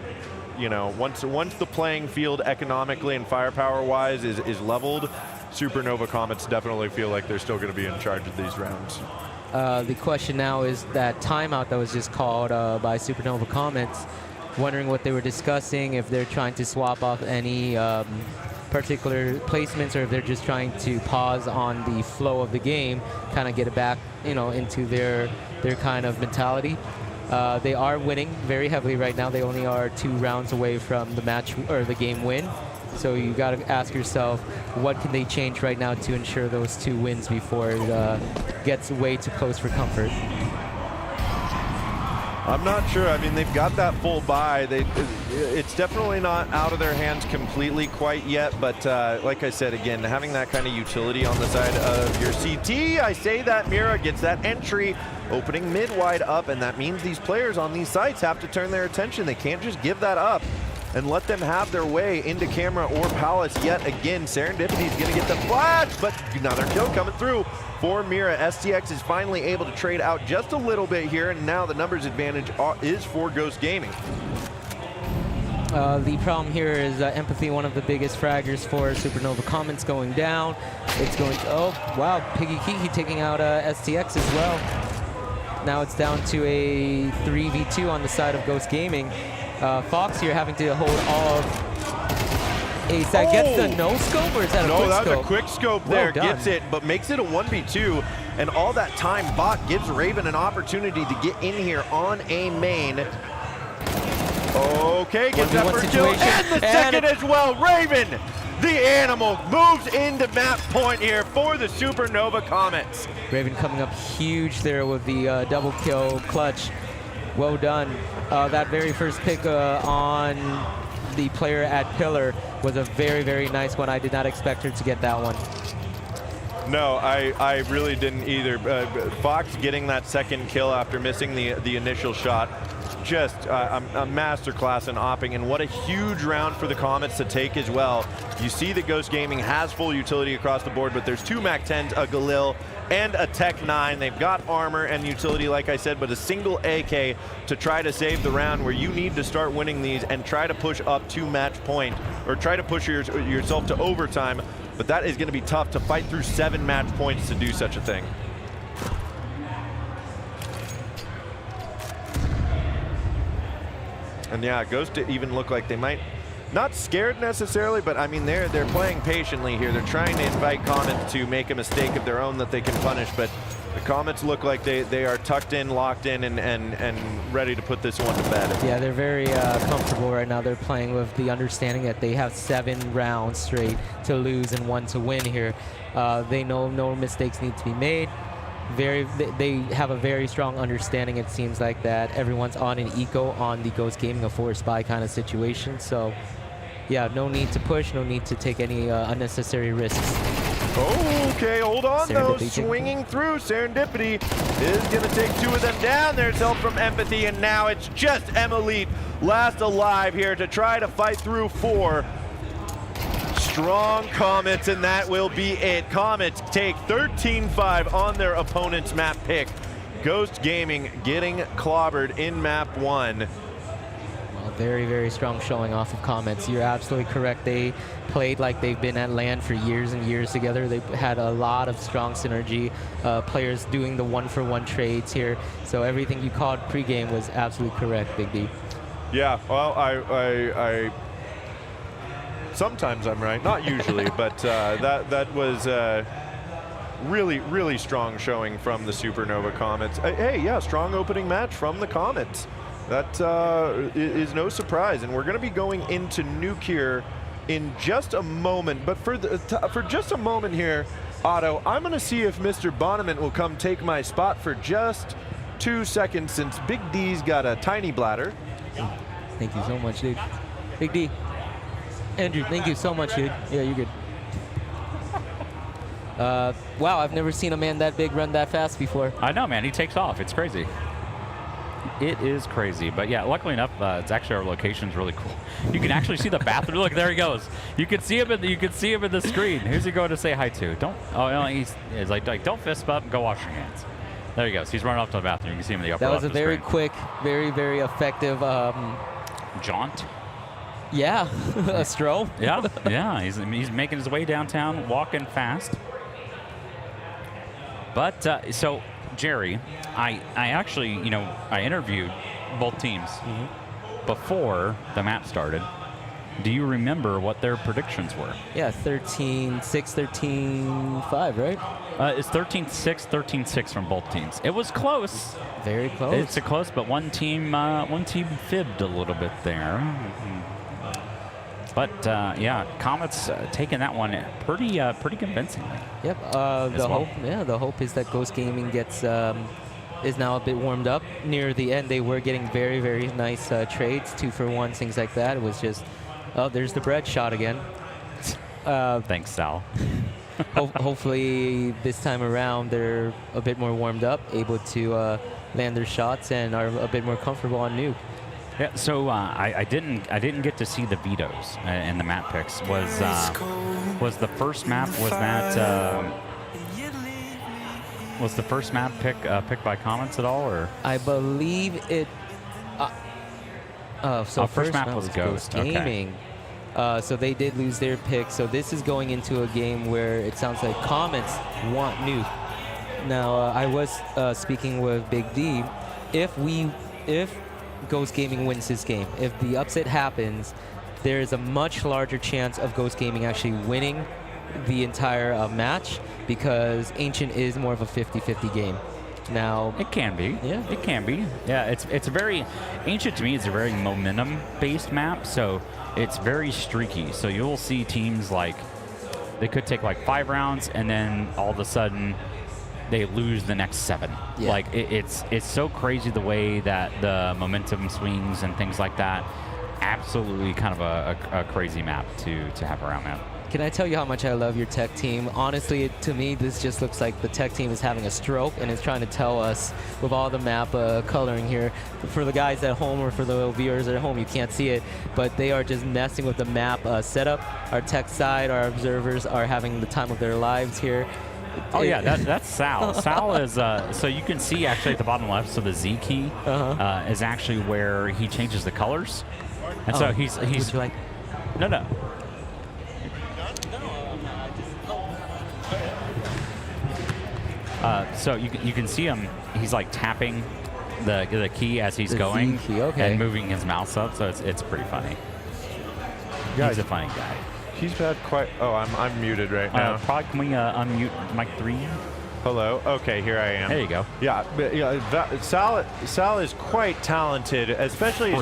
Speaker 10: you know, once the playing field economically and firepower-wise is leveled, Supernova Comets definitely feel like they're still going to be in charge of these rounds.
Speaker 12: The question now is that timeout that was just called by Supernova Comets, wondering what they were discussing, if they're trying to swap off any particular placements, or if they're just trying to pause on the flow of the game, kind of get it back, you know, into their kind of mentality. They are winning very heavily right now. They only are 2 rounds away from the match or the game win. So you got to ask yourself, what can they change right now to ensure those 2 wins before it gets way too close for comfort?
Speaker 10: I'm not sure. I mean, they've got that full buy. It's definitely not out of their hands completely quite yet, but like I said, again, having that kind of utility on the side of your CT, I say that Mira gets that entry, opening mid wide up, and that means these players on these sites have to turn their attention. They can't just give that up and let them have their way into camera or palace yet again. Serendipity is going to get the flash, but another kill coming through for Mira. STX is finally able to trade out just a little bit here, and now the numbers advantage is for Ghost Gaming.
Speaker 12: The problem here is Empathy, one of the biggest fraggers for Supernova. Comments going down. It's going to, oh, wow, Piggy Kiki taking out STX as well. Now it's down to a 3v2 on the side of Ghost Gaming. Fox here having to hold all of Ace. That gets the no scope, or is that a quick scope?
Speaker 10: No, that was a quick scope there.
Speaker 12: Well done.
Speaker 10: Gets it, but makes it a 1v2. And all that time, Bot gives Raven an opportunity to get in here on a main. Okay, gets that first kill, and the second as well. Raven, the animal, moves into map point here for the Supernova Comets.
Speaker 12: Raven coming up huge there with the double kill clutch. Well done. That very first pick on the player at Pillar was a very, very nice one. I did not expect her to get that one.
Speaker 10: No, I really didn't either. Fox getting that second kill after missing the initial shot. Just a masterclass in opping, and what a huge round for the Comets to take as well. You see that Ghost Gaming has full utility across the board, but there's 2 MAC-10s, a Galil, and a Tech 9. They've got armor and utility, like I said, but a single AK to try to save the round, where you need to start winning these and try to push up to match point, or try to push yourself to overtime. But that is going to be tough to fight through 7 match points to do such a thing. And yeah, Ghost even look like they might, not scared necessarily, but I mean, they're playing patiently here. They're trying to invite Comets to make a mistake of their own that they can punish, but the Comets look like they are tucked in, locked in, and ready to put this one to bed.
Speaker 12: Yeah, they're very comfortable right now. They're playing with the understanding that they have 7 rounds straight to lose and 1 to win here. They know no mistakes need to be made. They have a very strong understanding, it seems like, that everyone's on an eco on the Ghost Gaming, a forced buy kind of situation. So yeah, no need to push, no need to take any unnecessary risks.
Speaker 10: Okay, hold on though, swinging through. Serendipity is going to take 2 of them down. There's help from Empathy, and now it's just Emilite last alive here to try to fight through 4. Strong Comets, and that will be it. Comets take 13-5 on their opponent's map pick. Ghost Gaming getting clobbered in map 1.
Speaker 12: Well, very, very strong showing off of Comets. You're absolutely correct. They played like they've been at LAN for years and years together. They had a lot of strong synergy, players doing the 1-for-1 trades here. So everything you called pregame was absolutely correct, Big D.
Speaker 10: Yeah, well, I sometimes I'm right, not usually, but that was really, really strong showing from the Supernova Comets. Hey, yeah, strong opening match from the Comets. That is no surprise, and we're going to be going into Nuke here in just a moment. But for just a moment here, Otto, I'm going to see if Mr. Bonnement will come take my spot for just 2 seconds, since Big D's got a tiny bladder.
Speaker 12: Thank you so much, dude. Big D. Andrew, thank you so much, dude. Yeah, you're good. Wow, I've never seen a man that big run that fast before.
Speaker 9: I know, man. He takes off. It's crazy. It is crazy. But yeah, luckily enough, it's actually, our location's really cool. You can actually see the bathroom. Look, there he goes. You can see him in the screen. Who's he going to say hi to? Don't. Oh, no, he's like don't fist bump. Go wash your hands. There he goes. He's running off to the bathroom. You can see him in the upper
Speaker 12: left. That was a very
Speaker 9: screen.
Speaker 12: quick, very, very effective
Speaker 9: jaunt.
Speaker 12: Yeah, a stroll.
Speaker 9: Yeah, yeah. He's making his way downtown, walking fast. But so, Jerry, I actually, I interviewed both teams before the map started,
Speaker 2: Do you remember what their predictions were?
Speaker 12: Yeah, 13-6, 13-5, right?
Speaker 2: It's 13-6, 13-6 from both teams. It was close.
Speaker 12: Very close.
Speaker 2: It's a close, but one team fibbed a little bit there. But yeah, Comets taking that one pretty convincingly.
Speaker 12: Yep. The hope is that Ghost Gaming gets is now a bit warmed up. Near the end, they were getting very, very nice trades, 2-for-1, things like that. It was just, oh, there's the bread shot again.
Speaker 2: Thanks, Sal.
Speaker 12: Hopefully this time around they're a bit more warmed up, able to land their shots, and are a bit more comfortable on nuke.
Speaker 2: Yeah, so I didn't get to see the vetoes in the map picks. Was the first map was the first map picked by Comets at all, or?
Speaker 12: I believe it. So
Speaker 2: first map was Ghost
Speaker 12: Gaming.
Speaker 2: Okay.
Speaker 12: So they did lose their pick. So this is going into a game where it sounds like Comets want nuke. Now I was speaking with Big D. If Ghost Gaming wins this game, if the upset happens, there is a much larger chance of Ghost Gaming actually winning the entire match, because Ancient is more of a 50-50 game. Now
Speaker 2: it can be.
Speaker 12: Yeah,
Speaker 2: it can be. Yeah, it's a very Ancient to me is a very momentum-based map, so it's very streaky. So you'll see teams like they could take like 5 rounds, and then all of a sudden they lose the next 7.
Speaker 12: Yeah.
Speaker 2: Like it's so crazy the way that the momentum swings and things like that. Absolutely, kind of a crazy map to have around, man.
Speaker 12: Can I tell you how much I love your tech team? Honestly, to me, this just looks like the tech team is having a stroke and is trying to tell us with all the map coloring here. For the guys at home or for the viewers at home, you can't see it, but they are just messing with the map setup. Our tech side, our observers are having the time of their lives here.
Speaker 2: Oh yeah, that's Sal. Sal is, so you can see actually at the bottom left, so the Z key is actually where he changes the colors. And so he's
Speaker 12: would you like?
Speaker 2: No. So you can see him. He's like tapping the key as he's going
Speaker 12: Z key, okay.
Speaker 2: and moving his mouse up. So it's pretty funny.
Speaker 10: Guys,
Speaker 2: He's a funny guy.
Speaker 10: He's had quite. Oh, I'm muted right now.
Speaker 2: Probably can we unmute mic 3?
Speaker 10: Hello. Okay, here I am.
Speaker 2: There you go.
Speaker 10: Yeah, but, Sal is quite talented, especially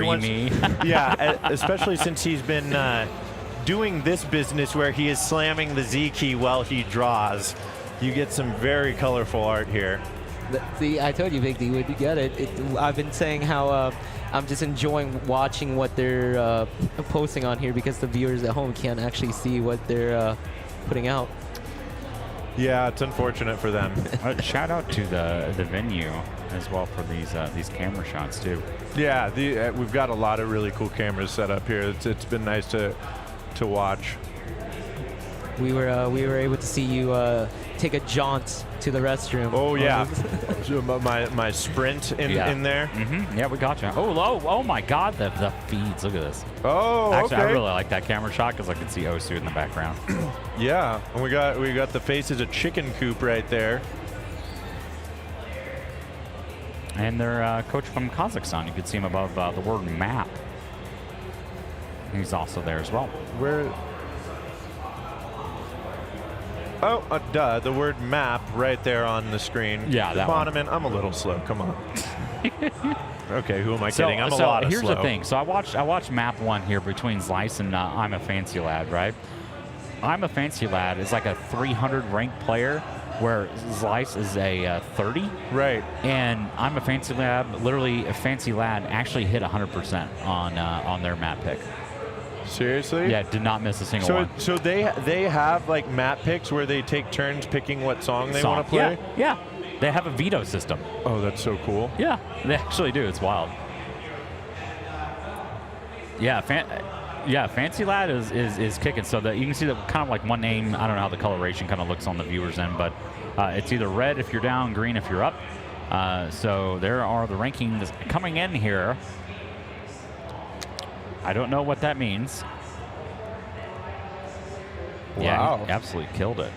Speaker 10: especially since he's been doing this business where he is slamming the Z key while he draws. You get some very colorful art here.
Speaker 12: See, I told you, Big D would get it. I've been saying how I'm just enjoying watching what they're posting on here, because the viewers at home can't actually see what they're putting out.
Speaker 10: Yeah, it's unfortunate for them.
Speaker 2: Shout out to the venue as well for these camera shots too.
Speaker 10: Yeah, we've got a lot of really cool cameras set up here. It's been nice to watch.
Speaker 12: We were able to see you take a jaunt to the restroom.
Speaker 10: Oh yeah, my sprint in there.
Speaker 2: Mm-hmm. Yeah, we got you. Oh my God, the feeds. Look at this.
Speaker 10: Oh,
Speaker 2: actually,
Speaker 10: okay.
Speaker 2: I really like that camera shot because I can see Osu in the background.
Speaker 10: Yeah, and we got the faces of chicken coop right there.
Speaker 2: And their coach from Kazakhstan. You can see him above the word map. He's also there as well.
Speaker 10: Where? Oh, duh, the word map right there on the screen.
Speaker 2: Yeah, that one.
Speaker 10: Monument, I'm a little slow, come on. Okay, who am I kidding? I'm a lot of slow.
Speaker 2: Here's the thing. So I watched map 1 here between Zlice and I'm a Fancy Lad, right? I'm a Fancy Lad is like a 300 ranked player, where Zlice is a 30.
Speaker 10: Right.
Speaker 2: And I'm a Fancy Lad, literally a Fancy Lad actually hit 100% on their map pick.
Speaker 10: Seriously?
Speaker 2: Yeah, did not miss a single one.
Speaker 10: So they have like map picks where they take turns picking what song they want to play?
Speaker 2: Yeah. They have a veto system.
Speaker 10: Oh, that's so cool.
Speaker 2: Yeah, they actually do. It's wild. Yeah, Fancy Lad is kicking. So that you can see that kind of like one name. I don't know how the coloration kind of looks on the viewer's end, but it's either red if you're down, green if you're up. So there are the rankings coming in here. I don't know what that means.
Speaker 10: Wow.
Speaker 2: Yeah, he absolutely killed it.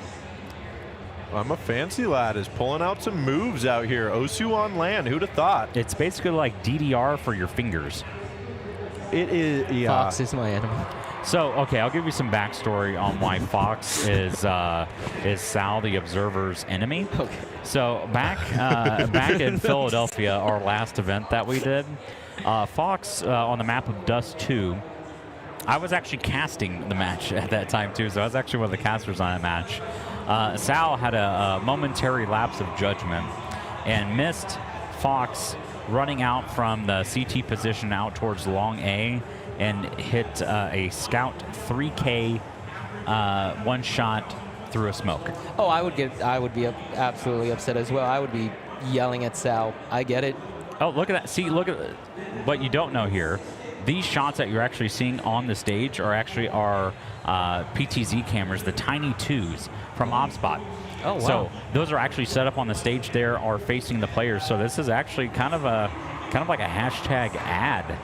Speaker 10: I'm a Fancy Lad is pulling out some moves out here. Osu on land, who'd have thought?
Speaker 2: It's basically like DDR for your fingers.
Speaker 10: It is, yeah.
Speaker 12: Fox is my enemy.
Speaker 9: So, okay, I'll give you some backstory on why Fox is Sal the Observer's enemy.
Speaker 12: Okay.
Speaker 9: So back in Philadelphia, our last event that we did, Fox on the map of Dust 2. I was actually casting the match at that time too, so I was actually one of the casters on that match. Sal had a momentary lapse of judgment and missed Fox running out from the CT position out towards long A and hit a scout 3K one shot through a smoke.
Speaker 12: Oh, I would be absolutely upset as well. I would be yelling at Sal. I get it.
Speaker 9: Oh, look at that. See, look at what you don't know here. These shots that you're actually seeing on the stage are actually our PTZ cameras, the Tiny 2s from ObSpot.
Speaker 12: Oh, wow.
Speaker 9: So those are actually set up on the stage there, are facing the players. So this is actually kind of like a hashtag ad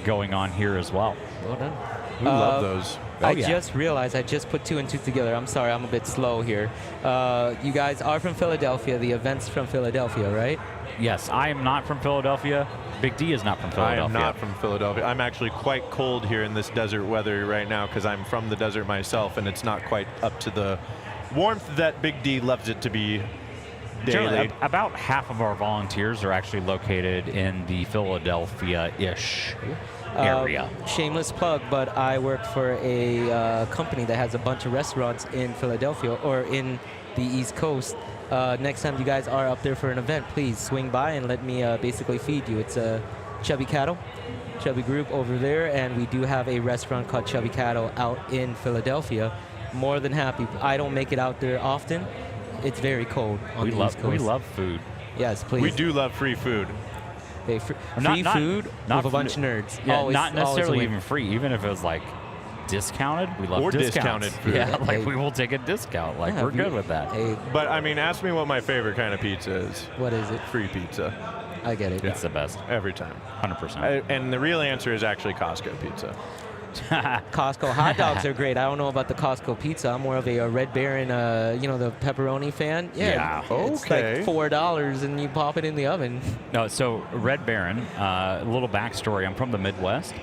Speaker 9: going on here as well.
Speaker 12: Well done.
Speaker 10: We love those.
Speaker 12: I just realized I just put 2 and 2 together. I'm sorry, I'm a bit slow here. You guys are from Philadelphia. The event's from Philadelphia, right?
Speaker 9: Yes, I am not from Philadelphia. Big D is not from Philadelphia.
Speaker 10: I am not from Philadelphia. I'm actually quite cold here in this desert weather right now because I'm from the desert myself, and it's not quite up to the warmth that Big D loves it to be daily.
Speaker 9: Generally, about half of our volunteers are actually located in the Philadelphia-ish area.
Speaker 12: Shameless plug, but I work for a company that has a bunch of restaurants in Philadelphia or in the East Coast. Next time you guys are up there for an event, please swing by and let me basically feed you. It's a Chubby Cattle, Chubby Group over there, and we do have a restaurant called Chubby Cattle out in Philadelphia. More than happy. I don't make it out there often. It's very cold on the East Coast.
Speaker 9: We love food.
Speaker 12: Yes, please.
Speaker 10: We do love free food.
Speaker 12: Hey, free food with a bunch of nerds.
Speaker 9: Yeah,
Speaker 12: always,
Speaker 9: not necessarily
Speaker 12: always
Speaker 9: even free. Even if it was like discounted, we love
Speaker 10: discounted food.
Speaker 9: Yeah, like we will take a discount. Like we're good with that.
Speaker 12: Hey,
Speaker 10: but I mean, ask me what my favorite kind of pizza is.
Speaker 12: What is it?
Speaker 10: Free pizza.
Speaker 12: I get it.
Speaker 9: It's the best.
Speaker 10: Every time.
Speaker 9: 100%.
Speaker 10: And the real answer is actually Costco pizza.
Speaker 12: Costco hot dogs are great. I don't know about the Costco pizza. I'm more of a Red Baron, the pepperoni fan. Yeah. It's like $4 and you pop it in the oven.
Speaker 9: No, so Red Baron, a little backstory. I'm from the Midwest.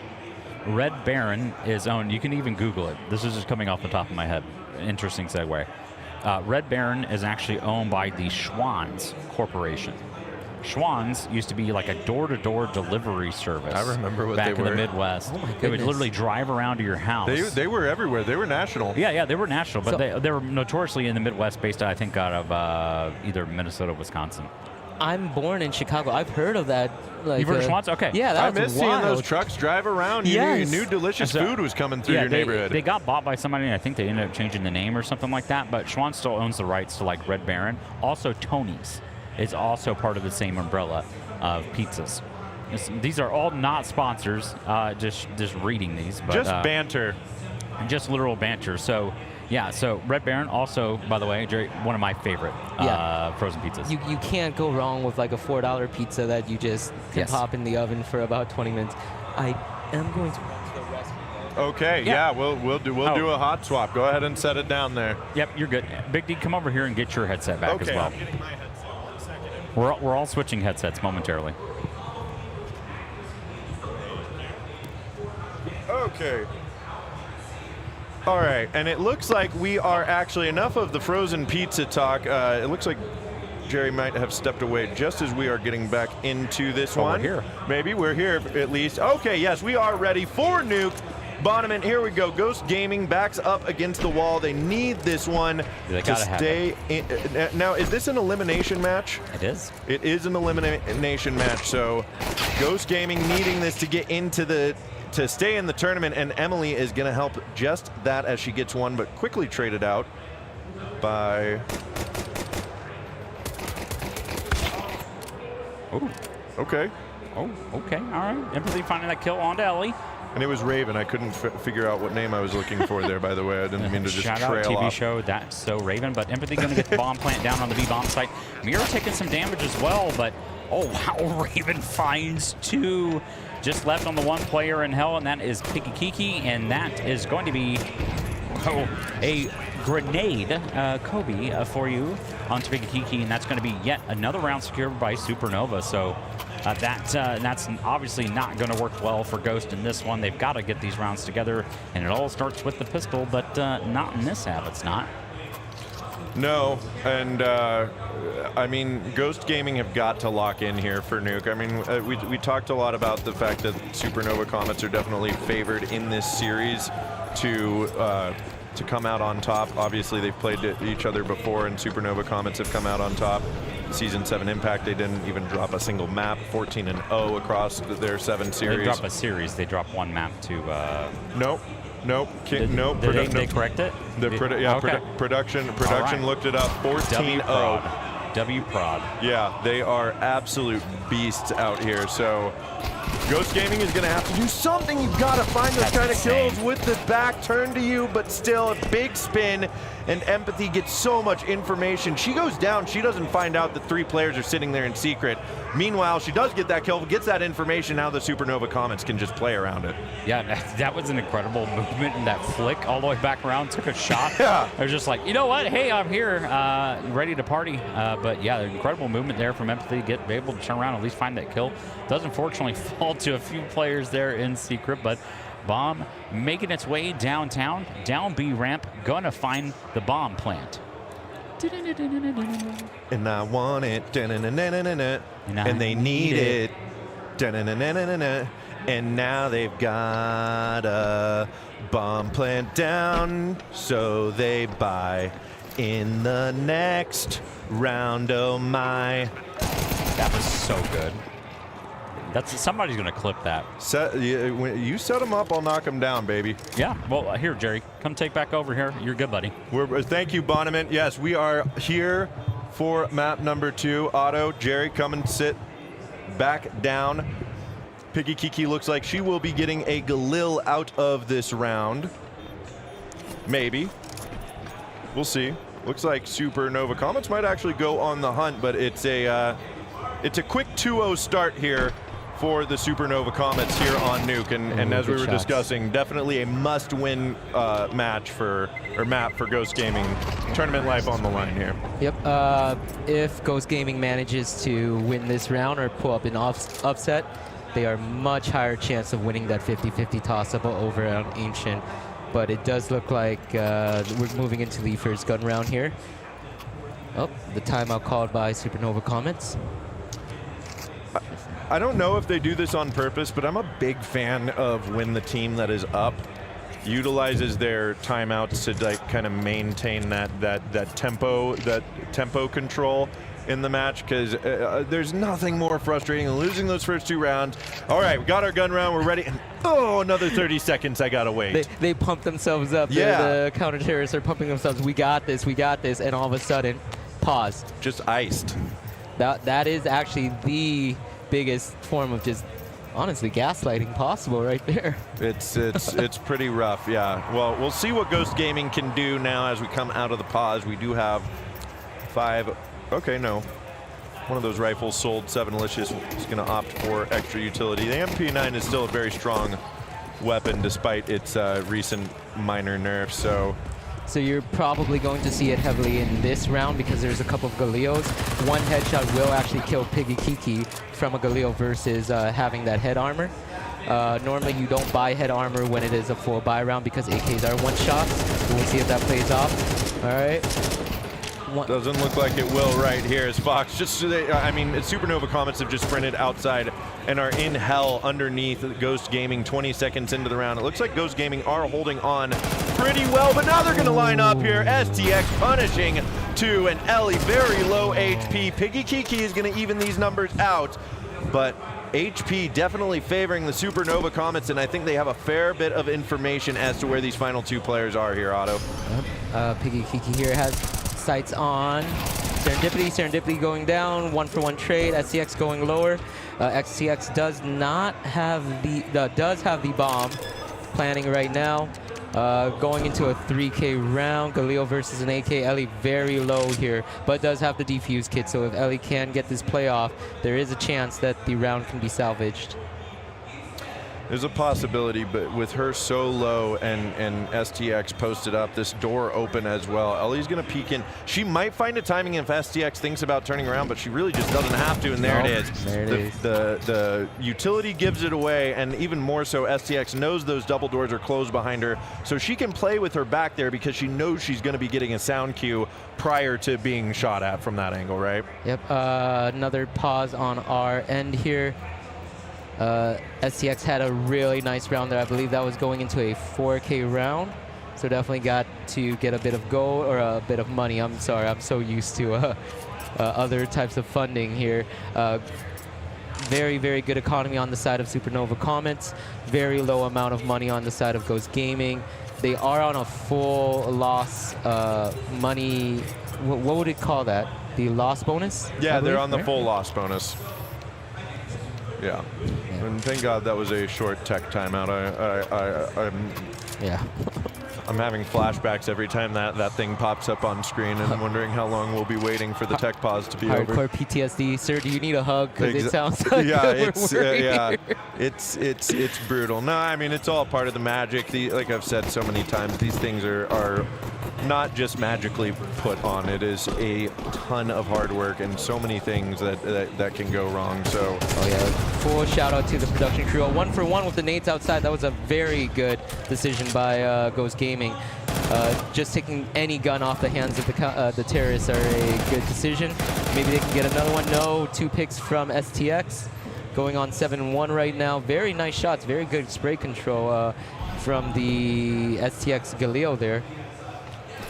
Speaker 9: Red Baron is owned, you can even Google it. This is just coming off the top of my head. Interesting segue. Red Baron is actually owned by the Schwann's Corporation. Schwann's used to be like a door-to-door delivery service.
Speaker 10: I remember what
Speaker 9: back
Speaker 10: they
Speaker 9: in
Speaker 10: were.
Speaker 9: the Midwest.
Speaker 12: Oh my
Speaker 9: They would
Speaker 12: goodness.
Speaker 9: literally drive around to your house.
Speaker 10: They were everywhere. They were national.
Speaker 9: Yeah, they were national, but
Speaker 12: So-
Speaker 9: they were notoriously in the Midwest, based, I think, out of either Minnesota or Wisconsin.
Speaker 12: I'm born in Chicago. I've heard of that. Like,
Speaker 9: You've heard of Schwann's? Okay.
Speaker 12: Yeah,
Speaker 10: I
Speaker 12: that's
Speaker 10: miss seeing
Speaker 12: wild.
Speaker 10: those trucks drive around. You knew delicious
Speaker 9: So-
Speaker 10: food was coming through
Speaker 9: Yeah,
Speaker 10: your neighborhood.
Speaker 9: They got bought by somebody, and I think they ended up changing the name or something like that, but Schwann still owns the rights to like Red Baron. Also, Tony's is also part of the same umbrella of pizzas. These are all not sponsors, just reading these. But,
Speaker 10: just banter.
Speaker 9: Just literal banter. So, yeah, so Red Baron also, by the way, Jerry, one of my favorite frozen pizzas.
Speaker 12: You can't go wrong with like a $4 pizza that you just can pop in the oven for about 20 minutes. I am going to run to the restroom.
Speaker 10: Okay, yeah, we'll do a hot swap. Go ahead and set it down there.
Speaker 9: Yep, you're good. Big D, come over here and get your headset back as well.
Speaker 10: I'm getting my headset. 1 second.
Speaker 9: We're all switching headsets momentarily.
Speaker 10: Okay. All right, and it looks like we are actually enough of the frozen pizza talk. It looks like Jerry might have stepped away just as we are getting back into this one.
Speaker 9: We're here.
Speaker 10: Maybe we're here at least. Okay, yes, we are ready for Nuke. Bonneman, here we go. Ghost Gaming backs up against the wall. They need this one to stay in. Now, is this an elimination match?
Speaker 9: It is.
Speaker 10: It is an elimination match, so Ghost Gaming needing this to get into to stay in the tournament, and Emily is going to help just that as she gets one, but quickly traded out by...
Speaker 9: Oh.
Speaker 10: Okay.
Speaker 9: Oh, okay. All right. Empathy finding that kill onto Ellie.
Speaker 10: And it was Raven. I couldn't figure out what name I was looking for there, by the way. I didn't mean to just
Speaker 9: Shout
Speaker 10: trail
Speaker 9: out TV
Speaker 10: off.
Speaker 9: show, That's So Raven, but Empathy going to get the bomb plant down on the B-bomb site. Mirror taking some damage as well, but oh wow, Raven finds 2 just left on the 1 player in hell, and that is Piggy Kiki, and that is going to be a
Speaker 2: grenade, Kobe, for you onto Kiki, and that's going to be yet another round secured by Supernova. So that's obviously not going to work well for Ghost in this one. They've got to get these rounds together, and it all starts with the pistol, but not in this half. It's not.
Speaker 10: No, and I mean, Ghost Gaming have got to lock in here for Nuke. I mean, we talked a lot about the fact that Supernova Comets are definitely favored in this series to come out on top. Obviously, they've played each other before, and Supernova Comets have come out on top. Season 7 Impact, they didn't even drop a single map, 14-0 across their 7 series.
Speaker 2: They drop a series. They drop one map to...
Speaker 10: Nope. Nope.
Speaker 2: Did they correct it?
Speaker 10: Production
Speaker 2: right.
Speaker 10: looked it up. 14-0.
Speaker 2: W-Prod.
Speaker 10: Yeah, they are absolute beasts out here. So Ghost Gaming is going to have to do something. You've got to find those kind of kills with the back turned to you, but still a big spin. And Empathy gets so much information. She goes down. She doesn't find out that 3 players are sitting there in secret. Meanwhile, she does get that kill, gets that information. Now the Supernova Comets can just play around it.
Speaker 2: Yeah, that was an incredible movement, and that flick all the way back around, took a shot.
Speaker 10: Yeah.
Speaker 2: I was just like, you know what? Hey, I'm here, ready to party. But yeah, incredible movement there from Empathy, be able to turn around, at least find that kill. Does unfortunately fall to a few players there in secret, but Bomb making its way downtown, down B ramp, gonna find the bomb plant.
Speaker 10: And I want it, and they need it, and now they've got a bomb plant down, so they buy in the next round. Oh my!
Speaker 2: That was so good. Somebody's gonna clip that.
Speaker 10: When you set them up, I'll knock them down, baby.
Speaker 2: Yeah. Well, here, Jerry, come take back over here. You're good, buddy.
Speaker 10: Thank you, Bonnement. Yes, we are here for map number 2. Otto, Jerry, come and sit back down. Piggy Kiki looks like she will be getting a Galil out of this round. Maybe. We'll see. Looks like Supernova Comets might actually go on the hunt, but it's a quick 2-0 start here for the Supernova Comets here on Nuke, and as we were discussing, definitely a must-win map for Ghost Gaming. Tournament life on the line here.
Speaker 12: Yep. If Ghost Gaming manages to win this round or pull up an upset, they are much higher chance of winning that 50-50 toss-up over on Ancient. But it does look like we're moving into the first gun round here. Oh, the timeout called by Supernova Comets.
Speaker 10: I don't know if they do this on purpose, but I'm a big fan of when the team that is up utilizes their timeouts to like kind of maintain that tempo control in the match, because there's nothing more frustrating than losing those first 2 rounds. All right, we got our gun round, we're ready. Oh, another 30 seconds, I gotta wait.
Speaker 12: They pump themselves up.
Speaker 10: Yeah.
Speaker 12: The counter-terrorists are pumping themselves. We got this, and all of a sudden, pause.
Speaker 10: Just iced.
Speaker 12: That is actually the biggest form of just, honestly, gaslighting possible right there.
Speaker 10: It's pretty rough, yeah. Well, we'll see what Ghost Gaming can do now as we come out of the pause. We do have 5. Okay, no. One of those rifles sold. 7licious is going to opt for extra utility. The MP9 is still a very strong weapon despite its recent minor nerfs, so
Speaker 12: you're probably going to see it heavily in this round because there's a couple of Galeos. One headshot will actually kill Piggy Kiki from a Galeo versus having that head armor. Normally you don't buy head armor when it is a full buy round because AKs are one shots. We'll see if that plays off. All right.
Speaker 10: Doesn't look like it will right here as Fox. I mean, Supernova Comets have just sprinted outside and are in hell underneath Ghost Gaming 20 seconds into the round. It looks like Ghost Gaming are holding on pretty well, but now they're going to line up here. STX punishing to an Ellie, very low HP. Piggy Kiki is going to even these numbers out, but HP definitely favoring the Supernova Comets, and I think they have a fair bit of information as to where these final 2 players are here, Otto.
Speaker 12: Piggy Kiki here has sights on Serendipity going down, 1-for-1 trade. STX going lower. XTX does have the bomb planning right now. Going into a 3K round. Galeo versus an AK. Ellie very low here, but does have the defuse kit. So if Ellie can get this play off, there is a chance that the round can be salvaged.
Speaker 10: There's a possibility, but with her so low and STX posted up, this door open as well. Ellie's going to peek in. She might find a timing if STX thinks about turning around, but she really just doesn't have to, and there it is.
Speaker 12: There it is.
Speaker 10: The utility gives it away, and even more so, STX knows those double doors are closed behind her, so she can play with her back there because she knows she's going to be getting a sound cue prior to being shot at from that angle, right?
Speaker 12: Yep, another pause on our end here. STX had a really nice round there. I believe that was going into a 4K round. So definitely got to get a bit of gold or a bit of money. I'm sorry, I'm so used to other types of funding here. Very, very good economy on the side of Supernova Comets. Very low amount of money on the side of Ghost Gaming. They are on a full loss money. What would it call that? The loss bonus?
Speaker 10: Yeah, they're on the full loss bonus. Yeah. And thank God that was a short tech timeout. I'm having flashbacks every time that thing pops up on screen, and I'm wondering how long we'll be waiting for the tech pause to be over.
Speaker 12: Hardcore PTSD. Sir, do you need a hug? Because it sounds like
Speaker 10: it's brutal. No, I mean, it's all part of the magic. Like I've said so many times, these things are not just magically put on. It is a ton of hard work and so many things that can go wrong. So,
Speaker 12: oh yeah, full shout out to the production crew. 1 for 1 with the nades outside. That was a very good decision by Ghost Gaming. Just taking any gun off the hands of the terrorists are a good decision. Maybe they can get another one. No, 2 picks from STX. Going on 7-1 right now. Very nice shots. Very good spray control from the STX Galileo there.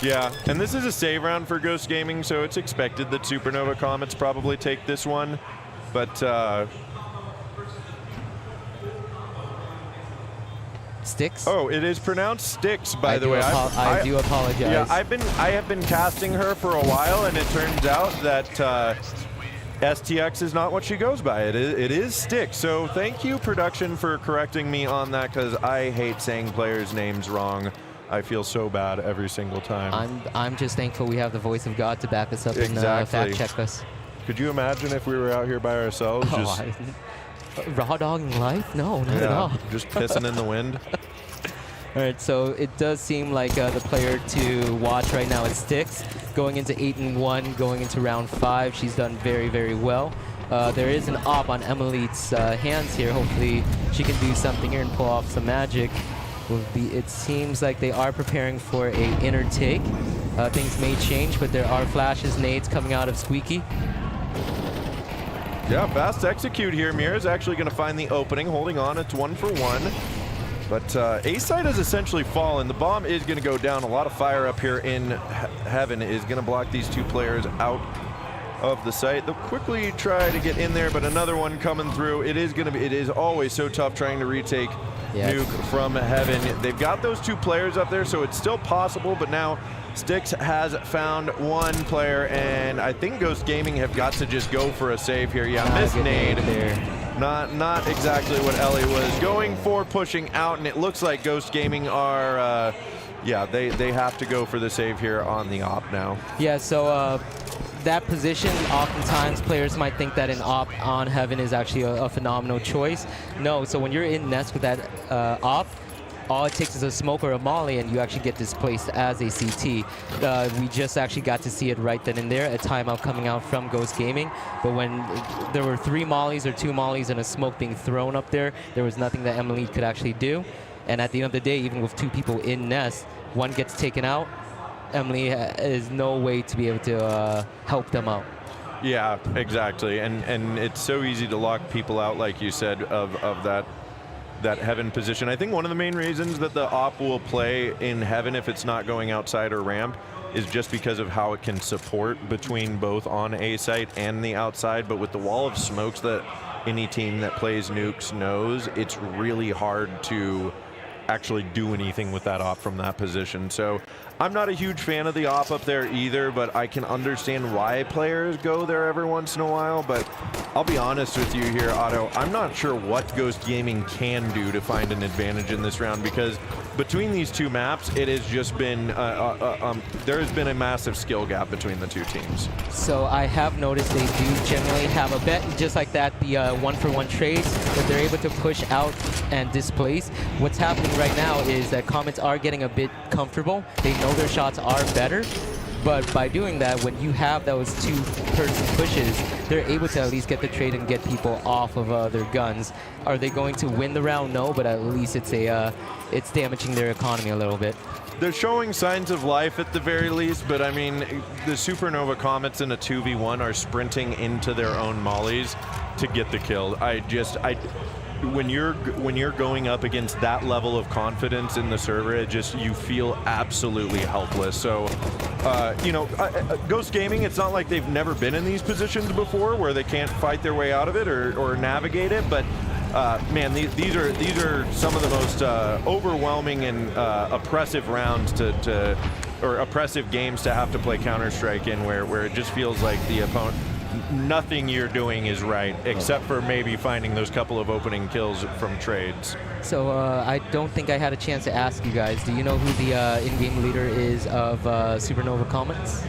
Speaker 10: Yeah, and this is a save round for Ghost Gaming, so it's expected that Supernova Comets probably take this one. But
Speaker 12: Sticks?
Speaker 10: Oh, it is pronounced Sticks, by the way.
Speaker 12: I do apologize.
Speaker 10: Yeah, I have been casting her for a while, and it turns out that STX is not what she goes by. It is Sticks. So thank you, production, for correcting me on that, because I hate saying players' names wrong. I feel so bad every single time.
Speaker 12: I'm just thankful we have the voice of God to back us up and fact check us.
Speaker 10: Could you imagine if we were out here by ourselves?
Speaker 12: Raw dogging life? No, not at all.
Speaker 10: Just pissing in the wind.
Speaker 12: All right, so it does seem like the player to watch right now is Sticks. Going into 8-1, going into round 5. She's done very, very well. There is an op on Emily's hands here. Hopefully she can do something here and pull off some magic. It seems like they are preparing for a inner take. Things may change, but there are flashes, nades coming out of Squeaky.
Speaker 10: Yeah, fast execute here. Mira's actually going to find the opening, holding on. It's 1 for 1. But A-side has essentially fallen. The bomb is going to go down. A lot of fire up here in Heaven is going to block these 2 players out of the site. They'll quickly try to get in there, but another one coming through. It is always so tough trying to retake Nuke from Heaven. They've got those 2 players up there, so it's still possible, but now Sticks has found 1 player, and I think Ghost Gaming have got to just go for a save here. Yeah, missed nade. Not exactly what Ellie was going for, pushing out, and it looks like Ghost Gaming are, yeah, they have to go for the save here on the op now.
Speaker 12: Yeah, so that position, oftentimes players might think that an op on Heaven is actually a phenomenal choice. No, so when you're in nest with that op, all it takes is a smoke or a molly and you actually get displaced as a CT. We just actually got to see it right then and there, a timeout coming out from Ghost Gaming. But when there were 3 mollies or 2 mollies and a smoke being thrown up there was nothing that Emily could actually do. And at the end of the day, even with 2 people in nest, 1 gets taken out, Emily is no way to be able to help them out.
Speaker 10: Yeah, exactly. And it's so easy to lock people out, like you said, of that Heaven position. I think one of the main reasons that the op will play in Heaven if it's not going outside or ramp is just because of how it can support between both on A site and the outside. But with the wall of smokes that any team that plays nukes knows, it's really hard to actually do anything with that op from that position. So I'm not a huge fan of the op up there either, but I can understand why players go there every once in a while. But I'll be honest with you here, Otto. I'm not sure what Ghost Gaming can do to find an advantage in this round, because between these two maps, it has just been there has been a massive skill gap between the two teams.
Speaker 12: So I have noticed they do generally have a bet, just like that, the one-for-one trades, but they're able to push out and displace. What's happening right now is that Comets are getting a bit comfortable. They know their shots are better, but by doing that, when you have those two-person pushes, they're able to at least get the trade and get people off of their guns. Are they going to win the round? No, but at least it's damaging their economy a little bit.
Speaker 10: They're showing signs of life at the very least, but I mean, the Supernova Comets in a 2v1 are sprinting into their own mollies to get the kill. When you're going up against that level of confidence in the server, you feel absolutely helpless. So, you know, Ghost Gaming, it's not like they've never been in these positions before where they can't fight their way out of it or navigate it, but man, these are some of the most overwhelming and oppressive rounds or oppressive games to have to play Counter-Strike in, where it just feels like the opponent, nothing you're doing is right, except for maybe finding those couple of opening kills from trades.
Speaker 12: So I don't think I had a chance to ask you guys, do you know who the in-game leader is of Supernova Comets?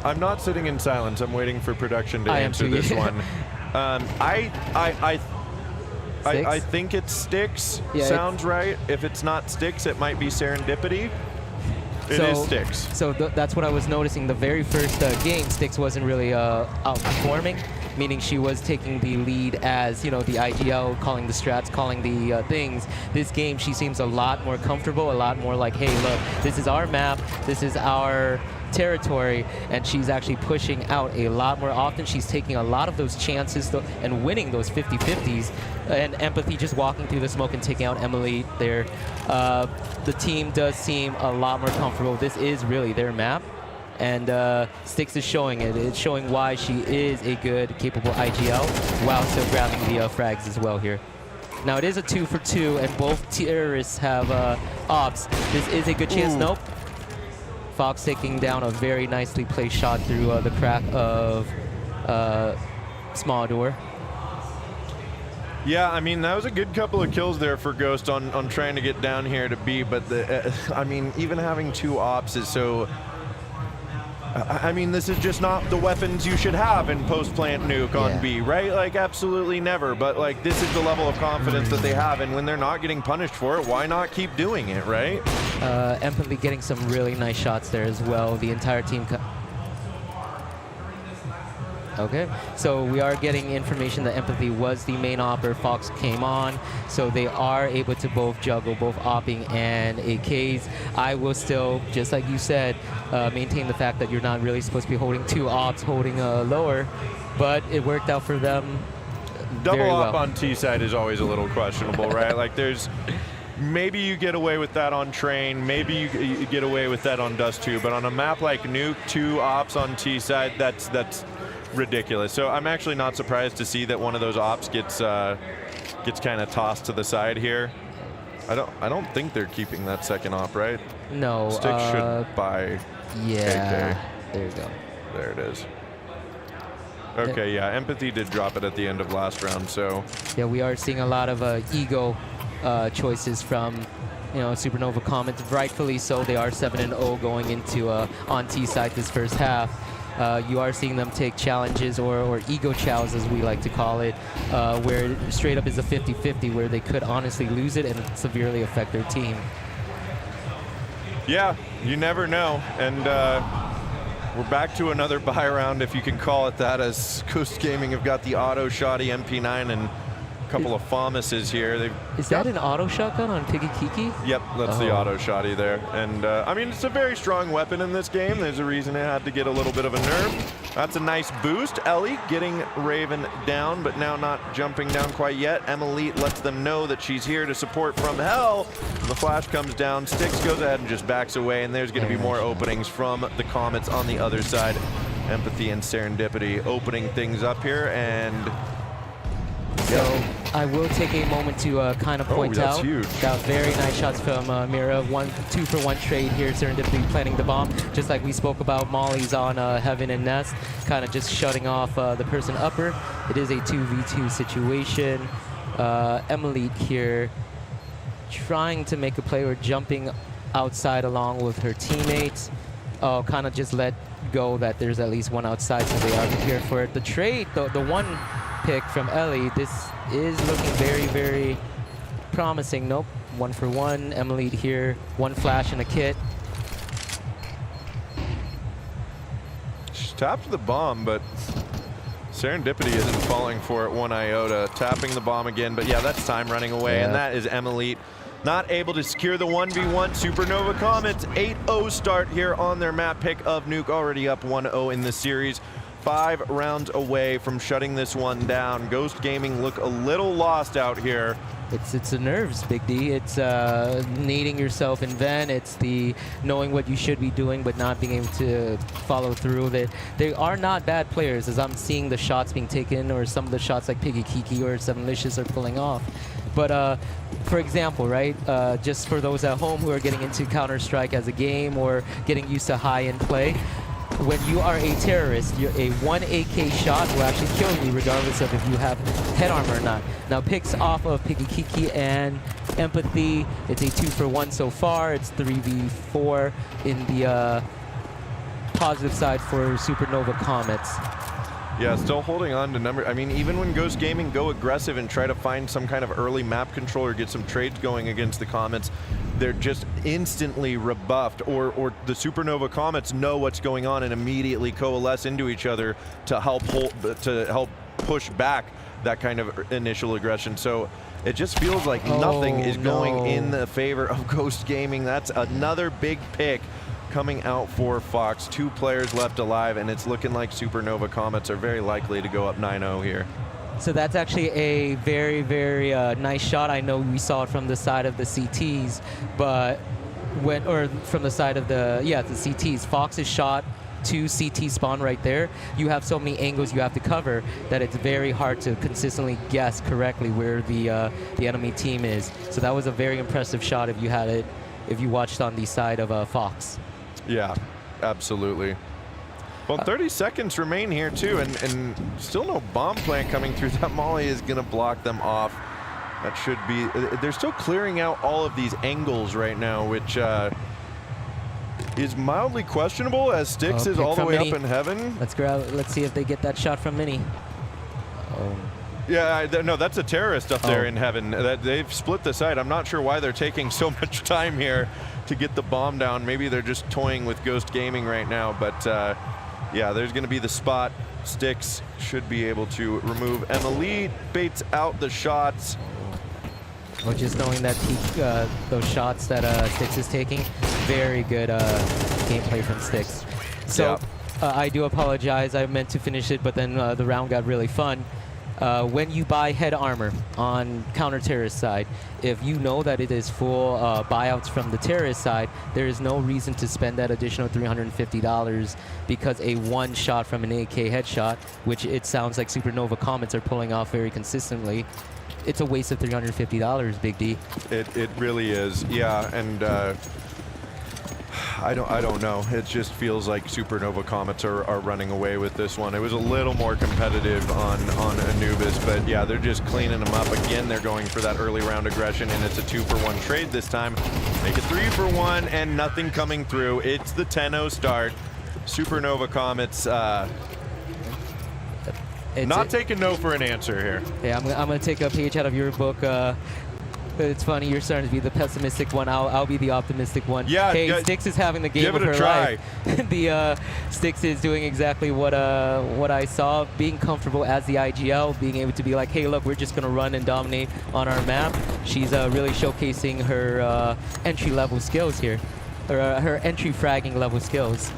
Speaker 10: I'm not sitting in silence. I'm waiting for production to answer this one. I think it's Styx.
Speaker 12: Yeah,
Speaker 10: sounds right. If it's not Styx, it might be Serendipity. It is Styx.
Speaker 12: So that's what I was noticing. The very first game, Styx wasn't really outperforming, meaning she was taking the lead as, you know, the IGL, calling the strats, calling the things. This game, she seems a lot more comfortable, a lot more like, hey, look, this is our map, this is our territory, and she's actually pushing out a lot more often. She's taking a lot of those chances and winning those 50-50s, and Empathy just walking through the smoke and taking out Emily there. The team does seem a lot more comfortable. This is really their map, and Styx is showing it. It's showing why she is a good, capable IGL while still grabbing the frags as well here. Now it is a 2-for-2, and both terrorists have ops. This is a good chance. Nope. Fox taking down a very nicely placed shot through the crack of small door.
Speaker 10: Yeah, I mean, that was a good couple of kills there for Ghost on trying to get down here to B, but I mean, even having two ops is so... I mean, this is just not the weapons you should have in post-plant nuke on B, right? Like, absolutely never. But, like, this is the level of confidence that they have, and when they're not getting punished for it, why not keep doing it, right?
Speaker 12: Empathy getting some really nice shots there as well. The entire team... Okay, so we are getting information that Empathy was the main opper. Fox came on, so they are able to both juggle both opping and AKs. I will still, just like you said, maintain the fact that you're not really supposed to be holding two ops, holding lower, but it worked out for them
Speaker 10: Double op on T side is always a little questionable, right? Like, there's... Maybe you get away with that on Train, maybe you get away with that on Dust 2, but on a map like Nuke, two ops on T side, that's ridiculous. So I'm actually not surprised to see that one of those ops gets kind of tossed to the side here. I don't think they're keeping that second op, right?
Speaker 12: No.
Speaker 10: Styx should buy
Speaker 12: yeah.
Speaker 10: AK.
Speaker 12: There you go.
Speaker 10: There it is. Okay, yeah, Empathy did drop it at the end of last round, so.
Speaker 12: Yeah, we are seeing a lot of ego choices from, you know, Supernova Comets. Rightfully so. They are 7-0 going into on T side this first half. You are seeing them take challenges or ego chows, as we like to call it, where it straight up is a 50-50, where they could honestly lose it and severely affect their team.
Speaker 10: Yeah, you never know. And we're back to another buy round, if you can call it that, as Ghost Gaming have got the auto shoddy MP9 and a couple of FAMASes here.
Speaker 12: Is that an auto shotgun on Piggy Kiki?
Speaker 10: Yep, that's the auto shoddy there. And I mean, it's a very strong weapon in this game. There's a reason it had to get a little bit of a nerf. That's a nice boost. Ellie getting Raven down, but now not jumping down quite yet. Emily lets them know that she's here to support from hell. The flash comes down. Styx goes ahead and just backs away, and there's going to be more openings from the Comets on the other side. Empathy and Serendipity opening things up here, and...
Speaker 12: So I will take a moment to kind of point
Speaker 10: that's
Speaker 12: out
Speaker 10: huge.
Speaker 12: that very nice shots from Mira. 2-for-1 trade here, Serendipity planting the bomb. Just like we spoke about Molly's on Heaven and Nest, kind of just shutting off the person upper. It is a 2v2 situation. Emily here trying to make a play or jumping outside along with her teammates. Kind of just let go that there's at least one outside, so they are prepared for it. The trade, the one pick from Ellie, this is looking very, very promising. Nope, 1-for-1. Emily here, one flash and a kit.
Speaker 10: She's tapped the bomb, but Serendipity isn't falling for it one iota. Tapping the bomb again, but yeah, that's time running away, and that is Emily not able to secure the 1v1. Supernova Comets 8-0 start here on their map pick of Nuke, already up 1-0 in the series. 5 rounds away from shutting this one down. Ghost Gaming look a little lost out here.
Speaker 12: It's the nerves, Big D. It's needing yourself in Ven. It's the knowing what you should be doing but not being able to follow through with it. They are not bad players, as I'm seeing the shots being taken, or some of the shots like Piggy Kiki or Sevenlicious are pulling off. But for example, right, just for those at home who are getting into Counter-Strike as a game or getting used to high-end play, when you are a terrorist, a 1 AK shot will actually kill you regardless of if you have head armor or not. Now picks off of Piggy Kiki and Empathy. It's a 2-for-1 so far. It's 3v4 in the positive side for Supernova Comets.
Speaker 10: Yeah, still holding on to number. I mean, even when Ghost Gaming go aggressive and try to find some kind of early map control or get some trades going against the Comets, they're just instantly rebuffed, or the Supernova Comets know what's going on and immediately coalesce into each other to help push back that kind of initial aggression. So it just feels like nothing is going in the favor of Ghost Gaming. That's another big pick coming out for Fox. 2 players left alive, and it's looking like Supernova Comets are very likely to go up 9-0 here.
Speaker 12: So that's actually a very, very nice shot. I know we saw it from the side of the CTs, but from the side of the CTs. Fox's shot to CT spawn right there. You have so many angles you have to cover that it's very hard to consistently guess correctly where the enemy team is. So that was a very impressive shot if you watched on the side of Fox.
Speaker 10: Yeah, absolutely. Well, 30 seconds remain here too, and still no bomb plant coming through. That Molly is gonna block them off. That should be, they're still clearing out all of these angles right now, which is mildly questionable, as Styx is all the way up in heaven.
Speaker 12: Let's see if they get that shot from Mini.
Speaker 10: Yeah, no, that's a terrorist up there in heaven. They've split the site. I'm not sure why they're taking so much time here to get the bomb down. Maybe they're just toying with Ghost Gaming right now, but yeah, there's gonna be the spot. Styx should be able to remove Emily, baits out the shots.
Speaker 12: Well, just knowing that those shots that Styx is taking, very good gameplay from Styx. So I do apologize, I meant to finish it, but then the round got really fun. When you buy head armor on counter-terrorist side, if you know that it is full buyouts from the terrorist side, there is no reason to spend that additional $350 because a one shot from an AK headshot, which it sounds like Supernova Comets are pulling off very consistently, it's a waste of $350, Big D.
Speaker 10: It really is, yeah, and I don't know. It just feels like Supernova Comets are running away with this one. It was a little more competitive on Anubis, but yeah, they're just cleaning them up. Again, they're going for that early round aggression, and it's a 2-for-1 trade this time. Make it 3-for-1, and nothing coming through. It's the 10-0 start. Supernova Comets not taking no for an answer here.
Speaker 12: Yeah, I'm gonna take a page out of your book. It's funny, you're starting to be the pessimistic one. I'll be the optimistic one.
Speaker 10: Yeah,
Speaker 12: hey, Styx is having the game of her life. The Styx is doing exactly what I saw, being comfortable as the IGL, being able to be like, hey, look, we're just gonna run and dominate on our map. She's really showcasing her entry-level skills here, or her entry fragging level skills.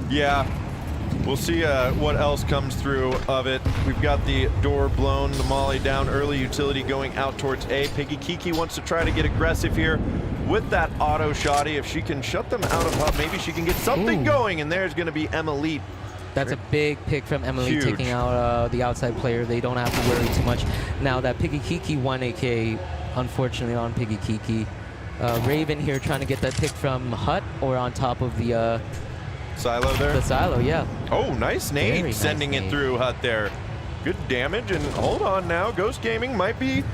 Speaker 10: Yeah. We'll see what else comes through of it. We've got the door blown, the Molly down, early utility going out towards A. Piggy Kiki wants to try to get aggressive here with that auto shotty. If she can shut them out of hub, maybe she can get something going, and there's going to be Emily
Speaker 12: That's a big pick from Emily,
Speaker 10: Huge.
Speaker 12: taking out the outside player. They don't have to worry too much. Now that Piggy Kiki won AK, unfortunately on Piggy Kiki. Raven here trying to get that pick from Hut or on top of the
Speaker 10: silo there?
Speaker 12: The silo, yeah.
Speaker 10: Oh, nice nade.
Speaker 12: Very
Speaker 10: Sending
Speaker 12: nice
Speaker 10: it
Speaker 12: nade.
Speaker 10: through Hut there. Good damage, and hold on now. Ghost Gaming might be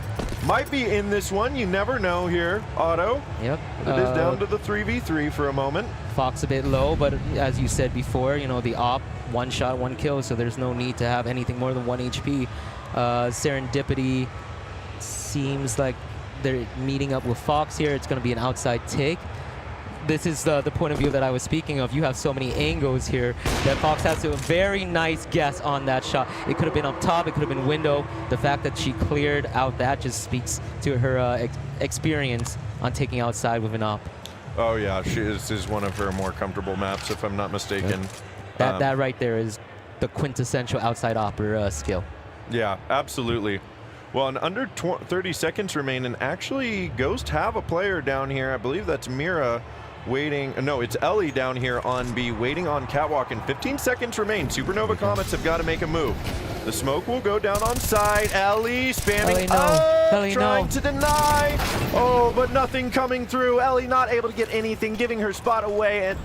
Speaker 10: in this one. You never know here, Otto.
Speaker 12: Yep.
Speaker 10: It is down to the 3v3 for a moment.
Speaker 12: Fox a bit low, but as you said before, you know, the op, one shot, one kill, so there's no need to have anything more than 1 HP. Serendipity seems like they're meeting up with Fox here. It's going to be an outside take. This is the point of view that I was speaking of. You have so many angles here that Fox has a very nice guess on that shot. It could have been up top, it could have been window. The fact that she cleared out that just speaks to her experience on taking outside with an op.
Speaker 10: Oh yeah, this is one of her more comfortable maps, if I'm not mistaken.
Speaker 12: Yep. That right there is the quintessential outside opera skill.
Speaker 10: Yeah, absolutely. Well, in under 30 seconds remain, and actually Ghost have a player down here. I believe that's Mira waiting. No, it's Ellie down here on B, waiting on catwalk, and 15 seconds remain. Supernova Comets have got to make a move. The smoke will go down on side. Ellie spamming trying to deny. Oh, but nothing coming through. Ellie not able to get anything, giving her spot away at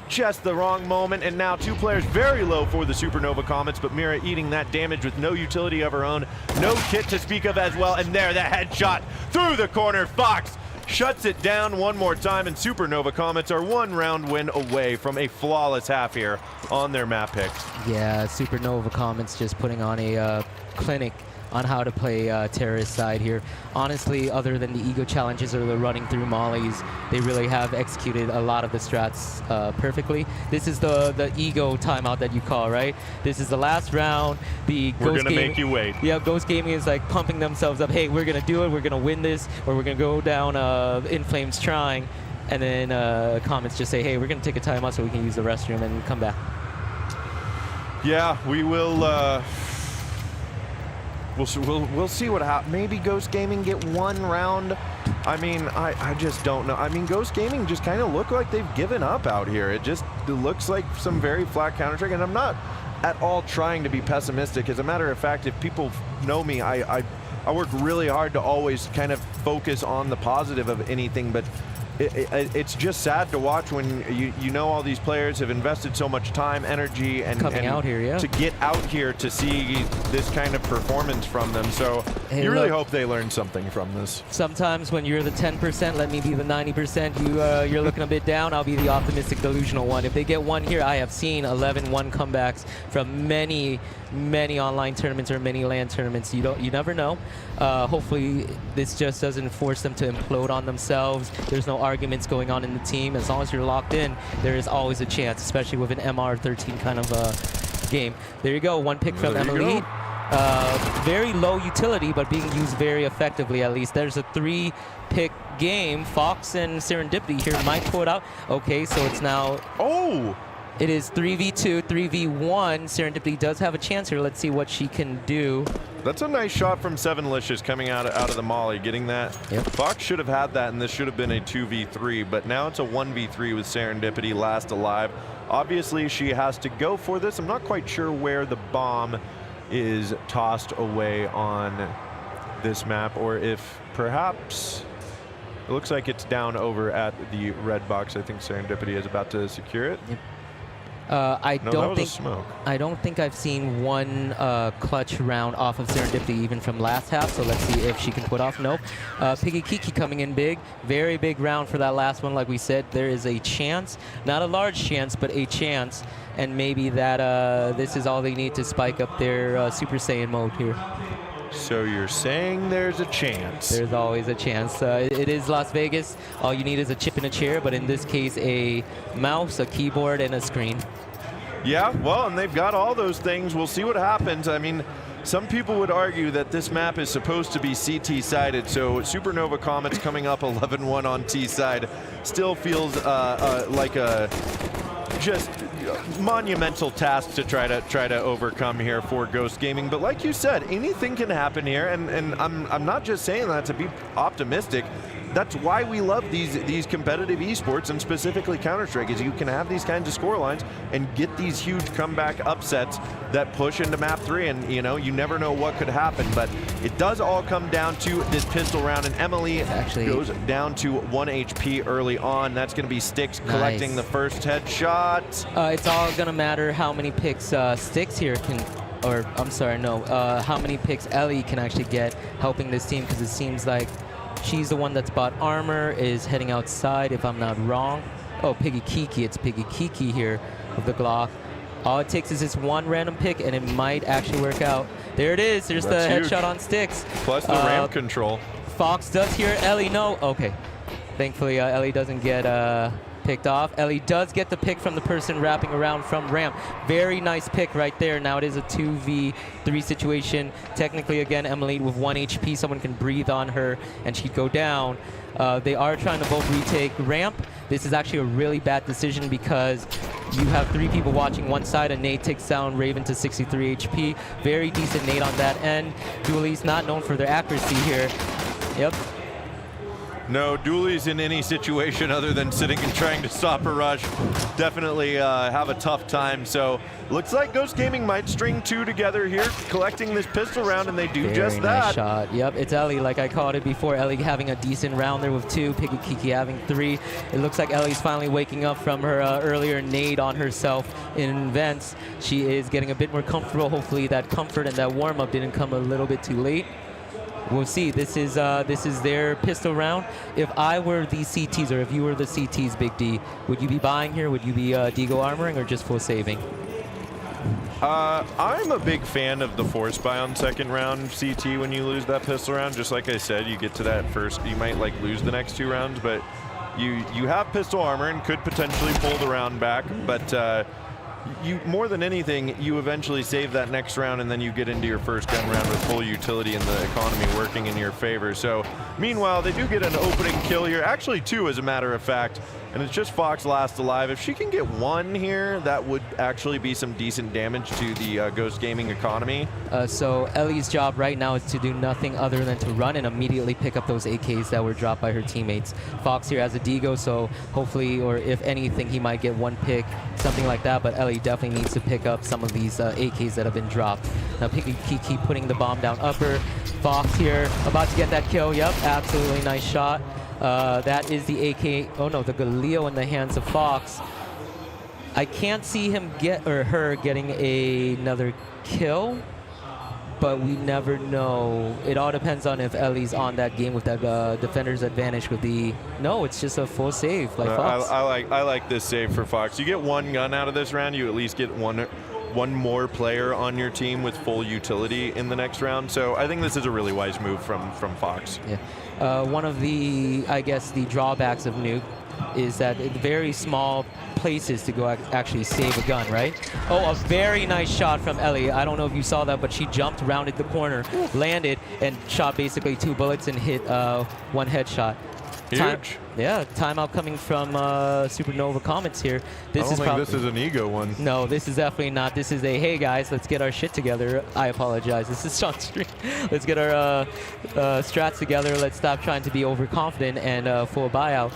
Speaker 10: just the wrong moment, and now 2 players very low for the Supernova Comets, but Mira eating that damage with no utility of her own, no kit to speak of as well, and there, the headshot through the corner. Fox shuts it down one more time, and Supernova Comets are 1 round win away from a flawless half here on their map picks.
Speaker 12: Yeah, Supernova Comets just putting on a clinic on how to play terrorist side here. Honestly, other than the ego challenges or the running through mollies, they really have executed a lot of the strats perfectly. This is the ego timeout that you call, right? This is the last round.
Speaker 10: We're gonna make you wait.
Speaker 12: Yeah, Ghost Gaming is like pumping themselves up. Hey, we're gonna do it. We're gonna win this, or we're gonna go down in flames trying. And then Comets just say, hey, we're gonna take a timeout so we can use the restroom and come back.
Speaker 10: Yeah, we will. We'll see what happens. Maybe Ghost Gaming get 1 round. I mean, I just don't know. I mean, Ghost Gaming just kind of look like they've given up out here. It looks like some very flat Counter-Strike, and I'm not at all trying to be pessimistic. As a matter of fact, if people know me, I work really hard to always kind of focus on the positive of anything, but it's just sad to watch when you know all these players have invested so much time, energy, and
Speaker 12: out here, yeah,
Speaker 10: to get out here to see this kind of performance from them. So
Speaker 12: hey,
Speaker 10: you really hope they learn something from this.
Speaker 12: Sometimes when you're the 10%, let me be the 90%. You're looking a bit down. I'll be the optimistic, delusional one. If they get 1 here, I have seen 11-1 comebacks from many online tournaments or many LAN tournaments. You never know. Hopefully this just doesn't force them to implode on themselves. There's no arguments going on in the team. As long as you're locked in, there is always a chance, especially with an MR13 kind of game. There you go, 1 pick from Emily. Very low utility, but being used very effectively at least. There's a 3-pick game. Fox and Serendipity here might pull it out. Okay, so it's now...
Speaker 10: Oh!
Speaker 12: It is 3v2, 3v1. Serendipity does have a chance here. Let's see what she can do.
Speaker 10: That's a nice shot from Sevenlicious coming out of the molly, getting that.
Speaker 12: Yep.
Speaker 10: Fox should have had that, and this should have been a 2v3, but now it's a 1v3 with Serendipity last alive. Obviously, she has to go for this. I'm not quite sure where the bomb is tossed away on this map, or if perhaps it looks like it's down over at the red box. I think Serendipity is about to secure it.
Speaker 12: Yep.
Speaker 10: I
Speaker 12: don't think I've seen 1 clutch round off of Serendipity even from last half, so let's see if she can put off. Nope. Piggy Kiki coming in big. Very big round for that last one. Like we said, there is a chance, not a large chance, but a chance, and maybe that this is all they need to spike up their Super Saiyan mode here.
Speaker 10: So you're saying there's a chance?
Speaker 12: There's always a chance. It is Las Vegas. All you need is a chip and a chair, but in this case, a mouse, a keyboard, and a screen.
Speaker 10: Yeah, well, and they've got all those things. We'll see what happens. I mean, some people would argue that this map is supposed to be CT-sided, so Supernova Comets coming up 11-1 on T-side still feels like a just monumental task to try to overcome here for Ghost Gaming. But like you said, anything can happen here, and I'm not just saying that to be optimistic. that's why we love these competitive esports, and specifically Counter-Strike, is you can have these kinds of score lines and get these huge comeback upsets that push into map 3, and you know, you never know what could happen. But it does all come down to this pistol round, and Emily goes down to 1 HP early on. That's going to be Styx collecting the first headshot.
Speaker 12: It's all going to matter how many picks Styx here can, or I'm sorry, no, how many picks Ellie can actually get helping this team, because it seems like she's the one that's bought armor, is heading outside if I'm not wrong. Oh, Piggy Kiki, it's Piggy Kiki here with the Glock. All it takes is this one random pick, and it might actually work out. There it is. There's the headshot on Styx.
Speaker 10: Plus the ramp control.
Speaker 12: Fox does hear Ellie. No. Okay. Thankfully, Ellie doesn't get picked off. Ellie does get the pick from the person wrapping around from ramp. Very nice pick right there. Now it is a 2v3 situation. Technically, again, Emily with 1 HP. Someone can breathe on her, and she'd go down. They are trying to both retake ramp. This is actually a really bad decision because you have 3 people watching one side, and nade takes down Raven to 63 HP. Very decent nade on that end. Dooley's not known for their accuracy here. Yep.
Speaker 10: No, Dooley's in any situation other than sitting and trying to stop a rush definitely have a tough time. So looks like Ghost Gaming might string 2 together here, collecting this pistol round, and they do just that.
Speaker 12: Nice shot. Yep, it's Ellie, like I called it before. Ellie having a decent round there with 2, Piggy Kiki having 3. It looks like Ellie's finally waking up from her earlier nade on herself in vents. She is getting a bit more comfortable. Hopefully that comfort and that warm-up didn't come a little bit too late. We'll see. This is their pistol round. If I were the CTs, or if you were the CTs, Big D, would you be buying here? Would you be Deagle armoring, or just full saving?
Speaker 10: I'm a big fan of the force buy on second round CT when you lose that pistol round. Just like I said, you get to that first, you might like lose the next 2 rounds, but you have pistol armor and could potentially pull the round back. But you, more than anything, you eventually save that next round, and then you get into your first gun round with full utility and the economy working in your favor. So meanwhile, they do get an opening kill here, actually 2 as a matter of fact, and it's just Fox last alive. If she can get 1 here, that would actually be some decent damage to the Ghost Gaming economy.
Speaker 12: So Ellie's job right now is to do nothing other than to run and immediately pick up those AKs that were dropped by her teammates. Fox here has a Deagle, so hopefully, or if anything, he might get 1 pick, something like that, but Ellie definitely needs to pick up some of these AKs that have been dropped. Now Piggy Kiki putting the bomb down upper. Fox here about to get that kill. Yep, absolutely nice shot. That is the AK, oh no, the Galileo in the hands of Fox. I can't see him her getting another kill, but we never know. It all depends on if Ellie's on that game with that defender's advantage with the, no, it's just a full save like Fox.
Speaker 10: I like this save for Fox. You get 1 gun out of this round, you at least get one more player on your team with full utility in the next round. So I think this is a really wise move from Fox.
Speaker 12: Yeah. One of the, I guess, the drawbacks of Nuke is that it's very small places to go actually save a gun, right? Oh, a very nice shot from Ellie. I don't know if you saw that, but she jumped, rounded the corner, landed, and shot basically 2 bullets and hit 1 headshot.
Speaker 10: Huge.
Speaker 12: Yeah, timeout coming from Supernova Comments here.
Speaker 10: I don't think this is an ego one.
Speaker 12: No, this is definitely not. This is a, hey guys, let's get our shit together. I apologize. This is Sean Street. Let's get our strats together. Let's stop trying to be overconfident and full buyout.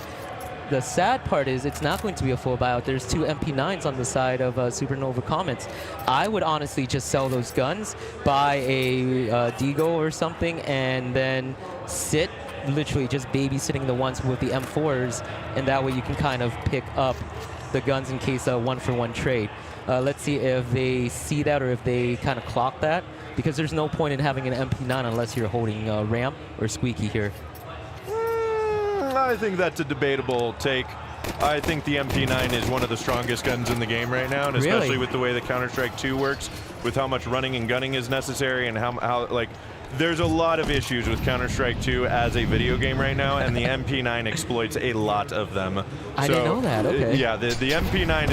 Speaker 12: The sad part is it's not going to be a full buyout. There's 2 MP9s on the side of Supernova Comments. I would honestly just sell those guns, buy a Deagle or something, and then sit, literally just babysitting the ones with the M4s, and that way you can kind of pick up the guns in case a 1-for-1 trade. Let's see if they see that or if they kind of clock that, because there's no point in having an MP9 unless you're holding Ramp or Squeaky here.
Speaker 10: I think that's a debatable take. I think the MP9 is one of the strongest guns in the game right now, and especially with the way the Counter-Strike 2 works, with how much running and gunning is necessary, and how like, there's a lot of issues with Counter-Strike 2 as a video game right now, and the MP9 exploits a lot of them.
Speaker 12: I didn't know that, okay.
Speaker 10: Yeah, the MP9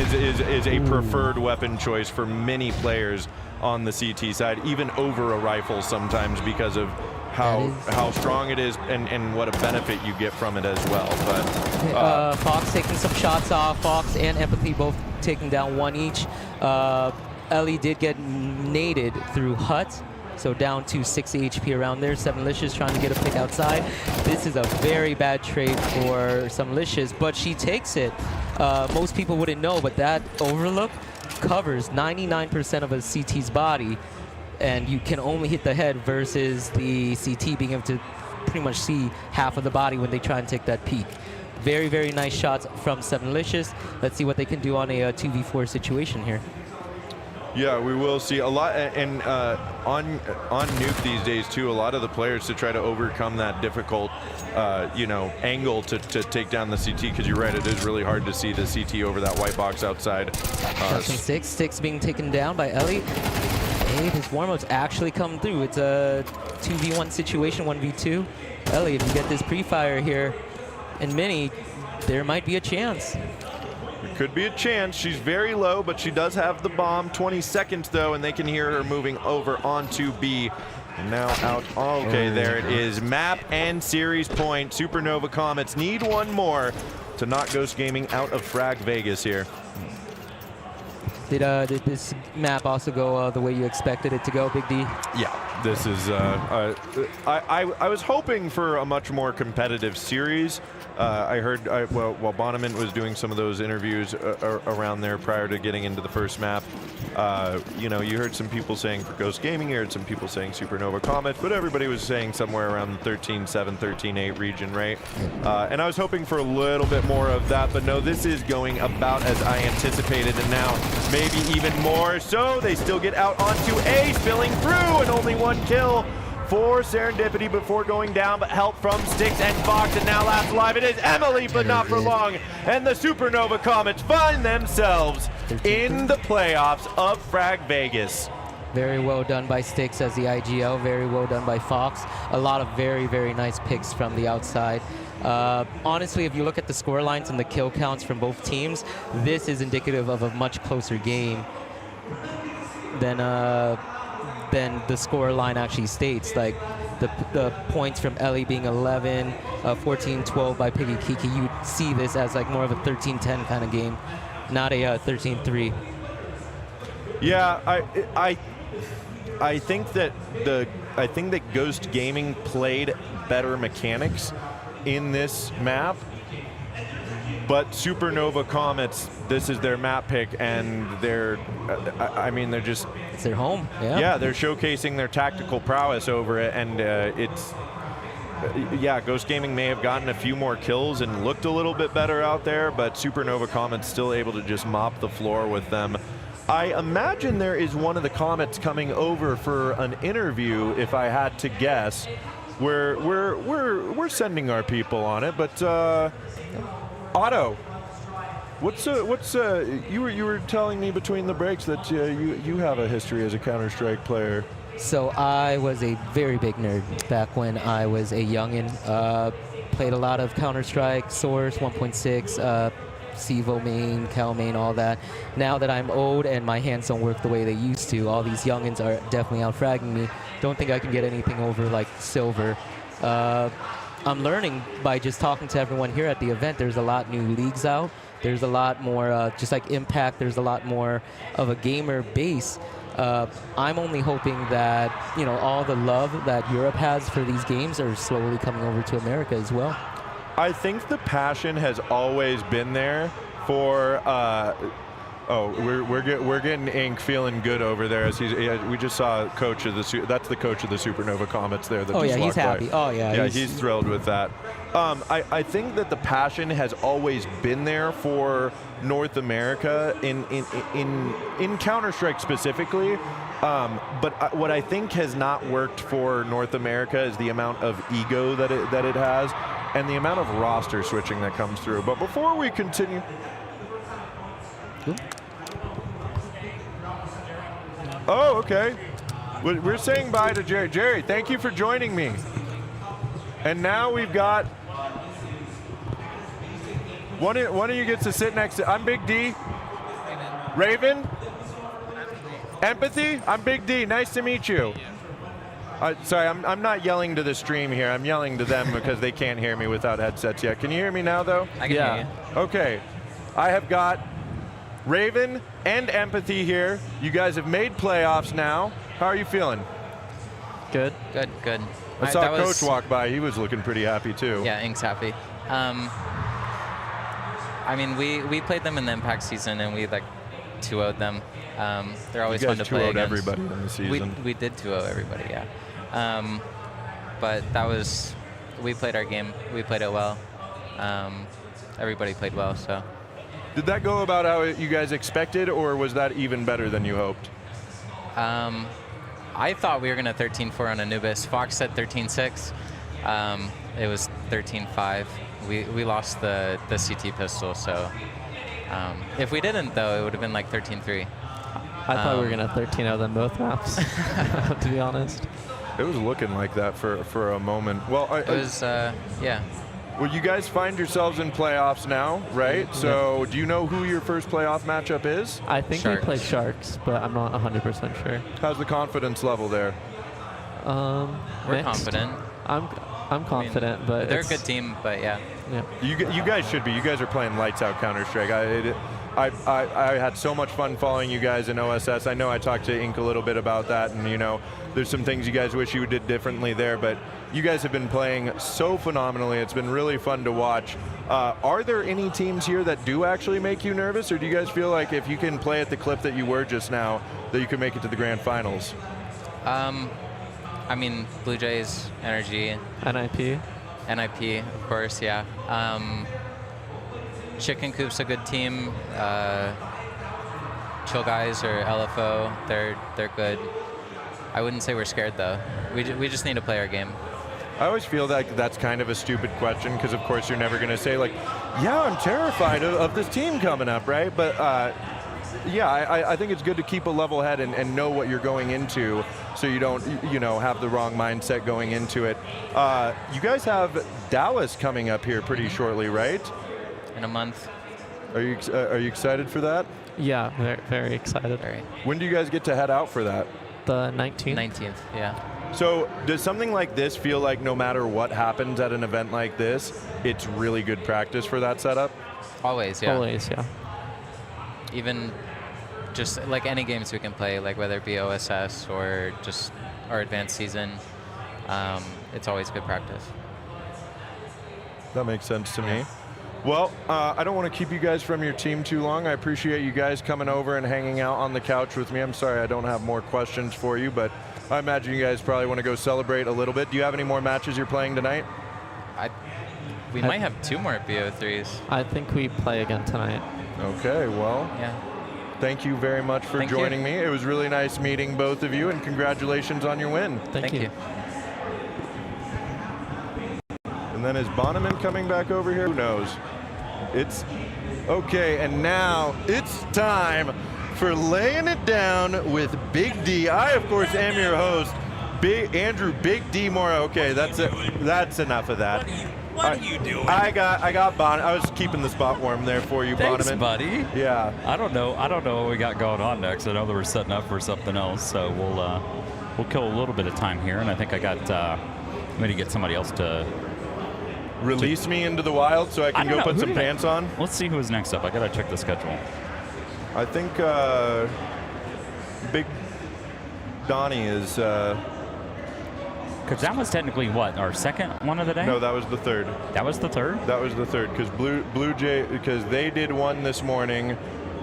Speaker 10: is a preferred weapon choice for many players on the CT side, even over a rifle sometimes, because of how strong it is and what a benefit you get from it as well. But
Speaker 12: Fox taking some shots off. Fox and Empathy both taking down 1 each. Ellie did get naded through Hut. So down to 6 HP around there. Sevenlicious trying to get a pick outside. This is a very bad trade for Sevenlicious, but she takes it. Most people wouldn't know, but that overlook covers 99% of a CT's body, and you can only hit the head versus the CT being able to pretty much see half of the body when they try and take that peek. Very, very nice shots from Sevenlicious. Let's see what they can do on a 2v4 situation here.
Speaker 10: Yeah, we will see a lot, and on Nuke these days too, a lot of the players to try to overcome that difficult, angle to take down the CT, because you're right, it is really hard to see the CT over that white box outside.
Speaker 12: Six being taken down by Ellie. Hey, his warm-up's actually come through. It's a 2v1 situation, 1v2. Ellie, if you get this pre-fire here in mini, there might be a chance.
Speaker 10: It could be a chance. She's very low, but she does have the bomb. 20 seconds, though, and they can hear her moving over onto B. And now out. Okay, there it is. Map and series point. Supernova Comets need one more to knock Ghost Gaming out of Frag Vegas here.
Speaker 12: Did this map also go the way you expected it to go, Big D?
Speaker 10: Yeah, this is. I was hoping for a much more competitive series. I heard while Bonnement was doing some of those interviews around there prior to getting into the first map, you heard some people saying for Ghost Gaming, you heard some people saying Supernova Comets, but everybody was saying somewhere around the 13-7, 13-8 region, right? And I was hoping for a little bit more of that, but no, this is going about as I anticipated, and now maybe even more so. They still get out onto A, spilling through, and only one kill for Serendipity before going down, but help from Styx and Fox, and now last alive it is Emily, but not for long. And the Supernova Comets find themselves in the playoffs of Frag Vegas.
Speaker 12: Very well done by Styx as the IGL, very well done by Fox. A lot of very, very nice picks from the outside. Honestly, if you look at the score lines and the kill counts from both teams, this is indicative of a much closer game than the score line actually states. Like the points from Ellie being 11, 14-12 by Piggy Kiki, you see this as like more of a 13-10 kind of game, not a 13-3.
Speaker 10: Yeah, I think that Ghost Gaming played better mechanics in this map, but Supernova Comets, this is their map pick, and they're just...
Speaker 12: It's their home, yeah.
Speaker 10: Yeah, they're showcasing their tactical prowess over it, and Ghost Gaming may have gotten a few more kills and looked a little bit better out there, but Supernova Comets still able to just mop the floor with them. I imagine there is one of the Comets coming over for an interview, if I had to guess. We're sending our people on it, but Otto, you were telling me between the breaks that you have a history as a Counter-Strike player.
Speaker 12: So I was a very big nerd back when I was a youngin'. Played a lot of Counter-Strike, Source, 1.6, Sivo main, Cal main, all that. Now that I'm old and my hands don't work the way they used to, all these youngins are definitely out-fragging me. Don't think I can get anything over like silver. I'm learning by just talking to everyone here at the event. There's a lot new leagues out. There's a lot more, just like Impact, there's a lot more of a gamer base. I'm only hoping that, all the love that Europe has for these games are slowly coming over to America as well.
Speaker 10: I think the passion has always been there for. We're getting Ink feeling good over there as we just saw coach of that's the coach of the Supernova Comets there. That just
Speaker 12: he's happy.
Speaker 10: By.
Speaker 12: Oh yeah,
Speaker 10: he's thrilled with that. I think that the passion has always been there for North America in Counter-Strike specifically. But what I think has not worked for North America is the amount of ego that it has, and the amount of roster switching that comes through. But before we continue. Oh, okay. We're saying bye to Jerry. Jerry, thank you for joining me. And now we've got one of you gets to sit next to. I'm Big D. Raven. Empathy. I'm Big D. Nice to meet you. Sorry, I'm not yelling to the stream here. I'm yelling to them because they can't hear me without headsets yet. Can you hear me now, though?
Speaker 18: I can hear you.
Speaker 10: Okay. I have got Raven and Empathy here. You guys have made playoffs now. How are you feeling?
Speaker 20: Good.
Speaker 21: Good, good.
Speaker 10: I saw Coach walk by. He was looking pretty happy, too.
Speaker 21: Yeah, Ink's happy. I mean, we played them in the Impact season, and we, like, 2-0'd them. They're always fun to play against.
Speaker 10: You guys 2-0'd everybody in the season.
Speaker 21: We did 2-0 everybody, yeah. But that was, we played our game. We played it well. Everybody played well, so.
Speaker 10: Did that go about how you guys expected, or was that even better than you hoped?
Speaker 21: I thought we were going to 13-4 on Anubis. Fox said 13-6. It was 13-5. We lost the CT pistol, so if we didn't, though, it would have been like 13-3.
Speaker 20: I thought we were going to 13-0 them both maps, to be honest.
Speaker 10: It was looking like that for a moment. Well,
Speaker 21: it was, yeah.
Speaker 10: Well, you guys find yourselves in playoffs now, right? So do you know who your first playoff matchup is?
Speaker 20: I think we play Sharks, but I'm not 100% sure.
Speaker 10: How's the confidence level there?
Speaker 21: We're confident.
Speaker 20: I'm confident, but
Speaker 21: they're a good team, but yeah.
Speaker 10: You guys should be. You guys are playing lights out Counter-Strike. I had so much fun following you guys in OSS. I know I talked to Ink a little bit about that, and there's some things you guys wish you did differently there, but you guys have been playing so phenomenally. It's been really fun to watch. Are there any teams here that do actually make you nervous, or do you guys feel like if you can play at the clip that you were just now, that you can make it to the grand finals?
Speaker 21: I mean, Blue Jays, Energy. NIP, of course, yeah. Chicken Coop's a good team. Chill Guys or LFO, they're good. I wouldn't say we're scared, though. We just need to play our game.
Speaker 10: I always feel like that's kind of a stupid question because, of course, you're never going to say, like, yeah, I'm terrified of this team coming up, right? But, yeah, I think it's good to keep a level head and know what you're going into so you don't, have the wrong mindset going into it. You guys have Dallas coming up here pretty shortly, right?
Speaker 21: In a month.
Speaker 10: Are you excited for that?
Speaker 20: Yeah, very, very excited.
Speaker 10: When do you guys get to head out for that?
Speaker 20: The 19th.
Speaker 21: 19th, yeah.
Speaker 10: So does something like this feel like no matter what happens at an event like this, it's really good practice for that setup?
Speaker 21: Always, yeah.
Speaker 20: Always, yeah.
Speaker 21: Even just like any games we can play, like whether it be OSS or just our advanced season, it's always good practice.
Speaker 10: That makes sense to me. Well, I don't want to keep you guys from your team too long. I appreciate you guys coming over and hanging out on the couch with me. I'm sorry I don't have more questions for you, but I imagine you guys probably want to go celebrate a little bit. Do you have any more matches you're playing tonight?
Speaker 21: We might have 2 more BO3s.
Speaker 20: I think we play again tonight.
Speaker 10: Okay, well, thank you very much for joining me. It was really nice meeting both of you, and congratulations on your win.
Speaker 20: Thank you.
Speaker 10: And then is Bonneman coming back over here? Who knows? It's okay, and now it's time for Laying It Down with Big D. I, of course, am your host, Andrew Big D Mora. Okay, that's it. That's enough of that.
Speaker 9: What are you doing?
Speaker 10: I got Bon. I was keeping the spot warm there for you,
Speaker 9: Thanks,
Speaker 10: Bonneman.
Speaker 9: buddy.
Speaker 10: Yeah.
Speaker 9: I don't know what we got going on next. I know that we're setting up for something else, so we'll kill a little bit of time here, and I think I got maybe get somebody else to
Speaker 10: release me into the wild so I can go put some pants on.
Speaker 9: Let's see who's next up. I gotta check the schedule.
Speaker 10: I think Big Donnie is.
Speaker 9: Because that was technically what, our second one of the day?
Speaker 10: No, that was the third.
Speaker 9: That was the third?
Speaker 10: That was the third because Blue Jay, because they did one this morning.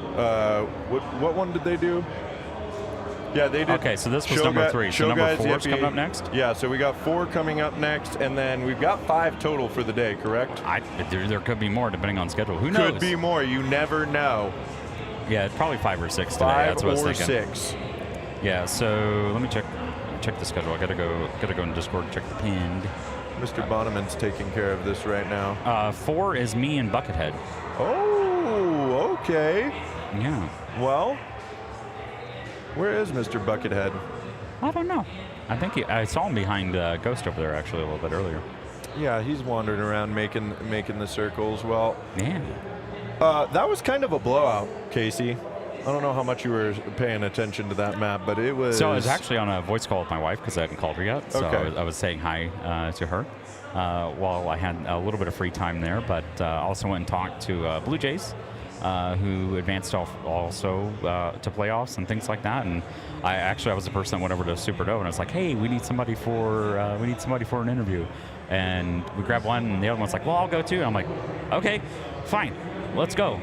Speaker 10: What one did they do? Yeah, they did.
Speaker 9: Okay, so this was number 3. So number 4 is coming up next?
Speaker 10: Yeah, so we got 4 coming up next, and then we've got 5 total for the day, correct?
Speaker 9: There could be more depending on schedule. Who knows?
Speaker 10: Could be more. You never know.
Speaker 9: Yeah, it's probably 5 or 6 today.
Speaker 10: 5
Speaker 9: That's what I was
Speaker 10: or
Speaker 9: thinking.
Speaker 10: 6.
Speaker 9: Yeah, so let me check the schedule. I gotta go in Discord and check the pinned.
Speaker 10: Mr. Bonneman's taking care of this right now.
Speaker 9: 4 is me and Buckethead.
Speaker 10: Oh, okay.
Speaker 9: Yeah.
Speaker 10: Well, where is Mr. Buckethead?
Speaker 9: I don't know. I think I saw him behind Ghost over there actually a little bit earlier.
Speaker 10: Yeah, he's wandering around making the circles. Well,
Speaker 9: yeah.
Speaker 10: That was kind of a blowout, Casey. I don't know how much you were paying attention to that map, but it was...
Speaker 9: So I was actually on a voice call with my wife because I hadn't called her yet. So
Speaker 10: okay.
Speaker 9: I was saying hi to her while I had a little bit of free time there, but also went and talked to Blue Jays who advanced also to playoffs and things like that. And I was the person that went over to Supernova and I was like, hey, we need somebody for an interview. And we grabbed one, and the other one's like, well, I'll go too. And I'm like, okay, fine, let's go.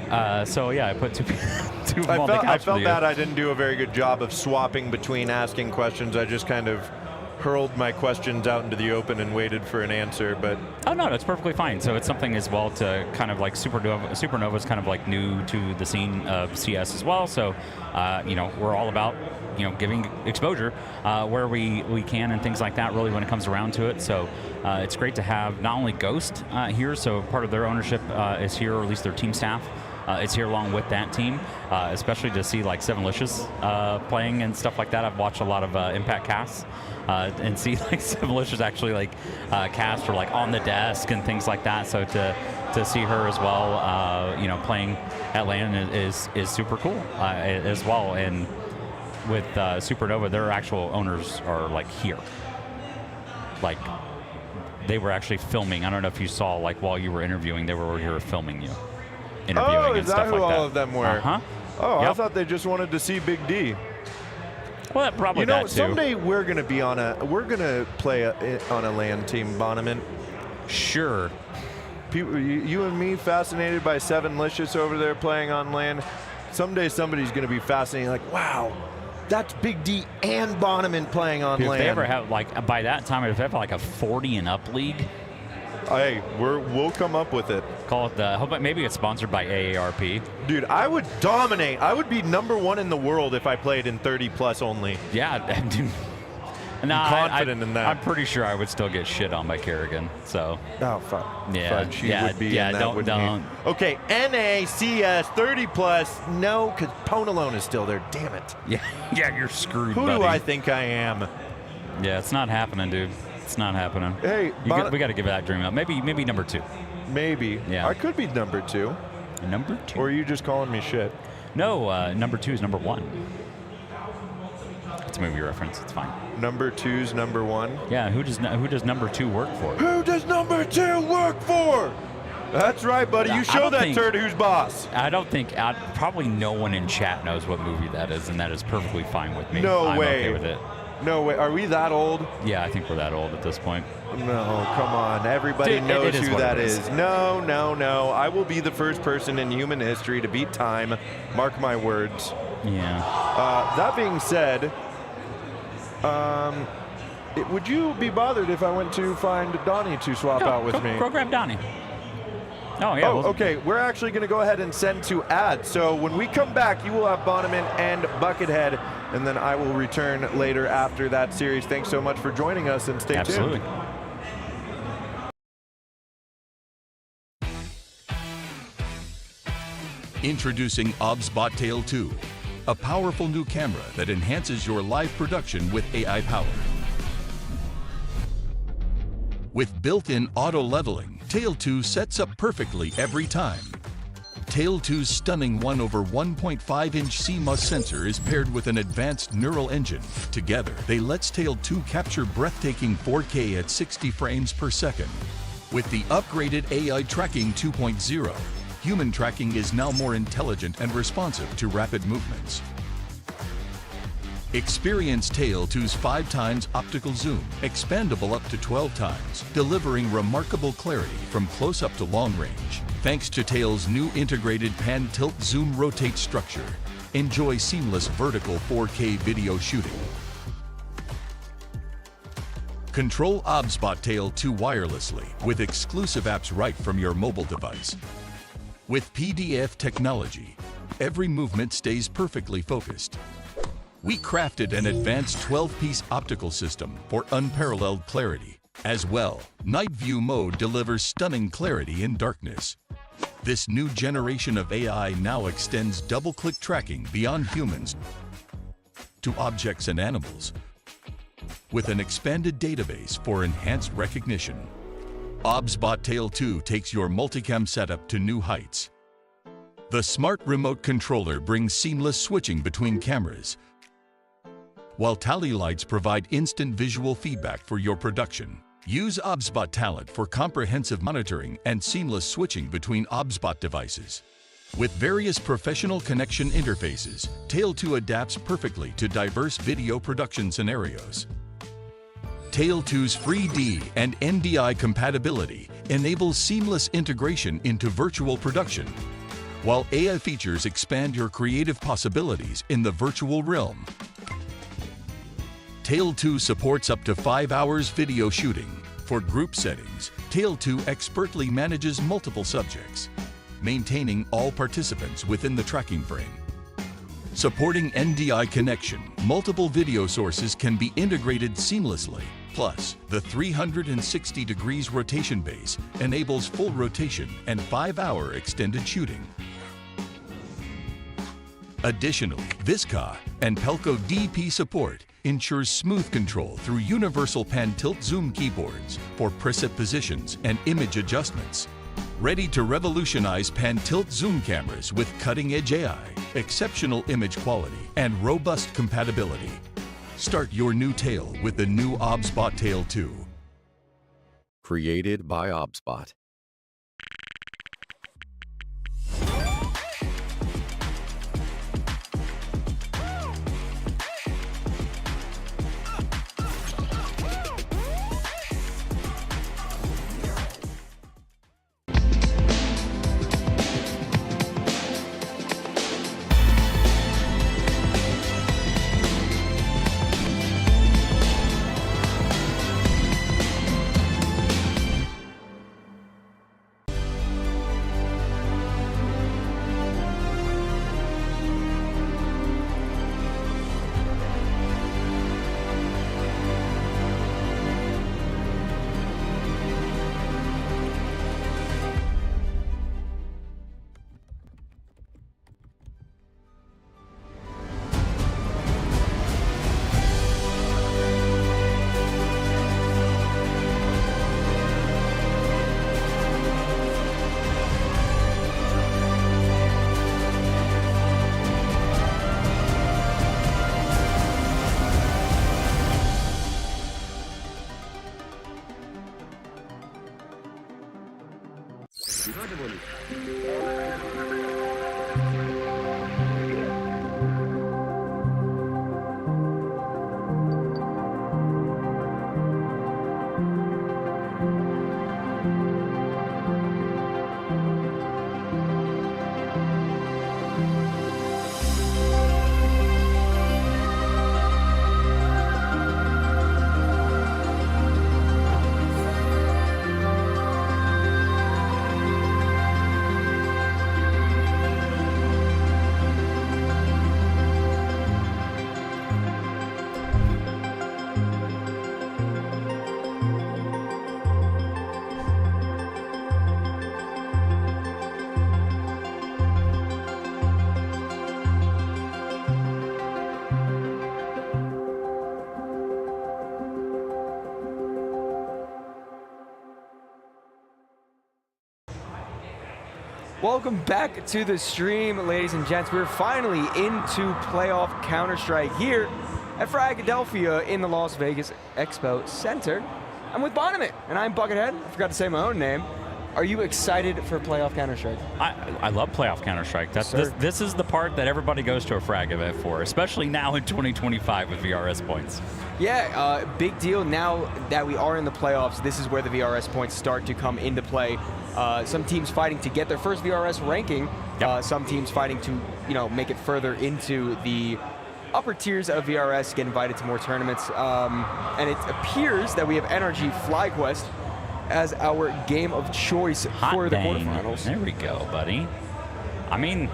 Speaker 9: So yeah, I put two of them on the couch.
Speaker 10: I felt bad I didn't do a very good job of swapping between asking questions. I just kind of hurled my questions out into the open and waited for an answer, but...
Speaker 9: Oh, no, that's perfectly fine. So it's something as well to kind of like Supernova is kind of like new to the scene of CS as well. So, we're all about, giving exposure where we can and things like that, really, when it comes around to it. So it's great to have not only Ghost here, so part of their ownership is here, or at least their team staff is here along with that team, especially to see like Sevenlicious playing and stuff like that. I've watched a lot of Impact casts and see like Sevenlicious actually like cast or like on the desk and things like that. So to see her as well, playing at LAN is super cool as well. And with Supernova, their actual owners are like here. Like they were actually filming. I don't know if you saw, like while you were interviewing, they were here filming you.
Speaker 10: Oh, is that who
Speaker 9: like
Speaker 10: all of them were?
Speaker 9: Uh-huh.
Speaker 10: Oh,
Speaker 9: Yep.
Speaker 10: I thought they just wanted to see Big D.
Speaker 9: Well, probably that too.
Speaker 10: Someday we're gonna play on a LAN team, Bonneman.
Speaker 9: Sure.
Speaker 10: People, you and me fascinated by Sevenlicious over there playing on LAN. Someday somebody's gonna be fascinated, like, wow, that's Big D and Bonneman playing on
Speaker 9: Dude,
Speaker 10: LAN.
Speaker 9: if they ever have, like, by that time, if they have like a 40 and up league,
Speaker 10: hey, we'll come up with it.
Speaker 9: Call it maybe it's sponsored by AARP.
Speaker 10: Dude, I would dominate. I would be #1 in the world if I played in 30 plus only.
Speaker 9: Yeah, dude. No,
Speaker 10: I'm confident in that.
Speaker 9: I'm pretty sure I would still get shit on by Kerrigan. So.
Speaker 10: Oh fuck.
Speaker 9: Yeah.
Speaker 10: She would be in that,
Speaker 9: don't.
Speaker 10: wouldn't he? Okay, NACS 30 plus. No, because Ponalone is still there. Damn it.
Speaker 9: Yeah, you're screwed.
Speaker 10: Who
Speaker 9: buddy.
Speaker 10: do I think I am?
Speaker 9: Yeah, it's not happening, dude. It's not happening.
Speaker 10: Hey,
Speaker 9: we got to give that dream up. Maybe #2.
Speaker 10: Maybe.
Speaker 9: Yeah.
Speaker 10: I could be #2.
Speaker 9: #2.
Speaker 10: Or are you just calling me shit?
Speaker 9: No, #2 is #1. It's a movie reference. It's fine.
Speaker 10: #2's #1.
Speaker 9: Yeah. Who does #2 work for?
Speaker 10: Who does #2 work for? That's right, buddy. You show that turd who's boss.
Speaker 9: I don't think. Probably no one in chat knows what movie that is, and that is perfectly fine with me.
Speaker 10: No
Speaker 9: I'm
Speaker 10: way.
Speaker 9: okay with it.
Speaker 10: No way. Are we that old?
Speaker 9: Yeah, I think we're that old at this point.
Speaker 10: No, come on. Everybody
Speaker 9: Dude,
Speaker 10: knows
Speaker 9: it is
Speaker 10: who
Speaker 9: what
Speaker 10: that
Speaker 9: it
Speaker 10: is. No, no, no. I will be the first person in human history to beat time. Mark my words.
Speaker 9: Yeah.
Speaker 10: That being said, would you be bothered if I went to find Donnie to swap out with me?
Speaker 9: Go grab Donnie. Oh, yeah.
Speaker 10: Okay. We're actually going to go ahead and send to ads. So when we come back, you will have Bonneman and Buckethead, and then I will return later after that series. Thanks so much for joining us, and stay
Speaker 9: Absolutely.
Speaker 10: tuned.
Speaker 6: Introducing OBSBot Tail 2, a powerful new camera that enhances your live production with AI power. With built-in auto leveling, Tail 2 sets up perfectly every time. Tail 2's stunning 1/1.5-inch CMOS sensor is paired with an advanced neural engine. Together, they lets Tail 2 capture breathtaking 4K at 60 frames per second. With the upgraded AI Tracking 2.0, human tracking is now more intelligent and responsive to rapid movements. Experience Tail 2's 5x optical zoom, expandable up to 12 times, delivering remarkable clarity from close-up to long range. Thanks to Tail's new integrated pan-tilt-zoom-rotate structure, enjoy seamless vertical 4K video shooting. Control OBSBot Tail 2 wirelessly with exclusive apps right from your mobile device. With PDF technology, every movement stays perfectly focused. We crafted an advanced 12-piece optical system for unparalleled clarity. As well, Night View mode delivers stunning clarity in darkness. This new generation of AI now extends double-click tracking beyond humans to objects and animals, with an expanded database for enhanced recognition. OBSBot Tail 2 takes your multicam setup to new heights. The smart remote controller brings seamless switching between cameras, while tally lights provide instant visual feedback for your production. Use OBSBot Talent for comprehensive monitoring and seamless switching between OBSBot devices. With various professional connection interfaces, Tail 2 adapts perfectly to diverse video production scenarios. Tail 2's free D and NDI compatibility enables seamless integration into virtual production, while AI features expand your creative possibilities in the virtual realm. Tail 2 supports up to 5 hours video shooting. For group settings, Tail 2 expertly manages multiple subjects, maintaining all participants within the tracking frame. Supporting NDI connection, multiple video sources can be integrated seamlessly. Plus, the 360 degrees rotation base enables full rotation and 5-hour extended shooting. Additionally, Visca and Pelco DP support ensures smooth control through universal pan-tilt zoom keyboards for preset positions and image adjustments. Ready to revolutionize pan-tilt zoom cameras with cutting-edge AI, exceptional image quality, and robust compatibility. Start your new Tail with the new OBSBot Tail 2.
Speaker 1: Created by OBSBot.
Speaker 3: Welcome back to the stream, ladies and gents. We're finally into playoff Counter-Strike here at FRAGxLVLUP in the Las Vegas Expo Center. I'm with Bonneman, and I'm Buckethead. I forgot to say my own name. Are you excited for playoff Counter-Strike?
Speaker 2: I love playoff Counter-Strike. This is the part that everybody goes to a frag event for, especially now in 2025 with VRS points.
Speaker 3: Yeah, big deal. Now that we are in the playoffs, this is where the VRS points start to come into play. Some teams fighting to get their first VRS ranking. Yep. Some teams fighting to, make it further into the upper tiers of VRS, get invited to more tournaments. And it appears that we have NRG FlyQuest as our game of choice for the quarterfinals.
Speaker 2: There we go, buddy. I mean,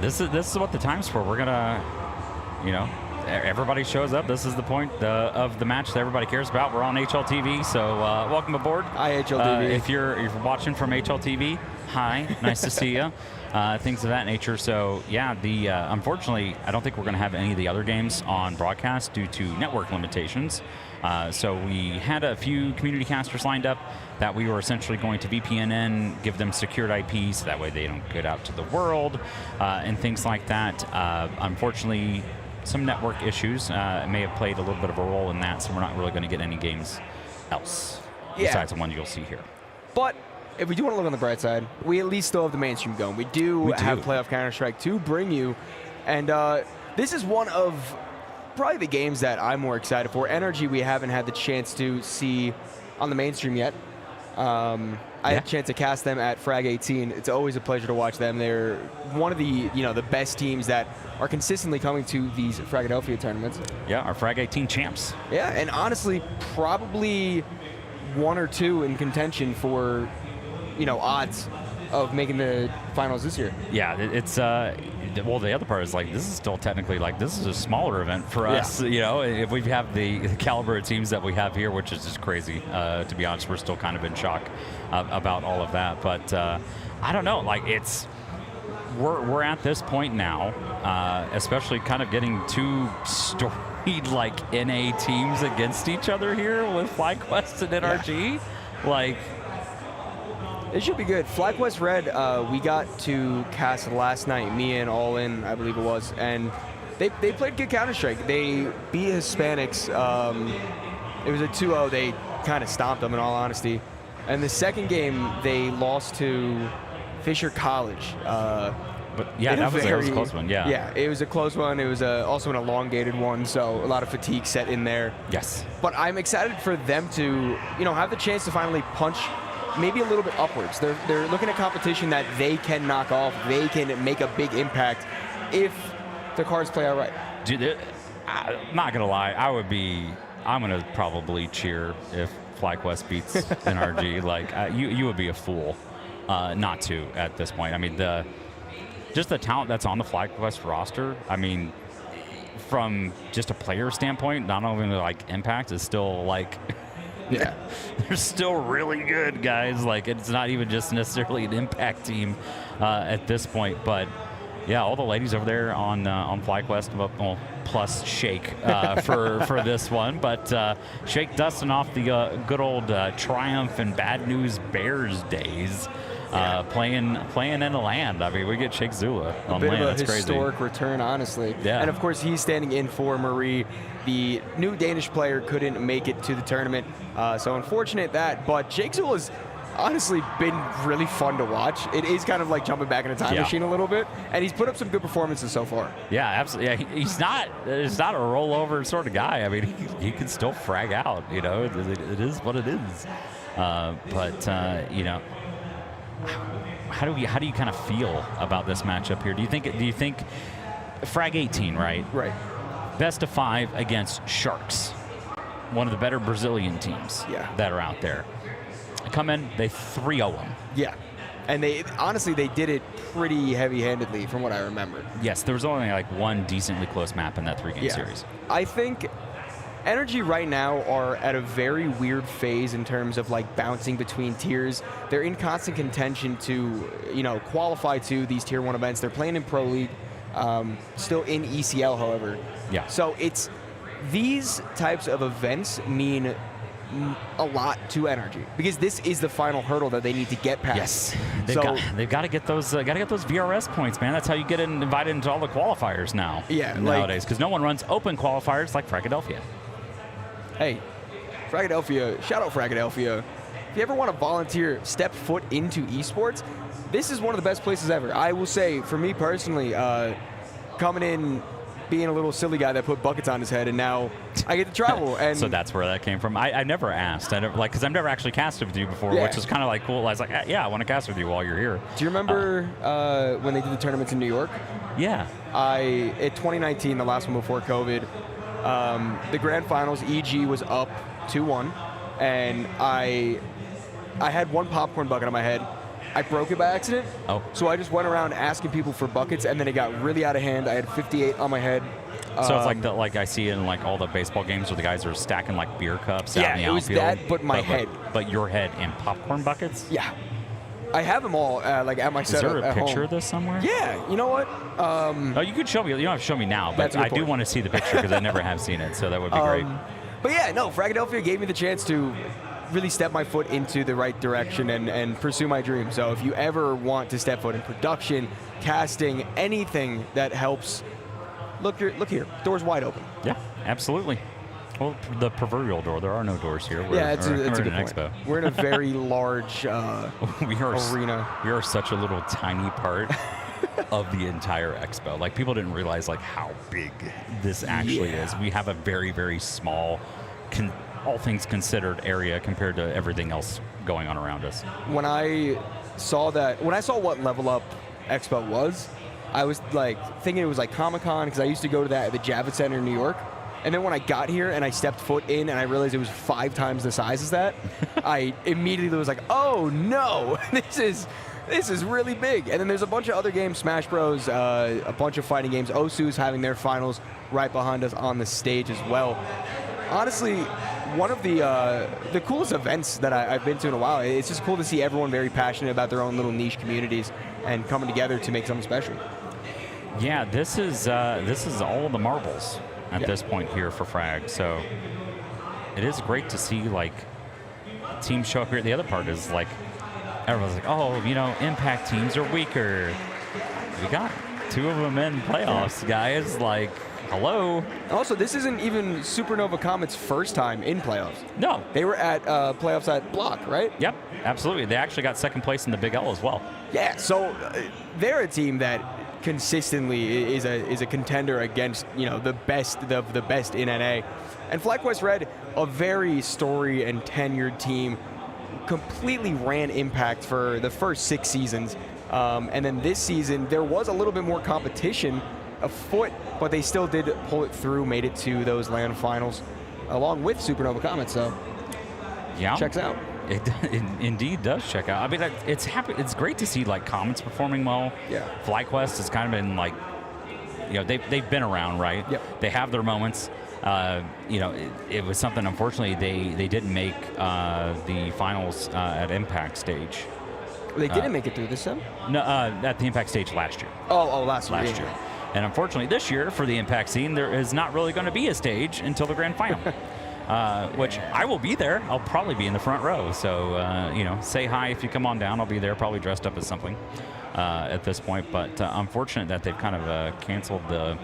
Speaker 2: this is what the time's for. We're gonna, everybody shows up. This is the point of the match that everybody cares about. We're on HLTV, so welcome aboard.
Speaker 3: Hi, HLTV.
Speaker 2: If you're watching from HLTV, hi, nice to see you. Things of that nature. So yeah, unfortunately, I don't think we're going to have any of the other games on broadcast due to network limitations. So we had a few community casters lined up that we were essentially going to VPN in, give them secured IPs, so that way they don't get out to the world, and things like that. Unfortunately, some network issues may have played a little bit of a role in that, so we're not really going to get any games else besides the one you'll see here.
Speaker 3: But if we do want to look on the bright side, we at least still have the mainstream going. We do have playoff Counter-Strike to bring you. And this is one of probably the games that I'm more excited for. Energy we haven't had the chance to see on the mainstream yet. I had a chance to cast them at FRAG18. It's always a pleasure to watch them. They're one of the the best teams that are consistently coming to these FRAGxLVLUP tournaments.
Speaker 2: Yeah, our FRAG18 champs.
Speaker 3: Yeah, and honestly, probably 1 or 2 in contention for odds of making the finals this year.
Speaker 2: Yeah, it's well, the other part is like this is still technically like this is a smaller event for us. If we have the caliber of teams that we have here, which is just crazy. To be honest, we're still kind of in shock about all of that. But I don't know, like we're at this point now, especially kind of getting 2 storied like NA teams against each other here with FlyQuest and NRG. Yeah. Like.
Speaker 3: It should be good. FlyQuest Red, we got to cast last night, me and All In, I believe it was, and they played good Counter-Strike. They beat Hispanics. It was a 2-0. They kind of stomped them, in all honesty. And the second game, they lost to Fisher College.
Speaker 2: But yeah, that was a close one, yeah.
Speaker 3: Yeah, it was a close one. It was also an elongated one, so a lot of fatigue set in there.
Speaker 2: Yes.
Speaker 3: But I'm excited for them to, have the chance to finally punch maybe a little bit upwards. They're looking at competition that they can knock off. They can make a big impact if the cards play out right.
Speaker 2: Dude, I'm not going to lie. I'm going to probably cheer if FlyQuest beats NRG. Like, you would be a fool not to at this point. I mean, just the talent that's on the FlyQuest roster, I mean, from just a player standpoint, not only like impact is still like...
Speaker 3: Yeah,
Speaker 2: they're still really good, guys. Like, it's not even just necessarily an impact team at this point. But yeah, all the ladies over there on FlyQuest, well, plus Shake for this one. But Shake dusting off the good old Triumph and Bad News Bears days. Playing in the land. I mean, we get Shake Zula on land.
Speaker 3: That's
Speaker 2: crazy.
Speaker 3: Historic return, honestly.
Speaker 2: Yeah.
Speaker 3: And of course, he's standing in for Marie. The new Danish player couldn't make it to the tournament, so unfortunate that. But Jake Zula's honestly been really fun to watch. It is kind of like jumping back in a time machine a little bit, and he's put up some good performances so far.
Speaker 2: Yeah, absolutely. Yeah, he's not a rollover sort of guy. I mean, he can still frag out. It is what it is. How do you kind of feel about this matchup here? Do you think FRAG18, right?
Speaker 3: Right.
Speaker 2: Best of 5 against Sharks, one of the better Brazilian teams that are out there. Come in, they 3-0 them.
Speaker 3: Yeah. And they did it pretty heavy-handedly from what I remember.
Speaker 2: Yes, there was only like one decently close map in that 3-game series.
Speaker 3: I think Energy right now are at a very weird phase in terms of like bouncing between tiers. They're in constant contention to, qualify to these tier 1 events. They're playing in Pro League, still in ECL, however. Yeah. So it's these types of events mean a lot to Energy because this is the final hurdle that they need to get past.
Speaker 2: Yes, they've got to get those VRS points, man. That's how you get invited into all the qualifiers now.
Speaker 3: Yeah,
Speaker 2: nowadays because no one runs open qualifiers like FRAGxLVLUP.
Speaker 3: Hey, FRAGxLVLUP, shout out FRAGxLVLUP. If you ever want to volunteer, step foot into esports, this is one of the best places ever. I will say, for me personally, coming in, being a little silly guy that put buckets on his head, and now I get to travel. And
Speaker 2: so that's where that came from. I never asked. Because I've never actually casted with you before, which is kind of like cool. I was like, yeah, I want to cast with you while you're here.
Speaker 3: Do you remember when they did the tournaments in New York?
Speaker 2: Yeah.
Speaker 3: In 2019, the last one before COVID, the grand finals, EG was up 2-1, and I had one popcorn bucket on my head. I broke it by accident.
Speaker 2: Oh.
Speaker 3: So I just went around asking people for buckets, and then it got really out of hand. I had 58 on my head.
Speaker 2: So it's like I see in like all the baseball games where the guys are stacking like beer cups out in the outfield.
Speaker 3: Yeah, it was that, but my head.
Speaker 2: But your head and popcorn buckets?
Speaker 3: Yeah. I have them all like at my setup at home.
Speaker 2: Is there a picture of this somewhere?
Speaker 3: Yeah. You know what?
Speaker 2: Oh, you could show me. You don't have to show me now, but I do want to see the picture because I never have seen it, so that would be great.
Speaker 3: But yeah, no, FRAGxLVLUP gave me the chance to really step my foot into the right direction and pursue my dream. So if you ever want to step foot in production, casting, anything that helps, look here, doors wide open.
Speaker 2: Yeah, absolutely. Well, the proverbial door. There are no doors here.
Speaker 3: Yeah, it's a good point.
Speaker 2: Expo.
Speaker 3: We're in a very large arena.
Speaker 2: We are such a little tiny part of the entire expo. Like, people didn't realize like how big this actually is. We have a very, very small, all things considered, area compared to everything else going on around us.
Speaker 3: When I saw what Level Up Expo was, I was like thinking it was like Comic-Con, because I used to go to that at the Javits Center in New York. And then when I got here and I stepped foot in and I realized it was 5 times the size as that, I immediately was like, oh no, this is really big. And then there's a bunch of other games, Smash Bros, a bunch of fighting games. Osu's having their finals right behind us on the stage as well. Honestly, one of the coolest events that I've been to in a while. It's just cool to see everyone very passionate about their own little niche communities and coming together to make something special.
Speaker 2: Yeah, this is all the marbles at this point here for Frag. So it is great to see like teams show up here. The other part is like everyone's like, oh, you know, Impact teams are weaker. We got 2 of them in playoffs, guys. Like, hello.
Speaker 3: Also, this isn't even Supernova Comet's first time in playoffs.
Speaker 2: No.
Speaker 3: They were at playoffs at Block, right?
Speaker 2: Yep, absolutely. They actually got second place in the Big L as well.
Speaker 3: Yeah, so they're a team that consistently is a contender against, you know, the best of the best in NA. And FlyQuest Red, a very storied and tenured team, completely ran Impact for the first 6 seasons. And then this season, there was a little bit more competition afoot, but they still did pull it through, made it to those LAN finals, along with Supernova Comet. So,
Speaker 2: yeah,
Speaker 3: checks out.
Speaker 2: It indeed does check out. I mean, it's great to see like Comets performing well.
Speaker 3: Yeah. FlyQuest
Speaker 2: has kind of been like, you know, they've been around, right?
Speaker 3: Yep.
Speaker 2: They have their moments. You know, it was something. Unfortunately, they didn't make the finals at Impact stage.
Speaker 3: They didn't make it through this time?
Speaker 2: No, at the Impact stage last year.
Speaker 3: Last year.
Speaker 2: And unfortunately, this year for the Impact scene, there is not really going to be a stage until the grand final. Which I will be there. I'll probably be in the front row. So, you know, say hi if you come on down. I'll be there, probably dressed up as something at this point. But unfortunate that they've kind of canceled the...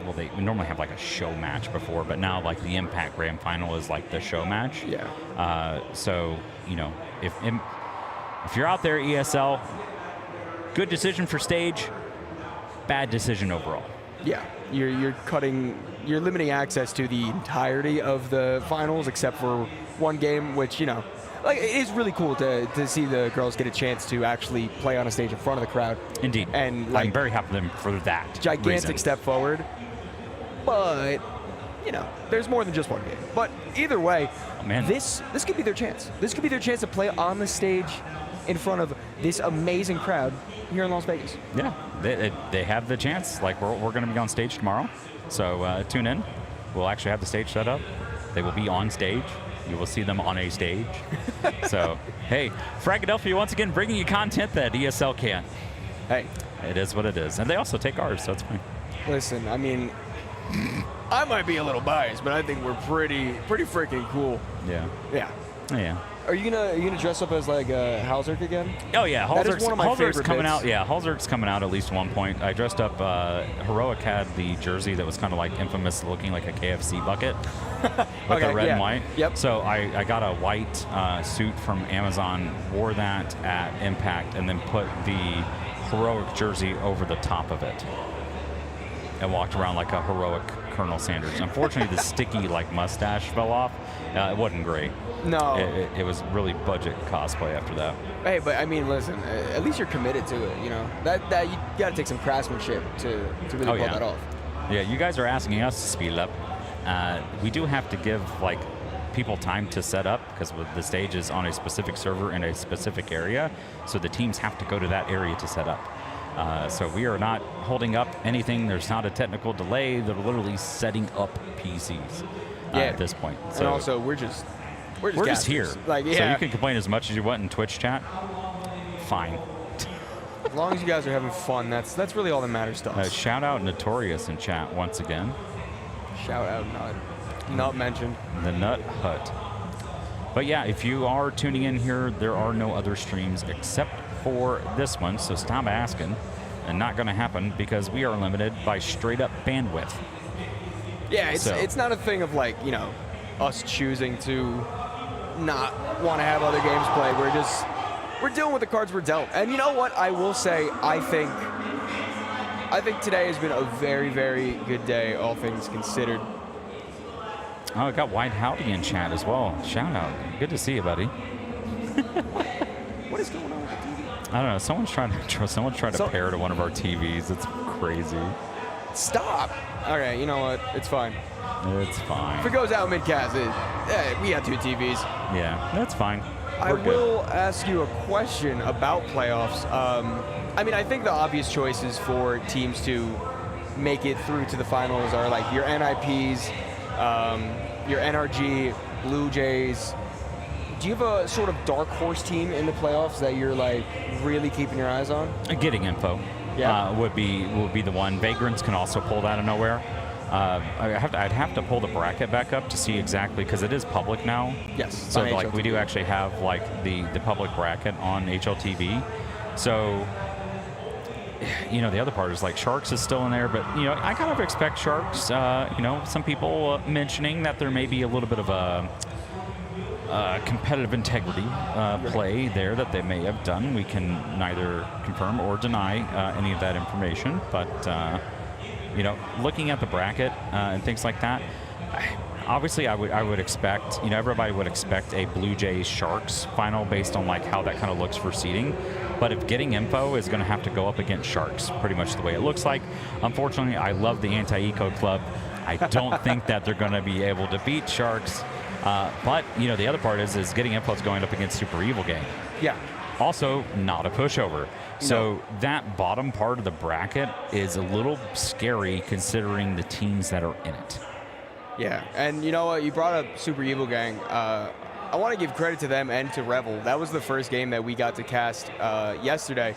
Speaker 2: Well, they normally have like a show match before, but now like the Impact Grand Final is like the show match.
Speaker 3: Yeah.
Speaker 2: So, you know, if you're out there, ESL, good decision for stage, bad decision overall.
Speaker 3: Yeah, you're limiting access to the entirety of the finals except for one game, which, you know, like, it is really cool to see the girls get a chance to actually play on a stage in front of the crowd.
Speaker 2: Indeed.
Speaker 3: And like,
Speaker 2: I'm very happy for them for that.
Speaker 3: Gigantic
Speaker 2: reason.
Speaker 3: Step forward. But, you know, there's more than just one game. But either way, this could be their chance. This could be their chance to play on the stage in front of this amazing crowd here in Las Vegas.
Speaker 2: Yeah, they have the chance. Like, we're going to be on stage tomorrow, so tune in. We'll actually have the stage set up. They will be on stage. You will see them on a stage. So, hey, FRAGxLVLUP once again bringing you content that ESL can't.
Speaker 3: Hey.
Speaker 2: It is what it is. And they also take ours, so it's fine.
Speaker 3: Listen, I mean, I might be a little biased, but I think we're pretty freaking cool.
Speaker 2: Yeah.
Speaker 3: Yeah.
Speaker 2: Yeah.
Speaker 3: Are you gonna dress up as like Halzerk again?
Speaker 2: Oh yeah, Halzerk's coming
Speaker 3: bits.
Speaker 2: out. Yeah, Halzerk's coming out at least one point. I dressed up. Heroic had the jersey that was kind of like infamous, looking like a KFC bucket with the red and white.
Speaker 3: Yep.
Speaker 2: So I got a white suit from Amazon, wore that at Impact, and then put the Heroic jersey over the top of it, and walked around like a Heroic Colonel Sanders. Unfortunately, the sticky like mustache fell off. It wasn't great.
Speaker 3: No.
Speaker 2: It was really budget cosplay after that.
Speaker 3: Hey, but I mean, listen, at least you're committed to it, you know? That you got to take some craftsmanship to really pull that off.
Speaker 2: Yeah, you guys are asking us to speed up. We do have to give, like, people time to set up because the stage is on a specific server in a specific area, so the teams have to go to that area to set up. So we are not holding up anything. There's not a technical delay. They're literally setting up PCs at this point. So
Speaker 3: and also, we're just
Speaker 2: here.
Speaker 3: Like, yeah.
Speaker 2: So you can complain as much as you want in Twitch chat. Fine.
Speaker 3: As long as you guys are having fun, that's really all that matters to us.
Speaker 2: Shout out Notorious in chat once again.
Speaker 3: Shout out Nut mentioned.
Speaker 2: The Nut Hut. But yeah, if you are tuning in here, there are no other streams except for this one, so stop asking. And not going to happen because we are limited by straight up bandwidth.
Speaker 3: Yeah, it's
Speaker 2: So-
Speaker 3: it's not a thing of like, you know, us choosing to not want to have other games played. We're dealing with the cards we're dealt. And you know what? I will say, I think today has been a very, very good day, all things considered.
Speaker 2: Oh, I got White Howdy in chat as well. Shout out. Good to see you, buddy.
Speaker 3: What is going on with the TV?
Speaker 2: I don't know. Someone's trying to pair to one of our TVs. It's crazy.
Speaker 3: Stop. Okay, you know what? It's fine.
Speaker 2: It's fine.
Speaker 3: If it goes out mid-cast, we got 2 TVs.
Speaker 2: Yeah, that's fine.
Speaker 3: I
Speaker 2: We're good.
Speaker 3: will ask you a question about playoffs. I mean, I think the obvious choices for teams to make it through to the finals are like your NIPs, your NRG, Blue Jays. Do you have a sort of dark horse team in the playoffs that you're like really keeping your eyes on?
Speaker 2: Getting info.
Speaker 3: Yeah.
Speaker 2: Would be the one. Vagrants can also pull that out of nowhere. I'd have to pull the bracket back up to see exactly, because it is public now.
Speaker 3: Yes.
Speaker 2: So
Speaker 3: on
Speaker 2: like we do
Speaker 3: HLTV.
Speaker 2: actually have like the public bracket on HLTV. So you know, the other part is like Sharks is still in there, but you know, I kind of expect Sharks. You know, some people mentioning that there may be a little bit of a competitive integrity play there that they may have done. We can neither confirm or deny any of that information, but you know, looking at the bracket and things like that, obviously I would expect, you know, everybody would expect a Blue Jays Sharks final based on like how that kind of looks for seeding. But if Getting Info is going to have to go up against Sharks, pretty much the way it looks like. Unfortunately, I love the Anti-Eco Club. I don't think that they're going to be able to beat Sharks. But, you know, the other part is Getting Info is going up against Super Evil Gang.
Speaker 3: Yeah.
Speaker 2: Also, not a pushover. So that bottom part of the bracket is a little scary considering the teams that are in it.
Speaker 3: Yeah, and you know what? You brought up Super Evil Gang. I want to give credit to them and to Revel. That was the first game that we got to cast yesterday.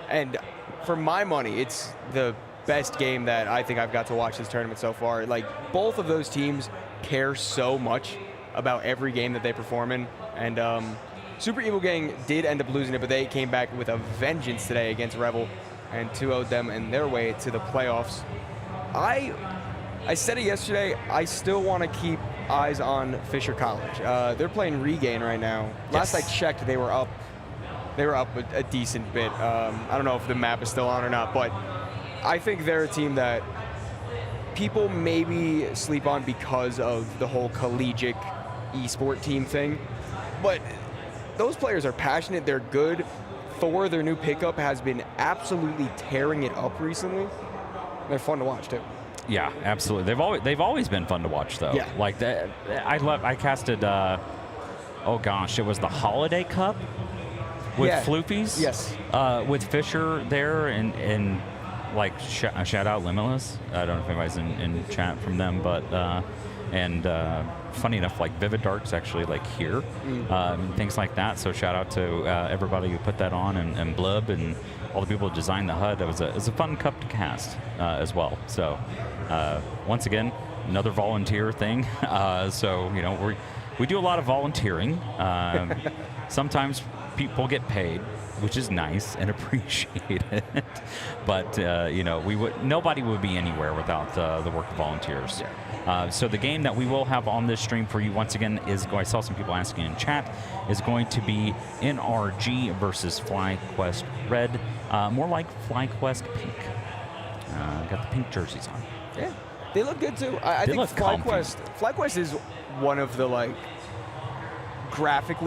Speaker 3: And for my money, it's the best game that I think I've got to watch this tournament so far. Like, both of those teams care so much about every game that they perform in. And Super Evil Gang did end up losing it, but they came back with a vengeance today against Revel and 2-0'd them in their way to the playoffs. I said it yesterday, I still want to keep eyes on Fisher College. They're playing Regain right now. Last I checked, they were up a decent bit. I don't know if the map is still on or not, but I think they're a team that people maybe sleep on because of the whole collegiate esport team thing. But those players are passionate, they're good. Thor, their new pickup, has been absolutely tearing it up recently. They're fun to watch too.
Speaker 2: Yeah, absolutely. They've always been fun to watch though.
Speaker 3: Yeah.
Speaker 2: Like that. I casted. Oh gosh, it was the Holiday Cup with Floopies.
Speaker 3: Yes.
Speaker 2: With Fisher there and like shout out Limitless. I don't know if anybody's in chat from them, but and funny enough, like Vivid Dark's actually like here, things like that. So shout out to everybody who put that on and Blub and all the people who designed the HUD. It was a fun cup to cast as well. So once again, another volunteer thing. So you know we do a lot of volunteering. Sometimes people get paid, which is nice and appreciated. But you know, nobody would be anywhere without the work of volunteers. So the game that we will have on this stream for you once again is, I saw some people asking in chat, is going to be NRG versus FlyQuest Red, more like FlyQuest Pink. Got the pink jerseys on.
Speaker 3: Yeah, they look good too. I think FlyQuest is one of the like graphic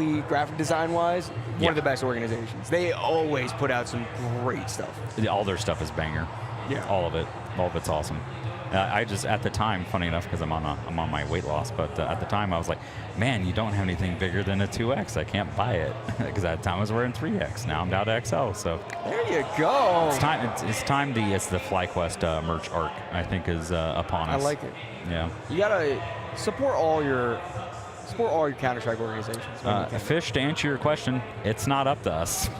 Speaker 3: design wise, one of the best organizations. They always put out some great stuff.
Speaker 2: All their stuff is banger.
Speaker 3: Yeah,
Speaker 2: all of it's awesome. I just, at the time, funny enough, because I'm on my weight loss, but at the time I was like, man, you don't have anything bigger than a 2X. I can't buy it, because at the time I was wearing 3X. Now I'm down to XL. So
Speaker 3: there you go.
Speaker 2: It's time. It's the FlyQuest merch arc, I think, is upon us.
Speaker 3: I like it.
Speaker 2: Yeah.
Speaker 3: You gotta support all your Counter-Strike organizations.
Speaker 2: Fish, to answer your question, it's not up to us.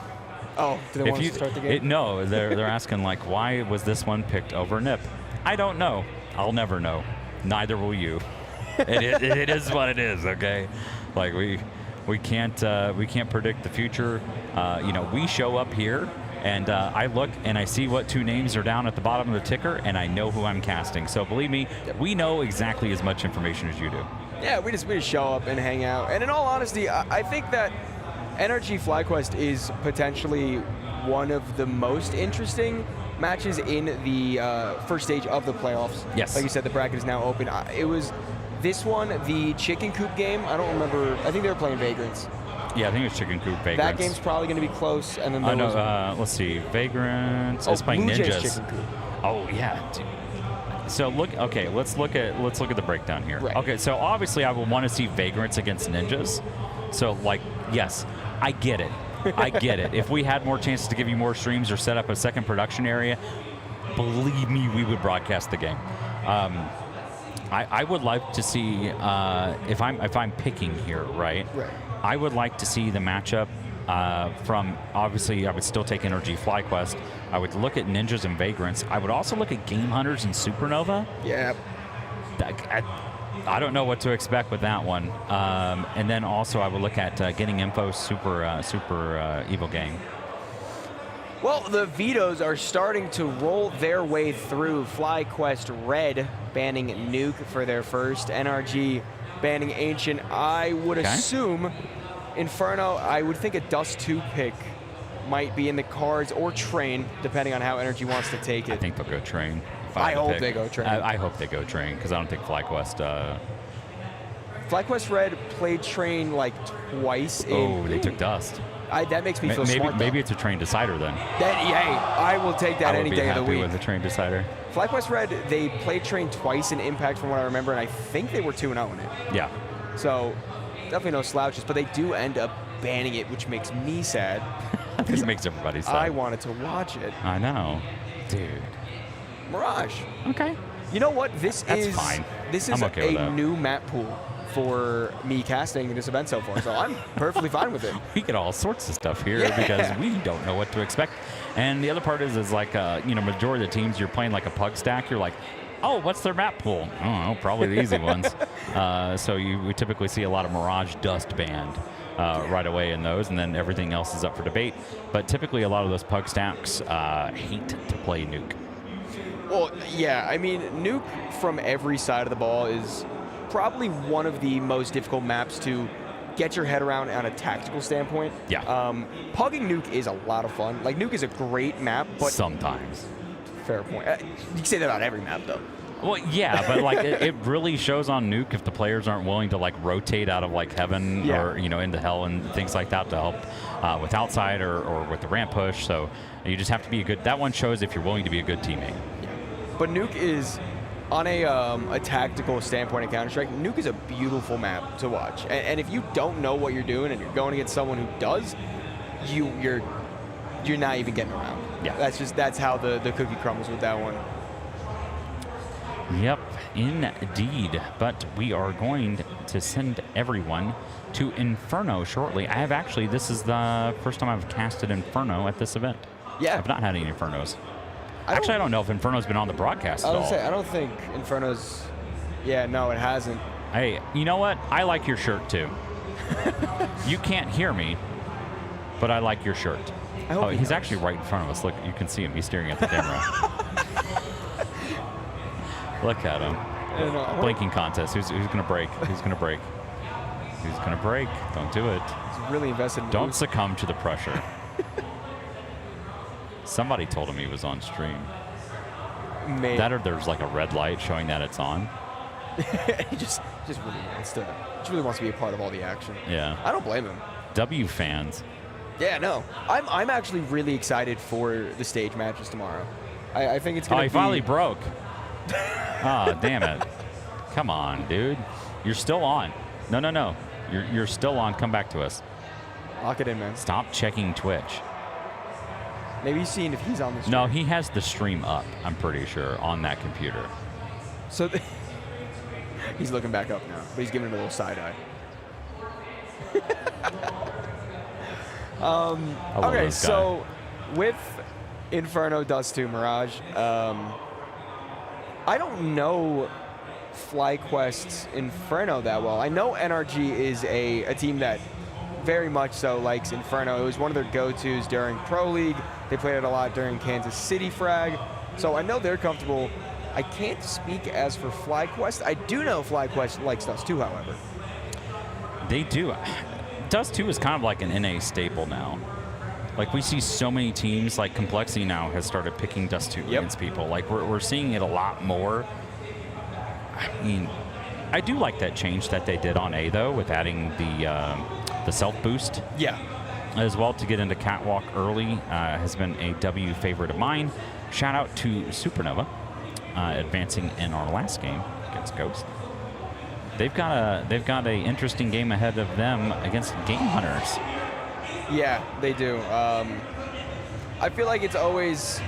Speaker 3: Oh, do they want us to start the game?
Speaker 2: No, they're asking like, why was this one picked over NIP? I don't know. I'll never know. Neither will you. It is what it is. Okay, like we can't predict the future. You know, we show up here
Speaker 9: And I look and I see what 2 names are down at the bottom of the ticker, and I know who I'm casting. So believe me, we know exactly as much information as you do.
Speaker 3: Yeah, we just show up and hang out. And in all honesty, I think that NRG FlyQuest is potentially one of the most interesting matches in the first stage of the playoffs.
Speaker 9: Yes.
Speaker 3: Like you said, the bracket is now open. It was this one, the Chicken Coop game. I don't remember. I think they were playing Vagrants.
Speaker 9: Yeah, I think it was Chicken Coop Vagrants.
Speaker 3: That game's probably going to be close. And then there was
Speaker 9: let's see, Vagrants is playing
Speaker 3: Blue Jays
Speaker 9: Ninjas.
Speaker 3: Chicken Coop.
Speaker 9: Oh yeah. Dude. So okay, let's look at the breakdown here.
Speaker 3: Right.
Speaker 9: Okay, so obviously I would want to see Vagrants against Ninjas. So like, yes, I get it. I get it. If we had more chances to give you more streams or set up a second production area, believe me, we would broadcast the game. I would like to see if I'm picking here, right?
Speaker 3: Right.
Speaker 9: I would like to see the matchup from, obviously, I would still take NRG FlyQuest. I would look at Ninjas and Vagrants. I would also look at Game Hunters and Supernova.
Speaker 3: Yeah.
Speaker 9: I don't know what to expect with that one. And then also I would look at Getting Info Super Evil Gang.
Speaker 3: Well, the vetoes are starting to roll their way through. FlyQuest Red banning Nuke for their first. NRG banning Ancient. I would assume Inferno, I would think a Dust 2 pick might be in the cards, or Train, depending on how Energy wants to take it.
Speaker 9: I think they'll go Train.
Speaker 3: I hope they go Train.
Speaker 9: I hope they go Train, because I don't think FlyQuest...
Speaker 3: FlyQuest Red played Train like twice.
Speaker 9: They took Dust.
Speaker 3: That makes me feel smart.
Speaker 9: Maybe it's a Train Decider then.
Speaker 3: I will take that any day of the week.
Speaker 9: I would be happy with a Train Decider.
Speaker 3: FlyQuest Red, they played Train twice in Impact from what I remember, and I think they were 2-0 in it.
Speaker 9: Yeah.
Speaker 3: So definitely no slouches, but they do end up banning it, which makes me sad.
Speaker 9: It makes everybody sad.
Speaker 3: I wanted to watch it.
Speaker 9: I know. Dude.
Speaker 3: Mirage.
Speaker 9: Okay.
Speaker 3: You know what?
Speaker 9: That's fine.
Speaker 3: This is
Speaker 9: okay with
Speaker 3: a
Speaker 9: that.
Speaker 3: new map pool for me casting this event so far, so I'm perfectly fine with it.
Speaker 9: We get all sorts of stuff here because we don't know what to expect. And the other part is like, majority of the teams, you're playing like a pug stack. You're like, oh, what's their map pool? I don't know, probably the easy ones. So we typically see a lot of Mirage Dust banned right away in those, and then everything else is up for debate. But typically a lot of those pug stacks hate to play Nuke.
Speaker 3: Well, yeah, I mean, Nuke from every side of the ball is probably one of the most difficult maps to get your head around on a tactical standpoint.
Speaker 9: Yeah.
Speaker 3: Pugging Nuke is a lot of fun. Like, Nuke is a great map, but...
Speaker 9: Sometimes.
Speaker 3: Fair point. You can say that about every map, though.
Speaker 9: Well, yeah, but like it really shows on Nuke if the players aren't willing to like rotate out of like heaven or into hell and things like that to help with outside or with the ramp push. So you just have to be a good. That one shows if you're willing to be a good teammate.
Speaker 3: Yeah. But Nuke is, on a tactical standpoint in Counter-Strike, Nuke is a beautiful map to watch. And if you don't know what you're doing and you're going against someone who does, you're not even getting around.
Speaker 9: Yeah.
Speaker 3: That's how the cookie crumbles with that one.
Speaker 9: Yep, indeed. But we are going to send everyone to Inferno shortly. This is the first time I've casted Inferno at this event.
Speaker 3: Yeah.
Speaker 9: I've not had any Infernos. I don't know if Inferno's been on the broadcast at all.
Speaker 3: I don't think Inferno's... Yeah, no, it hasn't.
Speaker 9: Hey, you know what? I like your shirt, too. You can't hear me, but I like your shirt. He's actually right in front of us. Look, you can see him. He's staring at the camera. Look at him. Blinking contest. Who's going to break? Who's going to break? Who's going to break? Don't do it.
Speaker 3: He's really invested in
Speaker 9: Don't succumb to the pressure. Somebody told him he was on stream.
Speaker 3: Maybe.
Speaker 9: That or there's like a red light showing that it's on.
Speaker 3: He just really wants to be a part of all the action.
Speaker 9: Yeah.
Speaker 3: I don't blame him.
Speaker 9: W fans.
Speaker 3: Yeah, no. I'm actually really excited for the stage matches tomorrow. I think it's going to be...
Speaker 9: he finally broke. Oh, damn it. Come on, dude. You're still on. No. You're still on. Come back to us.
Speaker 3: Lock it in, man.
Speaker 9: Stop checking Twitch.
Speaker 3: Maybe he's seeing if he's on the stream.
Speaker 9: No, he has the stream up, I'm pretty sure, on that computer.
Speaker 3: So he's looking back up now, but he's giving him a little side eye. Okay, so with Inferno Dust 2 Mirage, I don't know FlyQuest's Inferno that well. I know NRG is a team that very much so likes Inferno. It was one of their go-tos during Pro League. They played it a lot during Kansas City Frag. So I know they're comfortable. I can't speak as for FlyQuest. I do know FlyQuest likes Dust 2, however.
Speaker 2: They do. Dust 2 is kind of like an NA staple now. Like, we see so many teams, like Complexity now has started picking Dust 2 against people. Like, we're seeing it a lot more. I mean, I do like that change that they did on A, though, with adding the self-boost.
Speaker 3: Yeah.
Speaker 2: As well, to get into Catwalk early has been a W favorite of mine. Shout out to Supernova, advancing in our last game against Ghost. They've got a interesting game ahead of them against Game Hunters.
Speaker 3: Yeah, they do. I feel like it's always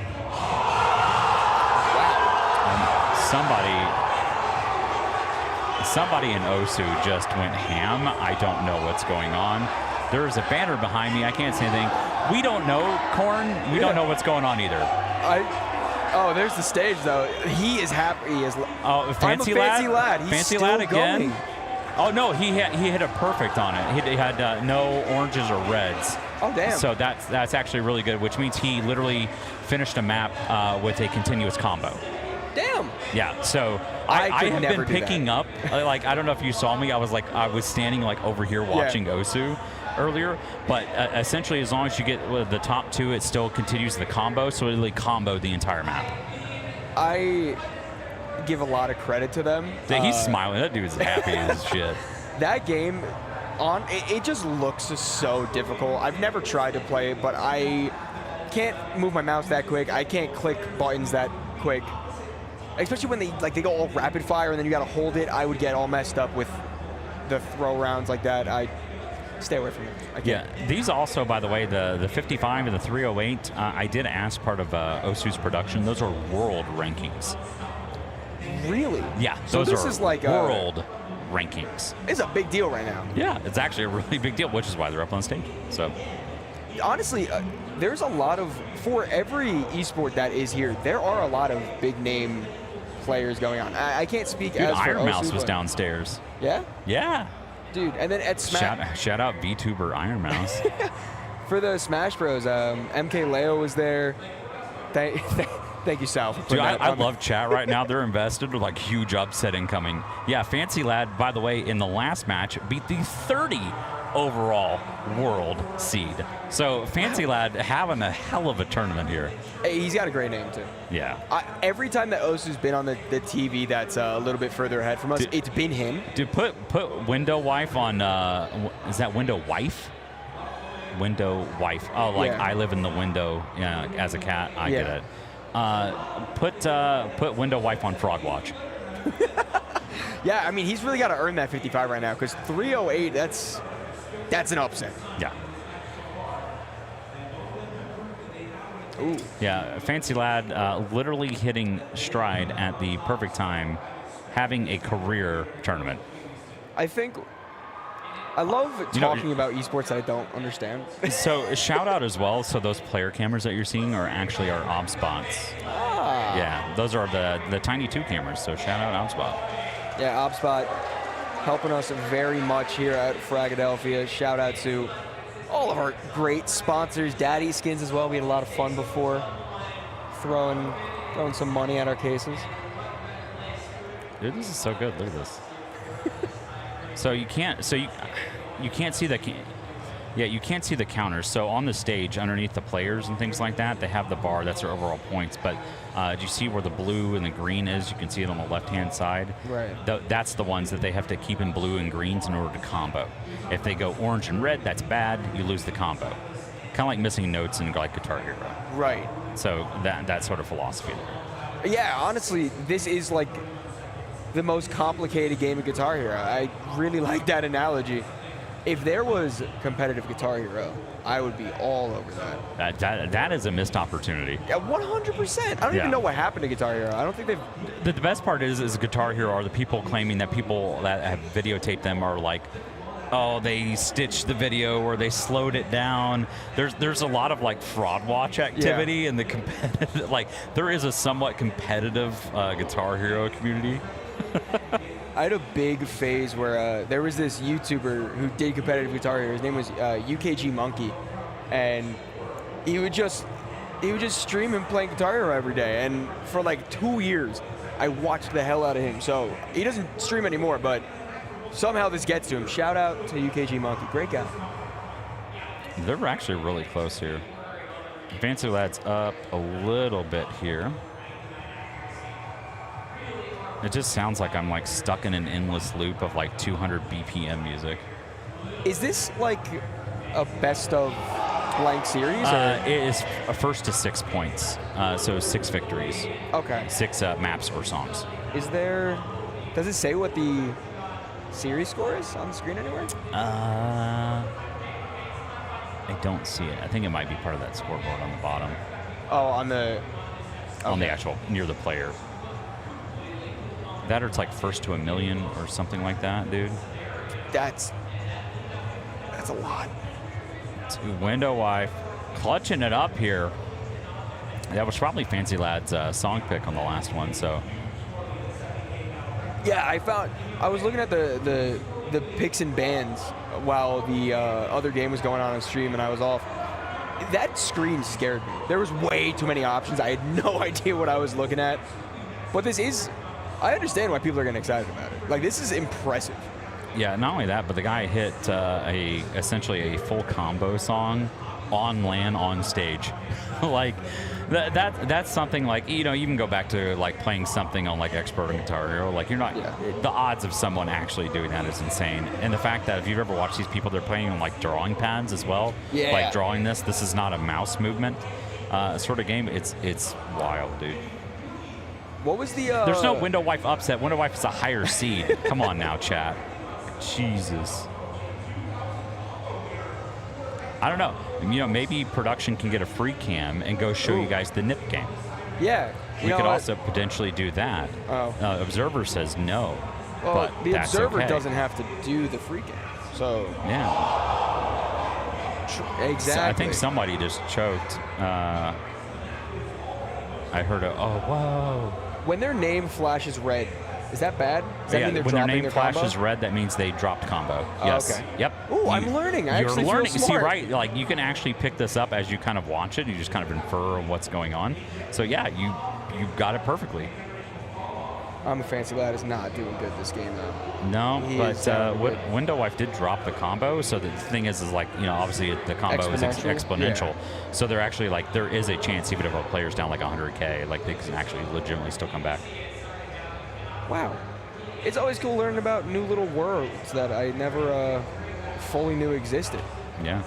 Speaker 2: somebody in Osu just went ham. I don't know what's going on. There's a banner behind me. I can't say anything. We don't know, Corn. We don't know what's going on either.
Speaker 3: Oh, there's the stage though. He is happy. He is.
Speaker 2: Oh, Fancy
Speaker 3: Lad. He's
Speaker 2: Fancy
Speaker 3: still
Speaker 2: Lad again.
Speaker 3: Going.
Speaker 2: Oh no, he hit a perfect on it. He had no oranges or reds.
Speaker 3: Oh damn.
Speaker 2: So that's actually really good, which means he literally finished a map with a continuous combo.
Speaker 3: Damn.
Speaker 2: Yeah. So I have been picking up. Like, I don't know if you saw me. I was standing like over here watching Osu earlier, but essentially, as long as you get the top two, it still continues the combo. So it really comboed the entire map.
Speaker 3: I give a lot of credit to them.
Speaker 2: He's smiling. That dude's happy as shit.
Speaker 3: That game, it just looks so difficult. I've never tried to play it, but I can't move my mouse that quick. I can't click buttons that quick. Especially when they go all rapid fire and then you gotta hold it. I would get all messed up with the throw rounds like that. I stay away from it. I can't.
Speaker 2: Yeah, these also, by the way, the 55 and the 308, I did ask part of Osu's production. Those are world rankings.
Speaker 3: Really?
Speaker 2: Yeah,
Speaker 3: so
Speaker 2: those
Speaker 3: this
Speaker 2: are
Speaker 3: is like
Speaker 2: world rankings.
Speaker 3: It's a big deal right now.
Speaker 2: Yeah, it's actually a really big deal, which is why they're up on stage. So,
Speaker 3: honestly, there's a lot of, for every esport that is here, there are a lot of big name players going on. I can't speak as for
Speaker 2: Iron Mouse
Speaker 3: Osu,
Speaker 2: was
Speaker 3: but
Speaker 2: downstairs.
Speaker 3: Yeah?
Speaker 2: Yeah.
Speaker 3: Dude, and then at Smash...
Speaker 2: Shout out VTuber Iron Mouse.
Speaker 3: For the Smash Bros, MK Leo was there. Thank you, Sal, for putting
Speaker 2: Dude,
Speaker 3: that
Speaker 2: I
Speaker 3: up.
Speaker 2: love chat right now. They're invested with like huge upset incoming. Yeah, Fancy Lad, by the way, in the last match, beat the 30 overall world seed. So Fancy Lad having a hell of a tournament here.
Speaker 3: Hey, he's got a great name, too.
Speaker 2: Yeah.
Speaker 3: Every time that Osu's been on the TV that's a little bit further ahead from us, it's been him.
Speaker 2: Dude, put Window Wife on, is that Window Wife? Window Wife. Oh, like I live in the window as a cat. I get it. Put Window Wife on Frog Watch.
Speaker 3: Yeah, I mean, he's really got to earn that 55 right now because 308, that's an upset.
Speaker 2: Yeah.
Speaker 3: Ooh.
Speaker 2: Yeah, Fancy Lad literally hitting stride at the perfect time, having a career tournament.
Speaker 3: I love talking about esports that I don't understand.
Speaker 2: So shout out as well. So those player cameras that you're seeing are actually our OBSpots.
Speaker 3: Ah.
Speaker 2: Yeah, those are the Tiny 2 cameras. So shout out OBSpot.
Speaker 3: Yeah, OBSpot helping us very much here at FRAGxLVLUP. Shout out to all of our great sponsors, Daddy Skins as well. We had a lot of fun before throwing some money at our cases.
Speaker 2: Dude, this is so good. Look at this. So you can't see the you can't see the counters. So on the stage, underneath the players and things like that, they have the bar. That's their overall points. But do you see where the blue and the green is? You can see it on the left-hand side.
Speaker 3: Right.
Speaker 2: That's the ones that they have to keep in blue and greens in order to combo. If they go orange and red, that's bad. You lose the combo. Kind of like missing notes in like Guitar Hero.
Speaker 3: Right.
Speaker 2: So that sort of philosophy there.
Speaker 3: Yeah, honestly, this is like the most complicated game of Guitar Hero. I really like that analogy. If there was competitive Guitar Hero, I would be all over that.
Speaker 2: That is a missed opportunity.
Speaker 3: Yeah, 100%. I don't even know what happened to Guitar Hero. I don't think they've...
Speaker 2: The best part is Guitar Hero are the people claiming that people that have videotaped them are like, oh, they stitched the video or they slowed it down. There's a lot of like fraud watch activity in the competitive, like there is a somewhat competitive Guitar Hero community.
Speaker 3: I had a big phase where there was this YouTuber who did competitive Guitar Hero. His name was UKG Monkey, and he would just he would just stream him playing Guitar Hero every day, and for like 2 years, I watched the hell out of him. So he doesn't stream anymore, but somehow this gets to him. Shout out to UKG Monkey, great guy.
Speaker 9: They're actually really close here. Fancy Lad's up a little bit here. It just sounds like I'm like stuck in an endless loop of like 200 BPM music.
Speaker 3: Is this like a best of blank series? Or?
Speaker 9: It is a first to 6 points, so 6 victories.
Speaker 3: Okay.
Speaker 9: 6 maps or songs.
Speaker 3: Is there? Does it say what the series score is on the screen anywhere?
Speaker 9: I don't see it. I think it might be part of that scoreboard on the bottom.
Speaker 3: Oh, on the. Okay.
Speaker 9: On the actual near the player. That or it's like first to 1 million or something like that, dude.
Speaker 3: That's a lot.
Speaker 9: Window Wife clutching it up here. That was probably Fancy Lad's song pick on the last one, so.
Speaker 3: Yeah, I was looking at the picks and bans while the other game was going on stream, and I was off. That screen scared me. There was way too many options. I had no idea what I was looking at. But this is, I understand why people are getting excited about it. Like, this is impressive.
Speaker 9: Yeah, not only that, but the guy hit essentially a full combo song on LAN on stage. Like that's something like, you know, you can go back to like playing something on like Expert and Guitar Hero. Like, you're not, the odds of someone actually doing that is insane. And the fact that if you've ever watched these people, they're playing on like drawing pads as well.
Speaker 3: Yeah.
Speaker 9: Like drawing this is not a mouse movement sort of game. It's wild, dude.
Speaker 3: What was the?
Speaker 9: There's no Window Wife upset. Window Wife is a higher seed. Come on now, chat. Jesus. I don't know. You know, maybe production can get a free cam and go show you guys the NIP game.
Speaker 3: Yeah.
Speaker 9: We could also potentially do that.
Speaker 3: Oh.
Speaker 9: Observer says no.
Speaker 3: Well,
Speaker 9: but
Speaker 3: the
Speaker 9: that's
Speaker 3: Observer
Speaker 9: okay.
Speaker 3: doesn't have to do the free game. So.
Speaker 9: Yeah.
Speaker 3: Exactly.
Speaker 9: So I think somebody just choked. I heard whoa.
Speaker 3: When their name flashes red, is that bad? Does that mean they're
Speaker 9: when their
Speaker 3: dropping
Speaker 9: name flashes
Speaker 3: combo?
Speaker 9: red, that means they dropped combo.
Speaker 3: Oh,
Speaker 9: Yes.
Speaker 3: okay.
Speaker 9: Yep.
Speaker 3: Ooh, I'm learning. I
Speaker 9: You're
Speaker 3: actually
Speaker 9: learning.
Speaker 3: feel smart.
Speaker 9: See, right? Like, you can actually pick this up as you kind of watch it. You just kind of infer what's going on. So yeah, you got it perfectly.
Speaker 3: I'm a Fancy Lad is not doing good this game though.
Speaker 9: No,
Speaker 3: He
Speaker 9: but
Speaker 3: is good.
Speaker 9: Window Wife did drop the combo. So the thing is like, you know, obviously the combo is exponential.
Speaker 3: Yeah.
Speaker 9: So they're actually like, there is a chance even if a player's down like 100K, like they can actually legitimately still come back.
Speaker 3: Wow. It's always cool learning about new little worlds that I never fully knew existed.
Speaker 9: Yeah.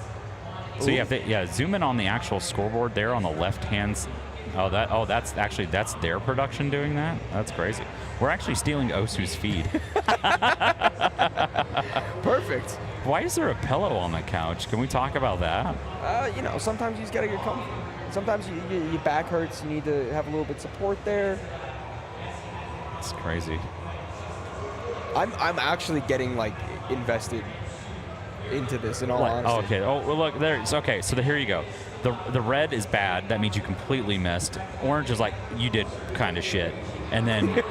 Speaker 9: So zoom in on the actual scoreboard there on the left hand. That's their production doing that. That's crazy. We're actually stealing Osu's feed.
Speaker 3: Perfect.
Speaker 9: Why is there a pillow on the couch? Can we talk about that?
Speaker 3: You know, sometimes you just gotta get comfy. Sometimes your back hurts. You need to have a little bit of support there.
Speaker 9: It's crazy.
Speaker 3: I'm actually getting like invested into this in all honesty.
Speaker 9: Oh, okay. Oh, well, look there. Okay, so here you go. The red is bad. That means you completely missed. Orange is like you did kind of shit, and then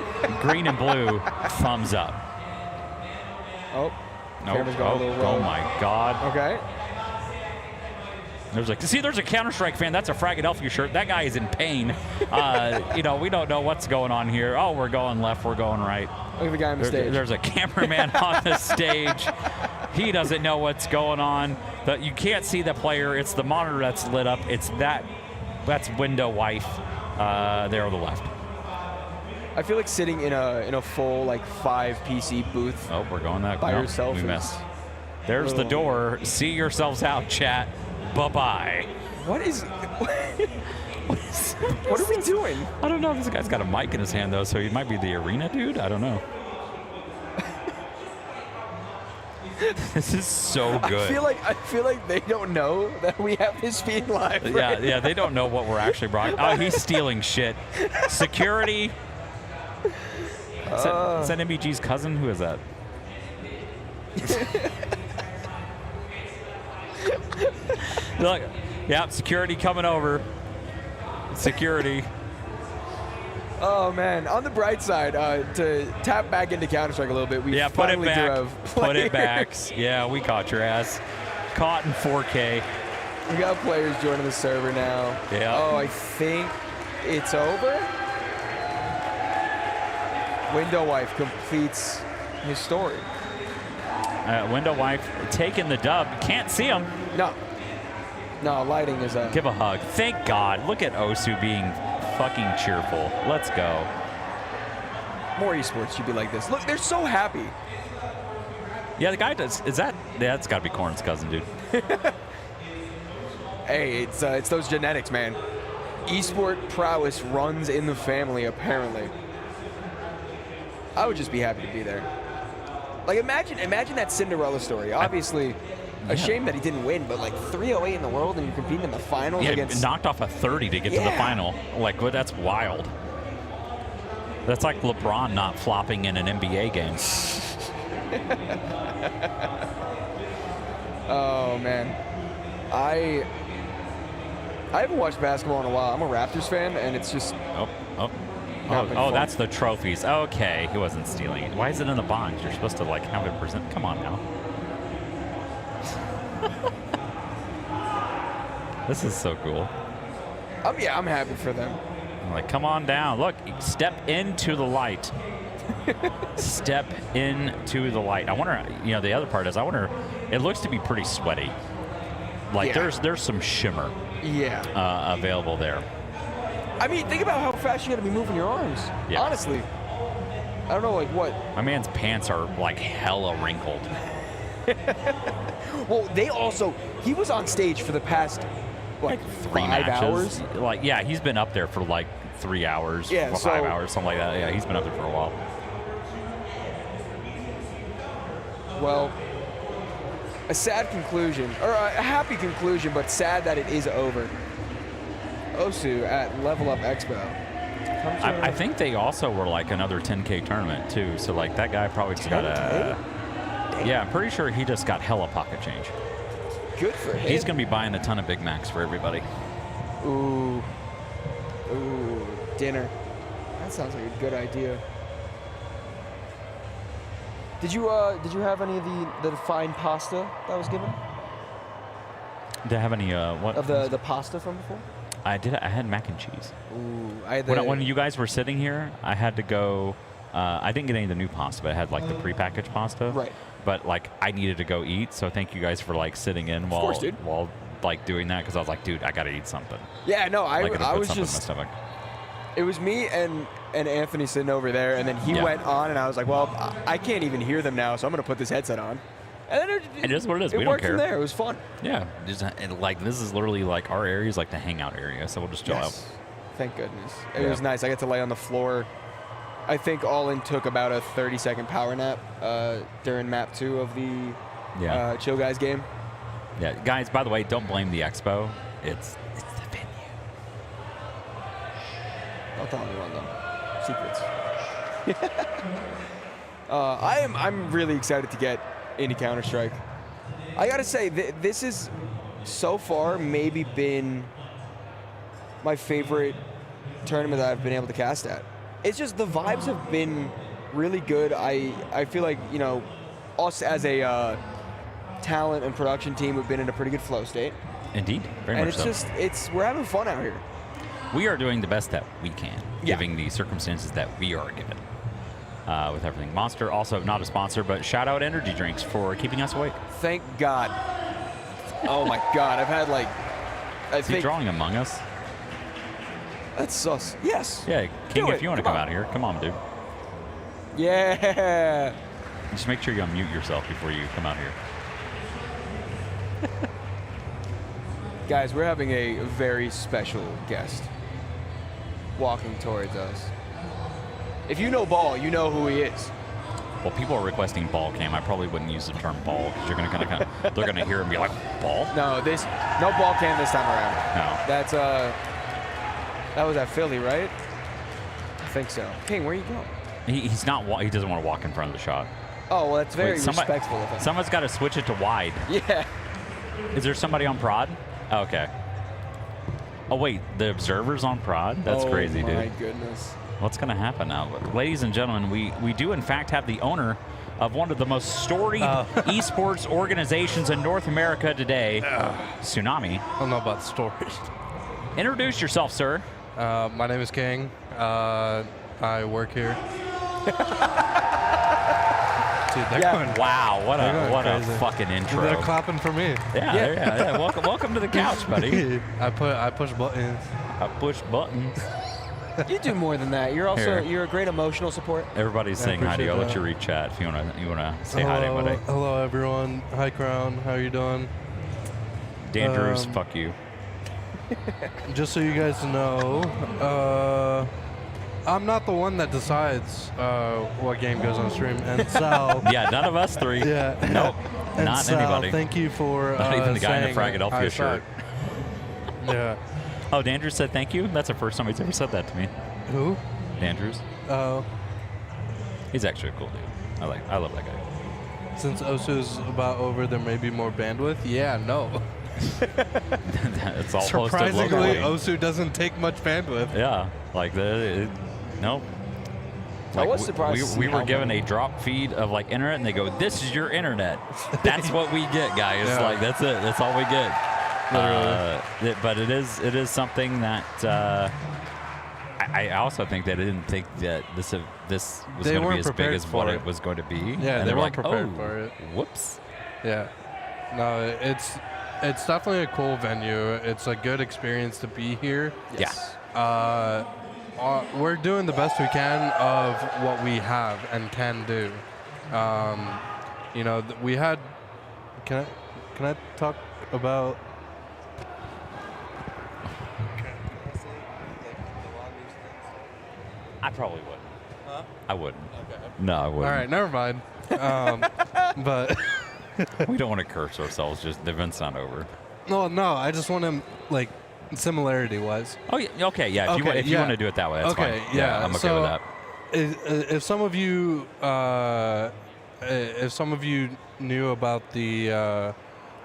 Speaker 9: green and blue, thumbs up.
Speaker 3: Oh.
Speaker 9: Nope. Oh my God.
Speaker 3: Okay.
Speaker 9: There's a Counter-Strike fan. That's a FRAGxLVLUP shirt. That guy is in pain. You know, we don't know what's going on here. Oh, we're going left. We're going right.
Speaker 3: Look at the guy on the stage.
Speaker 9: There's a cameraman on the stage. He doesn't know what's going on. You can't see the player. It's the monitor that's lit up. That's Window Wife there on the left.
Speaker 3: I feel like sitting in a full like 5 PC booth.
Speaker 9: Oh, we're going that
Speaker 3: by
Speaker 9: no,
Speaker 3: yourself.
Speaker 9: We missed. There's the door. See yourselves out, chat. Bye-bye.
Speaker 3: What are we doing?
Speaker 9: I don't know. This guy's got a mic in his hand, though, so he might be the arena dude. I don't know. This is so good.
Speaker 3: I feel like they don't know that we have this feed live. Right
Speaker 9: yeah, they don't know what we're actually brought. Oh, he's stealing shit. Security. Is that MBG's cousin? Who is that? Look, yeah, security coming over. Security.
Speaker 3: Oh man! On the bright side, to tap back into Counter-Strike a little bit, we
Speaker 9: put it back.
Speaker 3: Do have
Speaker 9: put it back. Yeah, we caught your ass. Caught in 4K.
Speaker 3: We got players joining the server now.
Speaker 9: Yeah.
Speaker 3: Oh, I think it's over. Window Wife completes his story.
Speaker 9: Window Wife taking the dub. Can't see him.
Speaker 3: No. No, lighting is a...
Speaker 9: Give a hug. Thank God. Look at Osu being fucking cheerful. Let's go.
Speaker 3: More esports should be like this. Look, they're so happy.
Speaker 9: Yeah, the guy does. Is that? Yeah, that's got to be Corn's cousin, dude.
Speaker 3: Hey, it's those genetics, man. Esport prowess runs in the family, apparently. I would just be happy to be there. Like, imagine that Cinderella story. Obviously, a shame that he didn't win, but like 308 in the world and you're competing in the finals against...
Speaker 9: knocked off a 30 to get to the final. Like, well, that's wild. That's like LeBron not flopping in an NBA game.
Speaker 3: Oh, man. I haven't watched basketball in a while. I'm a Raptors fan, and it's just...
Speaker 9: Oh, that's the trophies. Okay, he wasn't stealing it. Why is it in the box? You're supposed to, like, have it present. Come on now. This is so cool.
Speaker 3: Yeah, I'm happy for them.
Speaker 9: I'm like, come on down. Look, step into the light. Step into the light. I wonder, you know, the other part is, I wonder, it looks to be pretty sweaty. Like, there's some shimmer available there.
Speaker 3: I mean, think about how fast you got to be moving your arms.
Speaker 9: Yeah.
Speaker 3: Honestly. I don't know, like, what?
Speaker 9: My man's pants are, like, hella wrinkled.
Speaker 3: Well, he was on stage for the past, like
Speaker 9: 3
Speaker 3: 5 hours?
Speaker 9: Like, yeah, he's been up there for, like, 3 hours, 5 hours, something like that. Yeah, he's been up there for a while.
Speaker 3: Well, a sad conclusion, or a happy conclusion, but sad that it is over. Osu at Level Up Expo.
Speaker 9: I think they also were like another 10K tournament too. So like that guy probably just got a... Yeah, I'm pretty sure he just got hella pocket change.
Speaker 3: Good for him.
Speaker 9: He's going to be buying a ton of Big Macs for everybody.
Speaker 3: Ooh, dinner. That sounds like a good idea. Did you have any of the fine pasta that was given?
Speaker 9: Did I have any what?
Speaker 3: Of the pasta from before?
Speaker 9: I did. I had mac and cheese.
Speaker 3: Ooh, I had
Speaker 9: when you guys were sitting here, I had to go. I didn't get any of the new pasta, but I had like the prepackaged pasta.
Speaker 3: Right.
Speaker 9: But like I needed to go eat, so thank you guys for like sitting in while like doing that, because I was like, dude, I gotta eat something.
Speaker 3: Yeah, no, I was
Speaker 9: just.
Speaker 3: In my stomach. It was me and Anthony sitting over there, and then he went on, and I was like, well, I can't even hear them now, so I'm gonna put this headset on. And then
Speaker 9: it is what it is. We
Speaker 3: It
Speaker 9: don't
Speaker 3: worked
Speaker 9: care.
Speaker 3: from there. It was fun.
Speaker 9: Yeah, and like this is literally like our area is like the hangout area, so we'll just chill out.
Speaker 3: Thank goodness. It was nice. I got to lay on the floor. I think all in took about a 30-second power nap during map 2 of the Chill Guys game.
Speaker 9: Yeah, guys, by the way, don't blame the expo. It's the venue.
Speaker 3: Don't tell anyone though. Secrets. I'm really excited to get into Counter-Strike. I gotta say, this is so far maybe been my favorite tournament that I've been able to cast at. It's just the vibes have been really good. I feel like, you know, us as a talent and production team, we've been in a pretty good flow state.
Speaker 9: Indeed, very
Speaker 3: and
Speaker 9: much
Speaker 3: it's
Speaker 9: so.
Speaker 3: just we're having fun out here.
Speaker 9: We are doing the best that we can, giving the circumstances that we are given. With everything. Monster, also not a sponsor, but shout out energy drinks for keeping us awake.
Speaker 3: Thank God. Oh my God, I've had like...
Speaker 9: Is he drawing Among Us?
Speaker 3: That's sus. Yes.
Speaker 9: Yeah, King, if you want to come out here, come on, dude.
Speaker 3: Yeah.
Speaker 9: Just make sure you unmute yourself before you come out here.
Speaker 3: Guys, we're having a very special guest walking towards us. If you know Ball, you know who he is.
Speaker 9: Well, people are requesting ball cam. I probably wouldn't use the term ball because you're gonna they're gonna hear it and be like, ball?
Speaker 3: No, no ball cam this time around.
Speaker 9: No.
Speaker 3: That's that was at Philly, right? I think so. King, where are you going?
Speaker 9: He's not. He doesn't want to walk in front of the shot.
Speaker 3: Oh, well, that's very respectful of him.
Speaker 9: Someone's got to switch it to wide.
Speaker 3: Yeah.
Speaker 9: Is there somebody on prod? Oh, okay. Oh wait, the observer's on prod? That's crazy, dude.
Speaker 3: Oh my goodness.
Speaker 9: What's going to happen now? Ladies and gentlemen, we do in fact have the owner
Speaker 2: of one of the most storied esports organizations in North America today, Tsunami.
Speaker 1: I don't know about stories.
Speaker 2: Introduce yourself, sir.
Speaker 1: My name is King. I work here. Dude, they're going,
Speaker 2: wow, what a fucking intro.
Speaker 1: They're clapping for me.
Speaker 2: Yeah. Welcome to the couch, buddy.
Speaker 1: I push buttons.
Speaker 2: I push buttons.
Speaker 3: You do more than that. You're also you're a great emotional support.
Speaker 2: Everybody's saying hi to you. I'll let you read chat if you wanna say hi to anybody.
Speaker 1: Hello everyone. Hi Crown. How are you doing?
Speaker 2: Dandrews, fuck you.
Speaker 1: Just so you guys know, I'm not the one that decides what game goes on stream, and Sal.
Speaker 2: Yeah, none of us three.
Speaker 1: Yeah.
Speaker 2: Nope.
Speaker 1: And
Speaker 2: Not
Speaker 1: Sal,
Speaker 2: anybody.
Speaker 1: Thank you for
Speaker 2: not even the guy in the
Speaker 1: saying
Speaker 2: FRAGxLVLUP shirt.
Speaker 1: Yeah.
Speaker 2: Oh, Dandrews said thank you? That's the first time he's ever said that to me.
Speaker 1: Who?
Speaker 2: Dandrews.
Speaker 1: Oh.
Speaker 2: He's actually a cool dude. I love that guy.
Speaker 1: Since Osu's about over, there may be more bandwidth. Yeah, no.
Speaker 2: It's all
Speaker 1: surprisingly,
Speaker 2: posted locally.
Speaker 1: Osu doesn't take much bandwidth.
Speaker 2: Yeah, like nope.
Speaker 3: I was surprised.
Speaker 2: We were given a drop feed of like internet, and they go, "This is your internet." That's what we get, guys.
Speaker 1: Yeah.
Speaker 2: Like that's it. That's all we get. But it is something that I also think that I didn't think that this was going to be as big as what it was going to be.
Speaker 1: Yeah,
Speaker 2: and
Speaker 1: they weren't
Speaker 2: like,
Speaker 1: prepared for it.
Speaker 2: Whoops.
Speaker 1: Yeah. No, it's definitely a cool venue. It's a good experience to be here.
Speaker 2: Yes.
Speaker 1: We're doing the best we can of what we have and can do. You know, we had. Can I talk about?
Speaker 2: I probably wouldn't.
Speaker 1: Huh?
Speaker 2: I wouldn't.
Speaker 1: Okay.
Speaker 2: No, I wouldn't.
Speaker 1: All right, never mind. But
Speaker 2: we don't want to curse ourselves. Just the event's not over.
Speaker 1: No, I just want to like similarity-wise.
Speaker 2: Oh yeah, okay, yeah. If you want to do it that way, that's fine.
Speaker 1: Yeah,
Speaker 2: I'm okay with that.
Speaker 1: If some of you knew about the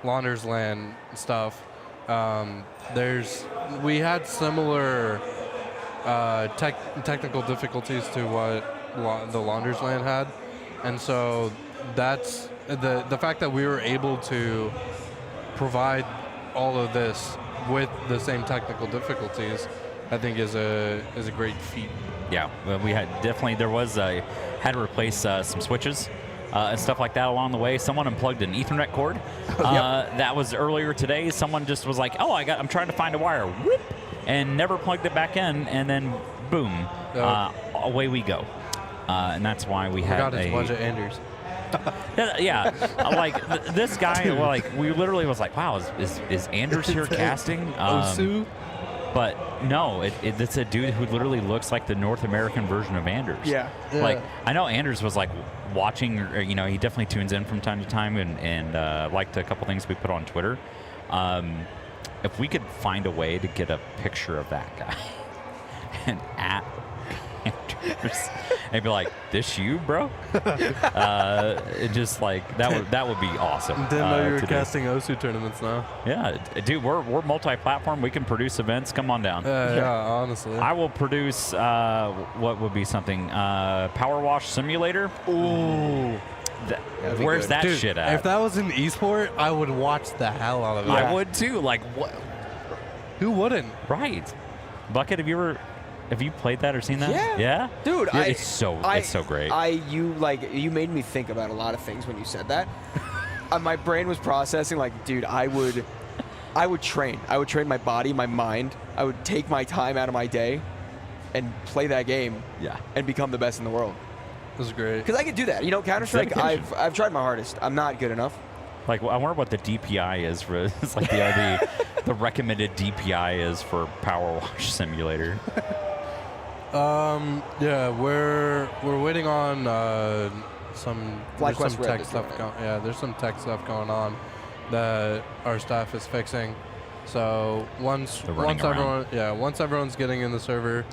Speaker 1: Launder's Land stuff, we had similar technical difficulties to what the Launder's Land had, and so that's the fact that we were able to provide all of this with the same technical difficulties, I think is a great feat.
Speaker 2: Yeah, well, we had had to replace some switches and stuff like that along the way. Someone unplugged an Ethernet cord. That was earlier today. Someone just was like, "Oh, I'm trying to find a wire," whoop, and never plugged it back in, and then boom, away we go. And that's why we had
Speaker 1: a bunch of Anders.
Speaker 2: Yeah, this guy, we literally was like, wow, is Anders here casting?
Speaker 1: Osu?
Speaker 2: But no, it's a dude who literally looks like the North American version of Anders.
Speaker 3: Yeah.
Speaker 2: Like, I know Anders was like watching, or, he definitely tunes in from time to time and liked a couple things we put on Twitter. If we could find a way to get a picture of that guy and at Anders and be like, "This you, bro?" It just like that would be awesome.
Speaker 1: Didn't know you were casting Osu tournaments now.
Speaker 2: Yeah, dude, we're multi-platform. We can produce events. Come on down.
Speaker 1: Yeah, honestly.
Speaker 2: I will produce what would be something Power Wash Simulator.
Speaker 1: Ooh.
Speaker 2: Where's that
Speaker 1: Dude,
Speaker 2: shit at?
Speaker 1: If that was an esport, I would watch the hell out of it.
Speaker 2: I would too. Like what?
Speaker 1: Who wouldn't?
Speaker 2: Right. Bucket, have you played that or seen that?
Speaker 3: Yeah.
Speaker 2: Yeah?
Speaker 3: Dude,
Speaker 2: it's so great.
Speaker 3: You made me think about a lot of things when you said that. My brain was processing like, dude, I would train. I would train my body, my mind. I would take my time out of my day and play that game.
Speaker 2: Yeah.
Speaker 3: And become the best in the world.
Speaker 1: This is great.
Speaker 3: Because I could do that. Counter-Strike, I've tried my hardest. I'm not good enough.
Speaker 2: Like, I wonder what the DPI is for. It's like the recommended DPI is for Power Wash Simulator.
Speaker 1: Yeah, we're waiting on some tech stuff. There's some tech stuff going on that our staff is fixing. So once everyone's getting in the server.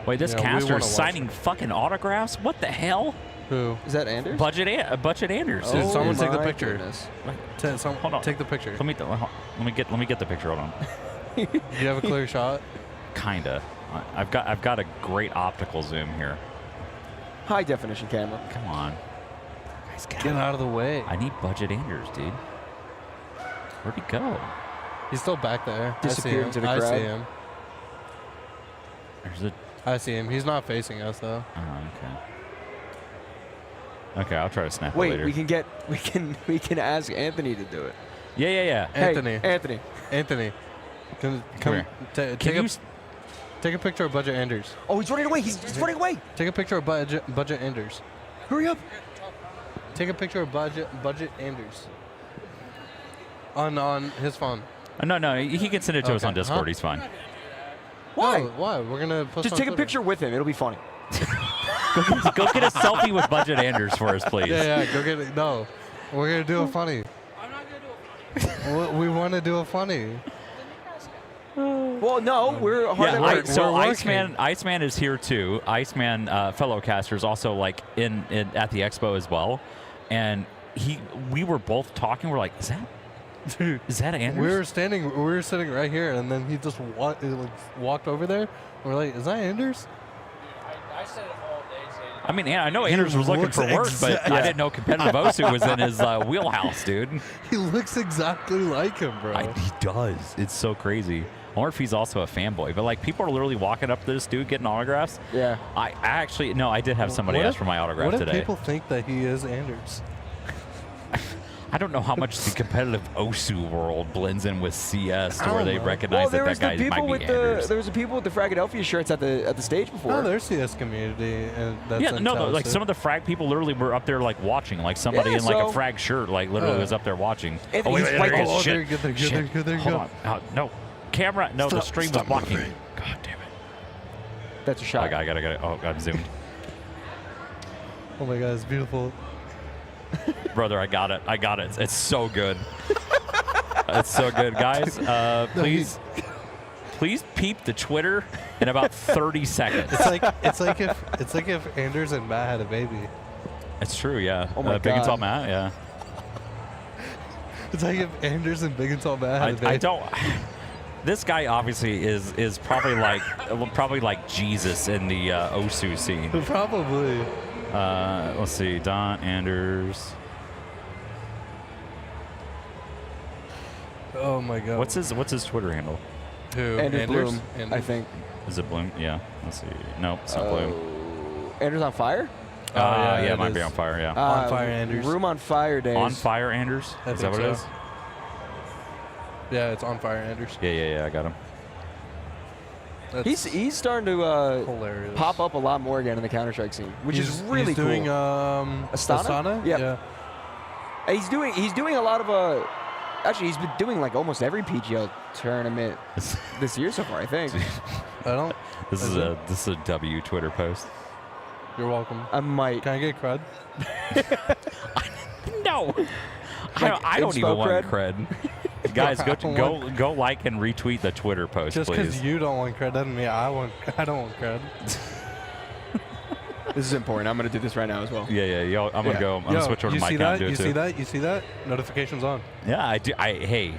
Speaker 2: Wait, this caster is signing fucking autographs? What the hell?
Speaker 1: Who
Speaker 3: is that? Anders?
Speaker 2: Budget Anders.
Speaker 1: Dude, someone take the picture.
Speaker 2: Hold on.
Speaker 1: Take the picture.
Speaker 2: Let me get the picture. Hold on.
Speaker 1: Do you have a clear shot?
Speaker 2: Kinda. I've got a great optical zoom here.
Speaker 3: High definition camera.
Speaker 2: Come on.
Speaker 9: Guys,
Speaker 1: get out of the way.
Speaker 9: I need Budget Anders, dude. Where'd he go?
Speaker 1: He's still back there.
Speaker 3: Disappeared into the
Speaker 1: I
Speaker 3: crowd.
Speaker 1: see him. I see him. He's not facing us though.
Speaker 9: Oh, okay. Okay, I'll try to snap it
Speaker 3: Wait,
Speaker 9: later.
Speaker 3: we can ask Anthony to do it.
Speaker 9: Yeah.
Speaker 1: Anthony.
Speaker 3: Hey, Anthony.
Speaker 1: Come
Speaker 9: here.
Speaker 1: Take a picture of Budget Anders.
Speaker 3: Oh, he's running away. He's running away.
Speaker 1: Take a picture of Budget Anders.
Speaker 3: Hurry up.
Speaker 1: Take a picture of Budget Anders. On his phone.
Speaker 9: No, he can send it to us on Discord. He's fine.
Speaker 3: Why?
Speaker 1: No, why? We're gonna post
Speaker 3: Just
Speaker 1: on
Speaker 3: take a
Speaker 1: Twitter.
Speaker 3: picture with him. It'll be funny.
Speaker 9: Go get a selfie with Budget Anders for us, please.
Speaker 1: Yeah, go get it. No, we're gonna do a funny. I'm not gonna do a funny. We want to do a funny.
Speaker 3: Well, no, we're hard at work.
Speaker 9: So Iceman is here too. Iceman, fellow caster, is also like in at the expo as well, and we were both talking. We're like, is that Anders?
Speaker 1: We were sitting right here, and then he just walked over there. We're like, is that Anders?
Speaker 13: I said it all day.
Speaker 9: I mean, I know Anders was looking for work, but I didn't know competitive Osu was in his wheelhouse, dude.
Speaker 1: He looks exactly like him, bro.
Speaker 9: He does. It's so crazy. I wonder if he's also a fanboy. But like, people are literally walking up to this dude getting autographs.
Speaker 3: Yeah.
Speaker 9: I actually I did have somebody ask for my autograph today.
Speaker 1: What if people think that he is Anders?
Speaker 9: I don't know how much the competitive Osu world blends in with CS to where they recognize that guy might be Anders.
Speaker 3: There was the people with the FRAGxLVLUP shirts at the stage before.
Speaker 1: Oh, there's CS community. And that's
Speaker 9: like some of the frag people literally were up there like watching, like somebody in like a frag shirt, like literally was up there watching.
Speaker 1: There you go.
Speaker 9: Hold on. No. Camera. No, the stream was blocking. God damn it.
Speaker 3: That's a shot.
Speaker 9: I got it. Oh, I'm zoomed.
Speaker 1: Oh my God, it's beautiful.
Speaker 9: Brother, I got it. It's so good. It's so good, guys. Please peep the Twitter in about 30 seconds.
Speaker 1: It's like if Anders and Matt had a baby.
Speaker 9: It's true, yeah.
Speaker 3: Oh my
Speaker 9: Big and
Speaker 3: God.
Speaker 9: Tall Matt, yeah.
Speaker 1: It's like if Anders and Big and Tall Matt had a baby.
Speaker 9: I don't. This guy obviously is probably like Jesus in the Osu scene.
Speaker 1: Probably.
Speaker 9: Let's see, Don Anders.
Speaker 1: Oh my God.
Speaker 9: What's his Twitter handle?
Speaker 1: Who?
Speaker 3: Anders Bloom, I think.
Speaker 9: Is it Bloom? Yeah. Let's see. Nope, it's not Bloom.
Speaker 3: Anders on fire?
Speaker 9: Yeah, it might be on fire. Yeah.
Speaker 1: On fire, Anders.
Speaker 3: Room on fire days.
Speaker 9: On fire, Anders. Is that what it is?
Speaker 1: Yeah, it's on fire, Anders.
Speaker 9: Yeah. I got him.
Speaker 3: He's starting to pop up a lot more again in the Counter-Strike scene, which is really cool.
Speaker 1: He's doing Astana?
Speaker 3: Yeah. He's doing a lot of actually he's been doing like almost every PGL tournament this year so far, I think.
Speaker 9: This is a W Twitter post.
Speaker 1: You're welcome.
Speaker 3: I might.
Speaker 1: Can I get cred?
Speaker 9: No. I don't even want cred. Guys, go like and retweet the Twitter post,
Speaker 1: just
Speaker 9: please.
Speaker 1: Just because you don't want cred doesn't mean I don't want cred.
Speaker 3: This is important. I'm going to do this right now as well.
Speaker 9: Yeah. I'm going to go. I'm going to switch over to my account and do it too.
Speaker 1: You see that? Notifications on.
Speaker 9: Yeah, I do. Hey,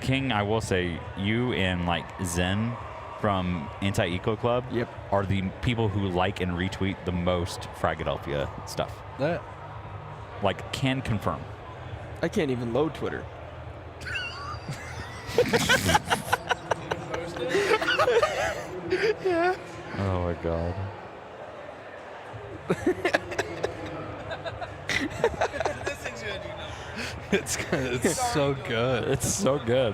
Speaker 9: King, I will say, you and like Zen from Anti-Eco Club are the people who like and retweet the most FRAGxLVLUP stuff.
Speaker 1: That.
Speaker 9: Like, can confirm.
Speaker 3: I can't even load Twitter.
Speaker 1: Yeah.
Speaker 9: Oh my God.
Speaker 1: It's so good.
Speaker 9: It's so good.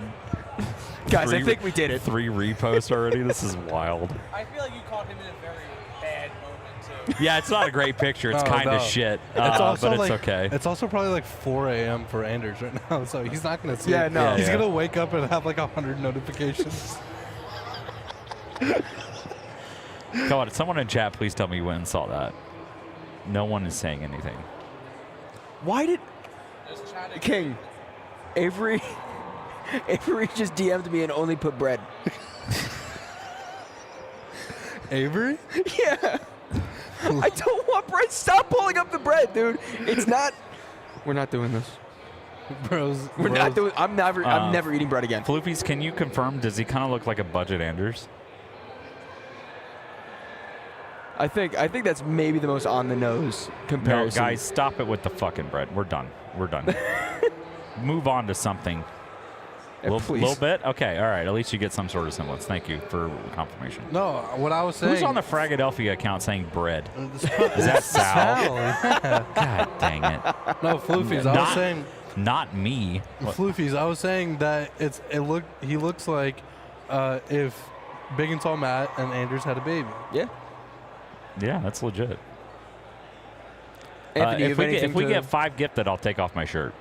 Speaker 3: Guys, I think we did it.
Speaker 9: 3 reposts already. This is wild.
Speaker 13: I feel like you caught him in a very bad moment too.
Speaker 9: Yeah, it's not a great picture. It's kind of shit. But it's okay.
Speaker 1: It's also probably like 4 a.m. for Anders right now, so he's not going to see it.
Speaker 3: No.
Speaker 1: He's going to wake up and have like 100 notifications.
Speaker 9: Come on, someone in chat, please tell me you went and saw that. No one is saying anything.
Speaker 3: Why did King Avery just DM'd me and only put bread?
Speaker 1: Avery?
Speaker 3: Yeah. I don't want bread. Stop pulling up the bread, dude. It's not. We're not doing this.
Speaker 1: Bros.
Speaker 3: We're not doing. I'm never eating bread again.
Speaker 9: Floopies, can you confirm? Does he kind of look like a Budget Anders?
Speaker 3: I think that's maybe the most on the nose comparison.
Speaker 9: No, guys, stop it with the fucking bread. We're done. We're done. Move on to something. Little bit? Okay, all right. At least you get some sort of semblance. Thank you for confirmation.
Speaker 1: No, what I was saying.
Speaker 9: Who's on the FRAGxLVLUP account saying bread? Is that Sal?
Speaker 1: Yeah.
Speaker 9: God dang it.
Speaker 1: No, Floofies. I was saying.
Speaker 9: Not me.
Speaker 1: Floofies. I was saying that he looks like if Big and Tall Matt and Anders had a baby.
Speaker 3: Yeah.
Speaker 9: Yeah, that's legit.
Speaker 3: Anthony,
Speaker 9: if we get 5 gifted, I'll take off my shirt.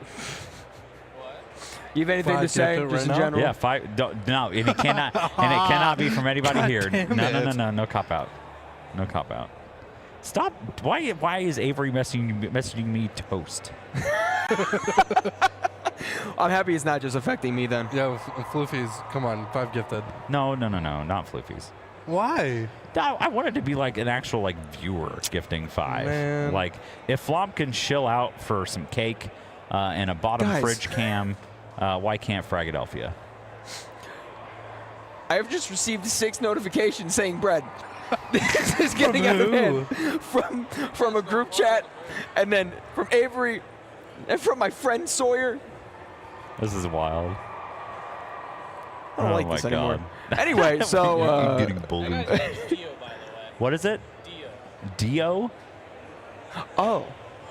Speaker 3: You have anything to say, just in general?
Speaker 9: Yeah, 5. No, and it cannot be from anybody here. No cop out. No cop out. Stop. Why is Avery messaging me toast?
Speaker 3: I'm happy it's not just affecting me then.
Speaker 1: Yeah, Floofies. Come on, 5 gifted.
Speaker 9: No, not Floofies.
Speaker 1: Why?
Speaker 9: I wanted to be like an actual viewer gifting 5.
Speaker 1: Man.
Speaker 9: Like if Flom can chill out for some cake and a bottom fridge cam, why can't FRAGxLVLUP?
Speaker 3: I have just received 6 notifications saying bread. This is getting out of hand. From a group chat, and then from Avery, and from my friend Sawyer.
Speaker 9: This is wild.
Speaker 3: I don't like this anymore. Anyway, so
Speaker 9: I'm getting bullied. What is it? Dio.
Speaker 3: Oh.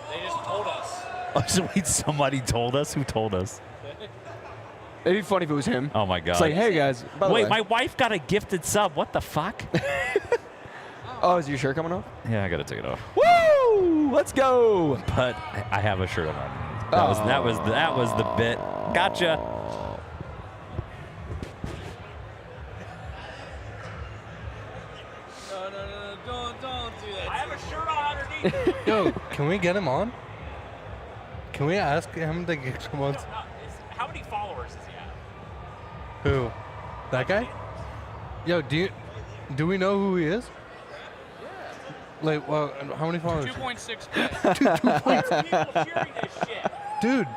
Speaker 13: They just told us.
Speaker 9: Oh, so wait, somebody told us? Who told us?
Speaker 3: It'd be funny if it was him.
Speaker 9: Oh my god.
Speaker 3: It's like, hey guys. By the way.
Speaker 9: My wife got a gifted sub. What the fuck?
Speaker 3: Oh, is your shirt coming off?
Speaker 9: Yeah, I gotta take it off.
Speaker 3: Woo! Let's go.
Speaker 9: But I have a shirt on. That was the bit. Gotcha.
Speaker 13: No, don't do that. I have a shirt on underneath.
Speaker 1: Yo, can we get him on? Can we ask him to get him on?
Speaker 2: How many followers does he have?
Speaker 1: Who? That guy? Yo, do we know who he is? Like, well, how many followers?
Speaker 13: 2.6K.
Speaker 1: 2.6. Dude,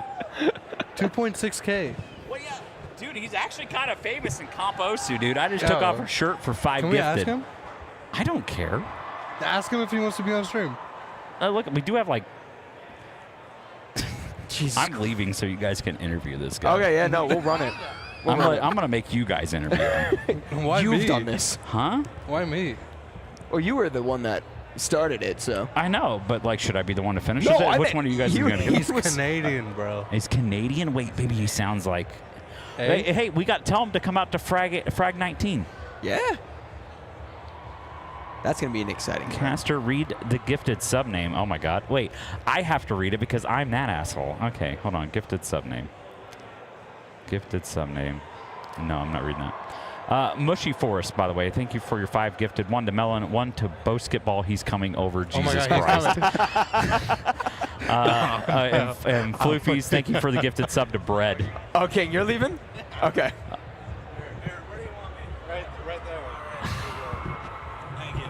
Speaker 1: 2.6K.
Speaker 2: Well, yeah, dude, he's actually kind of famous in Comp Osu, dude. I just took off a shirt for 5
Speaker 1: Can
Speaker 2: gifted.
Speaker 1: we ask him?
Speaker 9: I don't care.
Speaker 1: Ask him if he wants to be on stream.
Speaker 9: Look, we do have I'm leaving so you guys can interview this guy.
Speaker 3: Okay, yeah, no, we'll run it.
Speaker 9: I'm gonna make you guys interview him.
Speaker 1: Why
Speaker 3: You've
Speaker 1: me?
Speaker 3: done this.
Speaker 9: Huh?
Speaker 1: Why me?
Speaker 3: Well, you were the one that started it, so.
Speaker 9: I know, but should I be the one to finish
Speaker 3: No,
Speaker 9: it? Which one of you guys is gonna go?
Speaker 1: He's Canadian, bro.
Speaker 9: He's Canadian? Wait, maybe he sounds like.
Speaker 1: Hey,
Speaker 9: Hey, we got to tell him to come out to Frag 19.
Speaker 3: Yeah. That's going to be an exciting one.
Speaker 9: Caster, read the gifted sub name. Oh my god. Wait, I have to read it because I'm that asshole. Okay, hold on. Gifted sub name. Gifted sub name. No, I'm not reading that. Mushy Forest, by the way, thank you for your 5 gifted. 1 to Melon, 1 to Bosketball. He's coming over. Jesus Christ. And Floofies, thank you for the gifted sub to Bread.
Speaker 3: Okay, you're leaving? Okay.
Speaker 13: Where do you want me? Right there. Thank you.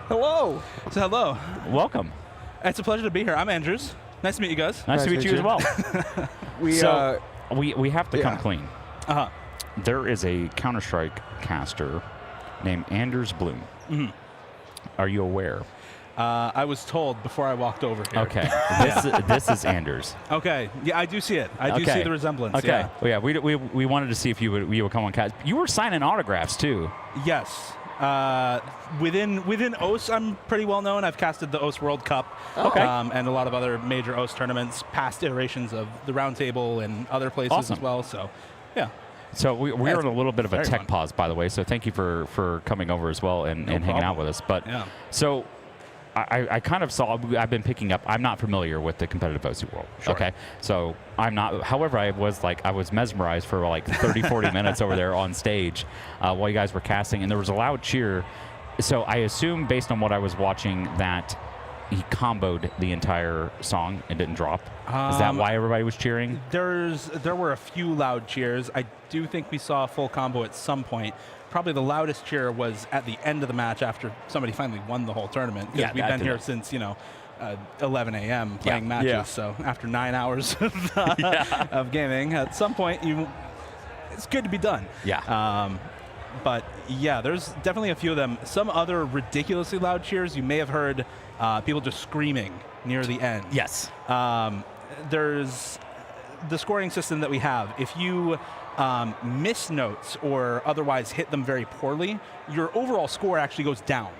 Speaker 3: Hello.
Speaker 5: So hello.
Speaker 9: Welcome.
Speaker 5: It's a pleasure to be here. I'm Andrews. Nice to meet you guys.
Speaker 9: Nice to meet you as well. we have to come clean.
Speaker 5: Uh-huh.
Speaker 9: There is a Counter-Strike caster named Anders Bloom.
Speaker 5: Mm-hmm.
Speaker 9: Are you aware?
Speaker 5: I was told before I walked over here.
Speaker 9: Okay. This is Anders.
Speaker 5: Okay. Yeah, I do see it. I do see the resemblance.
Speaker 9: Okay.
Speaker 5: Yeah.
Speaker 9: Well, yeah. We wanted to see if you would come on cast. You were signing autographs too.
Speaker 5: Yes. Within OS, I'm pretty well known. I've casted the OS World Cup, and a lot of other major OS tournaments, past iterations of the Roundtable and other places as well. So, yeah.
Speaker 9: So we're in a little bit of a tech pause, by the way. So thank you for coming over as well and hanging out with us. But so I kind of saw. I've been picking up. I'm not familiar with the competitive OC world.
Speaker 5: Sure.
Speaker 9: Okay, so I'm not. However, I was mesmerized for 30, 40 minutes over there on stage while you guys were casting, and there was a loud cheer. So I assume, based on what I was watching, that he comboed the entire song and didn't drop. Is that why everybody was cheering?
Speaker 5: There were a few loud cheers. I do think we saw a full combo at some point. Probably the loudest cheer was at the end of the match after somebody finally won the whole tournament. Because we've been here since 11 a.m. playing matches. Yeah. So after 9 hours of gaming, at some point it's good to be done.
Speaker 9: Yeah.
Speaker 5: But yeah, there's definitely a few of them. Some other ridiculously loud cheers. You may have heard people just screaming near the end.
Speaker 2: Yes.
Speaker 5: There's the scoring system that we have. If you miss notes or otherwise hit them very poorly, your overall score actually goes down.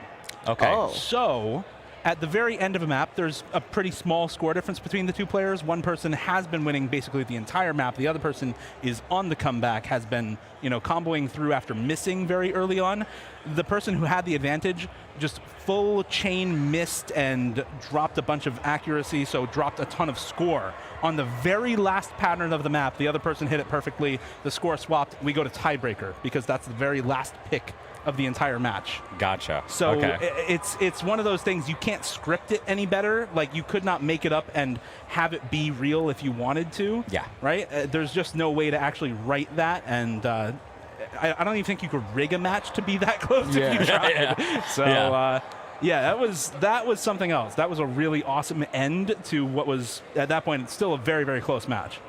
Speaker 2: Okay.
Speaker 3: Oh.
Speaker 5: So at the very end of a map, there's a pretty small score difference between the two players. One person has been winning basically the entire map. The other person is on the comeback, has been, comboing through after missing very early on. The person who had the advantage just full chain missed and dropped a bunch of accuracy, so dropped a ton of score. On the very last pattern of the map, the other person hit it perfectly. The score swapped. We go to tiebreaker because that's the very last pick of the entire match.
Speaker 2: Gotcha.
Speaker 5: So
Speaker 2: okay.
Speaker 5: it's one of those things, you can't script it any better. Like, you could not make it up and have it be real if you wanted to.
Speaker 2: Yeah.
Speaker 5: Right? There's just no way to actually write that, and I don't even think you could rig a match to be that close if you tried.
Speaker 2: Yeah.
Speaker 5: So that was something else. That was a really awesome end to what was, at that point, it's still a very, very close match.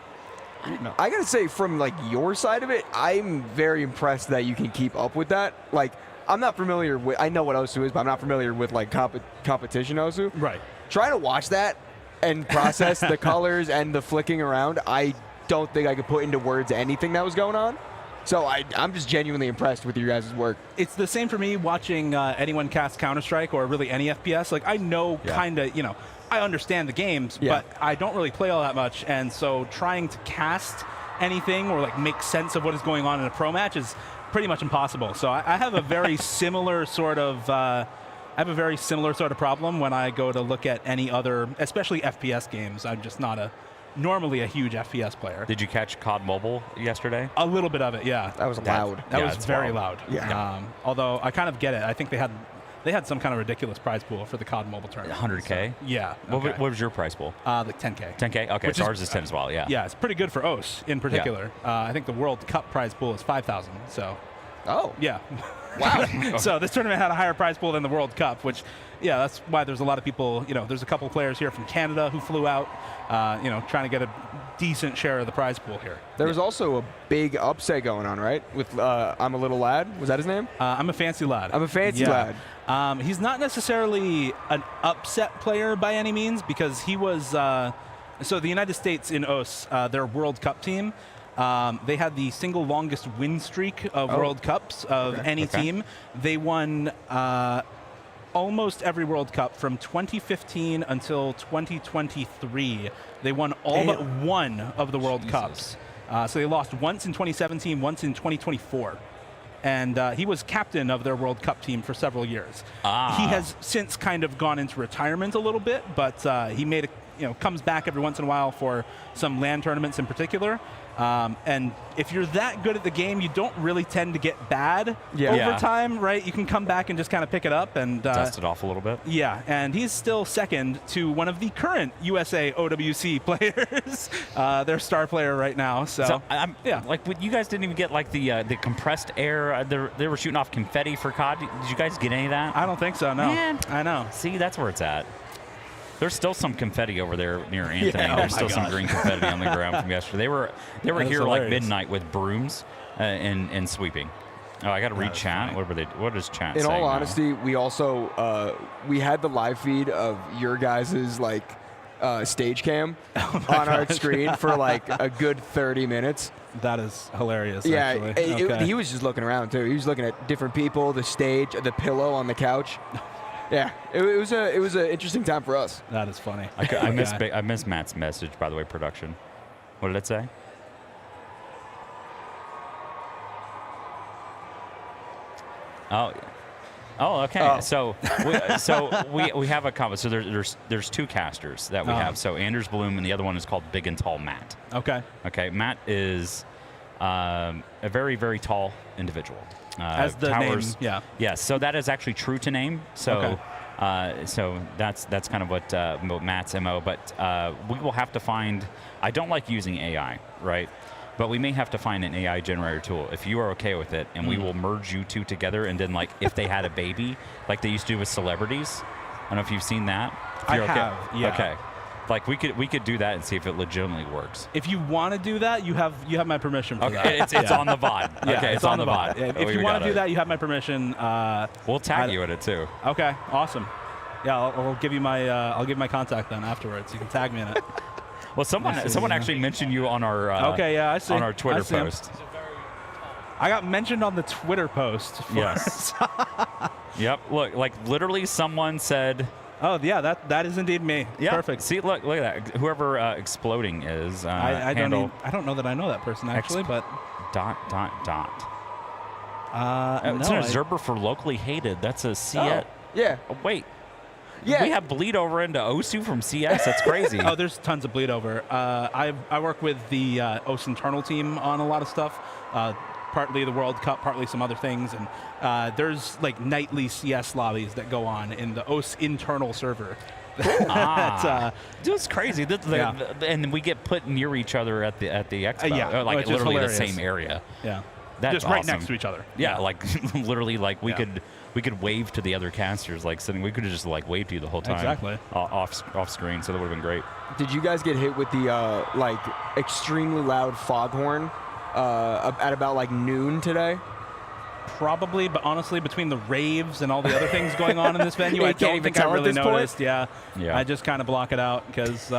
Speaker 3: I gotta say, from like your side of it, I'm very impressed that you can keep up with that. Like, I'm not familiar with, I know what Osu is, but I'm not familiar with like competition Osu.
Speaker 5: Right.
Speaker 3: Trying to watch that and process the colors and the flicking around, I don't think I could put into words anything that was going on. So I'm just genuinely impressed with your guys' work.
Speaker 5: It's the same for me watching anyone cast Counter-Strike or really any FPS. Like, I know kind of, I understand the games, but I don't really play all that much. And so trying to cast anything or like make sense of what is going on in a pro match is pretty much impossible. So I have a very similar sort of problem when I go to look at any other, especially FPS games. I'm just not normally a huge FPS player.
Speaker 2: Did you catch COD Mobile yesterday?
Speaker 5: A little bit of it, yeah.
Speaker 3: That was loud.
Speaker 5: That was very loud.
Speaker 3: Yeah.
Speaker 5: Although I kind of get it. I think they had some kind of ridiculous prize pool for the COD Mobile tournament.
Speaker 2: 100K?
Speaker 5: So, yeah.
Speaker 2: What was your prize pool?
Speaker 5: Like 10K.
Speaker 2: 10K? Okay, so ours is 10 as well, yeah.
Speaker 5: Yeah, it's pretty good for OS in particular.
Speaker 2: Yeah.
Speaker 5: I think the World Cup prize pool is 5,000, so.
Speaker 3: Oh.
Speaker 5: Yeah.
Speaker 3: Wow.
Speaker 5: So this tournament had a higher prize pool than the World Cup, which, that's why there's a lot of people, there's a couple players here from Canada who flew out, trying to get a decent share of the prize pool here.
Speaker 3: There was also a big upset going on, right? With I'm a Little Lad. Was that his name?
Speaker 5: I'm a Fancy Lad.
Speaker 3: I'm a Fancy Lad.
Speaker 5: He's not necessarily an upset player by any means, because he was, so the United States in OS, their World Cup team, they had the single longest win streak of World Cups of any team. They won almost every World Cup from 2015 until 2023. They won all but one of the World Cups. So they lost once in 2017, once in 2024. And he was captain of their World Cup team for several years. He has since kind of gone into retirement a little bit, but he made comes back every once in a while for some LAN tournaments in particular. And if you're that good at the game, you don't really tend to get bad over time, right? You can come back and just kind of pick it up and
Speaker 2: dust it off a little bit.
Speaker 5: Yeah, and he's still second to one of the current USA OWC players, their star player right now. So
Speaker 2: like, you guys didn't even get like the compressed air. They were shooting off confetti for COD. Did you guys get any of that?
Speaker 5: I don't think so. No.
Speaker 2: Man.
Speaker 5: I know.
Speaker 2: See, that's where it's at. There's still some confetti over there near Anthony. There's still some green confetti on the ground from yesterday. They were here like midnight with brooms and sweeping. Oh, I got to read chat. What does chat say?
Speaker 3: In all
Speaker 2: now?
Speaker 3: honesty, we also we had the live feed of your guys' like stage cam on our screen for like a good 30 minutes.
Speaker 5: That is hilarious.
Speaker 3: Yeah,
Speaker 5: actually.
Speaker 3: he was just looking around too. He was looking at different people, the stage, the pillow on the couch. Yeah, it was an interesting time for us.
Speaker 5: That is funny.
Speaker 2: I missed Matt's message, by the way, production. What did it say? Oh, okay.
Speaker 3: Oh.
Speaker 2: So we have a comment. So there's two casters that we have. So Anders Bloom and the other one is called Big and Tall Matt.
Speaker 5: Okay.
Speaker 2: Okay. Matt is a very, very tall individual.
Speaker 5: As the name, yeah.
Speaker 2: Yes, so that is actually true to name. So, so that's kind of what Matt's MO. But we will have to find. I don't like using AI, right? But we may have to find an AI generator tool if you are okay with it, and we will merge you two together. And then, like, if they had a baby, like they used to do with celebrities. I don't know if you've seen that.
Speaker 5: I have. Yeah.
Speaker 2: Okay.
Speaker 9: Like we could do that and see if it legitimately works.
Speaker 5: If you want to do that, you have my permission for that.
Speaker 9: It's on the VOD.
Speaker 5: Yeah,
Speaker 9: Okay, it's on the VOD.
Speaker 5: Yeah, if you want to do that, you have my permission.
Speaker 9: We'll tag you in it too.
Speaker 5: Okay, awesome. Yeah, I'll give you my contact then afterwards. You can tag me in it.
Speaker 9: Well, someone actually mentioned you on our
Speaker 5: I see.
Speaker 9: on our Twitter post.
Speaker 5: I got mentioned on the Twitter post.
Speaker 9: Yes. Yep. Look, like literally, someone said.
Speaker 5: Oh yeah, that is indeed me.
Speaker 9: Yeah.
Speaker 5: Perfect.
Speaker 9: See, look at that. Whoever exploding is.
Speaker 5: I don't know that I know that person actually, but. ...
Speaker 9: It's an observer for locally hated. That's a CS.
Speaker 3: Yeah.
Speaker 9: Oh, wait.
Speaker 3: Yeah.
Speaker 9: We have bleed over into OSU from CS. That's crazy.
Speaker 5: Oh, there's tons of bleed over. I work with the OS internal team on a lot of stuff. Partly the World Cup, partly some other things, and there's like nightly CS lobbies that go on in the OS internal server.
Speaker 9: Dude, it's crazy. And we get put near each other at the expo. Like literally the same area.
Speaker 5: Yeah.
Speaker 9: That's
Speaker 5: just right
Speaker 9: awesome.
Speaker 5: next to each other.
Speaker 9: Yeah, like literally, like we could wave to the other casters, like sitting. We could have just like waved to you the whole time.
Speaker 5: Exactly.
Speaker 9: Off screen, so that would have been great.
Speaker 3: Did you guys get hit with the like extremely loud foghorn at about like noon today?
Speaker 5: Probably, but honestly, between the raves and all the other things going on in this venue, I don't think I really noticed. Yeah. I just kind of block it out because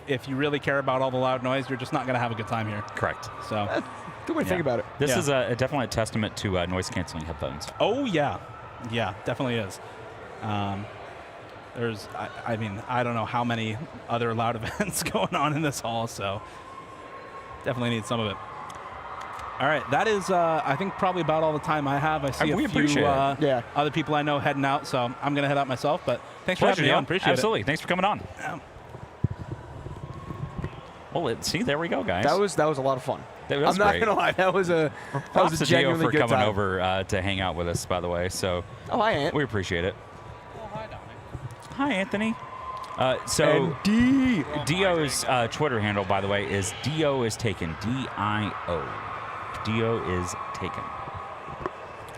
Speaker 5: if you really care about all the loud noise, you're just not going to have a good time here.
Speaker 9: Correct.
Speaker 5: So.
Speaker 3: Good way to think about it.
Speaker 9: This is definitely a testament to noise-canceling headphones.
Speaker 5: Oh, yeah. Yeah, definitely is. There's, I mean, I don't know how many other loud events going on in this hall, so definitely need some of it. All right, that is, I think, probably about all the time I have. I see a few other people I know heading out, so I'm going to head out myself, but thanks for having me on. Appreciate it.
Speaker 9: Absolutely. Thanks for coming on.
Speaker 5: Yeah.
Speaker 9: Well, see, there we go, guys.
Speaker 3: That was a lot of fun.
Speaker 9: I'm
Speaker 3: not gonna lie, that was a genuinely
Speaker 9: for
Speaker 3: good
Speaker 9: coming
Speaker 3: time.
Speaker 9: over to hang out with us, by the way. So,
Speaker 3: hi, Ant.
Speaker 9: We appreciate it.
Speaker 16: Oh, hi, Dominic.
Speaker 9: Hi, Anthony. So Dio's Twitter handle, by the way, is Dio is taken. D-I-O. Dio is taken.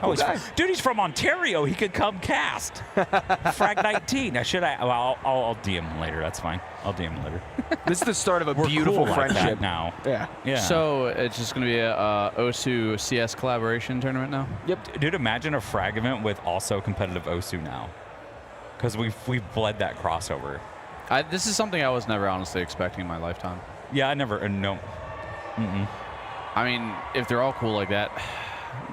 Speaker 9: Oh, he's from Ontario. He could come cast. Frag19. Now, should I? Well, I'll DM him later. That's fine. I'll DM him later.
Speaker 3: This is the start of a
Speaker 9: We're
Speaker 3: beautiful
Speaker 9: cool
Speaker 3: friendship
Speaker 9: like that now.
Speaker 3: Yeah.
Speaker 4: So it's just going to be a OSU CS collaboration tournament now?
Speaker 3: Yep.
Speaker 9: Dude, imagine a frag event with also competitive OSU now. Because we've bled that crossover.
Speaker 4: This is something I was never honestly expecting in my lifetime.
Speaker 9: Yeah, I never, no.
Speaker 4: I mean, if they're all cool like that,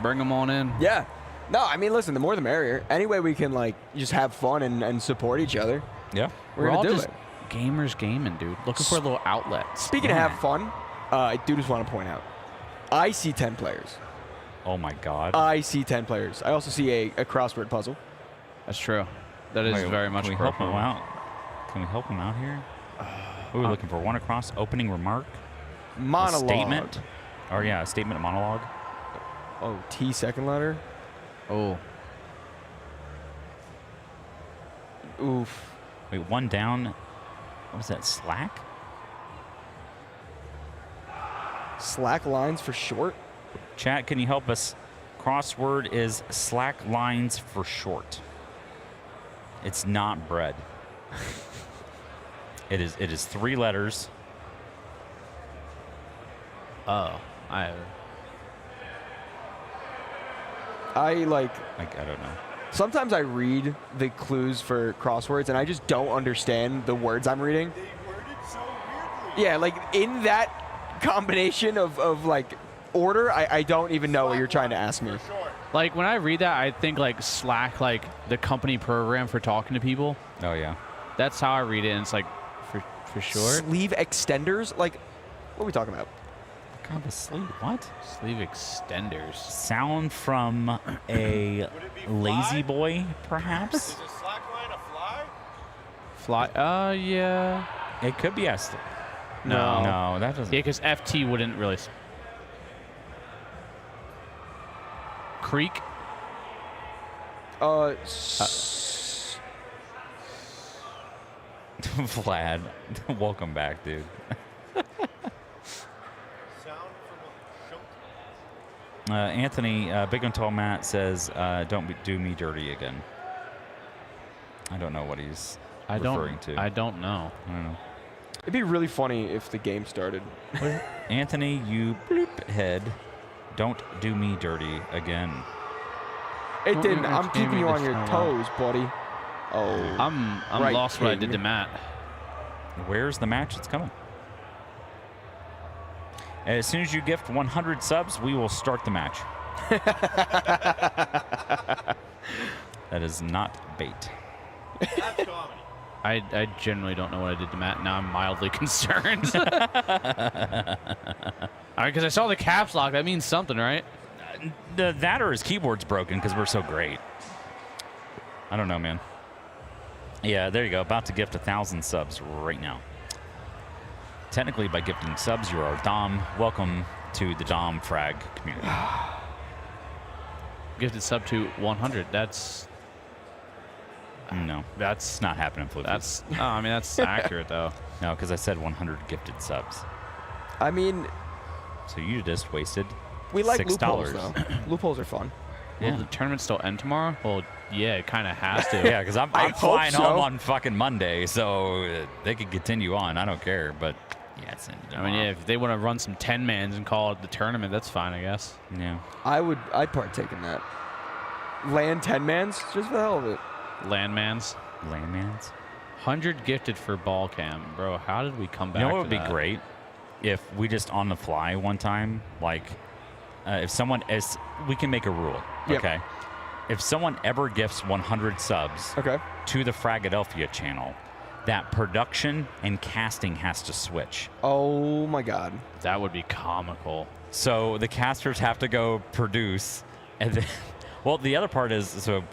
Speaker 4: bring them on in.
Speaker 3: Yeah. No, I mean, listen, the more the merrier. Any way we can, like, just have fun and support each other.
Speaker 9: Yeah.
Speaker 4: We're
Speaker 3: all
Speaker 4: all
Speaker 3: do
Speaker 4: just
Speaker 3: it.
Speaker 4: Gamers gaming, dude. Looking for a little outlet.
Speaker 3: Speaking of have fun, I do just want to point out, I see 10 players.
Speaker 9: Oh, my God.
Speaker 3: I see 10 players. I also see a crossword puzzle.
Speaker 4: That's true. That is very much
Speaker 9: Can we help him out? Can we help him out here? What are we looking for? One across, opening remark?
Speaker 3: Monologue.
Speaker 9: A statement? Or, yeah, a statement, a monologue.
Speaker 3: Oh, T second letter?
Speaker 4: Oh.
Speaker 3: Oof.
Speaker 9: Wait, one down. What is that, slack?
Speaker 3: Slack lines for short?
Speaker 9: Chat, can you help us? Crossword is slack lines for short. It's not bread. It is 3 letters.
Speaker 4: Oh,
Speaker 3: I don't
Speaker 9: know.
Speaker 3: Sometimes I read the clues for crosswords and I just don't understand the words I'm reading.
Speaker 13: They worded so weirdly.
Speaker 3: Yeah, like in that combination of like order, I don't even know what you're trying to ask me.
Speaker 4: Like when I read that, I think like Slack, like the company program for talking to people.
Speaker 9: Oh yeah.
Speaker 4: That's how I read it, and it's like for short.
Speaker 3: Sleeve extenders? Like, what are we talking about?
Speaker 9: Kind of a sleeve. What?
Speaker 4: Sleeve extenders.
Speaker 9: Sound from a lazy boy, perhaps?
Speaker 13: Is a slack line a fly?
Speaker 4: Fly? Yeah.
Speaker 9: It could be a.
Speaker 4: No.
Speaker 9: No, that doesn't.
Speaker 4: Yeah, because FT wouldn't really. Creek.
Speaker 9: Vlad, welcome back, dude. Anthony, Big and Tall Matt says, "Don't do me dirty again." I don't know what he's referring to.
Speaker 4: I don't know.
Speaker 9: I don't know.
Speaker 3: It'd be really funny if the game started.
Speaker 9: Anthony, you bloop head. Don't do me dirty again.
Speaker 3: It didn't. I'm keeping you on your toes, buddy. Oh.
Speaker 4: I'm
Speaker 3: right,
Speaker 4: lost what I did to Matt.
Speaker 9: Where's the match? It's coming. As soon as you gift 100 subs, we will start the match. That is not bait.
Speaker 13: That's comedy.
Speaker 4: I generally don't know what I did to Matt. Now I'm mildly concerned. All right, because I saw the caps lock. That means something, right?
Speaker 9: That or his keyboard's broken because we're so great. I don't know, man. Yeah, there you go. About to gift 1,000 subs right now. Technically, by gifting subs, you are Dom. Welcome to the Dom Frag community.
Speaker 4: Gifted sub to 100. That's...
Speaker 9: No, that's not happening, Fluffy.
Speaker 4: That's, oh, I mean, that's accurate, though.
Speaker 9: No, because I said 100 gifted subs.
Speaker 3: I mean...
Speaker 9: So you just wasted
Speaker 3: We like
Speaker 9: $6.
Speaker 3: loopholes, though. Loopholes are fun.
Speaker 4: Yeah. Will the tournament still end tomorrow? Well, yeah, it kind of has to.
Speaker 9: Yeah, because I'm flying home on fucking Monday, so they could continue on. I don't care, but yeah, it's ended
Speaker 4: I mean, yeah, if they want to run some 10-mans and call it the tournament, that's fine, I guess.
Speaker 9: Yeah.
Speaker 3: I'd partake in that. Land 10-mans, just for the hell of it.
Speaker 4: Landmans.
Speaker 9: Landmans.
Speaker 4: 100 gifted for ball cam, bro. How did we come back?
Speaker 9: You know what
Speaker 4: to
Speaker 9: would
Speaker 4: that?
Speaker 9: be great if we just on the fly one time, like if someone is, we can make a rule, okay? If someone ever gifts 100 subs to the FRAGxLVLUP channel, that production and casting has to switch.
Speaker 3: Oh my God,
Speaker 4: that would be comical.
Speaker 9: So the casters have to go produce, and then, well, the other part is so.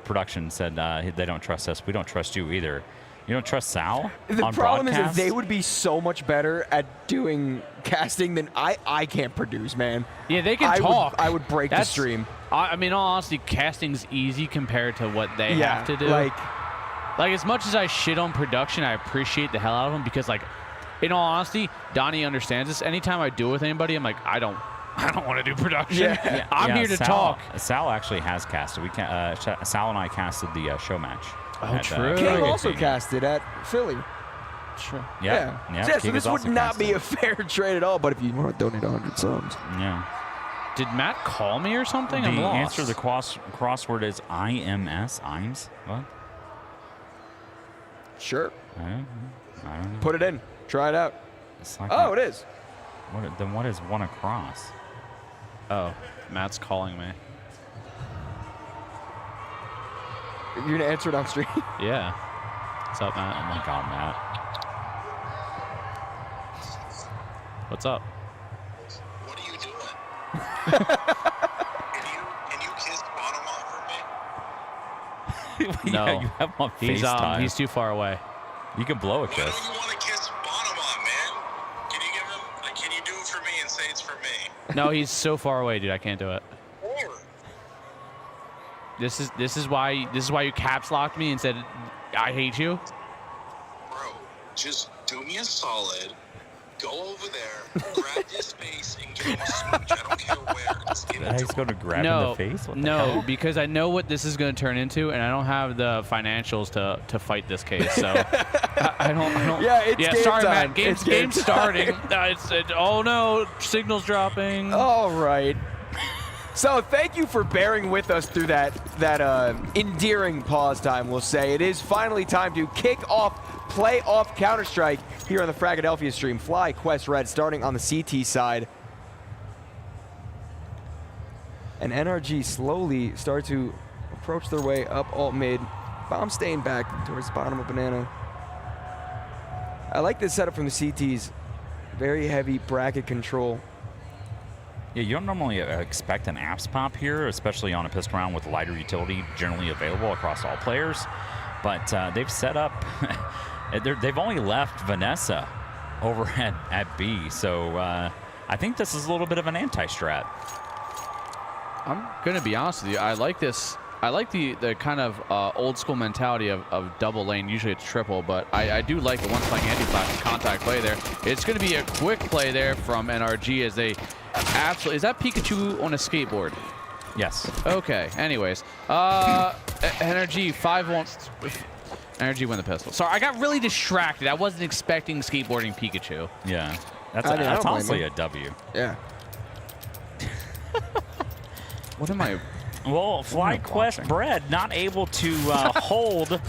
Speaker 9: Production said they don't trust us. We don't trust you either. You don't trust Sal
Speaker 3: The
Speaker 9: on
Speaker 3: problem is that
Speaker 9: broadcast?
Speaker 3: they would be so much better at doing casting than I can't produce, man.
Speaker 4: Yeah, they can talk.
Speaker 3: I would break the stream.
Speaker 4: I mean, in all honesty, casting's easy compared to what they have to do.
Speaker 3: Like
Speaker 4: as much as I shit on production, I appreciate the hell out of them because, like, in all honesty, Donnie understands this. Anytime I do it with anybody, I'm like, I don't want to do production. I'm here to talk.
Speaker 9: Sal actually has casted. We can. Sal and I casted the show match.
Speaker 4: Oh, true.
Speaker 3: King also casted at Philly.
Speaker 4: True.
Speaker 9: Yeah.
Speaker 3: So this would not be a fair trade at all. But if you want to donate 100 subs,
Speaker 4: Did Matt call me or something?
Speaker 9: The
Speaker 4: I'm lost.
Speaker 9: answer to the crossword is IMS. IMS. What?
Speaker 3: Sure.
Speaker 9: I don't know.
Speaker 3: Put it in. Try it out.
Speaker 9: Like
Speaker 3: it is.
Speaker 9: Then what is one across?
Speaker 4: Oh, Matt's calling me.
Speaker 3: You're gonna answer it on stream?
Speaker 4: Yeah. What's up, Matt?
Speaker 9: Oh my God, Matt.
Speaker 4: What's up?
Speaker 7: What are you doing? Can you kiss Bonoma for me?
Speaker 4: No.
Speaker 9: Yeah, you have him on FaceTime.
Speaker 4: He's too far away.
Speaker 9: You can blow a kiss.
Speaker 7: You want to kiss Bonoma, man? Can you give him? Like, can you do it for me and say it's for me?
Speaker 4: No, he's so far away, dude. I can't do it. This is why you caps locked me and said I hate you.
Speaker 7: Bro, just do me a solid. Go over there, grab his face, and give him a smooch. I don't care where. Just give it
Speaker 9: He's
Speaker 7: to
Speaker 9: going to grab him in the face? What the
Speaker 4: No,
Speaker 9: hell?
Speaker 4: because I know what this is going to turn into, and I don't have the financials to fight this case. So I don't.
Speaker 3: Yeah, it's game
Speaker 4: sorry,
Speaker 3: time.
Speaker 4: Matt.
Speaker 3: It's
Speaker 4: Game
Speaker 3: game
Speaker 4: starting. Oh no, signal's dropping.
Speaker 3: All right. So thank you for bearing with us through that endearing pause time, we'll say. It is finally time to kick off playoff Counter-Strike here on the FRAGxLVLUP stream. Fly Quest Red starting on the CT side. And NRG slowly start to approach their way up alt mid. Bomb staying back towards the bottom of Banana. I like this setup from the CTs. Very heavy bracket control.
Speaker 9: Yeah, you don't normally expect an apps pop here, especially on a pistol round with lighter utility generally available across all players. But they've set up, they've only left Vanessa over at B. So I think this is a little bit of an anti-strat.
Speaker 4: I'm going to be honest with you. I like this. I like the kind of old school mentality of double lane. Usually it's triple, but I do like the one playing anti-flash and contact play there. It's going to be a quick play there from NRG as they absolutely... Is that Pikachu on a skateboard?
Speaker 9: Yes.
Speaker 4: Okay. Anyways. NRG 5-1... Energy win the pistol. Sorry, I got really distracted. I wasn't expecting skateboarding Pikachu.
Speaker 9: Yeah. That's,
Speaker 3: I mean,
Speaker 9: that's
Speaker 3: I don't
Speaker 9: honestly
Speaker 3: blame
Speaker 9: a W.
Speaker 3: Yeah.
Speaker 4: What am I?
Speaker 9: Well, FlyQuest Bread not able to hold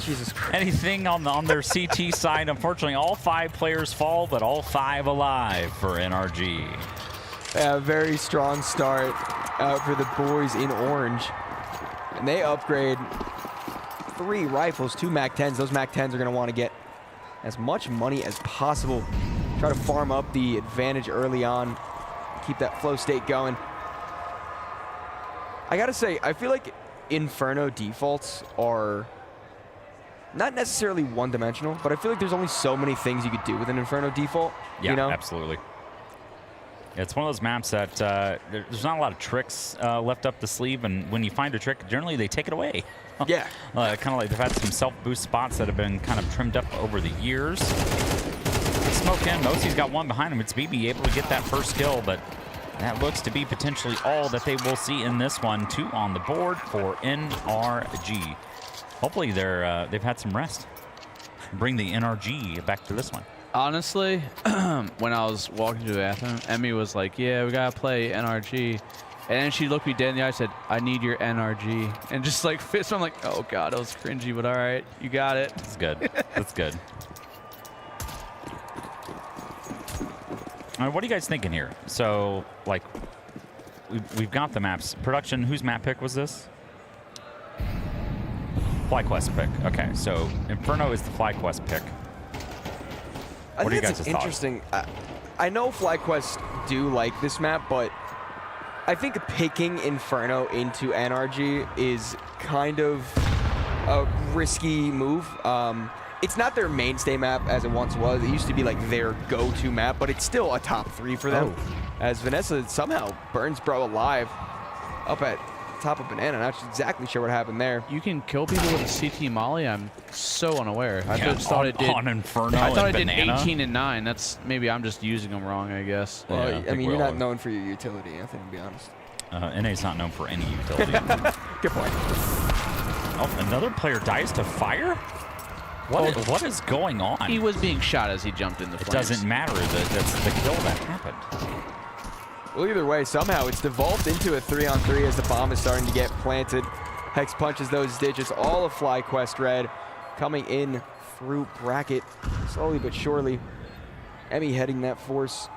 Speaker 9: anything on their CT side. Unfortunately, all 5 players fall, but all 5 alive for NRG.
Speaker 3: Yeah, very strong start for the boys in orange. And they upgrade 3 rifles, 2 MAC-10s. Those MAC-10s are going to want to get as much money as possible. Try to farm up the advantage early on. Keep that flow state going. I gotta say, I feel like Inferno defaults are not necessarily one-dimensional, but I feel like there's only so many things you could do with an Inferno default.
Speaker 9: Yeah,
Speaker 3: you know?
Speaker 9: Absolutely. It's one of those maps that there's not a lot of tricks left up the sleeve, and when you find a trick, generally they take it away.
Speaker 3: Yeah.
Speaker 9: Kind of like they've had some self-boost spots that have been kind of trimmed up over the years. Smoke in. Mosi's got one behind him. It's BB able to get that first kill, but that looks to be potentially all that they will see in this one. 2 on the board for NRG. Hopefully they've had some rest. Bring the NRG back to this one.
Speaker 4: Honestly, when I was walking to the bathroom, Emmy was like, yeah, we got to play NRG. And then she looked me dead in the eye and said, I need your NRG. And just like fist, I'm like, oh God, that was cringy, but all right, you got it.
Speaker 9: That's good. That's good. All right, what are you guys thinking here? So, like, we've got the maps. Production, whose map pick was this? FlyQuest pick. Okay, so Inferno is the FlyQuest pick. What are you guys' thoughts?
Speaker 3: Interesting. I know FlyQuest do like this map, but I think picking Inferno into NRG is kind of a risky move. It's not their mainstay map as it once was. It used to be like their go-to map, but it's still a top 3 for them. As Vanessa somehow burns bro alive up at top of Banana. Not exactly sure what happened there.
Speaker 4: You can kill people with a CT molly. I'm so unaware. I just thought it did.
Speaker 9: On Inferno
Speaker 4: I thought it did
Speaker 9: Banana?
Speaker 4: 18 and 9. That's maybe I'm just using them wrong, I guess.
Speaker 3: Well, yeah, I mean, you're not known for your utility, I think, to be honest.
Speaker 9: NA's not known for any utility.
Speaker 3: Good point.
Speaker 9: Oh, another player dies to fire? What is going on?
Speaker 4: He was being shot as he jumped in the flames.
Speaker 9: It doesn't matter. That's the kill that happened.
Speaker 3: Well, either way, somehow it's devolved into a 3-on-3 as the bomb is starting to get planted. Hex punches those digits. All of FlyQuest Red coming in through bracket slowly but surely. Emmy heading that force.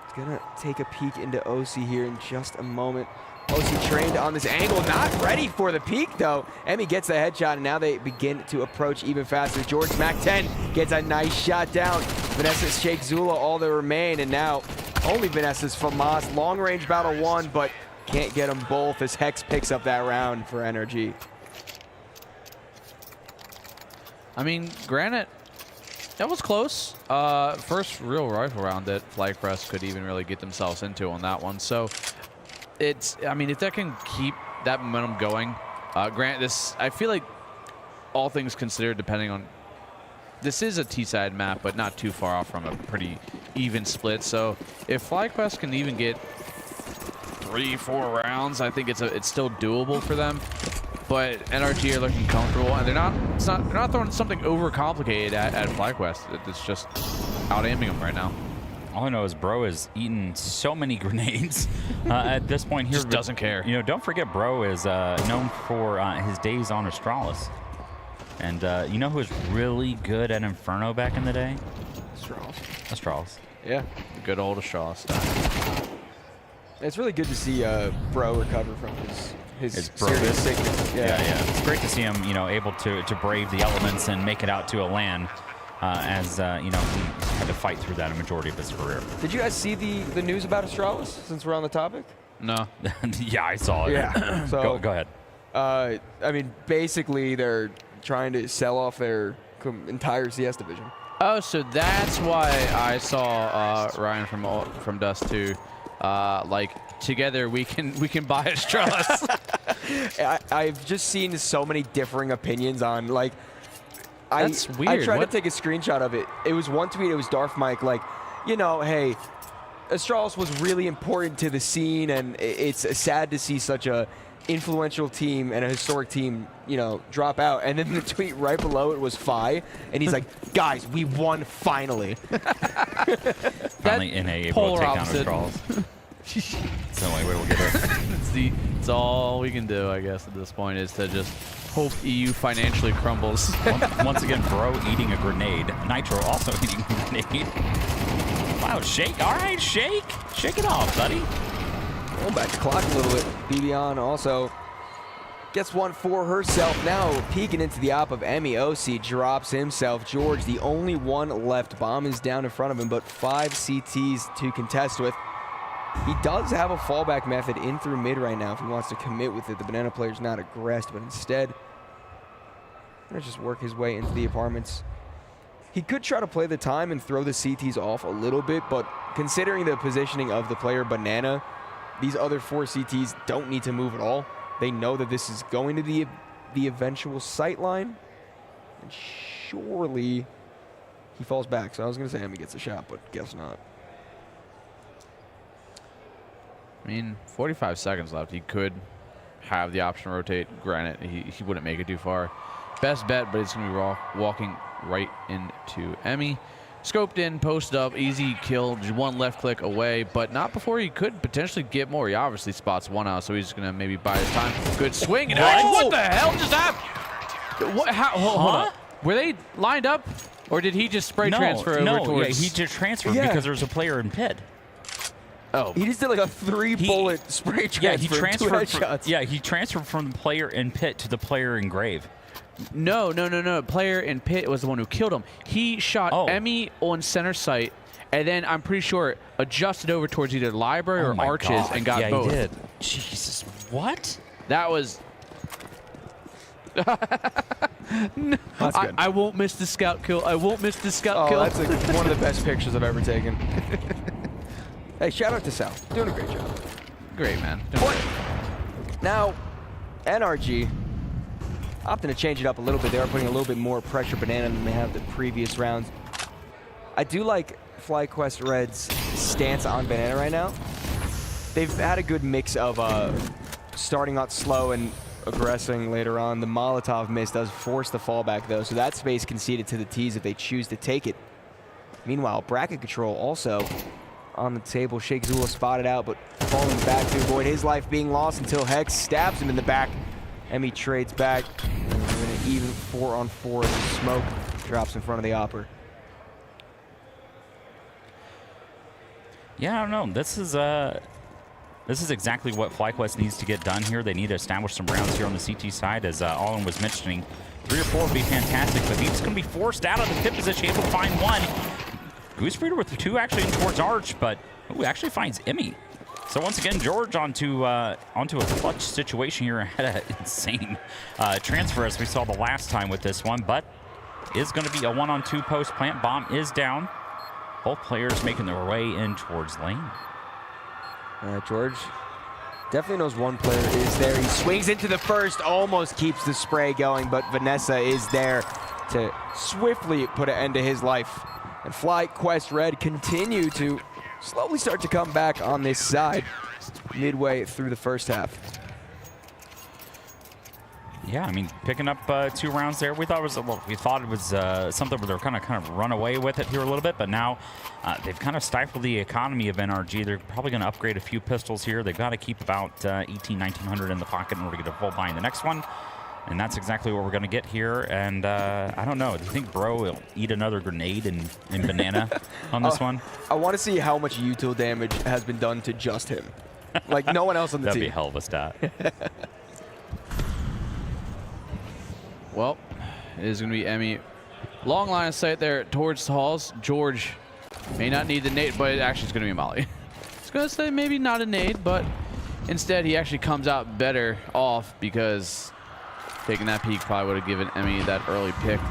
Speaker 3: It's gonna take a peek into OC here in just a moment. OC trained on this angle, not ready for the peek though. Emmy gets the headshot, and now they begin to approach even faster. George MAC-10 gets a nice shot down. Vanessa's Sheikh Zula all that remain, and now only Vanessa's FAMAS. Long range battle won, but can't get them both as Hex picks up that round for NRG.
Speaker 4: I mean, granted, that was close. First real rifle round that FlyQuest could even really get themselves into on that one. So it's, I mean, if that can keep that momentum going, I feel like all things considered, depending on, this is a T-side map, but not too far off from a pretty even split. So if FlyQuest can even get 3-4 rounds, I think it's still doable for them. But NRG are looking comfortable, and they're not throwing something overcomplicated at FlyQuest. It's just out aiming them right now.
Speaker 9: All I know is Bro is eating so many grenades at this point here.
Speaker 4: Just doesn't care.
Speaker 9: You know, don't forget Bro is known for his days on Astralis. And you know who was really good at Inferno back in the day? Astralis.
Speaker 3: Yeah.
Speaker 4: Good old Astralis stuff.
Speaker 3: It's really good to see Bro recover from his serious sickness.
Speaker 9: Yeah. It's great to see him, you know, able to brave the elements and make it out to a LAN. As you know, he had to fight through that a majority of his career.
Speaker 3: Did you guys see the news about Astralis, since we're on the topic?
Speaker 4: No.
Speaker 9: Yeah, I saw it.
Speaker 3: Yeah. So
Speaker 9: go ahead.
Speaker 3: I mean, basically, they're trying to sell off their entire CS division.
Speaker 4: Oh, so that's why I saw Ryan from Dust 2. Like, together we can buy Astralis.
Speaker 3: I've just seen so many differing opinions on, like,
Speaker 4: That's weird.
Speaker 3: I tried to take a screenshot of it. It was one tweet, it was Darth Mike, like, you know, hey, Astralis was really important to the scene, and it's sad to see such a influential team and a historic team, you know, drop out. And then the tweet right below it was Fi, and he's like, guys, we won finally.
Speaker 2: Finally NA able to take down our Skrulls. It's the only way we'll get it.
Speaker 4: It's all we can do, I guess, at this point, is to just hope EU financially crumbles.
Speaker 2: Once again, Bro eating a grenade. Nitro also eating a grenade. Wow, Shake. All right, Shake. Shake it off, buddy.
Speaker 3: Going back to clock a little bit. Bibian also gets one for herself. Now peeking into the op of Emmy. OC drops himself. George, the only one left. Bomb is down in front of him, but 5 CTs to contest with. He does have a fallback method in through mid right now if he wants to commit with it. The Banana player's not aggressed, but instead, gonna just work his way into the apartments. He could try to play the time and throw the CTs off a little bit, but considering the positioning of the player Banana, these other 4 CTs don't need to move at all. They know that this is going to be the eventual sight line, and surely he falls back. So I was gonna say Emmy gets a shot, but guess not.
Speaker 4: I mean, 45 seconds left. He could have the option to rotate. Granted, he wouldn't make it too far. Best bet, but it's going to be walking right into Emmy. Scoped in, posted up, easy kill, just one left click away, but not before he could potentially get more. He obviously spots one out, so he's going to maybe buy his time. Good swing. And what the hell just happened? What, hold on. Were they lined up, or did he just spray transfer over towards?
Speaker 2: No, he just transferred because there was a player in pit.
Speaker 3: Oh, he just did like a 3-bullet spray transfer.
Speaker 2: Yeah, he transferred from the player in pit to the player in grave.
Speaker 4: No. Player in pit was the one who killed him. He shot Emmy on center site, and then I'm pretty sure adjusted over towards either library or arches and got both.
Speaker 2: Yeah, he did. Jesus, what?
Speaker 4: That was. No, I won't miss the scout kill. I won't miss the scout kill.
Speaker 3: That's like one of the best pictures I've ever taken. Hey, shout out to Sal. Doing a great job.
Speaker 4: Great, man.
Speaker 3: Now, NRG opting to change it up a little bit. They are putting a little bit more pressure Banana than they have the previous rounds. I do like FlyQuest Red's stance on Banana right now. They've had a good mix of starting out slow and aggressing later on. The Molotov miss does force the fallback, though, so that space conceded to the T's if they choose to take it. Meanwhile, bracket control also on the table. Shake Zula spotted out, but falling back to avoid his life being lost until Hex stabs him in the back. Emmy trades back. And we're in an even 4-on-4 as the smoke drops in front of the Opper.
Speaker 2: Yeah, I don't know. This is exactly what FlyQuest needs to get done here. They need to establish some rounds here on the CT side, as Allen was mentioning. 3 or 4 would be fantastic, but he's going to be forced out of the pit position, able to find one. Goose Breeder with 2 actually in towards Arch, but actually finds Emmy. So once again, George onto a clutch situation here. Had an insane transfer as we saw the last time with this one, but is going to be a 1-on-2 post plant. Bomb is down. Both players making their way in towards lane.
Speaker 3: George definitely knows one player is there. He swings into the first, almost keeps the spray going, but Vanessa is there to swiftly put an end to his life. And FlyQuest Red continue to slowly start to come back on this side midway through the first half.
Speaker 2: Yeah, I mean, picking up 2 rounds there. We thought it was something where they're kind of run away with it here a little bit, but now they've kind of stifled the economy of NRG. They're probably going to upgrade a few pistols here. They've got to keep about 1900 in the pocket in order to get a full buy in the next one. And that's exactly what we're going to get here. And I don't know. Do you think Bro will eat another grenade in Banana on this one?
Speaker 3: I want to see how much util damage has been done to just him. Like, no one else on the team.
Speaker 2: That'd be a hell of a stat.
Speaker 4: Well, it is going to be Emmy. Long line of sight there towards the halls. George may not need the nade, but it actually is going to be Molly. It's going to say maybe not a nade, but instead he actually comes out better off because taking that peek probably would have given Emmy that early pick.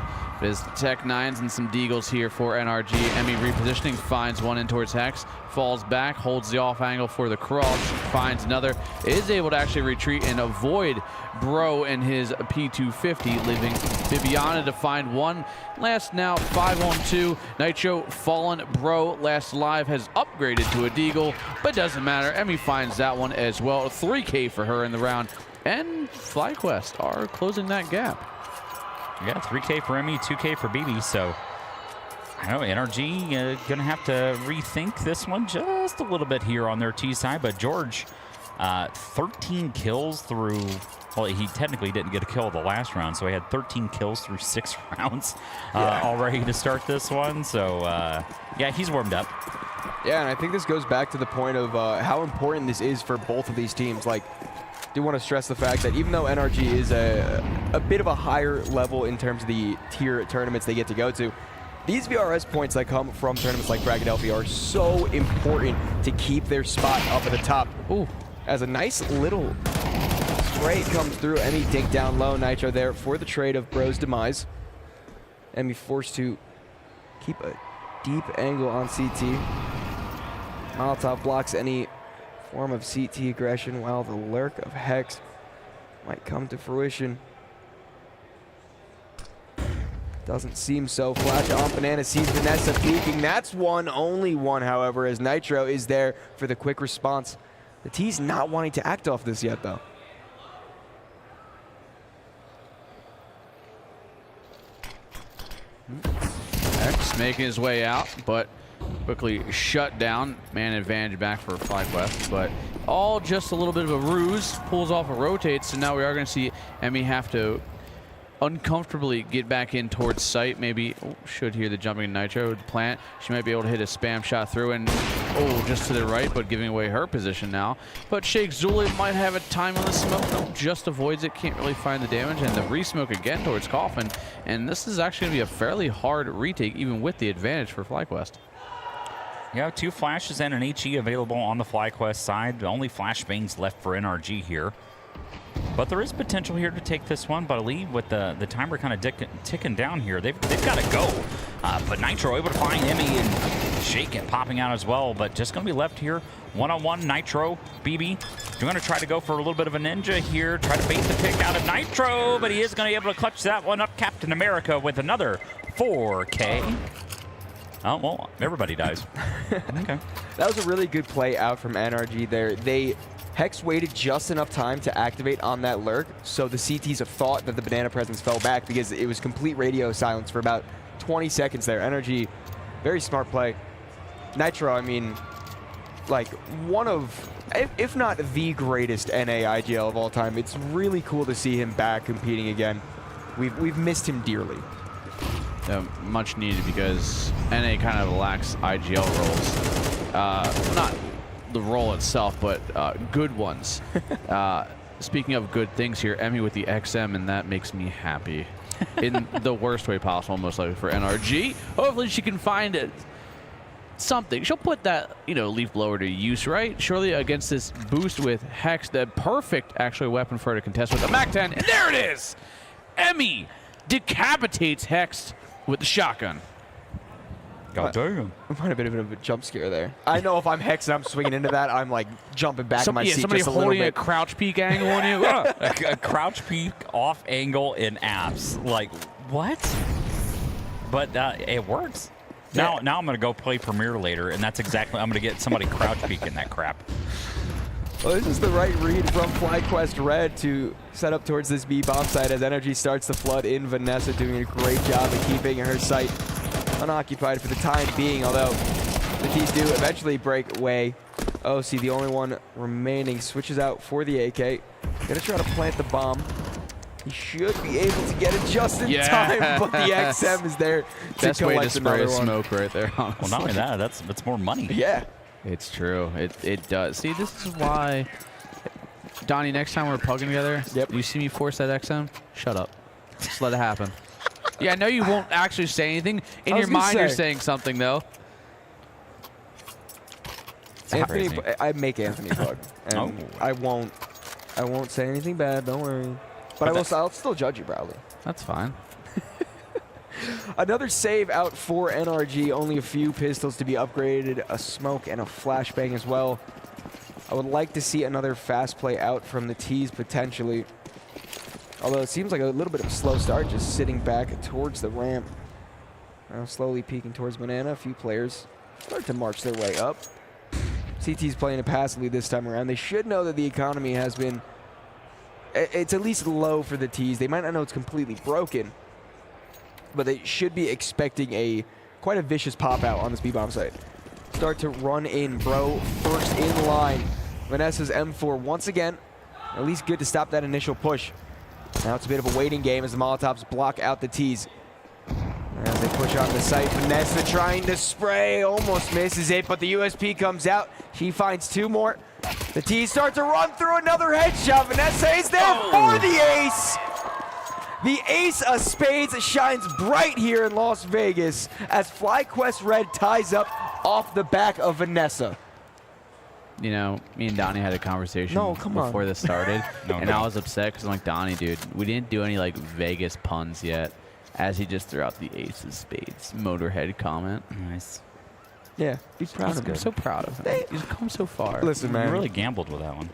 Speaker 4: But it's Tech 9s and some Deagles here for NRG. Emmy repositioning, finds one in towards Hex, falls back, holds the off angle for the cross, finds another, is able to actually retreat and avoid Bro and his P250, leaving Bibiana to find one. Last now, 5-on-2. Nitro fallen. Bro, last alive, has upgraded to a Deagle, but doesn't matter. Emmy finds that one as well. 3K for her in the round. and FlyQuest are closing that gap.
Speaker 2: Yeah, 3K for Emmy, 2K for BB. So I know NRG going to have to rethink this one just a little bit here on their T side. But George, 13 kills through, well, he technically didn't get a kill the last round, so he had 13 kills through 6 rounds already to start this one. So, yeah, he's warmed up.
Speaker 3: Yeah, and I think this goes back to the point of how important this is for both of these teams. Like, I do want to stress the fact that even though NRG is a bit of a higher level in terms of the tier tournaments they get to go to, these VRS points that come from tournaments like FRAGxLVLUP are so important to keep their spot up at the top. Ooh, as a nice little spray comes through, Emmy dig down low. Nitro there for the trade of Bro's demise. Emmy forced to keep a deep angle on CT. Molotov blocks any form of CT aggression, while the lurk of Hex might come to fruition. Doesn't seem so. Flash on Banana, sees Vanessa peeking. That's one, only one, however, as Nitro is there for the quick response. The T's not wanting to act off this yet, though.
Speaker 4: X making his way out, but quickly shut down. Man advantage back for FlyQuest, but all just a little bit of a ruse. Pulls off a rotate, so now we are going to see Emmy have to uncomfortably get back in towards site. Maybe should hear the jumping Nitro plant. She might be able to hit a spam shot through, and just to the right, but giving away her position now. But FRAGxLVLUP might have a time on the smoke. No, just avoids it, can't really find the damage, and the re-smoke again towards Coffin. And this is actually going to be a fairly hard retake, even with the advantage for FlyQuest.
Speaker 2: You have 2 flashes and an HE available on the FlyQuest side. The only flashbangs left for NRG here. But there is potential here to take this one, but Ali, with the timer kind of ticking down here, they've got to go. But Nitro able to find Emmy and Shake it popping out as well, but just going to be left here one-on-one. Nitro, BB, they're going to try to go for a little bit of a ninja here, try to bait the pick out of Nitro, but he is going to be able to clutch that one up. Captain America with another 4K. Oh, well, everybody dies. Okay.
Speaker 3: That was a really good play out from NRG there. Hex waited just enough time to activate on that lurk, so the CTs have thought that the banana presence fell back because it was complete radio silence for about 20 seconds there. NRG, very smart play. Nitro, I mean, like one of, if not the greatest NA IGL of all time. It's really cool to see him back competing again. We've missed him dearly.
Speaker 4: Much needed, because NA kind of lacks IGL roles. Not the role itself, but good ones. Speaking of good things here, Emmy with the XM, and that makes me happy. In the worst way possible, most likely for NRG. Hopefully she can find something. She'll put that, leaf blower to use, right? Surely against this boost with Hex, the perfect, actually, weapon for her to contest with the MAC-10. And there it is! Emmy decapitates Hex with the shotgun.
Speaker 3: God damn. Might have been a bit of a jump scare there. I know if I'm Hex and I'm swinging into that, I'm like jumping back in my seat
Speaker 4: somebody
Speaker 3: just a little
Speaker 4: holding
Speaker 3: bit.
Speaker 4: a crouch peek angle on you.
Speaker 2: a crouch peek off angle in apps. Like, what? But it works. Now I'm going to go play Premiere later, and that's exactly, I'm going to get somebody crouch peeking that crap.
Speaker 3: Well, this is the right read from FlyQuest Red to set up towards this B bomb site as NRG starts to flood in. Vanessa doing a great job of keeping her site unoccupied for the time being, although the T's do eventually break away. OC, the only one remaining, switches out for the AK. Gonna try to plant the bomb. He should be able to get it just in time, but the XM is there to
Speaker 4: Best way to spray
Speaker 3: another one.
Speaker 4: smoke right there, honestly.
Speaker 2: Well, not only that, that's more money.
Speaker 3: Yeah.
Speaker 4: It's true. It does. See, this is why, Donnie, next time we're pugging together, you see me force that XM, shut up. Just let it happen. Yeah, I know you won't actually say anything. In your mind, you're saying something, though.
Speaker 3: Anthony, I make Anthony pug, and I won't say anything bad. Don't worry. But I'll still judge you, proudly.
Speaker 4: That's fine.
Speaker 3: Another save out for NRG. Only a few pistols to be upgraded, a smoke and a flashbang as well. I would like to see another fast play out from the T's potentially. Although it seems like a little bit of a slow start, just sitting back towards the ramp. Now slowly peeking towards Banana. A few players start to march their way up. CT's playing it passively this time around. They should know that the economy has been it's at least low for the T's. They might not know it's completely broken, but they should be expecting quite a vicious pop out on this B-bomb site. Start to run in, bro. First in line. Vanessa's M4 once again. At least good to stop that initial push. Now it's a bit of a waiting game as the Molotovs block out the T's. As they push on the site, Vanessa trying to spray, almost misses it, but the USP comes out. She finds 2 more. The T's start to run through another headshot. Vanessa is there for the ace. The ace of spades shines bright here in Las Vegas as FlyQuest Red ties up off the back of Vanessa.
Speaker 4: You know, me and Donnie had a conversation before this started, and I was upset because I'm like, Donnie, dude, we didn't do any like Vegas puns yet. As he just threw out the ace of spades Motorhead comment.
Speaker 9: Nice.
Speaker 3: Yeah, be proud of him.
Speaker 4: I'm so proud of him. He's come so far.
Speaker 3: Listen, man.
Speaker 9: You really gambled with that one.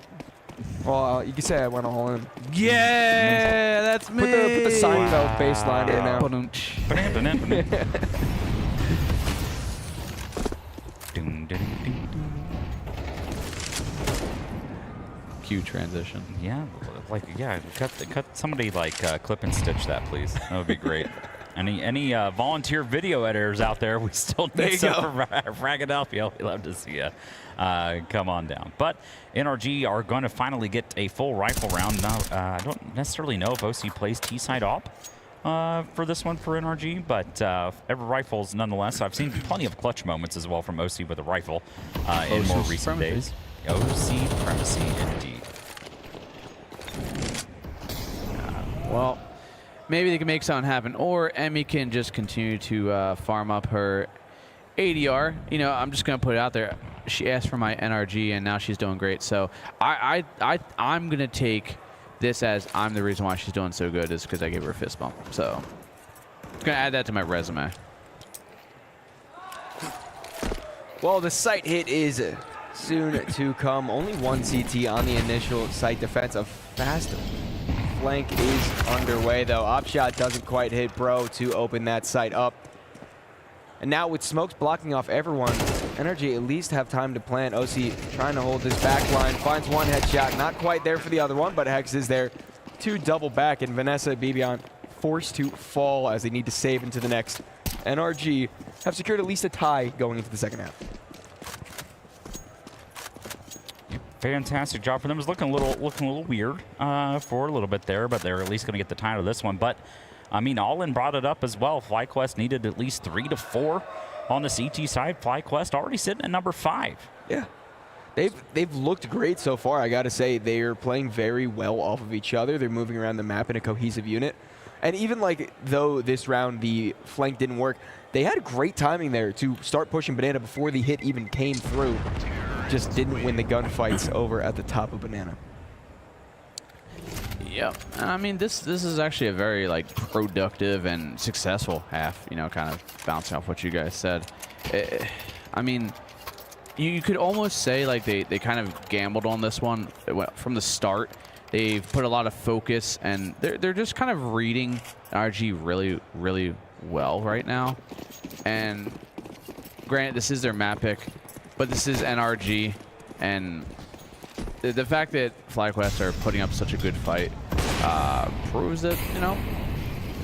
Speaker 3: Well, you could say I went all in.
Speaker 4: Yeah, that's me.
Speaker 3: Put the Seinfeld bass line in now.
Speaker 4: Cue transition.
Speaker 9: Yeah, cut somebody like clip and stitch that, please. That would be great. Any volunteer video editors out there? We still need some for FRAGxLVLUP. We'd love to see you come on down. But NRG are going to finally get a full rifle round. Now, I don't necessarily know if OC plays T-side op for this one for NRG, but every rifles nonetheless. I've seen plenty of clutch moments as well from OC with a rifle in more recent days. OC Primacy indeed.
Speaker 4: Well, maybe they can make something happen, or Emmy can just continue to farm up her ADR. You know, I'm just going to put it out there. She asked for my NRG, and now she's doing great. So I'm going to take this as I'm the reason why she's doing so good is because I gave her a fist bump. So I'm going to add that to my resume.
Speaker 3: Well, the site hit is soon to come. Only 1 CT on the initial site defense. A fast flank is underway, though. Opshot doesn't quite hit Bro to open that site up. And now with smokes blocking off everyone, NRG at least have time to plant. OC trying to hold this back line. Finds 1 headshot. Not quite there for the other one, but Hex is there to double back. And Vanessa and Bibian forced to fall as they need to save into the next. NRG have secured at least a tie going into the second half.
Speaker 9: Fantastic job for them. It's looking a little weird for a little bit there, but they're at least going to get the tie to this one. But I mean, All-In brought it up as well. FlyQuest needed at least 3 to 4 on the CT side. FlyQuest already sitting at number 5.
Speaker 3: Yeah, they've looked great so far. I got to say, they are playing very well off of each other. They're moving around the map in a cohesive unit. And even like though this round the flank didn't work, they had great timing there to start pushing Banana before the hit even came through. Just didn't win the gunfights over at the top of Banana.
Speaker 4: Yep. I mean, this is actually a very like productive and successful half, you know, kind of bouncing off what you guys said. I mean, you could almost say like they kind of gambled on this one from the start. They've put a lot of focus, and they're just kind of reading RG really, really well right now. And granted, this is their map pick, but this is NRG, and the fact that FlyQuest are putting up such a good fight proves that, you know,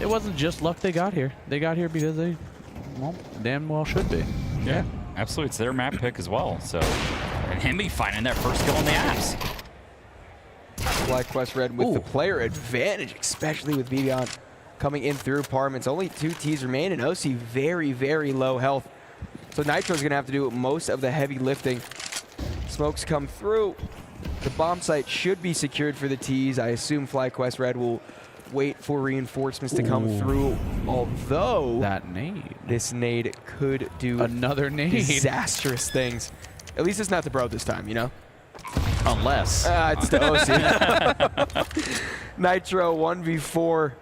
Speaker 4: it wasn't just luck they got here. They got here because they, well, damn well should be.
Speaker 9: Yeah, absolutely. It's their map pick as well. So, and Hemi finding that first kill on the apps.
Speaker 3: FlyQuest Red with the player advantage, especially with Bibian coming in through apartments. Only 2 Ts remain, and OC very, very low health. So Nitro's going to have to do most of the heavy lifting. Smokes come through. The bomb site should be secured for the Ts. I assume FlyQuest Red will wait for reinforcements to come through, although
Speaker 4: that nade.
Speaker 3: This nade could do
Speaker 4: another nade.
Speaker 3: Disastrous things. At least it's not the Bro this time, you know?
Speaker 4: Unless.
Speaker 3: It's the OC. Nitro 1v4.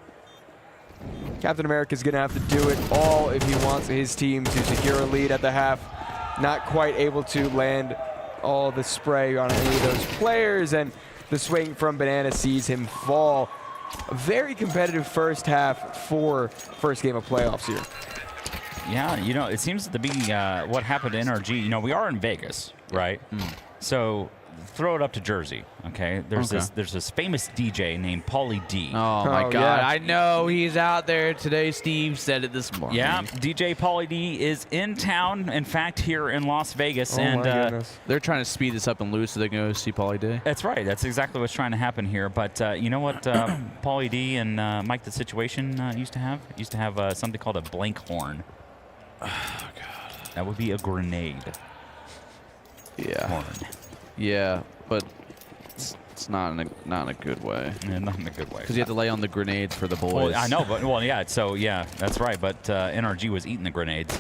Speaker 3: Captain America's going to have to do it all if he wants his team to secure a lead at the half. Not quite able to land all the spray on any of those players, and the swing from Banana sees him fall. A very competitive first half for first game of playoffs here.
Speaker 9: Yeah, you know, it seems to be what happened to NRG. You know, we are in Vegas, right? So throw it up to Jersey. Okay, there's this famous DJ named Pauly D.
Speaker 4: Oh my God! Yeah. I know he's out there today. Steve said it this morning.
Speaker 9: Yeah, DJ Pauly D is in town. In fact, here in Las Vegas,
Speaker 4: and they're trying to speed this up and lose so they can go see Pauly D.
Speaker 9: That's right. That's exactly what's trying to happen here. But you know what, Pauly D and Mike the Situation used to have? Used to have something called a blank horn. Oh God! That would be a grenade.
Speaker 4: Yeah.
Speaker 9: Horn.
Speaker 4: Yeah, but it's not in a good way.
Speaker 9: Yeah, not in a good way.
Speaker 4: Because you have to lay on the grenades for the boys.
Speaker 9: Well, I know, but yeah. So yeah, that's right. But NRG was eating the grenades.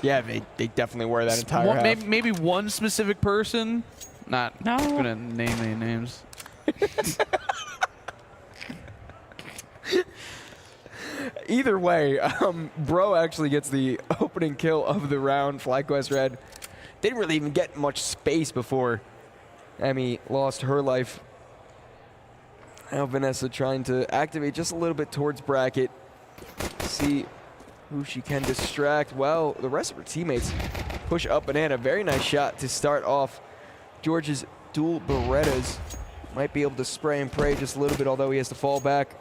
Speaker 3: Yeah, they definitely were that entire half.
Speaker 4: Maybe one specific person. Not gonna name any names.
Speaker 3: Either way, Bro actually gets the opening kill of the round. FlyQuest Red didn't really even get much space before Emmy lost her life. Now Vanessa trying to activate just a little bit towards bracket. See who she can distract. Well, the rest of her teammates push up Banana. Very nice shot to start off George's dual Berettas. Might be able to spray and pray just a little bit, although he has to fall back.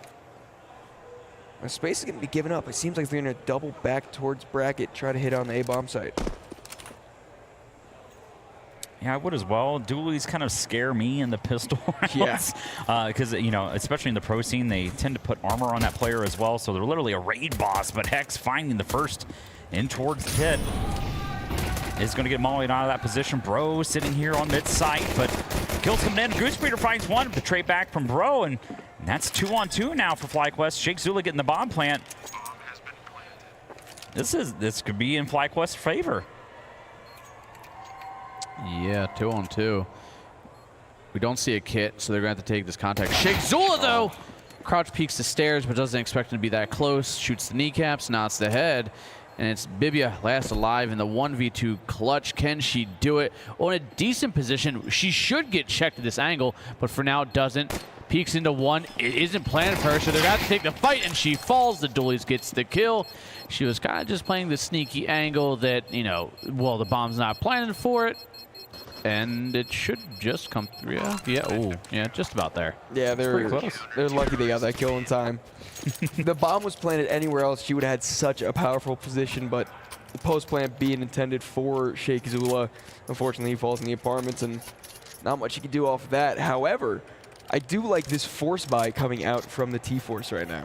Speaker 3: Now space is going to be given up. It seems like they're going to double back towards bracket, try to hit on the A-bomb site.
Speaker 9: Yeah, I would as well. Dualies kind of scare me in the pistol rounds.
Speaker 3: Yeah.
Speaker 9: Because, you know, especially in the pro scene, they tend to put armor on that player as well, so they're literally a raid boss. But Hex finding the first in towards the pit is going to get mollied out of that position. Bro sitting here on mid-site, but kills coming in. Goosebreeder finds one, betray back from Bro, and that's 2-on-2 now for FlyQuest. FRAGxLVLUP getting the bomb plant. This could be in FlyQuest's favor.
Speaker 4: Yeah, 2-on-2. We don't see a kit, so they're going to have to take this contact. FRAGxLVLUP, though! Crouch peeks the stairs, but doesn't expect him to be that close. Shoots the kneecaps, nods the head. And it's Bibia last alive in the 1v2 clutch. Can she do it? Oh, in a decent position. She should get checked at this angle, but for now doesn't. Peeks into one. It isn't planned for her, so they're going to have to take the fight, and she falls. The Dualies gets the kill. She was kind of just playing the sneaky angle that, you know, well, the bomb's not planning for it. And it should just come through. Yeah, just about there.
Speaker 3: Yeah,
Speaker 4: pretty close.
Speaker 3: They're lucky they got that kill in time. The bomb was planted anywhere else, she would have had such a powerful position, but the post plant being intended for FRAGxLVLUP, unfortunately he falls in the apartments and not much he can do off of that. However, I do like this force buy coming out from the T-Force right now.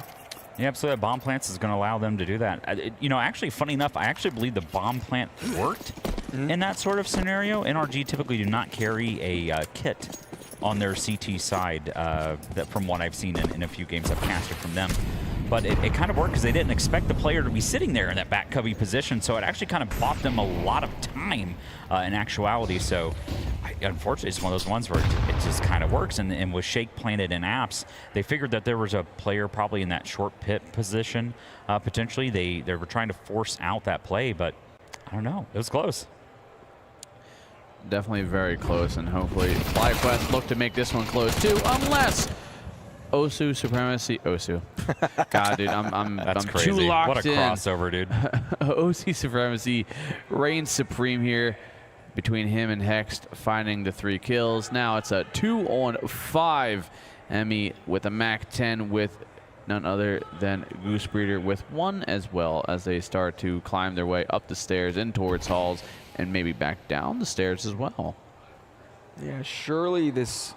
Speaker 9: Yeah, absolutely. Bomb plants is going to allow them to do that. You know, actually, funny enough, I actually believe the bomb plant worked in that sort of scenario. NRG typically do not carry a kit on their CT side, that from what I've seen in a few games I've casted from them. But it kind of worked because they didn't expect the player to be sitting there in that back cubby position, so it actually kind of bought them a lot of time in actuality. So unfortunately, it's one of those ones where it just kind of works. And with Shake planted in apps, they figured that there was a player probably in that short pit position. Potentially, they were trying to force out that play, but I don't know. It was close.
Speaker 4: Definitely very close, and hopefully FlyQuest look to make this one close too, unless Osu Supremacy. Osu. God, dude, I'm
Speaker 9: crazy.
Speaker 4: Too locked
Speaker 9: what a
Speaker 4: in.
Speaker 9: crossover, dude.
Speaker 4: Osu Supremacy reigns supreme here between him and Hex, finding the 3 kills. Now it's a 2-on-5. Emmy with a MAC-10 with none other than Goosebreeder with 1 as well, as they start to climb their way up the stairs and towards halls and maybe back down the stairs as well.
Speaker 3: Yeah, surely this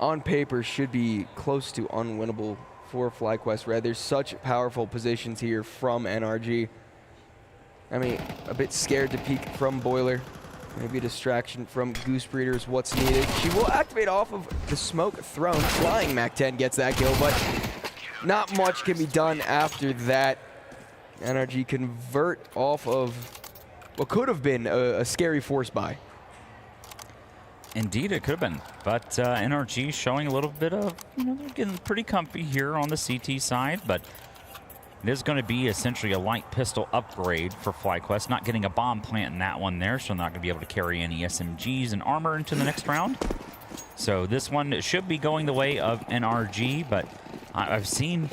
Speaker 3: on paper should be close to unwinnable for FlyQuest Red. There's such powerful positions here from NRG. I mean, a bit scared to peek from Boiler. Maybe a distraction from Goosebreeder is what's needed. She will activate off of the smoke thrown. Flying MAC-10 gets that kill, but not much can be done after that. NRG convert off of what could have been a scary force buy.
Speaker 9: Indeed, it could have been. But NRG showing a little bit of, you know, they're getting pretty comfy here on the CT side, but it is going to be essentially a light pistol upgrade for FlyQuest. Not getting a bomb plant in that one there, so not going to be able to carry any SMGs and armor into the next round. So this one should be going the way of NRG, but I've seen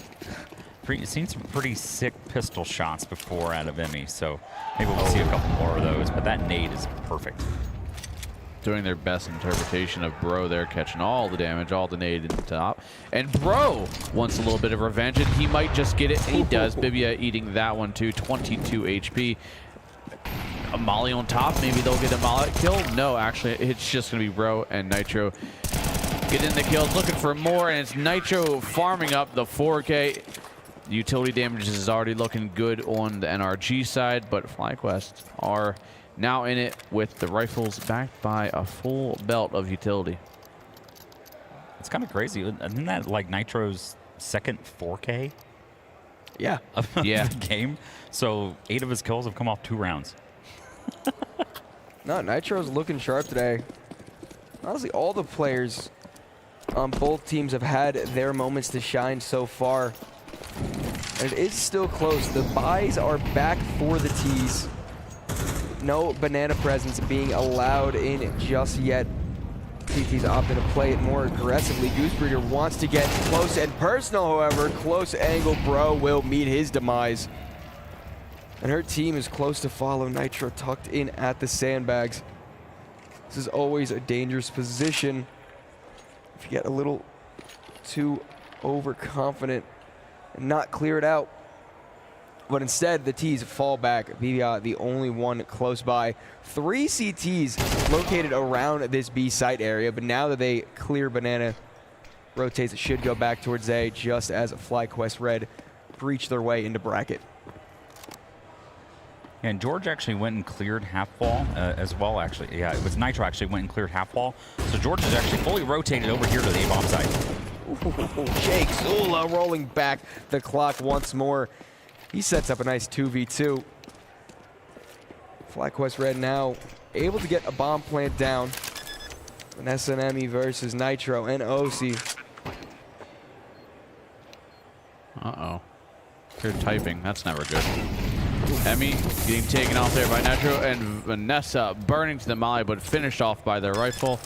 Speaker 9: some pretty sick pistol shots before out of Emmy, so maybe we'll see a couple more of those, but that nade is perfect.
Speaker 4: doing their best interpretation of Bro there, catching all the damage, all the nade in the top. And Bro wants a little bit of revenge, and he might just get it, and he does. Bibia eating that one too, 22 HP. A Molly on top, maybe they'll get a Molly kill. No, actually, it's just going to be Bro and Nitro get in the kills, looking for more, and it's Nitro farming up the 4K. The utility damage is already looking good on the NRG side, but FlyQuest are now in it with the rifles backed by a full belt of utility.
Speaker 2: It's kind of crazy. Isn't that like Nitro's second 4K?
Speaker 3: Yeah.
Speaker 2: Of
Speaker 4: yeah.
Speaker 2: the game? So 8 of his kills have come off 2 rounds.
Speaker 3: No, Nitro's looking sharp today. Honestly, all the players on both teams have had their moments to shine so far. And it is still close. The buys are back for the T's. No banana presence being allowed in just yet. TT's opting to play it more aggressively. Goosebreeder wants to get close and personal, however. Close angle Bro will meet his demise. And her team is close to follow. Nitro tucked in at the sandbags. This is always a dangerous position. If you get a little too overconfident and not clear it out. But instead, the T's fall back. Bibia, the only one close by. 3 CTs located around this B site area, but now that they clear banana, rotates, it should go back towards A, just as FlyQuest Red breach their way into bracket.
Speaker 2: And George actually went and cleared half wall as well, actually. Yeah, it was Nitro actually went and cleared half wall. So George is actually fully rotated over here to the A-bomb side.
Speaker 3: Jake Zula rolling back the clock once more. He sets up a nice 2v2. FlyQuest Red now able to get a bomb plant down. An SNME versus Nitro and OC.
Speaker 4: Uh-oh. They're typing. That's never good. Emmy getting taken off there by Nitro, and Vanessa burning to the Molly, but finished off by their rifle.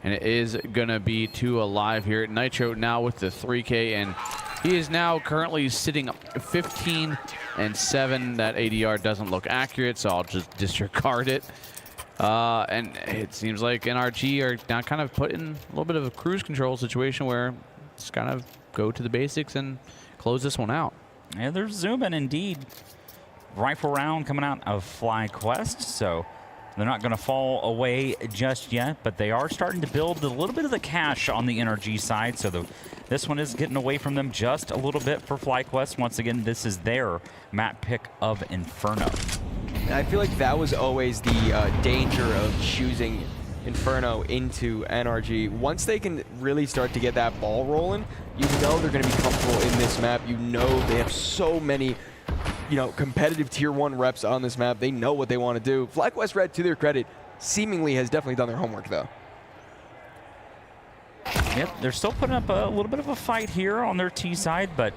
Speaker 4: And it is going to be 2 alive here. Nitro now with the 3K, and he is now currently sitting 15-7. That ADR doesn't look accurate, so I'll just disregard it. And it seems like NRG are now kind of put in a little bit of a cruise control situation where just kind of go to the basics and close this one out.
Speaker 2: Yeah, they're zooming indeed. Rifle round coming out of FlyQuest, so they're not going to fall away just yet, but they are starting to build a little bit of the cash on the NRG side, so this one is getting away from them just a little bit for FlyQuest. Once again, this is their map pick of Inferno.
Speaker 3: And I feel like that was always the danger of choosing Inferno into NRG. Once they can really start to get that ball rolling, you know they're going to be comfortable in this map. You know they have so many, you know, competitive tier 1 reps on this map. They know what they want to do. FlyQuest Red, to their credit, seemingly has definitely done their homework, though.
Speaker 2: Yep, they're still putting up a little bit of a fight here on their T side, but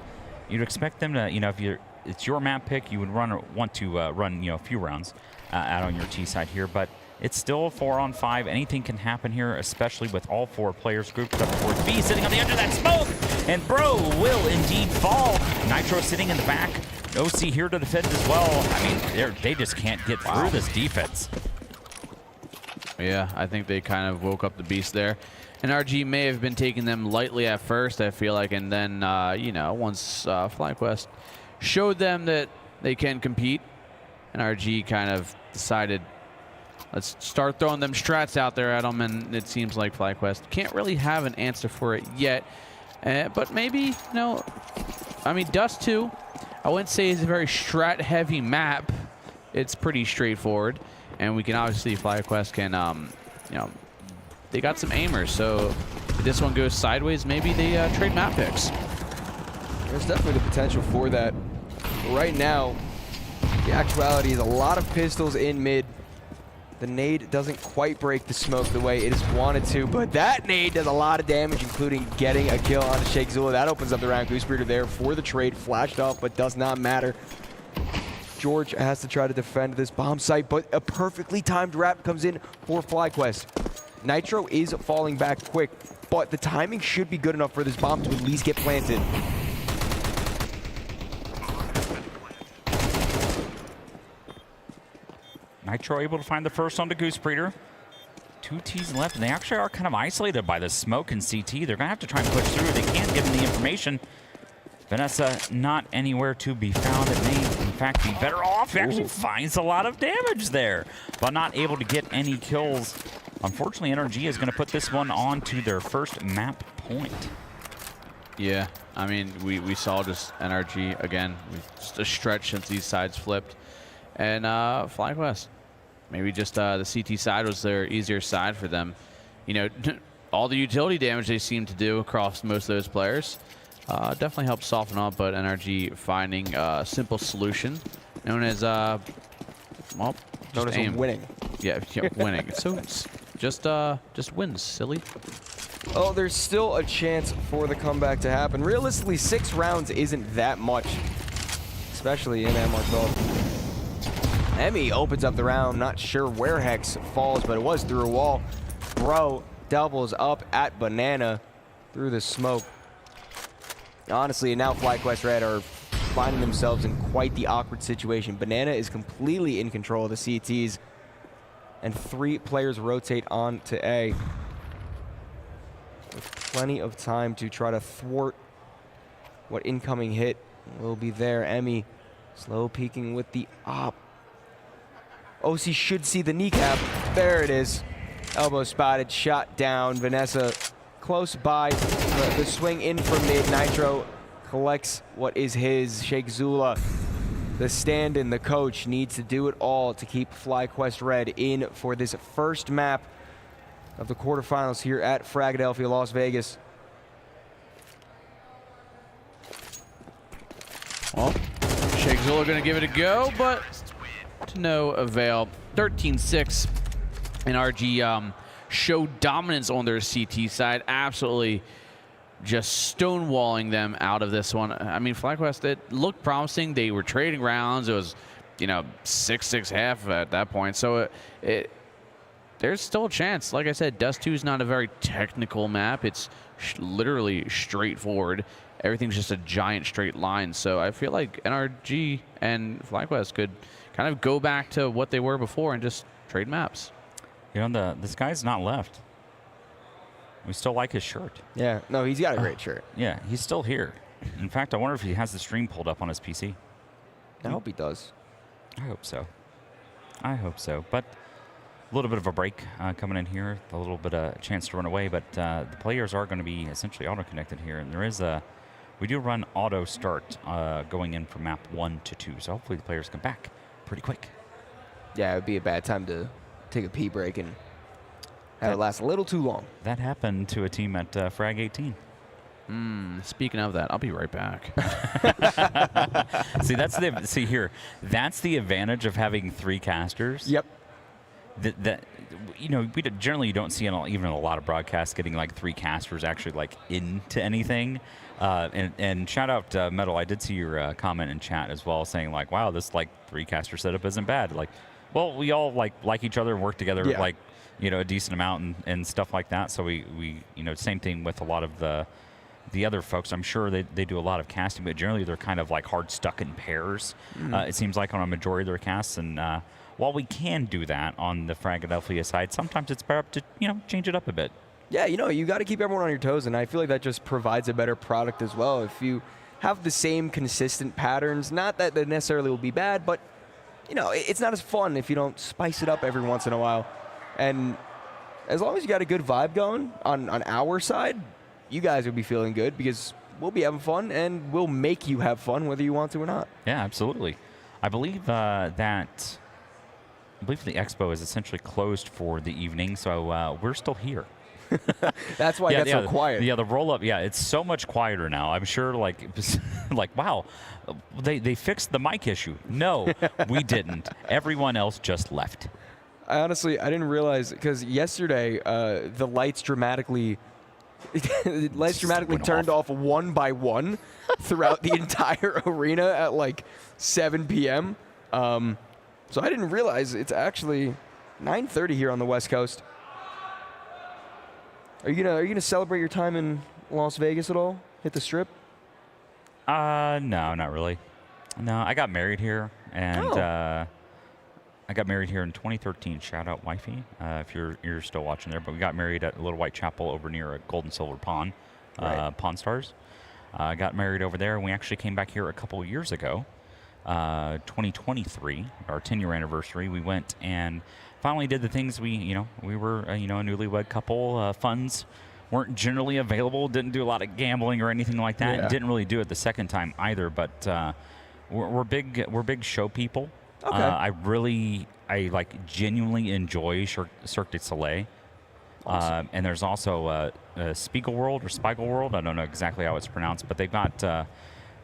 Speaker 2: you'd expect them to, you know, if it's your map pick, you would want to run, you know, a few rounds out on your T side here, but it's still 4-on-5. Anything can happen here, especially with all 4 players grouped up towards B, sitting on the edge of that smoke, and Bro will indeed fall. Nitro sitting in the back. OC here to defend as well. I mean, they just can't get through this defense.
Speaker 4: Yeah, I think they kind of woke up the beast there. And RG may have been taking them lightly at first, I feel like, and then, you know, once FlyQuest showed them that they can compete, and RG kind of decided, let's start throwing them strats out there at them, and it seems like FlyQuest can't really have an answer for it yet. But maybe, you know, I mean, Dust 2, I wouldn't say it's a very strat-heavy map. It's pretty straightforward, and we can obviously, FlyQuest can, you know, they got some aimers, so if this one goes sideways, maybe they trade map picks.
Speaker 3: There's definitely the potential for that. Right now, the actuality is a lot of pistols in mid. The nade doesn't quite break the smoke the way it is wanted to, but that nade does a lot of damage, including getting a kill on Jake Zula. That opens up the round. Goosebreeder there for the trade, flashed off, but does not matter. George has to try to defend this bomb site, but a perfectly timed wrap comes in for FlyQuest. Nitro is falling back quick, but the timing should be good enough for this bomb to at least get planted.
Speaker 2: Nitro able to find the first on the Goosebreeder.
Speaker 9: 2 Ts left, and they actually are kind of isolated by the smoke and CT. They're going to have to try and push through. They can't give them the information. Vanessa not anywhere to be found. It may, in fact, be better off. He actually finds a lot of damage there, but not able to get any kills. Unfortunately, NRG is going to put this one on to their first map point.
Speaker 4: Yeah, I mean, we saw just NRG again. Just a stretch since these sides flipped. And FlyQuest, maybe just the CT side was their easier side for them. You know, all the utility damage they seem to do across most of those players definitely helps soften up, but NRG finding a simple solution known as, well,
Speaker 3: known as winning.
Speaker 4: Yeah, winning. So just wins, silly.
Speaker 3: Oh, there's still a chance for the comeback to happen. Realistically, 6 rounds isn't that much, especially in MR12. Emmy opens up the round. Not sure where Hex falls, but it was through a wall. Bro doubles up at Banana through the smoke. Honestly, now FlyQuest Red are finding themselves in quite the awkward situation. Banana is completely in control of the CTs, and 3 players rotate on to A. With plenty of time to try to thwart what incoming hit will be there. Emmy slow peeking with the op. OC should see the kneecap. There it is. Elbow spotted, shot down. Vanessa close by. The swing in from mid. Nitro collects what is his. FRAGxLVLUP, the stand-in, the coach, needs to do it all to keep FlyQuest Red in for this first map of the quarterfinals here at FRAGxLVLUP, Las Vegas.
Speaker 4: Well, FRAGxLVLUP going to give it a go, but to no avail. 13-6, and RG showed dominance on their CT side, absolutely just stonewalling them out of this one. I mean, FlyQuest, it looked promising. They were trading rounds. It was, you know, 6-6 half at that point. So there's still a chance. Like I said, Dust 2 is not a very technical map. It's literally straightforward. Everything's just a giant straight line. So I feel like NRG and FlyQuest could kind of go back to what they were before and just trade maps.
Speaker 9: You know, this guy's not left. We still like his shirt.
Speaker 3: Yeah, no, he's got a great shirt.
Speaker 9: Yeah, he's still here. In fact, I wonder if he has the stream pulled up on his PC.
Speaker 3: I hope he does.
Speaker 9: I hope so. I hope so. But a little bit of a break coming in here, a little bit of a chance to run away, but the players are going to be essentially auto-connected here. And there is we do run auto start going in from map 1 to 2, so hopefully the players come back pretty quick.
Speaker 3: Yeah, it would be a bad time to take a pee break and have it last a little too long.
Speaker 9: That happened to a team at Frag 18.
Speaker 4: Speaking of that, I'll be right back.
Speaker 9: See, that's the advantage of having 3 casters.
Speaker 3: Yep.
Speaker 9: That you know, generally you don't see even a lot of broadcasts getting like 3 casters actually like into anything. And shout out Metal, I did see your comment in chat as well, saying like, wow, this like 3 caster setup isn't bad. Like, well, we all like each other and work together like, you know, a decent amount and stuff like that. So we you know, same thing with a lot of the other folks. I'm sure they do a lot of casting, but generally they're kind of like hard stuck in pairs. It seems like on a majority of their casts. And while we can do that on the FRAGxLVLUP side, sometimes it's better to, you know, change it up a bit.
Speaker 3: Yeah, you know, you got to keep everyone on your toes, and I feel like that just provides a better product as well. If you have the same consistent patterns, not that they necessarily will be bad, but, you know, it's not as fun if you don't spice it up every once in a while. And as long as you got a good vibe going on our side, you guys will be feeling good because we'll be having fun, and we'll make you have fun whether you want to or not.
Speaker 9: Yeah, absolutely. I believe the expo is essentially closed for the evening, so we're still here.
Speaker 3: That's why it got so quiet.
Speaker 9: Yeah, the roll-up, it's so much quieter now. I'm sure, like, wow, they fixed the mic issue. No, we didn't. Everyone else just left.
Speaker 3: I didn't realize, because yesterday the lights dramatically turned off one by one throughout the entire arena at like 7 p.m. So I didn't realize it's actually 9:30 here on the West Coast. Are you gonna celebrate your time in Las Vegas at all? Hit the strip?
Speaker 9: No, not really. No, I got married here, and
Speaker 2: I got married here in 2013. Shout out wifey, if you're still watching there. But we got married at a little white chapel over near a gold and silver pond, Pawn Stars. Got married over there, and we actually came back here a couple of years ago, 2023, our 10-year anniversary. We went and finally did the things we were a newlywed couple. Funds weren't generally available. Didn't do a lot of gambling or anything like that.
Speaker 3: Yeah.
Speaker 2: Didn't really do it the second time either. But we're big show people.
Speaker 3: Okay.
Speaker 2: I genuinely enjoy Cirque du Soleil. Awesome. And there's also Spiegelworld or Spiegelworld. I don't know exactly how it's pronounced, but they've got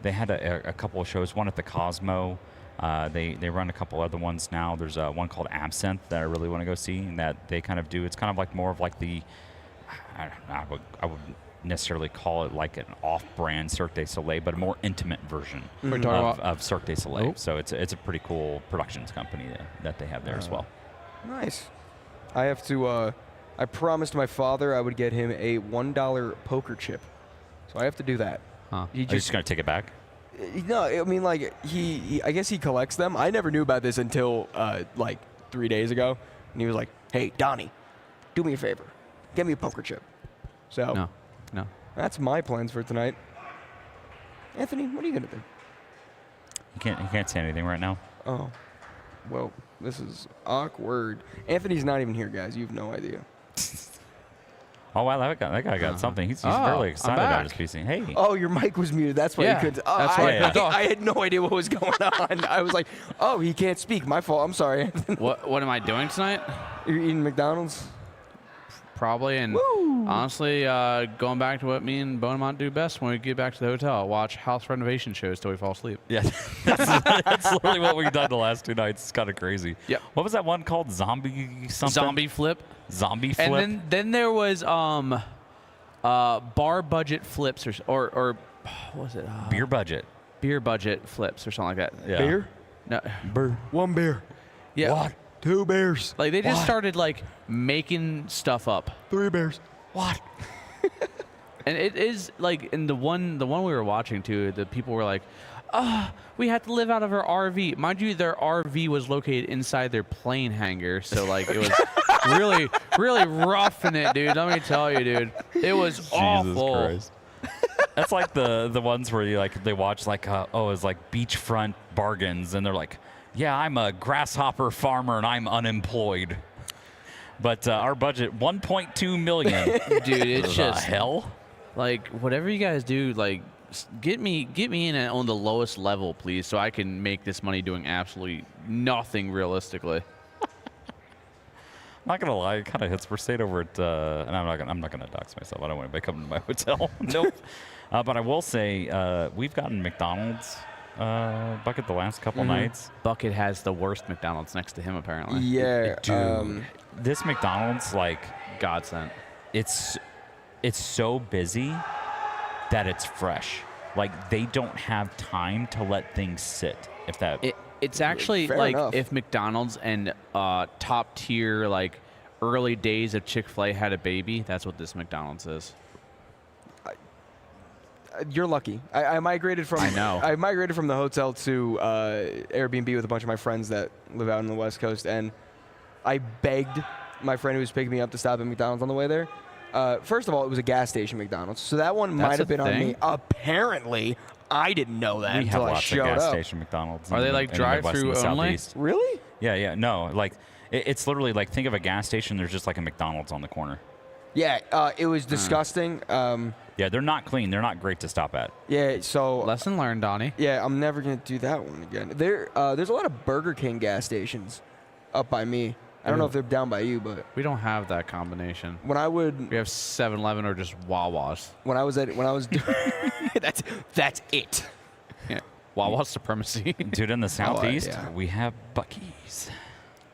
Speaker 2: they had a couple of shows. One at the Cosmo. They run a couple other ones now. There's one called Absinthe that I really want to go see, and that they kind of do. It's kind of like more of like the I would necessarily call it like an off-brand Cirque du Soleil, but a more intimate version of Cirque du Soleil. So it's a pretty cool productions company that they have there as well.
Speaker 3: Nice. I have to. I promised my father I would get him a $1 poker chip, so I have to do that.
Speaker 2: Huh? Are you just gonna take it back?
Speaker 3: No, I mean like he I guess he collects them. I never knew about this until like 3 days ago, and he was like, "Hey, Donnie, do me a favor, get me a poker chip." So
Speaker 4: no,
Speaker 3: that's my plans for tonight. Anthony, what are you gonna do?
Speaker 2: You can't say anything right now.
Speaker 3: Oh, well, this is awkward. Anthony's not even here, guys. You have no idea.
Speaker 2: Oh wow, that guy got something. He's really excited about his PC. Hey.
Speaker 3: Oh, your mic was muted. That's why you couldn't. Oh,
Speaker 2: that's why
Speaker 3: I had no idea what was going on. I was like, oh, he can't speak. My fault. I'm sorry.
Speaker 4: What am I doing tonight?
Speaker 3: You're eating McDonald's?
Speaker 4: Probably, and honestly, going back to what me and Bonamont do best when we get back to the hotel, watch house renovation shows till we fall asleep.
Speaker 2: Yeah, that's literally what we've done the last 2 nights. It's kind of crazy.
Speaker 4: Yep.
Speaker 2: What was that one called? Zombie something?
Speaker 4: Zombie Flip.
Speaker 2: Zombie Flip.
Speaker 4: And then there was bar budget flips or what was it?
Speaker 2: Beer budget.
Speaker 4: Beer budget flips or something like that.
Speaker 2: Yeah.
Speaker 3: Beer?
Speaker 4: No.
Speaker 3: Beer. 1 beer.
Speaker 4: Yeah.
Speaker 3: What? 2 beers.
Speaker 4: Like they just started like making stuff up.
Speaker 3: 3 beers.
Speaker 4: What? And it is like in the one we were watching too, the people were like, we have to live out of our RV. Mind you, their RV was located inside their plane hangar, so like it was really, really rough in it, dude. Let me tell you, dude. It was awful.
Speaker 2: Christ. That's like the ones where you like they watch like it's like beachfront bargains, and they're like, yeah, I'm a grasshopper farmer and I'm unemployed. But our budget, $1.2 million.
Speaker 4: Dude, it's just
Speaker 2: hell.
Speaker 4: Like whatever you guys do, like get me in on the lowest level, please, so I can make this money doing absolutely nothing realistically.
Speaker 2: I'm not gonna lie, it kind of hits. We're staying over at, and I'm not gonna dox myself. I don't want anybody coming to my hotel. Nope. But I will say we've gotten McDonald's bucket the last couple nights.
Speaker 4: Bucket has the worst McDonald's next to him, apparently.
Speaker 3: Yeah,
Speaker 2: dude. This McDonald's, like,
Speaker 4: godsend.
Speaker 2: It's so busy that it's fresh. Like they don't have time to let things sit. If that.
Speaker 4: It's actually
Speaker 3: Fair
Speaker 4: like
Speaker 3: enough.
Speaker 4: if McDonald's and top tier like early days of Chick-fil-A had a baby, that's what this McDonald's is.
Speaker 3: You're lucky. I migrated from.
Speaker 4: I know.
Speaker 3: I migrated from the hotel to Airbnb with a bunch of my friends that live out on the West Coast, and I begged my friend who was picking me up to stop at McDonald's on the way there. First of all, it was a gas station McDonald's, so that one might have been on me. Apparently, I didn't know that
Speaker 2: we have
Speaker 3: until I
Speaker 2: lots
Speaker 3: showed
Speaker 2: of gas
Speaker 3: up.
Speaker 2: station McDonald's.
Speaker 4: Are they like drive-through only?
Speaker 3: Really?
Speaker 2: Yeah. No, like it's literally like think of a gas station. There's just like a McDonald's on the corner.
Speaker 3: Yeah, it was disgusting.
Speaker 2: Yeah, they're not clean. They're not great to stop at.
Speaker 3: Yeah, so
Speaker 4: lesson learned, Donnie.
Speaker 3: Yeah, I'm never gonna do that one again. There's a lot of Burger King gas stations up by me. I don't know if they're down by you, but
Speaker 4: we don't have that combination.
Speaker 3: When I would,
Speaker 4: we have 7-Eleven or just Wawa's.
Speaker 3: When I was that's it.
Speaker 4: Yeah, Wawa supremacy,
Speaker 2: dude. In the southeast, we have Buc-ee's.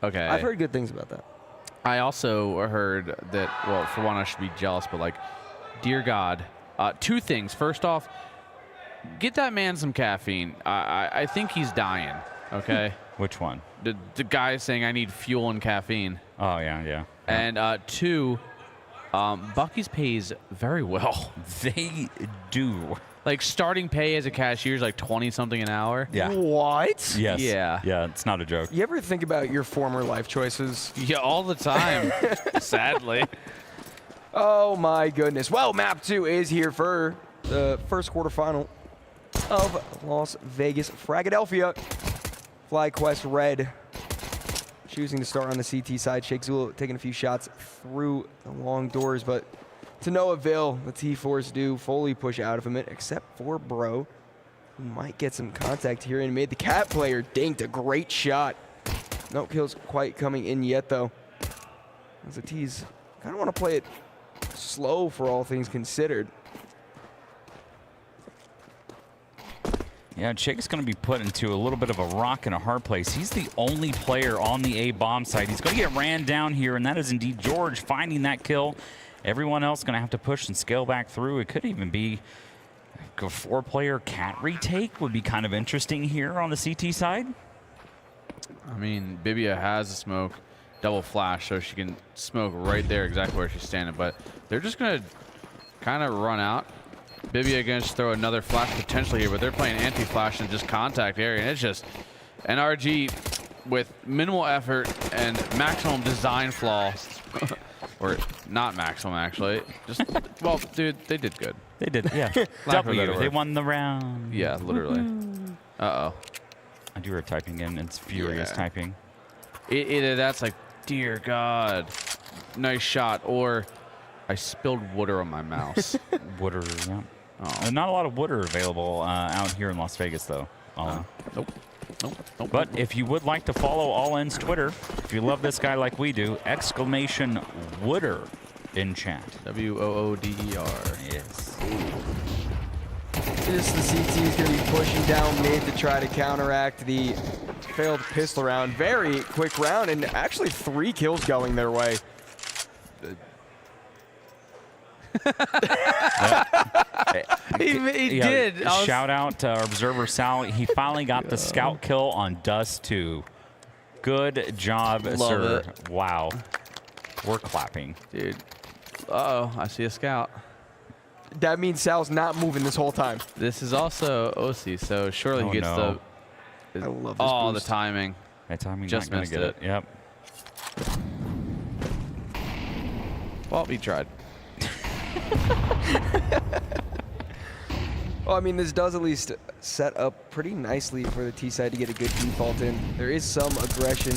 Speaker 4: Okay,
Speaker 3: I've heard good things about that.
Speaker 4: I also heard that. Well, for one, I should be jealous, but like, dear God, 2 things. First off, get that man some caffeine. I think he's dying. Okay.
Speaker 2: Which one?
Speaker 4: The guy saying I need fuel and caffeine.
Speaker 2: Oh yeah.
Speaker 4: And 2, Buc-ee's pays very well.
Speaker 2: They do.
Speaker 4: Like starting pay as a cashier is like 20-something an hour.
Speaker 2: Yeah.
Speaker 3: What?
Speaker 2: Yes.
Speaker 4: Yeah.
Speaker 2: Yeah, it's not a joke.
Speaker 3: You ever think about your former life choices?
Speaker 4: Yeah, all the time. Sadly.
Speaker 3: Oh my goodness. Well, map 2 is here for the first quarterfinal of Las Vegas FRAGxLVLUP. FlyQuest Red choosing to start on the CT side. FRAGxLVLUP taking a few shots through the long doors, but to no avail. The T-Force do fully push out of him, except for Bro, who might get some contact here in mid. The Cat player dinked a great shot. No kills quite coming in yet, though. As the T's kind of want to play it slow for all things considered.
Speaker 2: Yeah, Shake's going to be put into a little bit of a rock and a hard place. He's the only player on the A-bomb side. He's going to get ran down here, and that is indeed George finding that kill. Everyone else going to have to push and scale back through. It could even be a 4-player Cat retake would be kind of interesting here on the CT side.
Speaker 4: I mean, Bibia has a smoke, double flash, so she can smoke right there exactly where she's standing. But they're just going to kind of run out. Bibia going to throw another flash potentially here, but they're playing anti-flash and just contact area. And it's just NRG with minimal effort and maximum design flaw. Or not maximum, actually. Just, well, dude, they did good.
Speaker 2: They did, yeah. W, they won the round.
Speaker 4: Yeah, literally. Uh-oh.
Speaker 2: I do hear typing in. It's furious typing.
Speaker 4: Either that's like, dear God, nice shot, or I spilled water on my mouse.
Speaker 2: Water, yeah. Oh. Not a lot of water available out here in Las Vegas, though.
Speaker 4: Nope.
Speaker 2: But if you would like to follow All In's Twitter, if you love this guy like we do, !Wooder in chat.
Speaker 4: W-O-O-D-E-R.
Speaker 2: Yes.
Speaker 3: This the CT's going to be pushing down mid to try to counteract the failed pistol round. Very quick round, and actually 3 kills going their way.
Speaker 4: He did.
Speaker 2: Shout out to our observer Sal. He finally got the scout kill on Dust 2. Good job, sir.
Speaker 4: It.
Speaker 2: Wow. We're clapping.
Speaker 4: Dude. Uh-oh, I see a scout.
Speaker 3: That means Sal's not moving this whole time.
Speaker 4: This is also OC, so surely he gets the...
Speaker 3: I love this
Speaker 4: Oh,
Speaker 3: boost.
Speaker 4: the timing.
Speaker 2: That timing
Speaker 4: Just
Speaker 2: not
Speaker 4: missed
Speaker 2: gonna get it. Yep.
Speaker 4: Well, he tried.
Speaker 3: Well, I mean, this does at least set up pretty nicely for the T side to get a good default in. There is some aggression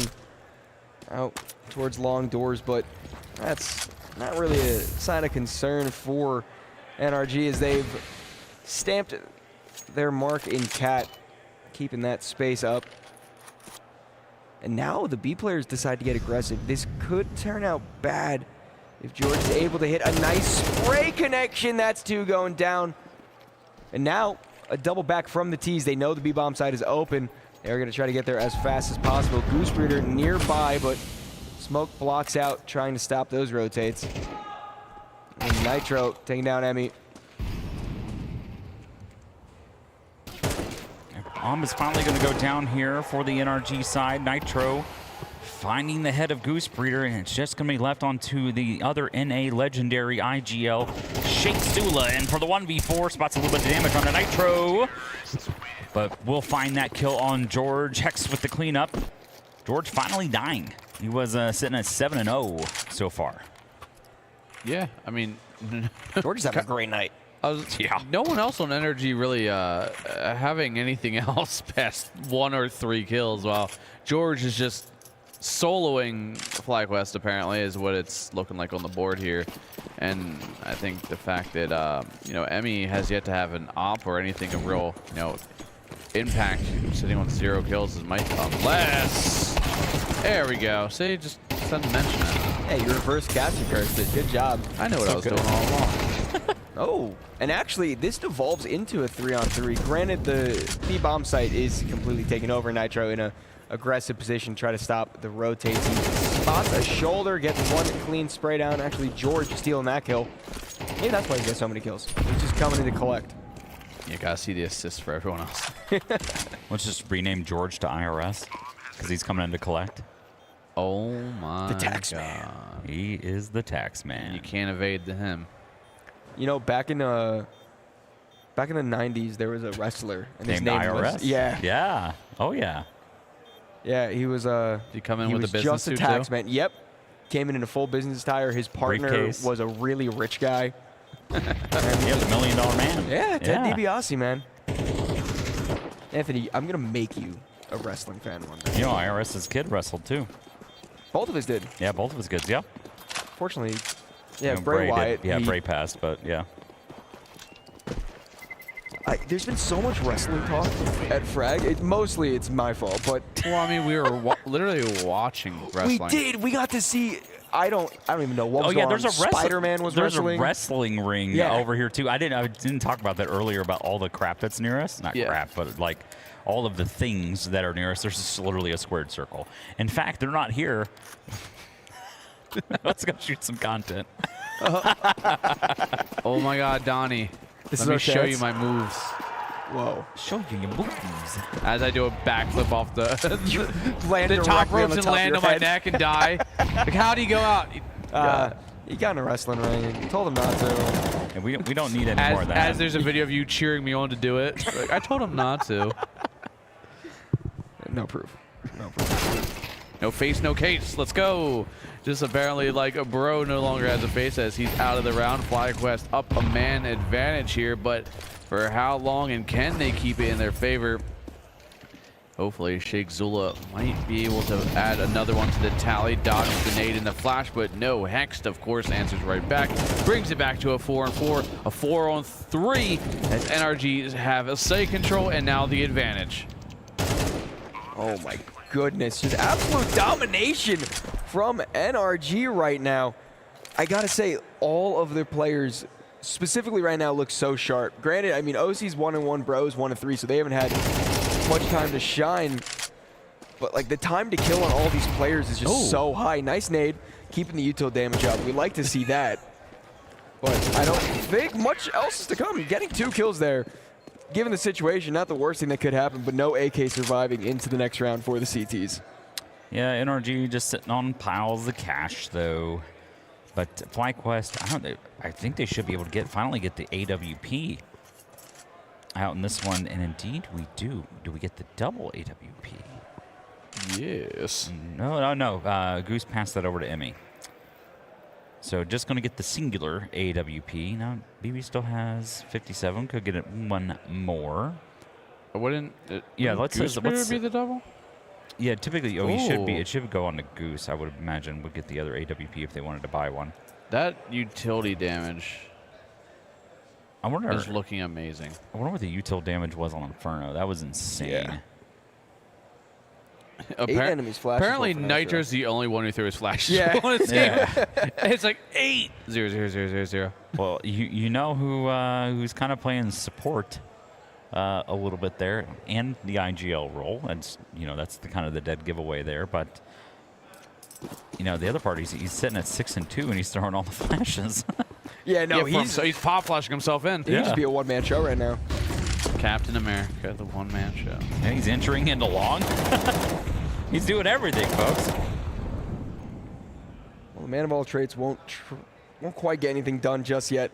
Speaker 3: out towards long doors, but that's not really a sign of concern for NRG as they've stamped their mark in Cat, keeping that space up. And now the B players decide to get aggressive. This could turn out bad if George is able to hit a nice spray connection. That's 2 going down. And now a double back from the T's. They know the B-bomb side is open. They're going to try to get there as fast as possible. Goose Breeder nearby, but smoke blocks out, trying to stop those rotates. And Nitro taking down Emmy.
Speaker 2: Is finally going to go down here for the NRG side. Nitro finding the head of Goose Breeder, and it's just going to be left onto the other NA legendary IGL, Shakesula. And for the 1v4, spots a little bit of damage on the Nitro. But we'll find that kill on George. Hex with the cleanup. George finally dying. He was sitting at 7-0 so far.
Speaker 4: Yeah, I mean...
Speaker 3: George is having a great night.
Speaker 4: Yeah. No one else on Energy really having anything else past 1 or 3 kills, while George is just soloing FlyQuest, apparently, is what it's looking like on the board here. And I think the fact that, you know, Emmy has yet to have an op or anything of real, you know, impact, sitting on 0 kills, is might unless... There we go. See, just doesn't mention it.
Speaker 3: Hey, you reverse capture cursed it. Good job.
Speaker 4: I know what I was doing all along.
Speaker 3: Oh, and actually, this devolves into a 3-on-3. Granted, the B-bomb site is completely taken over. Nitro in a aggressive position, try to stop the rotates. He spots a shoulder, gets 1 clean spray down. Actually, George stealing that kill. Maybe that's why he gets so many kills. He's just coming in to collect.
Speaker 4: You gotta see the assists for everyone else.
Speaker 2: Let's just rename George to IRS, because he's coming in to collect.
Speaker 4: Oh my
Speaker 3: The tax
Speaker 4: God.
Speaker 3: man.
Speaker 2: He is the tax man.
Speaker 4: You can't evade him.
Speaker 3: You know, back in Back in the 90s, there was a wrestler. And his
Speaker 9: Named
Speaker 3: name
Speaker 9: IRS?
Speaker 3: was, yeah.
Speaker 9: Yeah. Oh, yeah.
Speaker 3: Yeah, he was
Speaker 4: Did he come in with a business
Speaker 3: just a
Speaker 4: suit
Speaker 3: tax
Speaker 4: too?
Speaker 3: man. Yep. Came in a full business attire. His partner
Speaker 9: Briefcase.
Speaker 3: was a really rich guy.
Speaker 9: He was $1 million man.
Speaker 3: Yeah, Ted
Speaker 9: Yeah.
Speaker 3: DiBiase, man. Anthony, I'm going to make you a wrestling fan one day.
Speaker 9: You know, IRS's kid wrestled too.
Speaker 3: Both of us did.
Speaker 9: Yeah, both of his kids. Yeah.
Speaker 3: Fortunately, yeah,
Speaker 9: You know,
Speaker 3: Bray
Speaker 9: did-
Speaker 3: Wyatt.
Speaker 9: Yeah,
Speaker 3: he-
Speaker 9: Bray passed, but yeah.
Speaker 3: There's been so much wrestling talk at Frag. Mostly it's my fault, but
Speaker 4: Well, I mean, we were literally watching wrestling.
Speaker 3: we did. We got to see. I don't even know what
Speaker 9: Oh
Speaker 3: was
Speaker 9: yeah,
Speaker 3: going
Speaker 9: there's
Speaker 3: on.
Speaker 9: a
Speaker 3: Spider-Man was
Speaker 9: there's
Speaker 3: wrestling.
Speaker 9: a wrestling ring
Speaker 3: Yeah.
Speaker 9: over here too. I didn't talk about that earlier about all the crap that's near us. Not
Speaker 4: Yeah.
Speaker 9: crap, but like all of the things that are near us. There's just literally a squared circle. In fact, they're not here. Let's go shoot some content.
Speaker 4: Oh my God, Donnie.
Speaker 3: This
Speaker 4: Let
Speaker 3: is
Speaker 4: me
Speaker 3: our
Speaker 4: show
Speaker 3: chance.
Speaker 4: you my moves.
Speaker 3: Whoa.
Speaker 9: Show you your moves.
Speaker 4: As I do a backflip off the
Speaker 3: Land
Speaker 4: the top
Speaker 3: directly on
Speaker 4: ropes
Speaker 3: the
Speaker 4: and
Speaker 3: top of
Speaker 4: land
Speaker 3: your
Speaker 4: on my
Speaker 3: head.
Speaker 4: neck and die. Like, how do you go out?
Speaker 3: He got in a wrestling ring. He told him not to.
Speaker 9: And we don't need any more of that.
Speaker 4: As there's a video of you cheering me on to do it. Like, I told him not to.
Speaker 3: No proof. No proof.
Speaker 4: No face, no case. Let's go. Just apparently like a bro no longer has a face as he's out of the round. FlyQuest up a man advantage here, but for how long and can they keep it in their favor? Hopefully FRAGxLVLUP might be able to add another one to the tally. Dodge grenade in the flash, but no. Hext, of course, answers right back. Brings it back to a 4-on-4, a 4-on-3 as NRGs have a site control and now the advantage.
Speaker 3: Oh my goodness, just absolute domination from NRG right now. I gotta say, all of their players, specifically right now, look so sharp. Granted, I mean, OC's 1-1, Bros 1-3, so they haven't had much time to shine. But like the time to kill on all these players is just so high. Nice nade, keeping the util damage up. We like to see that. But I don't think much else is to come. Getting 2 kills there, given the situation, not the worst thing that could happen, but no AK surviving into the next round for the CTs.
Speaker 9: Yeah, NRG just sitting on piles of cash though. But FlyQuest, I think they should be able to finally get the AWP out in this one, and indeed we do. Do we get the double AWP?
Speaker 4: Yes.
Speaker 9: No. Goose passed that over to Emmy. So just going to get the singular AWP. Now, BB still has 57. Could get it one more.
Speaker 4: Wouldn't
Speaker 9: let's
Speaker 4: be the double?
Speaker 9: Yeah, typically, he should be. It should go on to Goose, I would imagine, would get the other AWP if they wanted to buy one.
Speaker 4: That utility damage is looking amazing.
Speaker 9: I wonder what the util damage was on Inferno. That was insane.
Speaker 3: Yeah. 8 enemies flash.
Speaker 4: Apparently, Nitro's the only one who threw his flash.
Speaker 3: Yeah.
Speaker 4: On his team. It's like 8. 0, 0, 0, 0, 0.
Speaker 9: Well, you know who's kind of playing support a little bit there, and the IGL role. That's that's the kind of the dead giveaway there. But the other part, he's sitting at 6 and 2, and he's throwing all the flashes.
Speaker 3: Yeah, no,
Speaker 4: he's pop flashing himself in.
Speaker 3: He could just be a one-man show right now.
Speaker 4: Captain America, the one-man show.
Speaker 9: And he's entering into long. He's doing everything, folks.
Speaker 3: Well, the man of all traits won't quite get anything done just yet.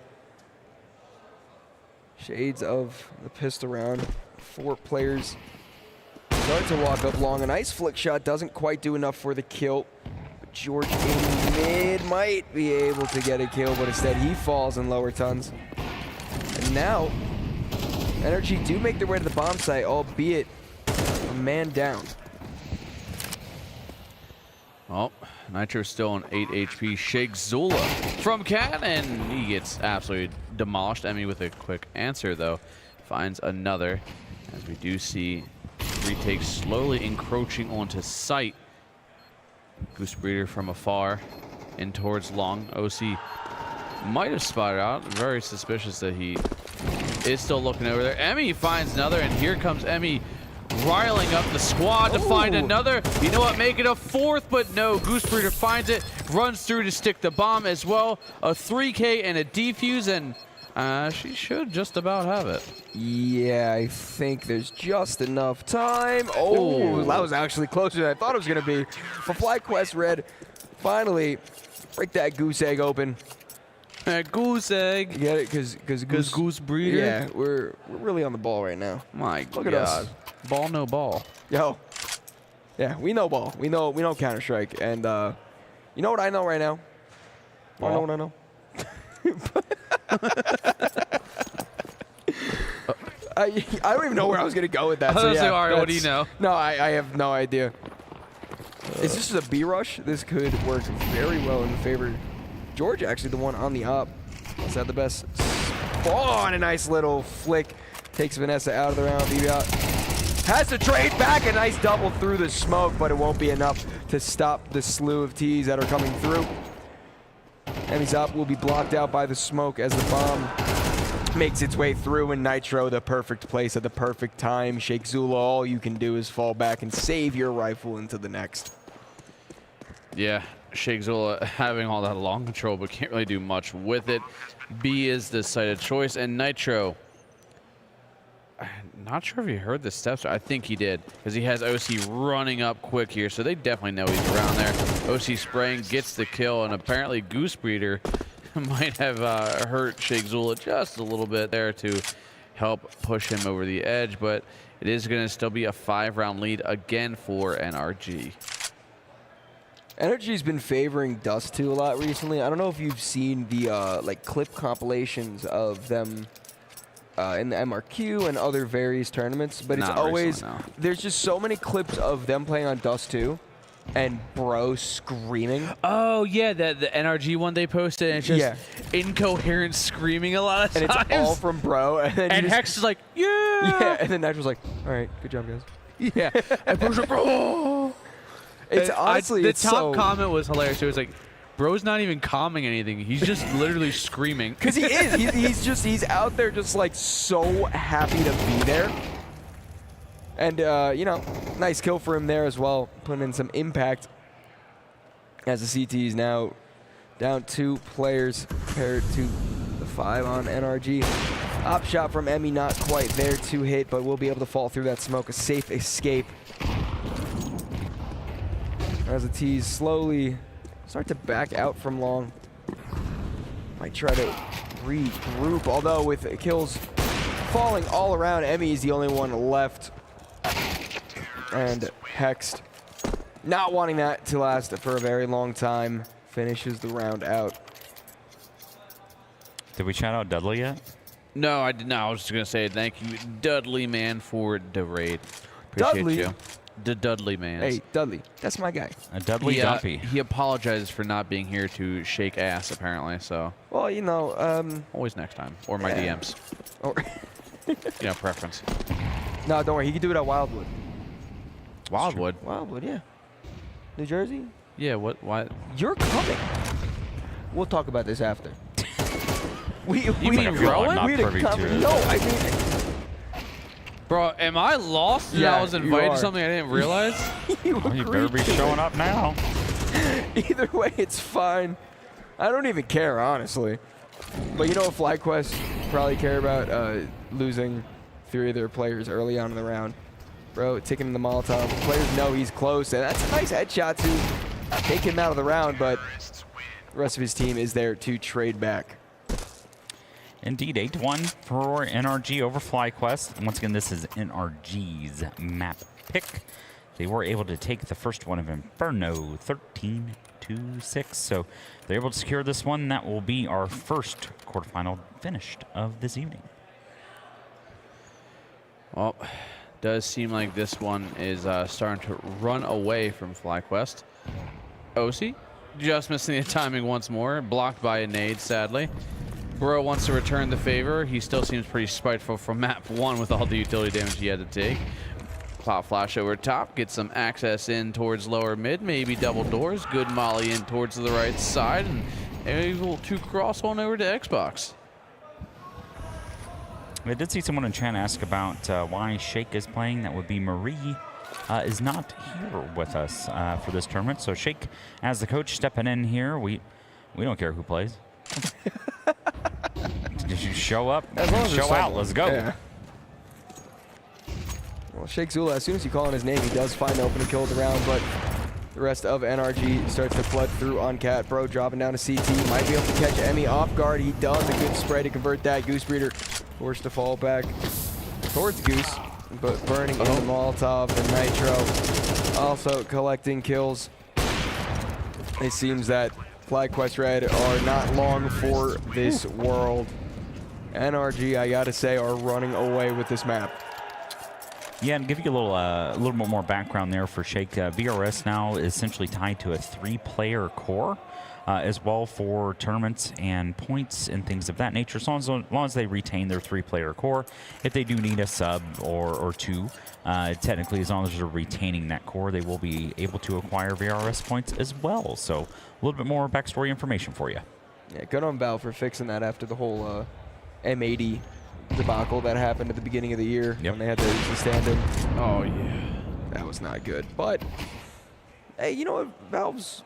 Speaker 3: Shades of the pistol round. 4 players start to walk up long. A nice flick shot doesn't quite do enough for the kill. But George in mid might be able to get a kill, but instead he falls in lower tons. And now, NRG do make their way to the bomb site, albeit a man down.
Speaker 4: Well, Nitro's still on 8 HP. FRAGxLVLUP from Cat, and he gets absolutely demolished. Emmy with a quick answer, though, finds another, as we do see retake slowly encroaching onto site. Goose Breeder from afar in towards long. OC might have spotted out. Very suspicious that he is still looking over there. Emmy finds another, and here comes Emmy riling up the squad to find another. You know what? Make it a 4th, but no. Goose Breeder finds it, runs through to stick the bomb as well. A 3K and a defuse, and she should just about have it.
Speaker 3: Yeah, I think there's just enough time. Oh, that was actually closer than I thought it was going to be. For FlyQuest Red, finally break that goose egg open.
Speaker 4: Goose egg.
Speaker 3: You get it? Because
Speaker 4: goose breeder.
Speaker 3: Yeah, we're really on the ball right now.
Speaker 4: My
Speaker 3: Look
Speaker 4: God.
Speaker 3: at us.
Speaker 4: Ball, no ball.
Speaker 3: Yo. Yeah, we know ball. We know Counter-Strike. And you know what I know right now? I know what I know. I don't even know where I was going to go with that.
Speaker 4: I was like, all right, what do you know?
Speaker 3: No, I have no idea. Is this a B rush? This could work very well in favor. George, actually, the one on the up. He's had the best. Oh, and a nice little flick. Takes Vanessa out of the round. BBOut has to trade back. A nice double through the smoke, but it won't be enough to stop the slew of T's that are coming through. Emmy's up will be blocked out by the smoke as the bomb makes its way through, and Nitro, the perfect place at the perfect time. FRAGxLVLUP, all you can do is fall back and save your rifle into the next.
Speaker 4: Yeah, FRAGxLVLUP having all that long control, but can't really do much with it. B is the sighted choice, and Nitro. I'm not sure if he heard the steps. I think he did, because he has OC running up quick here, so they definitely know he's around there. OC spraying, gets the kill, and apparently Goose Breeder might have hurt FRAGxLVLUP just a little bit there to help push him over the edge, but it is going to still be a 5-round lead again for NRG.
Speaker 3: NRG's been favoring Dust 2 a lot recently. I don't know if you've seen the like clip compilations of them in the MRQ and other various tournaments, but it's always, there's just so many clips of them playing on Dust 2 and Bro screaming.
Speaker 4: Oh, yeah, the NRG one they posted, and it's just incoherent screaming a lot of times.
Speaker 3: And it's all from Bro. And, then
Speaker 4: Hex is like, yeah!
Speaker 3: Yeah, and then Nitro's like, all right, good job, guys.
Speaker 4: Yeah. And Bro's like, bro!
Speaker 3: It's honestly,
Speaker 4: the top comment was hilarious. It was like, Bro's not even calming anything. He's just literally screaming.
Speaker 3: Because he is. He's out there just like so happy to be there. And, you know, nice kill for him there as well, putting in some impact as the CT is now down 2 players compared to the 5 on NRG. Op shot from Emmy, not quite there to hit, but will be able to fall through that smoke. A safe escape. As the T's slowly start to back out from long. Might try to regroup, although with kills falling all around, Emmy is the only one left. And Hexed, not wanting that to last for a very long time, finishes the round out.
Speaker 9: Did we shout out Dudley yet?
Speaker 4: No, I did not. I was just going to say thank you, Dudley, man, for the raid. Appreciate
Speaker 3: Dudley?
Speaker 4: you. The Dudley, man.
Speaker 3: Hey, Dudley, that's my guy.
Speaker 9: A Dudley Dumpy.
Speaker 4: He apologizes for not being here to shake ass, apparently, so.
Speaker 3: Well, you know,
Speaker 4: always next time. Or my DMs.
Speaker 3: Or
Speaker 4: you know, preference.
Speaker 3: No, don't worry. He can do it at Wildwood.
Speaker 4: Wildwood?
Speaker 3: Wildwood, yeah. New Jersey?
Speaker 4: Yeah, what?
Speaker 3: You're coming. We'll talk about this after. we
Speaker 4: mean Rowan?
Speaker 9: I'm not privy to it.
Speaker 3: No, I mean...
Speaker 4: Bro, am I lost?
Speaker 3: Yeah,
Speaker 4: I was invited to something I didn't realize?
Speaker 9: You better be showing up now.
Speaker 3: Either way, it's fine. I don't even care, honestly. But you know what FlyQuest probably care about? Losing 3 of their players early on in the round. Bro, ticking the Molotov. Players know he's close, and that's a nice headshot to take him out of the round, but the rest of his team is there to trade back.
Speaker 9: Indeed, 8-1 for NRG over FlyQuest. Once again, this is NRG's map pick. They were able to take the first one of Inferno, 13-6. So they're able to secure this one. That will be our first quarterfinal finished of this evening.
Speaker 4: Well, does seem like this one is starting to run away from FlyQuest. OC just missing the timing once more. Blocked by a nade, sadly. Bro wants to return the favor. He still seems pretty spiteful from map 1 with all the utility damage he had to take. Pop flash over top, get some access in towards lower mid, maybe double doors. Good molly in towards the right side, and able to cross on over to Xbox.
Speaker 9: I did see someone in chat ask about why Shake is playing. That would be Marie is not here with us for this tournament. So Shake, as the coach, stepping in here. We don't care who plays. Did you show up? Show out. Let's go.
Speaker 3: Yeah. Well, FRAGxLVLUP, as soon as you call on his name, he does find the opening kill of the round, but The rest of NRG starts to flood through on Cat. Bro dropping down to CT. Might be able to catch Emmy off guard. He does a good spray to convert that. Goose Breeder forced to fall back towards Goose, but burning in the Molotov. The Nitro also collecting kills. It seems that FlyQuest Red are not long for this world. NRG, I gotta say, are running away with this map.
Speaker 2: Yeah, and give you a little bit more background there for Shake. VRS now is essentially tied to a 3-player core as well for tournaments and points and things of that nature. So as long as they retain their 3-player core, if they do need a sub or two, technically as long as they're retaining that core, they will be able to acquire VRS points as well. So a little bit more backstory information for you.
Speaker 3: Yeah, good on Val for fixing that after the whole M80 debacle that happened at the beginning of the year when they had the stand-in.
Speaker 4: Oh, yeah.
Speaker 3: That was not good. But, hey, you know what? Valve's...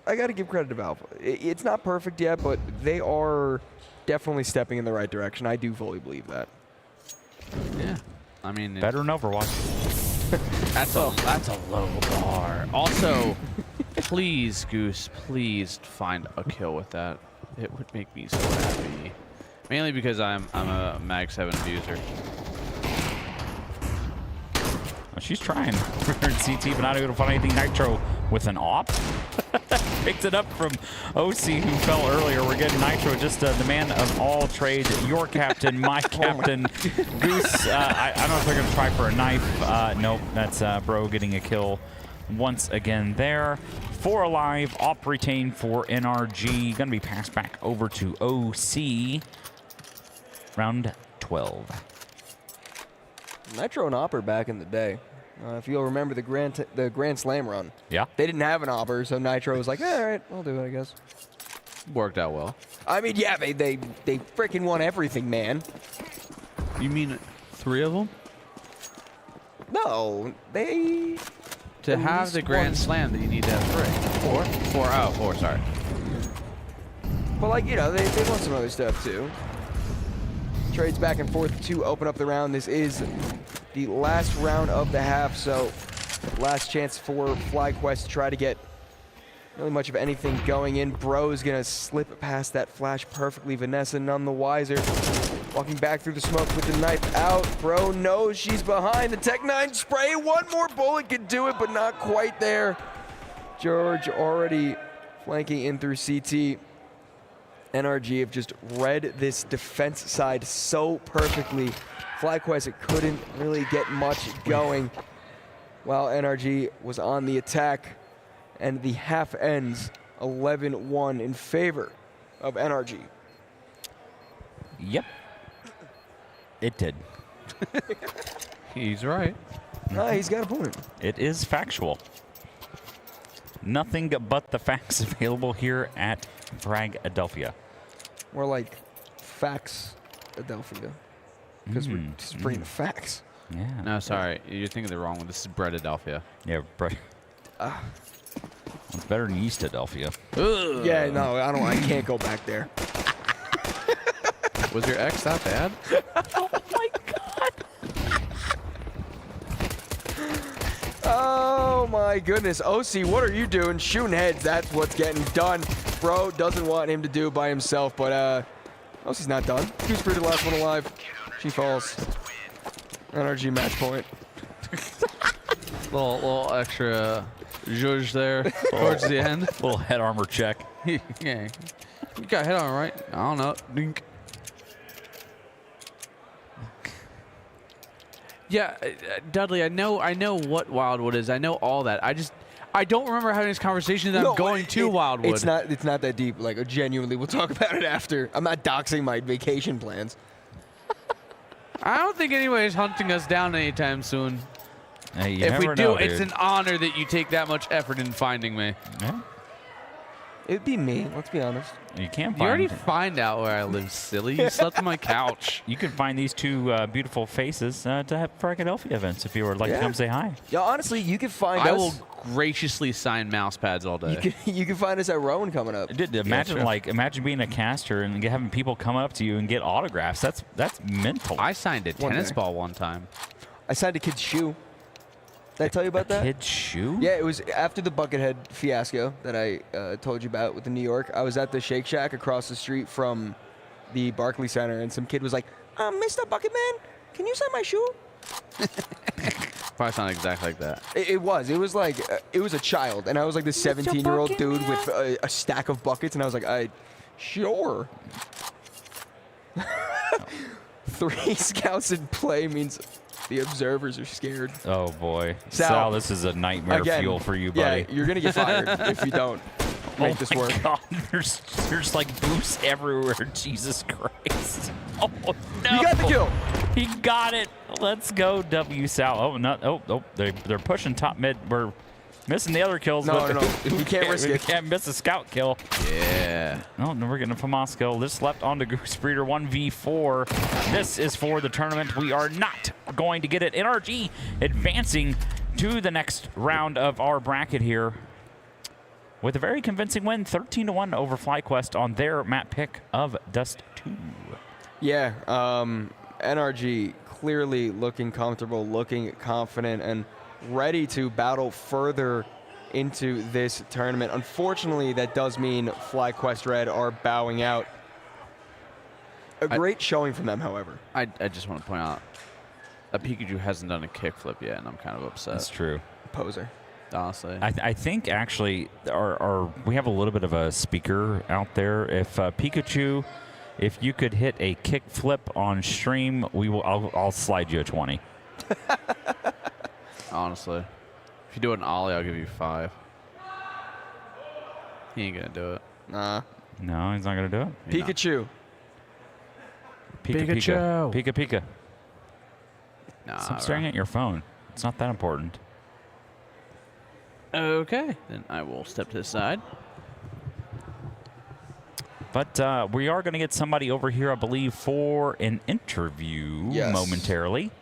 Speaker 3: I got to give credit to Valve. It's not perfect yet, but they are definitely stepping in the right direction. I do fully believe that.
Speaker 4: Yeah. I mean...
Speaker 2: Better than Overwatch.
Speaker 4: That's a low bar. Also, please, Goose, please find a kill with that. It would make me so happy. Mainly because I'm a Mag 7 abuser.
Speaker 2: Well, she's trying. CT, but not able to find anything. Nitro with an op. Picked it up from OC, who fell earlier. We're getting Nitro, just the man of all trades. Your captain, my captain. Goose, I don't know if they're going to try for a knife. Nope, that's Bro getting a kill once again there. 4 alive, op retained for NRG. Going to be passed back over to OC. Round 12.
Speaker 3: Nitro and Opper back in the day. If you'll remember the Grand Slam run.
Speaker 2: Yeah.
Speaker 3: They didn't have an Opper, so Nitro was like, all right, I'll do it, I guess.
Speaker 4: Worked out well.
Speaker 3: I mean, yeah, they freaking won everything, man.
Speaker 4: You mean 3 of them?
Speaker 3: No, they...
Speaker 4: To have the Grand Slam, that you need to have 3. 4? 4, oh, 4, sorry.
Speaker 3: But, like, you know, they won some other stuff, too. Trades back and forth to open up the round. This is the last round of the half, so last chance for FlyQuest to try to get really much of anything going in. Bro is gonna slip past that flash perfectly. Vanessa none the wiser. Walking back through the smoke with the knife out. Bro knows she's behind. The Tech-9 spray. One more bullet could do it, but not quite there. George already flanking in through CT. NRG have just read this defense side so perfectly. FlyQuest couldn't really get much going while NRG was on the attack. And the half ends 11-1 in favor of NRG.
Speaker 2: Yep. It did.
Speaker 4: He's right.
Speaker 3: He's got a point.
Speaker 2: It is factual. Nothing but the facts available here at FRAGxLVLUP.
Speaker 3: More like FAGxLVLUP. Because we're just bringing the facts.
Speaker 2: Yeah.
Speaker 4: No, sorry. You're thinking the wrong one. This is Breadadelphia.
Speaker 2: Yeah, bread. It's better than Yeastadelphia.
Speaker 3: Yeah, no, I can't go back there.
Speaker 4: Was your ex that bad?
Speaker 2: Oh my god.
Speaker 3: Oh my goodness. OC, what are you doing? Shooting heads, that's what's getting done. Bro doesn't want him to do it by himself, but OC's not done. Goose Breeder, the last one alive. She falls. NRG match point.
Speaker 4: little extra zhuzh there towards the end.
Speaker 2: Little head armor check.
Speaker 4: Yeah. You got head armor, right? I don't know. Dink. Yeah, Dudley, I know what Wildwood is. I know all that. I don't remember having this conversation that I'm going to Wildwood.
Speaker 3: It's not that deep. Like, genuinely, we'll talk about it after. I'm not doxing my vacation plans.
Speaker 4: I don't think anybody's hunting us down anytime soon.
Speaker 2: Hey,
Speaker 4: if we do, it's an honor that you take that much effort in finding me.
Speaker 2: Yeah.
Speaker 3: It'd be me, let's be honest.
Speaker 2: You can't
Speaker 4: You already find out where I live, silly. You slept on my couch.
Speaker 2: You can find these two beautiful faces to have FRAGxLVLUP events if you would like to come say hi.
Speaker 3: Yeah, honestly, you can find us.
Speaker 4: I will graciously sign mouse pads all day.
Speaker 3: You can find us at Rowan coming up.
Speaker 2: Imagine being a caster and having people come up to you and get autographs. That's mental.
Speaker 4: I signed a tennis ball one time.
Speaker 3: I signed a kid's shoe. Did I tell you about that?
Speaker 2: Kid's shoe?
Speaker 3: Yeah, it was after the Buckethead fiasco that I told you about with the New York. I was at the Shake Shack across the street from the Barclays Center, and some kid was like, Mr. Bucketman, can you sign my shoe?
Speaker 4: Probably sounded exactly like that.
Speaker 3: It was. It was like, it was a child, and I was like this 17-year-old dude with a stack of buckets, and I was like, sure. 3 scouts in play means the observers are scared.
Speaker 2: Oh, boy.
Speaker 3: Sal,
Speaker 2: this is a nightmare fuel for you, buddy.
Speaker 3: Yeah, you're going to get fired if you don't make this work.
Speaker 2: Oh, my God. There's like boosts everywhere. Jesus Christ. Oh, no.
Speaker 3: You got the kill.
Speaker 2: He got it. Let's go, W. Sal. Oh, no. Oh, they're pushing top mid. We're missing the other kills.
Speaker 3: No. You can't risk it.
Speaker 2: We can't miss a scout kill.
Speaker 4: Yeah.
Speaker 2: Oh, no, we're getting a FAMAS kill. This left on to Goose Breeder 1v4. This is for the tournament. We are not going to get it. NRG advancing to the next round of our bracket here with a very convincing win, 13-1 over FlyQuest on their map pick of Dust 2.
Speaker 3: Yeah, NRG clearly looking comfortable, looking confident, and ready to battle further into this tournament. Unfortunately, that does mean FlyQuest Red are bowing out. A great showing from them, however.
Speaker 4: I just want to point out that Pikachu hasn't done a kickflip yet, and I'm kind of upset.
Speaker 2: That's true.
Speaker 3: Poser.
Speaker 4: Honestly.
Speaker 2: I think actually we have a little bit of a speaker out there. If Pikachu, if you could hit a kickflip on stream, I'll slide you a 20.
Speaker 4: Honestly. If you do an ollie, I'll give you 5. He ain't gonna do it.
Speaker 3: Nah.
Speaker 2: No, he's not gonna do it.
Speaker 3: Pikachu.
Speaker 2: Pika. Pika.
Speaker 4: Nah.
Speaker 2: Stop staring at your phone. It's not that important.
Speaker 4: Okay. Then I will step to the side.
Speaker 2: But we are going to get somebody over here, I believe, for an interview momentarily.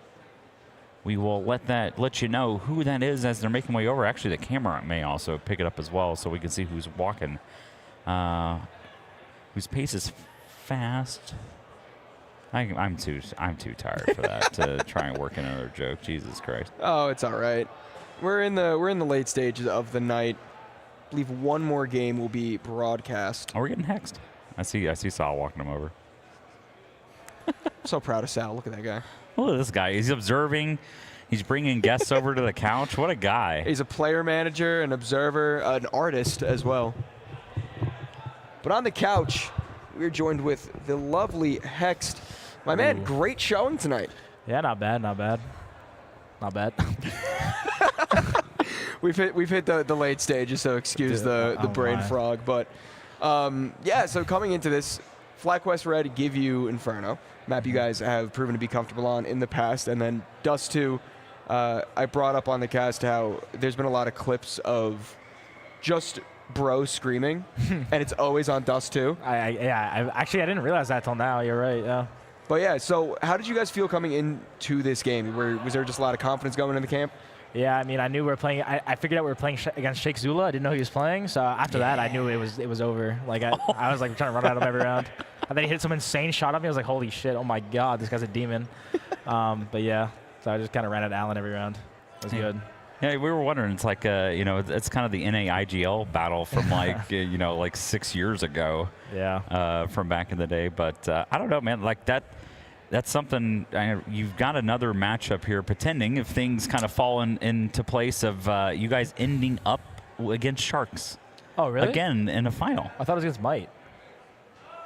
Speaker 2: We will let you know who that is as they're making way over. Actually, the camera may also pick it up as well, so we can see who's walking, whose pace is fast. I'm too tired for that to try and work in another joke. Jesus Christ.
Speaker 3: Oh, it's all right. We're in the late stages of the night. I believe one more game will be broadcast.
Speaker 2: Oh, we're getting hexed. I see Sal walking him over.
Speaker 3: So proud of Sal. Look at that guy.
Speaker 2: Look at this guy. He's observing. He's bringing guests over to the couch. What a guy.
Speaker 3: He's a player manager, an observer, an artist as well. But on the couch, we're joined with the lovely Hexed. My man, great showing tonight.
Speaker 11: Yeah, not bad. Not bad.
Speaker 3: We've hit the late stages, so excuse the brain frog. But yeah, so coming into this, FlyQuest Red give you Inferno, map you guys have proven to be comfortable on in the past, and then Dust 2. I brought up on the cast how there's been a lot of clips of just bro screaming, and it's always on Dust 2.
Speaker 11: I didn't realize that till now. You're right. Yeah.
Speaker 3: But yeah, so how did you guys feel coming into this game? Was there just a lot of confidence going into camp?
Speaker 11: Yeah, I mean, I knew we were playing. I figured out we were playing against Sheikh Zula. I didn't know he was playing, so after that, I knew it was over. Like I was like trying to run at him every round, and then he hit some insane shot at me. I was like, holy shit! Oh my god, this guy's a demon. But yeah, so I just kind of ran at Alan every round. It was good.
Speaker 2: Yeah, we were wondering. It's like it's kind of the NAIGL battle from like like 6 years ago.
Speaker 11: Yeah.
Speaker 2: From back in the day, but I don't know, man. Like that. That's something. You've got another matchup here, pretending if things kind of fall into place of you guys ending up against Sharks.
Speaker 11: Oh, really?
Speaker 2: Again in a final.
Speaker 11: I thought it was against Might.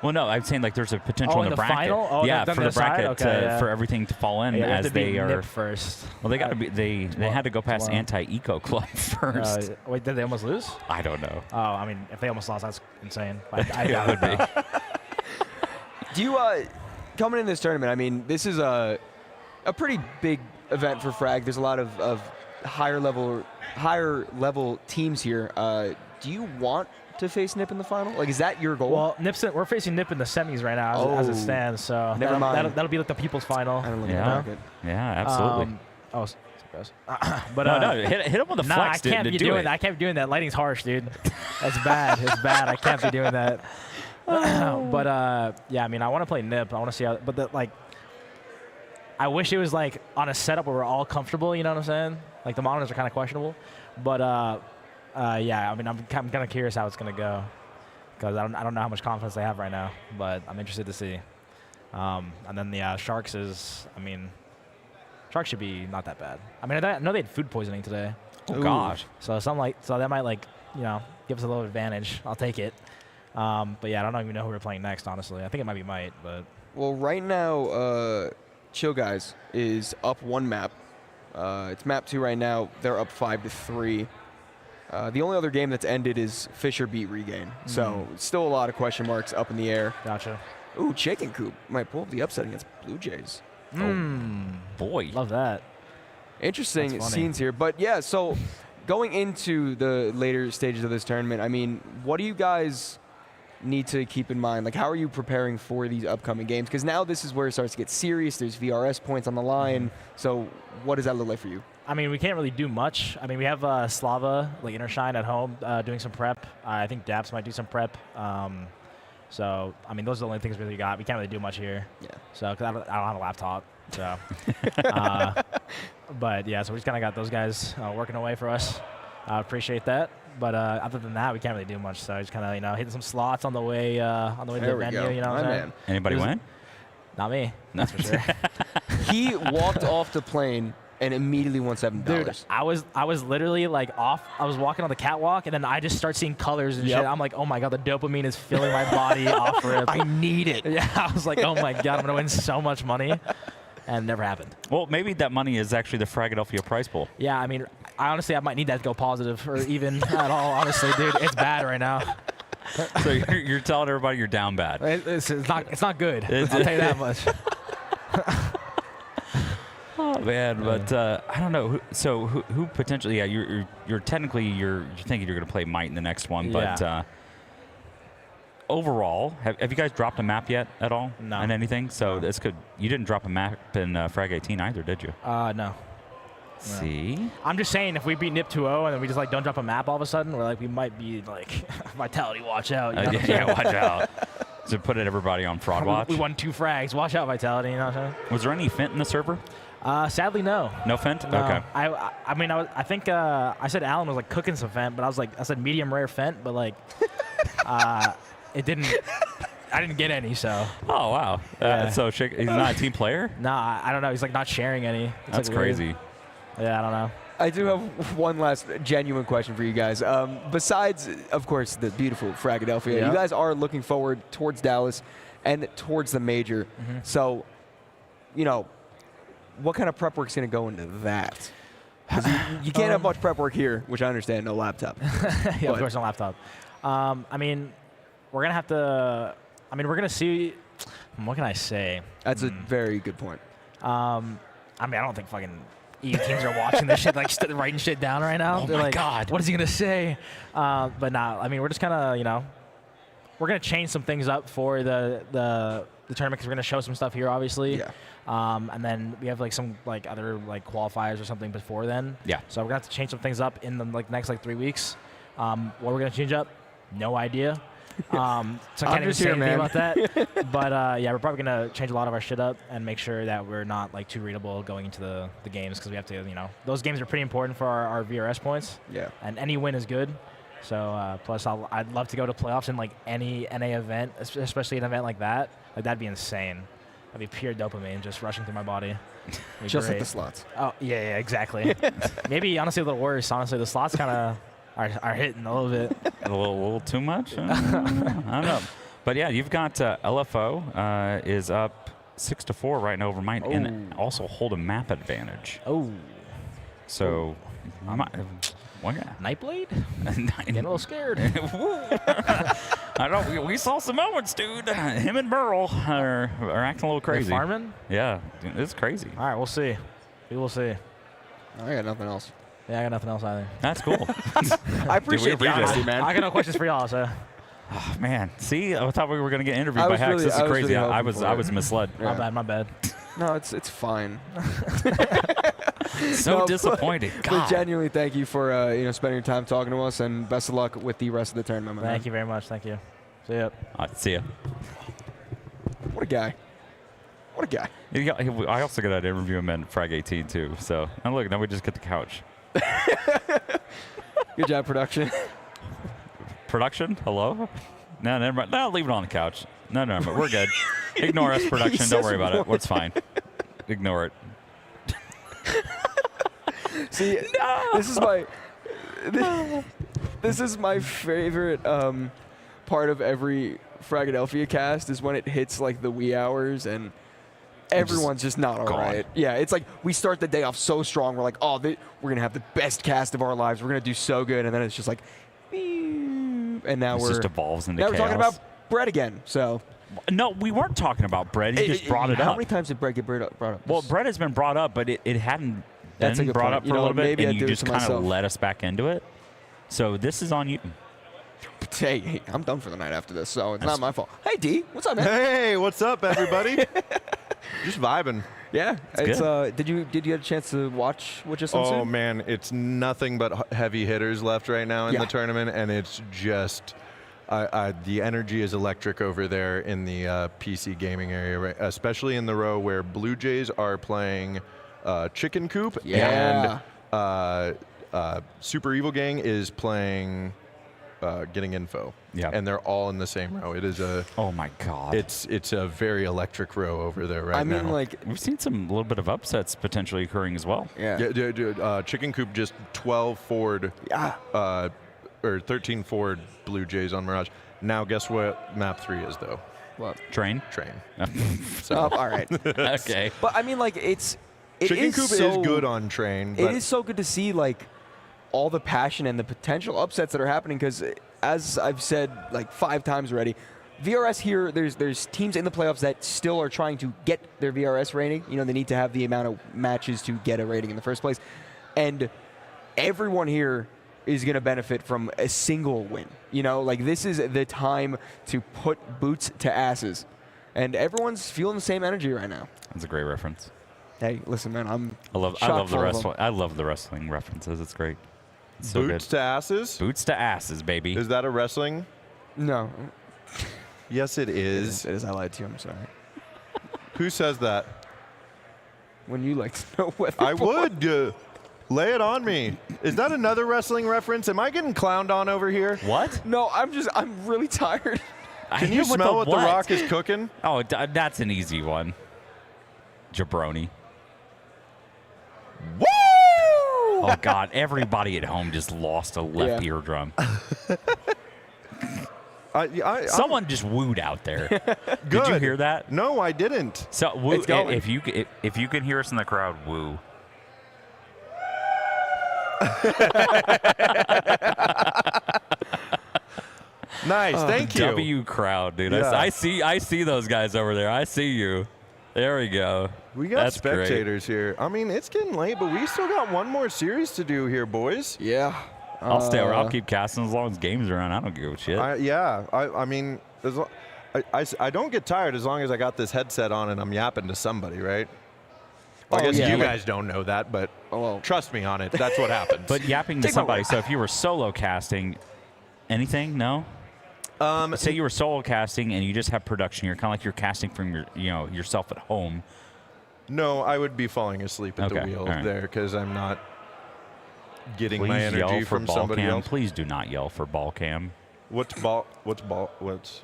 Speaker 2: Well, no, I'm saying like there's a potential
Speaker 11: in
Speaker 2: the
Speaker 11: bracket.
Speaker 2: Final?
Speaker 11: Oh,
Speaker 2: yeah, for the bracket
Speaker 11: okay,
Speaker 2: for everything to fall in
Speaker 11: as
Speaker 2: they are
Speaker 11: Nip first.
Speaker 2: Well, they got to be. They had to go past Anti-Eco Club first.
Speaker 11: Wait, did they almost lose?
Speaker 2: I don't know.
Speaker 11: Oh, I mean, if they almost lost, that's insane.
Speaker 2: It would be.
Speaker 3: Do you coming in this tournament? I mean, this is a pretty big event for Frag. There's a lot of higher level teams here. Do you want to face Nip in the final? Like, is that your goal?
Speaker 11: Well, we're facing Nip in the semis right now as it stands. So
Speaker 3: never mind.
Speaker 11: That'll be like the people's final.
Speaker 3: I don't look
Speaker 2: at it. Yeah, absolutely.
Speaker 11: But
Speaker 2: no, hit him with the flex.
Speaker 11: I can't be doing that. I can't be doing that. Lighting's harsh, dude. That's bad. It's bad. I can't be doing that. But yeah, I mean, I want to play Nip. I want to see how. But I wish it was like on a setup where we're all comfortable. You know what I'm saying? Like the monitors are kind of questionable, but yeah. I mean, I'm kind of curious how it's gonna go because I don't know how much confidence they have right now, but I'm interested to see. And then the Sharks is, I mean, Sharks should be not that bad. I mean, I know they had food poisoning today.
Speaker 2: Oh gosh.
Speaker 11: So that might like give us a little advantage. I'll take it. But yeah, I don't even know who we're playing next. Honestly, I think it might be Might, but.
Speaker 3: Well, right now, Chill Guys is up 1 map. It's map 2 right now. They're up 5-3. The only other game that's ended is Fisher beat Regain. So still a lot of question marks up in the air.
Speaker 11: Gotcha.
Speaker 3: Ooh, Chicken Coop might pull up the upset against Blue Jays.
Speaker 11: Oh,
Speaker 2: boy.
Speaker 11: Love that.
Speaker 3: Interesting scenes here. But yeah, so going into the later stages of this tournament, I mean, what do you guys need to keep in mind? Like, how are you preparing for these upcoming games? Because now this is where it starts to get serious. There's VRS points on the line. So what does that look like for you?
Speaker 11: I mean, we can't really do much. I mean, we have Slava, like Intershine at home, doing some prep. I think Daps might do some prep. So, I mean, those are the only things we really got. We can't really do much here.
Speaker 3: Yeah.
Speaker 11: So, because I don't have a laptop. So, but yeah, so we just kind of got those guys working away for us. I appreciate that. But other than that, we can't really do much. So, just kind of hitting some slots on the way to the venue. You know what I'm saying?
Speaker 2: Anybody win?
Speaker 11: Not me. That's for sure.
Speaker 3: He walked off the plane and immediately won $7.
Speaker 11: Dude, I was literally like off. I was walking on the catwalk, and then I just start seeing colors and shit. I'm like, oh my god, the dopamine is filling my body off rip.
Speaker 3: I need it.
Speaker 11: Yeah, I was like, oh my god, I'm gonna win so much money, and it never happened.
Speaker 2: Well, maybe that money is actually the FRAGxLVLUP prize pool.
Speaker 11: Yeah, I mean, honestly, I might need that to go positive or even at all. Honestly, dude, it's bad right now.
Speaker 2: So you're telling everybody you're down bad.
Speaker 11: It's not good. I'll tell you that much.
Speaker 2: Oh man, but I don't know. So who potentially? Yeah, you're technically you're thinking you're going to play Might in the next one, but overall, have you guys dropped a map yet at all?
Speaker 11: No.
Speaker 2: And anything? So this could. You didn't drop a map in Frag 18 either, did you?
Speaker 11: No.
Speaker 2: See?
Speaker 11: I'm just saying, if we beat NIP 2-0 and then we just like don't drop a map all of a sudden, we're like we might be like Vitality, watch out. You know
Speaker 2: Yeah, watch out. So put everybody on fraud watch.
Speaker 11: We won 2 frags. Watch out, Vitality. You know what I'm saying?
Speaker 2: Was there any Fint in the server?
Speaker 11: Sadly, no.
Speaker 2: No Fent?
Speaker 11: No.
Speaker 2: Okay.
Speaker 11: I mean, I think I said Alan was like cooking some Fent, but I said medium rare Fent, but like, it didn't. I didn't get any, so.
Speaker 2: Oh wow.
Speaker 11: Yeah.
Speaker 2: So he's not a team player?
Speaker 11: Nah, I don't know. He's like not sharing any. It's
Speaker 2: That's
Speaker 11: like
Speaker 2: crazy.
Speaker 11: Weird. Yeah, I don't know.
Speaker 3: I do have one last genuine question for you guys. Besides, of course, the beautiful FRAGxLVLUP, you guys are looking forward towards Dallas and towards the major. So, you know, what kind of prep work's going to go into that? 'Cause you can't have much prep work here, which I understand, no laptop.
Speaker 11: Yeah, of course, no laptop. I mean, we're going to have to, we're going to see, what can I say?
Speaker 3: That's a very good point.
Speaker 11: I mean, I don't think fucking EU teams are watching this shit, like writing shit down right now.
Speaker 2: Oh
Speaker 11: They're
Speaker 2: my
Speaker 11: like,
Speaker 2: God.
Speaker 11: What is he going to say? But nah, I mean, we're just kind of, we're going to change some things up for the tournament because we're going to show some stuff here, obviously.
Speaker 3: Yeah.
Speaker 11: And then we have like some like other like qualifiers or something before then.
Speaker 2: Yeah.
Speaker 11: So we're going to have to change some things up in the next 3 weeks. What we're going to change up, no idea. So I can't even say anything about that. But yeah, we're probably going to change a lot of our shit up and make sure that we're not like too readable going into the games because we have to, those games are pretty important for our VRS points.
Speaker 3: Yeah.
Speaker 11: And any win is good. So plus I'd love to go to playoffs in like any NA event, especially an event like that. Like that'd be insane. That'd be pure dopamine just rushing through my body.
Speaker 3: Just like the slots.
Speaker 11: Oh yeah, exactly. Maybe honestly a little worse. Honestly, the slots kind of are hitting a little bit.
Speaker 2: A little too much? I don't know. But yeah, you've got LFO is up 6-4 right now over Might and also hold a map advantage.
Speaker 11: Oh.
Speaker 2: So,
Speaker 11: Nightblade? Getting a little scared.
Speaker 2: I know. We saw some moments, dude. Him and Burl are acting a little crazy.
Speaker 11: They're farming?
Speaker 2: Yeah, it's crazy.
Speaker 11: All right, we'll see. We will see.
Speaker 3: I got nothing else.
Speaker 11: Yeah, I got nothing else either.
Speaker 2: That's cool.
Speaker 3: I appreciate the honesty, man.
Speaker 11: I got no questions for y'all, so.
Speaker 2: Oh, man, see, I thought we were going to get interviewed by Hacks. This is crazy.
Speaker 3: Really
Speaker 2: I was misled.
Speaker 3: Yeah.
Speaker 11: My bad.
Speaker 3: No, it's fine.
Speaker 2: So disappointing.
Speaker 3: But genuinely, thank you for spending your time talking to us, and best of luck with the rest of the tournament.
Speaker 11: Thank you very much. Thank you. See ya.
Speaker 2: See ya.
Speaker 3: What a guy. What a What a guy.
Speaker 9: I also got to interview him in Frag 18 too. So and look, now we just get the couch.
Speaker 3: Good job, production.
Speaker 9: Production? Hello? No, never mind. No, leave it on the couch. No, but we're good. Ignore us, production. Don't worry about it. It's fine. Ignore it.
Speaker 3: See, this is my favorite part of every FRAGxLVLUP cast is when it hits like the wee hours and everyone's just not all right. Yeah, it's like we start the day off so strong. We're like, oh, we're going to have the best cast of our lives. We're going to do so good. And then it's just like, and now
Speaker 9: it just evolves into
Speaker 3: now
Speaker 9: chaos.
Speaker 3: We're talking about bread again. So
Speaker 9: no, we weren't talking about bread. He just brought it up.
Speaker 3: How many times did bread get brought up?
Speaker 9: Well, bread has been brought up, but it hadn't been brought up for a little bit, and you just kind of let us back into it. So this is on you.
Speaker 3: Hey, I'm done for the night after this, so it's not my fault. Hey, D, what's up, man?
Speaker 10: Hey, what's up, everybody? Just vibing.
Speaker 3: Yeah, did you get a chance to watch what just ensued?
Speaker 10: Oh man, it's nothing but heavy hitters left right now in the tournament, and it's just the energy is electric over there in the PC gaming area, right? Especially in the row where Blue Jays are playing Chicken Coop, and Super Evil Gang is playing Getting Info.
Speaker 9: Yeah,
Speaker 10: and they're all in the same row. It is a
Speaker 9: oh my god,
Speaker 10: it's a very electric row over there right now.
Speaker 3: I mean, like
Speaker 9: we've seen some little bit of upsets potentially occurring as well.
Speaker 10: Chicken Coop just 12 forward, or 13 forward Blue Jays on Mirage. Now guess what map 3 is though?
Speaker 3: What?
Speaker 9: Train.
Speaker 3: So all right.
Speaker 9: Okay.
Speaker 3: But I mean, like
Speaker 10: Chicken Coop is good on Train.
Speaker 3: It is so good to see like all the passion and the potential upsets that are happening because, as I've said like 5 times already, VRS here, there's teams in the playoffs that still are trying to get their VRS rating. You know, they need to have the amount of matches to get a rating in the first place. And everyone here is going to benefit from a single win. You know, like this is the time to put boots to asses. And everyone's feeling the same energy right now.
Speaker 9: That's a great reference.
Speaker 3: Hey, listen, man,
Speaker 9: I love the wrestling references. It's great.
Speaker 10: So boots to asses?
Speaker 9: Boots to asses, baby.
Speaker 10: Is that a wrestling?
Speaker 3: No.
Speaker 10: Yes, it is.
Speaker 3: It is. I lied to you. I'm sorry.
Speaker 10: Who says that?
Speaker 3: When you like to know what
Speaker 10: I would. Lay it on me. Is that another wrestling reference? Am I getting clowned on over here?
Speaker 9: What?
Speaker 3: No, I'm really tired.
Speaker 10: Can you smell what The Rock is cooking?
Speaker 9: Oh, that's an easy one. Jabroni.
Speaker 10: Woo!
Speaker 9: Oh, God. Everybody at home just lost a left eardrum. Someone just wooed out there. Did you hear that?
Speaker 10: No, I didn't.
Speaker 9: So woo, if you can hear us in the crowd, woo.
Speaker 10: Nice, thank you.
Speaker 9: W crowd, dude.
Speaker 10: Yeah.
Speaker 9: I see those guys over there. I see you. There we go.
Speaker 10: We got spectators here. I mean, it's getting late, but we still got one more series to do here, boys.
Speaker 3: Yeah.
Speaker 9: I'll stay over. I'll keep casting as long as games are on. I don't give a shit.
Speaker 10: I mean, I don't get tired as long as I got this headset on and I'm yapping to somebody, right? Well, I guess you guys don't know that, but trust me on it. That's what happens.
Speaker 9: But yapping to somebody. So if you were solo casting, anything? No. Say you were solo casting and you just have production. You're kind of like you're casting from yourself at home.
Speaker 10: No, I would be falling asleep at the wheel there because I'm not getting my energy from somebody else.
Speaker 9: Please do not yell for ball cam.
Speaker 10: What's ball? What's?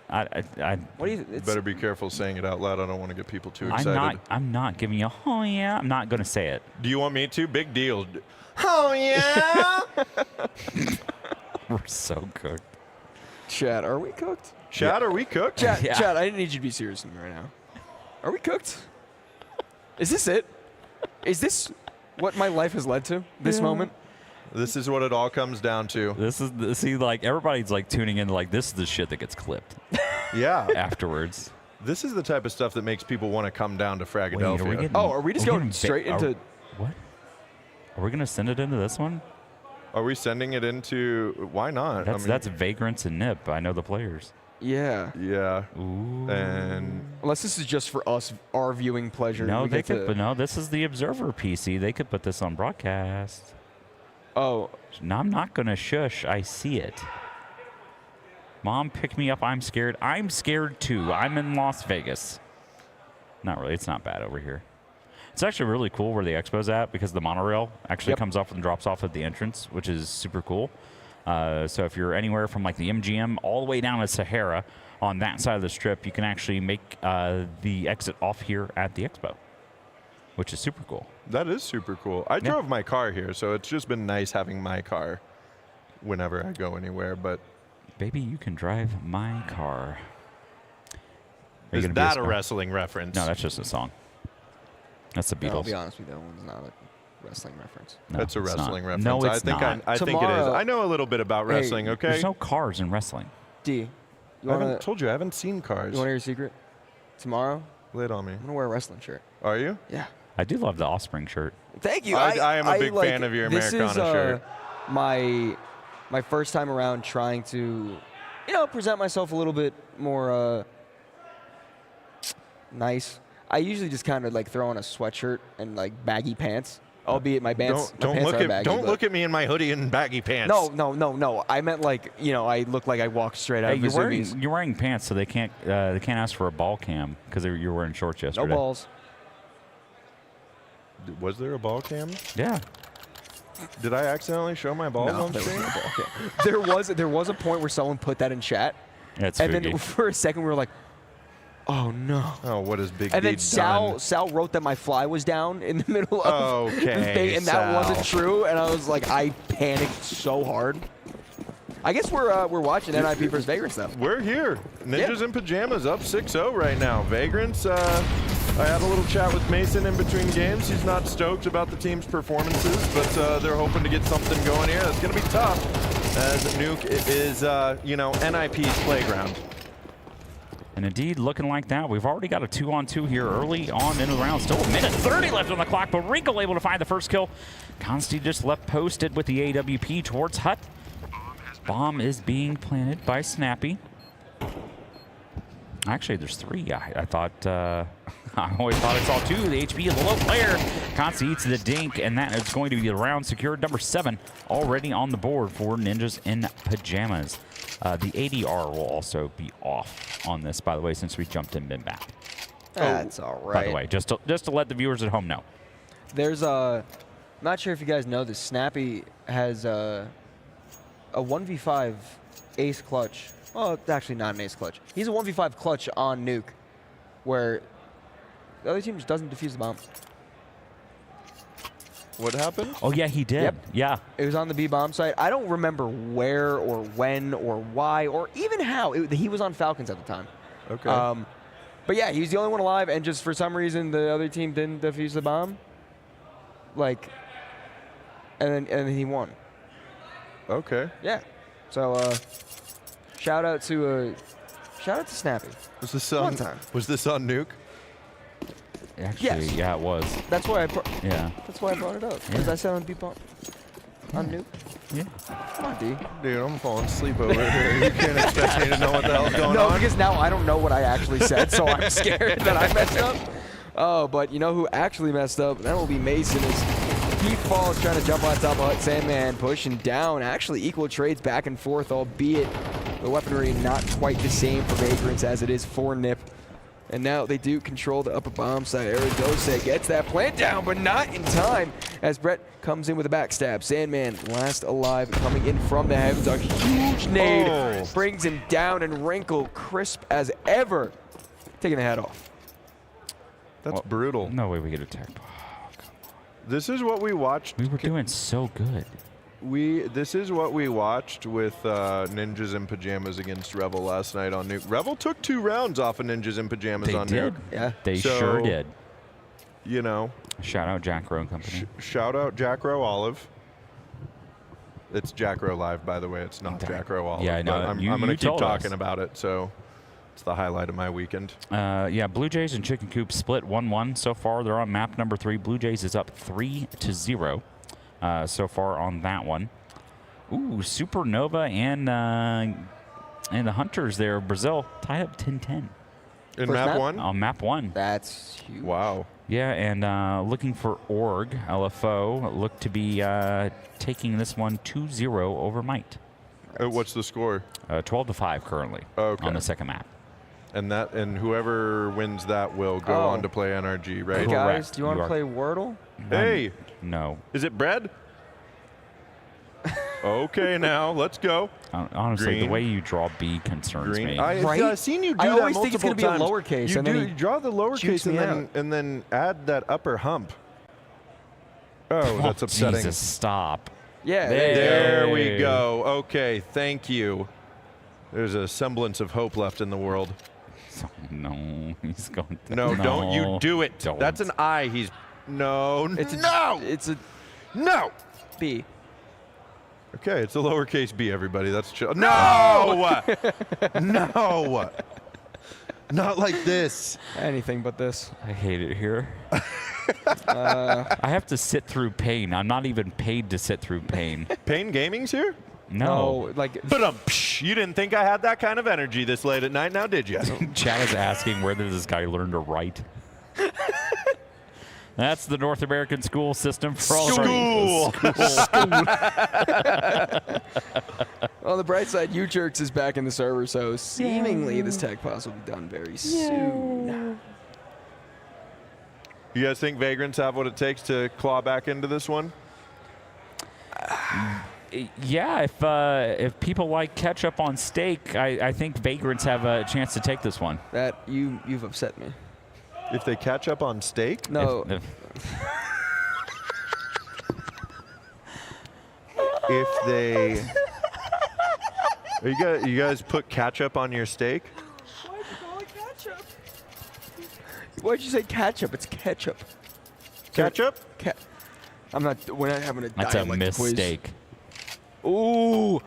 Speaker 3: What do you?
Speaker 10: Better be careful saying it out loud. I don't want to get people too excited.
Speaker 9: I'm not giving you. Oh yeah. I'm not going to say it.
Speaker 10: Do you want me to? Big deal. Oh yeah.
Speaker 9: We're so cooked.
Speaker 3: Chad, are we cooked?
Speaker 10: Chad, are we cooked?
Speaker 3: Chad, I didn't need you to be serious with me right now. Are we cooked? Is this it? Is this what my life has led to? This moment?
Speaker 10: This is what it all comes down to.
Speaker 9: This is like everybody's like tuning in like this is the shit that gets clipped.
Speaker 10: Yeah.
Speaker 9: Afterwards.
Speaker 10: This is the type of stuff that makes people want to come down to FRAGxLVLUP.
Speaker 3: Are we just going straight into
Speaker 9: what? Are we gonna send it into this one?
Speaker 10: Are we sending it into? Why not?
Speaker 9: That's Vagrants and Nip. I know the players.
Speaker 3: Yeah.
Speaker 10: Yeah.
Speaker 9: Ooh.
Speaker 10: And
Speaker 3: unless this is just for us, our viewing pleasure.
Speaker 9: No, they could. But no, this is the Observer PC. They could put this on broadcast.
Speaker 3: Oh.
Speaker 9: No, I'm not gonna shush. I see it. Mom, pick me up. I'm scared. I'm scared too. I'm in Las Vegas.
Speaker 2: Not really. It's not bad over here. It's actually really cool where the expo's at because the monorail actually comes off and drops off at the entrance, which is super cool. So if you're anywhere from like the MGM all the way down to Sahara on that side of the strip, you can actually make the exit off here at the expo, which is super cool.
Speaker 10: That is super cool. I drove my car here, so it's just been nice having my car whenever I go anywhere. But
Speaker 2: baby, you can drive my car.
Speaker 10: Is that a wrestling reference?
Speaker 2: No, that's just a song. That's the Beatles.
Speaker 3: I'll be honest with you, that one's not a wrestling reference.
Speaker 2: No,
Speaker 10: that's a
Speaker 2: it's
Speaker 10: wrestling
Speaker 2: not.
Speaker 10: reference.
Speaker 2: No, it's
Speaker 10: I think
Speaker 2: not.
Speaker 10: I think it is. I know a little bit about wrestling, okay?
Speaker 2: There's no cars in wrestling.
Speaker 3: D,
Speaker 10: I haven't told you, I haven't seen cars.
Speaker 3: You want to hear a secret? Tomorrow,
Speaker 10: lay it on me.
Speaker 3: I'm going to wear a wrestling shirt.
Speaker 10: Are you?
Speaker 3: Yeah.
Speaker 2: I do love the Offspring shirt.
Speaker 3: Thank you.
Speaker 10: I am a big fan of your Americana
Speaker 3: this is,
Speaker 10: shirt.
Speaker 3: My first time around trying to, present myself a little bit more nice. I usually just kind of like throw on a sweatshirt and like baggy pants, albeit my pants.
Speaker 10: Don't look at me in my hoodie and baggy pants.
Speaker 3: No. I meant like I look like I walked straight out of Vesuvius.
Speaker 2: You're wearing pants, so they can't ask for a ball cam because you're wearing shorts yesterday.
Speaker 3: No balls.
Speaker 10: Was there a ball cam?
Speaker 2: Yeah.
Speaker 10: Did I accidentally show my balls on stream?
Speaker 3: There was a point where someone put that in chat,
Speaker 2: and
Speaker 3: then for a second we were like, oh no.
Speaker 10: Oh, what is Big
Speaker 3: And
Speaker 10: D
Speaker 3: then Sal wrote that my fly was down in the middle of the thing, and that wasn't true. And I was like, I panicked so hard. I guess we're watching NIP versus Vagrants though.
Speaker 10: We're here. Ninjas in Pajamas up 6-0 right now. Vagrants. I had a little chat with Mason in between games. He's not stoked about the team's performances, but they're hoping to get something going here. It's going to be tough, as Nuke is, NIP's playground.
Speaker 2: And indeed, looking like that, we've already got a 2-on-2 here early on in the round. Still a minute 30 left on the clock, but Wrinkle able to find the first kill. Consti just left posted with the AWP towards Hut. Bomb is being planted by Snappy. Actually, there's 3. I thought, I always thought I saw 2. The HP of the low player. Consti eats the dink, and that is going to be the round secured. Number 7 already on the board for Ninjas in Pajamas. The ADR will also be off on this, by the way, since we jumped in mid-map.
Speaker 3: That's all right.
Speaker 2: By the way, just to let the viewers at home know.
Speaker 3: There's I'm not sure if you guys know this. Snappy has a 1v5 ace clutch. Well, it's actually not an ace clutch. He's a 1v5 clutch on Nuke, where the other team just doesn't defuse the bomb.
Speaker 10: What happened?
Speaker 2: Oh, yeah, he did.
Speaker 3: Yep.
Speaker 2: Yeah.
Speaker 3: It was on the B bomb site. I don't remember where or when or why or even how. He was on Falcons at the time.
Speaker 10: Okay.
Speaker 3: But yeah, he was the only one alive, and just for some reason the other team didn't defuse the bomb. And then he won.
Speaker 10: Okay.
Speaker 3: Yeah. So shout out to Snappy.
Speaker 10: Was this on Nuke?
Speaker 2: Actually, yeah, it was.
Speaker 3: That's why I
Speaker 2: That's
Speaker 3: why I brought it up. Because I said on B bomb. On Nuke.
Speaker 2: Yeah.
Speaker 3: Come on, D.
Speaker 10: Dude, I'm falling asleep over here. You can't expect me to know what the hell's going on.
Speaker 3: No, because now I don't know what I actually said, so I'm scared that I messed up. Oh, but you know who actually messed up? That will be Mason. He falls trying to jump on top of Hut. Sandman pushing down. Actually, equal trades back and forth, albeit the weaponry not quite the same for Vagrants as it is for Nip. And now they do control the upper bomb side. Arizose gets that plant down, but not in time as Brett comes in with a backstab. Sandman, last alive, coming in from the heavens. A huge nade brings him down, and Wrinkle, crisp as ever, taking the head off.
Speaker 10: That's brutal.
Speaker 2: No way we get attacked.
Speaker 10: This is what we watched.
Speaker 2: We were doing so good.
Speaker 10: This is what we watched with Ninjas in Pajamas against Revel last night on Nuke. Revel took 2 rounds off of Ninjas in Pajamas on Nuke.
Speaker 3: Yeah,
Speaker 2: they sure did.
Speaker 10: You know.
Speaker 2: Shout out Jack Rowe and Company.
Speaker 10: Shout out Jack Rowe Olive. It's Jack Rowe Live, by the way. It's not Jack Rowe Olive.
Speaker 2: Yeah, I know.
Speaker 10: I'm going to keep talking about it, so it's the highlight of my weekend.
Speaker 2: Yeah, Blue Jays and Chicken Coop split 1-1 so far. They're on map number 3. Blue Jays is up 3-0. So far on that one. Ooh, Supernova and the Hunters there, Brazil, tied up 10-10.
Speaker 10: In map 1?
Speaker 2: On map 1.
Speaker 3: That's huge.
Speaker 10: Wow.
Speaker 2: Yeah, and looking for Org, LFO, look to be taking this one 2-0 over Might.
Speaker 10: What's the score?
Speaker 2: 12-5 currently on the second map.
Speaker 10: And whoever wins that will go on to play NRG, right?
Speaker 3: Hey guys, do you want to play Wordle?
Speaker 10: Hey.
Speaker 9: No.
Speaker 10: Is it bread? Okay, now let's go.
Speaker 9: Honestly,
Speaker 10: Green.
Speaker 9: the way you draw B concerns me.
Speaker 10: I've seen you do that
Speaker 3: I always think it's
Speaker 10: multiple
Speaker 3: going to be a
Speaker 10: times.
Speaker 3: lowercase.
Speaker 10: You
Speaker 3: and
Speaker 10: do.
Speaker 3: then
Speaker 10: You draw the lowercase and then add that upper hump. Oh, that's upsetting.
Speaker 9: Jesus, stop.
Speaker 3: Yeah.
Speaker 10: There we go. Okay, thank you. There's a semblance of hope left in the world.
Speaker 9: No, he's going to.
Speaker 10: No, don't you do it.
Speaker 9: Don't.
Speaker 10: That's an I. He's no.
Speaker 3: It's
Speaker 10: no.
Speaker 3: It's a
Speaker 10: no.
Speaker 3: B.
Speaker 10: Okay, it's a lowercase b, everybody. That's chill. No! No! Not like this.
Speaker 3: Anything but this.
Speaker 9: I hate it here. I have to sit through pain. I'm not even paid to sit through pain.
Speaker 10: Pain Gaming's here?
Speaker 9: No.
Speaker 3: Like.
Speaker 10: But you didn't think I had that kind of energy this late at night, now did you?
Speaker 9: Chad is asking where does this guy learn to write? That's the North American school system for all
Speaker 10: School.
Speaker 3: On the bright side, U-Jerks is back in the server, so seemingly this tech pass will be done very soon.
Speaker 10: You guys think Vagrants have what it takes to claw back into this one?
Speaker 9: Yeah, if people like ketchup on steak, I think Vagrants have a chance to take this one.
Speaker 3: That you've upset me.
Speaker 10: If they catch up on steak?
Speaker 3: No.
Speaker 10: If they... You guys put ketchup on your steak?
Speaker 3: Why'd you call it ketchup? Why'd you say ketchup? It's ketchup.
Speaker 10: Ketchup?
Speaker 3: We're not having a
Speaker 9: That's a
Speaker 3: dialect quiz.
Speaker 9: mistake.
Speaker 3: Ooh,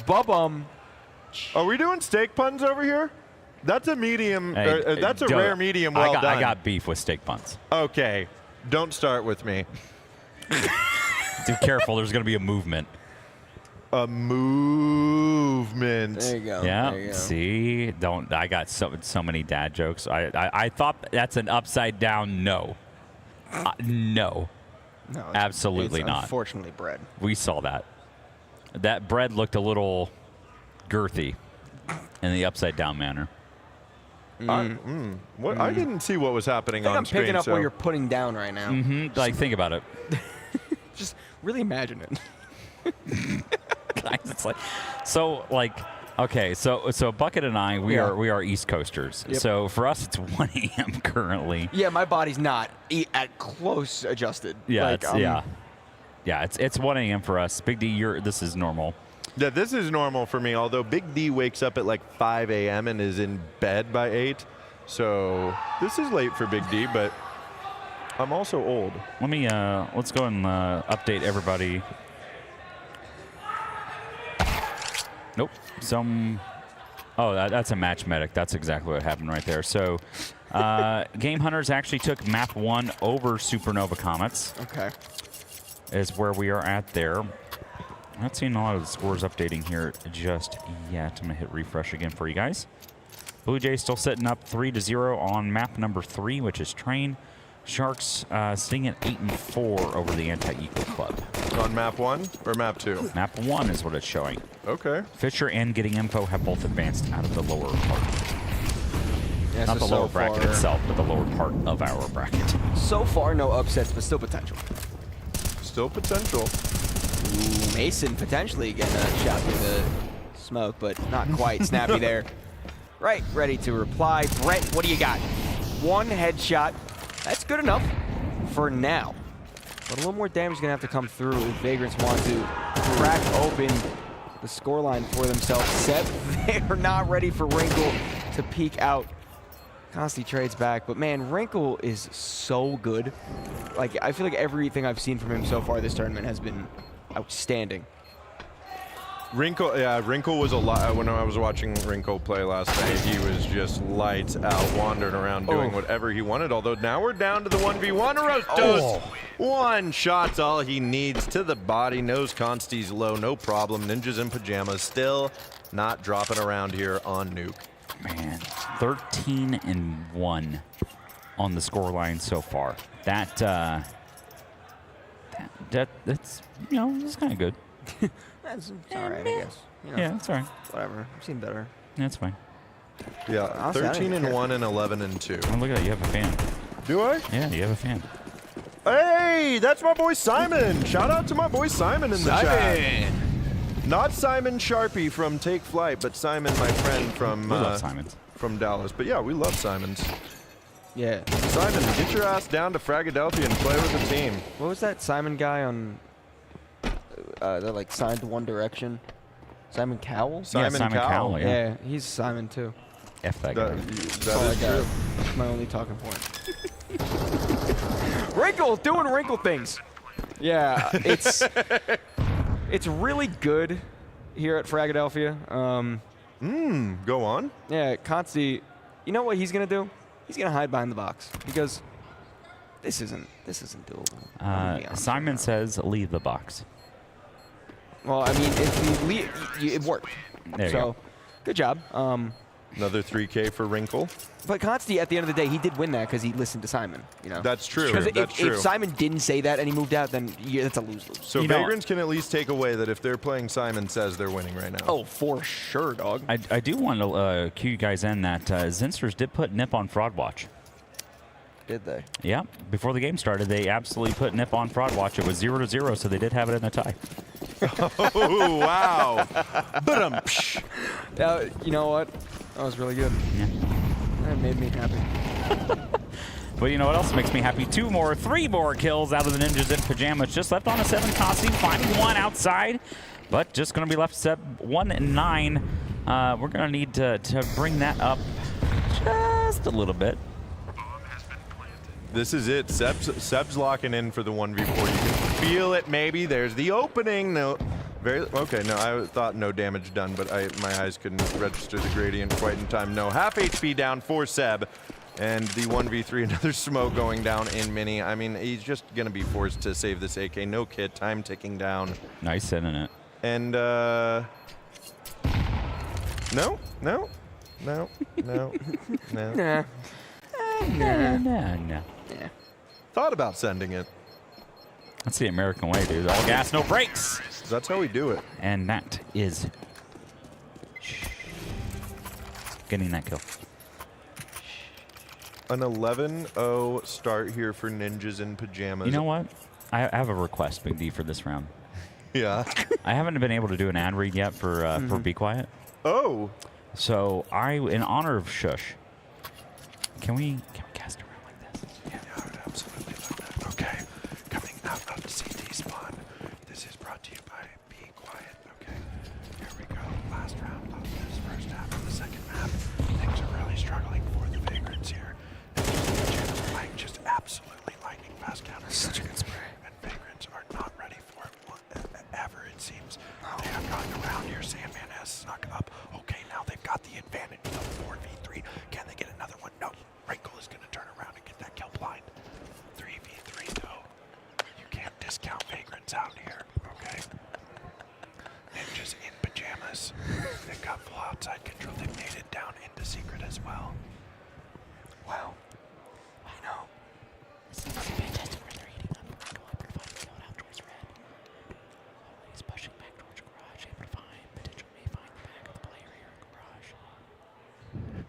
Speaker 3: bum.
Speaker 10: Are we doing steak puns over here? That's a medium.
Speaker 9: Hey,
Speaker 10: that's a rare medium. Well done.
Speaker 9: I got beef with steak buns.
Speaker 10: Okay, don't start with me.
Speaker 9: Be careful. There's going to be a movement.
Speaker 10: A movement.
Speaker 3: There you go.
Speaker 9: Yeah.
Speaker 3: There you go.
Speaker 9: See, don't. I got so many dad jokes. I thought that's an upside down no. No.
Speaker 3: No,
Speaker 9: absolutely
Speaker 3: it's
Speaker 9: not.
Speaker 3: Unfortunately, bread.
Speaker 9: We saw that. That bread looked a little girthy in the upside down manner.
Speaker 10: I didn't see what was happening on
Speaker 3: I'm
Speaker 10: screen.
Speaker 3: picking up what you're putting down right now.
Speaker 9: Like, think about it.
Speaker 3: Just really imagine it.
Speaker 9: Guys, it's like, so like, okay, so Bucket and I, we are East Coasters.
Speaker 3: Yep.
Speaker 9: So for us, it's 1 a.m. currently.
Speaker 3: Yeah, my body's not at close adjusted.
Speaker 9: Yeah,
Speaker 3: like,
Speaker 9: it's 1 a.m. for us. Big D, this is normal.
Speaker 10: Yeah, this is normal for me, although Big D wakes up at like 5 a.m. and is in bed by 8. So this is late for Big D, but I'm also old.
Speaker 9: Let me, let's go and update everybody. Nope. That's a match medic. That's exactly what happened right there. So Game Hunters actually took map 1 over Supernova Comets.
Speaker 3: Okay.
Speaker 9: Is where we are at there. I'm not seeing a lot of the scores updating here just yet. I'm going to hit refresh again for you guys. Blue Jays still sitting up 3-0 on map number 3, which is Train. Sharks sitting at 8-4 over the Anti-Eco Club.
Speaker 10: On map 1 or map 2?
Speaker 9: Map 1 is what it's showing.
Speaker 10: Okay.
Speaker 9: Fisher and Getting Info have both advanced out of the lower part.
Speaker 3: Yeah,
Speaker 9: Not the lower bracket
Speaker 3: far,
Speaker 9: itself, but the lower part of our bracket.
Speaker 3: So far, no upsets, but still potential.
Speaker 10: Still potential.
Speaker 3: Ooh, Mason potentially getting a shot through the smoke, but not quite. Snappy there. Right, ready to reply. Brett, what do you got? 1 headshot. That's good enough for now. But a little more damage is going to have to come through if Vagrants want to crack open the scoreline for themselves. Seb, they're not ready for Wrinkle to peek out. Constantly trades back, but man, Wrinkle is so good. Like, I feel like everything I've seen from him so far this tournament has been outstanding.
Speaker 10: Wrinkle was a lot. When I was watching Wrinkle play last night, he was just lights out, wandering around, doing whatever he wanted. Although now we're down to the 1v1. Rostos, 1 shot's all he needs to the body. Knows Consti's low, no problem. Ninjas in pajamas, still not dropping around here on Nuke.
Speaker 9: Man, 13-1 on the scoreline so far. That's you know, it's kind of good.
Speaker 3: That's all right, I guess. You know,
Speaker 9: yeah, that's all right.
Speaker 3: Whatever. I've seen better.
Speaker 9: That's fine.
Speaker 10: Yeah,
Speaker 3: Honestly, I don't even
Speaker 10: 13-1 and 11-2.
Speaker 9: Oh, look at that. You have a fan.
Speaker 10: Do I?
Speaker 9: Yeah, you have a fan.
Speaker 10: Hey, that's my boy Simon. Shout out to my boy Simon in the chat. Not Simon Sharpie from Take Flight, but Simon, my friend from from Dallas. But yeah, we love Simons.
Speaker 3: Yeah.
Speaker 10: Simon, get your ass down to FRAGxLVLUP and play with the team.
Speaker 3: What was that Simon guy on? That like signed to One Direction. Simon Cowell.
Speaker 10: Simon Cowell.
Speaker 3: Yeah, he's Simon too.
Speaker 9: F that guy.
Speaker 10: That is true.
Speaker 3: That's my only talking point. Wrinkle doing wrinkle things. Yeah, it's really good here at FRAGxLVLUP.
Speaker 10: Go on.
Speaker 3: Yeah, Consti, you know what he's gonna do? He's gonna hide behind the box because this isn't doable.
Speaker 9: Simon says leave the box.
Speaker 3: Well, I mean, if it worked.
Speaker 9: There you go.
Speaker 3: Good job.
Speaker 10: Another 3K for Wrinkle.
Speaker 3: But Consti, at the end of the day, he did win that because he listened to Simon. You know.
Speaker 10: That's true.
Speaker 3: Because if Simon didn't say that and he moved out, then that's a lose-lose.
Speaker 10: So Vagrants can at least take away that if they're playing Simon Says, they're winning right now.
Speaker 3: Oh, for sure, dog.
Speaker 9: I do want to cue you guys in that Zinsters did put Nip on Fraud Watch.
Speaker 3: Did they?
Speaker 9: Yeah. Before the game started, they absolutely put Nip on Fraud Watch. It was 0-0, so they did have it in a tie.
Speaker 10: Oh, wow.
Speaker 3: You know what? That was really good.
Speaker 9: Yeah.
Speaker 3: That made me happy.
Speaker 9: But you know what else makes me happy? 3 more kills out of the Ninjas in Pajamas. Just left on a 7 Consti, finding one outside, but just going to be left 1 and 9. We're going to need to bring that up just a little bit.
Speaker 10: This is it. Seb's locking in for the 1v4. You can feel it, maybe. There's the opening. No. Okay, no, I thought no damage done, but my eyes couldn't register the gradient quite in time. No, half HP down for Seb. And the 1v3, another smoke going down in mini. I mean, he's just going to be forced to save this AK. No kit, time ticking down.
Speaker 9: Nice setting it.
Speaker 10: And, no.
Speaker 3: Nah.
Speaker 9: No.
Speaker 3: Yeah.
Speaker 10: Thought about sending it.
Speaker 9: That's the American way, dude. All gas, no brakes.
Speaker 10: That's how we do it.
Speaker 9: And that is getting that kill.
Speaker 10: An 11-0 start here for Ninjas in Pajamas.
Speaker 9: You know what? I have a request, Big D, for this round.
Speaker 10: Yeah.
Speaker 9: I haven't been able to do an ad read yet for Be Quiet.
Speaker 10: Oh.
Speaker 9: So in honor of Shush, can we cast around like this?
Speaker 10: Yeah, absolutely like that. Okay. Coming out of CT spawn. This is brought to you by Be Quiet. Okay. Here we go. Last round of this first half of the second map. Things are really struggling for the Vagrants here. And just absolutely lightning fast counter. Such a good spray. And Vagrants are not ready for it ever, it seems. They have gotten around here. Sandman has snuck up. Okay, now they've got the advantage of 4v3. Can they get another one? No. Wrinkle is going to turn around and get that kill blind. 3v3 though. You can't discount Vagrants out here, okay? Ninjas in Pajamas. They've got full outside control. They've made it down into secret as well. Wow. I know.
Speaker 8: This is fantastic where they're eating up. Wrinkle able to find the field out towards red. He's pushing back towards garage, able to find, potentially may find the back of the player here in garage.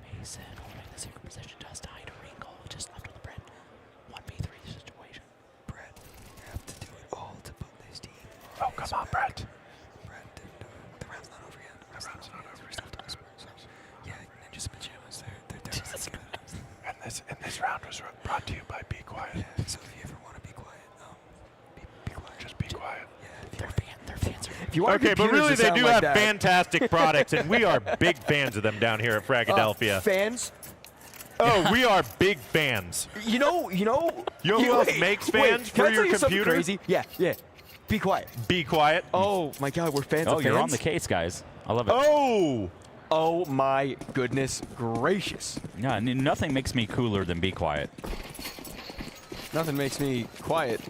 Speaker 8: Mason holding the secret position, does die to Wrinkle, just left on the Brett. 1v3 situation.
Speaker 3: Brett, you have to do it all to put this team.
Speaker 10: Oh, come on, Brett.
Speaker 3: Brett, the round's not over yet. The round's not over yet. Yeah, Ninjas in Pajamas, they're Jesus good. And this round was brought to you by Be Quiet. Yeah, so if you ever want to be quiet, be quiet. Just be quiet.
Speaker 8: Yeah, their fans are.
Speaker 3: If you want
Speaker 22: okay, but really they do
Speaker 3: like
Speaker 22: have
Speaker 3: that.
Speaker 22: fantastic products, and we are big fans of them down here at FRAGxLVLUP.
Speaker 3: Fans?
Speaker 22: Oh, we are big fans.
Speaker 3: You know
Speaker 22: who else makes fans for your computer?
Speaker 3: Crazy? Yeah. Be quiet.
Speaker 22: Be quiet.
Speaker 3: Oh my God, we're fans of fans.
Speaker 9: Oh, you're on the case, guys. I love it.
Speaker 3: Oh my goodness gracious.
Speaker 9: Yeah, nothing makes me cooler than Be Quiet.
Speaker 3: Nothing makes me quiet.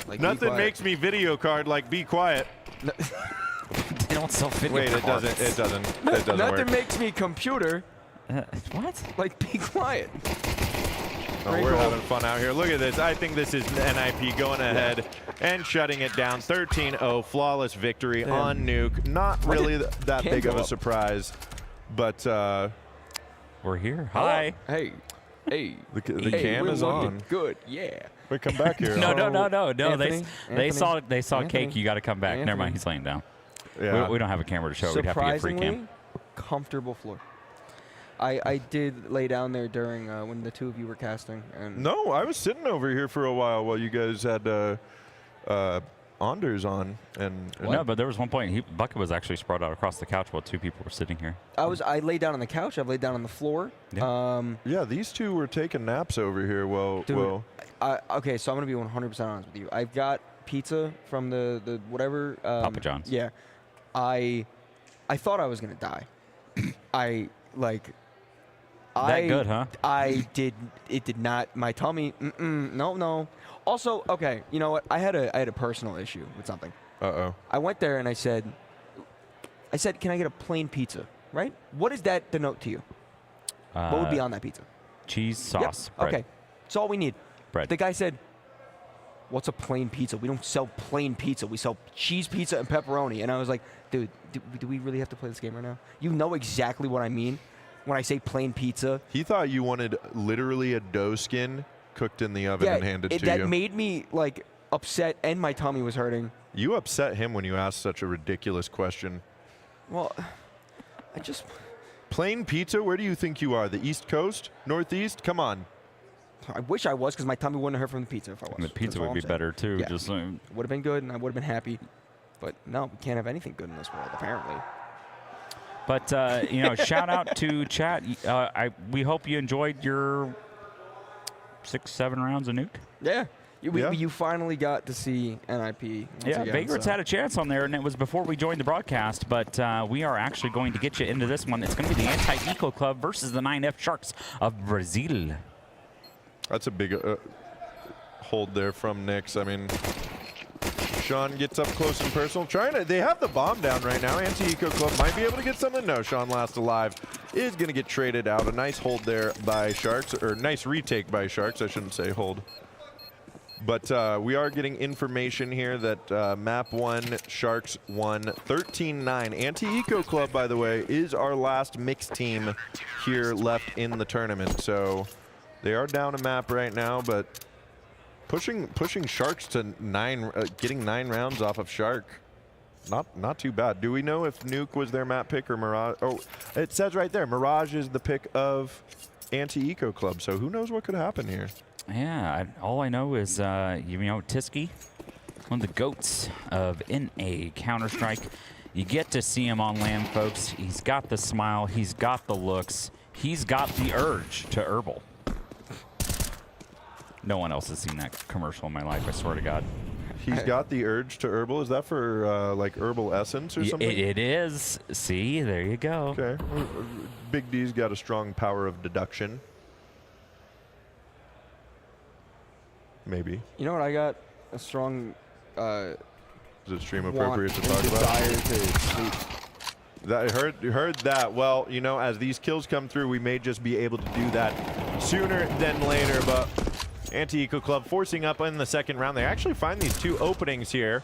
Speaker 3: Like
Speaker 22: Nothing makes me video card like Be Quiet.
Speaker 9: They don't sell video
Speaker 10: Wait,
Speaker 9: cards.
Speaker 10: it doesn't work.
Speaker 3: Nothing makes me computer.
Speaker 9: What?
Speaker 3: Like Be Quiet.
Speaker 22: Oh, we're having fun out here. Look at this. I think this is NIP going ahead and shutting it down. 13-0, flawless victory on Nuke. Not really that big of a surprise, but
Speaker 9: We're here. Hi.
Speaker 3: Hey. Hey.
Speaker 10: The cam is on.
Speaker 3: Good. Yeah.
Speaker 10: Wait, come back here.
Speaker 9: No.
Speaker 3: Anthony,
Speaker 9: They saw
Speaker 3: Anthony,
Speaker 9: cake. You got to come back.
Speaker 3: Anthony.
Speaker 9: Never mind. He's laying down.
Speaker 10: Yeah.
Speaker 9: We don't have a camera to show. We'd have to get free cam.
Speaker 3: Comfortable floor. I did lay down there during when the two of you were casting. And
Speaker 10: No, I was sitting over here for a while you guys had Anders on.
Speaker 9: No, but there was one point Bucket was actually spread out across the couch while two people were sitting here.
Speaker 3: I laid down on the couch. I've laid down on the floor.
Speaker 10: Yeah, these two were taking naps over here.
Speaker 3: Dude, okay, so I'm gonna be 100% honest with you. I've got pizza from the whatever.
Speaker 9: Papa John's.
Speaker 3: Yeah, I thought I was gonna die.
Speaker 9: That good, huh?
Speaker 3: It did not. My tummy. No. Also, okay, you know what? I had a personal issue with something.
Speaker 10: Uh-oh.
Speaker 3: I went there and I said, can I get a plain pizza? Right? What does that denote to you? What would be on that pizza?
Speaker 9: Cheese, sauce,
Speaker 3: Yep.
Speaker 9: bread.
Speaker 3: Okay, it's all we need.
Speaker 9: Bread.
Speaker 3: The guy said, "What's a plain pizza? We don't sell plain pizza. We sell cheese pizza and pepperoni." And I was like, "Dude, do we really have to play this game right now? You know exactly what I mean when I say plain pizza."
Speaker 10: He thought you wanted literally a dough skin cooked in the oven and handed to you.
Speaker 3: That made me upset, and my tummy was hurting.
Speaker 10: You upset him when you asked such a ridiculous question.
Speaker 3: Well, I just...
Speaker 10: Plain pizza? Where do you think you are? The East Coast? Northeast? Come on.
Speaker 3: I wish I was, because my tummy wouldn't hurt from the pizza if I was.
Speaker 9: And the pizza would be better, too.
Speaker 3: Yeah.
Speaker 9: Just
Speaker 3: would have been good, and I would have been happy. But no, we can't have anything good in this world, apparently.
Speaker 9: But, shout out to chat. We hope you enjoyed your 6-7 rounds of Nuke.
Speaker 3: Yeah. You finally got to see NIP.
Speaker 9: Vagrant's had a chance on there, and it was before we joined the broadcast, but we are actually going to get you into this one. It's going to be the Anti-Eco Club versus the 9F Sharks of Brazil.
Speaker 10: That's a big hold there from Nix. I mean, Sean gets up close and personal. They have the bomb down right now. Anti-Eco Club might be able to get something. No, Sean last alive is going to get traded out. A nice hold there by Sharks, or nice retake by Sharks. I shouldn't say hold. But we are getting information here that map 1, Sharks won 13-9. Anti-Eco Club, by the way, is our last mixed team here left in the tournament. So they are down a map right now, but pushing Sharks to 9, getting 9 rounds off of Shark. Not too bad. Do we know if Nuke was their map pick or Mirage? Oh, it says right there, Mirage is the pick of Anti-Eco Club. So who knows what could happen here?
Speaker 9: Yeah, all I know is, Tisky, one of the GOATs of NA Counter-Strike. You get to see him on land, folks. He's got the smile. He's got the looks. He's got the urge to herbal. No one else has seen that commercial in my life, I swear to God.
Speaker 10: He's got the urge to herbal. Is that for, herbal essence or something?
Speaker 9: It is. See, there you go.
Speaker 10: Okay. Big D's got a strong power of deduction. Maybe.
Speaker 3: You know what? I got a strong.
Speaker 10: Is it stream appropriate to talk about? Desire to sleep. I heard that. Well, as these kills come through, we may just be able to do that sooner than later. But Anti-Eco Club forcing up in the second round. They actually find these 2 openings here.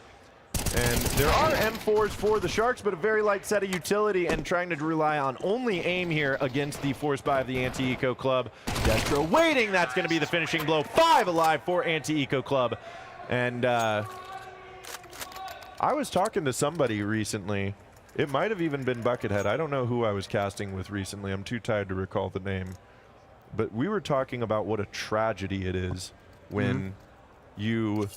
Speaker 10: And there are M4s for the Sharks, but a very light set of utility and trying to rely on only aim here against the force buy of the Anti-Eco Club. Destro waiting. That's going to be the finishing blow. 5 alive for Anti-Eco Club. And I was talking to somebody recently. It might have even been Buckethead. I don't know who I was casting with recently. I'm too tired to recall the name. But we were talking about what a tragedy it is when you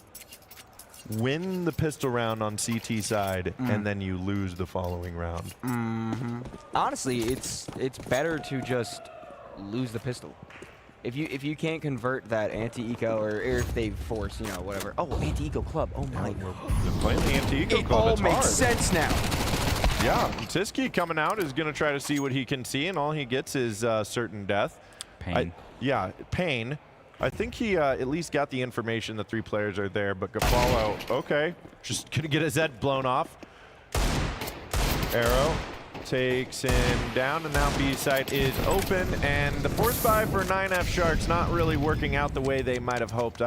Speaker 10: win the pistol round on CT side and then you lose the following round.
Speaker 3: Honestly, it's better to just lose the pistol. If you can't convert that Anti-Eco or if they force, whatever. Oh, Anti-Eco Club. Oh my.
Speaker 10: We're playing the Anti-Eco Club.
Speaker 3: It all
Speaker 10: it's
Speaker 3: makes
Speaker 10: hard.
Speaker 3: sense now.
Speaker 10: Yeah, Tisky coming out is going to try to see what he can see, and all he gets is certain death.
Speaker 9: Pain.
Speaker 10: Pain. I think he at least got the information that 3 players are there, but Gafalo, okay, just going to get his head blown off. Arrow takes him down, and now B site is open, and the force buy for 9F Sharks not really working out the way they might have hoped.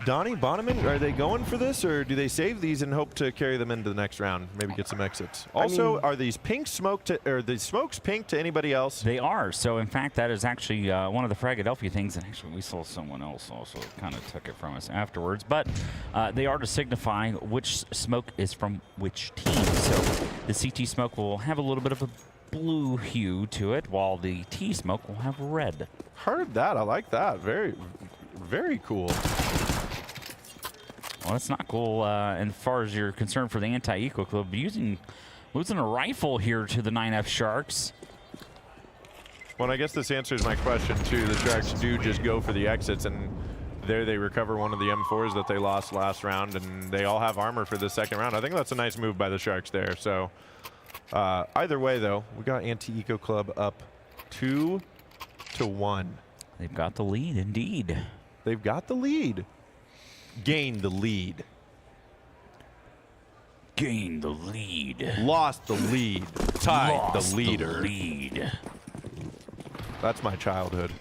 Speaker 10: Donnie, Bonneman, are they going for this, or do they save these and hope to carry them into the next round? Maybe get some exits. Also, are these pink smoke or the smokes pink to anybody else?
Speaker 2: They are. So in fact, that is actually one of the FRAGxLVLUP things, and actually we saw someone else also kind of took it from us afterwards. But they are to signify which smoke is from which team. So the CT smoke will have a little bit of a blue hue to it, while the T smoke will have red.
Speaker 10: Heard that. I like that. Very, very cool.
Speaker 2: Well, it's not cool as far as you're concerned for the anti-eco club. Losing a rifle here to the 9F Sharks.
Speaker 10: Well, I guess this answers my question, too. The Sharks do just go for the exits, and there they recover one of the M4s that they lost last round, and they all have armor for the second round. I think that's a nice move by the Sharks there. So either way, though, we got anti-eco club up 2-1.
Speaker 2: They've got the lead, indeed.
Speaker 10: They've got the lead. Gain the lead.
Speaker 2: Gain the lead.
Speaker 10: Lost the lead. Tied
Speaker 2: Lost
Speaker 10: the leader.
Speaker 2: The lead.
Speaker 10: That's my childhood.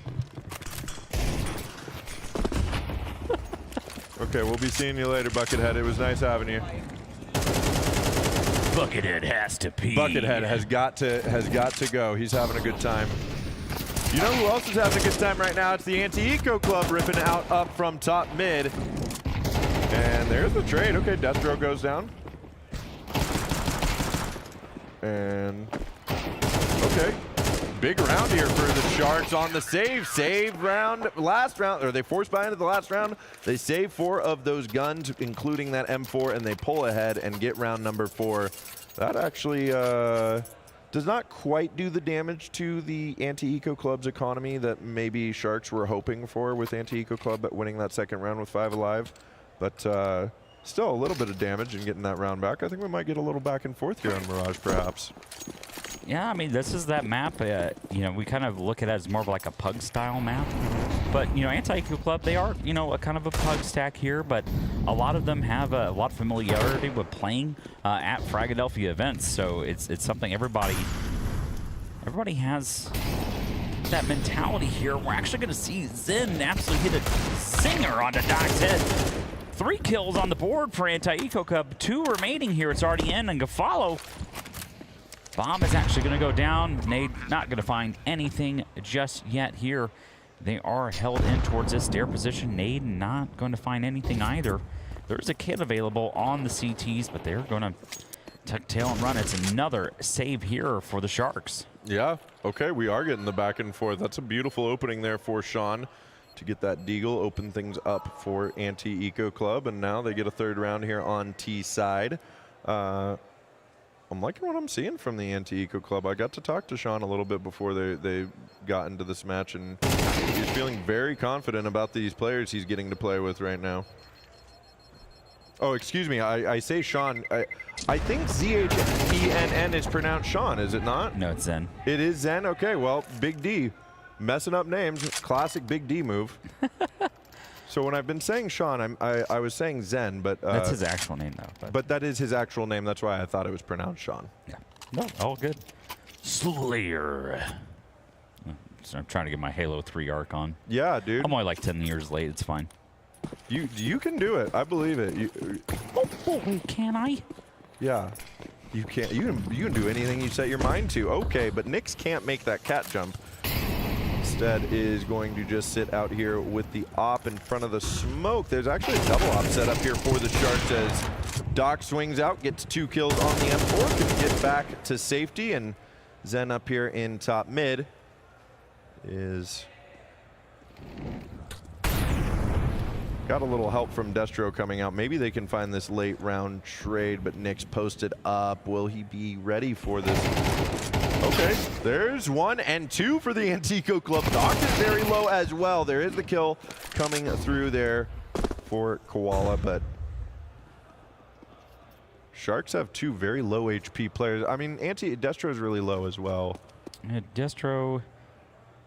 Speaker 10: Okay, we'll be seeing you later, Buckethead. It was nice having you.
Speaker 2: Buckethead has to pee.
Speaker 10: Buckethead has got to go. He's having a good time. You know who else is having a good time right now? It's the Anti-Eco Club ripping out up from top mid. And there's the trade. Okay, Destro goes down. And okay, big round here for the Sharks on the save. Save round, last round, or they force buy into the last round. They save 4 of those guns, including that M4, and they pull ahead and get round number 4. That actually does not quite do the damage to the Anti-Eco Club's economy that maybe Sharks were hoping for with Anti-Eco Club at winning that second round with 5 alive. But still a little bit of damage and getting that round back. I think we might get a little back and forth here on Mirage, perhaps.
Speaker 2: Yeah, I mean, this is that map. You know, we kind of look at it as more of like a pug style map. But, you know, Anti-Eco Club, they are, you know, a kind of a pug stack here, but a lot of them have a lot of familiarity with playing at FRAGxLVLUP events. So it's something everybody has that mentality here. We're actually going to see Zen absolutely hit a zinger onto Doc's head. 3 kills on the board for Anti-Eco Club. 2 remaining here. It's already in, and Gafalo. Bomb is actually going to go down. Nade not going to find anything just yet here. They are held in towards this stair position. Nade not going to find anything either. There's a kit available on the CTs, but they're going to tuck tail and run. It's another save here for the Sharks.
Speaker 10: Yeah, okay, we are getting the back and forth. That's a beautiful opening there for Sean to get that deagle, open things up for Anti-Eco Club, and now they get a 3rd round here on T side. I'm liking what I'm seeing from the Anti-Eco Club. I got to talk to Sean a little bit before they got into this match, and he's feeling very confident about these players he's getting to play with right now. Oh, excuse me, I say Sean. I think Z-H-E-N-N is pronounced Sean, is it not?
Speaker 2: No, it's Zen.
Speaker 10: It is Zen? Okay, well, Big D. Messing up names, classic Big D move. So when I've been saying Sean, I was saying Zen, but...
Speaker 2: that's his actual name, though.
Speaker 10: But that is his actual name. That's why I thought it was pronounced Sean.
Speaker 2: Yeah. No, all good. Slayer. So I'm trying to get my Halo 3 arc on.
Speaker 10: Yeah, dude.
Speaker 2: I'm only like 10 years late. It's fine.
Speaker 10: You can do it. I believe it.
Speaker 2: Can I?
Speaker 10: Yeah. You can. You can do anything you set your mind to. Okay, but Nyx can't make that cat jump. Instead is going to just sit out here with the op in front of the smoke. There's actually a double op set up here for the Sharks as Doc swings out, gets 2 kills on the M4, can get back to safety, and Zen up here in top mid is got a little help from Destro coming out. Maybe they can find this late round trade, but Nyx posted up. Will he be ready for this? Okay, there's 1 and 2 for the Anti-Eco Club. Doc is very low as well. There is the kill coming through there for Koala, but Sharks have 2 very low HP players. I mean, Destro is really low as well.
Speaker 2: Destro.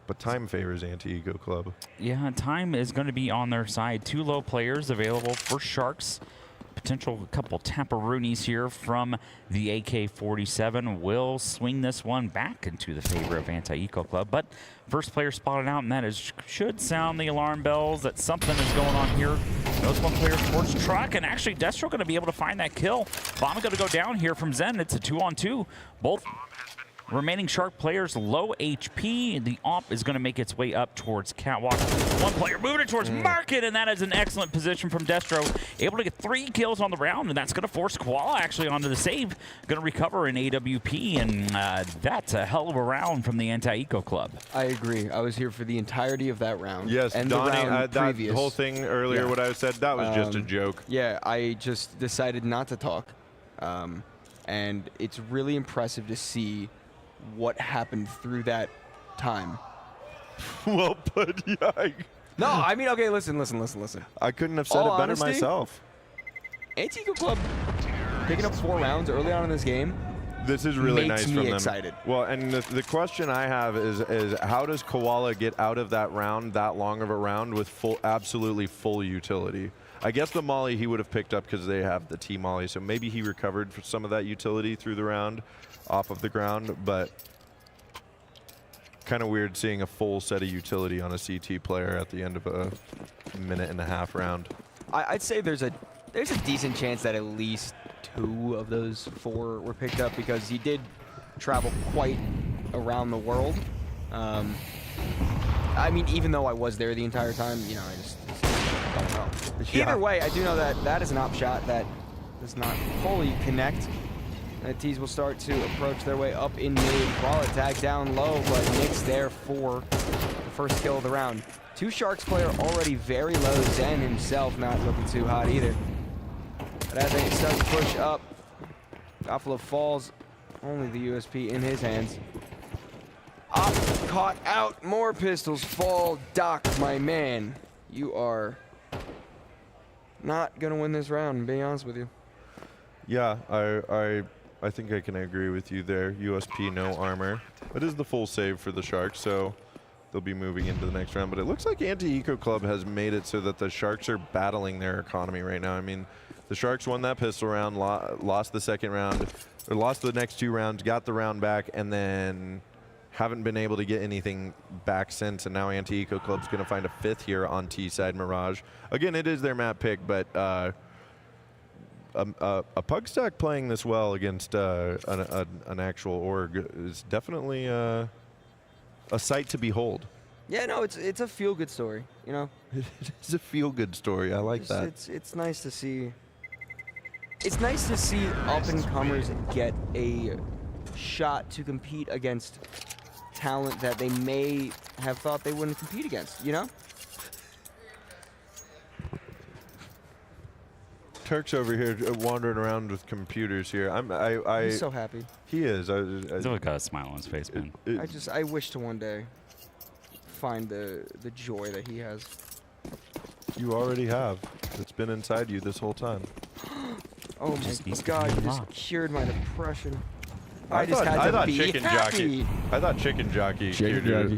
Speaker 10: But time favors Anti-Eco Club.
Speaker 2: Yeah, time is going to be on their side. 2 low players available for Sharks. Potential couple Taparoonies here from the AK-47 will swing this one back into the favor of Anti-Eco Club. But first player spotted out, and that should sound the alarm bells that something is going on here
Speaker 9: Goes one player towards truck, and actually Destro going to be able to find that kill. Bomb going to go down here from Zen. It's a 2-on-2. Both remaining Shark players low HP. The AWP is going to make its way up towards Catwalk. One player moving towards Market, and that is an excellent position from Destro. Able to get 3 kills on the round, and that's going to force Koala actually onto the save. Going to recover in AWP, and that's a hell of a round from the Anti-Eco Club.
Speaker 3: I agree. I was here for the entirety of that round.
Speaker 10: Yes,
Speaker 3: and
Speaker 10: Donnie,
Speaker 3: the round
Speaker 10: that
Speaker 3: previous.
Speaker 10: whole thing earlier, what I said, that was just a joke.
Speaker 3: Yeah, I just decided not to talk. And it's really impressive to see what happened through that time.
Speaker 10: Well put, yeah.
Speaker 3: No, I mean, okay, listen.
Speaker 10: I couldn't have said it better myself.
Speaker 3: Anti-Eco Club picking up 4 rounds early on in this game.
Speaker 10: This is really
Speaker 3: makes
Speaker 10: nice
Speaker 3: me
Speaker 10: from them.
Speaker 3: Excited.
Speaker 10: Well, and the question I have is how does Koala get out of that round, that long of a round, with absolutely full utility? I guess the molly he would have picked up because they have the T-molly, so maybe he recovered for some of that utility through the round off of the ground, but kind of weird seeing a full set of utility on a CT player at the end of a 1.5-minute round.
Speaker 3: I'd say there's a decent chance that at least 2 of those 4 were picked up because he did travel quite around the world. I mean, even though I was there the entire time, you know, I just don't know. Either way, I do know that that is an op shot that does not fully connect. Tees will start to approach their way up in mid. Koala tag down low, but Nick's there for the first kill of the round. 2 Sharks player already very low. Zen himself not looking too hot either. But as they start to push up, Goffalo falls. Only the USP in his hands. Op caught out. More pistols fall. Doc, my man, you are not gonna win this round, being honest with you.
Speaker 10: Yeah, I think I can agree with you there. USP, no armor. It is the full save for the Sharks, so they'll be moving into the next round. But it looks like Anti-Eco Club has made it so that the Sharks are battling their economy right now. I mean, the Sharks won that pistol round, lost the second round, or lost the next 2 rounds, got the round back, and then haven't been able to get anything back since. And now Anti-Eco Club's going to find a 5th here on T-side Mirage. Again, it is their map pick, but a pug stack playing this well against an actual org is definitely a sight to behold.
Speaker 3: Yeah, no, it's a feel-good story, you know?
Speaker 10: It's a feel-good story. I like that.
Speaker 3: It's nice to see. It's nice to see up-and-comers get a shot to compete against talent that they may have thought they wouldn't compete against, you know?
Speaker 10: Turk's over here wandering around with computers here.
Speaker 3: He's so happy.
Speaker 10: He is.
Speaker 9: He's always got a smile on his face, man.
Speaker 3: I wish to one day find the joy that he has.
Speaker 10: You already have. It's been inside you this whole time.
Speaker 3: Oh my God! You just cured my depression. I
Speaker 10: thought
Speaker 3: be
Speaker 10: chicken
Speaker 3: happy.
Speaker 10: jockey. I thought chicken jockey cured your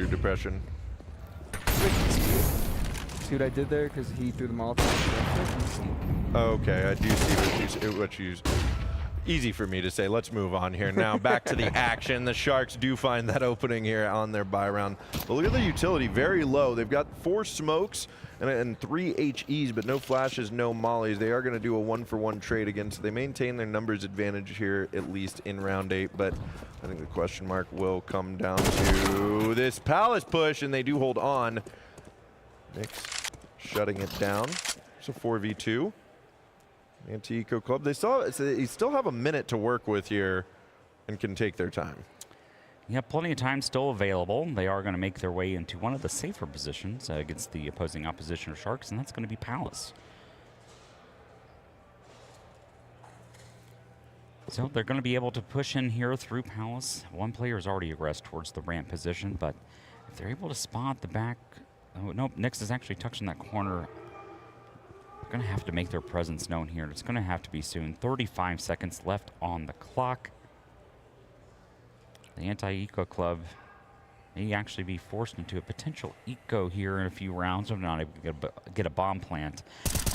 Speaker 10: depression.
Speaker 3: See what I did there? Because he threw the Molotov.
Speaker 10: Okay, I do see what you. Easy for me to say. Let's move on here. Now back to the action. The Sharks do find that opening here on their buy round. But look at the utility, very low. They've got 4 smokes and 3 HEs, but no flashes, no mollies. They are going to do a 1-for-1 trade against. They maintain their numbers advantage here, at least in round 8. But I think the question mark will come down to this Palace push, and they do hold on. Nick's shutting it down. It's a 4v2. Anti-Eco Club. They still have a minute to work with here and can take their time.
Speaker 9: Yeah, plenty of time still available. They are going to make their way into one of the safer positions against the opposing opposition of Sharks, and that's going to be Palace. So they're going to be able to push in here through Palace. One player is already aggressed towards the ramp position, but if they're able to spot the back... Oh, nope, Nyx is actually touching that corner. They're going to have to make their presence known here. It's going to have to be soon. 35 seconds left on the clock. The Anti-Eco Club may actually be forced into a potential eco here in a few rounds. I'm not able to get a bomb plant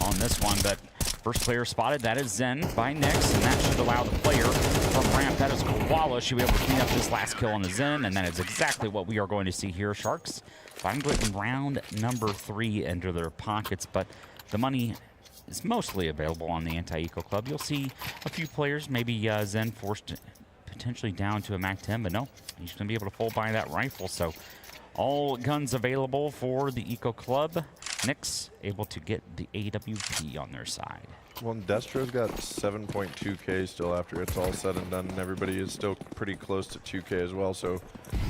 Speaker 9: on this one, but
Speaker 2: First player spotted, that is Zen by Nyx, and that should allow the player from ramp, that is Koala, should be able to clean up this last kill on the Zen, and that is exactly what we are going to see here. Sharks find it in round number 3 into their pockets, but the money is mostly available on the Anti-Eco Club. You'll see a few players, maybe Zen forced potentially down to a MAC-10, but no, he's going to be able to full buy that rifle, so all guns available for the Eco Club. Nyx able to get the AWP on their side.
Speaker 10: Well, Destro's got 7.2K still after it's all said and done, and everybody is still pretty close to 2K as well, so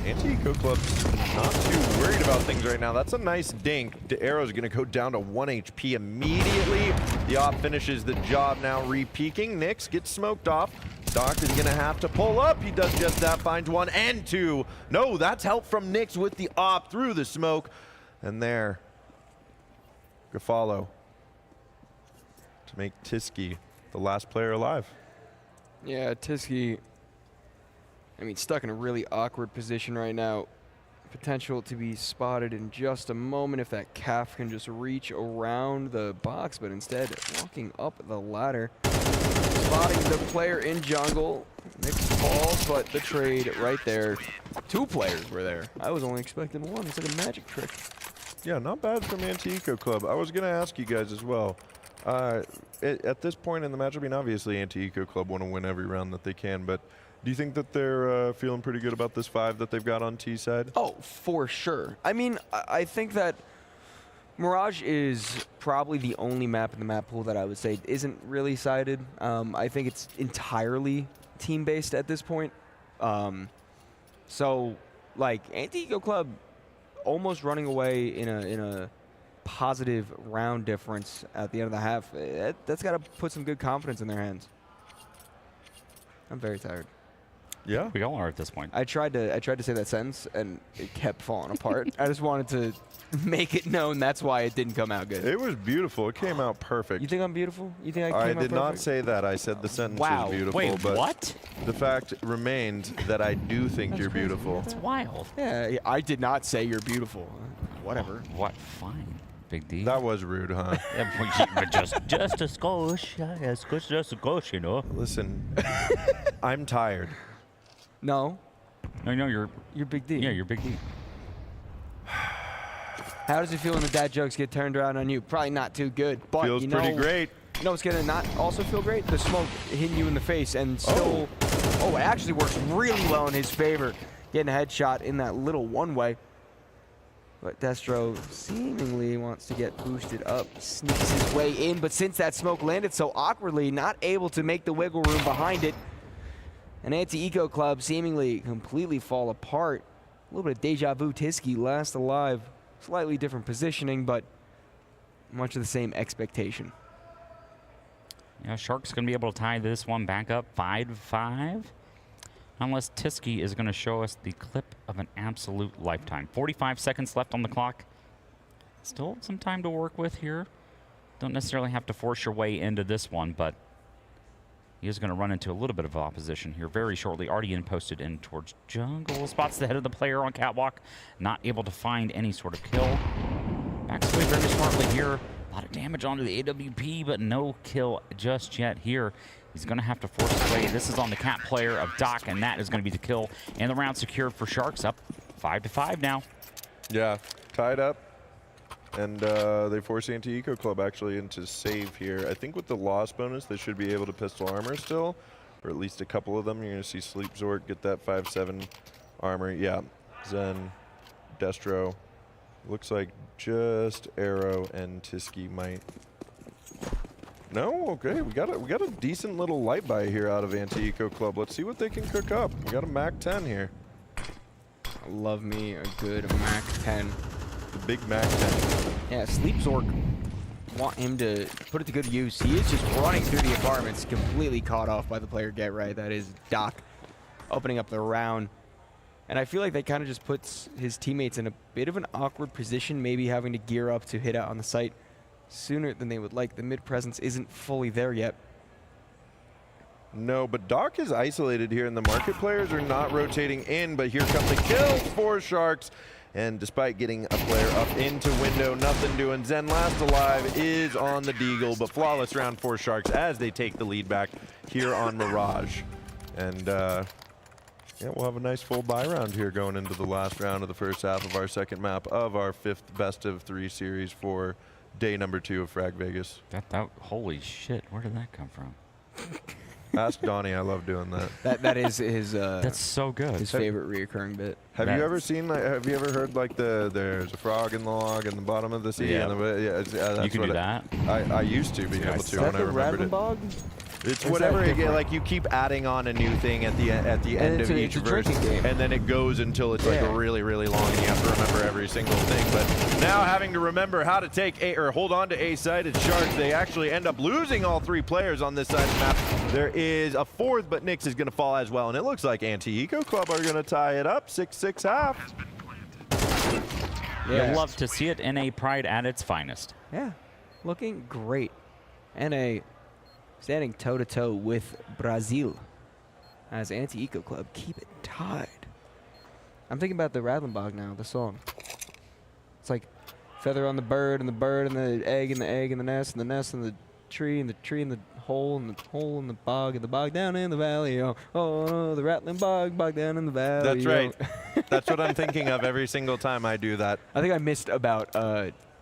Speaker 10: Anti-Eco Club's not too worried about things right now. That's a nice dink. The arrow's going to go down to 1 HP immediately. The op finishes the job now, re-peeking. Nyx gets smoked off. Doc is going to have to pull up. He does just that, finds 1 and 2. No, that's help from Nyx with the op through the smoke. And there, Gafalo to make Tiski the last player alive.
Speaker 3: Yeah, Tiski, I mean, stuck in a really awkward position right now. Potential to be spotted in just a moment if that calf can just reach around the box, but instead walking up the ladder. Spotting the player in jungle. Nyx falls, but the trade right there. 2 players were there. I was only expecting 1. It's like a magic trick.
Speaker 10: Yeah, not bad from Anti-Eco Club. I was going to ask you guys as well. At this point in the match, I mean, obviously Anti-Eco Club want to win every round that they can, but do you think that they're feeling pretty good about this 5 that they've got on T side?
Speaker 3: Oh, for sure. I mean, I think that Mirage is probably the only map in the map pool that I would say isn't really sided. I think it's entirely team-based at this point. So, like, Anti-Eco Club almost running away in a positive round difference at the end of the half. That's got to put some good confidence in their hands. I'm very tired.
Speaker 10: Yeah,
Speaker 2: we all are at this point.
Speaker 3: I tried to say that sentence and it kept falling apart. I just wanted to make it known that's why it didn't come out good.
Speaker 10: It was beautiful. It came out perfect.
Speaker 3: You think I'm beautiful? You think I came out perfect?
Speaker 10: I did not say that. I said the sentence was beautiful.
Speaker 2: Wait,
Speaker 10: but
Speaker 2: what?
Speaker 10: The fact remains that I do think
Speaker 3: That's
Speaker 10: you're
Speaker 3: crazy.
Speaker 10: beautiful.
Speaker 2: That's wild.
Speaker 3: Yeah, I did not say you're beautiful. Whatever.
Speaker 2: Oh, what? Fine. Big D.
Speaker 10: That was rude, huh?
Speaker 2: Yeah, but just a skosh. Yeah, just a skosh, you know.
Speaker 10: Listen, I'm tired.
Speaker 3: No.
Speaker 2: No, you're
Speaker 3: Big D.
Speaker 2: Yeah, you're Big D.
Speaker 3: How does it feel when the dad jokes get turned around on you? Probably not too good. But
Speaker 10: Feels
Speaker 3: you know,
Speaker 10: pretty great.
Speaker 3: You know what's gonna not also feel great? The smoke hitting you in the face and still. Oh, it actually works really well in his favor. Getting a headshot in that little one-way. But Destro seemingly wants to get boosted up, sneaks his way in, but since that smoke landed so awkwardly, not able to make the wiggle room behind it. An Anti-Eco Club seemingly completely fall apart. A little bit of deja vu. Tiski last alive. Slightly different positioning, but much of the same expectation.
Speaker 2: Yeah, Shark's going to be able to tie this one back up 5-5. Unless Tiski is going to show us the clip of an absolute lifetime. 45 seconds left on the clock. Still some time to work with here. Don't necessarily have to force your way into this one, but he is going to run into a little bit of opposition here very shortly. Already posted in towards jungle. Spots the head of the player on catwalk. Not able to find any sort of kill. Backs away very smartly here. A lot of damage onto the AWP, but no kill just yet here. He's going to have to force his way. This is on the cat player of Doc, and that is going to be the kill. And the round secured for Sharks, up 5-5 now.
Speaker 10: Yeah, tied up. And they force Anti-Eco Club actually into save here. I think with the loss bonus, they should be able to pistol armor still, or at least a couple of them. You're going to see Sleep Zork get that 5-7 armor. Yeah, Zen, Destro. Looks like just Arrow and Tiski might. No, okay, we got a decent little light buy here out of Anti-Eco Club. Let's see what they can cook up. We got a MAC-10 here.
Speaker 3: Love me a good MAC-10.
Speaker 10: The big MAC-10.
Speaker 3: Yeah, Sleep Zork, want him to put it to good use. He is just running through the apartments, completely caught off by the player Get Right. That is Doc opening up the round. And I feel like that kind of just puts his teammates in a bit of an awkward position, maybe having to gear up to hit out on the site sooner than they would like. The mid presence isn't fully there yet.
Speaker 10: No, but Doc is isolated here, and the market players are not rotating in, but here come the kills for Sharks. And despite getting a player up into window, nothing doing. Zen last alive is on the Deagle, but flawless round for Sharks as they take the lead back here on Mirage. And yeah, we'll have a nice full buy round here going into the last round of the first half of our second map of our 5th best of 3 series for day number 2 of Frag Vegas.
Speaker 9: That holy shit, where did that come from?
Speaker 10: Ask Donnie, I love doing that.
Speaker 3: That is his.
Speaker 9: That's so good.
Speaker 3: His favorite reoccurring bit.
Speaker 10: Have you ever seen? Like, have you ever heard like there's a frog in the log in the bottom of the sea?
Speaker 9: Yeah.
Speaker 10: That's
Speaker 9: You can do that.
Speaker 10: I used to be able to when I remembered it.
Speaker 3: Bog?
Speaker 10: It's whatever. Like you keep adding on a new thing at the end of each verse, and then it goes until it's like really long, and you have to remember every single thing. But now having to remember how to take or hold on to A side, it's Sharks. They actually end up losing all 3 players on this side of the map. There is a 4th, but Nyx is going to fall as well, and it looks like Anti-Eco Club are going to tie it up 6-6 half.
Speaker 9: Yeah, love to see it. NA Pride at its finest.
Speaker 3: Yeah, looking great. NA standing toe-to-toe with Brazil as Anti-Eco Club keep it tied. I'm thinking about the Radlenbog now, the song. It's like feather on the bird and the egg and the egg and the nest and the nest and the tree and the tree and the hole and the bog down in the valley. Oh, the rattling bog down in the valley.
Speaker 10: That's right. That's what I'm thinking of every single time I do that.
Speaker 3: I think I missed about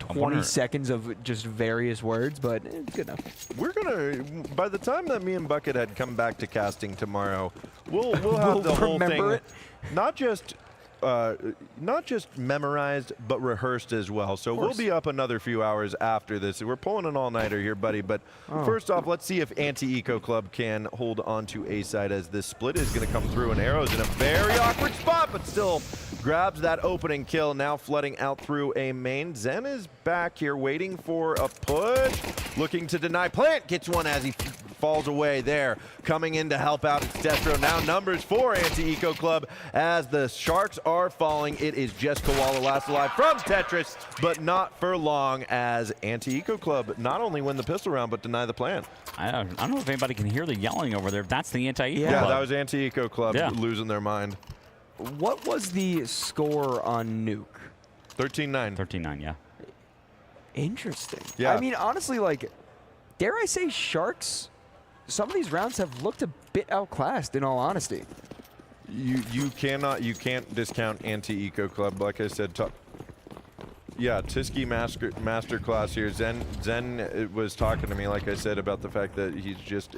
Speaker 3: 20 seconds of just various words, but it's good enough.
Speaker 10: We're gonna, by the time that me and Buckethead come back to casting tomorrow, we'll have the whole thing, not just memorized, but rehearsed as well. So we'll be up another few hours after this. We're pulling an all-nighter here, buddy. But first off, let's see if Anti-Eco Club can hold on to A side as this split is going to come through. And Arrow's in a very awkward spot, but still grabs that opening kill. Now flooding out through a main. Zen is back here waiting for a push. Looking to deny. Plant gets one as he falls away there. Coming in to help out, it's Destro. Now numbers for Anti-Eco Club as the Sharks are falling. It is just Koala last alive from Tetris, but not for long as Anti-Eco Club not only win the pistol round, but deny the plan.
Speaker 9: I don't know if anybody can hear the yelling over there. That's the Anti-Eco Club.
Speaker 10: Yeah, that was Anti-Eco Club losing their mind.
Speaker 3: What was the score on Nuke?
Speaker 10: 13-9.
Speaker 9: 13-9, yeah.
Speaker 3: Interesting.
Speaker 10: Yeah.
Speaker 3: I mean, honestly, like, dare I say Sharks, some of these rounds have looked a bit outclassed, in all honesty.
Speaker 10: You can't discount Anti-Eco Club. Like I said, yeah, Tiski Masterclass here. Zen was talking to me, like I said, about the fact that he's just...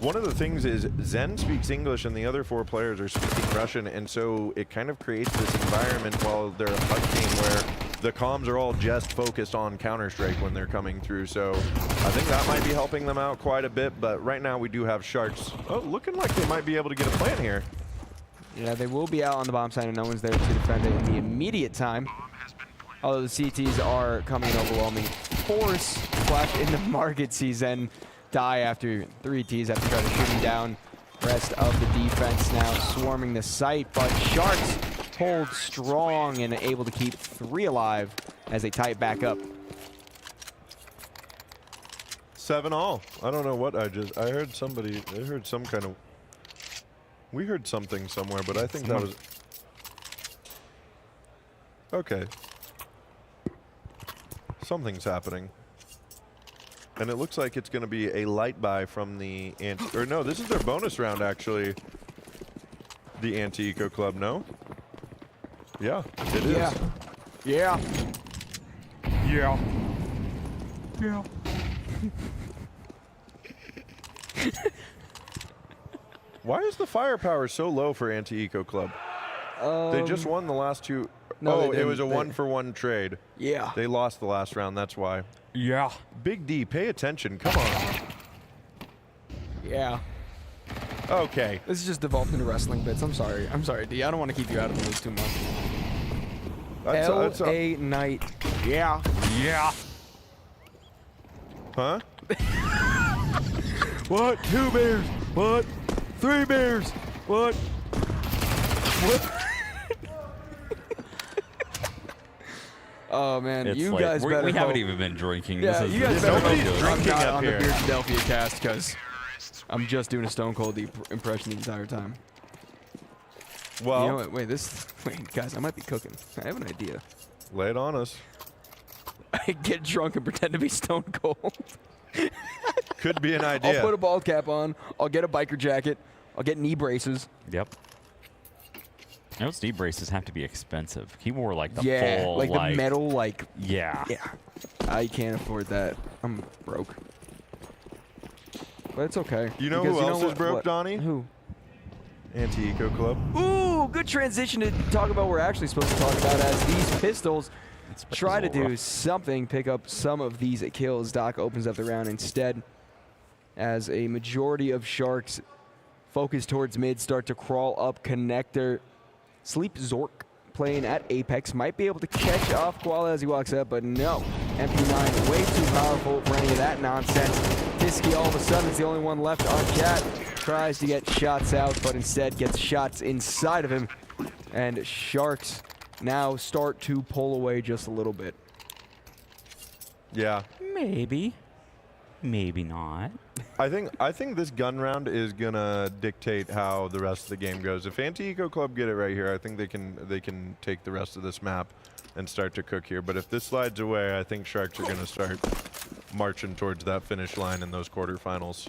Speaker 10: One of the things is Zen speaks English and the other 4 players are speaking Russian, and so it kind of creates this environment while they're a HUD team where the comms are all just focused on Counter-Strike when they're coming through. So I think that might be helping them out quite a bit, but right now we do have Sharks. Oh, looking like they might be able to get a plant here.
Speaker 3: Yeah, they will be out on the bomb side and no one's there to defend it in the immediate time. Although the CTs are coming in overwhelming force. Flash in the market sees Zen die after 3 Ts have to try to shoot him down. Rest of the defense now swarming the site, but Sharks hold strong and able to keep 3 alive as they tie it back up.
Speaker 10: 7-all. I don't know what I heard somebody, I heard some kind of, we heard something somewhere, but I think that was, okay. Something's happening. And it looks like it's going to be a light buy from the or no, this is their bonus round actually. The Anti-Eco Club, no? Yeah, it is.
Speaker 3: Yeah. Yeah.
Speaker 10: Yeah.
Speaker 3: Yeah.
Speaker 10: Why is the firepower so low for Anti-Eco Club? They just won the last 2. No, it was a 1-for-1 trade.
Speaker 3: Yeah.
Speaker 10: They lost the last round, that's why.
Speaker 9: Yeah.
Speaker 10: Big D, pay attention. Come on.
Speaker 3: Yeah.
Speaker 10: Okay.
Speaker 3: This is just devolved into wrestling bits. I'm sorry. I'm sorry, D. I don't want to keep you out of the loop too much. L.A. Knight. Yeah.
Speaker 9: Yeah.
Speaker 10: Huh?
Speaker 3: What? 2 beers? What? 3 beers? What? What? Oh man, you guys better.
Speaker 9: We haven't even been drinking.
Speaker 3: Yeah,
Speaker 9: this is,
Speaker 3: you guys
Speaker 9: this
Speaker 3: better
Speaker 9: is
Speaker 3: hope
Speaker 9: good.
Speaker 3: I'm not on the Beer Philadelphia cast because I'm just doing a Stone Cold impression the entire time.
Speaker 10: Well,
Speaker 3: you know what? Wait, guys, I might be cooking. I have an idea.
Speaker 10: Lay it on us.
Speaker 3: I get drunk and pretend to be stone cold.
Speaker 10: Could be an idea.
Speaker 3: I'll put a bald cap on. I'll get a biker jacket. I'll get knee braces.
Speaker 9: Yep. Those knee braces have to be expensive. He wore like the full,
Speaker 3: like the metal, like.
Speaker 9: Yeah.
Speaker 3: Yeah. I can't afford that. I'm broke. But it's okay.
Speaker 10: You know
Speaker 3: because
Speaker 10: who
Speaker 3: you
Speaker 10: else
Speaker 3: know
Speaker 10: is broke,
Speaker 3: what?
Speaker 10: Donnie?
Speaker 3: Who?
Speaker 10: Anti-Eco Club.
Speaker 3: Ooh, good transition to talk about what we're actually supposed to talk about as these pistols try to do something, pick up some of these kills. Doc opens up the round instead as a majority of Sharks focus towards mid, start to crawl up connector. Sleep Zork playing at Apex might be able to catch off Koala as he walks up, but no. MP9 way too powerful for any of that nonsense. Tisky all of a sudden is the only one left on Cat. Tries to get shots out, but instead gets shots inside of him. And Sharks now start to pull away just a little bit.
Speaker 10: Yeah.
Speaker 9: Maybe. Maybe not.
Speaker 10: I think this gun round is gonna dictate how the rest of the game goes. If Anti-Eco Club get it right here, I think they can take the rest of this map and start to cook here. But if this slides away, I think Sharks are gonna start marching towards that finish line in those quarterfinals.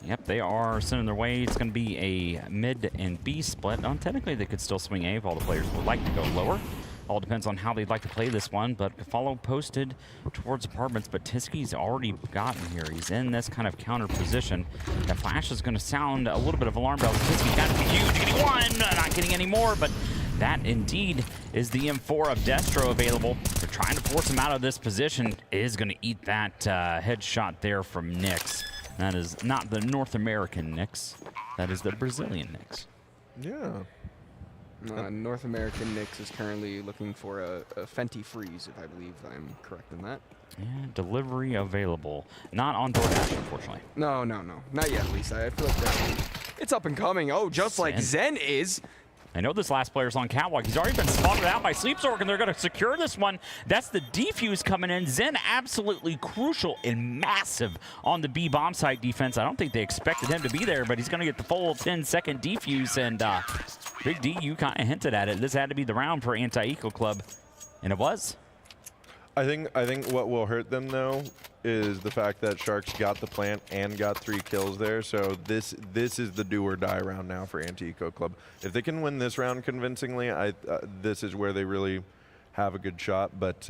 Speaker 9: Yep, they are sending their way. It's going to be a mid and B split. Technically, they could still swing A if all the players would like to go lower. All depends on how they'd like to play this one, but follow posted towards apartments, but Tisky's already gotten here. He's in this kind of counter position. The flash is going to sound a little bit of alarm bells. Tisky got huge, getting one, not getting any more, but that indeed is the M4 of Destro available. They're trying to force him out of this position. Is going to eat that headshot there from Nix. That is not the North American Nix. That is the Brazilian Nix.
Speaker 10: Yeah.
Speaker 3: North American Nix is currently looking for a Fenty Freeze, if I believe I'm correct in that.
Speaker 9: Yeah, delivery available. Not on DoorDash, unfortunately.
Speaker 3: No. Not yet, at least. I feel like it's up and coming. Oh, just like Zen is.
Speaker 9: I know this last player's on catwalk. He's already been spotted out by Sleep Zork, and they're going to secure this one. That's the defuse coming in. Zen absolutely crucial and massive on the B bomb site defense. I don't think they expected him to be there, but he's going to get the full 10-second defuse. And Big D, you kind of hinted at it. This had to be the round for Anti-Eco Club, and it was.
Speaker 10: I think what will hurt them though is the fact that Sharks got the plant and got 3 kills there. So this is the do or die round now for Anti-Eco Club. If they can win this round convincingly, this is where they really have a good shot. But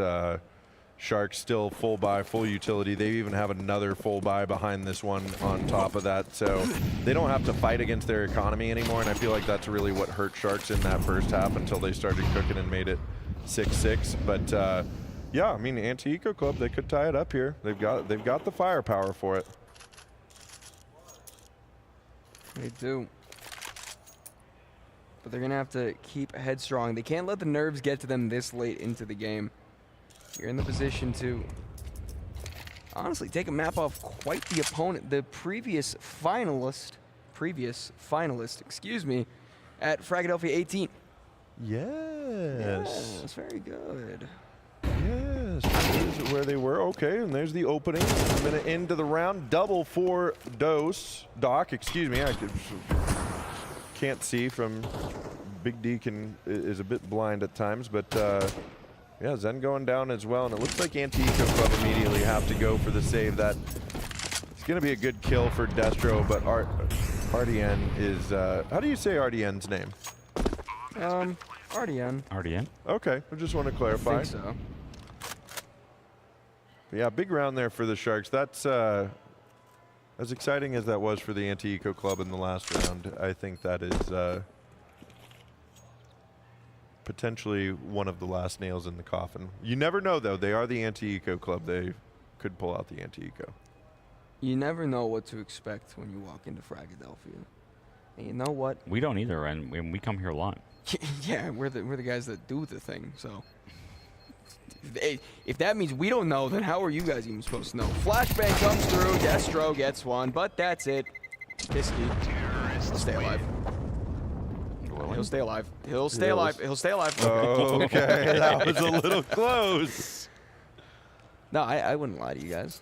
Speaker 10: Sharks still full buy, full utility. They even have another full buy behind this one on top of that. So they don't have to fight against their economy anymore. And I feel like that's really what hurt Sharks in that first half until they started cooking and made it 6-6. But yeah, I mean, Anti-Eco Club, they could tie it up here. They've got the firepower for it.
Speaker 3: They do. But they're going to have to keep headstrong. They can't let the nerves get to them this late into the game. You're in the position to honestly take a map off quite the opponent. The previous finalist, excuse me, at FRAGxLVLUP 18.
Speaker 10: Yes.
Speaker 3: Yes, very good.
Speaker 10: Yes, here's where they were. Okay, and there's the opening. A minute into the round. Double for Doc, excuse me. I can't see from Big D is a bit blind at times, but yeah, Zen going down as well. And it looks like Anti-Eco Club immediately have to go for the save. That it's going to be a good kill for Destro, but RDN is, how do you say RDN's name?
Speaker 3: RDN.
Speaker 9: RDN?
Speaker 10: Okay, I just want to clarify.
Speaker 3: I think so.
Speaker 10: Yeah, big round there for the Sharks. That's as exciting as that was for the Anti-Eco Club in the last round. I think that is potentially one of the last nails in the coffin. You never know, though. They are the Anti-Eco Club. They could pull out the Anti-Eco.
Speaker 3: You never know what to expect when you walk into FRAGxLVLUP. And you know what?
Speaker 9: We don't either, and we come here a lot.
Speaker 3: Yeah, we're the guys that do the thing, so. If that means we don't know, then how are you guys even supposed to know? Flashbang comes through, Destro gets one, but that's it. Tisky, he'll stay alive. He'll stay alive. He'll stay alive. He'll stay alive.
Speaker 10: Oh, okay, that was a little close.
Speaker 3: No, I wouldn't lie to you guys.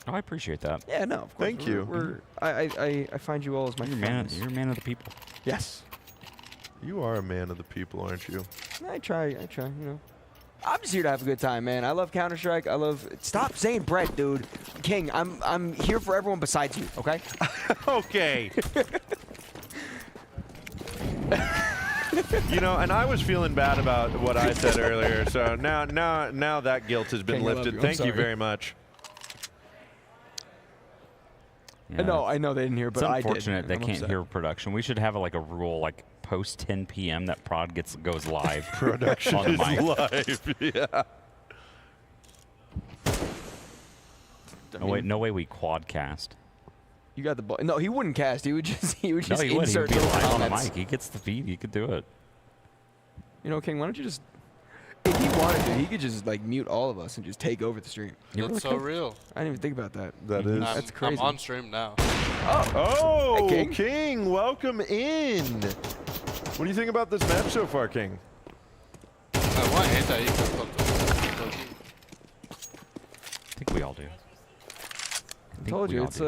Speaker 9: Oh, I appreciate that.
Speaker 3: Yeah, no, of course.
Speaker 10: Thank you.
Speaker 3: I find you all as my friends.
Speaker 9: You're a man of the people.
Speaker 3: Yes.
Speaker 10: You are a man of the people, aren't you?
Speaker 3: I try, you know. I'm just here to have a good time, man. I love Counter-Strike. I love... Stop saying Brett, dude. King, I'm here for everyone besides you, okay?
Speaker 10: Okay. You know, and I was feeling bad about what I said earlier, so now that guilt has been lifted. Thank you very much.
Speaker 3: Yeah. No, I know they didn't hear, but I did.
Speaker 9: It's unfortunate they can't hear production. We should have like a rule, like post 10 p.m. that prod goes live.
Speaker 10: Production
Speaker 9: on the
Speaker 10: is
Speaker 9: mic.
Speaker 10: live. Yeah.
Speaker 9: No way we quadcast.
Speaker 3: You got the ball. No, he wouldn't cast. He would just
Speaker 9: No, he would. He would
Speaker 3: insert
Speaker 9: be
Speaker 3: little
Speaker 9: live on the
Speaker 3: comments.
Speaker 9: mic. He gets the feed. He could do it.
Speaker 3: You know, King, why don't you just... If he wanted to, he could just like mute all of us and just take over the stream.
Speaker 14: That's so real.
Speaker 3: I didn't even think about that.
Speaker 10: That's
Speaker 3: crazy.
Speaker 14: I'm on stream now.
Speaker 10: Oh,
Speaker 3: Hey,
Speaker 10: King, welcome in. What do you think about this match so far, King?
Speaker 14: I want anti-eco.
Speaker 9: I think we all do.
Speaker 3: I told you, it's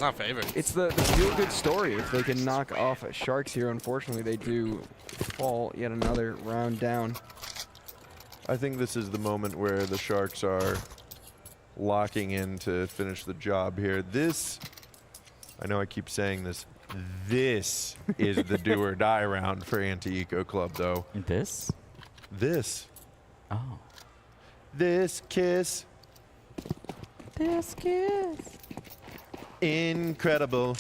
Speaker 14: not favorite.
Speaker 3: It's the feel-good story. If they can knock off Sharks here, unfortunately, they do fall yet another round down.
Speaker 10: I think this is the moment where the Sharks are locking in to finish the job here. This, I know I keep saying this, this is the do or die round for Anti-Eco Club, though.
Speaker 9: This?
Speaker 10: This.
Speaker 9: Oh.
Speaker 10: This kiss.
Speaker 8: This kiss.
Speaker 10: Incredible.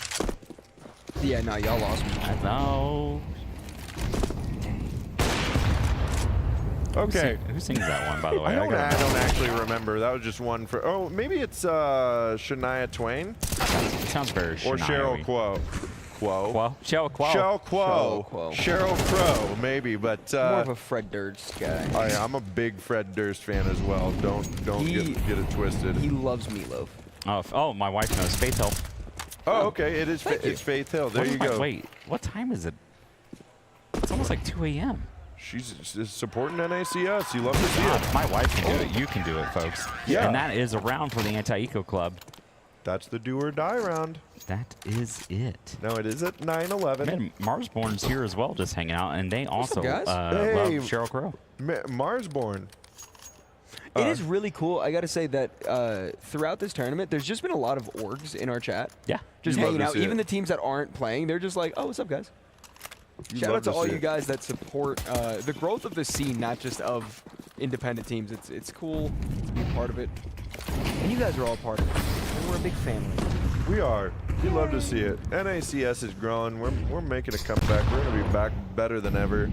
Speaker 3: Yeah, no, y'all lost me.
Speaker 9: I know.
Speaker 10: Okay.
Speaker 9: Who sings that one, by the way?
Speaker 10: I don't actually remember. That was just one for... Oh, maybe it's Shania Twain?
Speaker 9: It sounds very
Speaker 10: Or
Speaker 9: Shania-y.
Speaker 10: Cheryl Crow.
Speaker 9: Cheryl Crow.
Speaker 3: Cheryl Crow.
Speaker 10: Cheryl Crow, maybe, but...
Speaker 3: More of a Fred Durst guy.
Speaker 10: I'm a big Fred Durst fan as well. Don't get it twisted.
Speaker 3: He loves Meatloaf.
Speaker 9: Oh, my wife knows. Faith Hill.
Speaker 10: Oh, okay. It is. It's Faith Hill. There you go.
Speaker 9: Wait, what time is it? It's almost like 2 a.m.
Speaker 10: She's supporting NACS. You love to see it.
Speaker 9: My wife can do it. You can do it, folks.
Speaker 10: Yeah.
Speaker 9: And that is a round for the Anti-Eco Club.
Speaker 10: That's the do or die round.
Speaker 9: That is it.
Speaker 10: No, it is at 9-11.
Speaker 9: Man, Marsborn's here as well, just hanging out, and they also
Speaker 3: guys?
Speaker 9: love Cheryl Crow.
Speaker 10: Marsborn.
Speaker 3: It is really cool. I got to say that throughout this tournament, there's just been a lot of orgs in our chat.
Speaker 9: Yeah.
Speaker 3: Just
Speaker 10: You love
Speaker 3: hanging
Speaker 10: to
Speaker 3: out.
Speaker 10: see
Speaker 3: Even
Speaker 10: it.
Speaker 3: the teams that aren't playing, they're just like, oh, what's up, guys? Shout
Speaker 10: love
Speaker 3: out to
Speaker 10: to
Speaker 3: all
Speaker 10: see
Speaker 3: you
Speaker 10: it.
Speaker 3: guys that support the growth of the scene, not just of independent teams. It's cool to be a part of it. And you guys are all part of it. And we're a big family.
Speaker 10: We are. We love to see it. NACS is growing. We're making a comeback. We're going to be back better than ever.